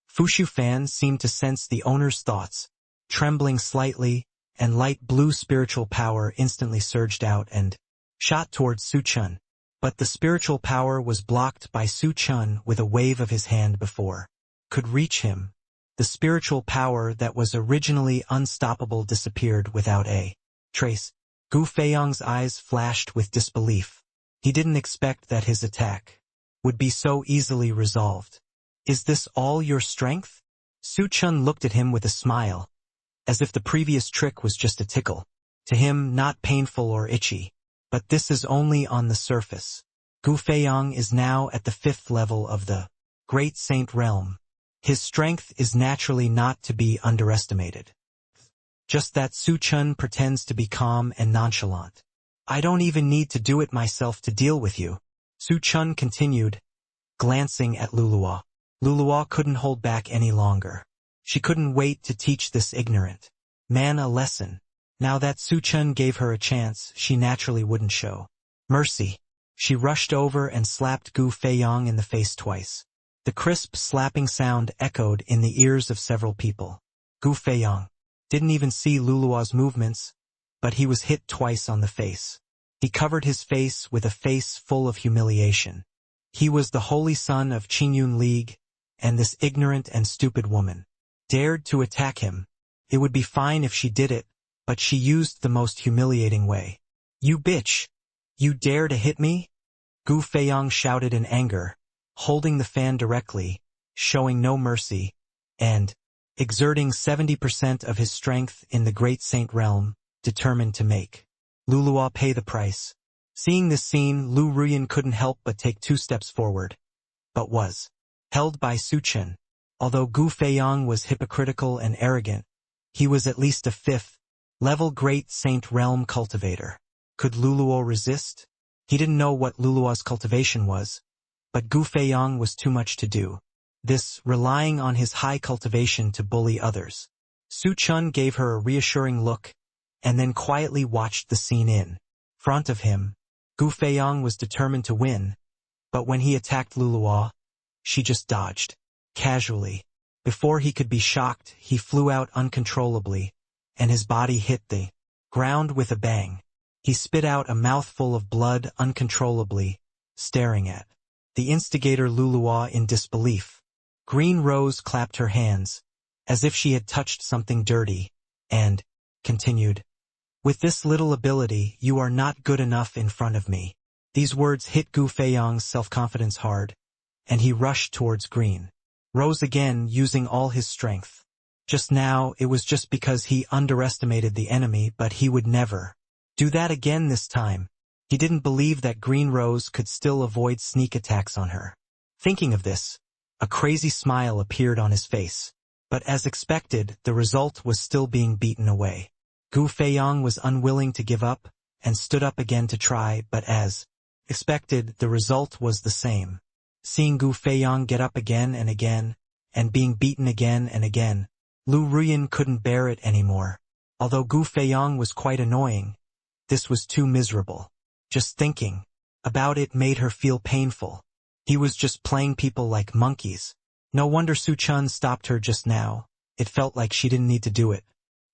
Fushu Fan seemed to sense the owner's thoughts, trembling slightly, and light blue spiritual power instantly surged out and shot towards Su Chen. But the spiritual power was blocked by Su Chen with a wave of his hand before could reach him. The spiritual power that was originally unstoppable disappeared without a trace. Gu Feiyang's eyes flashed with disbelief. He didn't expect that his attack would be so easily resolved. Is this all your strength? Su Chen looked at him with a smile, as if the previous trick was just a tickle. To him, not painful or itchy. But this is only on the surface. Gu Feiyang is now at the 5th level of the Great Saint Realm. His strength is naturally not to be underestimated. Just that Su Chen pretends to be calm and nonchalant. I don't even need to do it myself to deal with you. Su Chen continued, glancing at Luluo. Luluo couldn't hold back any longer. She couldn't wait to teach this ignorant man a lesson. Now that Su Chen gave her a chance, she naturally wouldn't show mercy. She rushed over and slapped Gu Feiyang in the face twice. The crisp slapping sound echoed in the ears of several people. Gu Feiyang didn't even see Luluo's movements, but he was hit twice on the face. He covered his face with a face full of humiliation. He was the holy son of Qingyun League, and this ignorant and stupid woman dared to attack him. It would be fine if she did it, but she used the most humiliating way. "You bitch! You dare to hit me?" Gu Feiyang shouted in anger, holding the fan directly, showing no mercy, and exerting 70% of his strength in the Great Saint realm, determined to make Luluo pay the price. Seeing this scene, Lu Ruyan couldn't help but take 2 steps forward, but was held by Su Chen. Although Gu Feiyang was hypocritical and arrogant, he was at least a 5th-level Great Saint realm cultivator. Could Luluo resist? He didn't know what Luluo's cultivation was, but Gu Feiyang was too much to do. This, relying on his high cultivation to bully others. Su Chen gave her a reassuring look, and then quietly watched the scene in front of him. Gu Feiyang was determined to win, but when he attacked Luluo, she just dodged casually. Before he could be shocked, he flew out uncontrollably, and his body hit the ground with a bang. He spit out a mouthful of blood uncontrollably, staring at the instigator Luluo in disbelief. Green Rose clapped her hands, as if she had touched something dirty, and continued, "With this little ability, you are not good enough in front of me." These words hit Gu Feiyang's self-confidence hard, and he rushed towards Green Rose again, using all his strength. Just now, it was just because he underestimated the enemy, but he would never do that again this time. He didn't believe that Green Rose could still avoid sneak attacks on her. Thinking of this, a crazy smile appeared on his face. But as expected, the result was still being beaten away. Gu Feiyang was unwilling to give up, and stood up again to try, but as expected, the result was the same. Seeing Gu Feiyang get up again, and being beaten again and again, Lu Ruyan couldn't bear it anymore. Although Gu Feiyang was quite annoying, this was too miserable. Just thinking about it made her feel painful. He was just playing people like monkeys. No wonder Su Chen stopped her just now. It felt like she didn't need to do it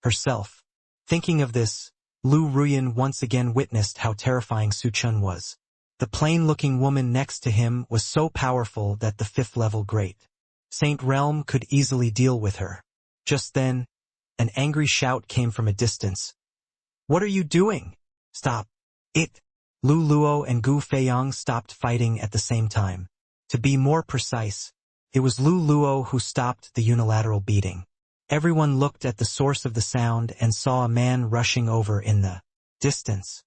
herself. Thinking of this, Lu Ruyan once again witnessed how terrifying Su Chen was. The plain-looking woman next to him was so powerful that the 5th-level Great Saint Realm could easily deal with her. Just then, an angry shout came from a distance. "What are you doing? Stop it!" Lu Luo and Gu Feiyang stopped fighting at the same time. To be more precise, it was Lu Luo who stopped the unilateral beating. Everyone looked at the source of the sound and saw a man rushing over in the distance.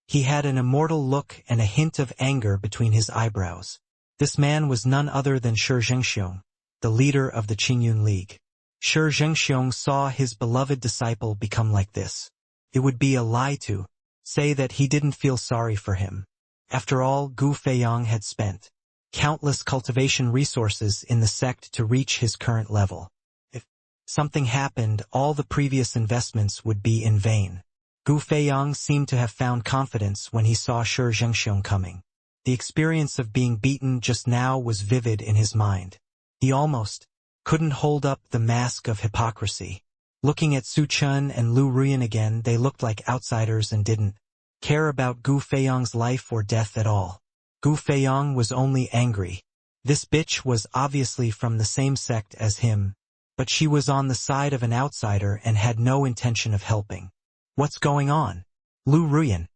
He had an immortal look and a hint of anger between his eyebrows. This man was none other than Shi Zhengxiong, the leader of the Qingyun League. Shi Zhengxiong saw his beloved disciple become like this. It would be a lie to say that he didn't feel sorry for him. After all, Gu Feiyang had spent countless cultivation resources in the sect to reach his current level. If something happened, all the previous investments would be in vain. Gu Feiyang seemed to have found confidence when he saw Shi Zhengxiong coming. The experience of being beaten just now was vivid in his mind. He almost couldn't hold up the mask of hypocrisy. Looking at Su Chen and Lu Ruyan again, they looked like outsiders and didn't care about Gu Feiyang's life or death at all. Gu Feiyang was only angry. This bitch was obviously from the same sect as him, but she was on the side of an outsider and had no intention of helping. "What's going on? Lu Ruyan?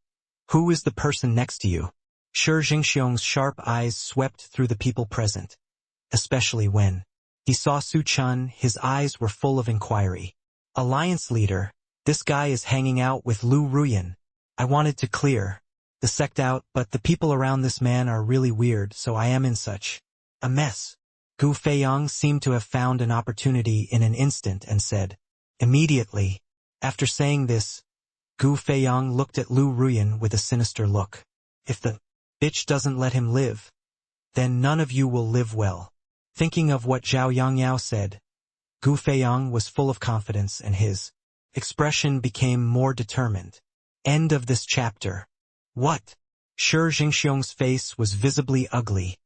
Who is the person next to you?" Shi Zhengxiong's sharp eyes swept through the people present. Especially when he saw Su Chen, his eyes were full of inquiry. "Alliance leader, this guy is hanging out with Lu Ruyan. I wanted to clear the sect out, but the people around this man are really weird, so I am in such a mess." Gu Feiyang seemed to have found an opportunity in an instant and said, immediately. After saying this, Gu Feiyang looked at Lu Ruyan with a sinister look. "If the bitch doesn't let him live, then none of you will live well." Thinking of what Zhao Yangyao said, Gu Feiyang was full of confidence and his expression became more determined. End of this chapter. What? Shi Zhengxiong's face was visibly ugly,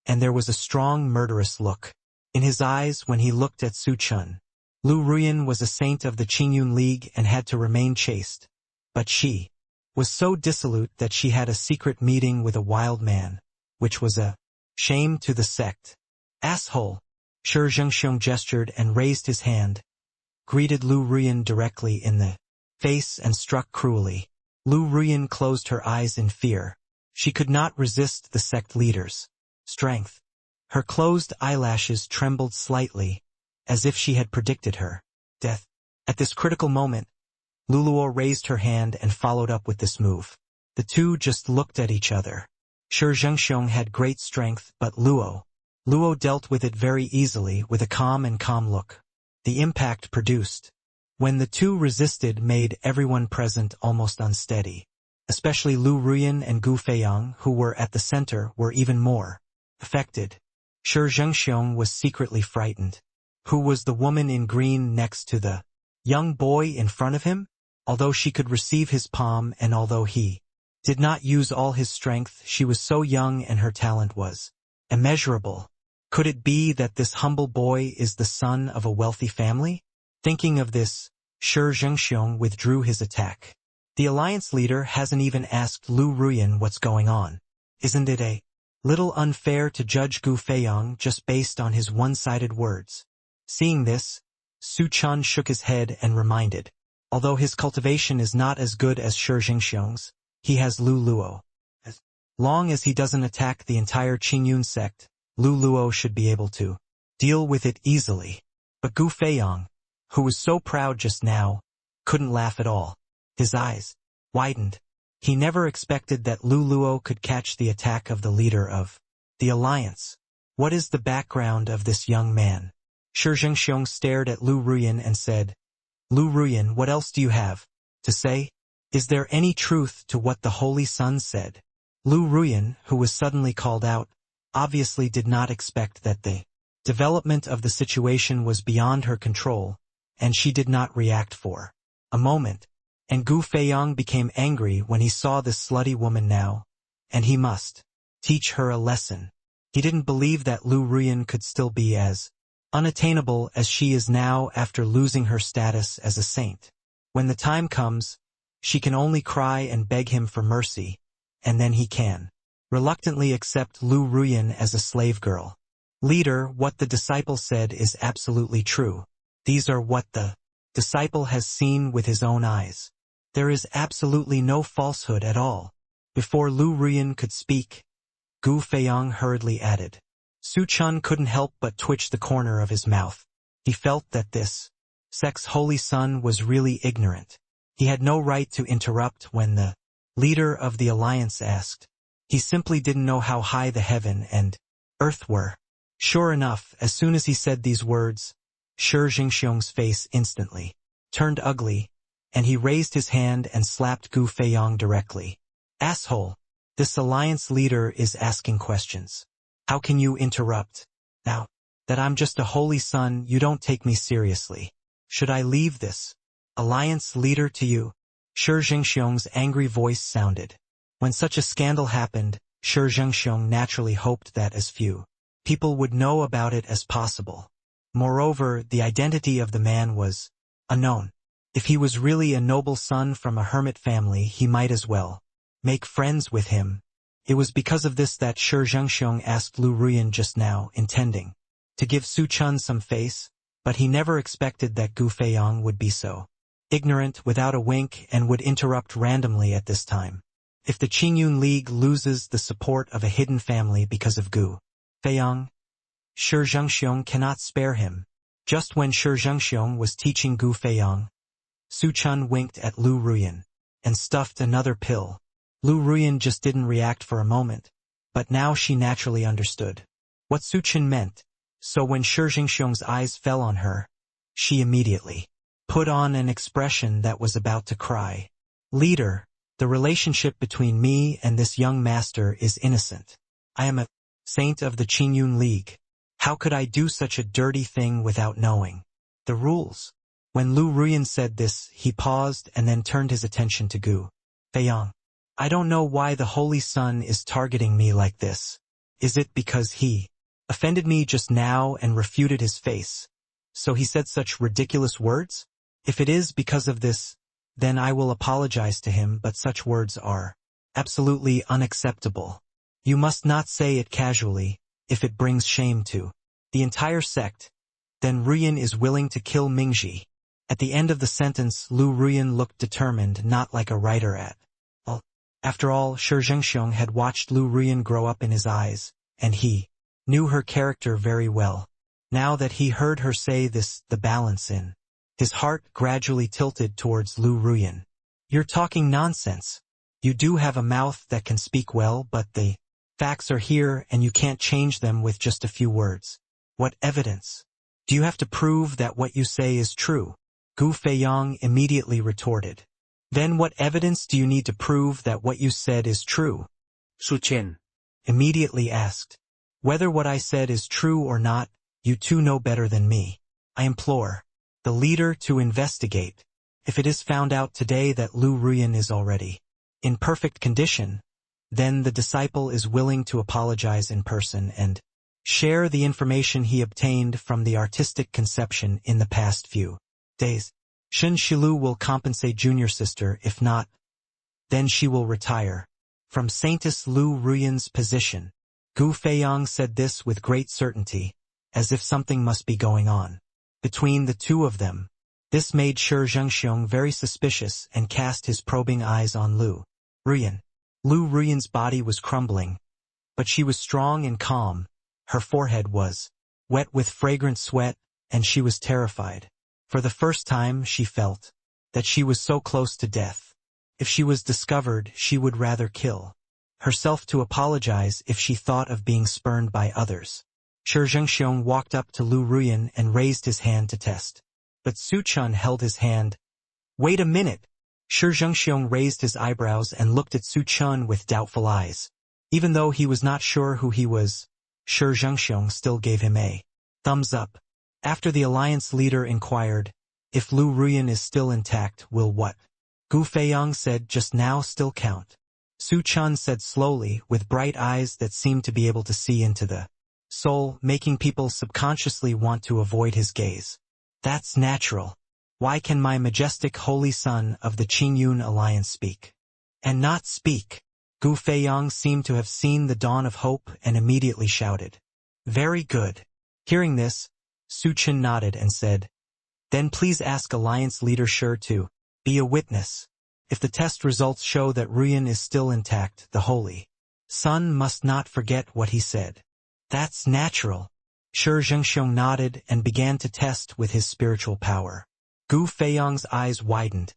and there was a strong murderous look in his eyes when he looked at Su Chen. Lu Ruyan was a saint of the Qingyun League and had to remain chaste, but she was so dissolute that she had a secret meeting with a wild man, which was a shame to the sect. Asshole! Shi Zhengxiong gestured and raised his hand, greeted Lu Ruyan directly in the face and struck cruelly. Lu Ruyan closed her eyes in fear. She could not resist the sect leader's strength. Her closed eyelashes trembled slightly, as if she had predicted her death. At this critical moment, Luluo raised her hand and followed up with this move. The two just looked at each other. Shi Zhengxiong had great strength, but Luo dealt with it very easily with a calm look. The impact produced when the two resisted made everyone present almost unsteady. Especially Lu Ruyan and Gu Feiyang, who were at the center, were even more affected. Shi Zhengxiong was secretly frightened. Who was the woman in green next to the young boy in front of him? Although she could receive his palm and although he did not use all his strength, she was so young and her talent was immeasurable. Could it be that this humble boy is the son of a wealthy family? Thinking of this, Shi Zhengxiong withdrew his attack. The alliance leader hasn't even asked Lu Ruyan what's going on. Isn't it a little unfair to judge Gu Feiyang just based on his one-sided words? Seeing this, Su Chen shook his head and reminded, although his cultivation is not as good as Shi Zhengxiong's, he has Lu Luo. As long as he doesn't attack the entire Qingyun sect, Lu Luo should be able to deal with it easily. But Gu Feiyang, who was so proud just now, couldn't laugh at all. His eyes widened. He never expected that Lu Luo could catch the attack of the leader of the alliance. What is the background of this young man? Shi Zhengxiong stared at Lu Ruyan and said, Lu Ruyan, what else do you have to say? Is there any truth to what the Holy Sun said? Lu Ruyan, who was suddenly called out, obviously did not expect that the development of the situation was beyond her control, and she did not react for a moment. And Gu Feiyang became angry when he saw this slutty woman now, and he must teach her a lesson. He didn't believe that Lu Ruyan could still be as unattainable as she is now after losing her status as a saint. When the time comes, she can only cry and beg him for mercy, and then he can reluctantly accept Lu Ruyan as a slave girl. Leader, what the disciple said is absolutely true. These are what the disciple has seen with his own eyes. There is absolutely no falsehood at all. Before Lu Ruyan could speak, Gu Feiyang hurriedly added. Su Chen couldn't help but twitch the corner of his mouth. He felt that this sect's holy son was really ignorant. He had no right to interrupt when the leader of the alliance asked. He simply didn't know how high the heaven and earth were. Sure enough, as soon as he said these words, Shi Zhengxiong's face instantly turned ugly, and he raised his hand and slapped Gu Feiyang directly. Asshole! This alliance leader is asking questions. How can you interrupt? Now that I'm just a holy son, you don't take me seriously. Should I leave this alliance leader to you? Shi Zhengxiong's angry voice sounded. When such a scandal happened, Shi Zhengxiong naturally hoped that as few people would know about it as possible. Moreover, the identity of the man was unknown. If he was really a noble son from a hermit family, he might as well make friends with him. It was because of this that Shi Zhengxiong asked Lu Ruyan just now, intending to give Su Chen some face, but he never expected that Gu Feiyang would be so ignorant without a wink and would interrupt randomly at this time. If the Qingyun League loses the support of a hidden family because of Gu Feiyang, Shi Zhengxiong cannot spare him. Just when Shi Zhengxiong was teaching Gu Feiyang, Su Chen winked at Lu Ruyan and stuffed another pill. Lu Ruyan just didn't react for a moment, but now she naturally understood what Su Chen meant. So when Shi Zhengxiong's eyes fell on her, she immediately put on an expression that was about to cry. Leader, the relationship between me and this young master is innocent. I am a saint of the Qingyun League. How could I do such a dirty thing without knowing the rules? When Lu Ruyan said this, he paused and then turned his attention to Gu Feiyang. I don't know why the Holy Sun is targeting me like this. Is it because he offended me just now and refuted his face, so he said such ridiculous words? If it is because of this, then I will apologize to him, but such words are absolutely unacceptable. You must not say it casually, if it brings shame to the entire sect. Then Ruyan is willing to kill Mingji. At the end of the sentence, Lu Ruyan looked determined, not like a writer at all. After all, Shi Zhengxiong had watched Lu Ruyan grow up in his eyes, and he knew her character very well. Now that he heard her say this, the balance in his heart gradually tilted towards Lu Ruyan. You're talking nonsense. You do have a mouth that can speak well, but the facts are here and you can't change them with just a few words. What evidence do you have to prove that what you say is true? Gu Feiyang immediately retorted. Then what evidence do you need to prove that what you said is true? Su Chen immediately asked. Whether what I said is true or not, you two know better than me. I implore the leader to investigate. If it is found out today that Lu Ruyan is already in perfect condition, then the disciple is willing to apologize in person and share the information he obtained from the artistic conception in the past few days. Shen Shilu will compensate junior sister. If not, then she will retire from Saintess Lu Ruyan's position. Gu Feiyang said this with great certainty, as if something must be going on between the two of them. This made Shi Zhengxiong very suspicious and cast his probing eyes on Lu Ruyan. Lu Ruyan's body was crumbling, but she was strong and calm. Her forehead was wet with fragrant sweat, and she was terrified. For the first time she felt that she was so close to death. If she was discovered, she would rather kill herself to apologize if she thought of being spurned by others. Shi Zhengxiong walked up to Lu Ruyan and raised his hand to test. But Su Chun held his hand. Wait a minute! Shi Zhengxiong raised his eyebrows and looked at Su Chun with doubtful eyes. Even though he was not sure who he was, Shi Zhengxiong still gave him a thumbs up. After the alliance leader inquired, if Lu Ruyan is still intact, will what Gu Feiyang said just now still count? Su Chun said slowly, with bright eyes that seemed to be able to see into the soul, making people subconsciously want to avoid his gaze. That's natural. Why can my majestic holy son of the Qingyun alliance speak and not speak? Gu Feiyang seemed to have seen the dawn of hope and immediately shouted. Very good. Hearing this, Su Chen nodded and said, then please ask alliance leader Shi to be a witness. If the test results show that Ruyan is still intact, the holy son must not forget what he said. That's natural. Shi Zhengxiong nodded and began to test with his spiritual power. Gu Feiyang's eyes widened,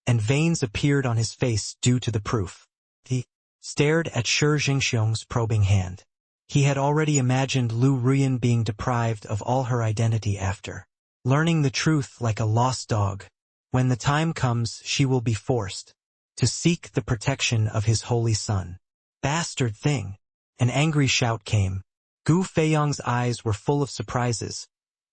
and veins appeared on his face due to the proof. He stared at Shi Zhengxiong's probing hand. He had already imagined Lu Ruyan being deprived of all her identity after learning the truth like a lost dog. When the time comes, she will be forced to seek the protection of his holy son. Bastard thing! An angry shout came. Gu Feiyang's eyes were full of surprises,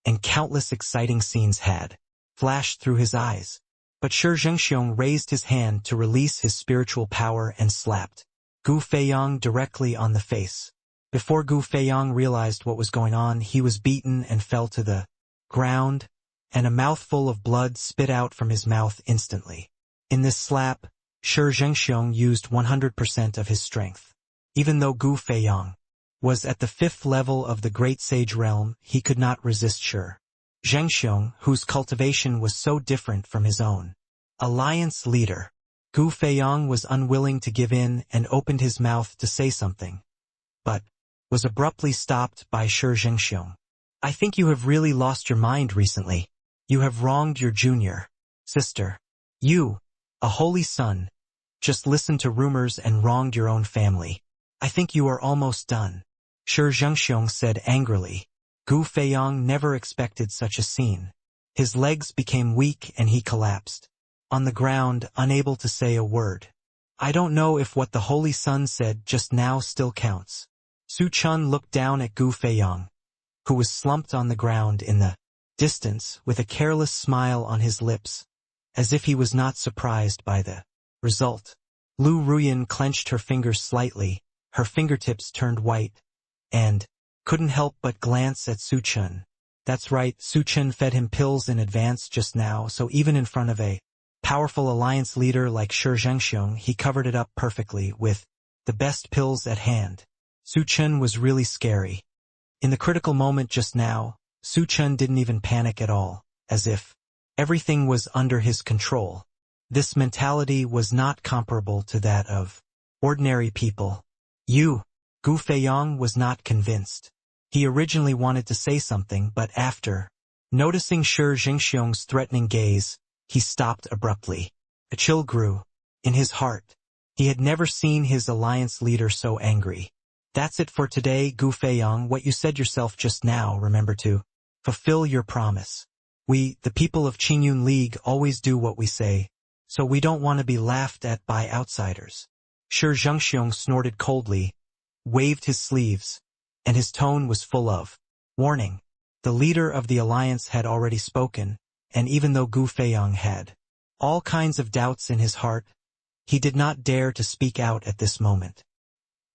and countless exciting scenes had flashed through his eyes. But Shi Zhengxiong raised his hand to release his spiritual power and slapped Gu Feiyang directly on the face. Before Gu Feiyang realized what was going on, he was beaten and fell to the ground, and a mouthful of blood spit out from his mouth instantly. In this slap, Shi Zhengxiong used 100% of his strength. Even though Gu Feiyang was at the 5th level of the Great Sage realm, he could not resist Shi Zhengxiong, whose cultivation was so different from his own. Alliance leader. Gu Feiyang was unwilling to give in and opened his mouth to say something, but was abruptly stopped by Shi Zhengxiong. I think you have really lost your mind recently. You have wronged your junior sister. You, a holy son, just listened to rumors and wronged your own family. I think you are almost done. Shi Zhengxiong said angrily. Gu Feiyang never expected such a scene. His legs became weak and he collapsed on the ground, unable to say a word. I don't know if what the holy son said just now still counts. Su Chun looked down at Gu Feiyang, who was slumped on the ground in the distance with a careless smile on his lips, as if he was not surprised by the result. Lu Ruyan clenched her fingers slightly, her fingertips turned white, and couldn't help but glance at Su Chun. That's right, Su Chun fed him pills in advance just now, so even in front of a powerful alliance leader like Shi Zhengxiong, he covered it up perfectly with the best pills at hand. Su Chen was really scary. In the critical moment just now, Su Chen didn't even panic at all, as if everything was under his control. This mentality was not comparable to that of ordinary people. Gu Feiyang was not convinced. He originally wanted to say something, but after noticing Shi Zhengxiong's threatening gaze, he stopped abruptly. A chill grew in his heart. He had never seen his alliance leader so angry. That's it for today, Gu Feiyang. What you said yourself just now, remember to fulfill your promise. We, the people of Qingyun League, always do what we say, so we don't want to be laughed at by outsiders. Shi Zhengxiong snorted coldly, waved his sleeves, and his tone was full of warning. The leader of the alliance had already spoken, and even though Gu Feiyang had all kinds of doubts in his heart, he did not dare to speak out at this moment.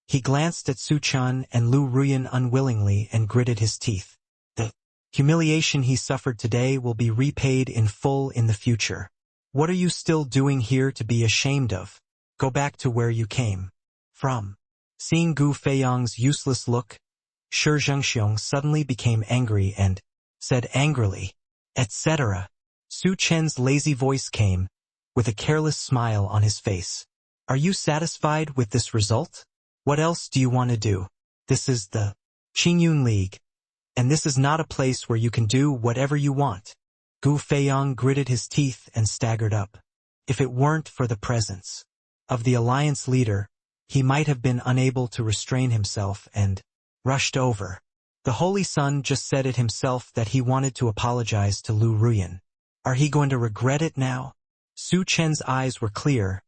He glanced at Su Chen and Lu Ruyan unwillingly and gritted his teeth. The humiliation he suffered today will be repaid in full in the future. What are you still doing here to be ashamed of? Go back to where you came from. Seeing Gu Feiyang's useless look, Shi Zhengxiong suddenly became angry and said angrily, etc. Su Chen's lazy voice came, with a careless smile on his face. Are you satisfied with this result? What else do you want to do? This is the Qingyun League, and this is not a place where you can do whatever you want. Gu Feiyang gritted his teeth and staggered up. If it weren't for the presence of the alliance leader, he might have been unable to restrain himself and rushed over. The Holy Sun just said it himself that he wanted to apologize to Lu Ruyan. Are he going to regret it now? Su Chen's eyes were clear,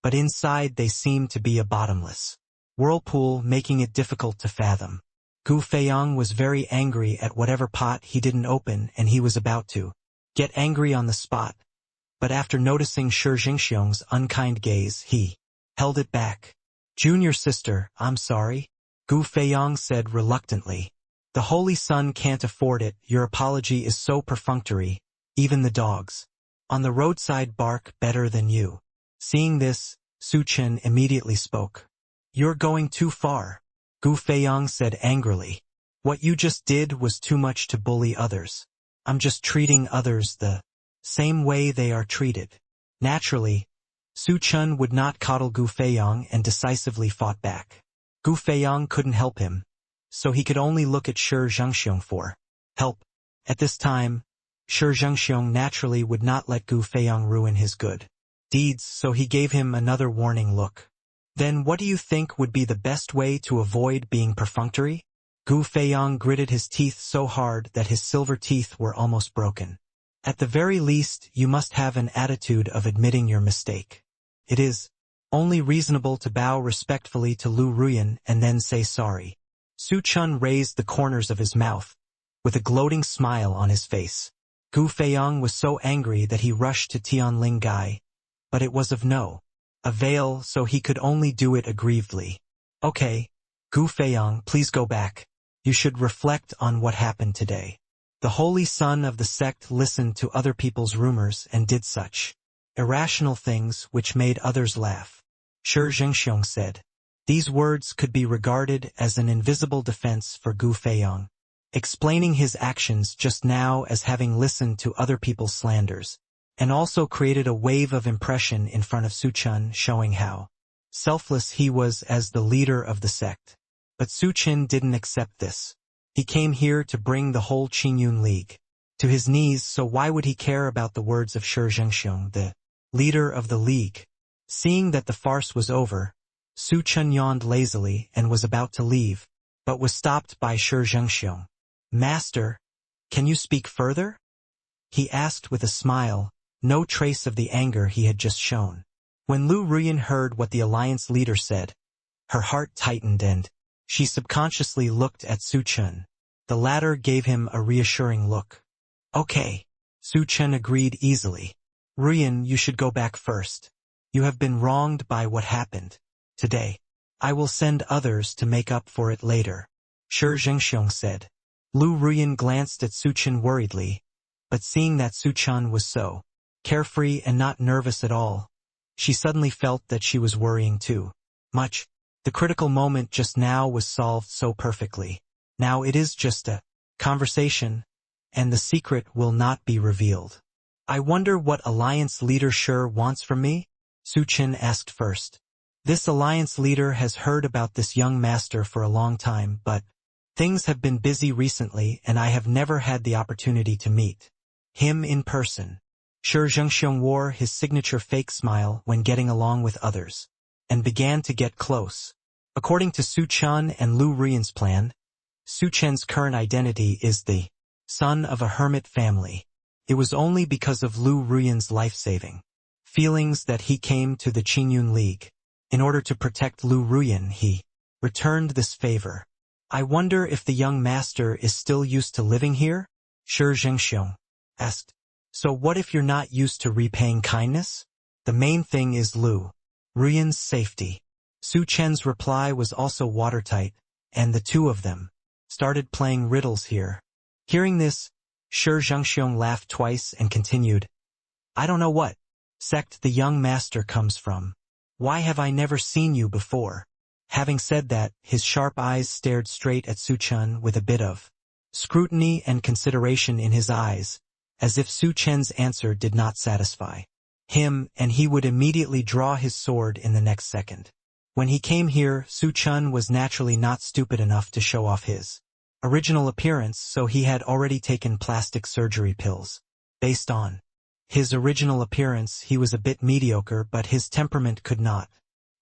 but inside they seemed to be a bottomless whirlpool, making it difficult to fathom. Gu Feiyang was very angry at whatever pot he didn't open, and he was about to get angry on the spot. But after noticing Shi Zhengxiong's unkind gaze, he held it back. Junior sister, I'm sorry, Gu Feiyang said reluctantly. The Holy Sun can't afford it. Your apology is so perfunctory. Even the dogs on the roadside bark better than you. Seeing this, Su Chen immediately spoke. You're going too far, Gu Feiyang said angrily. What you just did was too much to bully others. I'm just treating others the same way they are treated. Naturally, Su Chen would not coddle Gu Feiyang and decisively fought back. Gu Feiyang couldn't help him, so he could only look at Shi Zhengxiong for help. At this time, Shi Zhengxiong naturally would not let Gu Feiyang ruin his good deeds, so he gave him another warning look. Then what do you think would be the best way to avoid being perfunctory? Gu Feiyang gritted his teeth so hard that his silver teeth were almost broken. At the very least, you must have an attitude of admitting your mistake. It is only reasonable to bow respectfully to Lu Ruyan and then say sorry. Su Chen raised the corners of his mouth, with a gloating smile on his face. Gu Feiyang was so angry that he rushed to Tianling Gai, but it was of no avail, so he could only do it aggrievedly. Okay, Gu Feiyang, please go back. You should reflect on what happened today. The holy son of the sect listened to other people's rumors and did such irrational things which made others laugh. Shi Zhengxiong said. These words could be regarded as an invisible defense for Gu Feiyang, explaining his actions just now as having listened to other people's slanders, and also created a wave of impression in front of Su Chen, showing how selfless he was as the leader of the sect. But Su Chen didn't accept this. He came here to bring the whole Qingyun League to his knees, so why would he care about the words of Shi Zhengxiong, the leader of the league? Seeing that the farce was over, Su Chen yawned lazily and was about to leave, but was stopped by Shi Zhengxiong. Master, can you speak further? He asked with a smile, no trace of the anger he had just shown. When Lu Ruyan heard what the alliance leader said, her heart tightened and she subconsciously looked at Su Chen. The latter gave him a reassuring look. Okay, Su Chen agreed easily. Ruyan, you should go back first. You have been wronged by what happened today. I will send others to make up for it later, Shi Zhengxiong said. Lu Ruyan glanced at Su Chen worriedly, but seeing that Su Chen was so carefree and not nervous at all. She suddenly felt that she was worrying too much. The critical moment just now was solved so perfectly. Now it is just a conversation, and the secret will not be revealed. I wonder what alliance leader Shi wants from me? Su Chen asked first. This alliance leader has heard about this young master for a long time, but things have been busy recently and I have never had the opportunity to meet him in person. Shi Zhengxiong wore his signature fake smile when getting along with others, and began to get close. According to Su Chen and Lu Ruiyan's plan, Su Chen's current identity is the son of a hermit family. It was only because of Lu Ruiyan's life-saving feelings that he came to the Qingyun League. In order to protect Lu Ruiyan, he returned this favor. I wonder if the young master is still used to living here? Shi Zhengxiong asked. So what if you're not used to repaying kindness? The main thing is Lu Ruiyan's safety. Su Chen's reply was also watertight, and the two of them started playing riddles here. Hearing this, Shi Zhengxiong laughed twice and continued, I don't know what sect the young master comes from. Why have I never seen you before? Having said that, his sharp eyes stared straight at Su Chen with a bit of scrutiny and consideration in his eyes, as if Su Chen's answer did not satisfy him, and he would immediately draw his sword in the next second. When he came here, Su Chen was naturally not stupid enough to show off his original appearance, so he had already taken plastic surgery pills. Based on his original appearance, he was a bit mediocre, but his temperament could not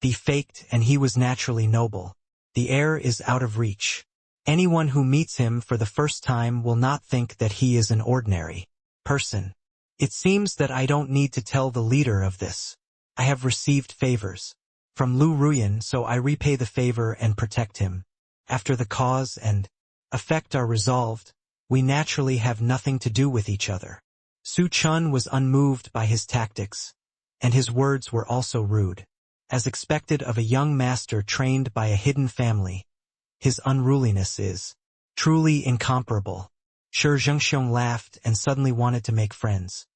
be faked, and he was naturally noble. The air is out of reach. Anyone who meets him for the first time will not think that he is an ordinary person. It seems that I don't need to tell the leader of this. I have received favors from Lu Ruiyan, so I repay the favor and protect him. After the cause and effect are resolved, we naturally have nothing to do with each other. Su Chen was unmoved by his tactics, and his words were also rude. As expected of a young master trained by a hidden family, his unruliness is truly incomparable. Shi Zhengxiong laughed and suddenly wanted to make friends.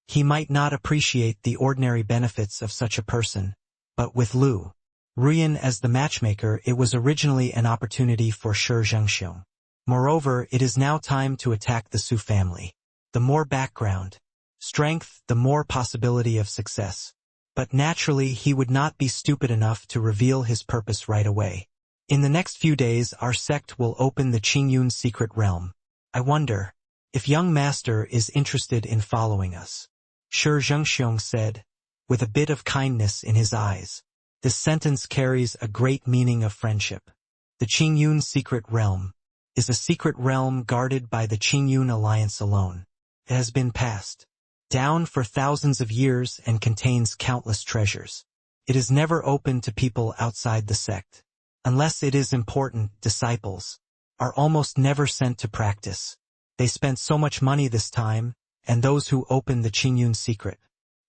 He might not appreciate the ordinary benefits of such a person, but with Lu Ruiyan as the matchmaker, it was originally an opportunity for Shi Zhengxiong. Moreover, it is now time to attack the Su family. The more background, strength, the more possibility of success. But naturally, he would not be stupid enough to reveal his purpose right away. In the next few days, our sect will open the Qingyun secret realm. I wonder if young master is interested in following us. Shi Zhengxiong said, with a bit of kindness in his eyes. This sentence carries a great meaning of friendship. The Qingyun secret realm is a secret realm guarded by the Qingyun alliance alone. It has been passed down for thousands of years and contains countless treasures. It is never open to people outside the sect. Unless it is important, disciples are almost never sent to practice. They spent so much money this time, and those who opened the Qingyun secret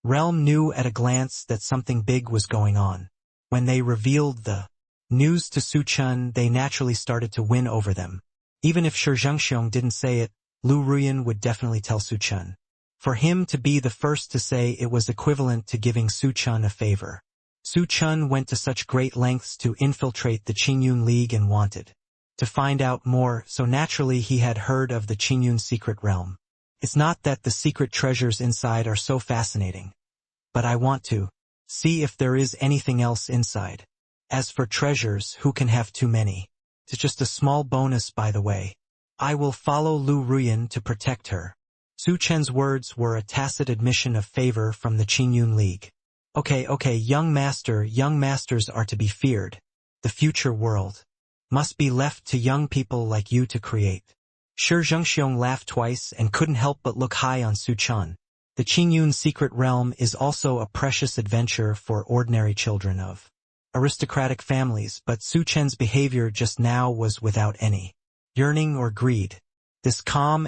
realm knew at a glance that something big was going on. When they revealed the news to Su Chen, they naturally started to win over them. Even if Shi Zhengxiong didn't say it, Lu Ruiyan would definitely tell Su Chen. For him to be the first to say it was equivalent to giving Su Chen a favor. Su Chen went to such great lengths to infiltrate the Qingyun League and wanted to find out more, so naturally he had heard of the Qingyun secret realm. It's not that the secret treasures inside are so fascinating, but I want to see if there is anything else inside. As for treasures, who can have too many? It's just a small bonus, by the way. I will follow Lu Ruiyan to protect her. Su Chen's words were a tacit admission of favor from the Qingyun League. Okay, young masters are to be feared. The future world must be left to young people like you to create. Shi Zhengxiong laughed twice and couldn't help but look high on Su Chen. The Qingyun secret realm is also a precious adventure for ordinary children of aristocratic families, but Su Chen's behavior just now was without any yearning or greed. This calm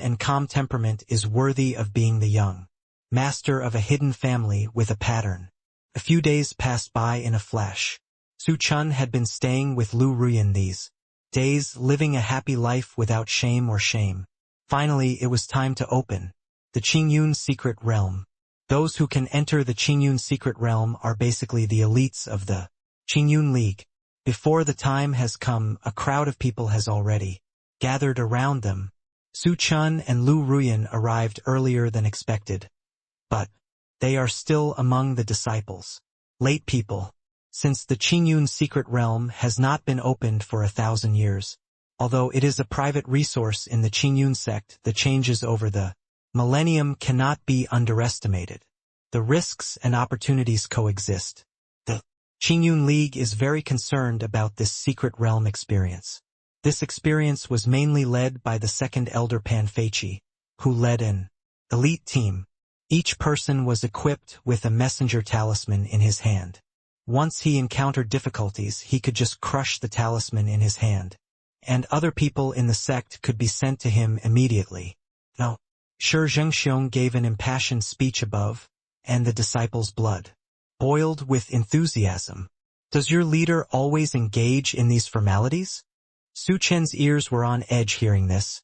temperament is worthy of being the young master of a hidden family with a pattern. A few days passed by in a flash. Su Chen had been staying with Lu Ruiyan these days, living a happy life without shame or shame. Finally, it was time to open the Qingyun secret realm. Those who can enter the Qingyun secret realm are basically the elites of the Qingyun League. Before the time has come, a crowd of people has already gathered around them. Su Chen and Lu Ruyan arrived earlier than expected. But they are still among the disciples. Late people. Since the Qingyun secret realm has not been opened for 1,000 years. Although it is a private resource in the Qingyun sect, the changes over the millennium cannot be underestimated. The risks and opportunities coexist. The Qingyun League is very concerned about this secret realm experience. This experience was mainly led by the second elder Pan Feiqi, who led an elite team. Each person was equipped with a messenger talisman in his hand. Once he encountered difficulties, he could just crush the talisman in his hand. And other people in the sect could be sent to him immediately. No. Shi Zhengxiong gave an impassioned speech above, and the disciples' blood boiled with enthusiasm. Does your leader always engage in these formalities? Su Chen's ears were on edge hearing this,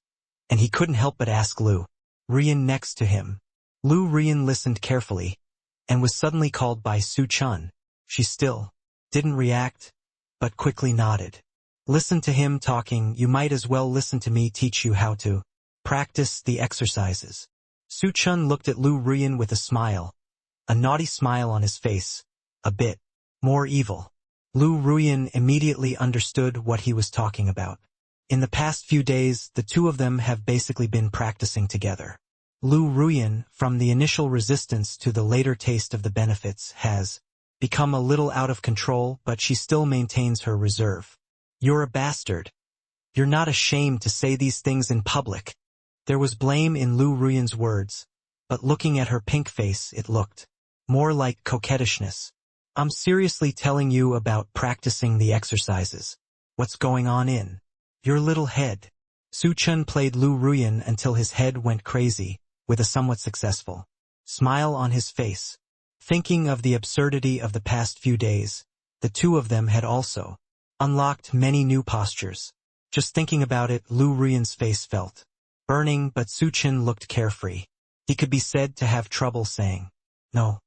and he couldn't help but ask Lu Ruyan next to him. Lu Ruyan listened carefully, and was suddenly called by Su Chen. She still didn't react, but quickly nodded. Listen to him talking, you might as well listen to me teach you how to practice the exercises. Su Chen looked at Lu Ruyan with a smile, a naughty smile on his face, a bit more evil. Lu Ruyan immediately understood what he was talking about. In the past few days, the two of them have basically been practicing together. Lu Ruyan, from the initial resistance to the later taste of the benefits, has become a little out of control, but she still maintains her reserve. You're a bastard. You're not ashamed to say these things in public. There was blame in Lu Ruyan's words, but looking at her pink face, it looked more like coquettishness. I'm seriously telling you about practicing the exercises. What's going on in your little head? Su Chen played Lu Ruyan until his head went crazy, with a somewhat successful smile on his face. Thinking of the absurdity of the past few days, the two of them had also unlocked many new postures. Just thinking about it, Lu Ruyan's face felt burning, but Su Chen looked carefree. He could be said to have trouble saying, "No.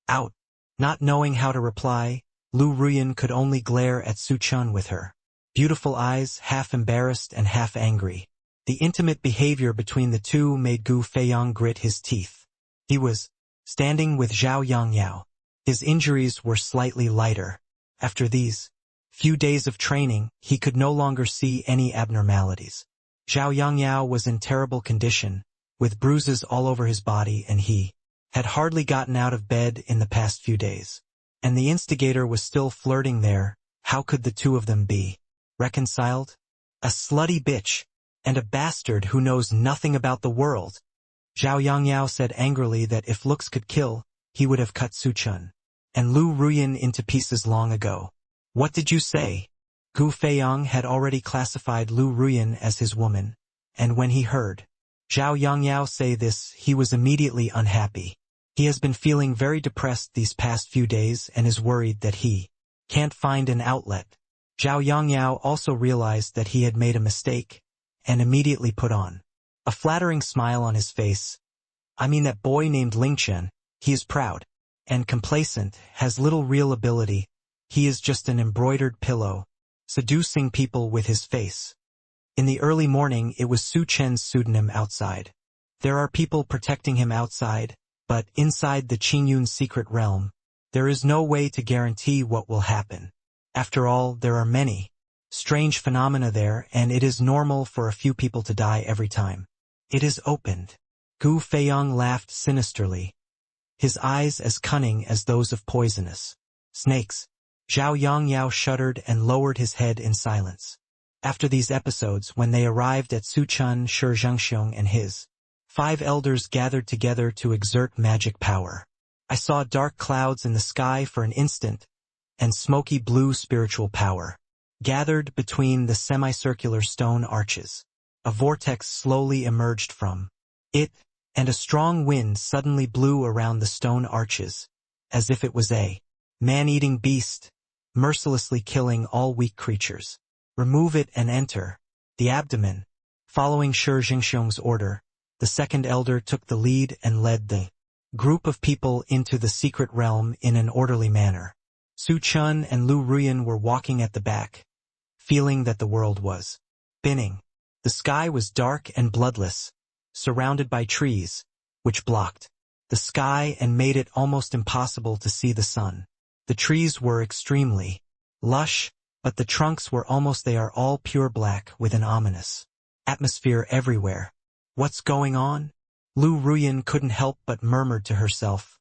Out." Not knowing how to reply, Lu Ruyan could only glare at Su Chen with her beautiful eyes, half embarrassed and half angry. The intimate behavior between the two made Gu Feiyang grit his teeth. He was standing with Zhao Yangyao. His injuries were slightly lighter. After these few days of training, he could no longer see any abnormalities. Zhao Yangyao was in terrible condition, with bruises all over his body, and he had hardly gotten out of bed in the past few days. And the instigator was still flirting there. How could the two of them be reconciled? A slutty bitch, and a bastard who knows nothing about the world. Zhao Yangyao said angrily that if looks could kill, he would have cut Su Chen and Lu Ruyan into pieces long ago. What did you say? Gu Feiyang had already classified Lu Ruyan as his woman, and when he heard Zhao Yangyao say this, he was immediately unhappy. He has been feeling very depressed these past few days and is worried that he can't find an outlet. Zhao Yangyao also realized that he had made a mistake, and immediately put on a flattering smile on his face. I mean that boy named Lingchen, he is proud and complacent, has little real ability. He is just an embroidered pillow, seducing people with his face. In the early morning, it was Su Chen's pseudonym outside. There are people protecting him outside, but inside the Qingyun secret realm, there is no way to guarantee what will happen. After all, there are many strange phenomena there, and it is normal for a few people to die every time it is opened. Gu Feiyang laughed sinisterly, his eyes as cunning as those of poisonous snakes. Zhao Yangyao shuddered and lowered his head in silence. After these episodes, when they arrived at Su Chen, Shi Zhengxiong and his 5 elders gathered together to exert magic power. I saw dark clouds in the sky for an instant, and smoky blue spiritual power gathered between the semicircular stone arches. A vortex slowly emerged from it, and a strong wind suddenly blew around the stone arches, as if it was a man-eating beast, mercilessly killing all weak creatures. Remove it and enter the abdomen. Following Shi Zhengxiong's order, the second elder took the lead and led the group of people into the secret realm in an orderly manner. Su Chen and Lu Ruyan were walking at the back, feeling that the world was spinning. The sky was dark and bloodless, surrounded by trees, which blocked the sky and made it almost impossible to see the sun. The trees were extremely lush, but the trunks were they are all pure black with an ominous atmosphere everywhere. What's going on? Lu Ruyan couldn't help but murmured to herself.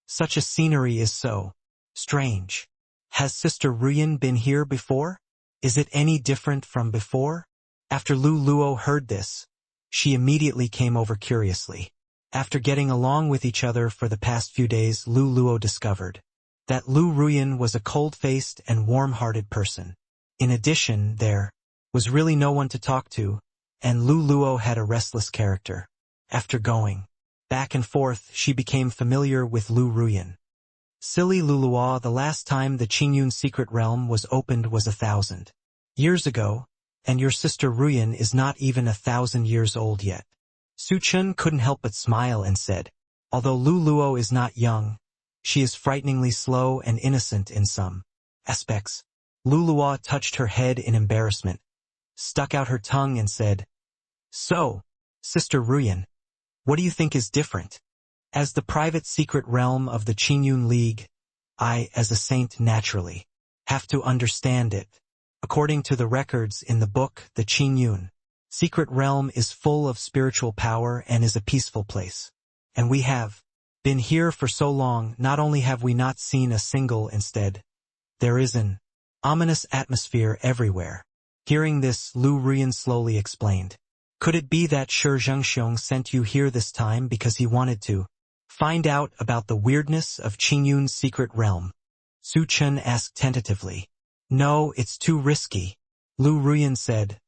Such a scenery is so strange. Has Sister Ruyan been here before? Is it any different from before? After Lu Luo heard this, she immediately came over curiously. After getting along with each other for the past few days, Lu Luo discovered that Lu Ruyan was a cold-faced and warm-hearted person. In addition, there was really no one to talk to, and Lu Luo had a restless character. After going back and forth, she became familiar with Lu Ruyan. Silly Lu Luo, the last time the Qingyun secret realm was opened was 1,000 years ago, and your sister Ruyan is not even 1,000 years old yet. Su Chen couldn't help but smile and said, although Lu Luo is not young, she is frighteningly slow and innocent in some aspects. Lu Luo touched her head in embarrassment, stuck out her tongue and said, So, Sister Ruyan, what do you think is different? As the private secret realm of the Qingyun League, I, as a saint naturally, have to understand it. According to the records in the book, the Qingyun secret realm is full of spiritual power and is a peaceful place. And we have been here for so long, not only have we not seen a single instead, there is an ominous atmosphere everywhere. Hearing this, Lu Ruyan slowly explained. Could it be that Shi Zhengxiong sent you here this time because he wanted to find out about the weirdness of Qingyun's secret realm? Su Chen asked tentatively. No, it's too risky. Lu Ruyan said.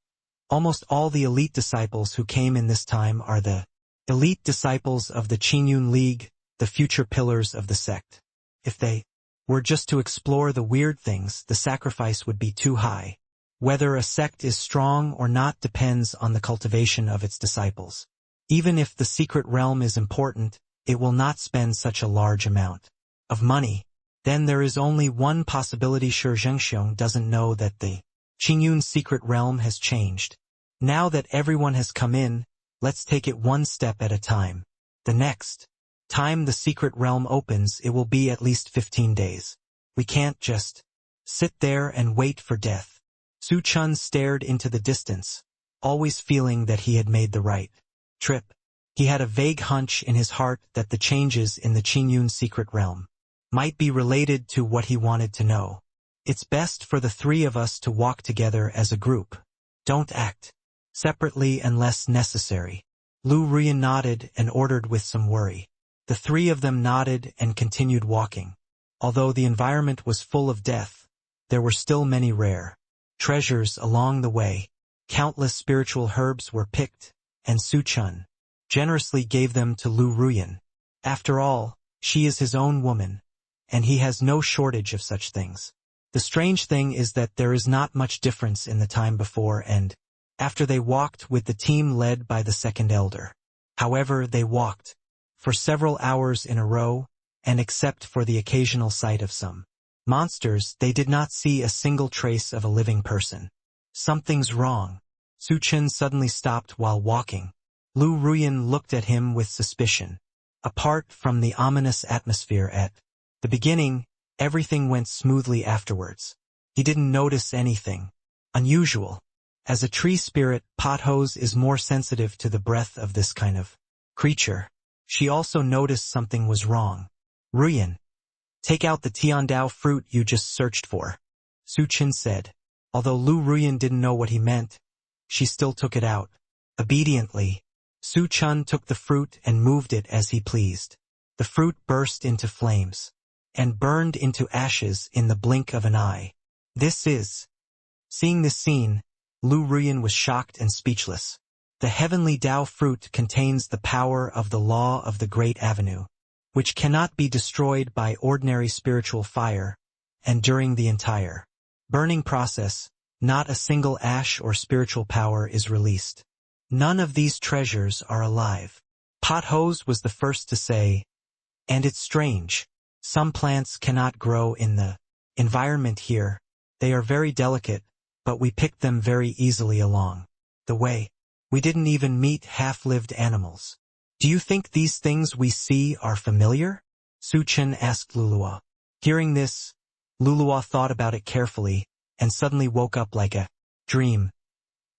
Almost all the elite disciples who came in this time are the elite disciples of the Qingyun League, the future pillars of the sect. If they were just to explore the weird things, the sacrifice would be too high. Whether a sect is strong or not depends on the cultivation of its disciples. Even if the secret realm is important, it will not spend such a large amount of money. Then there is only one possibility: Shi Zhengxiong doesn't know that the Qingyun secret realm has changed. Now that everyone has come in, let's take it one step at a time. The next time the secret realm opens, it will be at least 15 days. We can't just sit there and wait for death. Su Chen stared into the distance, always feeling that he had made the right trip. He had a vague hunch in his heart that the changes in the Qingyun secret realm might be related to what he wanted to know. It's best for the three of us to walk together as a group. Don't act separately unless necessary. Lu Ruyan nodded and ordered with some worry. The three of them nodded and continued walking. Although the environment was full of death, there were still many rare treasures along the way. Countless spiritual herbs were picked, and Su Chen generously gave them to Lu Ruyan. After all, she is his own woman, and he has no shortage of such things. The strange thing is that there is not much difference in the time before and after they walked with the team led by the second elder. However, they walked for several hours in a row, and except for the occasional sight of some monsters, they did not see a single trace of a living person. Something's wrong. Su Chen suddenly stopped while walking. Lu Ruyan looked at him with suspicion. Apart from the ominous atmosphere at the beginning, everything went smoothly afterwards. He didn't notice anything unusual. As a tree spirit, Pothos is more sensitive to the breath of this kind of creature. She also noticed something was wrong. Ruyan, take out the Tiandao fruit you just searched for, Su Chen said. Although Lu Ruyan didn't know what he meant, she still took it out. Obediently, Su Chen took the fruit and moved it as he pleased. The fruit burst into flames and burned into ashes in the blink of an eye. Seeing this scene, Lu Ruyan was shocked and speechless. The heavenly Dao fruit contains the power of the law of the Great Avenue, which cannot be destroyed by ordinary spiritual fire, and during the entire burning process, not a single ash or spiritual power is released. None of these treasures are alive. Pothos was the first to say, And it's strange. Some plants cannot grow in the environment here. They are very delicate, but we picked them very easily along the way. We didn't even meet half-lived animals. Do you think these things we see are familiar? Su Chen asked Luluo. Hearing this, Luluo thought about it carefully, and suddenly woke up like a dream.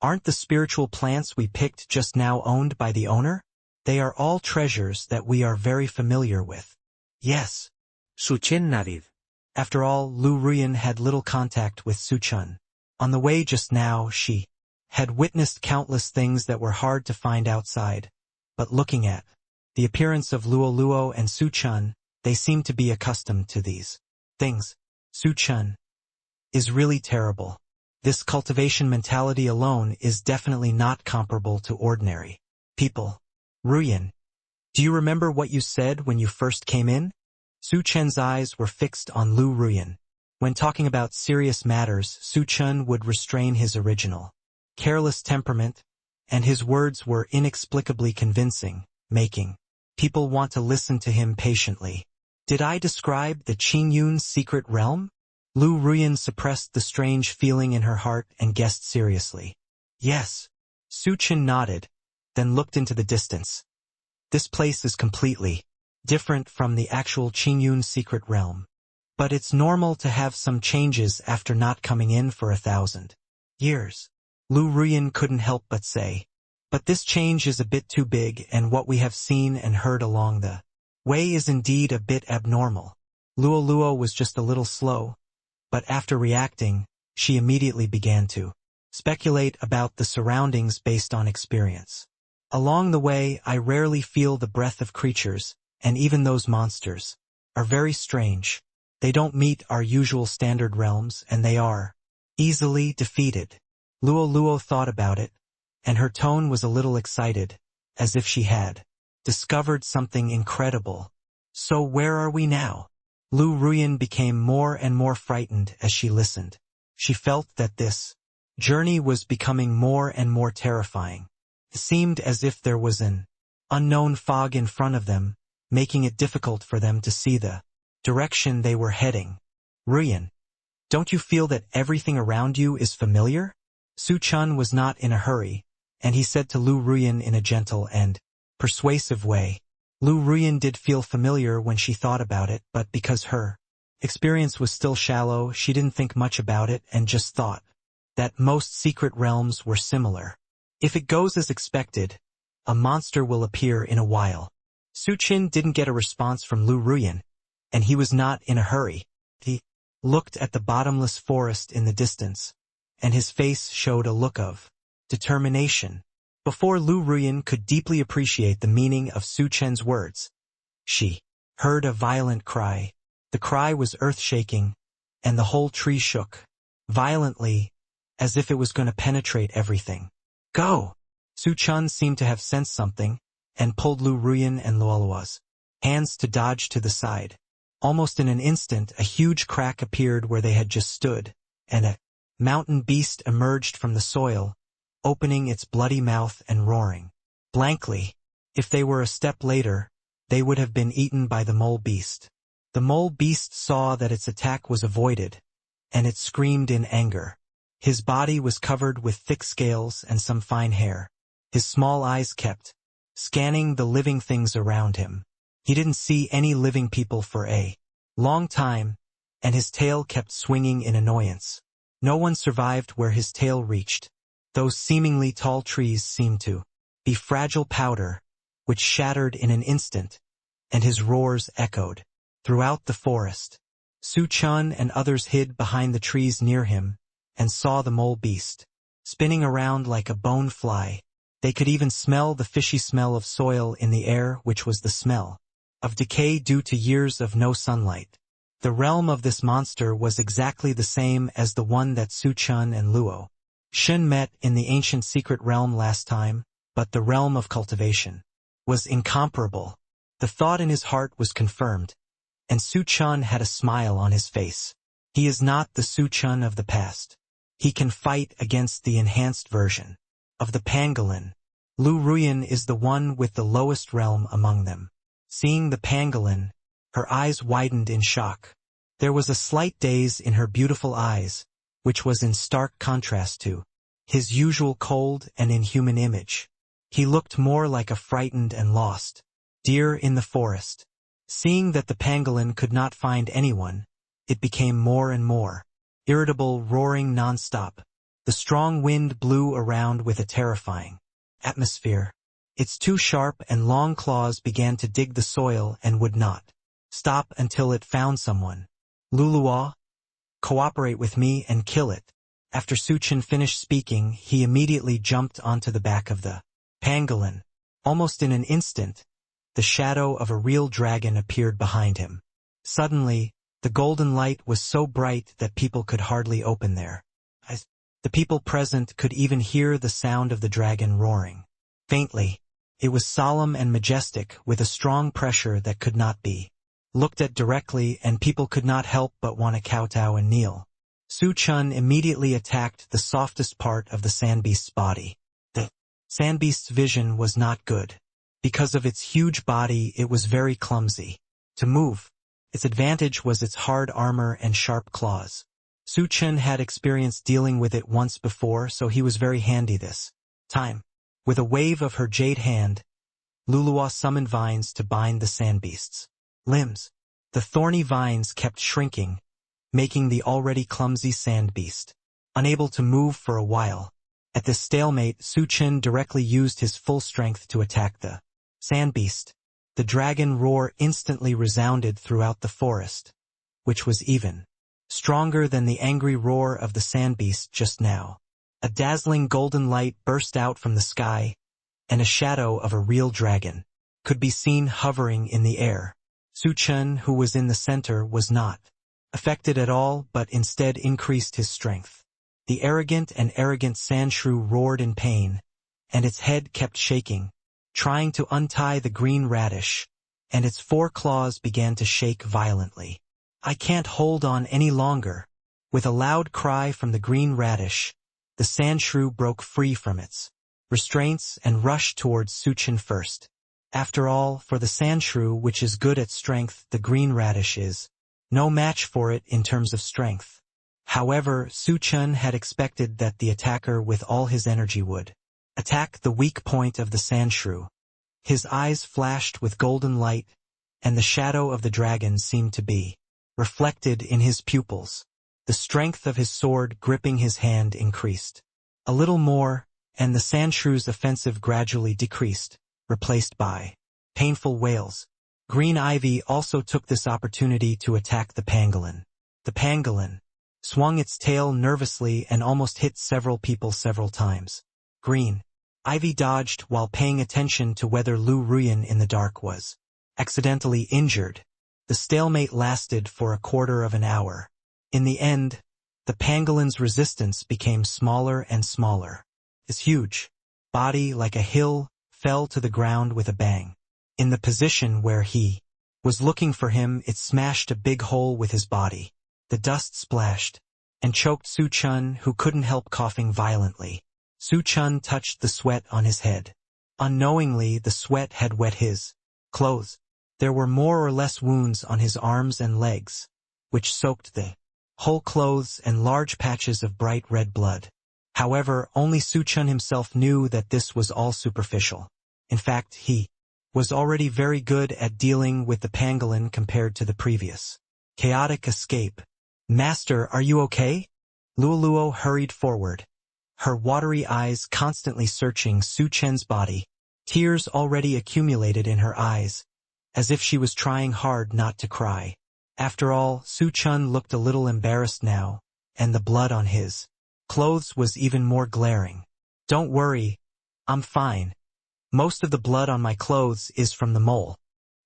Aren't the spiritual plants we picked just now owned by the owner? They are all treasures that we are very familiar with. Yes. Su Chen nodded. After all, Lu Ruyan had little contact with Su Chen. On the way just now, she had witnessed countless things that were hard to find outside. But looking at the appearance of Luo and Su Chen, they seemed to be accustomed to these things. Su Chen is really terrible. This cultivation mentality alone is definitely not comparable to ordinary people. Ruyan, do you remember what you said when you first came in? Su Chen's eyes were fixed on Lu Ruyan. When talking about serious matters, Su Chen would restrain his original careless temperament, and his words were inexplicably convincing, making people want to listen to him patiently. Did I describe the Qingyun's secret realm? Lu Ruyan suppressed the strange feeling in her heart and guessed seriously. Yes. Su Chen nodded, then looked into the distance. This place is completely different from the actual Qingyun's secret realm. But it's normal to have some changes after not coming in for 1,000 years. Lu Ruyan couldn't help but say. But this change is a bit too big, and what we have seen and heard along the way is indeed a bit abnormal. Luo was just a little slow, but after reacting, she immediately began to speculate about the surroundings based on experience. Along the way, I rarely feel the breath of creatures, and even those monsters are very strange. They don't meet our usual standard realms, and they are easily defeated. Luo thought about it, and her tone was a little excited, as if she had discovered something incredible. So where are we now? Lu Ruyan became more and more frightened as she listened. She felt that this journey was becoming more and more terrifying. It seemed as if there was an unknown fog in front of them, making it difficult for them to see the direction they were heading. Ruyan, don't you feel that everything around you is familiar? Su Chen was not in a hurry, and he said to Lu Ruyan in a gentle and persuasive way. Lu Ruyan did feel familiar when she thought about it, but because her experience was still shallow, she didn't think much about it and just thought that most secret realms were similar. If it goes as expected, a monster will appear in a while. Su Chen didn't get a response from Lu Ruyan, and he was not in a hurry. He looked at the bottomless forest in the distance, and his face showed a look of determination. Before Lu Ruyan could deeply appreciate the meaning of Su Chen's words, she heard a violent cry. The cry was earth-shaking, and the whole tree shook violently, as if it was going to penetrate everything. Go! Su Chen seemed to have sensed something, and pulled Lu Ruyan and Luoluo's hands to dodge to the side. Almost in an instant, a huge crack appeared where they had just stood, and a mountain beast emerged from the soil, opening its bloody mouth and roaring blankly. If they were a step later, they would have been eaten by the mole beast. The mole beast saw that its attack was avoided, and it screamed in anger. His body was covered with thick scales and some fine hair. His small eyes kept scanning the living things around him. He didn't see any living people for a long time, and his tail kept swinging in annoyance. No one survived where his tail reached. Those seemingly tall trees seemed to be fragile powder, which shattered in an instant, and his roars echoed throughout the forest. Su Chen and others hid behind the trees near him, and saw the mole beast spinning around like a bone fly. They could even smell the fishy smell of soil in the air, which was the smell of decay due to years of no sunlight. The realm of this monster was exactly the same as the one that Su Chen and Luo Shen met in the ancient secret realm last time, but the realm of cultivation was incomparable. The thought in his heart was confirmed, and Su Chen had a smile on his face. He is not the Su Chen of the past. He can fight against the enhanced version of the pangolin. Lu Ruyan is the one with the lowest realm among them. Seeing the pangolin, Her eyes widened in shock. There was a slight daze in her beautiful eyes, which was in stark contrast to his usual cold and inhuman image. He looked more like a frightened and lost deer in the forest. Seeing that the pangolin could not find anyone, it became more and more irritable, roaring non-stop. The strong wind blew around with a terrifying atmosphere. Its two sharp and long claws began to dig the soil and would not stop until it found someone. Luluo, cooperate with me and kill it. After Su Chen finished speaking, he immediately jumped onto the back of the pangolin. Almost in an instant, the shadow of a real dragon appeared behind him. Suddenly, the golden light was so bright that people could hardly open their eyes. The people present could even hear the sound of the dragon roaring faintly. It was solemn and majestic, with a strong pressure that could not be looked at directly, and people could not help but want to kowtow and kneel. Su Chen immediately attacked the softest part of the sandbeast's body. The sandbeast's vision was not good. Because of its huge body, it was very clumsy to move. Its advantage was its hard armor and sharp claws. Su Chen had experience dealing with it once before, so he was very handy this time. With a wave of her jade hand, Luluo summoned vines to bind the sandbeast's limbs. The thorny vines kept shrinking, making the already clumsy sandbeast unable to move for a while. At this stalemate, Su Chen directly used his full strength to attack the sandbeast. The dragon roar instantly resounded throughout the forest, which was even stronger than the angry roar of the sandbeast just now. A dazzling golden light burst out from the sky, and a shadow of a real dragon could be seen hovering in the air. Su Chen, who was in the center, was not affected at all, but instead increased his strength. The arrogant sandshrew roared in pain, and its head kept shaking, trying to untie the green radish, and its four claws began to shake violently. I can't hold on any longer. With a loud cry from the green radish, the sandshrew broke free from its restraints and rushed towards Su Chen first. After all, for the sandshrew, which is good at strength, the green radish is no match for it in terms of strength. However, Su Chen had expected that the attacker with all his energy would attack the weak point of the sandshrew. His eyes flashed with golden light, and the shadow of the dragon seemed to be reflected in his pupils. The strength of his sword gripping his hand increased a little more, and the sandshrew's offensive gradually decreased, replaced by painful wails. Green ivy also took this opportunity to attack the pangolin. The pangolin swung its tail nervously and almost hit several people several times. Green ivy dodged while paying attention to whether Lu Ruyan in the dark was accidentally injured. The stalemate lasted for a quarter of an hour. In the end, the pangolin's resistance became smaller and smaller. His huge body, like a hill, fell to the ground with a bang. In the position where he was looking for him, it smashed a big hole with his body. The dust splashed and choked Su Chen, who couldn't help coughing violently. Su Chen touched the sweat on his head. Unknowingly, the sweat had wet his clothes. There were more or less wounds on his arms and legs, which soaked the whole clothes and large patches of bright red blood. However, only Su Chen himself knew that this was all superficial. In fact, he was already very good at dealing with the pangolin compared to the previous chaotic escape. Master, are you okay? Luoluo hurried forward, her watery eyes constantly searching Su Chen's body. Tears already accumulated in her eyes, as if she was trying hard not to cry. After all, Su Chen looked a little embarrassed now, and the blood on his clothes was even more glaring. Don't worry, I'm fine. Most of the blood on my clothes is from the mole.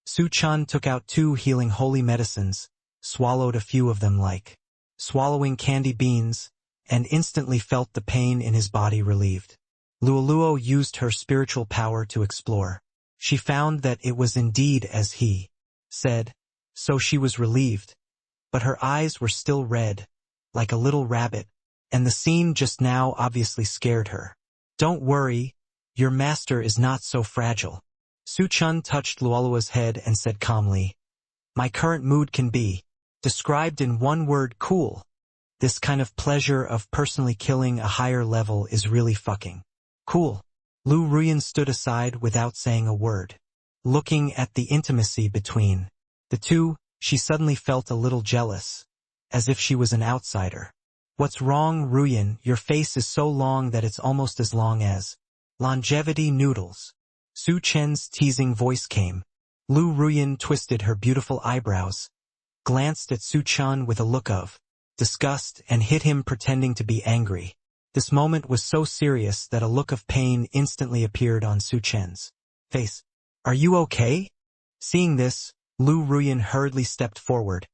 Su Chen took out 2 healing holy medicines, swallowed a few of them like swallowing candy beans, and instantly felt the pain in his body relieved. Luoluo used her spiritual power to explore. She found that it was indeed as he said, so she was relieved. But her eyes were still red, like a little rabbit, and the scene just now obviously scared her. Don't worry, your master is not so fragile. Su Chen touched Luoluo's head and said calmly, My current mood can be described in one word: cool. This kind of pleasure of personally killing a higher level is really fucking cool. Lu Ruyan stood aside without saying a word. Looking at the intimacy between the two, she suddenly felt a little jealous, as if she was an outsider. What's wrong, Ruyan? Your face is so long that it's almost as long as longevity noodles. Su Chen's teasing voice came. Lu Ruyan twisted her beautiful eyebrows, glanced at Su Chen with a look of disgust, and hit him, pretending to be angry. This moment was so serious that a look of pain instantly appeared on Su Chen's face. Are you okay? Seeing this, Lu Ruyan hurriedly stepped forward,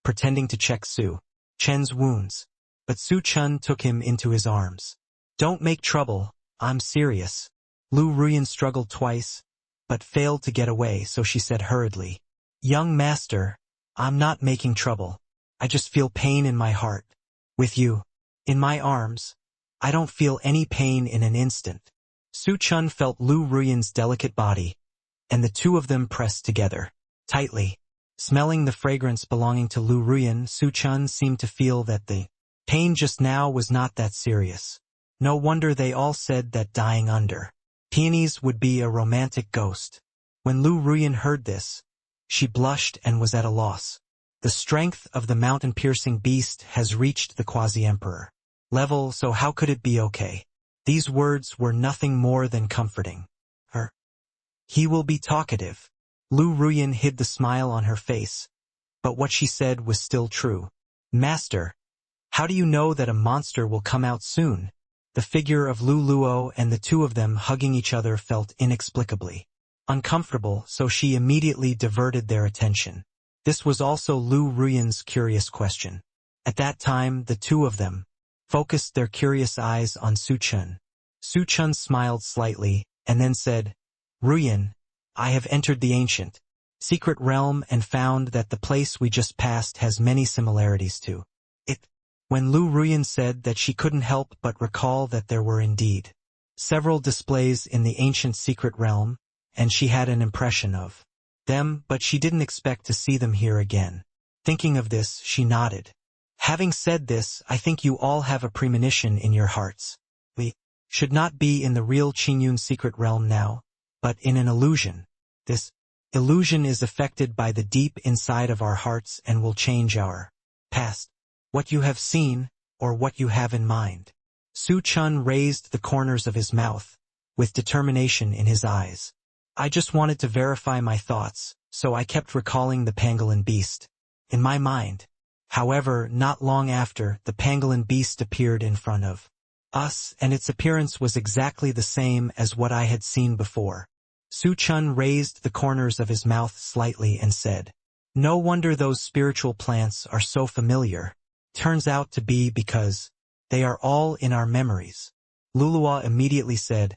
pretending to check Su Chen's wounds. But Su Chen took him into his arms. Don't make trouble, I'm serious. Lu Ruyan struggled twice, but failed to get away, so she said hurriedly, Young master, I'm not making trouble. I just feel pain in my heart. With you in my arms, I don't feel any pain in an instant. Su Chen felt Lu Ruyan's delicate body, and the two of them pressed together tightly. Smelling the fragrance belonging to Lu Ruyan, Su Chen seemed to feel that the pain just now was not that serious. No wonder they all said that dying under peonies would be a romantic ghost. When Lu Ruyan heard this, she blushed and was at a loss. The strength of the mountain-piercing beast has reached the quasi-emperor level, so how could it be okay? These words were nothing more than comforting her. He will be talkative. Lu Ruyan hid the smile on her face, but what she said was still true. Master, how do you know that a monster will come out soon? The figure of Lu Luo and the two of them hugging each other felt inexplicably uncomfortable, so she immediately diverted their attention. This was also Lu Ruyan's curious question. At that time, the two of them focused their curious eyes on Su Chen. Su Chen smiled slightly, and then said, Ruyan, I have entered the ancient secret realm and found that the place we just passed has many similarities to it. When Lu Ruyan said that, she couldn't help but recall that there were indeed several displays in the ancient secret realm, and she had an impression of them, but she didn't expect to see them here again. Thinking of this, she nodded. Having said this, I think you all have a premonition in your hearts. We should not be in the real Qingyun secret realm now, but in an illusion. This illusion is affected by the deep inside of our hearts and will change our past. What you have seen, or what you have in mind. Su Chen raised the corners of his mouth, with determination in his eyes. I just wanted to verify my thoughts, so I kept recalling the pangolin beast in my mind. However, not long after, the pangolin beast appeared in front of us, and its appearance was exactly the same as what I had seen before. Su Chen raised the corners of his mouth slightly and said, No wonder those spiritual plants are so familiar. Turns out to be because they are all in our memories. Lulua immediately said,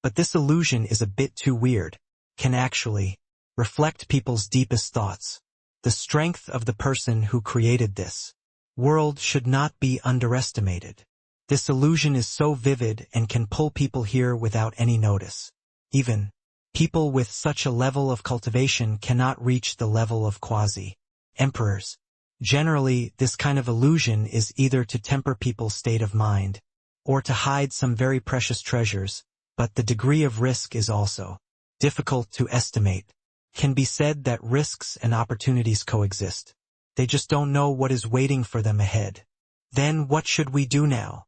But this illusion is a bit too weird, can actually reflect people's deepest thoughts. The strength of the person who created this world should not be underestimated. This illusion is so vivid and can pull people here without any notice. Even people with such a level of cultivation cannot reach the level of quasi-emperors. Generally, this kind of illusion is either to temper people's state of mind, or to hide some very precious treasures, but the degree of risk is also difficult to estimate. Can be said that risks and opportunities coexist. They just don't know what is waiting for them ahead. Then what should we do now?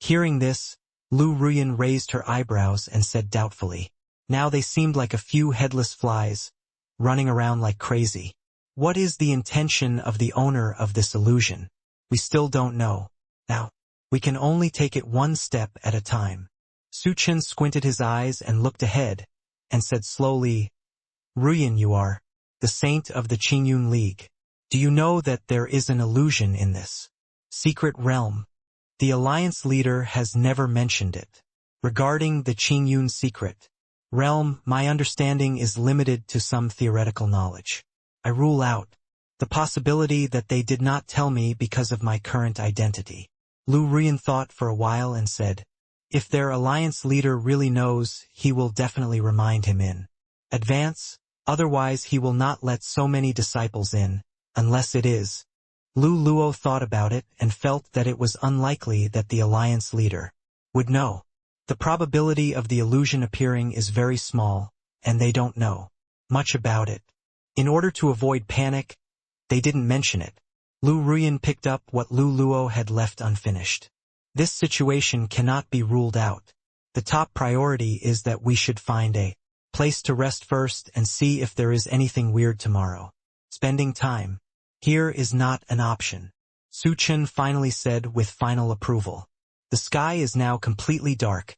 Hearing this, Lu Ruyan raised her eyebrows and said doubtfully. Now they seemed like a few headless flies, running around like crazy. What is the intention of the owner of this illusion? We still don't know. Now, we can only take it one step at a time. Su Chen squinted his eyes and looked ahead, and said slowly, Ruyan, you are the saint of the Qingyun League. Do you know that there is an illusion in this secret realm? The alliance leader has never mentioned it. Regarding the Qingyun secret realm, my understanding is limited to some theoretical knowledge. I rule out the possibility that they did not tell me because of my current identity. Lu Ruyan thought for a while and said, If their alliance leader really knows, he will definitely remind him in advance. Otherwise he will not let so many disciples in, unless it is. Lu Luo thought about it and felt that it was unlikely that the alliance leader would know. The probability of the illusion appearing is very small, and they don't know much about it. In order to avoid panic, they didn't mention it. Lu Ruyan picked up what Lu Luo had left unfinished. This situation cannot be ruled out. The top priority is that we should find a place to rest first and see if there is anything weird tomorrow. Spending time here is not an option. Su Chen finally said with final approval. The sky is now completely dark,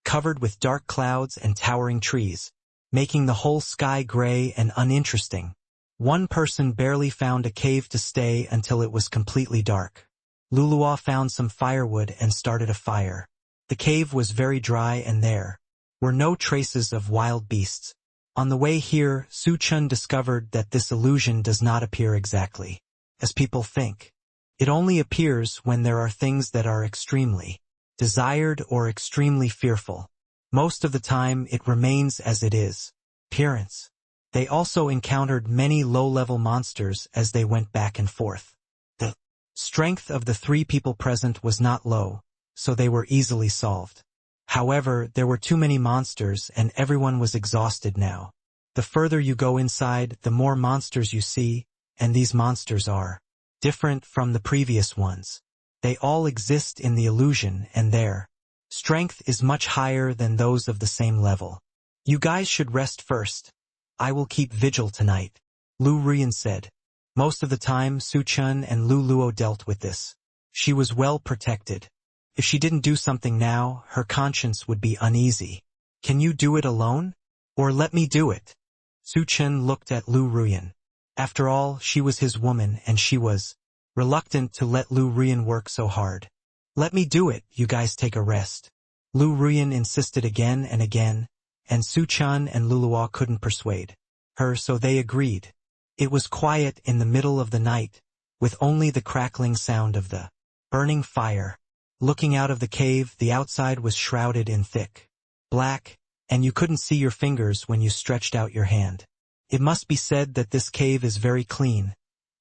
covered with dark clouds and towering trees, making the whole sky gray and uninteresting. One person barely found a cave to stay until it was completely dark. Luluo found some firewood and started a fire. The cave was very dry and there were no traces of wild beasts. On the way here, Su Chen discovered that this illusion does not appear exactly as people think. It only appears when there are things that are extremely desired or extremely fearful. Most of the time it remains as it is. Appearance. They also encountered many low-level monsters as they went back and forth. The strength of the 3 people present was not low, so they were easily solved. However, there were too many monsters and everyone was exhausted now. The further you go inside, the more monsters you see, and these monsters are different from the previous ones. They all exist in the illusion and their strength is much higher than those of the same level. You guys should rest first. I will keep vigil tonight, Lu Ruyan said. Most of the time, Su Chen and Lu Luo dealt with this. She was well protected. If she didn't do something now, her conscience would be uneasy. Can you do it alone? Or let me do it? Su Chen looked at Lu Ruyan. After all, she was his woman and she was reluctant to let Lu Ruyan work so hard. Let me do it, you guys take a rest. Lu Ruyan insisted again and again, and Su Chen and Luluo couldn't persuade her, so they agreed. It was quiet in the middle of the night, with only the crackling sound of the burning fire. Looking out of the cave, the outside was shrouded in thick black, and you couldn't see your fingers when you stretched out your hand. It must be said that this cave is very clean,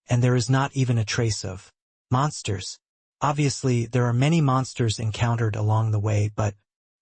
and there is not even a trace of monsters. Obviously, there are many monsters encountered along the way, but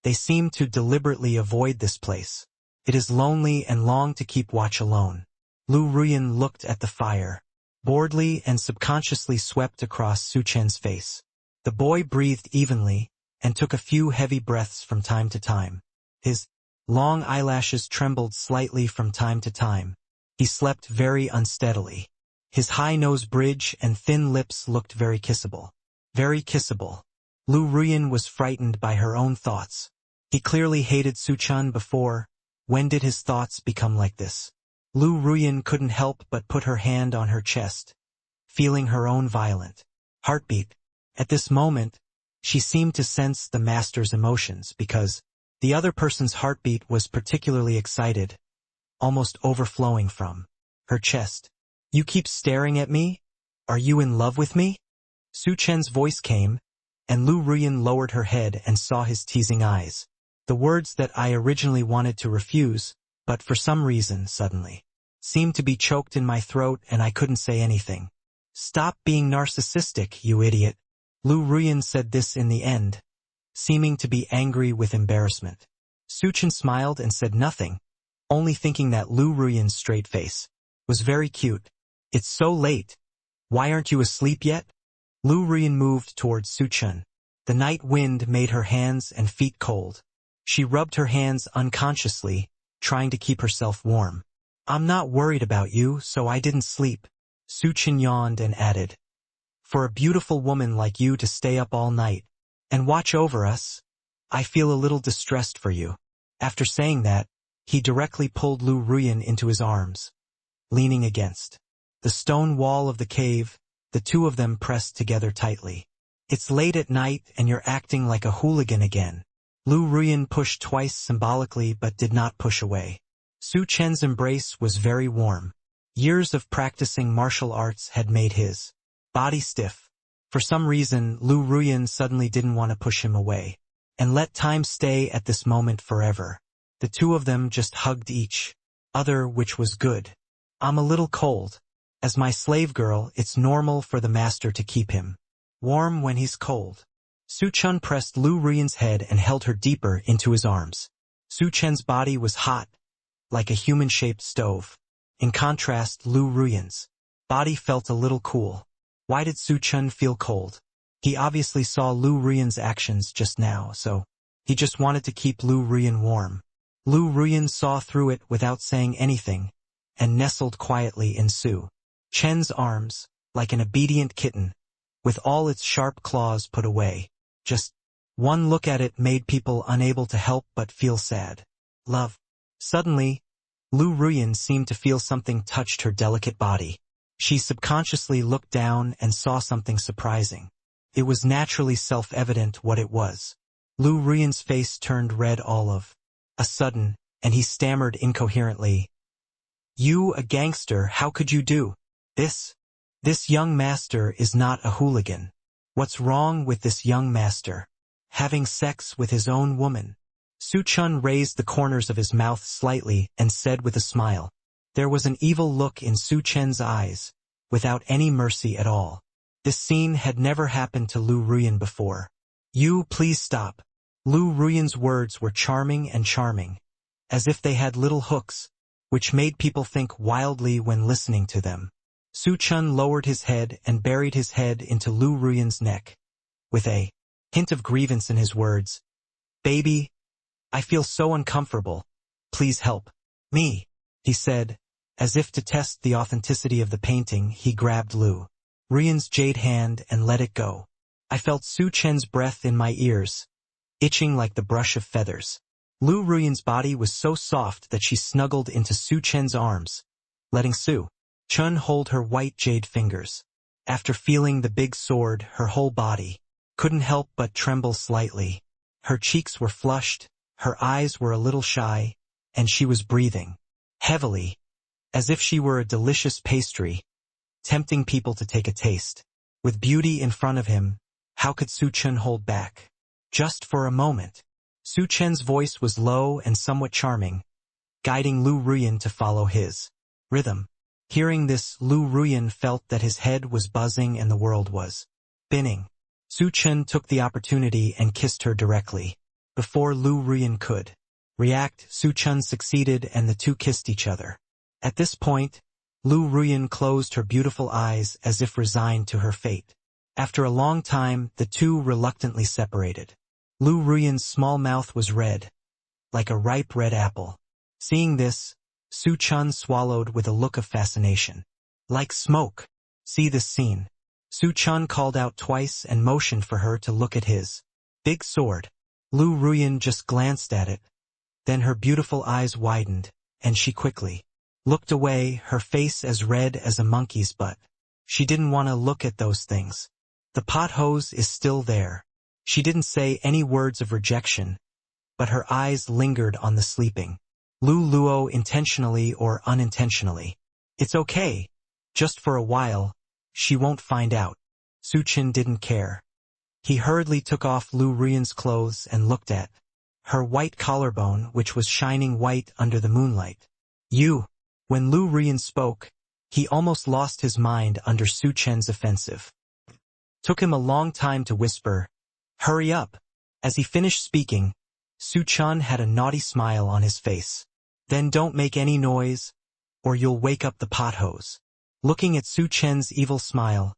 they seem to deliberately avoid this place. It is lonely and long to keep watch alone. Lu Ruyan looked at the fire, boredly and subconsciously swept across Su Chen's face. The boy breathed evenly and took a few heavy breaths from time to time. His long eyelashes trembled slightly from time to time. He slept very unsteadily. His high nose bridge and thin lips looked very kissable. Very kissable. Lu Ruyan was frightened by her own thoughts. He clearly hated Su Chen before. When did his thoughts become like this? Lu Ruyan couldn't help but put her hand on her chest, feeling her own violent heartbeat. At this moment, she seemed to sense the master's emotions because the other person's heartbeat was particularly excited, almost overflowing from her chest. You keep staring at me? Are you in love with me? Su Chen's voice came, and Lu Ruyan lowered her head and saw his teasing eyes. The words that I originally wanted to refuse, but for some reason, suddenly, seemed to be choked in my throat and I couldn't say anything. Stop being narcissistic, you idiot. Lu Ruyan said this in the end, seeming to be angry with embarrassment. Su Chen smiled and said nothing, only thinking that Lu Ruyan's straight face was very cute. It's so late. Why aren't you asleep yet? Lu Ruyan moved towards Su Chen. The night wind made her hands and feet cold. She rubbed her hands unconsciously, trying to keep herself warm. I'm not worried about you, so I didn't sleep. Su Chen yawned and added, for a beautiful woman like you to stay up all night and watch over us, I feel a little distressed for you. After saying that, he directly pulled Lu Ruyan into his arms. Leaning against the stone wall of the cave, the two of them pressed together tightly. It's late at night and you're acting like a hooligan again. Lu Ruyan pushed twice symbolically but did not push away. Su Chen's embrace was very warm. Years of practicing martial arts had made his body stiff. For some reason, Lu Ruyan suddenly didn't want to push him away and let time stay at this moment forever. The two of them just hugged each other which was good. I'm a little cold. As my slave girl, it's normal for the master to keep him warm when he's cold. Su Chen pressed Lu Ruyan's head and held her deeper into his arms. Su Chen's body was hot, like a human-shaped stove. In contrast, Lu Ruyan's body felt a little cool. Why did Su Chen feel cold? He obviously saw Lu Ruyan's actions just now, so he just wanted to keep Lu Ruyan warm. Lu Ruyan saw through it without saying anything, and nestled quietly in Su Chen's arms, like an obedient kitten, with all its sharp claws put away. Just one look at it made people unable to help but feel sad. Love. Suddenly, Lu Ruyan seemed to feel something touched her delicate body. She subconsciously looked down and saw something surprising. It was naturally self-evident what it was. Lu Ruyan's face turned red all of a sudden, and he stammered incoherently. You, a gangster, how could you do this? This young master is not a hooligan. What's wrong with this young master? Having sex with his own woman. Su Chen raised the corners of his mouth slightly and said with a smile. There was an evil look in Su Chen's eyes, without any mercy at all. This scene had never happened to Lu Ruyan before. You, please stop. Lu Ruyan's words were charming, as if they had little hooks, which made people think wildly when listening to them. Su Chen lowered his head and buried his head into Lu Ruyan's neck, with a hint of grievance in his words. Baby, I feel so uncomfortable. Please help me, he said. As if to test the authenticity of the painting, he grabbed Lu Ruyan's jade hand and let it go. I felt Su Chen's breath in my ears, itching like the brush of feathers. Lu Ruyan's body was so soft that she snuggled into Su Chen's arms, letting Su Chen hold her white jade fingers. After feeling the big sword, her whole body couldn't help but tremble slightly. Her cheeks were flushed, her eyes were a little shy, and she was breathing heavily, as if she were a delicious pastry, tempting people to take a taste. With beauty in front of him, how could Su Chen hold back? Just for a moment. Su Chen's voice was low and somewhat charming, guiding Lu Ruyan to follow his rhythm. Hearing this, Lu Ruyan felt that his head was buzzing and the world was spinning. Su Chen took the opportunity and kissed her directly. Before Lu Ruyan could react, Su Chen succeeded and the two kissed each other. At this point, Lu Ruyan closed her beautiful eyes as if resigned to her fate. After a long time, the two reluctantly separated. Lu Ruyan's small mouth was red, like a ripe red apple. Seeing this, Su Chen swallowed with a look of fascination. Like smoke. See this scene. Su Chen called out twice and motioned for her to look at his big sword. Lu Ruyan just glanced at it. Then her beautiful eyes widened, and she quickly looked away, her face as red as a monkey's butt. She didn't want to look at those things. The pot hose is still there. She didn't say any words of rejection, but her eyes lingered on the sleeping Lu Luo intentionally or unintentionally. It's okay. Just for a while. She won't find out. Su Chen didn't care. He hurriedly took off Lu Ruyan's clothes and looked at her white collarbone, which was shining white under the moonlight. You. When Lu Ruyan spoke, he almost lost his mind under Su Chen's offensive. Took him a long time to whisper, hurry up. As he finished speaking, Su Chen had a naughty smile on his face. Then don't make any noise, or you'll wake up the pot hose. Looking at Su Chen's evil smile,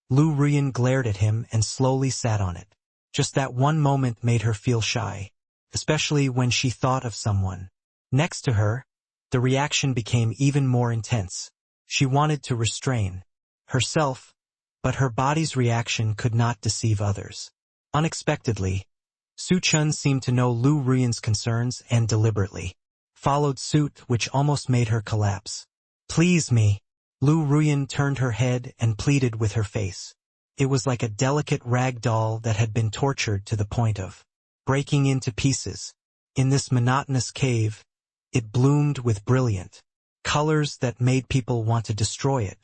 Lu Ruyan glared at him and slowly sat on it. Just that one moment made her feel shy, especially when she thought of someone next to her. The reaction became even more intense. She wanted to restrain herself, but her body's reaction could not deceive others. Unexpectedly, Su Chen seemed to know Lu Ruyan's concerns and deliberately followed suit, which almost made her collapse. Please me. Lu Ruyan turned her head and pleaded with her face. It was like a delicate rag doll that had been tortured to the point of breaking into pieces. In this monotonous cave, it bloomed with brilliant colors that made people want to destroy it.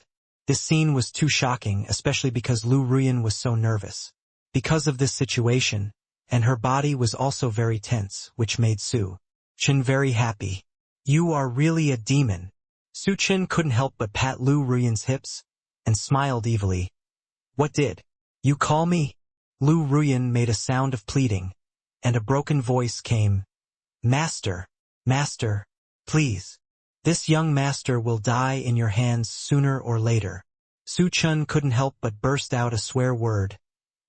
This scene was too shocking, especially because Lu Ruyan was so nervous because of this situation, and her body was also very tense, which made Su Chen very happy. You are really a demon. Su Chen couldn't help but pat Lu Ruyan's hips and smiled evilly. What did you call me? Lu Ruyan made a sound of pleading, and a broken voice came. Master, master, please. This young master will die in your hands sooner or later. Su Chen couldn't help but burst out a swear word,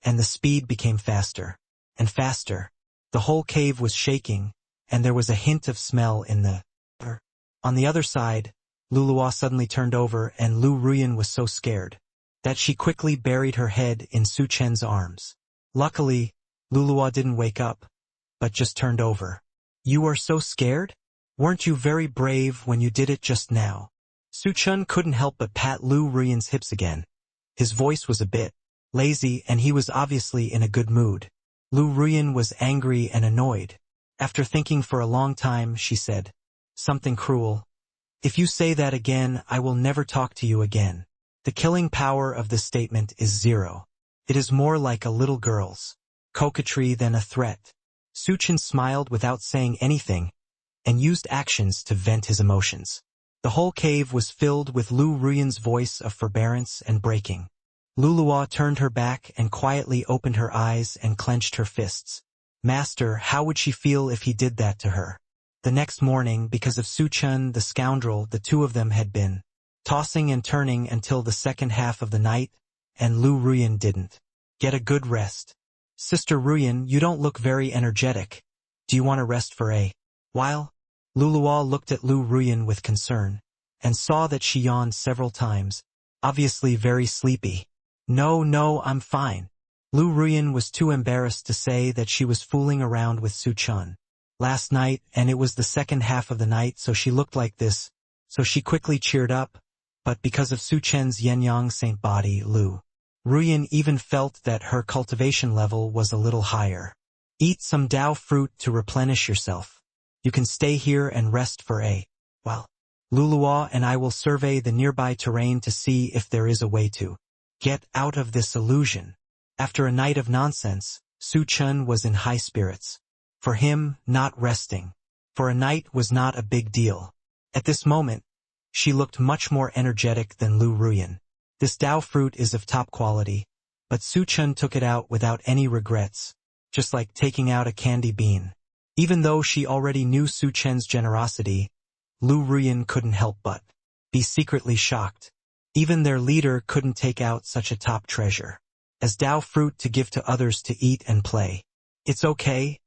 and the speed became faster and faster. The whole cave was shaking, and there was a hint of smell in the air. On the other side, Luluwa suddenly turned over, and Lu Ruyan was so scared that she quickly buried her head in Su Chen's arms. Luckily, Luluwa didn't wake up, but just turned over. You are so scared? Weren't you very brave when you did it just now? Su Chen couldn't help but pat Lu Ruyan's hips again. His voice was a bit lazy, and he was obviously in a good mood. Lu Ruyan was angry and annoyed. After thinking for a long time, she said, something cruel. If you say that again, I will never talk to you again. The killing power of this statement is 0. It is more like a little girl's coquetry than a threat. Su Chen smiled without saying anything, and used actions to vent his emotions. The whole cave was filled with Lu Ruyan's voice of forbearance and breaking. Luluwa turned her back and quietly opened her eyes and clenched her fists. Master, how would she feel if he did that to her? The next morning, because of Su Chen, the scoundrel, the two of them had been tossing and turning until the second half of the night, and Lu Ruyan didn't get a good rest. Sister Ruyan, you don't look very energetic. Do you want to rest for a while? Luluwa looked at Lu Ruyan with concern, and saw that she yawned several times, obviously very sleepy. No, I'm fine. Lu Ruyan was too embarrassed to say that she was fooling around with Su Chen last night, and it was the second half of the night, so she looked like this, so she quickly cheered up, but because of Su Chen's yin-yang saint body, Lu Ruyan even felt that her cultivation level was a little higher. Eat some Dao fruit to replenish yourself. You can stay here and rest for a while. Luluwa and I will survey the nearby terrain to see if there is a way to get out of this illusion. After a night of nonsense, Su Chen was in high spirits. For him, not resting for a night was not a big deal. At this moment, she looked much more energetic than Lu Ruyan. This Dao fruit is of top quality, but Su Chen took it out without any regrets, just like taking out a candy bean. Even though she already knew Su Chen's generosity, Lu Ruyan couldn't help but be secretly shocked. Even their leader couldn't take out such a top treasure as Dao fruit to give to others to eat and play. It's okay.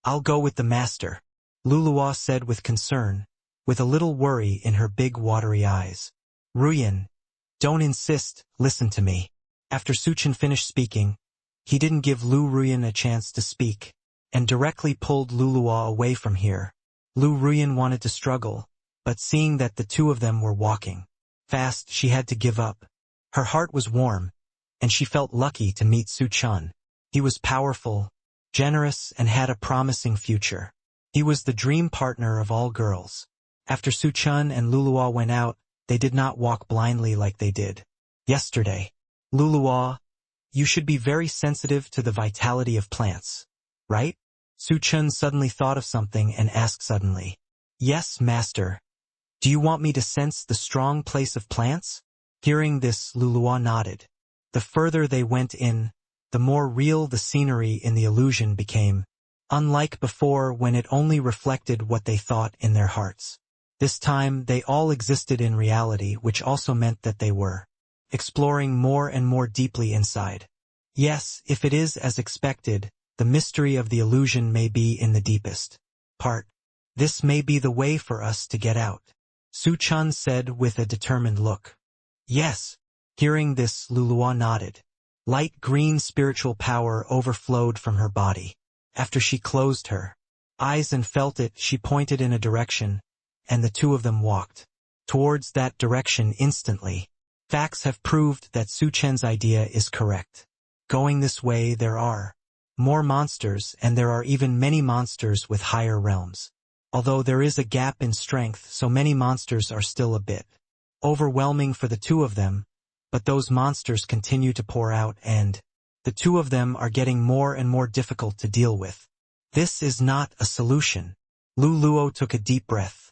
I'll go with the master, Luluwa said with concern, with a little worry in her big watery eyes. Ruyan, don't insist, listen to me. After Su Chen finished speaking, he didn't give Lu Ruyan a chance to speak, and directly pulled Luluwa away from here. Lu Ruyan wanted to struggle, but seeing that the two of them were walking fast, she had to give up. Her heart was warm, and she felt lucky to meet Su Chen. He was powerful, generous, and had a promising future. He was the dream partner of all girls. After Su Chen and Luluwa went out, they did not walk blindly like they did yesterday. Luluwa, you should be very sensitive to the vitality of plants, right? Su Chen suddenly thought of something and asked suddenly. Yes, master. Do you want me to sense the strong place of plants? Hearing this, Luluwa nodded. The further they went in, the more real the scenery in the illusion became, unlike before when it only reflected what they thought in their hearts. This time, they all existed in reality, which also meant that they were exploring more and more deeply inside. Yes, if it is as expected, the mystery of the illusion may be in the deepest part. This may be the way for us to get out, Su Chen said with a determined look. Yes. Hearing this, Luluwa nodded. Light green spiritual power overflowed from her body. After she closed her eyes and felt it, she pointed in a direction, and the two of them walked towards that direction instantly. Facts have proved that Su Chen's idea is correct. Going this way, there are more monsters, and there are even many monsters with higher realms. Although there is a gap in strength, so many monsters are still a bit overwhelming for the two of them, but those monsters continue to pour out, and the two of them are getting more and more difficult to deal with. This is not a solution. Lu Luo took a deep breath.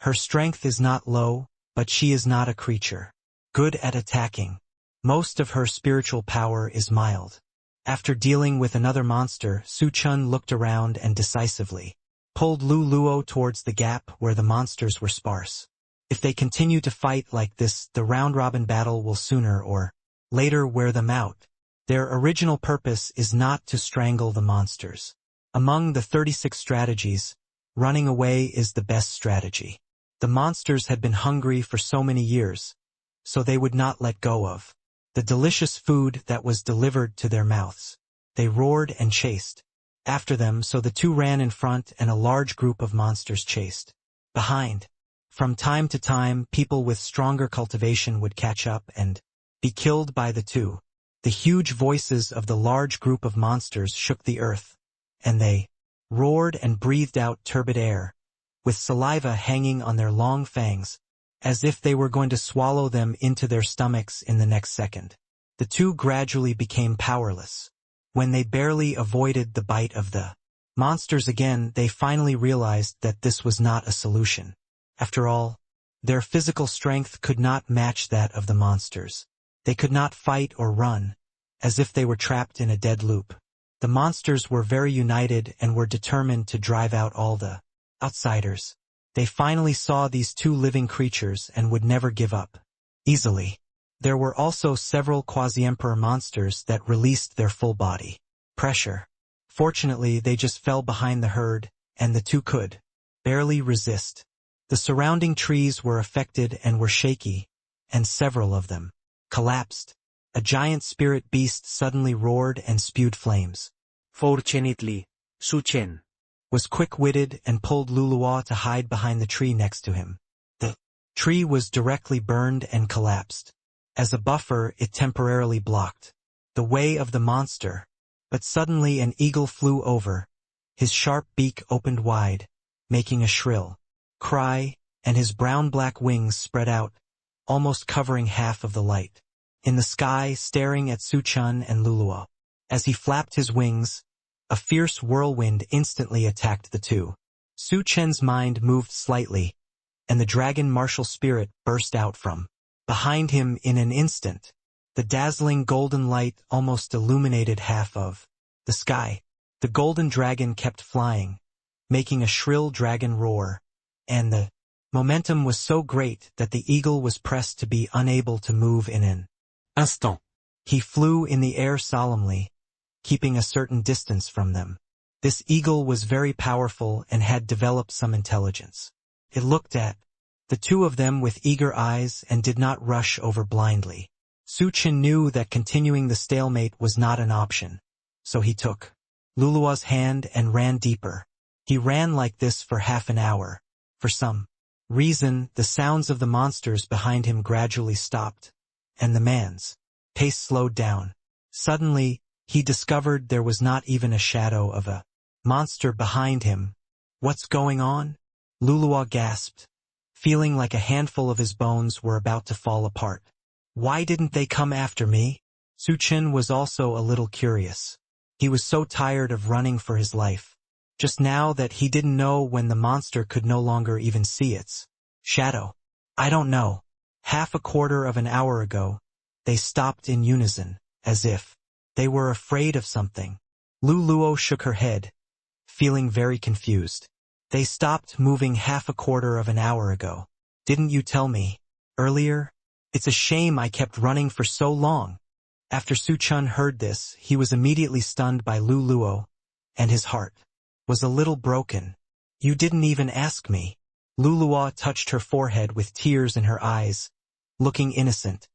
Her strength is not low, but she is not a creature. Good at attacking. Most of her spiritual power is mild. After dealing with another monster, Su Chen looked around and decisively pulled Lu Luo towards the gap where the monsters were sparse. If they continue to fight like this, the round-robin battle will sooner or later wear them out. Their original purpose is not to strangle the monsters. Among the 36 strategies, running away is the best strategy. The monsters had been hungry for so many years, so they would not let go of the delicious food that was delivered to their mouths. They roared and chased after them, so the two ran in front and a large group of monsters chased behind. From time to time, people with stronger cultivation would catch up and be killed by the two. The huge voices of the large group of monsters shook the earth, and they roared and breathed out turbid air, with saliva hanging on their long fangs, as if they were going to swallow them into their stomachs in the next second. The two gradually became powerless. When they barely avoided the bite of the monsters again, they finally realized that this was not a solution. After all, their physical strength could not match that of the monsters. They could not fight or run, as if they were trapped in a dead loop. The monsters were very united and were determined to drive out all the outsiders. They finally saw these two living creatures and would never give up easily. There were also several quasi-emperor monsters that released their full body pressure. Fortunately, they just fell behind the herd, and the two could barely resist. The surrounding trees were affected and were shaky, and several of them collapsed. A giant spirit beast suddenly roared and spewed flames. Fortunately, Su Chen Was quick-witted and pulled Luluwa to hide behind the tree next to him. The tree was directly burned and collapsed. As a buffer, it temporarily blocked the way of the monster, but suddenly an eagle flew over. His sharp beak opened wide, making a shrill cry, and his brown-black wings spread out, almost covering half of the light. In the sky, staring at Su Chen and Luluwa. As he flapped his wings, a fierce whirlwind instantly attacked the two. Su Chen's mind moved slightly, and the dragon martial spirit burst out from behind him in an instant. The dazzling golden light almost illuminated half of the sky. The golden dragon kept flying, making a shrill dragon roar, and the momentum was so great that the eagle was pressed to be unable to move in an instant. He flew in the air solemnly, keeping a certain distance from them. This eagle was very powerful and had developed some intelligence. It looked at the two of them with eager eyes and did not rush over blindly. Su Chen knew that continuing the stalemate was not an option, so he took Lulua's hand and ran deeper. He ran like this for half an hour. For some reason, the sounds of the monsters behind him gradually stopped, and the man's pace slowed down. Suddenly, he discovered there was not even a shadow of a monster behind him. What's going on? Luluwa gasped, feeling like a handful of his bones were about to fall apart. Why didn't they come after me? Su Chen was also a little curious. He was so tired of running for his life. Just now that he didn't know when the monster could no longer even see its shadow. I don't know. Half a quarter of an hour ago, they stopped in unison, as if they were afraid of something. Lu Luo shook her head, feeling very confused. They stopped moving half a quarter of an hour ago. Didn't you tell me earlier? It's a shame I kept running for so long. After Su Chen heard this, he was immediately stunned by Lu Luo, and his heart was a little broken. You didn't even ask me. Luluwa touched her forehead with tears in her eyes, looking innocent.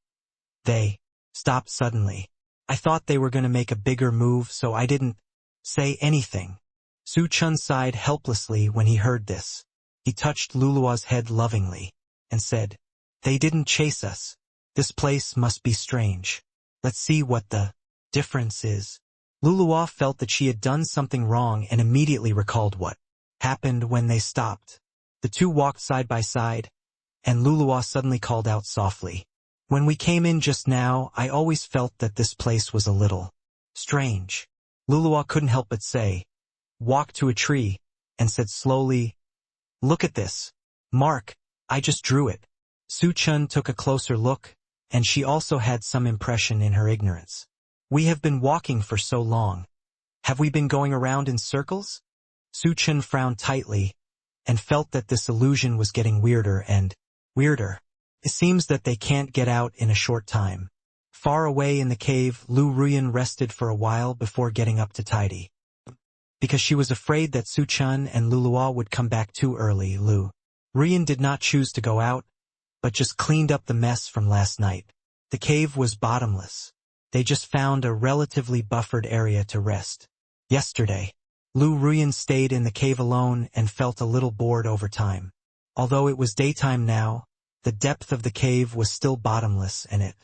They stopped suddenly. I thought they were going to make a bigger move, so I didn't say anything. Su Chen sighed helplessly when he heard this. He touched Lulua's head lovingly and said, They didn't chase us. This place must be strange. Let's see what the difference is. Luluwa felt that she had done something wrong and immediately recalled what happened when they stopped. The two walked side by side, and Luluwa suddenly called out softly. When we came in just now, I always felt that this place was a little strange. Luluwa couldn't help but say, walked to a tree, and said slowly, Look at this mark. I just drew it. Su Chen took a closer look, and she also had some impression in her ignorance. We have been walking for so long. Have we been going around in circles? Su Chen frowned tightly, and felt that this illusion was getting weirder and weirder. It seems that they can't get out in a short time. Far away in the cave, Lu Ruyan rested for a while before getting up to tidy. Because she was afraid that Su Chen and Luluo would come back too early, Lu Ruyan did not choose to go out, but just cleaned up the mess from last night. The cave was bottomless. They just found a relatively buffered area to rest. Yesterday, Lu Ruyan stayed in the cave alone and felt a little bored over time. Although it was daytime now, the depth of the cave was still bottomless and it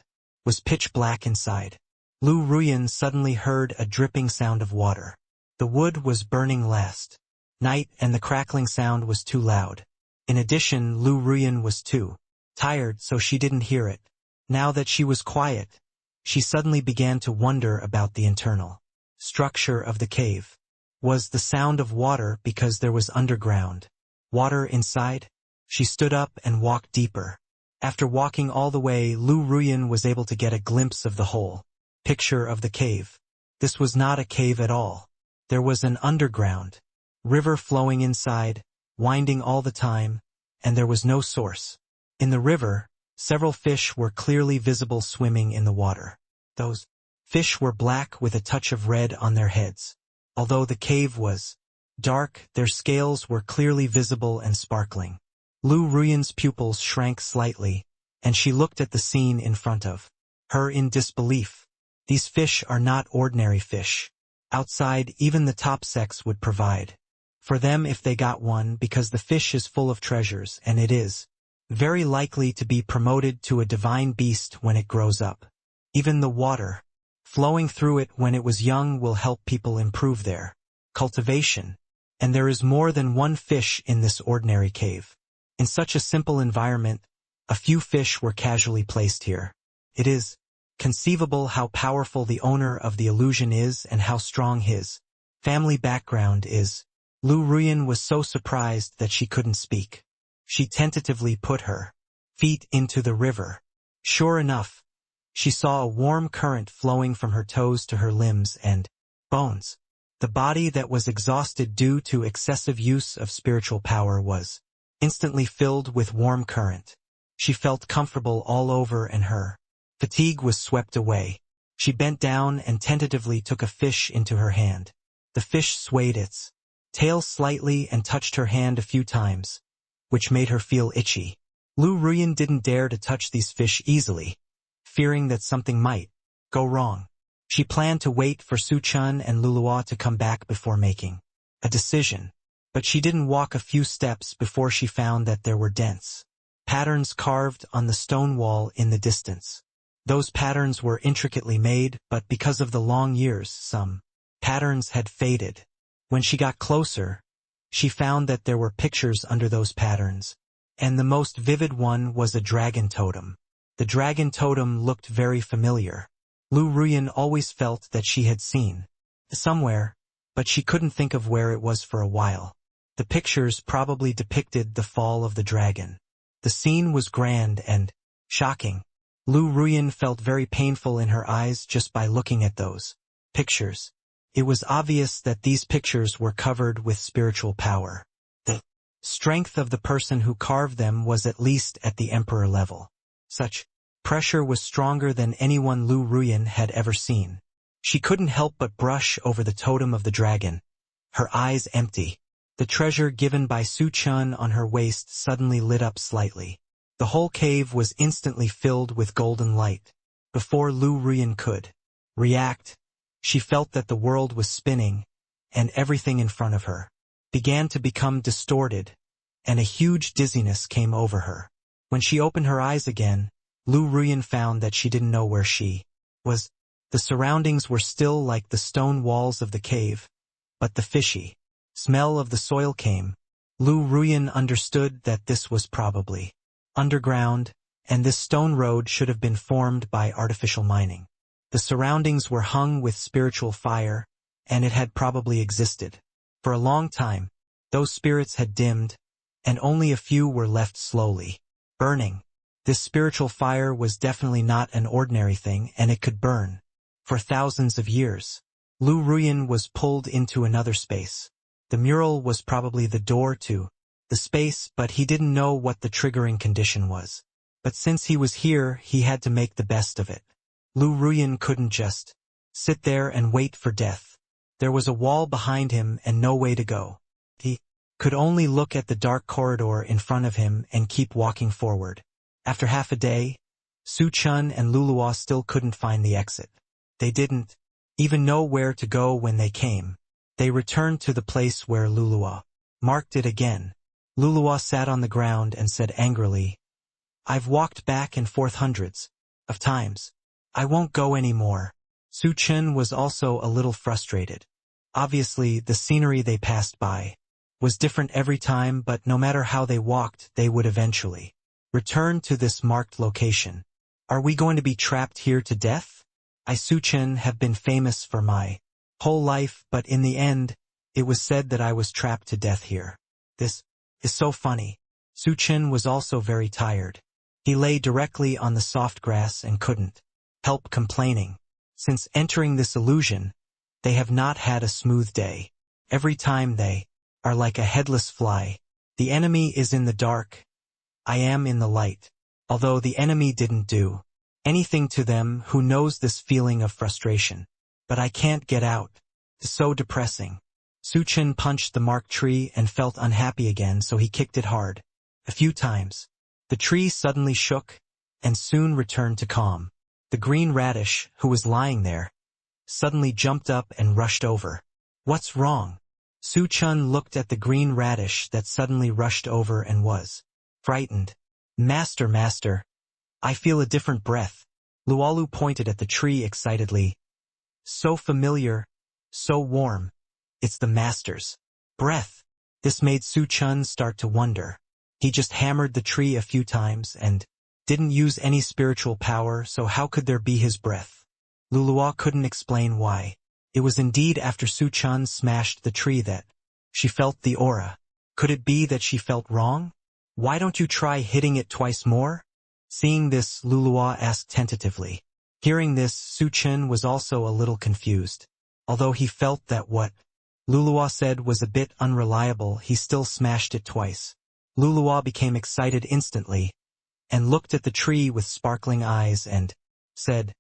was pitch black inside. Lu Ruyan suddenly heard a dripping sound of water. The wood was burning last night and the crackling sound was too loud. In addition, Lu Ruyan was too tired, so she didn't hear it. Now that she was quiet, she suddenly began to wonder about the internal structure of the cave. Was the sound of water because there was underground water inside? She stood up and walked deeper. After walking all the way, Lu Ruyan was able to get a glimpse of the whole picture of the cave. This was not a cave at all. There was an underground river flowing inside, winding all the time, and there was no source. In the river, several fish were clearly visible swimming in the water. Those fish were black with a touch of red on their heads. Although the cave was dark, their scales were clearly visible and sparkling. Lu Ruyan's pupils shrank slightly, and she looked at the scene in front of her in disbelief. These fish are not ordinary fish. Outside, even the top sex would provide for them if they got one, because the fish is full of treasures and it is very likely to be promoted to a divine beast when it grows up. Even the water flowing through it when it was young will help people improve their cultivation. And there is more than one fish in this ordinary cave. In such a simple environment, a few fish were casually placed here. It is conceivable how powerful the owner of the illusion is and how strong his family background is. Lu Ruyan was so surprised that she couldn't speak. She tentatively put her feet into the river. Sure enough, she saw a warm current flowing from her toes to her limbs and bones. The body that was exhausted due to excessive use of spiritual power was instantly filled with warm current. She felt comfortable all over and her fatigue was swept away. She bent down and tentatively took a fish into her hand. The fish swayed its tail slightly and touched her hand a few times, which made her feel itchy. Lu Ruyan didn't dare to touch these fish easily, fearing that something might go wrong. She planned to wait for Su Chen and Luluo to come back before making a decision. But she didn't walk a few steps before she found that there were dense patterns carved on the stone wall in the distance. Those patterns were intricately made, but because of the long years, some patterns had faded. When she got closer, she found that there were pictures under those patterns, and the most vivid one was a dragon totem. The dragon totem looked very familiar. Lu Ruyan always felt that she had seen somewhere, but she couldn't think of where it was for a while. The pictures probably depicted the fall of the dragon. The scene was grand and shocking. Lu Ruyan felt very painful in her eyes just by looking at those pictures. It was obvious that these pictures were covered with spiritual power. The strength of the person who carved them was at least at the emperor level. Such pressure was stronger than anyone Lu Ruyan had ever seen. She couldn't help but brush over the totem of the dragon, her eyes empty. The treasure given by Su Chen on her waist suddenly lit up slightly. The whole cave was instantly filled with golden light. Before Lu Ruyan could react, she felt that the world was spinning, and everything in front of her began to become distorted, and a huge dizziness came over her. When she opened her eyes again, Lu Ruyan found that she didn't know where she was. The surroundings were still like the stone walls of the cave, but the fishy smell of the soil came. Lu Ruyan understood that this was probably underground, and this stone road should have been formed by artificial mining. The surroundings were hung with spiritual fire, and it had probably existed for a long time. Those spirits had dimmed, and only a few were left slowly burning. This spiritual fire was definitely not an ordinary thing, and it could burn for thousands of years. Lu Ruyan was pulled into another space. The mural was probably the door to the space, but he didn't know what the triggering condition was. But since he was here, he had to make the best of it. Lu Ruyan couldn't just sit there and wait for death. There was a wall behind him and no way to go. He could only look at the dark corridor in front of him and keep walking forward. After half a day, Su Chen and Luluwa still couldn't find the exit. They didn't even know where to go when they came. They returned to the place where Luluwa marked it again. Luluwa sat on the ground and said angrily, "I've walked back and forth hundreds of times. I won't go anymore." Su Chen was also a little frustrated. Obviously, the scenery they passed by was different every time, but no matter how they walked, they would eventually return to this marked location. Are we going to be trapped here to death? I, Su Chen, have been famous for my whole life, but in the end, it was said that I was trapped to death here. This is so funny. Su Chen was also very tired. He lay directly on the soft grass and couldn't help complaining. Since entering this illusion, they have not had a smooth day. Every time they are like a headless fly. The enemy is in the dark. I am in the light. Although the enemy didn't do anything to them, who knows this feeling of frustration? But I can't get out. It's so depressing. Su Chen punched the marked tree and felt unhappy again, so he kicked it hard. A few times. The tree suddenly shook and soon returned to calm. The green radish, who was lying there, suddenly jumped up and rushed over. What's wrong? Su Chen looked at the green radish that suddenly rushed over and was frightened. Master, master, I feel a different breath. Lualu pointed at the tree excitedly. So familiar, so warm. It's the master's breath. This made Su Chen start to wonder. He just hammered the tree a few times and didn't use any spiritual power, so how could there be his breath? Luluwa couldn't explain why. It was indeed after Su Chen smashed the tree that she felt the aura. Could it be that she felt wrong? Why don't you try hitting it twice more? Seeing this, Luluwa asked tentatively. Hearing this, Su Chen was also a little confused. Although he felt that what Luluwa said was a bit unreliable, he still smashed it twice. Luluwa became excited instantly and looked at the tree with sparkling eyes and said,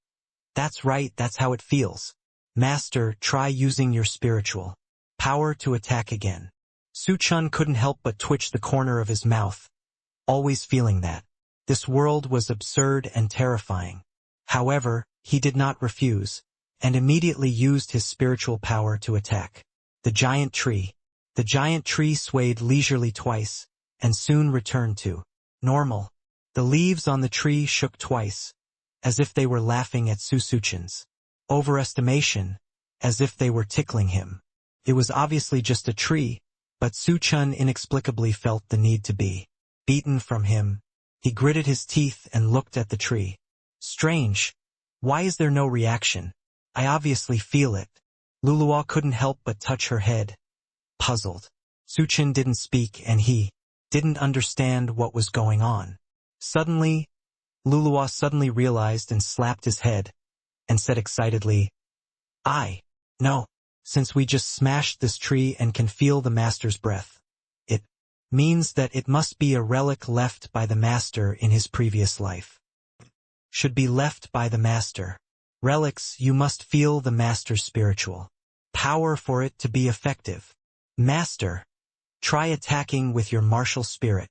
"That's right, that's how it feels. Master, try using your spiritual power to attack again." Su Chen couldn't help but twitch the corner of his mouth, always feeling that this world was absurd and terrifying. However, he did not refuse, and immediately used his spiritual power to attack the giant tree. The giant tree swayed leisurely twice, and soon returned to normal. The leaves on the tree shook twice, as if they were laughing at Su Chen's overestimation, as if they were tickling him. It was obviously just a tree, but Su Chen inexplicably felt the need to be beaten from him. He gritted his teeth and looked at the tree. Strange. Why is there no reaction? I obviously feel it. Luluwa couldn't help but touch her head, puzzled. Su Chen didn't speak, and he didn't understand what was going on. Suddenly, Luluwa suddenly realized and slapped his head, and said excitedly, "I know. Since we just smashed this tree and can feel the master's breath, it means that it must be a relic left by the master in his previous life. Should be left by the master. Relics, you must feel the master's spiritual power for it to be effective. Master, try attacking with your martial spirit."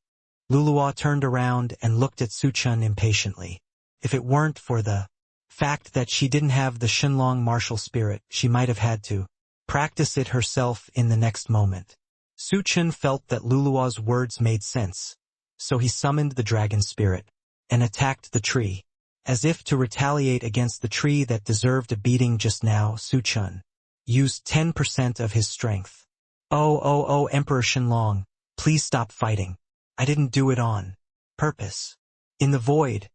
Luluwa turned around and looked at Su Chen impatiently. If it weren't for the fact that she didn't have the Shenlong martial spirit, she might have had to practice it herself in the next moment. Su Chen felt that Luluwa's words made sense, so he summoned the dragon spirit and attacked the tree. As if to retaliate against the tree that deserved a beating just now, Su Chen used 10% of his strength. Oh, Emperor Shenlong, please stop fighting. I didn't do it on purpose." In the void,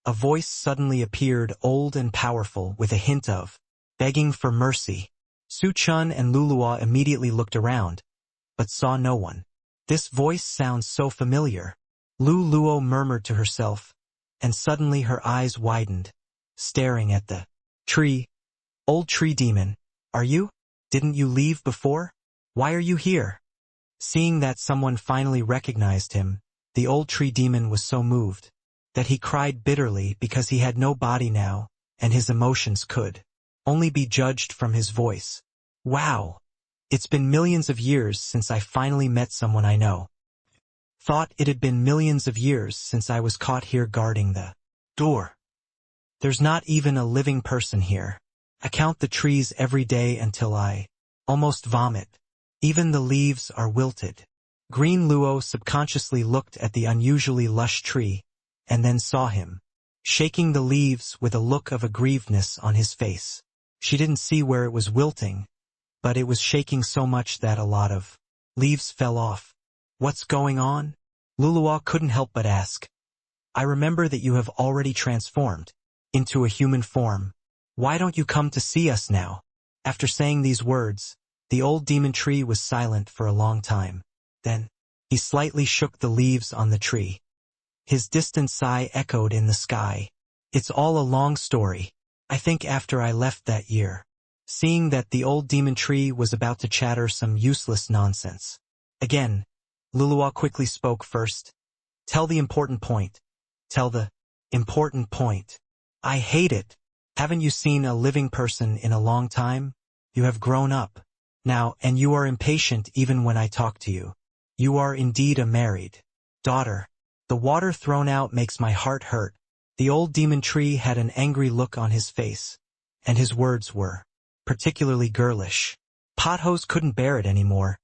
a voice suddenly appeared, old and powerful, with a hint of begging for mercy. Su Chen and Luluwa immediately looked around, but saw no one. This voice sounds so familiar. Lu Luo murmured to herself, and suddenly her eyes widened, staring at the tree. Old tree demon, are you? Didn't you leave before? Why are you here? Seeing that someone finally recognized him, the old tree demon was so moved that he cried bitterly because he had no body now, and his emotions could only be judged from his voice. Wow! It's been millions of years since I finally met someone I know. Thought it had been millions of years since I was caught here guarding the door. There's not even a living person here. I count the trees every day until I almost vomit. Even the leaves are wilted. Green Luo subconsciously looked at the unusually lush tree, and then saw him, shaking the leaves with a look of aggrievedness on his face. She didn't see where it was wilting, but it was shaking so much that a lot of leaves fell off. What's going on? Luluo couldn't help but ask. I remember that you have already transformed into a human form. Why don't you come to see us now? After saying these words, the old demon tree was silent for a long time. Then, he slightly shook the leaves on the tree. His distant sigh echoed in the sky. It's all a long story. I think after I left that year. Seeing that the old demon tree was about to chatter some useless nonsense. Again, Luluo quickly spoke first. Tell the important point. Tell the important point. I hate it. Haven't you seen a living person in a long time? You have grown up now, and you are impatient even when I talk to you. You are indeed a married daughter. The water thrown out makes my heart hurt. The old demon tree had an angry look on his face, and his words were particularly girlish. Pothos couldn't bear it anymore,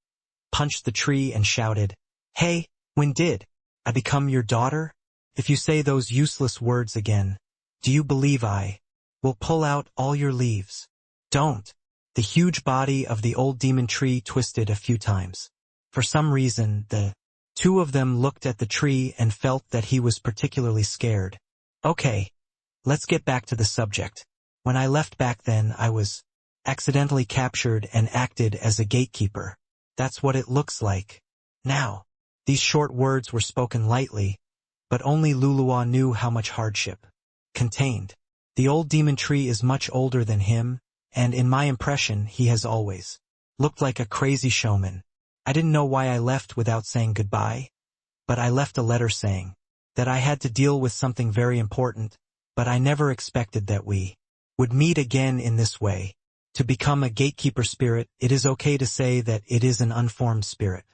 punched the tree and shouted, Hey, when did I become your daughter? If you say those useless words again, do you believe I will pull out all your leaves? Don't. The huge body of the old demon tree twisted a few times. For some reason, the two of them looked at the tree and felt that he was particularly scared. Okay, let's get back to the subject. When I left back then, I was accidentally captured and acted as a gatekeeper. That's what it looks like now. These short words were spoken lightly, but only Luluo knew how much hardship contained. The old demon tree is much older than him, and in my impression he has always looked like a crazy showman. I didn't know why I left without saying goodbye, but I left a letter saying that I had to deal with something very important, but I never expected that we would meet again in this way. To become a gatekeeper spirit, it is okay to say that it is an unformed spirit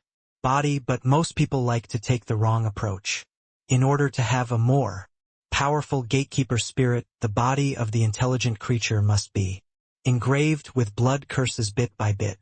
body, but most people like to take the wrong approach. In order to have a more powerful gatekeeper spirit, the body of the intelligent creature must be engraved with blood curses bit by bit,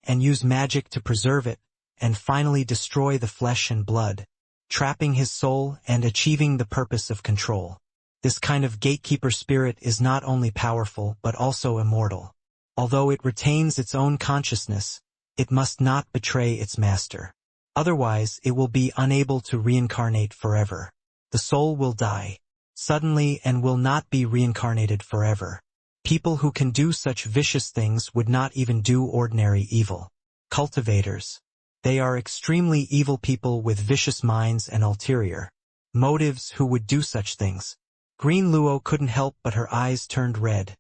and use magic to preserve it, and finally destroy the flesh and blood, trapping his soul and achieving the purpose of control. This kind of gatekeeper spirit is not only powerful but also immortal. Although it retains its own consciousness, it must not betray its master. Otherwise, it will be unable to reincarnate forever. The soul will die suddenly and will not be reincarnated forever. People who can do such vicious things would not even do ordinary evil. Cultivators. They are extremely evil people with vicious minds and ulterior motives who would do such things. Green Luo couldn't help but her eyes turned red,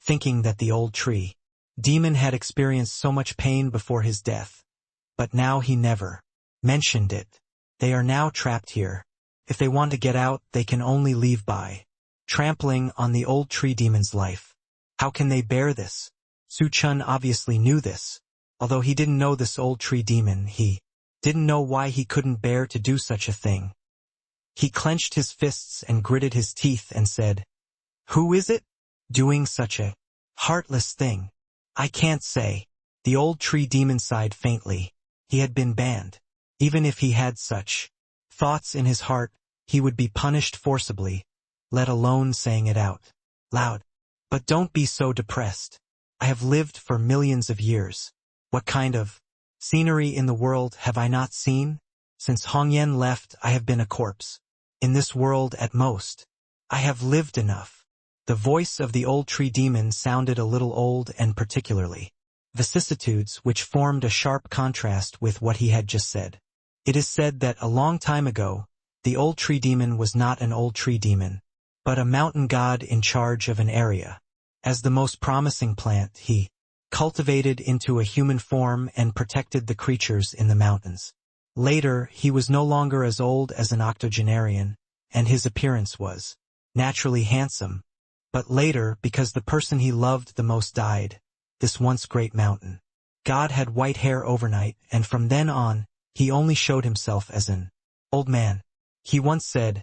thinking that the old tree demon had experienced so much pain before his death. But now he never mentioned it. They are now trapped here. If they want to get out, they can only leave by trampling on the old tree demon's life. How can they bear this? Su Chen obviously knew this. Although he didn't know this old tree demon, he didn't know why he couldn't bear to do such a thing. He clenched his fists and gritted his teeth and said, Who is it doing such a heartless thing? I can't say. The old tree demon sighed faintly. He had been banned. Even if he had such thoughts in his heart, he would be punished forcibly, let alone saying it out loud. But don't be so depressed. I have lived for millions of years. What kind of scenery in the world have I not seen? Since Hongyan left, I have been a corpse. In this world at most, I have lived enough. The voice of the old tree demon sounded a little old and particularly vicissitudes which formed a sharp contrast with what he had just said. It is said that a long time ago, the old tree demon was not an old tree demon, but a mountain god in charge of an area. As the most promising plant, he cultivated into a human form and protected the creatures in the mountains. Later, he was no longer as old as an octogenarian, and his appearance was naturally handsome. But later, because the person he loved the most died, this once great mountain god had white hair overnight, and from then on, he only showed himself as an old man. He once said,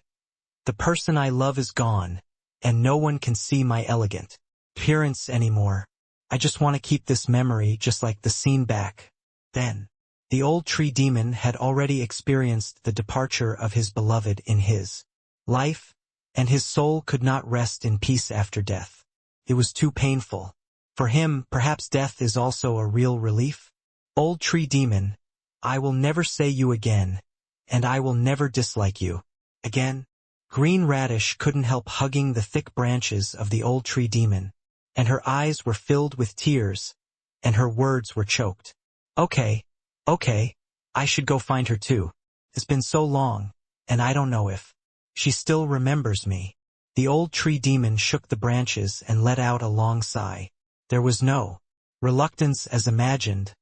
"The person I love is gone, and no one can see my elegant appearance anymore. I just want to keep this memory just like the scene back then." The old tree demon had already experienced the departure of his beloved in his life, and his soul could not rest in peace after death. It was too painful. For him, perhaps death is also a real relief. Old tree demon, I will never say you again, and I will never dislike you again. Green Radish couldn't help hugging the thick branches of the old tree demon, and her eyes were filled with tears, and her words were choked. Okay, I should go find her too. It's been so long, and I don't know if she still remembers me. The old tree demon shook the branches and let out a long sigh. There was no reluctance as imagined,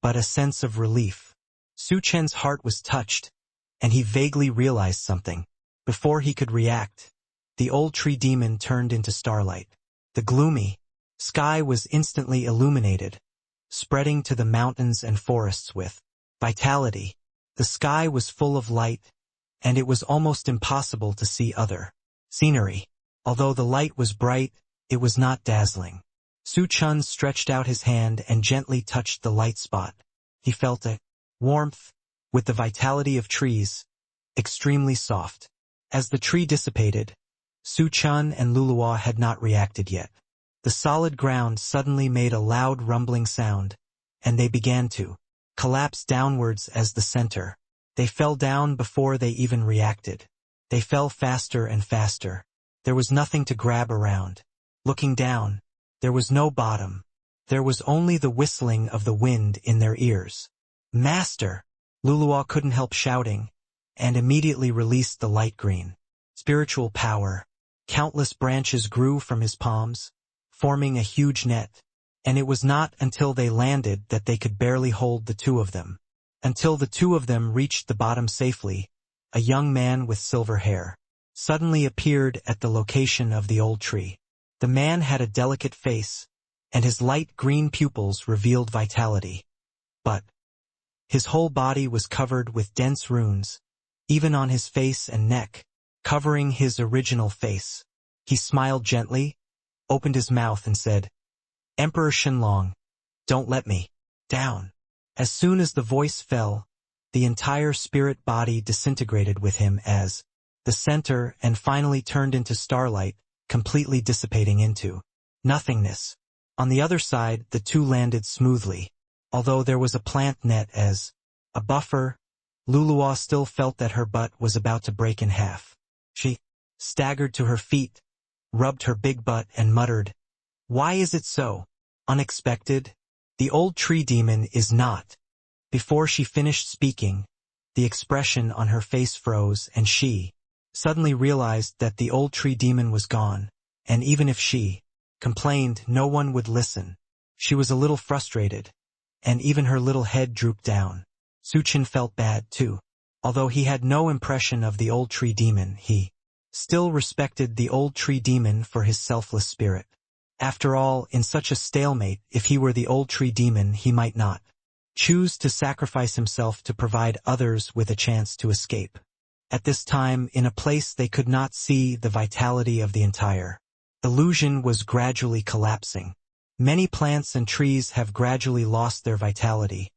but a sense of relief. Su Chen's heart was touched, and he vaguely realized something. Before he could react, the old tree demon turned into starlight. The gloomy sky was instantly illuminated, spreading to the mountains and forests with vitality. The sky was full of light, and it was almost impossible to see other scenery. Although the light was bright, it was not dazzling. Su Chen stretched out his hand and gently touched the light spot. He felt a warmth, with the vitality of trees, extremely soft. As the tree dissipated, Su Chen and Luluwa had not reacted yet. The solid ground suddenly made a loud rumbling sound, and they began to collapse downwards as the center. They fell down before they even reacted. They fell faster and faster. There was nothing to grab around. Looking down, there was no bottom. There was only the whistling of the wind in their ears. "Master!" Luluwa couldn't help shouting, and immediately released the light green spiritual power. Countless branches grew from his palms, forming a huge net, and it was not until they landed that they could barely hold the two of them. Until the two of them reached the bottom safely, a young man with silver hair suddenly appeared at the location of the old tree. The man had a delicate face, and his light green pupils revealed vitality. But his whole body was covered with dense runes, even on his face and neck, covering his original face. He smiled gently, opened his mouth and said, "Emperor Shenlong, don't let me down." As soon as the voice fell, the entire spirit body disintegrated with him as the center and finally turned into starlight, completely dissipating into nothingness. On the other side, the two landed smoothly. Although there was a plant net as a buffer, Luluwa still felt that her butt was about to break in half. She staggered to her feet, rubbed her big butt and muttered, "Why is it so unexpected? The old tree demon is not." Before she finished speaking, the expression on her face froze and she suddenly realized that the old tree demon was gone, and even if she complained, no one would listen. She was a little frustrated, and even her little head drooped down. Su Chen felt bad too. Although he had no impression of the old tree demon, he still respected the old tree demon for his selfless spirit. After all, in such a stalemate, if he were the old tree demon, he might not choose to sacrifice himself to provide others with a chance to escape. At this time, in a place they could not see, the vitality of the entire illusion was gradually collapsing. Many plants and trees have gradually lost their vitality,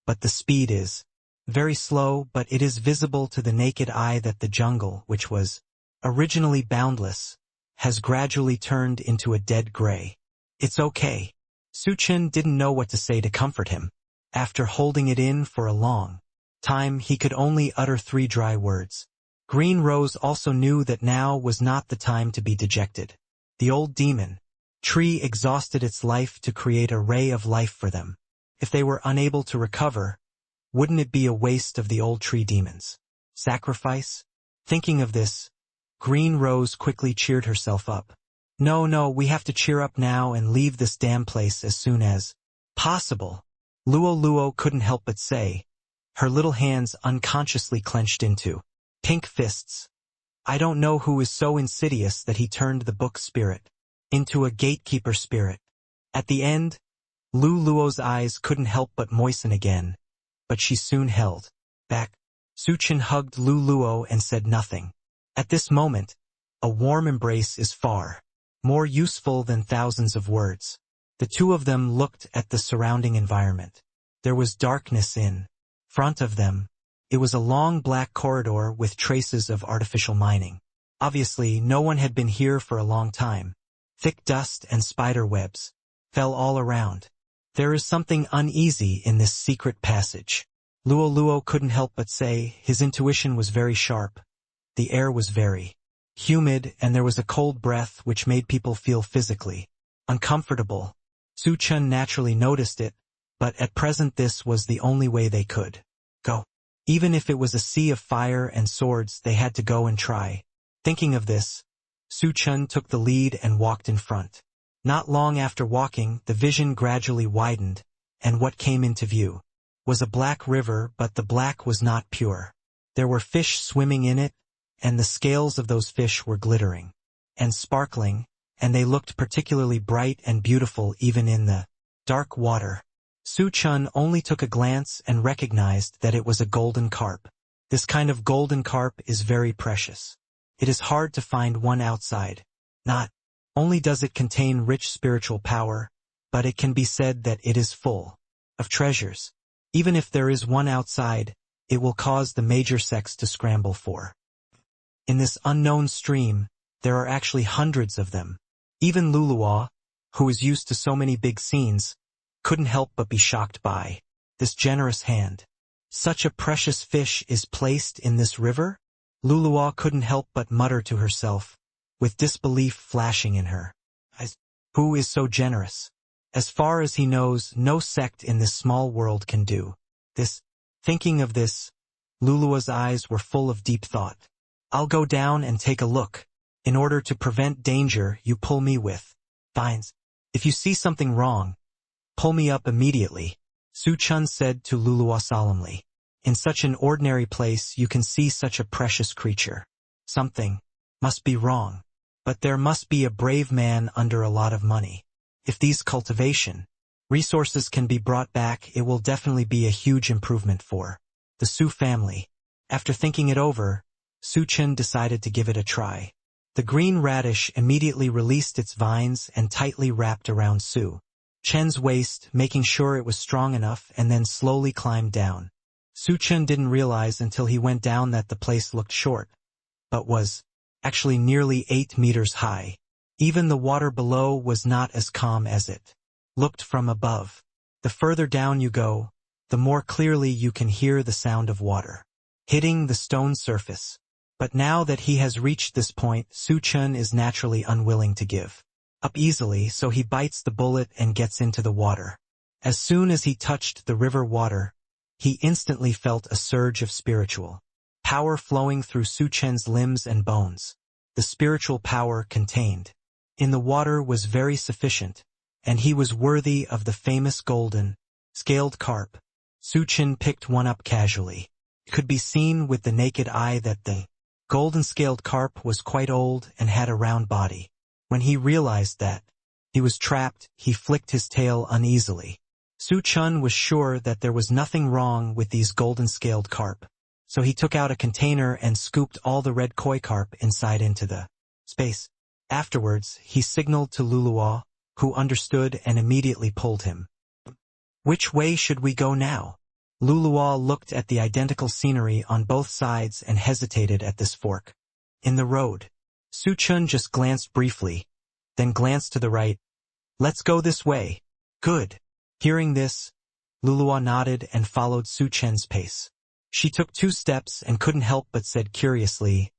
but the speed is very slow, but it is visible to the naked eye that the jungle, which was originally boundless, has gradually turned into a dead gray. "It's okay." Su Chen didn't know what to say to comfort him. After holding it in for a long time, he could only utter 3 dry words. Green Rose also knew that now was not the time to be dejected. The old demon tree exhausted its life to create a ray of life for them. If they were unable to recover, Wouldn't it be a waste of the old tree demons? Sacrifice? Thinking of this, Green Rose quickly cheered herself up. No, we have to cheer up now and leave this damn place as soon as possible. Luo couldn't help but say, her little hands unconsciously clenched into pink fists. I don't know who is so insidious that he turned the book spirit into a gatekeeper spirit. At the end, Luo's eyes couldn't help but moisten again, but she soon held back. Su Chen hugged Luo and said nothing. At this moment, a warm embrace is far more useful than thousands of words. The two of them looked at the surrounding environment. There was darkness in front of them. It was a long black corridor with traces of artificial mining. Obviously, no one had been here for a long time. Thick dust and spider webs fell all around. There is something uneasy in this secret passage. Luo couldn't help but say his intuition was very sharp. The air was very humid and there was a cold breath which made people feel physically uncomfortable. Su Chen naturally noticed it, but at present this was the only way they could go. Even if it was a sea of fire and swords, they had to go and try. Thinking of this, Su Chen took the lead and walked in front. Not long after walking, the vision gradually widened, and what came into view was a black river, but the black was not pure. There were fish swimming in it, and the scales of those fish were glittering and sparkling, and they looked particularly bright and beautiful even in the dark water. Su Chen only took a glance and recognized that it was a golden carp. This kind of golden carp is very precious. It is hard to find one outside. Not only does it contain rich spiritual power, but it can be said that it is full of treasures. Even if there is one outside, it will cause the major sects to scramble for. In this unknown stream, there are actually hundreds of them. Even Luo, who is used to so many big scenes, couldn't help but be shocked by this generous hand. Such a precious fish is placed in this river? Luo couldn't help but mutter to herself, with disbelief flashing in her eyes. Who is so generous? As far as he knows, no sect in this small world can do this. Thinking of this, Luo's eyes were full of deep thought. I'll go down and take a look. In order to prevent danger, you pull me with vines. If you see something wrong, pull me up immediately, Su Chen said to Luo solemnly. In such an ordinary place you can see such a precious creature. Something must be wrong. But there must be a brave man under a lot of money. If these cultivation resources can be brought back, it will definitely be a huge improvement for the Su family. After thinking it over, Su Chen decided to give it a try. The green radish immediately released its vines and tightly wrapped around Su Chen's waist, making sure it was strong enough, and then slowly climbed down. Su Chen didn't realize until he went down that the place looked short, but was actually nearly 8 meters high. Even the water below was not as calm as it looked from above. The further down you go, the more clearly you can hear the sound of water hitting the stone surface. But now that he has reached this point, Su Chen is naturally unwilling to give up easily, so he bites the bullet and gets into the water. As soon as he touched the river water, he instantly felt a surge of spiritual power flowing through Su Chen's limbs and bones. The spiritual power contained in the water was very sufficient, and he was worthy of the famous golden scaled carp. Su Chen picked one up casually. It could be seen with the naked eye that the golden scaled carp was quite old and had a round body. When he realized that he was trapped, he flicked his tail uneasily. Su Chen was sure that there was nothing wrong with these golden scaled carp, so he took out a container and scooped all the red koi carp inside into the space. Afterwards, he signaled to Luo, who understood and immediately pulled him. Which way should we go now? Luo looked at the identical scenery on both sides and hesitated at this fork in the road. Su Chen just glanced briefly, then glanced to the right. Let's go this way. Good. Hearing this, Luo nodded and followed Su Chen's pace. She took 2 steps and couldn't help but said curiously,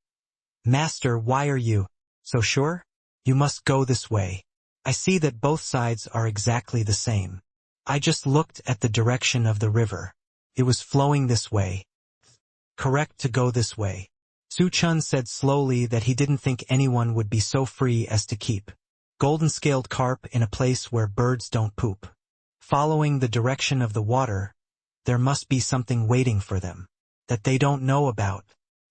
Master, why are you so sure? You must go this way. I see that both sides are exactly the same. I just looked at the direction of the river. It was flowing this way. Correct to go this way. Su Chen said slowly that he didn't think anyone would be so free as to keep golden-scaled carp in a place where birds don't poop. Following the direction of the water, there must be something waiting for them that they don't know about.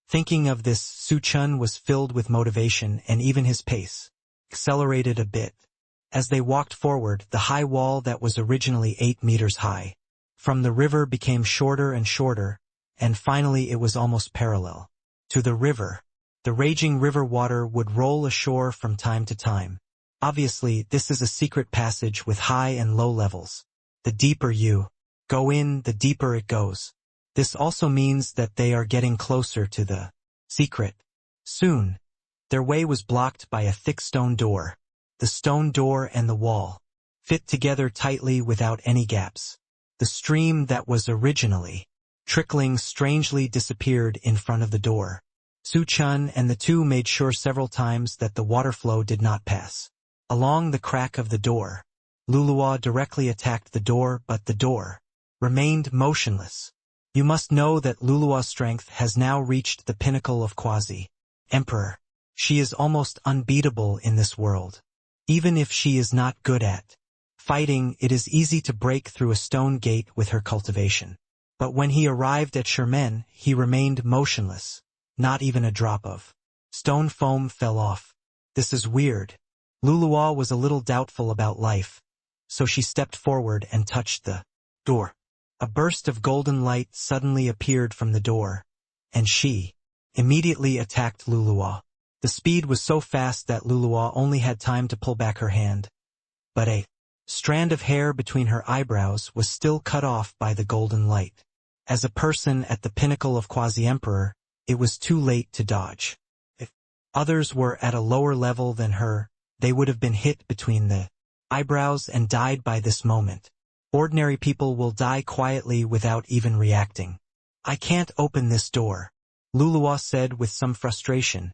Thinking of this, Su Chen was filled with motivation, and even his pace accelerated a bit. As they walked forward, the high wall that was originally 8 meters high from the river became shorter and shorter, and finally it was almost parallel to the river. The raging river water would roll ashore from time to time. Obviously, this is a secret passage with high and low levels. The deeper you go in, the deeper it goes. This also means that they are getting closer to the secret. Soon, their way was blocked by a thick stone door. The stone door and the wall fit together tightly without any gaps. The stream that was originally trickling strangely disappeared in front of the door. Su Chen and the two made sure several times that the water flow did not pass along the crack of the door. Luluo directly attacked the door, but the door remained motionless. You must know that Luluo's strength has now reached the pinnacle of quasi-emperor. She is almost unbeatable in this world. Even if she is not good at fighting, it is easy to break through a stone gate with her cultivation. But when he arrived at Sherman, he remained motionless. Not even a drop of stone foam fell off. This is weird. Luluo was a little doubtful about life, so she stepped forward and touched the door. A burst of golden light suddenly appeared from the door, and she immediately attacked Luluo. The speed was so fast that Luluo only had time to pull back her hand. But a strand of hair between her eyebrows was still cut off by the golden light. As a person at the pinnacle of quasi-emperor, it was too late to dodge. If others were at a lower level than her, they would have been hit between the eyebrows and died by this moment. Ordinary people will die quietly without even reacting. I can't open this door, Luluo said with some frustration,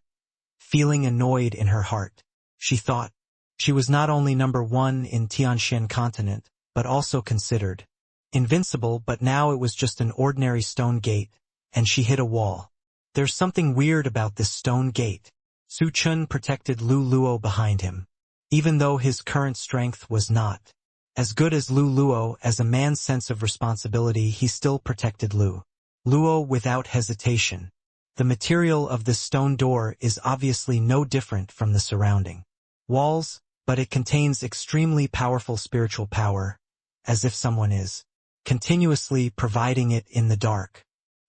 feeling annoyed in her heart. She thought she was not only number 1 in Tianshan continent, but also considered invincible, but now it was just an ordinary stone gate, and she hit a wall. There's something weird about this stone gate. Su Chen protected Luluo behind him. Even though his current strength was not as good as Luluo, as a man's sense of responsibility, he still protected Luluo without hesitation. The material of this stone door is obviously no different from the surrounding walls, but it contains extremely powerful spiritual power, as if someone is continuously providing it in the dark.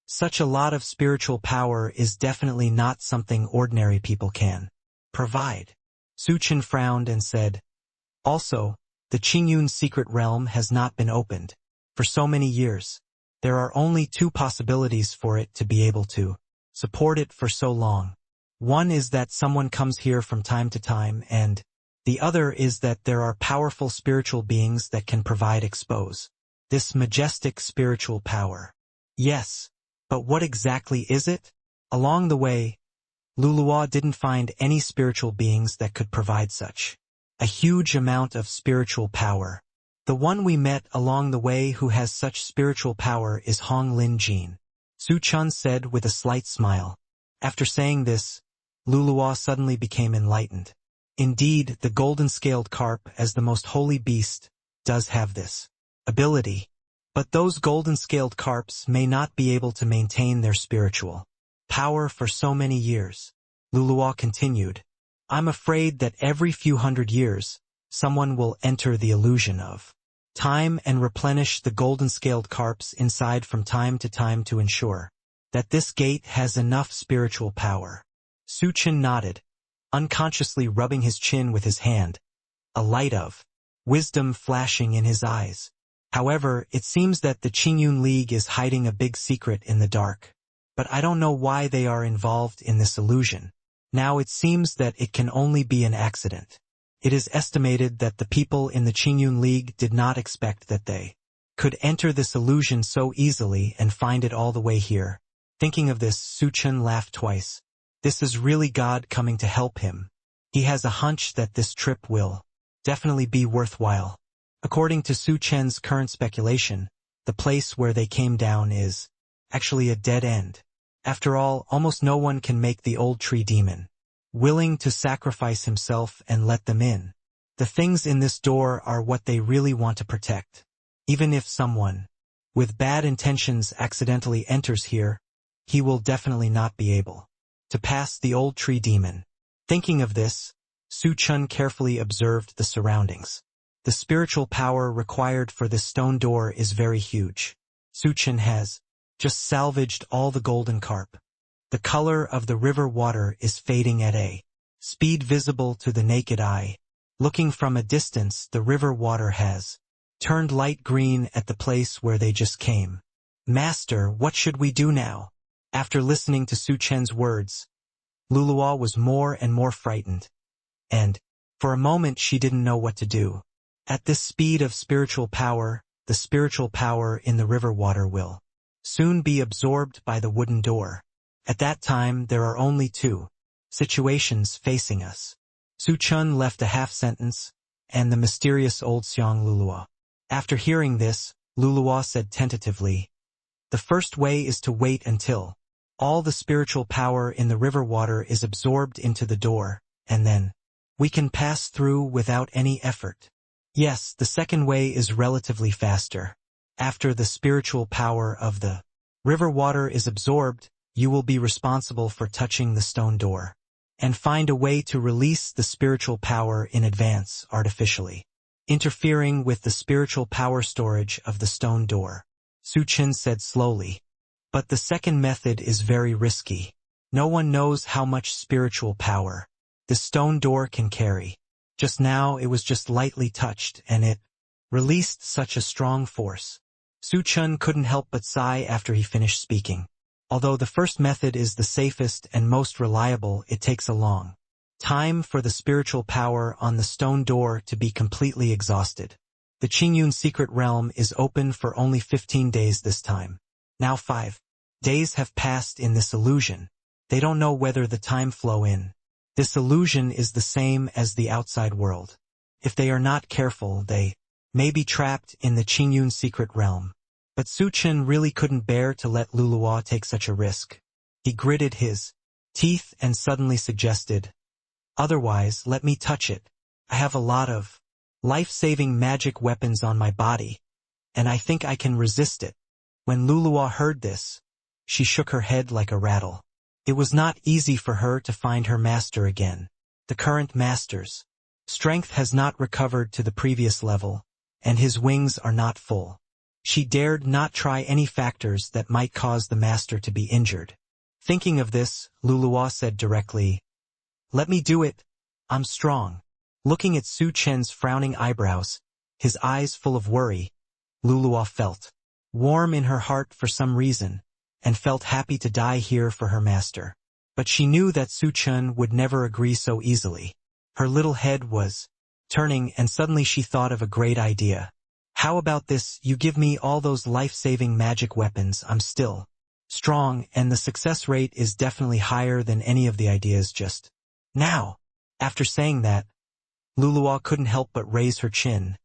Such a lot of spiritual power is definitely not something ordinary people can provide. Su Chen frowned and said, also, the Qingyun secret realm has not been opened for so many years. There are only 2 possibilities for it to be able to support it for so long. One is that someone comes here from time to time, and the other is that there are powerful spiritual beings that can provide expose this majestic spiritual power. Yes, but what exactly is it? Along the way, Luluo didn't find any spiritual beings that could provide such a huge amount of spiritual power. The one we met along the way who has such spiritual power is Hong Lin Jin, Su Chen said with a slight smile. After saying this, Luluo suddenly became enlightened. Indeed, the golden-scaled carp, as the most holy beast, does have this ability. But those golden-scaled carps may not be able to maintain their spiritual power for so many years. Luluo continued, I'm afraid that every few hundred years, someone will enter the illusion of time and replenish the golden-scaled carps inside from time to time to ensure that this gate has enough spiritual power. Su Chen nodded, unconsciously rubbing his chin with his hand, a light of wisdom flashing in his eyes. However, it seems that the Qingyun League is hiding a big secret in the dark. But I don't know why they are involved in this illusion. Now it seems that it can only be an accident. It is estimated that the people in the Qingyun League did not expect that they could enter this illusion so easily and find it all the way here. Thinking of this, Su Chen laughed twice. This is really God coming to help him. He has a hunch that this trip will definitely be worthwhile. According to Su Chen's current speculation, the place where they came down is actually a dead end. After all, almost no one can make the old tree demon willing to sacrifice himself and let them in. The things in this door are what they really want to protect. Even if someone with bad intentions accidentally enters here, he will definitely not be able to pass the old tree demon. Thinking of this, Su Chen carefully observed the surroundings. The spiritual power required for this stone door is very huge. Su Chen has just salvaged all the golden carp. The color of the river water is fading at a speed visible to the naked eye. Looking from a distance, the river water has turned light green at the place where they just came. Master, what should we do now? After listening to Su Chen's words, Luluwa was more and more frightened. And, for a moment she didn't know what to do. At this speed of spiritual power, the spiritual power in the river water will soon be absorbed by the wooden door. At that time there are only two situations facing us. Su Chen left a half-sentence, and the mysterious old Xiang Luluwa. After hearing this, Luluwa said tentatively, "The first way is to wait until all the spiritual power in the river water is absorbed into the door, and then we can pass through without any effort." Yes, the second way is relatively faster. After the spiritual power of the river water is absorbed, you will be responsible for touching the stone door and find a way to release the spiritual power in advance artificially, interfering with the spiritual power storage of the stone door. Su Chen said slowly, "But the second method is very risky. No one knows how much spiritual power the stone door can carry. Just now it was just lightly touched and it released such a strong force." Su Chen couldn't help but sigh after he finished speaking. Although the first method is the safest and most reliable, it takes a long time for the spiritual power on the stone door to be completely exhausted. The Qingyun secret realm is open for only 15 days this time. Now 5 days have passed in this illusion. They don't know whether the time flow in this illusion is the same as the outside world. If they are not careful, they may be trapped in the Qingyun secret realm. But Su Chen really couldn't bear to let Luluwa take such a risk. He gritted his teeth and suddenly suggested, "Otherwise, let me touch it. I have a lot of life-saving magic weapons on my body, and I think I can resist it." When Luluwa heard this, she shook her head like a rattle. It was not easy for her to find her master again. The current master's strength has not recovered to the previous level, and his wings are not full. She dared not try any factors that might cause the master to be injured. Thinking of this, Luluwa said directly, "Let me do it. I'm strong." Looking at Su Chen's frowning eyebrows, his eyes full of worry, Luluwa felt warm in her heart for some reason, and felt happy to die here for her master. But she knew that Su Chen would never agree so easily. Her little head was turning, and suddenly she thought of a great idea. "How about this, you give me all those life-saving magic weapons. I'm still strong, and the success rate is definitely higher than any of the ideas just now." After saying that, Luluwa couldn't help but raise her chin,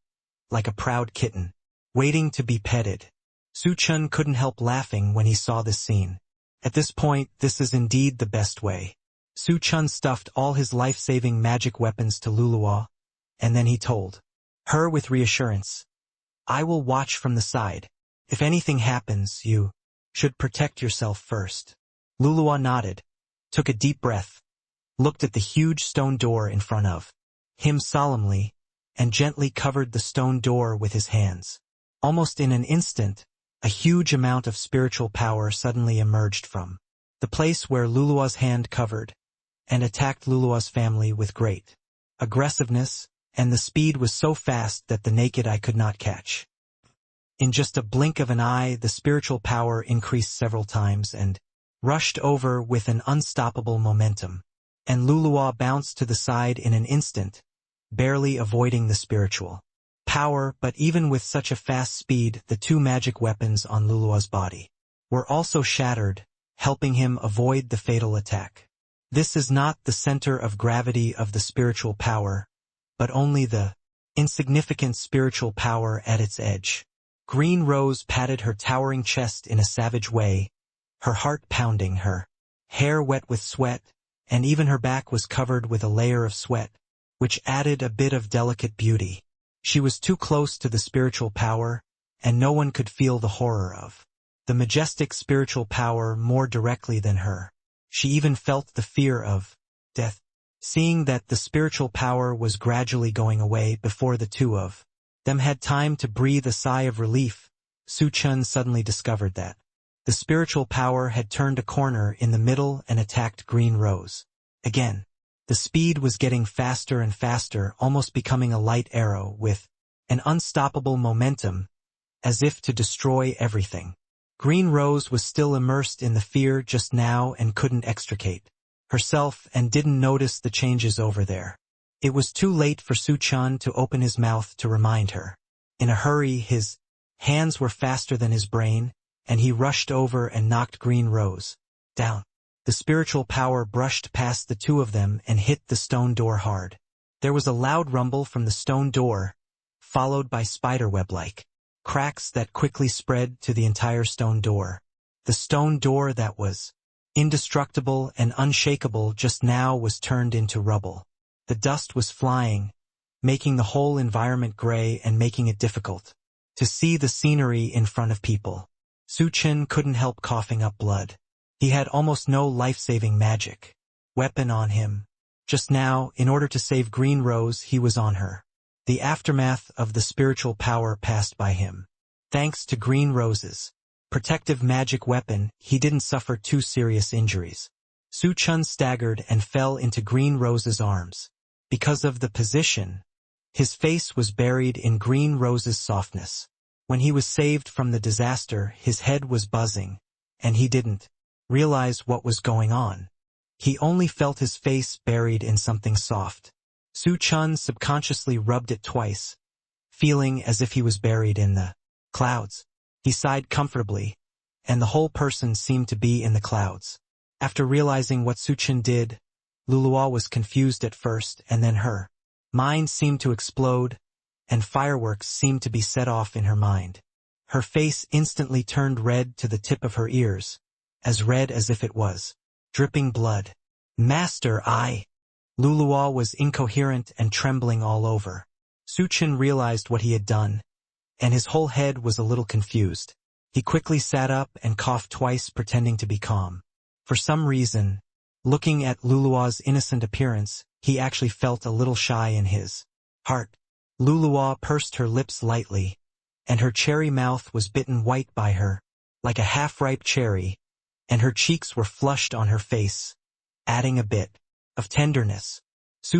like a proud kitten, waiting to be petted. Su Chen couldn't help laughing when he saw this scene. At this point, this is indeed the best way. Su Chen stuffed all his life-saving magic weapons to Luluwa, and then he told her with reassurance, "I will watch from the side. If anything happens, you should protect yourself first." Luluwa nodded, took a deep breath, looked at the huge stone door in front of him solemnly, and gently covered the stone door with his hands. Almost in an instant, a huge amount of spiritual power suddenly emerged from the place where Luluwa's hand covered, and attacked Luluwa's family with great aggressiveness, and the speed was so fast that the naked eye could not catch. In just a blink of an eye, the spiritual power increased several times and rushed over with an unstoppable momentum, and Luluwa bounced to the side in an instant, barely avoiding the spiritual power. But even with such a fast speed, the two magic weapons on Luluwa's body were also shattered, helping him avoid the fatal attack. This is not the center of gravity of the spiritual power, but only the insignificant spiritual power at its edge. Green Rose patted her towering chest in a savage way, her heart pounding, her hair wet with sweat, and even her back was covered with a layer of sweat, which added a bit of delicate beauty. She was too close to the spiritual power, and no one could feel the horror of the majestic spiritual power more directly than her. She even felt the fear of death. Seeing that the spiritual power was gradually going away before the two of them had time to breathe a sigh of relief, Chen suddenly discovered that the spiritual power had turned a corner in the middle and attacked Green Rose. Again, the speed was getting faster and faster, almost becoming a light arrow with an unstoppable momentum, as if to destroy everything. Green Rose was still immersed in the fear just now and couldn't extricate herself and didn't notice the changes over there. It was too late for Chen to open his mouth to remind her. In a hurry, his hands were faster than his brain, and he rushed over and knocked Green Rose down. The spiritual power brushed past the two of them and hit the stone door hard. There was a loud rumble from the stone door, followed by spiderweb-like cracks that quickly spread to the entire stone door. The stone door that was indestructible and unshakable just now was turned into rubble. The dust was flying, making the whole environment gray and making it difficult to see the scenery in front of people. Chen couldn't help coughing up blood. He had almost no life-saving magic weapon on him. Just now, in order to save Green Rose, he was on her. The aftermath of the spiritual power passed by him. Thanks to Green Rose's protective magic weapon, he didn't suffer too serious injuries. Chen staggered and fell into Green Rose's arms. Because of the position, his face was buried in Green Rose's softness. When he was saved from the disaster, his head was buzzing, and he didn't realize what was going on. He only felt his face buried in something soft. Chen subconsciously rubbed it twice, feeling as if he was buried in the clouds. He sighed comfortably, and the whole person seemed to be in the clouds. After realizing what Chen did, Luluo was confused at first, and then her mind seemed to explode, and fireworks seemed to be set off in her mind. Her face instantly turned red to the tip of her ears, as red as if it was dripping blood. Master, Luluo was incoherent and trembling all over. Chen realized what he had done, and his whole head was a little confused. He quickly sat up and coughed twice, pretending to be calm. For some reason, looking at Luluo's innocent appearance, he actually felt a little shy in his heart. Luluo pursed her lips lightly, and her cherry mouth was bitten white by her, like a half-ripe cherry, and her cheeks were flushed on her face, adding a bit of tenderness.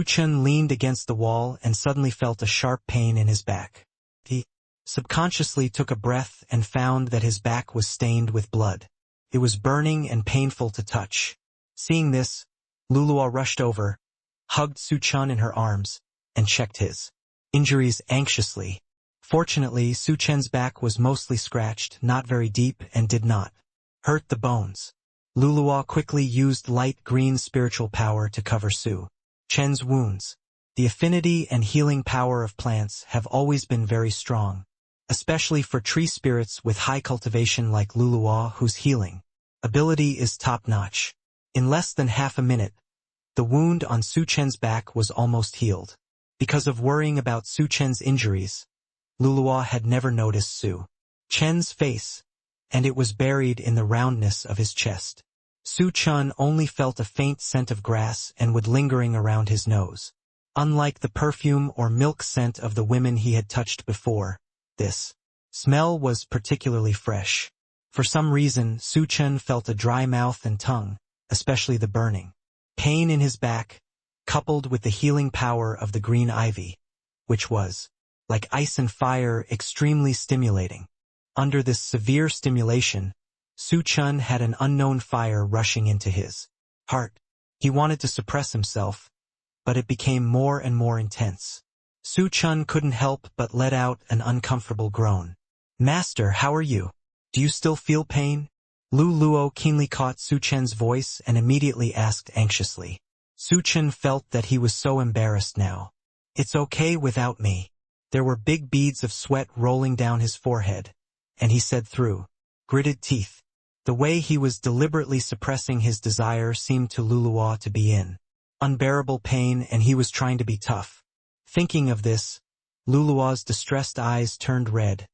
Chen leaned against the wall and suddenly felt a sharp pain in his back. He subconsciously took a breath and found that his back was stained with blood. It was burning and painful to touch. Seeing this, Luluo rushed over, hugged Chen in her arms, and checked his injuries anxiously. Fortunately, Chen's back was mostly scratched, not very deep, and did not hurt the bones. Luluo quickly used light green spiritual power to cover Chen's wounds. The affinity and healing power of plants have always been very strong, especially for tree spirits with high cultivation like Luluo, whose healing ability is top-notch. In less than half a minute, the wound on Chen's back was almost healed. Because of worrying about Chen's injuries, Luluo had never noticed Chen's face, and it was buried in the roundness of his chest. Chen only felt a faint scent of grass and would lingering around his nose. Unlike the perfume or milk scent of the women he had touched before, this smell was particularly fresh. For some reason, Chen felt a dry mouth and tongue, especially the burning pain in his back, coupled with the healing power of the green ivy, which was, like ice and fire, extremely stimulating. Under this severe stimulation, Chen had an unknown fire rushing into his heart. He wanted to suppress himself, but it became more and more intense. Chen couldn't help but let out an uncomfortable groan. "Master, how are you? Do you still feel pain?" Luluo keenly caught Chen's voice and immediately asked anxiously. Chen felt that he was so embarrassed now. "It's okay without me." There were big beads of sweat rolling down his forehead, and he said through gritted teeth. The way he was deliberately suppressing his desire seemed to Luluo to be in unbearable pain, and he was trying to be tough. Thinking of this, Luluo's distressed eyes turned red,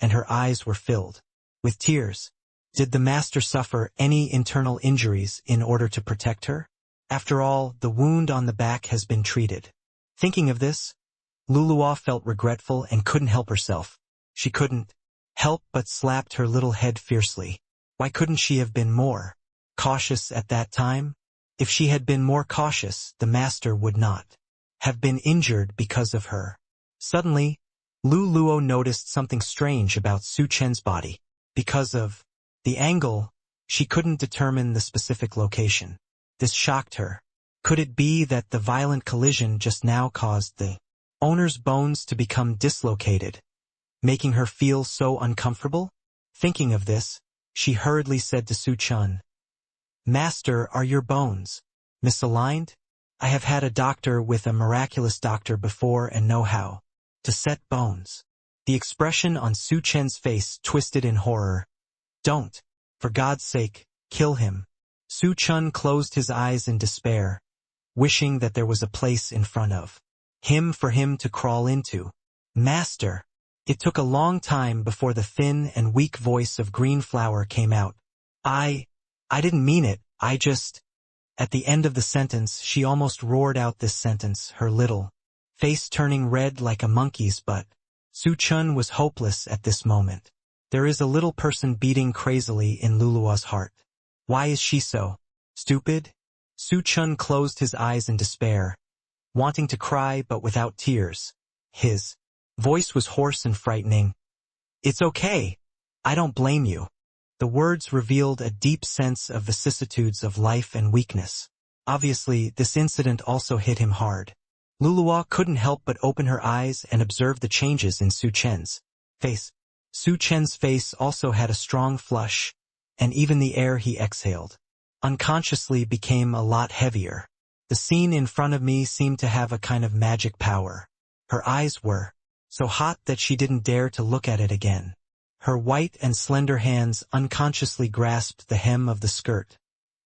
and her eyes were filled with tears. Did the master suffer any internal injuries in order to protect her? After all, the wound on the back has been treated. Thinking of this, Luluo felt regretful and couldn't help herself. She couldn't help but slapped her little head fiercely. Why couldn't she have been more cautious at that time? If she had been more cautious, the master would not have been injured because of her. Suddenly, Luluo noticed something strange about Su Chen's body. Because of the angle, she couldn't determine the specific location. This shocked her. Could it be that the violent collision just now caused the owner's bones to become dislocated, making her feel so uncomfortable? Thinking of this, she hurriedly said to Su Chen, "Master, are your bones misaligned? I have had a doctor with a miraculous doctor before and know how to set bones." The expression on Su Chen's face twisted in horror. "Don't, for God's sake, kill him." Su Chen closed his eyes in despair, wishing that there was a place in front of him for him to crawl into. "Master." It took a long time before the thin and weak voice of Green Flower came out. I didn't mean it, I just—" At the end of the sentence, she almost roared out this sentence, her little face turning red like a monkey's butt. Su Chen was hopeless at this moment. There is a little person beating crazily in Luluo's heart. Why is she so stupid? Su Chen closed his eyes in despair, wanting to cry but without tears. His voice was hoarse and frightening. "It's okay. I don't blame you." The words revealed a deep sense of vicissitudes of life and weakness. Obviously, this incident also hit him hard. Luluo couldn't help but open her eyes and observe the changes in Su Chen's face. Su Chen's face also had a strong flush, and even the air he exhaled unconsciously became a lot heavier. The scene in front of me seemed to have a kind of magic power. Her eyes were so hot that she didn't dare to look at it again. Her white and slender hands unconsciously grasped the hem of the skirt.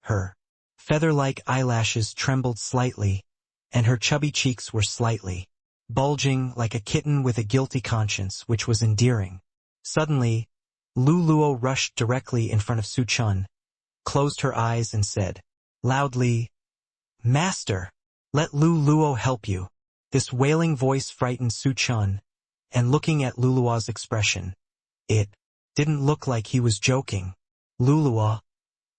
Her feather-like eyelashes trembled slightly, and her chubby cheeks were slightly bulging like a kitten with a guilty conscience, which was endearing. Suddenly, Luluo rushed directly in front of Su Chen, closed her eyes and said loudly, "Master, let Luluo help you." This wailing voice frightened Su Chen, and looking at Luluo's expression, it didn't look like he was joking. "Luluo,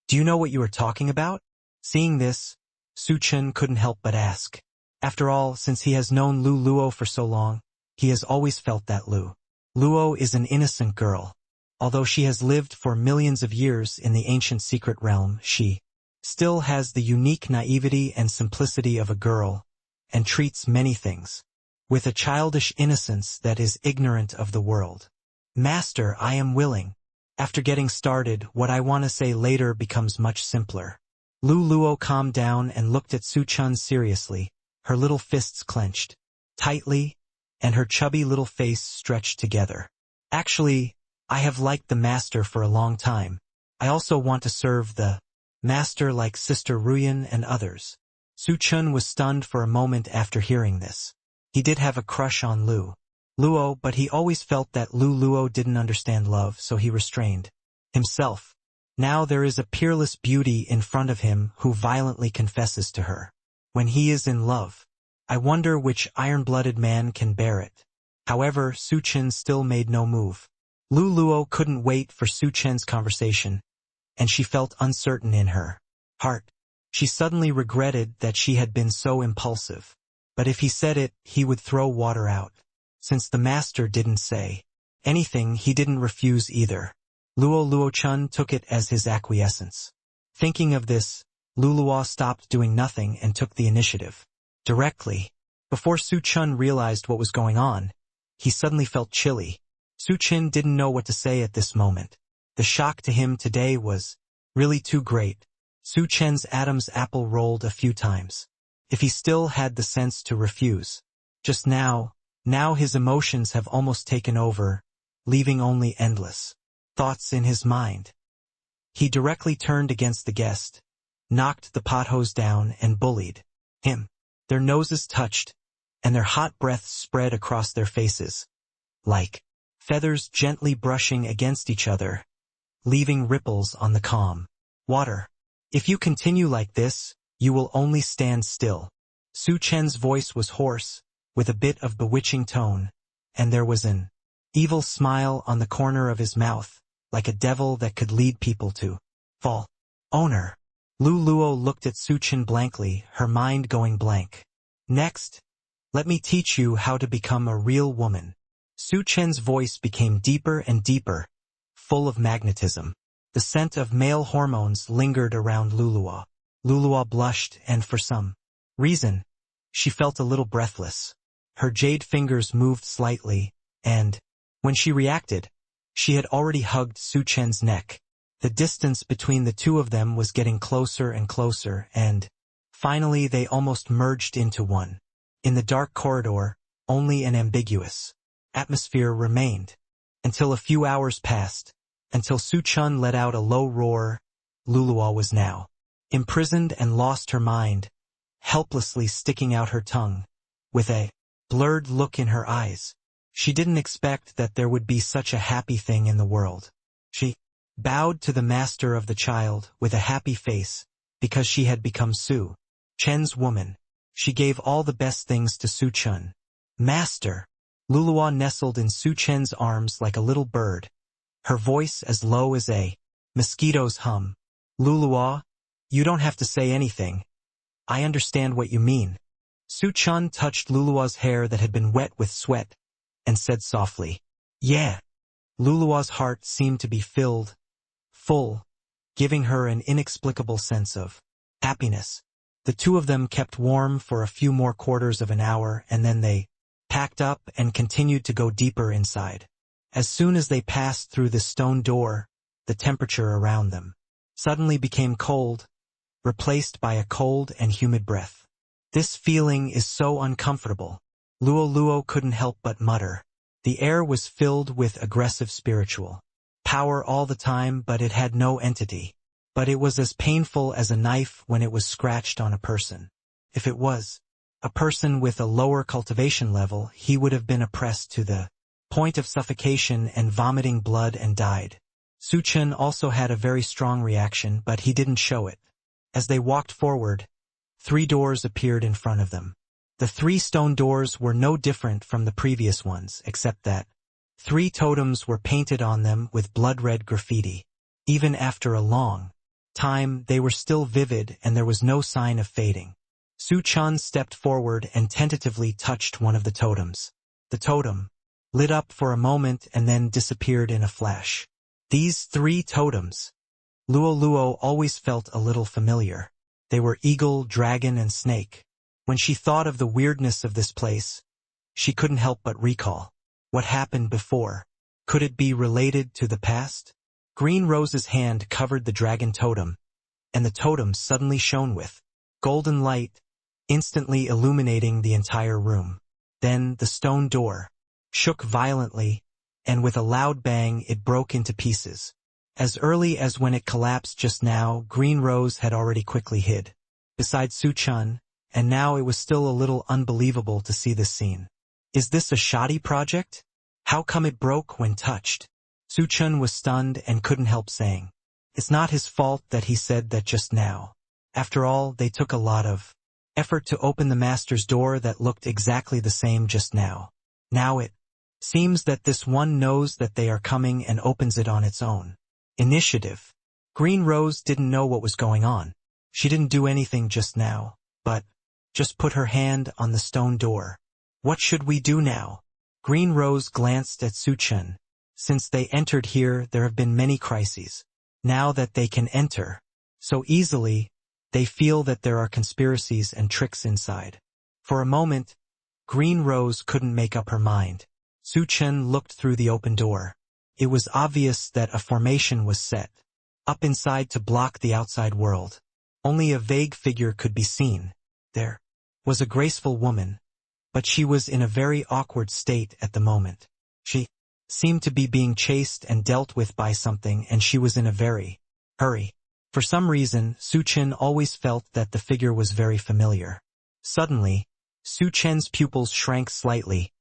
do you know what you are talking about?" Seeing this, Su Chen couldn't help but ask. After all, since he has known Luluo for so long, he has always felt that Luo is an innocent girl. Although she has lived for millions of years in the ancient secret realm, she still has the unique naivety and simplicity of a girl, and treats many things with a childish innocence that is ignorant of the world. "Master, I am willing." After getting started, what I want to say later becomes much simpler. Luluo calmed down and looked at Su Chen seriously, her little fists clenched tightly, and her chubby little face stretched together. "Actually, I have liked the master for a long time. I also want to serve the master like Sister Ruyan and others." Su Chen was stunned for a moment after hearing this. He did have a crush on Luo, but he always felt that Luo didn't understand love, so he restrained himself. Now there is a peerless beauty in front of him who violently confesses to her when he is in love. I wonder which iron-blooded man can bear it. However, Su Chen still made no move. Luo couldn't wait for Su Chen's conversation, and she felt uncertain in her heart. She suddenly regretted that she had been so impulsive. But if he said it, he would throw water out. Since the master didn't say anything, he didn't refuse either. Luo Chen took it as his acquiescence. Thinking of this, Luluo stopped doing nothing and took the initiative. Directly, before Su Chen realized what was going on, he suddenly felt chilly. Su Chen didn't know what to say at this moment. The shock to him today was really too great. Su Chen's Adam's apple rolled a few times. If he still had the sense to refuse. Just now his emotions have almost taken over, leaving only endless thoughts in his mind. He directly turned against the guest, knocked the pothose down and bullied him. Their noses touched, and their hot breaths spread across their faces, like feathers gently brushing against each other, leaving ripples on the calm water. If you continue like this, you will only stand still. Su Chen's voice was hoarse, with a bit of bewitching tone, and there was an evil smile on the corner of his mouth, like a devil that could lead people to fall. Owner. Lu Luo looked at Su Chen blankly, her mind going blank. Next, let me teach you how to become a real woman. Su Chen's voice became deeper and deeper, full of magnetism. The scent of male hormones lingered around Luluo. Luluo blushed, and for some reason, she felt a little breathless. Her jade fingers moved slightly, and, when she reacted, she had already hugged Su Chen's neck. The distance between the two of them was getting closer and closer, and, finally they almost merged into one. In the dark corridor, only an ambiguous atmosphere remained, until a few hours passed, until Su Chen let out a low roar. Luluo was now imprisoned and lost her mind, helplessly sticking out her tongue, with a blurred look in her eyes. She didn't expect that there would be such a happy thing in the world. She bowed to the master of the child with a happy face, because she had become Su Chen's woman. She gave all the best things to Su Chen. Master! Luluo nestled in Su Chen's arms like a little bird, her voice as low as a mosquito's hum. Luluo, you don't have to say anything. I understand what you mean. Su Chen touched Luluo's hair that had been wet with sweat, and said softly, yeah. Luluo's heart seemed to be filled, full, giving her an inexplicable sense of happiness. The two of them kept warm for a few more quarters of an hour, and then they packed up and continued to go deeper inside. As soon as they passed through the stone door, the temperature around them suddenly became cold, replaced by a cold and humid breath. This feeling is so uncomfortable. Luo couldn't help but mutter. The air was filled with aggressive spiritual power all the time, but it had no entity. But it was as painful as a knife when it was scratched on a person. If it was a person with a lower cultivation level, he would have been oppressed to the point of suffocation and vomiting blood and died. Su Chen also had a very strong reaction, but he didn't show it. As they walked forward, 3 doors appeared in front of them. The 3 stone doors were no different from the previous ones, except that 3 totems were painted on them with blood-red graffiti. Even after a long time, they were still vivid and there was no sign of fading. Su Chen stepped forward and tentatively touched one of the totems. The totem lit up for a moment and then disappeared in a flash. These 3 totems. Luo always felt a little familiar. They were eagle, dragon, and snake. When she thought of the weirdness of this place, she couldn't help but recall what happened before. Could it be related to the past? Green Rose's hand covered the dragon totem, and the totem suddenly shone with golden light, instantly illuminating the entire room. Then the stone door shook violently, and with a loud bang it broke into pieces. As early as when it collapsed just now, Green Rose had already quickly hid beside Su Chen, and now it was still a little unbelievable to see this scene. Is this a shoddy project? How come it broke when touched? Su Chen was stunned and couldn't help saying, it's not his fault that he said that just now. After all, they took a lot of effort to open the master's door that looked exactly the same just now. Now it seems that this one knows that they are coming and opens it on its own initiative. Green Rose didn't know what was going on. She didn't do anything just now, but just put her hand on the stone door. What should we do now? Green Rose glanced at Su Chen. Since they entered here, there have been many crises. Now that they can enter so easily, they feel that there are conspiracies and tricks inside. For a moment, Green Rose couldn't make up her mind. Su Chen looked through the open door. It was obvious that a formation was set up inside to block the outside world. Only a vague figure could be seen. There was a graceful woman, but she was in a very awkward state at the moment. She seemed to be being chased and dealt with by something, and she was in a very hurry. For some reason, Su Chen always felt that the figure was very familiar. Suddenly, Su Chen's pupils shrank slightly,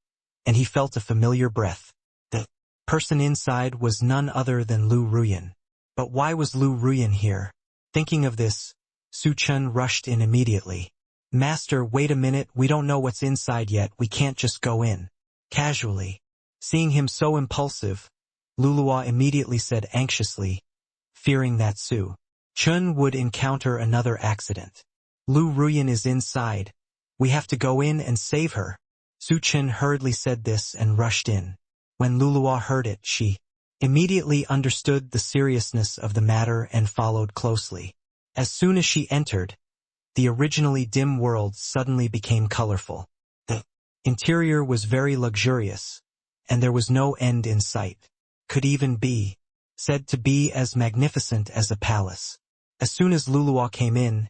and he felt a familiar breath. The person inside was none other than Lu Ruyan. But why was Lu Ruyan here? Thinking of this, Su Chen rushed in immediately. Master, wait a minute, we don't know what's inside yet, we can't just go in. Casually. Seeing him so impulsive, Luluwa immediately said anxiously, fearing that Su Chen would encounter another accident. Lu Ruyan is inside. We have to go in and save her. Su Chen hurriedly said this and rushed in. When Luluwa heard it, she immediately understood the seriousness of the matter and followed closely. As soon as she entered, the originally dim world suddenly became colorful. The interior was very luxurious, and there was no end in sight. Could even be said to be as magnificent as a palace. As soon as Luluwa came in,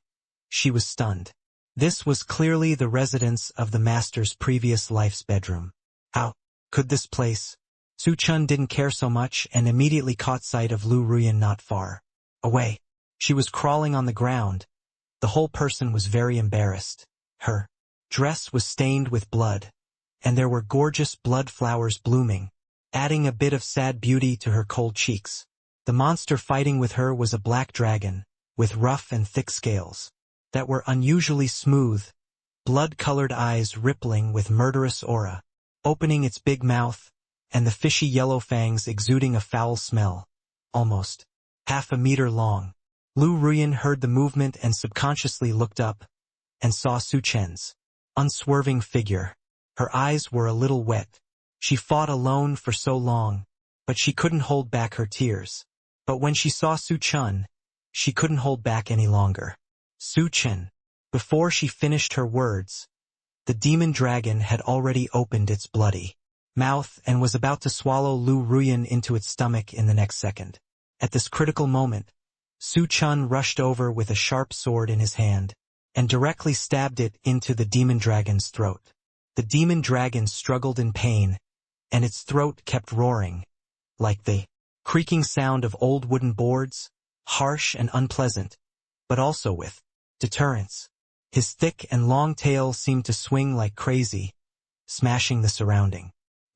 she was stunned. This was clearly the residence of the master's previous life's bedroom. How could this place? Su Chen didn't care so much and immediately caught sight of Lu Ruyan not far away. She was crawling on the ground. The whole person was very embarrassed. Her dress was stained with blood, and there were gorgeous blood flowers blooming, adding a bit of sad beauty to her cold cheeks. The monster fighting with her was a black dragon, with rough and thick scales that were unusually smooth, blood-colored eyes rippling with murderous aura, opening its big mouth, and the fishy yellow fangs exuding a foul smell, almost half a meter long. Lu Ruyan heard the movement and subconsciously looked up, and saw Su Chen's unswerving figure. Her eyes were a little wet. She fought alone for so long, but she couldn't hold back her tears. But when she saw Su Chen, she couldn't hold back any longer. Su Chen. Before she finished her words, the demon dragon had already opened its bloody mouth and was about to swallow Lu Ruyan into its stomach in the next second. At this critical moment, Su Chen rushed over with a sharp sword in his hand, and directly stabbed it into the demon dragon's throat. The demon dragon struggled in pain, and its throat kept roaring, like the creaking sound of old wooden boards, harsh and unpleasant, but also with deterrence. His thick and long tail seemed to swing like crazy, smashing the surrounding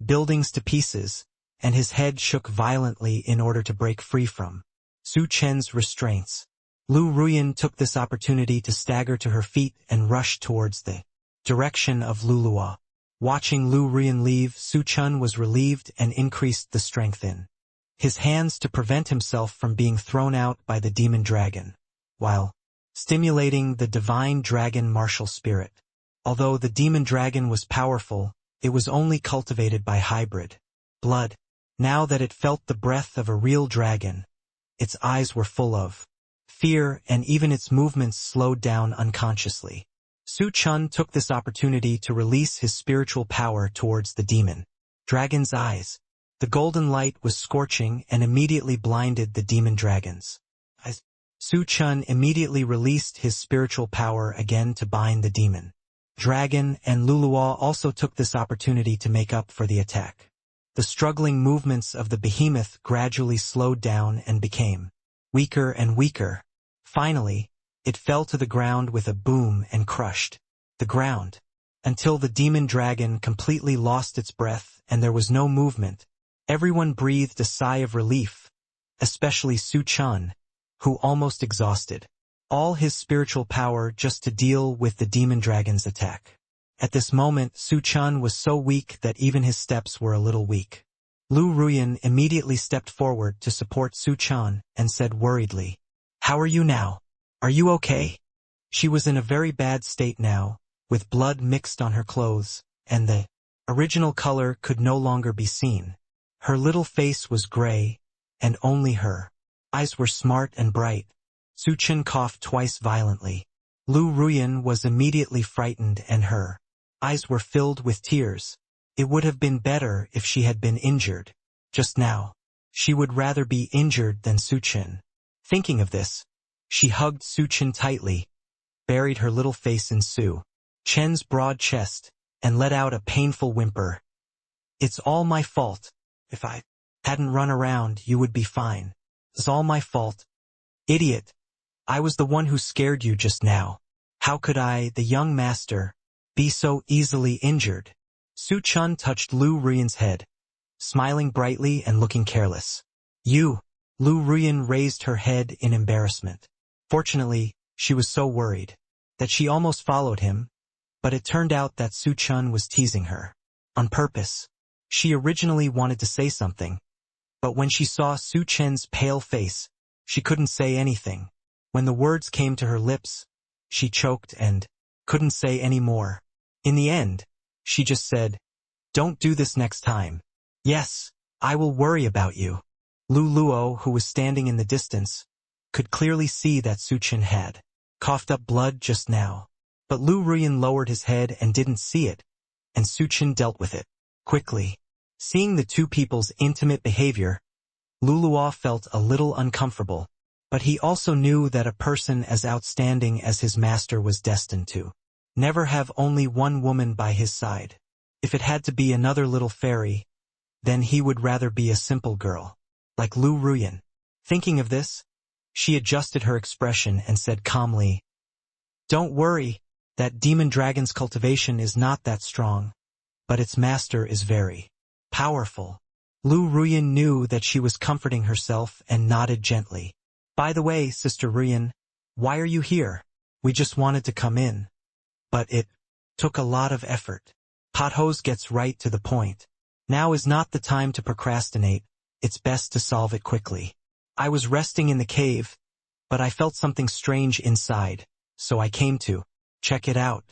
buildings to pieces, and his head shook violently in order to break free from Su Chen's restraints. Lu Ruyan took this opportunity to stagger to her feet and rush towards the direction of Luluwa. Watching Lu Ruyan leave, Su Chen was relieved and increased the strength in his hands to prevent himself from being thrown out by the demon dragon, while stimulating the divine dragon martial spirit. Although the demon dragon was powerful, it was only cultivated by hybrid blood. Now that it felt the breath of a real dragon, its eyes were full of fear, and even its movements slowed down unconsciously. Su Chen took this opportunity to release his spiritual power towards the demon dragon's eyes. The golden light was scorching and immediately blinded the demon dragon's eyes. Su Chen immediately released his spiritual power again to bind the demon dragon, and Luluwa also took this opportunity to make up for the attack. The struggling movements of the behemoth gradually slowed down and became weaker and weaker. Finally, it fell to the ground with a boom and crushed the ground, until the demon dragon completely lost its breath and there was no movement. Everyone breathed a sigh of relief, especially Su Chen, who almost exhausted all his spiritual power just to deal with the demon dragon's attack. At this moment, Su Chen was so weak that even his steps were a little weak. Lu Ruyan immediately stepped forward to support Su Chen and said worriedly, "How are you now? Are you okay?" She was in a very bad state now, with blood mixed on her clothes, and the original color could no longer be seen. Her little face was gray, and only her eyes were smart and bright. Su Chen coughed twice violently. Lu Ruyan was immediately frightened and her eyes were filled with tears. It would have been better if she had been injured. Just now, she would rather be injured than Su Chen. Thinking of this, she hugged Su Chen tightly, buried her little face in Su Chen's broad chest, and let out a painful whimper. "It's all my fault. If I hadn't run around, you would be fine. It's all my fault. Idiot. I was the one who scared you just now. How could I, the young master, be so easily injured? Su Chen touched Lu Ruyan's head, smiling brightly and looking careless. You. Lu Ruyan raised her head in embarrassment. Fortunately, she was so worried that she almost followed him, but it turned out that Su Chen was teasing her. On purpose. She originally wanted to say something, but when she saw Su Chen's pale face, she couldn't say anything. When the words came to her lips, she choked and couldn't say any more. In the end, she just said, "Don't do this next time." "Yes, I will worry about you." Lu Luo, who was standing in the distance, could clearly see that Su Chen had coughed up blood just now. But Lu Ruyan lowered his head and didn't see it, and Su Chen dealt with it quickly. Seeing the two people's intimate behavior, Lu Luo felt a little uncomfortable, but he also knew that a person as outstanding as his master was destined to never have only one woman by his side. If it had to be another little fairy, then he would rather be a simple girl, like Lu Ruyan. Thinking of this, she adjusted her expression and said calmly, "Don't worry, that demon dragon's cultivation is not that strong, but its master is very powerful." Lu Ruyan knew that she was comforting herself and nodded gently. "By the way, Sister Ruyan, why are you here? We just wanted to come in. But it took a lot of effort." Pothose gets right to the point. Now is not the time to procrastinate, it's best to solve it quickly. I was resting in the cave, but I felt something strange inside, so I came to check it out.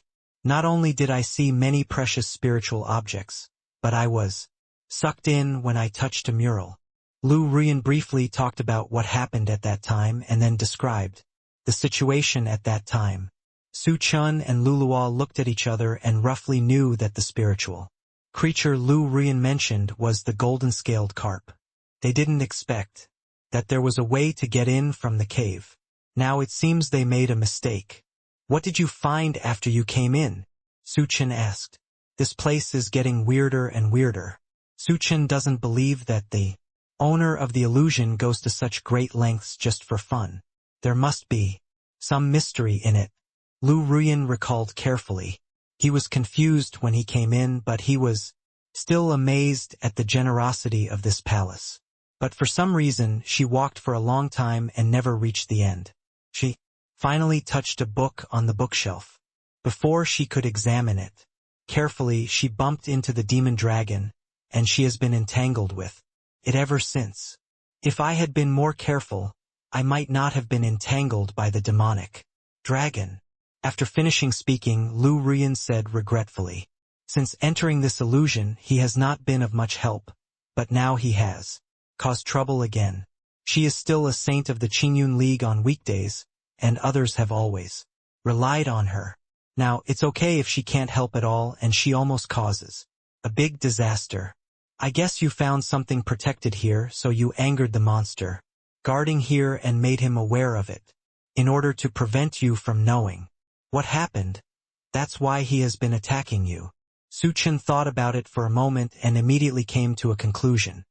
Not only did I see many precious spiritual objects, but I was sucked in when I touched a mural. Lu Ruyan briefly talked about what happened at that time and then described the situation at that time. Su Chen and Lu Luo looked at each other and roughly knew that the spiritual creature Lu Ruyan mentioned was the golden-scaled carp. They didn't expect that there was a way to get in from the cave. Now it seems they made a mistake. "What did you find after you came in?" Su Chen asked. "This place is getting weirder and weirder." Su Chen doesn't believe that the owner of the illusion goes to such great lengths just for fun. There must be some mystery in it. Lu Ruyan recalled carefully. He was confused when he came in, but he was still amazed at the generosity of this palace. But for some reason, she walked for a long time and never reached the end. She finally touched a book on the bookshelf. Before she could examine it carefully, she bumped into the demon dragon, and she has been entangled with it ever since. If I had been more careful, I might not have been entangled by the demonic dragon. After finishing speaking, Lu Ruyan said regretfully, "Since entering this illusion, he has not been of much help, but now he has caused trouble again. She is still a saint of the Qingyun League on weekdays, and others have always relied on her. Now, it's okay if she can't help at all and she almost causes a big disaster. I guess you found something protected here, so you angered the monster guarding here and made him aware of it, in order to prevent you from knowing what happened. That's why he has been attacking you." Su Chen thought about it for a moment and immediately came to a conclusion.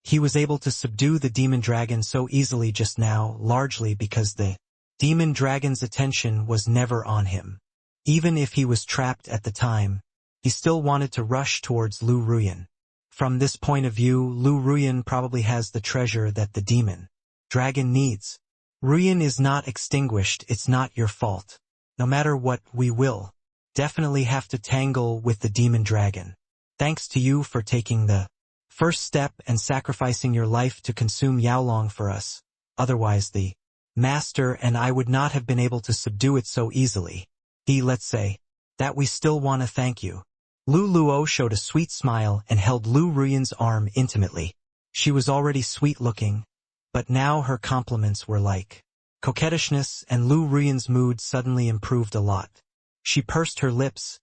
He was able to subdue the demon dragon so easily just now, largely because the demon dragon's attention was never on him. Even if he was trapped at the time, he still wanted to rush towards Lu Ruyan. From this point of view, Lu Ruyan probably has the treasure that the demon dragon needs. "Ruyan is not extinguished, it's not your fault. No matter what, we will definitely have to tangle with the demon dragon. Thanks to you for taking the first step and sacrificing your life to consume Yaolong for us. Otherwise the master and I would not have been able to subdue it so easily. Let's say that we still want to thank you." Lu Luo showed a sweet smile and held Lu Ruyan's arm intimately. She was already sweet-looking, but now her compliments were like coquettishness, and Lu Ruyan's mood suddenly improved a lot. She pursed her lips,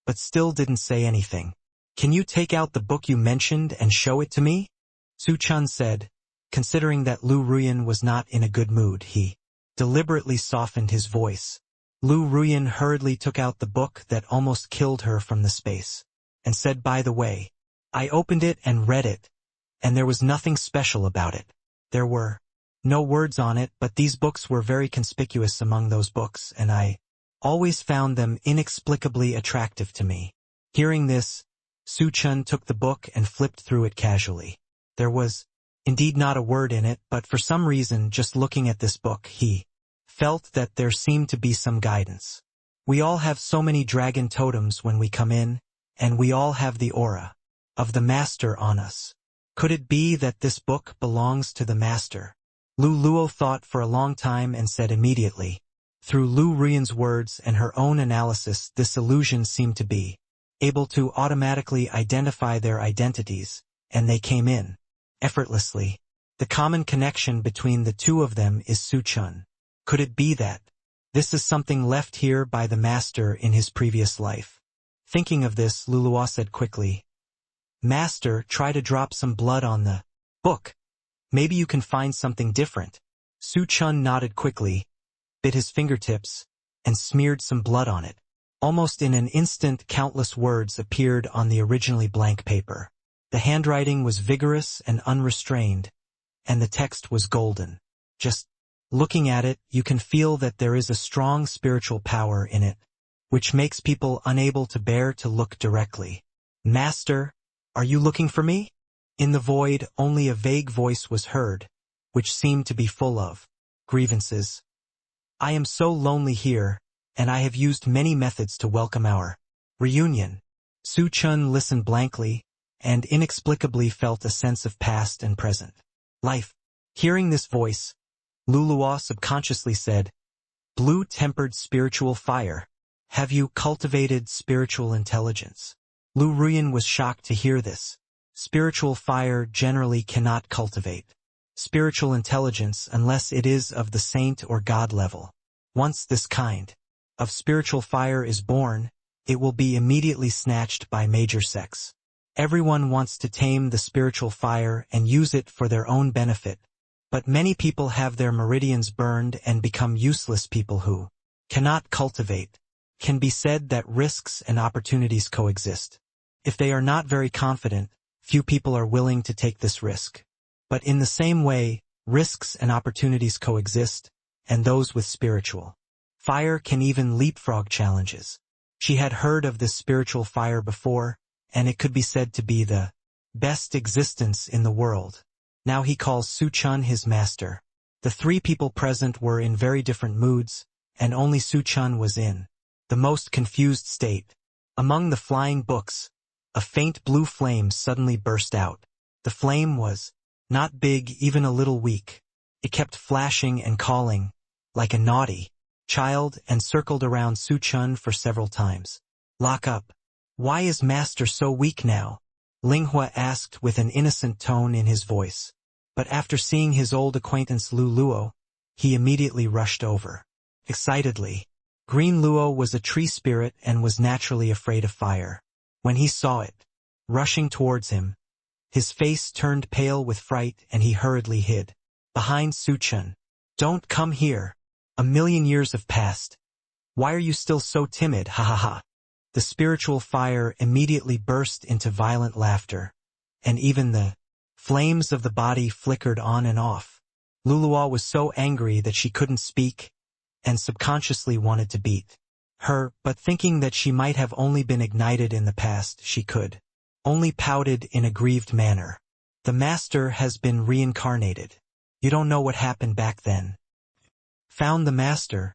but still didn't say anything. "Can you take out the book you mentioned and show it to me?" Su Chen said. Considering that Lu Ruyan was not in a good mood, he deliberately softened his voice. Lu Ruyan hurriedly took out the book that almost killed her from the space, and said, "By the way, I opened it and read it, and there was nothing special about it. There were no words on it, but these books were very conspicuous among those books, and I always found them inexplicably attractive to me. Hearing this, Su Chen took the book and flipped through it casually. There was indeed not a word in it, but for some reason, just looking at this book, he felt that there seemed to be some guidance. We all have so many dragon totems when we come in, and we all have the aura of the master on us. Could it be that this book belongs to the master? Lu Luo thought for a long time and said immediately. Through Lu Ruian's words and her own analysis, this illusion seemed to be able to automatically identify their identities, and they came in effortlessly. The common connection between the two of them is Su Chen. Could it be that this is something left here by the master in his previous life? Thinking of this, Lu Luo said quickly, "Master, try to drop some blood on the book. Maybe you can find something different." Su Chen nodded quickly, bit his fingertips, and smeared some blood on it. Almost in an instant, countless words appeared on the originally blank paper. The handwriting was vigorous and unrestrained, and the text was golden. Just looking at it, you can feel that there is a strong spiritual power in it, which makes people unable to bear to look directly. "Master, are you looking for me?" In the void, only a vague voice was heard, which seemed to be full of grievances. "I am so lonely here, and I have used many methods to welcome our reunion." Su Chen listened blankly, and inexplicably felt a sense of past and present life. Hearing this voice, Lu Luo subconsciously said, "Blue-tempered spiritual fire. Have you cultivated spiritual intelligence?" Lu Ruian was shocked to hear this. Spiritual fire generally cannot cultivate spiritual intelligence unless it is of the saint or god level. Once this kind of spiritual fire is born, it will be immediately snatched by major sects. Everyone wants to tame the spiritual fire and use it for their own benefit, but many people have their meridians burned and become useless. People who cannot cultivate can be said that risks and opportunities coexist. If they are not very confident, few people are willing to take this risk. But in the same way, risks and opportunities coexist, and those with spiritual fire can even leapfrog challenges. She had heard of this spiritual fire before, and it could be said to be the best existence in the world. Now he calls Su Chen his master. The three people present were in very different moods, and only Su Chen was in the most confused state. Among the flying books, a faint blue flame suddenly burst out. The flame was not big, even a little weak. It kept flashing and calling, like a naughty child, and circled around Su Chen for several times. "Lock up. Why is master so weak now?" Linghua asked with an innocent tone in his voice. But after seeing his old acquaintance Lu Luo, he immediately rushed over. Excitedly. Green Luo was a tree spirit and was naturally afraid of fire. When he saw it rushing towards him, his face turned pale with fright and he hurriedly hid behind Su Chen. "Don't come here. A million years have passed. Why are you still so timid? Ha ha ha." The spiritual fire immediately burst into violent laughter, and even the flames of the body flickered on and off. Lu Luo was so angry that she couldn't speak, and subconsciously wanted to beat her, but thinking that she might have only been ignited in the past, she could only pouted in a grieved manner. "The master has been reincarnated. You don't know what happened back then." Found the master,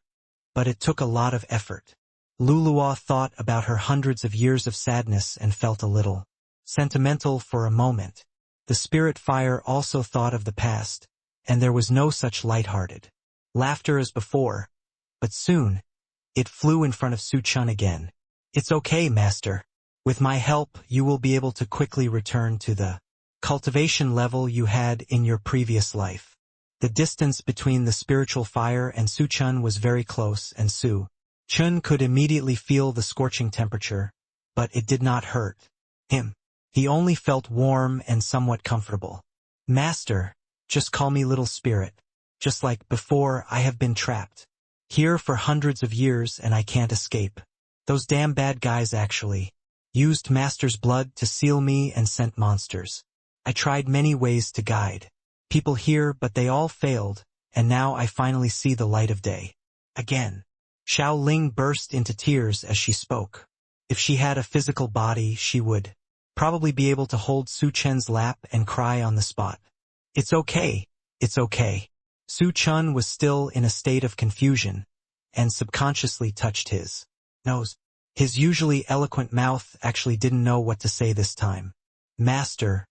but it took a lot of effort. Lu Luo thought about her hundreds of years of sadness and felt a little sentimental for a moment. The spirit fire also thought of the past, and there was no such light-hearted laughter as before, but soon it flew in front of Su Chen again. "It's okay, master. With my help, you will be able to quickly return to the cultivation level you had in your previous life." The distance between the spiritual fire and Su Chen was very close, and Su Chen could immediately feel the scorching temperature, but it did not hurt him. He only felt warm and somewhat comfortable. "Master, just call me little spirit. Just like before, I have been trapped here for hundreds of years and I can't escape. Those damn bad guys actually used master's blood to seal me and sent monsters I tried many ways to guide people here, but they all failed, and now I finally see the light of day. Again. Xiao Ling burst into tears as she spoke. If she had a physical body, she would probably be able to hold Su Chen's lap and cry on the spot. It's okay. It's okay. Su Chen was still in a state of confusion, and subconsciously touched his nose. His usually eloquent mouth actually didn't know what to say this time. Master,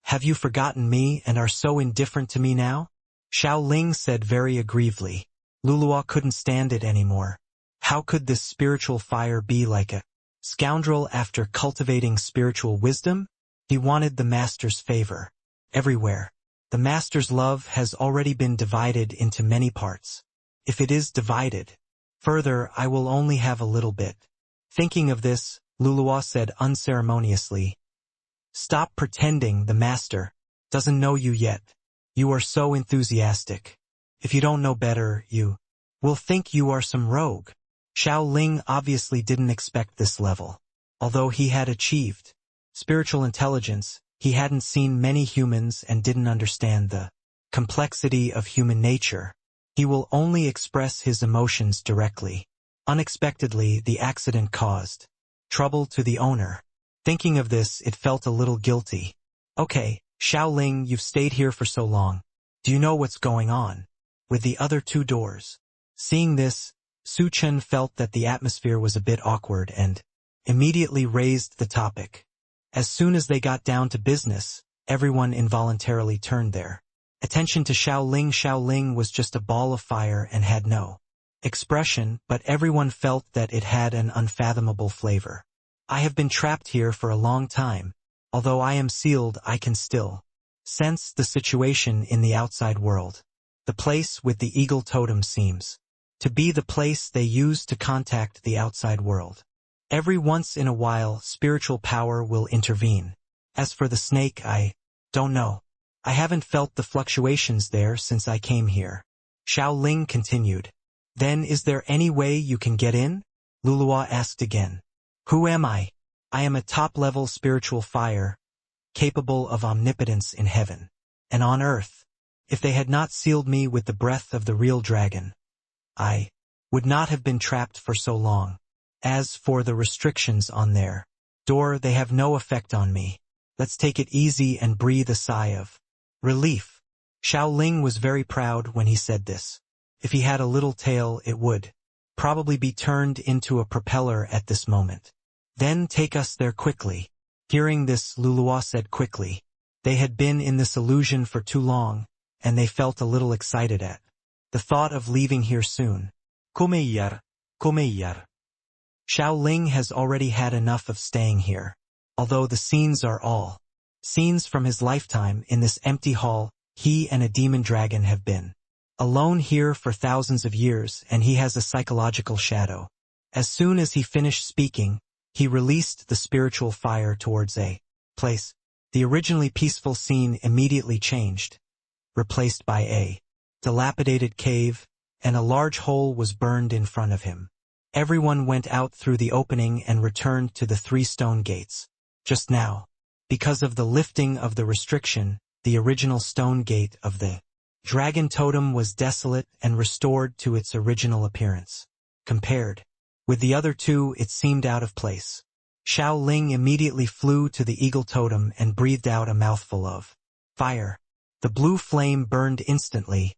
have you forgotten me and are so indifferent to me now? Xiao Ling said very aggrievedly. Luluo couldn't stand it anymore. How could this spiritual fire be like a scoundrel after cultivating spiritual wisdom? He wanted the master's favor. Everywhere. The master's love has already been divided into many parts. If it is divided further, I will only have a little bit. Thinking of this, Luluo said unceremoniously, "Stop pretending the master doesn't know you yet. You are so enthusiastic. If you don't know better, you will think you are some rogue." Xiao Ling obviously didn't expect this level. Although he had achieved spiritual intelligence, he hadn't seen many humans and didn't understand the complexity of human nature. He will only express his emotions directly. Unexpectedly, the accident caused trouble to the owner. Thinking of this, it felt a little guilty. Okay, Xiao Ling, you've stayed here for so long. Do you know what's going on with the other two doors? Seeing this, Su Chen felt that the atmosphere was a bit awkward and immediately raised the topic. As soon as they got down to business, everyone involuntarily turned their attention to Xiao Ling. Xiao Ling was just a ball of fire and had no expression, but everyone felt that it had an unfathomable flavor. I have been trapped here for a long time. Although I am sealed, I can still sense the situation in the outside world. The place with the eagle totem seems to be the place they use to contact the outside world. Every once in a while, spiritual power will intervene. As for the snake, I don't know. I haven't felt the fluctuations there since I came here. Xiao Ling continued. Then is there any way you can get in? Luluo asked again. Who am I? I am a top-level spiritual fire, capable of omnipotence in heaven and on earth. If they had not sealed me with the breath of the real dragon, I would not have been trapped for so long. As for the restrictions on their door, they have no effect on me. Let's take it easy and breathe a sigh of relief. Xiao Ling was very proud when he said this. If he had a little tail, it would probably be turned into a propeller at this moment. Then take us there quickly. Hearing this, Luluo said quickly. They had been in this illusion for too long, and they felt a little excited at the thought of leaving here soon. Comeillar. Xiao Ling has already had enough of staying here. Although the scenes are all scenes from his lifetime in this empty hall, he and a demon dragon have been alone here for thousands of years, and he has a psychological shadow. As soon as he finished speaking, he released the spiritual fire towards a place. The originally peaceful scene immediately changed, replaced by a dilapidated cave, and a large hole was burned in front of him. Everyone went out through the opening and returned to the 3 stone gates. Just now, because of the lifting of the restriction, the original stone gate of the dragon totem was desolate and restored to its original appearance. Compared with the other two, it seemed out of place. Xiao Ling immediately flew to the eagle totem and breathed out a mouthful of fire. The blue flame burned instantly,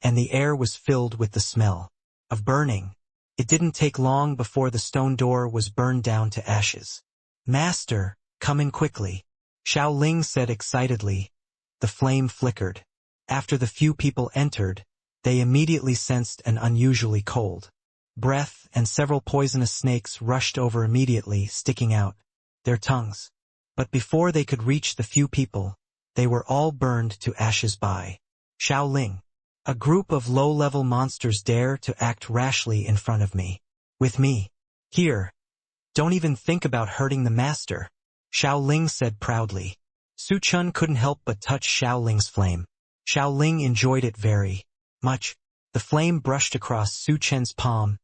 and the air was filled with the smell of burning. It didn't take long before the stone door was burned down to ashes. Master, come in quickly, Xiao Ling said excitedly. The flame flickered. After the few people entered, they immediately sensed an unusually cold breath, and several poisonous snakes rushed over immediately, sticking out their tongues. But before they could reach the few people, they were all burned to ashes by Xiao Ling. A group of low-level monsters dare to act rashly in front of me. With me. Here. Don't even think about hurting the master, Xiao Ling said proudly. Su Chen couldn't help but touch Xiao Ling's flame. Xiao Ling enjoyed it very much. The flame brushed across Su Chen's palm,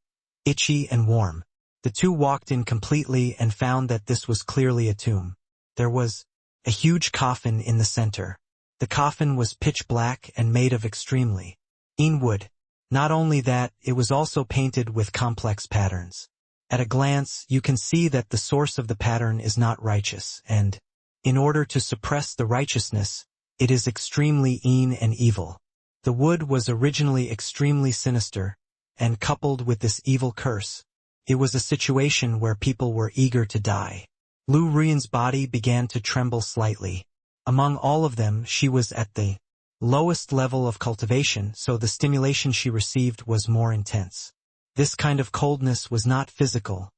itchy and warm. The two walked in completely and found that this was clearly a tomb. There was a huge coffin in the center. The coffin was pitch black and made of extremely keen wood. Not only that, it was also painted with complex patterns. At a glance, you can see that the source of the pattern is not righteous, and, in order to suppress the righteousness, it is extremely mean and evil. The wood was originally extremely sinister, and coupled with this evil curse, it was a situation where people were eager to die. Lu Ruyan's body began to tremble slightly. Among all of them, she was at the lowest level of cultivation, so the stimulation she received was more intense. This kind of coldness was not physical,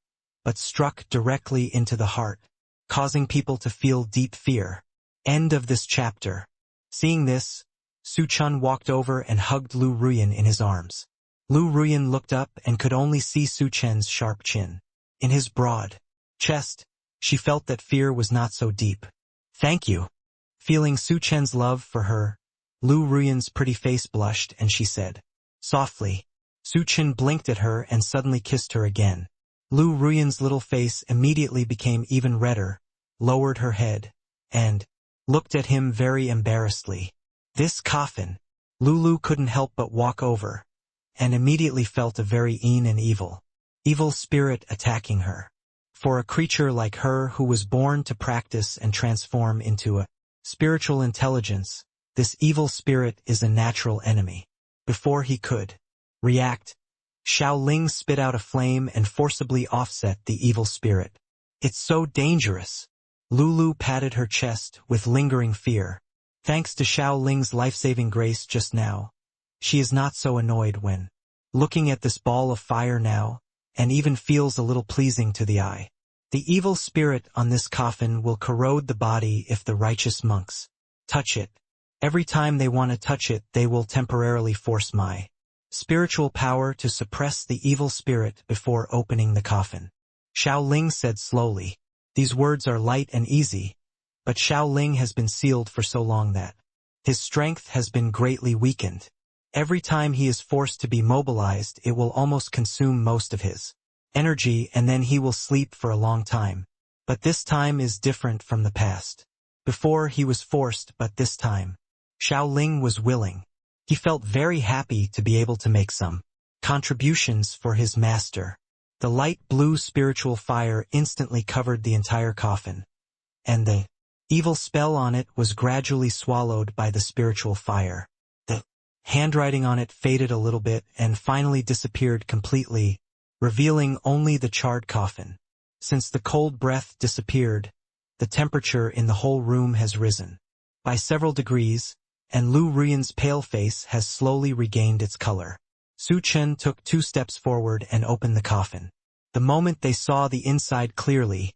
but struck directly into the heart, causing people to feel deep fear. End of this chapter. Seeing this, Su Chen walked over and hugged Lu Ruyan in his arms. Lu Ruyan looked up and could only see Su Chen's sharp chin. In his broad chest, she felt that fear was not so deep. "Thank you." Feeling Su Chen's love for her, Lu Ruyan's pretty face blushed and she said, softly. Su Chen blinked at her and suddenly kissed her again. Lu Ruyan's little face immediately became even redder, lowered her head, and looked at him very embarrassedly. This coffin. Lulu couldn't help but walk over, and immediately felt a very mean and evil spirit attacking her. For a creature like her who was born to practice and transform into a spiritual intelligence, this evil spirit is a natural enemy. Before he could react, Xiao Ling spit out a flame and forcibly offset the evil spirit. "It's so dangerous." Lulu patted her chest with lingering fear. Thanks to Xiao Ling's life-saving grace just now, she is not so annoyed when looking at this ball of fire now, and even feels a little pleasing to the eye. The evil spirit on this coffin will corrode the body if the righteous monks touch it. Every time they want to touch it, they will temporarily force my spiritual power to suppress the evil spirit before opening the coffin. Xiao Ling said slowly. These words are light and easy, but Xiao Ling has been sealed for so long that his strength has been greatly weakened. Every time he is forced to be mobilized, it will almost consume most of his energy and then he will sleep for a long time. But this time is different from the past. Before he was forced, but this time, Xiao Ling was willing. He felt very happy to be able to make some contributions for his master. The light blue spiritual fire instantly covered the entire coffin, and the evil spell on it was gradually swallowed by the spiritual fire. The handwriting on it faded a little bit and finally disappeared completely, revealing only the charred coffin. Since the cold breath disappeared, the temperature in the whole room has risen by several degrees, and Lu Ruyan's pale face has slowly regained its color. Su Chen took 2 steps forward and opened the coffin. The moment they saw the inside clearly,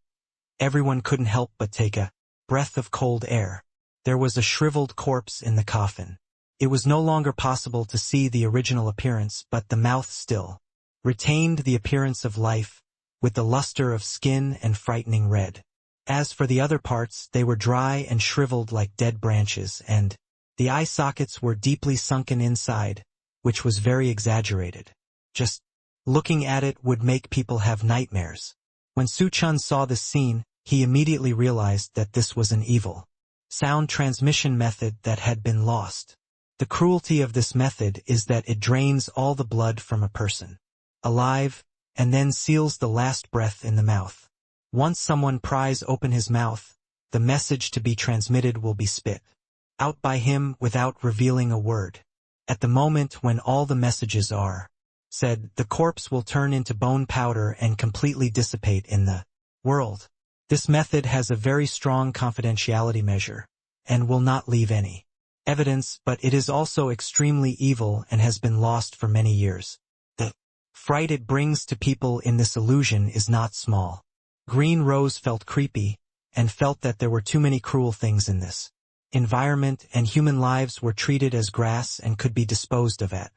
everyone couldn't help but take a breath of cold air. There was a shriveled corpse in the coffin. It was no longer possible to see the original appearance, but the mouth still retained the appearance of life, with the luster of skin and frightening red. As for the other parts, they were dry and shriveled like dead branches, and the eye sockets were deeply sunken inside, which was very exaggerated. Just looking at it would make people have nightmares. When Su Chen saw this scene, he immediately realized that this was an evil sound transmission method that had been lost. The cruelty of this method is that it drains all the blood from a person alive, and then seals the last breath in the mouth. Once someone pries open his mouth, the message to be transmitted will be spit out by him without revealing a word. At the moment when all the messages are said, the corpse will turn into bone powder and completely dissipate in the world. This method has a very strong confidentiality measure, and will not leave any evidence, but it is also extremely evil and has been lost for many years. The fright it brings to people in this illusion is not small. Green Rose felt creepy, and felt that there were too many cruel things in this environment, and human lives were treated as grass and could be disposed of at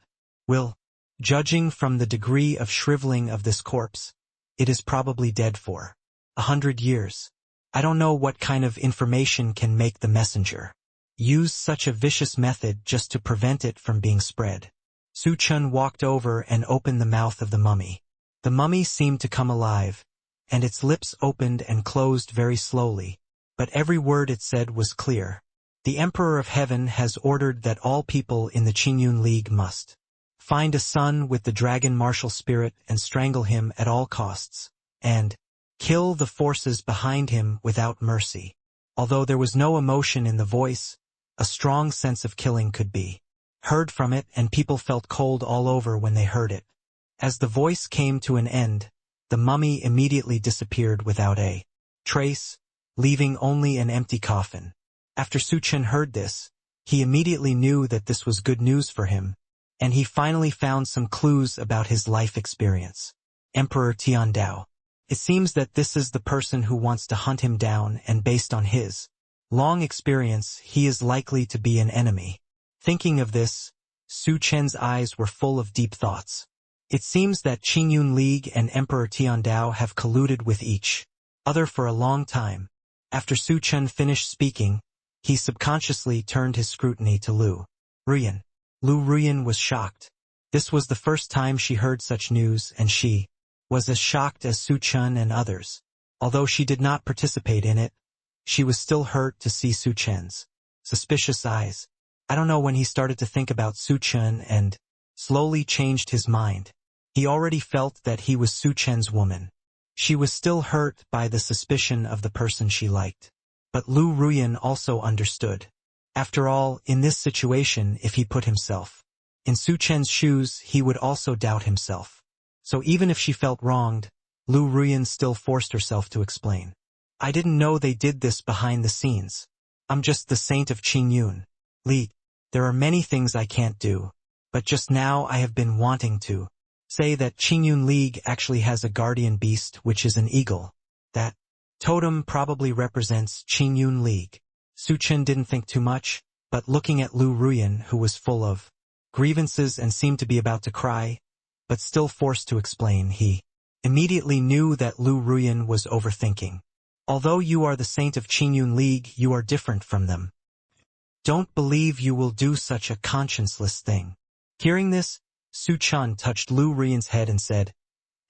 will. Judging from the degree of shriveling of this corpse, it is probably dead for 100 years. I don't know what kind of information can make the messenger use such a vicious method just to prevent it from being spread. Su Chen walked over and opened the mouth of the mummy. The mummy seemed to come alive, and its lips opened and closed very slowly, but every word it said was clear. The Emperor of Heaven has ordered that all people in the Qingyun League must find a son with the dragon martial spirit and strangle him at all costs, and kill the forces behind him without mercy. Although there was no emotion in the voice, a strong sense of killing could be heard from it, and people felt cold all over when they heard it. As the voice came to an end, the mummy immediately disappeared without a trace, leaving only an empty coffin. After Su Chen heard this, he immediately knew that this was good news for him, and he finally found some clues about his life experience. Emperor Tiandao. It seems that this is the person who wants to hunt him down, and based on his long experience, he is likely to be an enemy. Thinking of this, Su Chen's eyes were full of deep thoughts. It seems that Qingyun League and Emperor Tiandao have colluded with each other for a long time. After Su Chen finished speaking, he subconsciously turned his scrutiny to Lu Ruyan. Lu Ruyan was shocked. This was the first time she heard such news, and she was as shocked as Su Chen and others. Although she did not participate in it, she was still hurt to see Su Chen's suspicious eyes. I don't know when he started to think about Su Chen and slowly changed his mind. He already felt that he was Su Chen's woman. She was still hurt by the suspicion of the person she liked. But Lu Ruyan also understood. After all, in this situation, if he put himself in Su Chen's shoes, he would also doubt himself. So even if she felt wronged, Lu Ruyan still forced herself to explain. I didn't know they did this behind the scenes. I'm just the saint of Qingyun League. There are many things I can't do, but just now I have been wanting to say that Qingyun League actually has a guardian beast, which is an eagle. That totem probably represents Qingyun League. Su Chen didn't think too much, but looking at Lu Ruyan, who was full of grievances and seemed to be about to cry, but still forced to explain, he immediately knew that Lu Ruyan was overthinking. Although you are the saint of Qingyun League, you are different from them. Don't believe you will do such a conscienceless thing. Hearing this, Su Chen touched Lu Ruyan's head and said,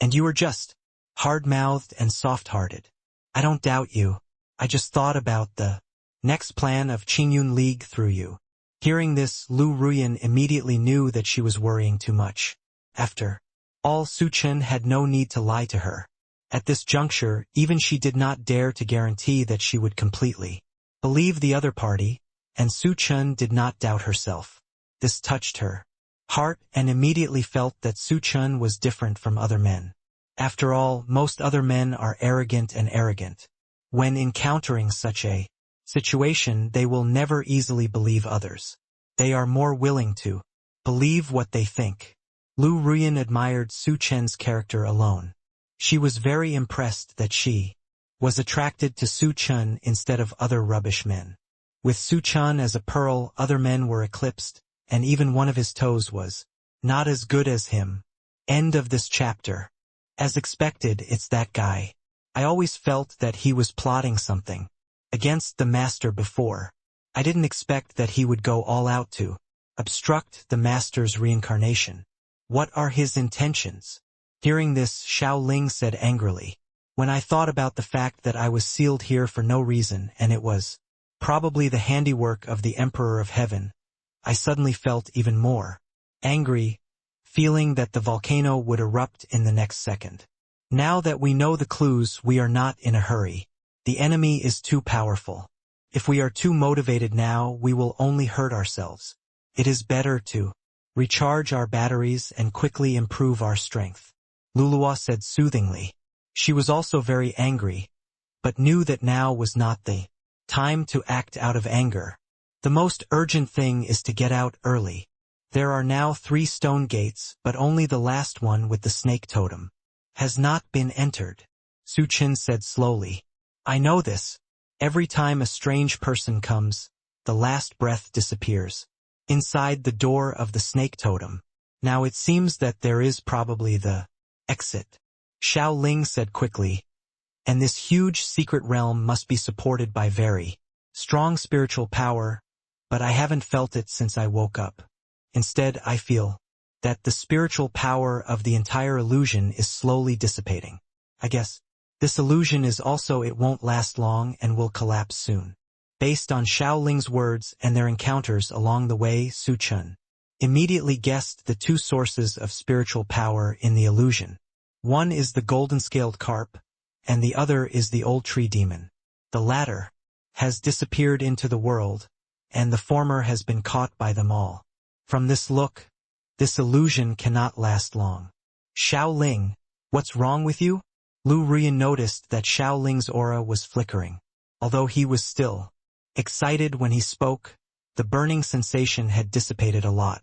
and you are just hard-mouthed and soft-hearted. I don't doubt you. I just thought about the next plan of Qingyun League through you. Hearing this, Lu Ruyan immediately knew that she was worrying too much. After all, Su Chen had no need to lie to her. At this juncture, even she did not dare to guarantee that she would completely believe the other party, and Su Chen did not doubt herself. This touched her heart, and immediately felt that Su Chen was different from other men. After all, most other men are arrogant and arrogant. When encountering such a situation, they will never easily believe others. They are more willing to believe what they think. Lu Ruyan admired Su Chen's character alone. She was very impressed that she was attracted to Su Chen instead of other rubbish men. With Su Chen as a pearl, other men were eclipsed, and even one of his toes was not as good as him. End of this chapter. As expected, it's that guy. I always felt that he was plotting something against the master before. I didn't expect that he would go all out to obstruct the master's reincarnation. What are his intentions? Hearing this, Xiao Ling said angrily, when I thought about the fact that I was sealed here for no reason, and it was probably the handiwork of the Emperor of Heaven, I suddenly felt even more angry, feeling that the volcano would erupt in the next second. Now that we know the clues, we are not in a hurry. The enemy is too powerful. If we are too motivated now, we will only hurt ourselves. It is better to recharge our batteries and quickly improve our strength. Lulua said soothingly. She was also very angry, but knew that now was not the time to act out of anger. The most urgent thing is to get out early. There are now 3 stone gates, but only the last one with the snake totem has not been entered. Su Chen said slowly. I know this. Every time a strange person comes, the last breath disappears inside the door of the snake totem. Now it seems that there is probably the exit. Xiao Ling said quickly. And this huge secret realm must be supported by very strong spiritual power, but I haven't felt it since I woke up. Instead, I feel that the spiritual power of the entire illusion is slowly dissipating. I guess This illusion is also it won't last long and will collapse soon. Based on Xiao Ling's words and their encounters along the way, Su Chen immediately guessed the two sources of spiritual power in the illusion. One is the golden-scaled carp, and the other is the old tree demon. The latter has disappeared into the world, and the former has been caught by them all. From this look, this illusion cannot last long. Xiao Ling, what's wrong with you? Lu Ruyan noticed that Xiao Ling's aura was flickering. Although he was still excited when he spoke, the burning sensation had dissipated a lot.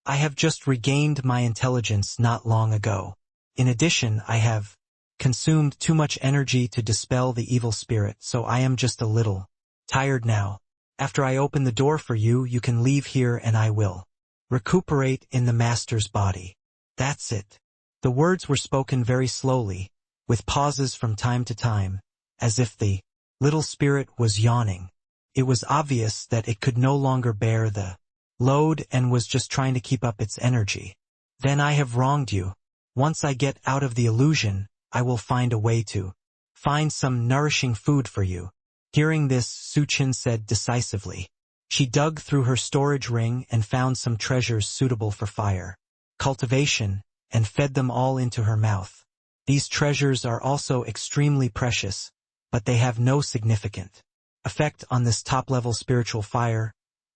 I have just regained my intelligence not long ago. In addition, I have consumed too much energy to dispel the evil spirit, so I am just a little tired now. After I open the door for you, you can leave here and I will recuperate in the master's body. That's it. The words were spoken very slowly, with pauses from time to time, as if the little spirit was yawning. It was obvious that it could no longer bear the load and was just trying to keep up its energy. Then I have wronged you. Once I get out of the illusion, I will find a way to find some nourishing food for you. Hearing this, Su Chen said decisively. She dug through her storage ring and found some treasures suitable for fire cultivation, and fed them all into her mouth. These treasures are also extremely precious, but they have no significant effect on this top-level spiritual fire,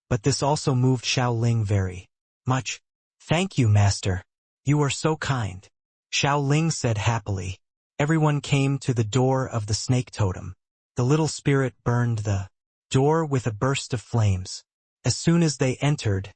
but this also moved Xiao Ling very much. Thank you, Master. You are so kind. Xiao Ling said happily. Everyone came to the door of the snake totem. The little spirit burned the door with a burst of flames. As soon as they entered,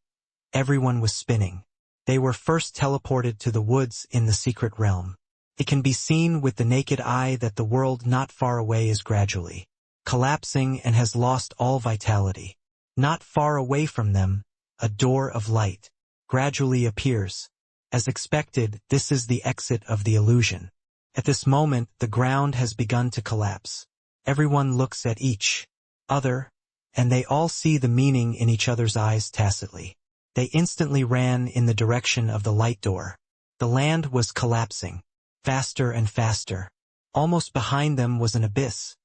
everyone was spinning. They were first teleported to the woods in the secret realm. It can be seen with the naked eye that the world not far away is gradually collapsing and has lost all vitality. Not far away from them, a door of light gradually appears. As expected, this is the exit of the illusion. At this moment, the ground has begun to collapse. Everyone looks at each other, and they all see the meaning in each other's eyes tacitly. They instantly ran in the direction of the light door. The land was collapsing, faster and faster. Almost behind them was an abyss,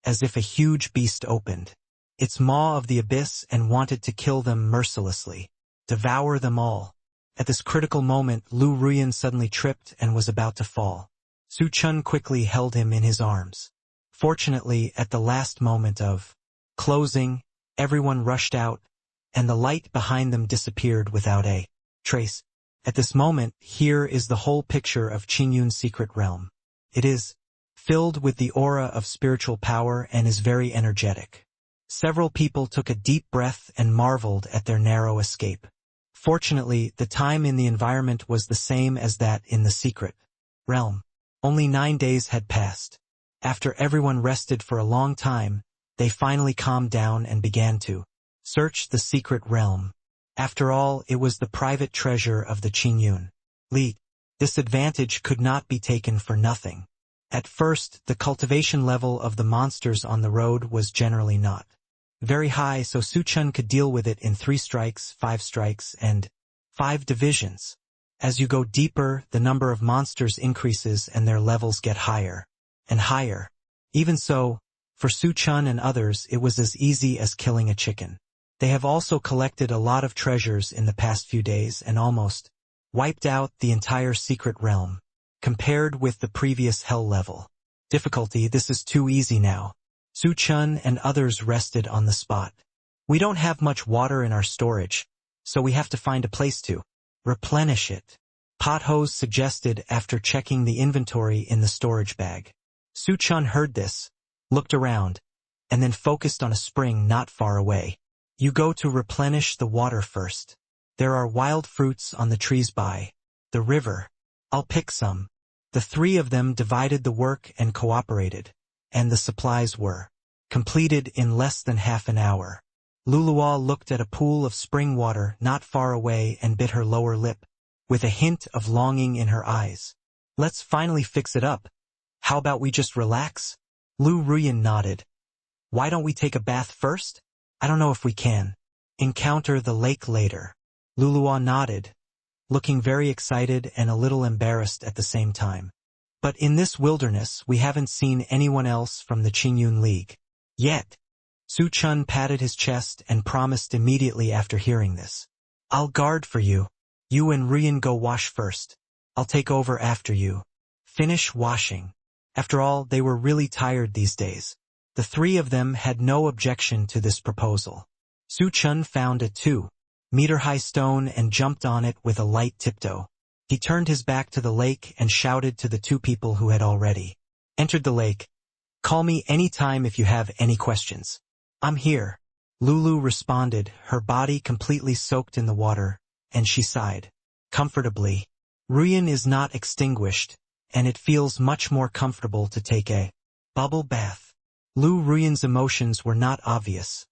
as if a huge beast opened its maw of the abyss and wanted to kill them mercilessly, devour them all. At this critical moment, Lu Ruyan suddenly tripped and was about to fall. Su Chen quickly held him in his arms. Fortunately, at the last moment of closing, everyone rushed out, and the light behind them disappeared without a trace. At this moment, here is the whole picture of Qingyun's secret realm. It is filled with the aura of spiritual power and is very energetic. Several people took a deep breath and marveled at their narrow escape. Fortunately, the time in the environment was the same as that in the secret realm. Only 9 days had passed. After everyone rested for a long time, they finally calmed down and began to search the secret realm. After all, it was the private treasure of the Qingyun elite. This advantage could not be taken for nothing. At first, the cultivation level of the monsters on the road was generally not very high, so Su Chen could deal with it in 3 strikes, 5 strikes, and 5 divisions. As you go deeper, the number of monsters increases and their levels get higher and higher. Even so, for Su Chen and others, it was as easy as killing a chicken. They have also collected a lot of treasures in the past few days and almost wiped out the entire secret realm. Compared with the previous hell level difficulty, this is too easy now. Su Chen and others rested on the spot. We don't have much water in our storage, so we have to find a place to replenish it, Pothose suggested after checking the inventory in the storage bag. Su Chen heard this, looked around, and then focused on a spring not far away. You go to replenish the water first. There are wild fruits on the trees by the river. I'll pick some. The 3 of them divided the work and cooperated, and the supplies were completed in less than half an hour. Luluwa looked at a pool of spring water not far away and bit her lower lip, with a hint of longing in her eyes. Let's finally fix it up. How about we just relax? Lu Ruyan nodded. Why don't we take a bath first? I don't know if we can encounter the lake later. Luluwa nodded, looking very excited and a little embarrassed at the same time. But in this wilderness we haven't seen anyone else from the Qingyun League. Yet. Su Chen patted his chest and promised immediately after hearing this. I'll guard for you. You and Rian go wash first. I'll take over after you. Finish washing. After all, they were really tired these days. The three of them had no objection to this proposal. Su Chen found a 2-meter-high stone and jumped on it with a light tiptoe. He turned his back to the lake and shouted to the two people who had already entered the lake. Call me any time if you have any questions. I'm here. Lulu responded, her body completely soaked in the water, and she sighed comfortably. Rian is not extinguished, and it feels much more comfortable to take a bubble bath. Rian's emotions were not obvious,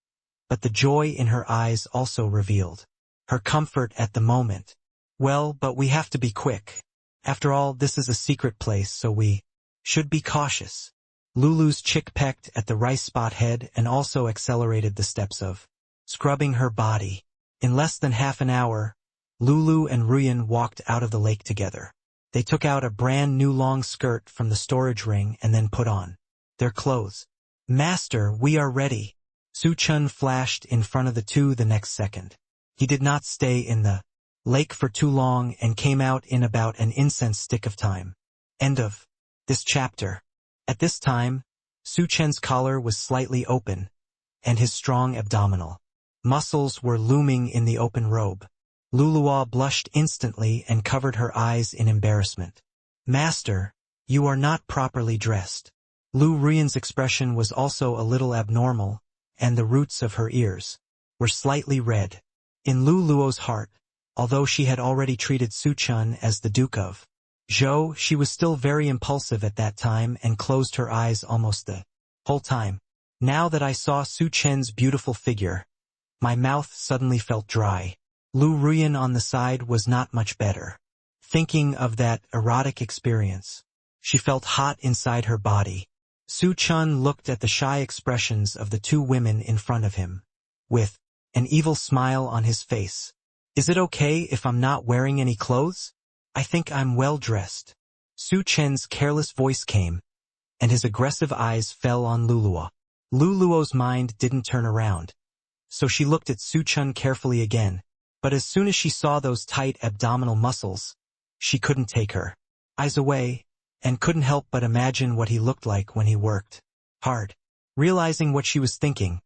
but the joy in her eyes also revealed her comfort at the moment. Well, but we have to be quick. After all, this is a secret place, so we should be cautious. Lulu's chick pecked at the rice spot head and also accelerated the steps of scrubbing her body. In less than half an hour, Lulu and Rian walked out of the lake together. They took out a brand new long skirt from the storage ring and then put on their clothes. Master, we are ready. Su Chen flashed in front of the two the next second. He did not stay in the lake for too long and came out in about an incense stick of time. End of this chapter. At this time, Su Chen's collar was slightly open, and his strong abdominal muscles were looming in the open robe. Luluo blushed instantly and covered her eyes in embarrassment. Master, you are not properly dressed. Rian's expression was also a little abnormal, and the roots of her ears were slightly red. In Luo's heart, although she had already treated Su Chen as the Duke of Zhou, she was still very impulsive at that time and closed her eyes almost the whole time. Now that I saw Su Chen's beautiful figure, my mouth suddenly felt dry. Rian on the side was not much better. Thinking of that erotic experience, she felt hot inside her body. Su Chen looked at the shy expressions of the two women in front of him, with an evil smile on his face. Is it okay if I'm not wearing any clothes? I think I'm well dressed. Su Chen's careless voice came, and his aggressive eyes fell on Luluo. Luluo's mind didn't turn around, so she looked at Su Chen carefully again, but as soon as she saw those tight abdominal muscles, she couldn't take her eyes away, and couldn't help but imagine what he looked like when he worked hard. Realizing what she was thinking,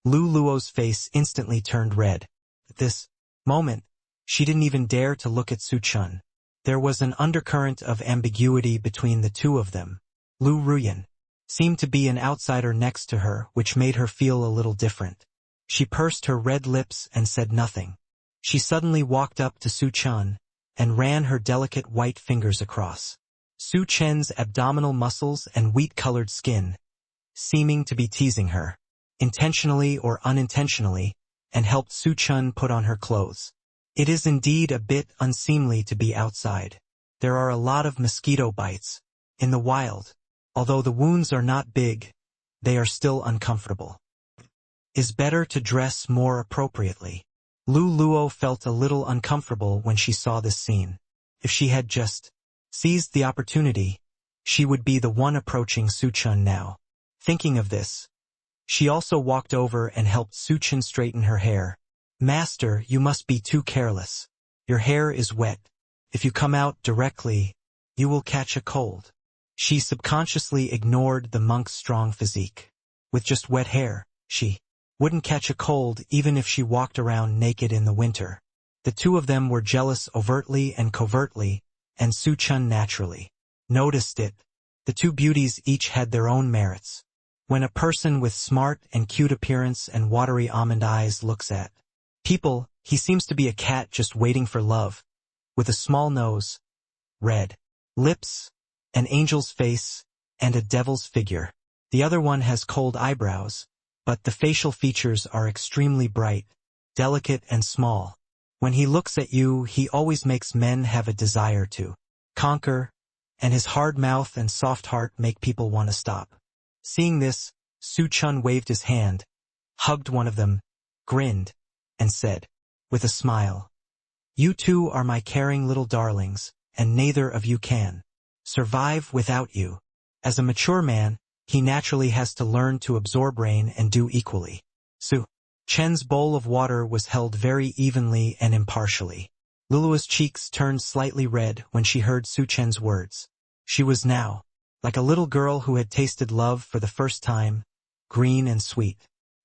Luluo's face instantly turned red. At this moment, she didn't even dare to look at Su Chen. There was an undercurrent of ambiguity between the two of them. Rian seemed to be an outsider next to her, which made her feel a little different. She pursed her red lips and said nothing. She suddenly walked up to Su Chen and ran her delicate white fingers across Su Chen's abdominal muscles and wheat-colored skin, seeming to be teasing her, intentionally or unintentionally, and helped Su Chen put on her clothes. It is indeed a bit unseemly to be outside. There are a lot of mosquito bites in the wild. Although the wounds are not big, they are still uncomfortable. It's better to dress more appropriately. Luo felt a little uncomfortable when she saw this scene. If she had just seized the opportunity, she would be the one approaching Su Chen now. Thinking of this, she also walked over and helped Su Chen straighten her hair. Master, you must be too careless. Your hair is wet. If you come out directly, you will catch a cold. She subconsciously ignored the monk's strong physique. With just wet hair, she wouldn't catch a cold even if she walked around naked in the winter. The two of them were jealous overtly and covertly, and Su Chen naturally noticed it. The two beauties each had their own merits. When a person with smart and cute appearance and watery almond eyes looks at people, he seems to be a cat just waiting for love, with a small nose, red lips, an angel's face, and a devil's figure. The other one has cold eyebrows, but the facial features are extremely bright, delicate and small. When he looks at you, he always makes men have a desire to conquer, and his hard mouth and soft heart make people want to stop. Seeing this, Su Chen waved his hand, hugged one of them, grinned, and said, with a smile, "You two are my caring little darlings, and neither of you can survive without you. As a mature man, he naturally has to learn to absorb rain and do equally. Chen's bowl of water was held very evenly and impartially. Lulua's cheeks turned slightly red when she heard Su Chen's words. She was now, like a little girl who had tasted love for the first time, green and sweet.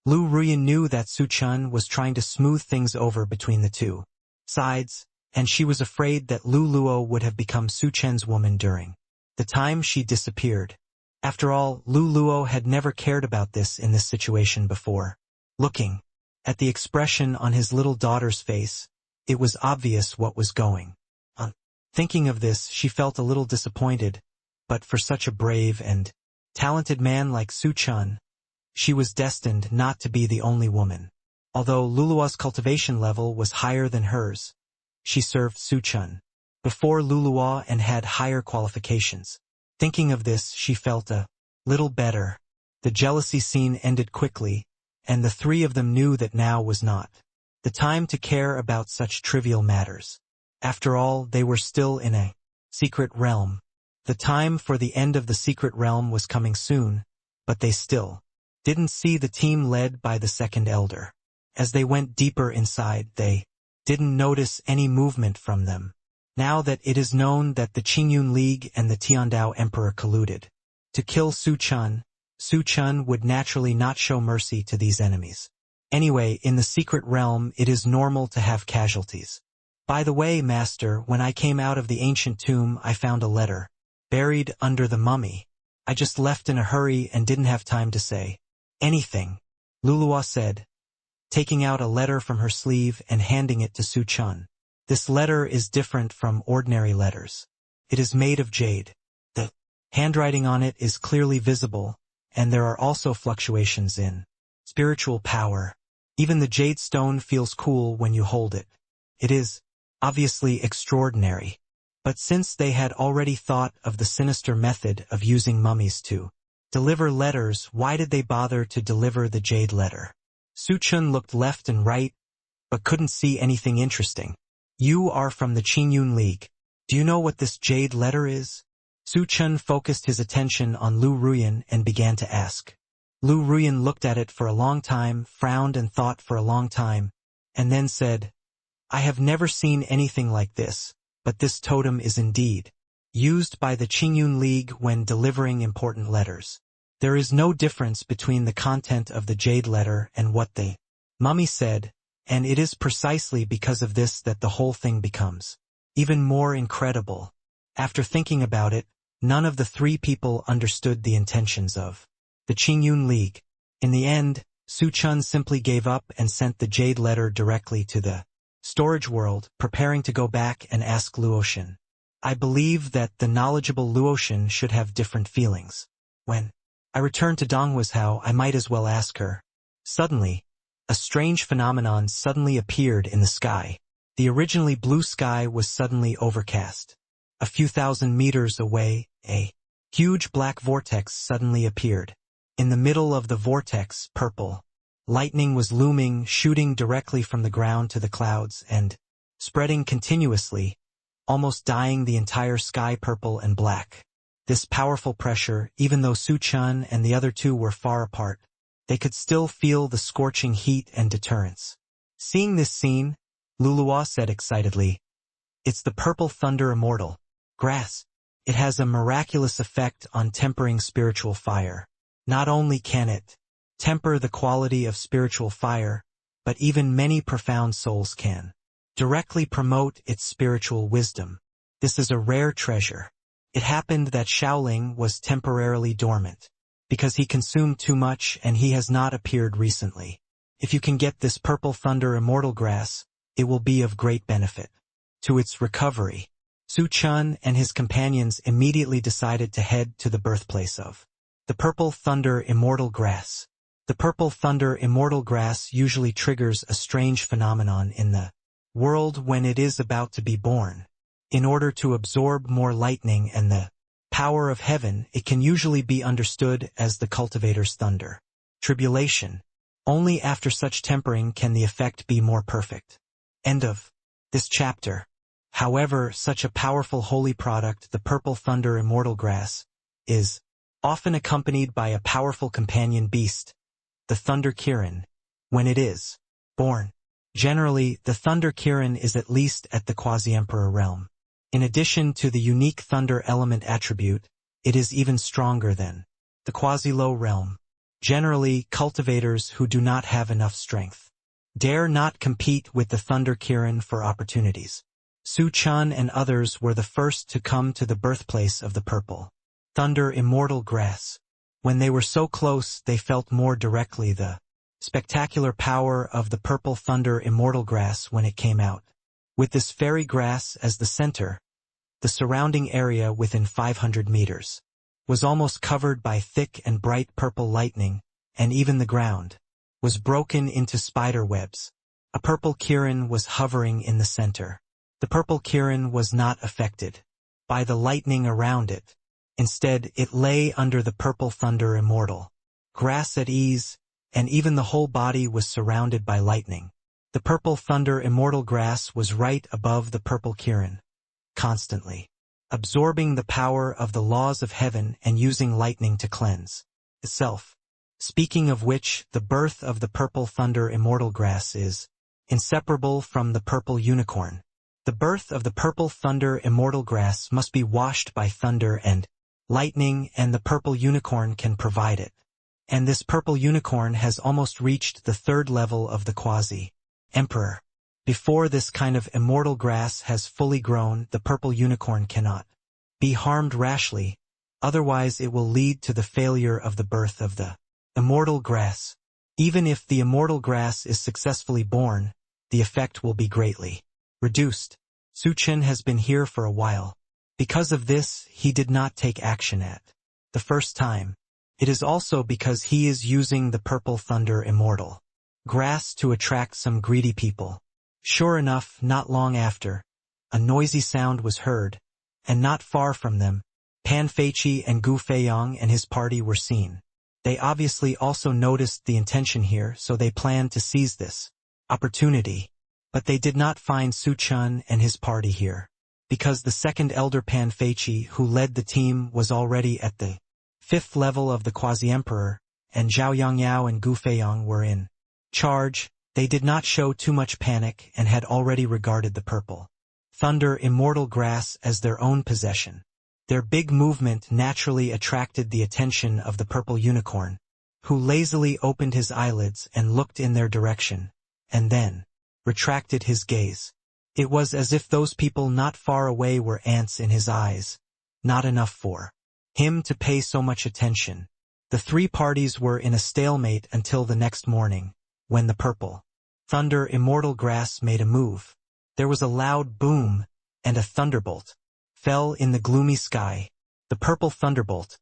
Lu Ruyan knew that Su Chen was trying to smooth things over between the two sides, and she was afraid that Lu Luo would have become Su Chen's woman during the time she disappeared. After all, Lu Luo had never cared about this in this situation before. Looking at the expression on his little daughter's face, it was obvious what was going on. Thinking of this, she felt a little disappointed, but for such a brave and talented man like Su Chen, she was destined not to be the only woman. Although Lulua's cultivation level was higher than hers, she served Su Chen before Lulua and had higher qualifications. Thinking of this, she felt a little better. The jealousy scene ended quickly, and the three of them knew that now was not the time to care about such trivial matters. After all, they were still in a secret realm. The time for the end of the secret realm was coming soon, but they still didn't see the team led by the second elder. As they went deeper inside, they didn't notice any movement from them. Now that it is known that the Qingyun League and the Tiandao Emperor colluded to kill Su Chen would naturally not show mercy to these enemies. Anyway, in the secret realm, it is normal to have casualties. By the way, Master, when I came out of the ancient tomb, I found a letter buried under the mummy. I just left in a hurry and didn't have time to say anything, Lulua said, taking out a letter from her sleeve and handing it to Su Chen. This letter is different from ordinary letters. It is made of jade. The handwriting on it is clearly visible, and there are also fluctuations in spiritual power. Even the jade stone feels cool when you hold it. It is obviously extraordinary. But since they had already thought of the sinister method of using mummies to deliver letters, why did they bother to deliver the jade letter? Su Chen looked left and right, but couldn't see anything interesting. You are from the Qingyun League. Do you know what this jade letter is? Su Chen focused his attention on Lu Ruyan and began to ask. Lu Ruyan looked at it for a long time, frowned and thought for a long time, and then said, I have never seen anything like this, but this totem is indeed used by the Qingyun League when delivering important letters. There is no difference between the content of the jade letter and what the mummy said, and it is precisely because of this that the whole thing becomes even more incredible. After thinking about it, none of the three people understood the intentions of the Qingyun League. In the end, Su Chen simply gave up and sent the jade letter directly to the storage world, preparing to go back and ask Luoshan. I believe that the knowledgeable Luoshan should have different feelings. When I return to Donghuazhou, I might as well ask her. Suddenly, a strange phenomenon suddenly appeared in the sky. The originally blue sky was suddenly overcast. A few thousand meters away, a huge black vortex suddenly appeared. In the middle of the vortex, purple lightning was looming, shooting directly from the ground to the clouds and spreading continuously, almost dyeing the entire sky purple and black. This powerful pressure, even though Su Chen and the other two were far apart, they could still feel the scorching heat and deterrence. Seeing this scene, Lulua said excitedly, It's the purple thunder immortal grass. It has a miraculous effect on tempering spiritual fire. Not only can it temper the quality of spiritual fire, but even many profound souls can directly promote its spiritual wisdom. This is a rare treasure. It happened that Shaoling was temporarily dormant, because he consumed too much and he has not appeared recently. If you can get this purple thunder immortal grass, it will be of great benefit to its recovery. Su Chen and his companions immediately decided to head to the birthplace of the purple thunder immortal grass. The purple thunder immortal grass usually triggers a strange phenomenon in the world when it is about to be born. In order to absorb more lightning and the power of heaven, it can usually be understood as the cultivator's thunder. Tribulation. Only after such tempering can the effect be more perfect. End of this chapter. However, such a powerful holy product, the purple thunder immortal grass, is often accompanied by a powerful companion beast, the thunder kirin, when it is born. Generally, the thunder kirin is at least at the quasi-emperor realm. In addition to the unique thunder element attribute, it is even stronger than the quasi-low realm. Generally, cultivators who do not have enough strength dare not compete with the thunder kirin for opportunities. Su Chen and others were the first to come to the birthplace of the purple thunder immortal grass. When they were so close, they felt more directly the spectacular power of the purple thunder immortal grass when it came out. With this fairy grass as the center, the surrounding area within 500 meters was almost covered by thick and bright purple lightning, and even the ground was broken into spider webs. A purple kirin was hovering in the center. The purple kirin was not affected by the lightning around it. Instead, it lay under the purple thunder immortal grass at ease, and even the whole body was surrounded by lightning. The purple thunder immortal grass was right above the purple kirin, constantly absorbing the power of the laws of heaven and using lightning to cleanse itself. Speaking of which, the birth of the purple thunder immortal grass is inseparable from the purple unicorn. The birth of the purple thunder immortal grass must be washed by thunder and lightning, and the purple unicorn can provide it. And this purple unicorn has almost reached the third level of the quasi-emperor. Before this kind of immortal grass has fully grown, the purple unicorn cannot be harmed rashly, otherwise it will lead to the failure of the birth of the immortal grass. Even if the immortal grass is successfully born, the effect will be greatly reduced. Su Chen has been here for a while. Because of this, he did not take action at the first time. It is also because he is using the purple thunder immortal grass to attract some greedy people. Sure enough, not long after, a noisy sound was heard, and not far from them, Pan Feiqi and Gu Feiyang and his party were seen. They obviously also noticed the intention here, so they planned to seize this opportunity. But they did not find Su Chen and his party here, because the second elder Pan Feiqi, who led the team, was already at the 5th level of the quasi-emperor, and Zhao Yangyao and Gu Feiyang were in charge. They did not show too much panic and had already regarded the purple thunder immortal grass as their own possession. Their big movement naturally attracted the attention of the purple unicorn, who lazily opened his eyelids and looked in their direction, and then retracted his gaze. It was as if those people not far away were ants in his eyes, not enough for him to pay so much attention. The three parties were in a stalemate until the next morning, when the purple thunder immortal grass made a move. There was a loud boom, and a thunderbolt fell in the gloomy sky. The purple thunderbolt,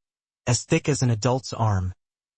as thick as an adult's arm,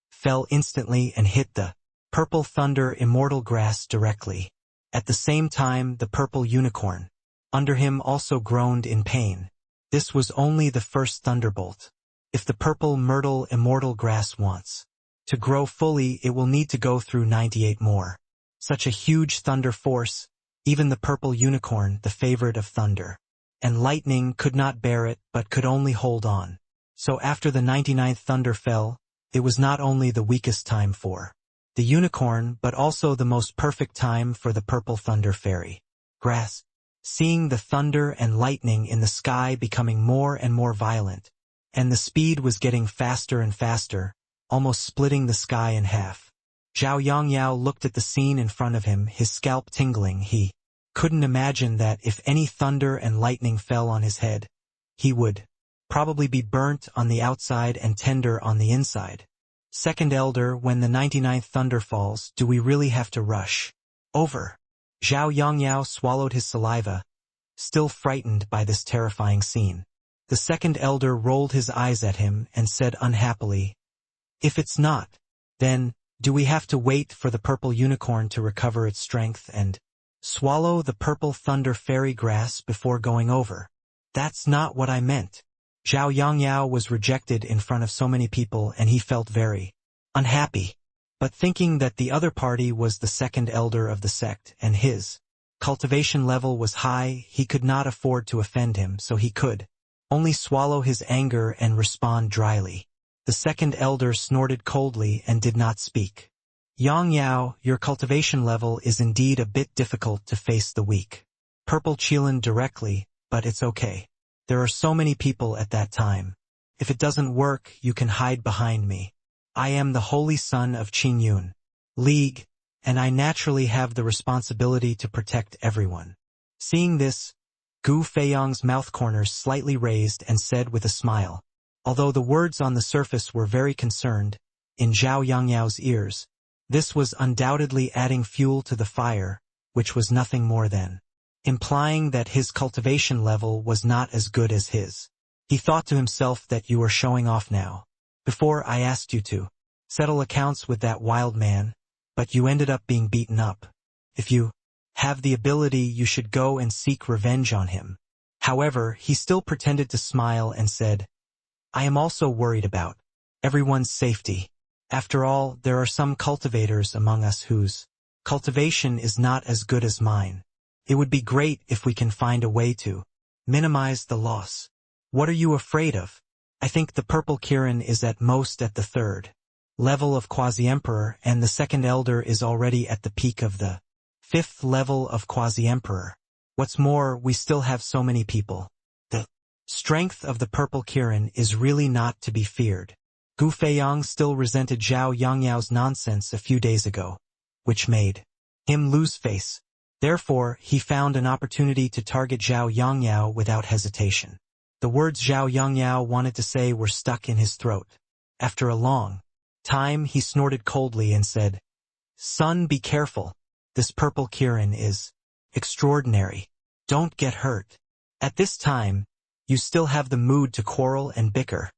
fell instantly and hit the purple thunder immortal grass directly. At the same time, the purple unicorn under him also groaned in pain. This was only the first thunderbolt. If the purple myrtle immortal grass wants to grow fully, it will need to go through 98 more. Such a huge thunder force, even the purple unicorn, the favorite of thunder and lightning, could not bear it, but could only hold on. So after the 99th thunder fell, it was not only the weakest time for the unicorn, but also the most perfect time for the purple thunder fairy grass. Seeing the thunder and lightning in the sky becoming more and more violent, and the speed was getting faster and faster, almost splitting the sky in half, Zhao Yangyao looked at the scene in front of him, his scalp tingling. He couldn't imagine that if any thunder and lightning fell on his head, he would probably be burnt on the outside and tender on the inside. Second elder, when the 99th thunder falls, do we really have to rush over? Zhao Yangyao swallowed his saliva, still frightened by this terrifying scene. The second elder rolled his eyes at him and said unhappily, "If it's not, then do we have to wait for the purple unicorn to recover its strength and swallow the purple thunder fairy grass before going over?" "That's not what I meant." Zhao Yangyao was rejected in front of so many people, and he felt very unhappy. But thinking that the other party was the second elder of the sect, and his cultivation level was high, he could not afford to offend him, so he could only swallow his anger and respond dryly. The second elder snorted coldly and did not speak. Yang Yao, your cultivation level is indeed a bit difficult to face the weak. Purple Qilin directly, but it's okay. There are so many people at that time. If it doesn't work, you can hide behind me. I am the holy son of Qingyun League, and I naturally have the responsibility to protect everyone. Seeing this, Gu Feiyang's mouth corners slightly raised and said with a smile, although the words on the surface were very concerned, in Zhao Yangyao's ears, this was undoubtedly adding fuel to the fire, which was nothing more than implying that his cultivation level was not as good as his. He thought to himself that you are showing off now. Before I asked you to settle accounts with that wild man, but you ended up being beaten up. If you have the ability, you should go and seek revenge on him. However, he still pretended to smile and said, I am also worried about everyone's safety. After all, there are some cultivators among us whose cultivation is not as good as mine. It would be great if we can find a way to minimize the loss. What are you afraid of? I think the purple Kirin is at most at the third level of quasi-emperor, and the second elder is already at the peak of the fifth level of quasi-emperor. What's more, we still have so many people. The strength of the purple Kirin is really not to be feared. Gu Feiyang still resented Zhao Yangyao's nonsense a few days ago, which made him lose face. Therefore, he found an opportunity to target Zhao Yangyao without hesitation. The words Zhao Yangyao wanted to say were stuck in his throat. After a long time, he snorted coldly and said, Son, be careful. This purple Kirin is extraordinary. Don't get hurt. At this time, you still have the mood to quarrel and bicker.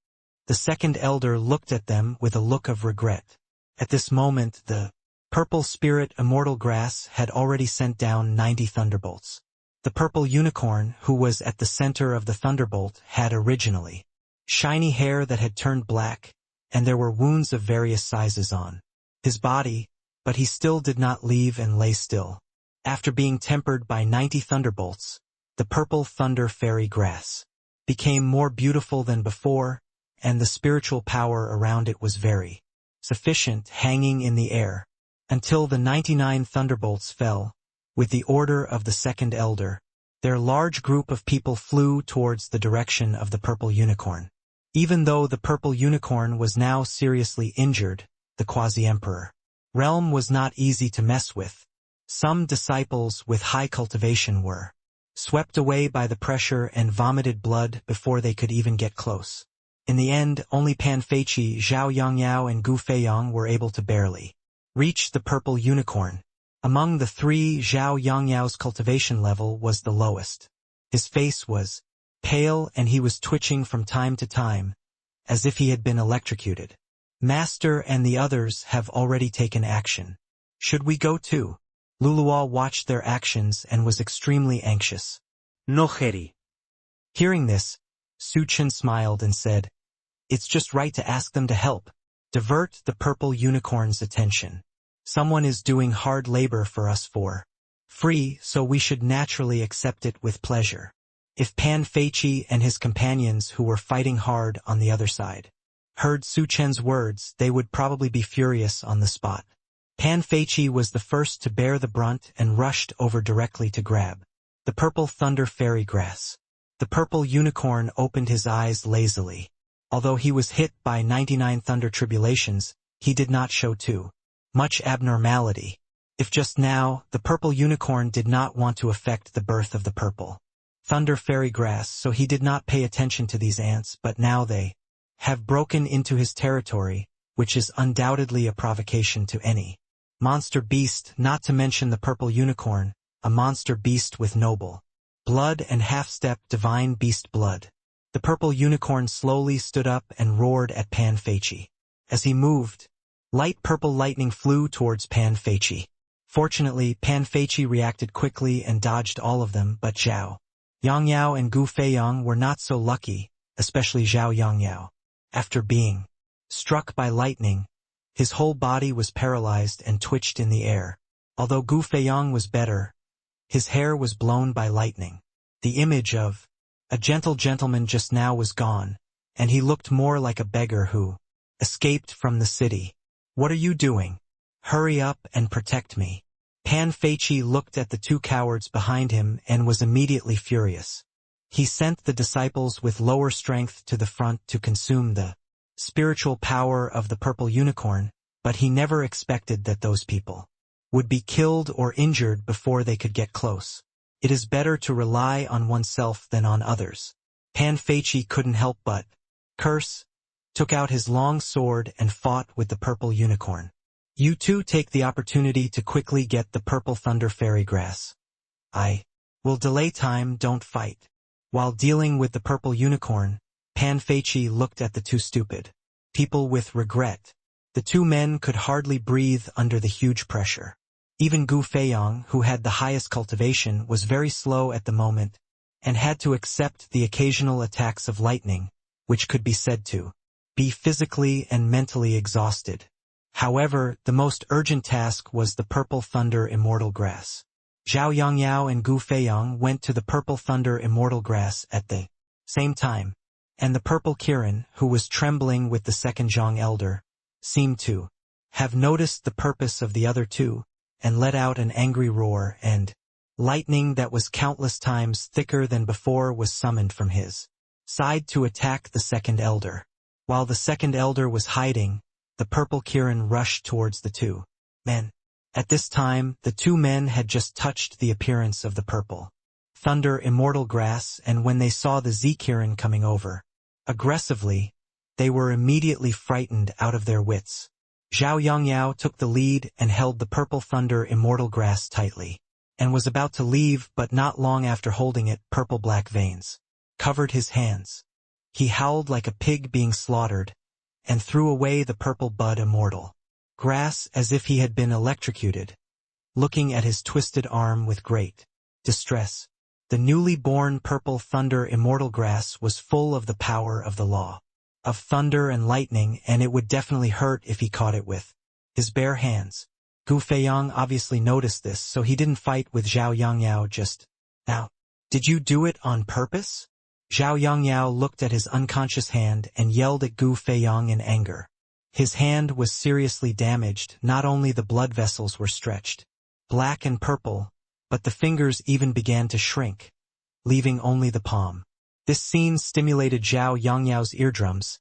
The second elder looked at them with a look of regret. At this moment, the purple spirit immortal grass had already sent down 90 thunderbolts. The purple unicorn, who was at the center of the thunderbolt, had originally shiny hair that had turned black, and there were wounds of various sizes on his body, but he still did not leave and lay still. After being tempered by 90 thunderbolts, the purple thunder fairy grass became more beautiful than before, and the spiritual power around it was very sufficient, hanging in the air, until the 99 thunderbolts fell. With the order of the second elder, their large group of people flew towards the direction of the purple unicorn. Even though the purple unicorn was now seriously injured, the quasi-emperor realm was not easy to mess with. Some disciples with high cultivation were swept away by the pressure and vomited blood before they could even get close. In the end, only Pan Feiqi, Zhao Yangyao and Gu Feiyang were able to barely reach the purple unicorn. Among the three, Zhao Yangyao's cultivation level was the lowest. His face was pale and he was twitching from time to time, as if he had been electrocuted. Master and the others have already taken action. Should we go too? Luluo watched their actions and was extremely anxious. No, Heri. Hearing this, Su Chen smiled and said, It's just right to ask them to help. Divert the purple unicorn's attention. Someone is doing hard labor for us for free, so we should naturally accept it with pleasure. If Pan Feiqi and his companions who were fighting hard on the other side heard Su Chen's words, they would probably be furious on the spot. Pan Feiqi was the first to bear the brunt and rushed over directly to grab the purple thunder fairy grass. The purple unicorn opened his eyes lazily. Although he was hit by 99 thunder tribulations, he did not show too much abnormality. If just now, the purple unicorn did not want to affect the birth of the purple thunder fairy grass, so he did not pay attention to these ants, but now they have broken into his territory, which is undoubtedly a provocation to any monster beast, not to mention the purple unicorn, a monster beast with noble blood and half-step divine beast blood. The purple unicorn slowly stood up and roared at Pan Feiqi. As he moved, light purple lightning flew towards Pan Feiqi. Fortunately, Pan Feiqi reacted quickly and dodged all of them, but Zhao Yangyao and Gu Feiyang were not so lucky, especially Zhao Yangyao. After being struck by lightning, his whole body was paralyzed and twitched in the air. Although Gu Feiyang was better, His hair was blown by lightning. The image of a gentle gentleman just now was gone, and he looked more like a beggar who escaped from the city. "What are you doing? Hurry up and protect me." Pan Feiqi looked at the two cowards behind him and was immediately furious. He sent the disciples with lower strength to the front to consume the spiritual power of the purple unicorn, but he never expected that those people would be killed or injured before they could get close. It is better to rely on oneself than on others. Pan Feiqi couldn't help but curse, took out his long sword and fought with the purple unicorn. "You two take the opportunity to quickly get the purple thunder fairy grass. I will delay time, don't fight." While dealing with the purple unicorn, Pan Feiqi looked at the two stupid people with regret. The two men could hardly breathe under the huge pressure. Even Gu Feiyang, who had the highest cultivation, was very slow at the moment, and had to accept the occasional attacks of lightning, which could be said to be physically and mentally exhausted. However, the most urgent task was the purple thunder immortal grass. Zhao Yongyao and Gu Feiyang went to the purple thunder immortal grass at the same time, and the purple Kirin, who was trembling with the second Zhang elder, seemed to have noticed the purpose of the other two, and let out an angry roar, and lightning that was countless times thicker than before was summoned from his side to attack the second elder. While the second elder was hiding, the purple Kirin rushed towards the two men. At this time, the two men had just touched the appearance of the purple thunder immortal grass, and when they saw the Z-Kirin coming over aggressively, they were immediately frightened out of their wits. Zhao Yongyao took the lead and held the purple thunder immortal grass tightly, and was about to leave, but not long after holding it, purple-black veins covered his hands. He howled like a pig being slaughtered, and threw away the purple bud immortal grass as if he had been electrocuted, looking at his twisted arm with great distress. The newly born purple thunder immortal grass was full of the power of the law of thunder and lightning, and it would definitely hurt if he caught it with his bare hands. Gu Feiyang obviously noticed this, so he didn't fight with Zhao Yongyao just now. "Did you do it on purpose?" Zhao Yongyao looked at his unconscious hand and yelled at Gu Feiyang in anger. His hand was seriously damaged. Not only the blood vessels were stretched black and purple, but the fingers even began to shrink, leaving only the palm. This scene stimulated Zhao Yongyao's eardrums,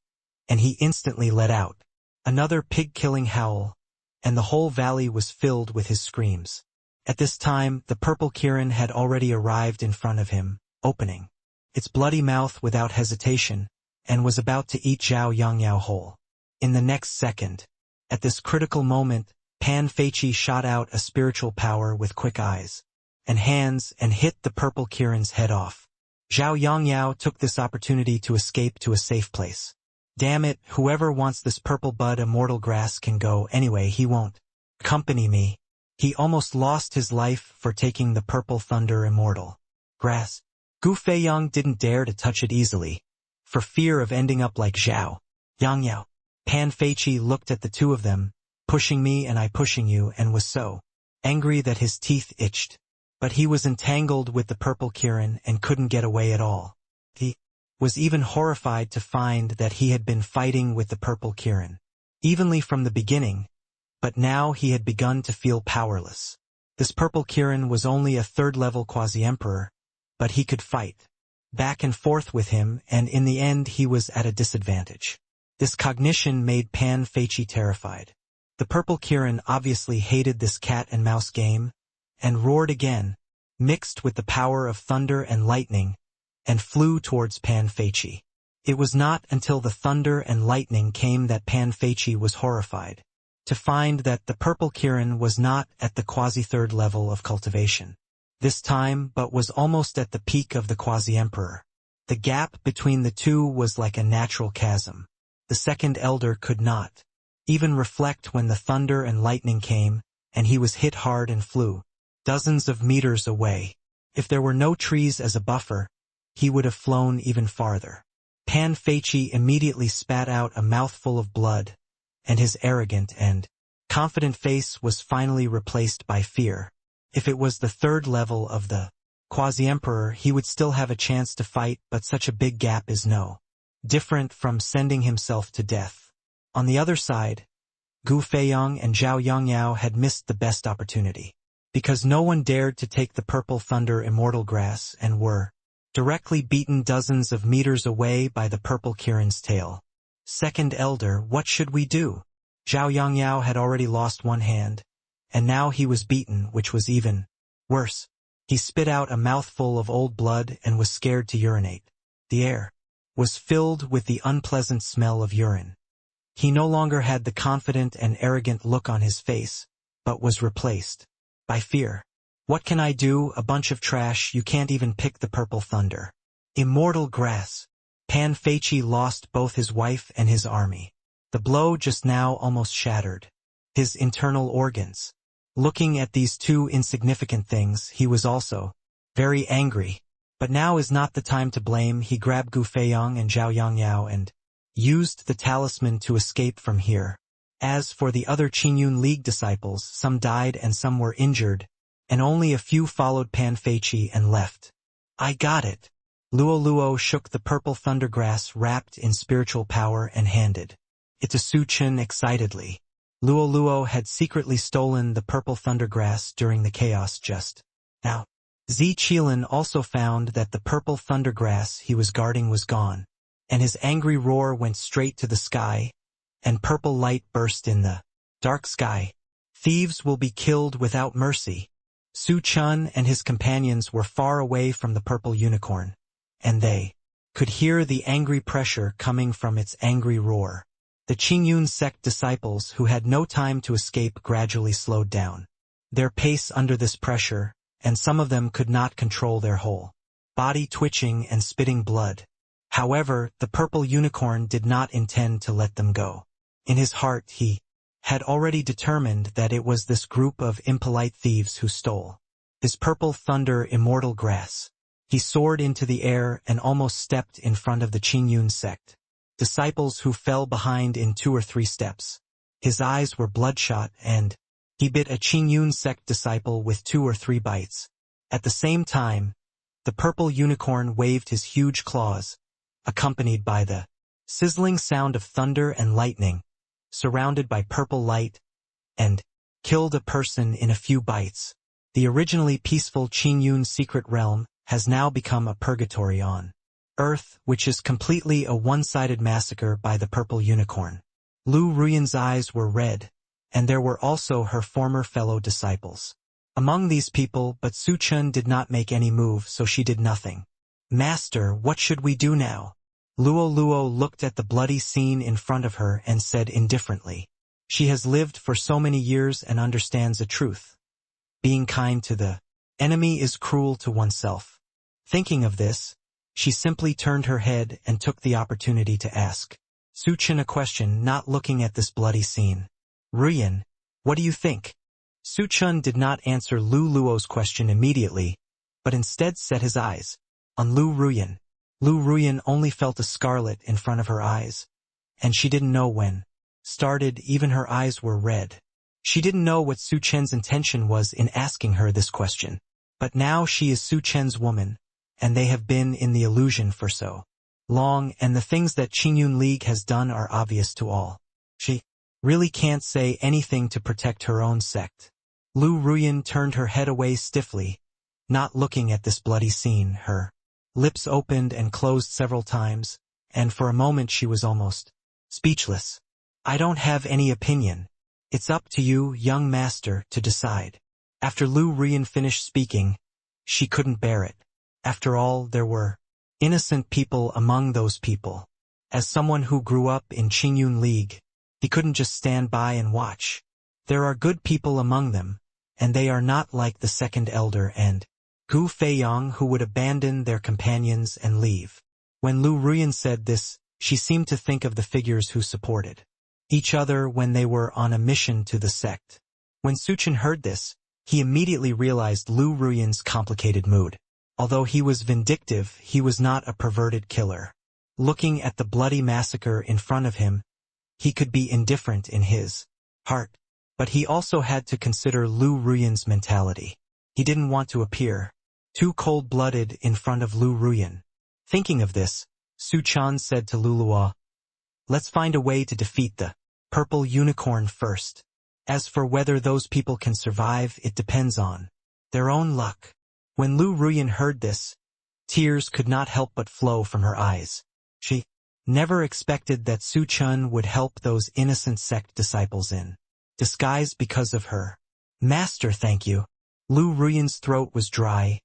and he instantly let out another pig-killing howl, and the whole valley was filled with his screams. At this time, the purple Kirin had already arrived in front of him, opening its bloody mouth without hesitation, and was about to eat Zhao Yongyao whole. In the next second, at this critical moment, Pan Feiqi shot out a spiritual power with quick eyes and hands and hit the purple Kirin's head off. Zhao Yongyao took this opportunity to escape to a safe place. "Damn it, whoever wants this purple bud immortal grass can go anyway, he won't accompany me." He almost lost his life for taking the purple thunder immortal grass. Gu Feiyang didn't dare to touch it easily, for fear of ending up like Zhao Yongyao. Pan Feiqi looked at the two of them, pushing me and I pushing you, and was so angry that his teeth itched. But he was entangled with the purple Kirin and couldn't get away at all. He was even horrified to find that he had been fighting with the purple Kirin evenly from the beginning, but now he had begun to feel powerless. This purple Kirin was only a third-level quasi-emperor, but he could fight back and forth with him, and in the end he was at a disadvantage. This cognition made Pan Feiqi terrified. The purple Kirin obviously hated this cat-and-mouse game, and roared again, mixed with the power of thunder and lightning, and flew towards Pan Feiqi. It was not until the thunder and lightning came that Pan Feiqi was horrified to find that the purple Kirin was not at the quasi-third level of cultivation this time, but was almost at the peak of the quasi-emperor. The gap between the two was like a natural chasm. The second elder could not even reflect when the thunder and lightning came, and he was hit hard and flew dozens of meters away. If there were no trees as a buffer, he would have flown even farther. Pan Feiqi immediately spat out a mouthful of blood, and his arrogant and confident face was finally replaced by fear. If it was the third level of the quasi-emperor, he would still have a chance to fight, but such a big gap is no different from sending himself to death. On the other side, Gu Feiyang and Zhao Yangyao had missed the best opportunity, because no one dared to take the purple thunder immortal grass and were directly beaten dozens of meters away by the purple Kirin's tail. Second elder, what should we do? Zhao Yangyao had already lost one hand, and now he was beaten, which was even worse. He spit out a mouthful of old blood and was scared to urinate. The air was filled with the unpleasant smell of urine. He no longer had the confident and arrogant look on his face, but was replaced by fear. What can I do? A bunch of trash, you can't even pick the purple thunder. Immortal grass. Pan Feiqi lost both his wife and his army. The blow just now almost shattered his internal organs. Looking at these two insignificant things, he was also very angry. But now is not the time to blame. He grabbed Gu Feiyang and Zhao Yangyao and used the talisman to escape from here. As for the other Qingyun League disciples, some died and some were injured, and only a few followed Pan Feiqi and left. I got it. Luo Luo shook the purple thundergrass wrapped in spiritual power and handed it to Su Chen excitedly. Luo Luo had secretly stolen the purple thundergrass during the chaos just now. Zi Qilin also found that the purple thundergrass he was guarding was gone, and his angry roar went straight to the sky, and purple light burst in the dark sky. Thieves will be killed without mercy. Su Chen and his companions were far away from the purple unicorn, and they could hear the angry pressure coming from its angry roar. The Qingyun sect disciples who had no time to escape gradually slowed down their pace under this pressure, and some of them could not control their whole body twitching and spitting blood. However, the purple unicorn did not intend to let them go. In his heart he had already determined that it was this group of impolite thieves who stole his purple thunder immortal grass. He soared into the air and almost stepped in front of the Qingyun sect disciples who fell behind in 2 or 3 steps. His eyes were bloodshot and he bit a Qingyun sect disciple with 2 or 3 bites. At the same time, the purple unicorn waved his huge claws, accompanied by the sizzling sound of thunder and lightning, surrounded by purple light, and killed a person in a few bites. The originally peaceful Qingyun secret realm has now become a purgatory on Earth, which is completely a one-sided massacre by the purple unicorn. Lu Ruyan's eyes were red, and there were also her former fellow disciples among these people, but Su Chen did not make any move, so she did nothing. Master, what should we do now? Luo Luo looked at the bloody scene in front of her and said indifferently, she has lived for so many years and understands the truth. Being kind to the enemy is cruel to oneself. Thinking of this, she simply turned her head and took the opportunity to ask Su Chen a question, not looking at this bloody scene. Ruyan, what do you think? Su Chen did not answer Lu Luo's question immediately, but instead set his eyes on Lu Ruyan. Lu Ruyan only felt a scarlet in front of her eyes, and she didn't know when. Started, even her eyes were red. She didn't know what Su Chen's intention was in asking her this question. But now she is Su Chen's woman, and they have been in the illusion for so long, and the things that Qingyun League has done are obvious to all. She really can't say anything to protect her own sect. Lu Ruyan turned her head away stiffly, not looking at this bloody scene. Her lips opened and closed several times, and for a moment she was almost speechless. I don't have any opinion. It's up to you, young master, to decide. After Lu Ruyan finished speaking, she couldn't bear it. After all, there were innocent people among those people. As someone who grew up in Qingyun League, he couldn't just stand by and watch. There are good people among them, and they are not like the second elder and Gu Feiyang, who would abandon their companions and leave. When Lu Ruyan said this, she seemed to think of the figures who supported each other when they were on a mission to the sect. When Su Chen heard this, he immediately realized Lu Ruyan's complicated mood. Although he was vindictive, he was not a perverted killer. Looking at the bloody massacre in front of him, he could be indifferent in his heart. But he also had to consider Lu Ruyan's mentality. He didn't want to appear too cold-blooded in front of Lu Ruyan. Thinking of this, Su Chen said to Lu Luo, "Let's find a way to defeat the purple unicorn first. As for whether those people can survive, it depends on their own luck." When Lu Ruyan heard this, tears could not help but flow from her eyes. She never expected that Su Chen would help those innocent sect disciples in disguise because of her. "Master, thank you." Lu Ruyan's throat was dry,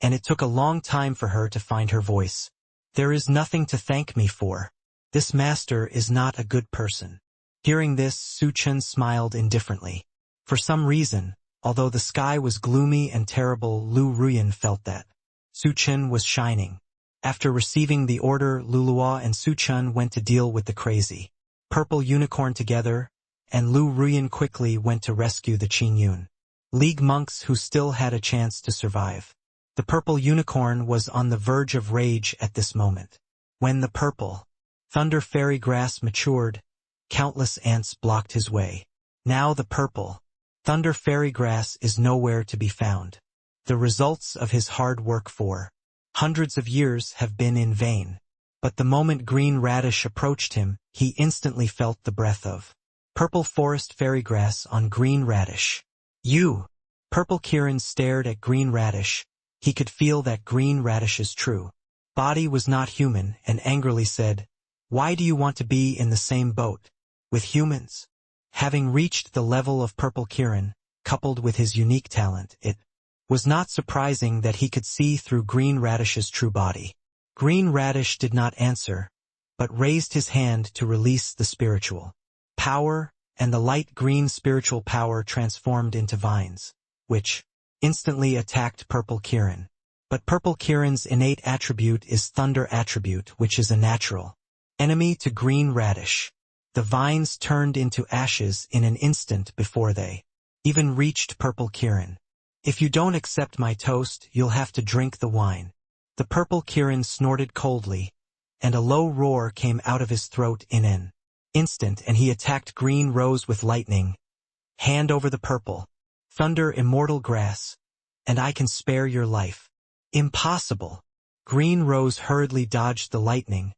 and it took a long time for her to find her voice. "There is nothing to thank me for. This master is not a good person." Hearing this, Su Chen smiled indifferently. For some reason, although the sky was gloomy and terrible, Lu Ruyan felt that Su Chen was shining. After receiving the order, Lu Luo and Su Chen went to deal with the crazy purple unicorn together, and Lu Ruyan quickly went to rescue the Qingyun League monks who still had a chance to survive. The purple unicorn was on the verge of rage at this moment. When the purple thunder fairy grass matured, countless ants blocked his way. Now the purple thunder fairy grass is nowhere to be found. The results of his hard work for hundreds of years have been in vain. But the moment green radish approached him, he instantly felt the breath of purple forest fairy grass on green radish. "You!" Purple Kirin stared at green radish. He could feel that green radish's true body was not human, and angrily said, "Why do you want to be in the same boat with humans?" Having reached the level of Purple Kirin, coupled with his unique talent, it was not surprising that he could see through green radish's true body. Green radish did not answer, but raised his hand to release the spiritual power, and the light green spiritual power transformed into vines, which instantly attacked Purple Kirin. But Purple Kirin's innate attribute is Thunder attribute, which is a natural enemy to green radish. The vines turned into ashes in an instant before they even reached Purple Kirin. "If you don't accept my toast, you'll have to drink the wine." The Purple Kirin snorted coldly, and a low roar came out of his throat in an instant, and he attacked Green Rose with lightning. "Hand over the purple thunder immortal grass, and I can spare your life." "Impossible." Green Rose hurriedly dodged the lightning,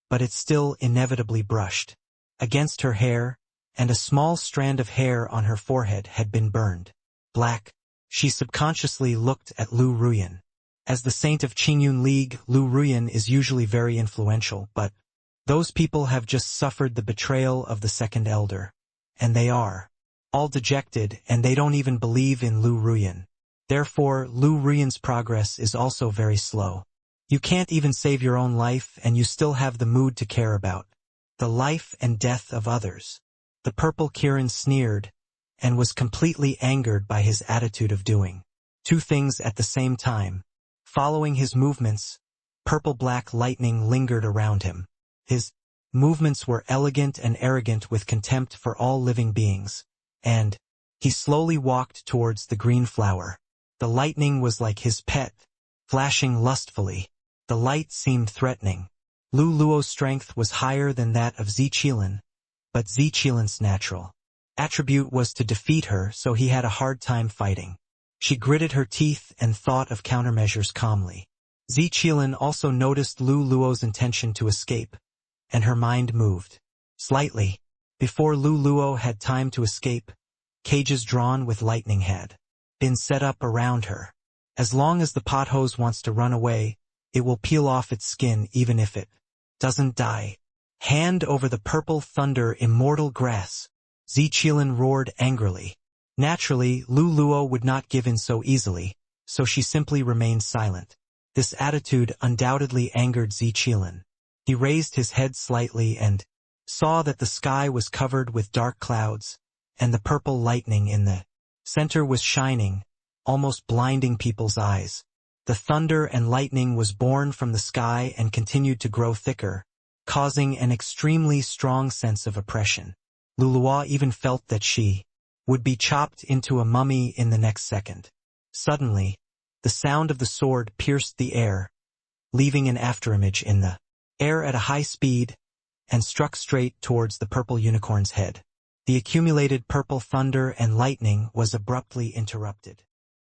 but it still inevitably brushed against her hair, and a small strand of hair on her forehead had been burned black. She subconsciously looked at Lu Ruyan. As the saint of Qingyun League, Lu Ruyan is usually very influential, but those people have just suffered the betrayal of the second elder, and they are all dejected, and they don't even believe in Lu Ruyan. Therefore, Lu Ruyan's progress is also very slow. You can't even save your own life, and you still have the mood to care about the life and death of others. The Purple Kirin sneered, and was completely angered by his attitude of doing two things at the same time. Following his movements, purple-black lightning lingered around him. His movements were elegant and arrogant with contempt for all living beings, and he slowly walked towards the green flower. The lightning was like his pet, flashing lustfully. The light seemed threatening. Lu Luo's strength was higher than that of Ziqilan, but Ziqilan's natural attribute was to defeat her, so he had a hard time fighting. She gritted her teeth and thought of countermeasures calmly. Ziqilan also noticed Lu Luo's intention to escape, and her mind moved slightly. Before Lu Luo had time to escape, cages drawn with lightning had been set up around her. As long as the pothose wants to run away, it will peel off its skin even if it doesn't die. "Hand over the purple thunder immortal grass," Ziqilan roared angrily. Naturally, Lu Luo would not give in so easily, so she simply remained silent. This attitude undoubtedly angered Ziqilan. He raised his head slightly and saw that the sky was covered with dark clouds, and the purple lightning in the center was shining, almost blinding people's eyes. The thunder and lightning was born from the sky and continued to grow thicker, causing an extremely strong sense of oppression. Lu Luo even felt that she would be chopped into a mummy in the next second. Suddenly, the sound of the sword pierced the air, leaving an afterimage in the air at a high speed, and struck straight towards the purple unicorn's head. The accumulated purple thunder and lightning was abruptly interrupted.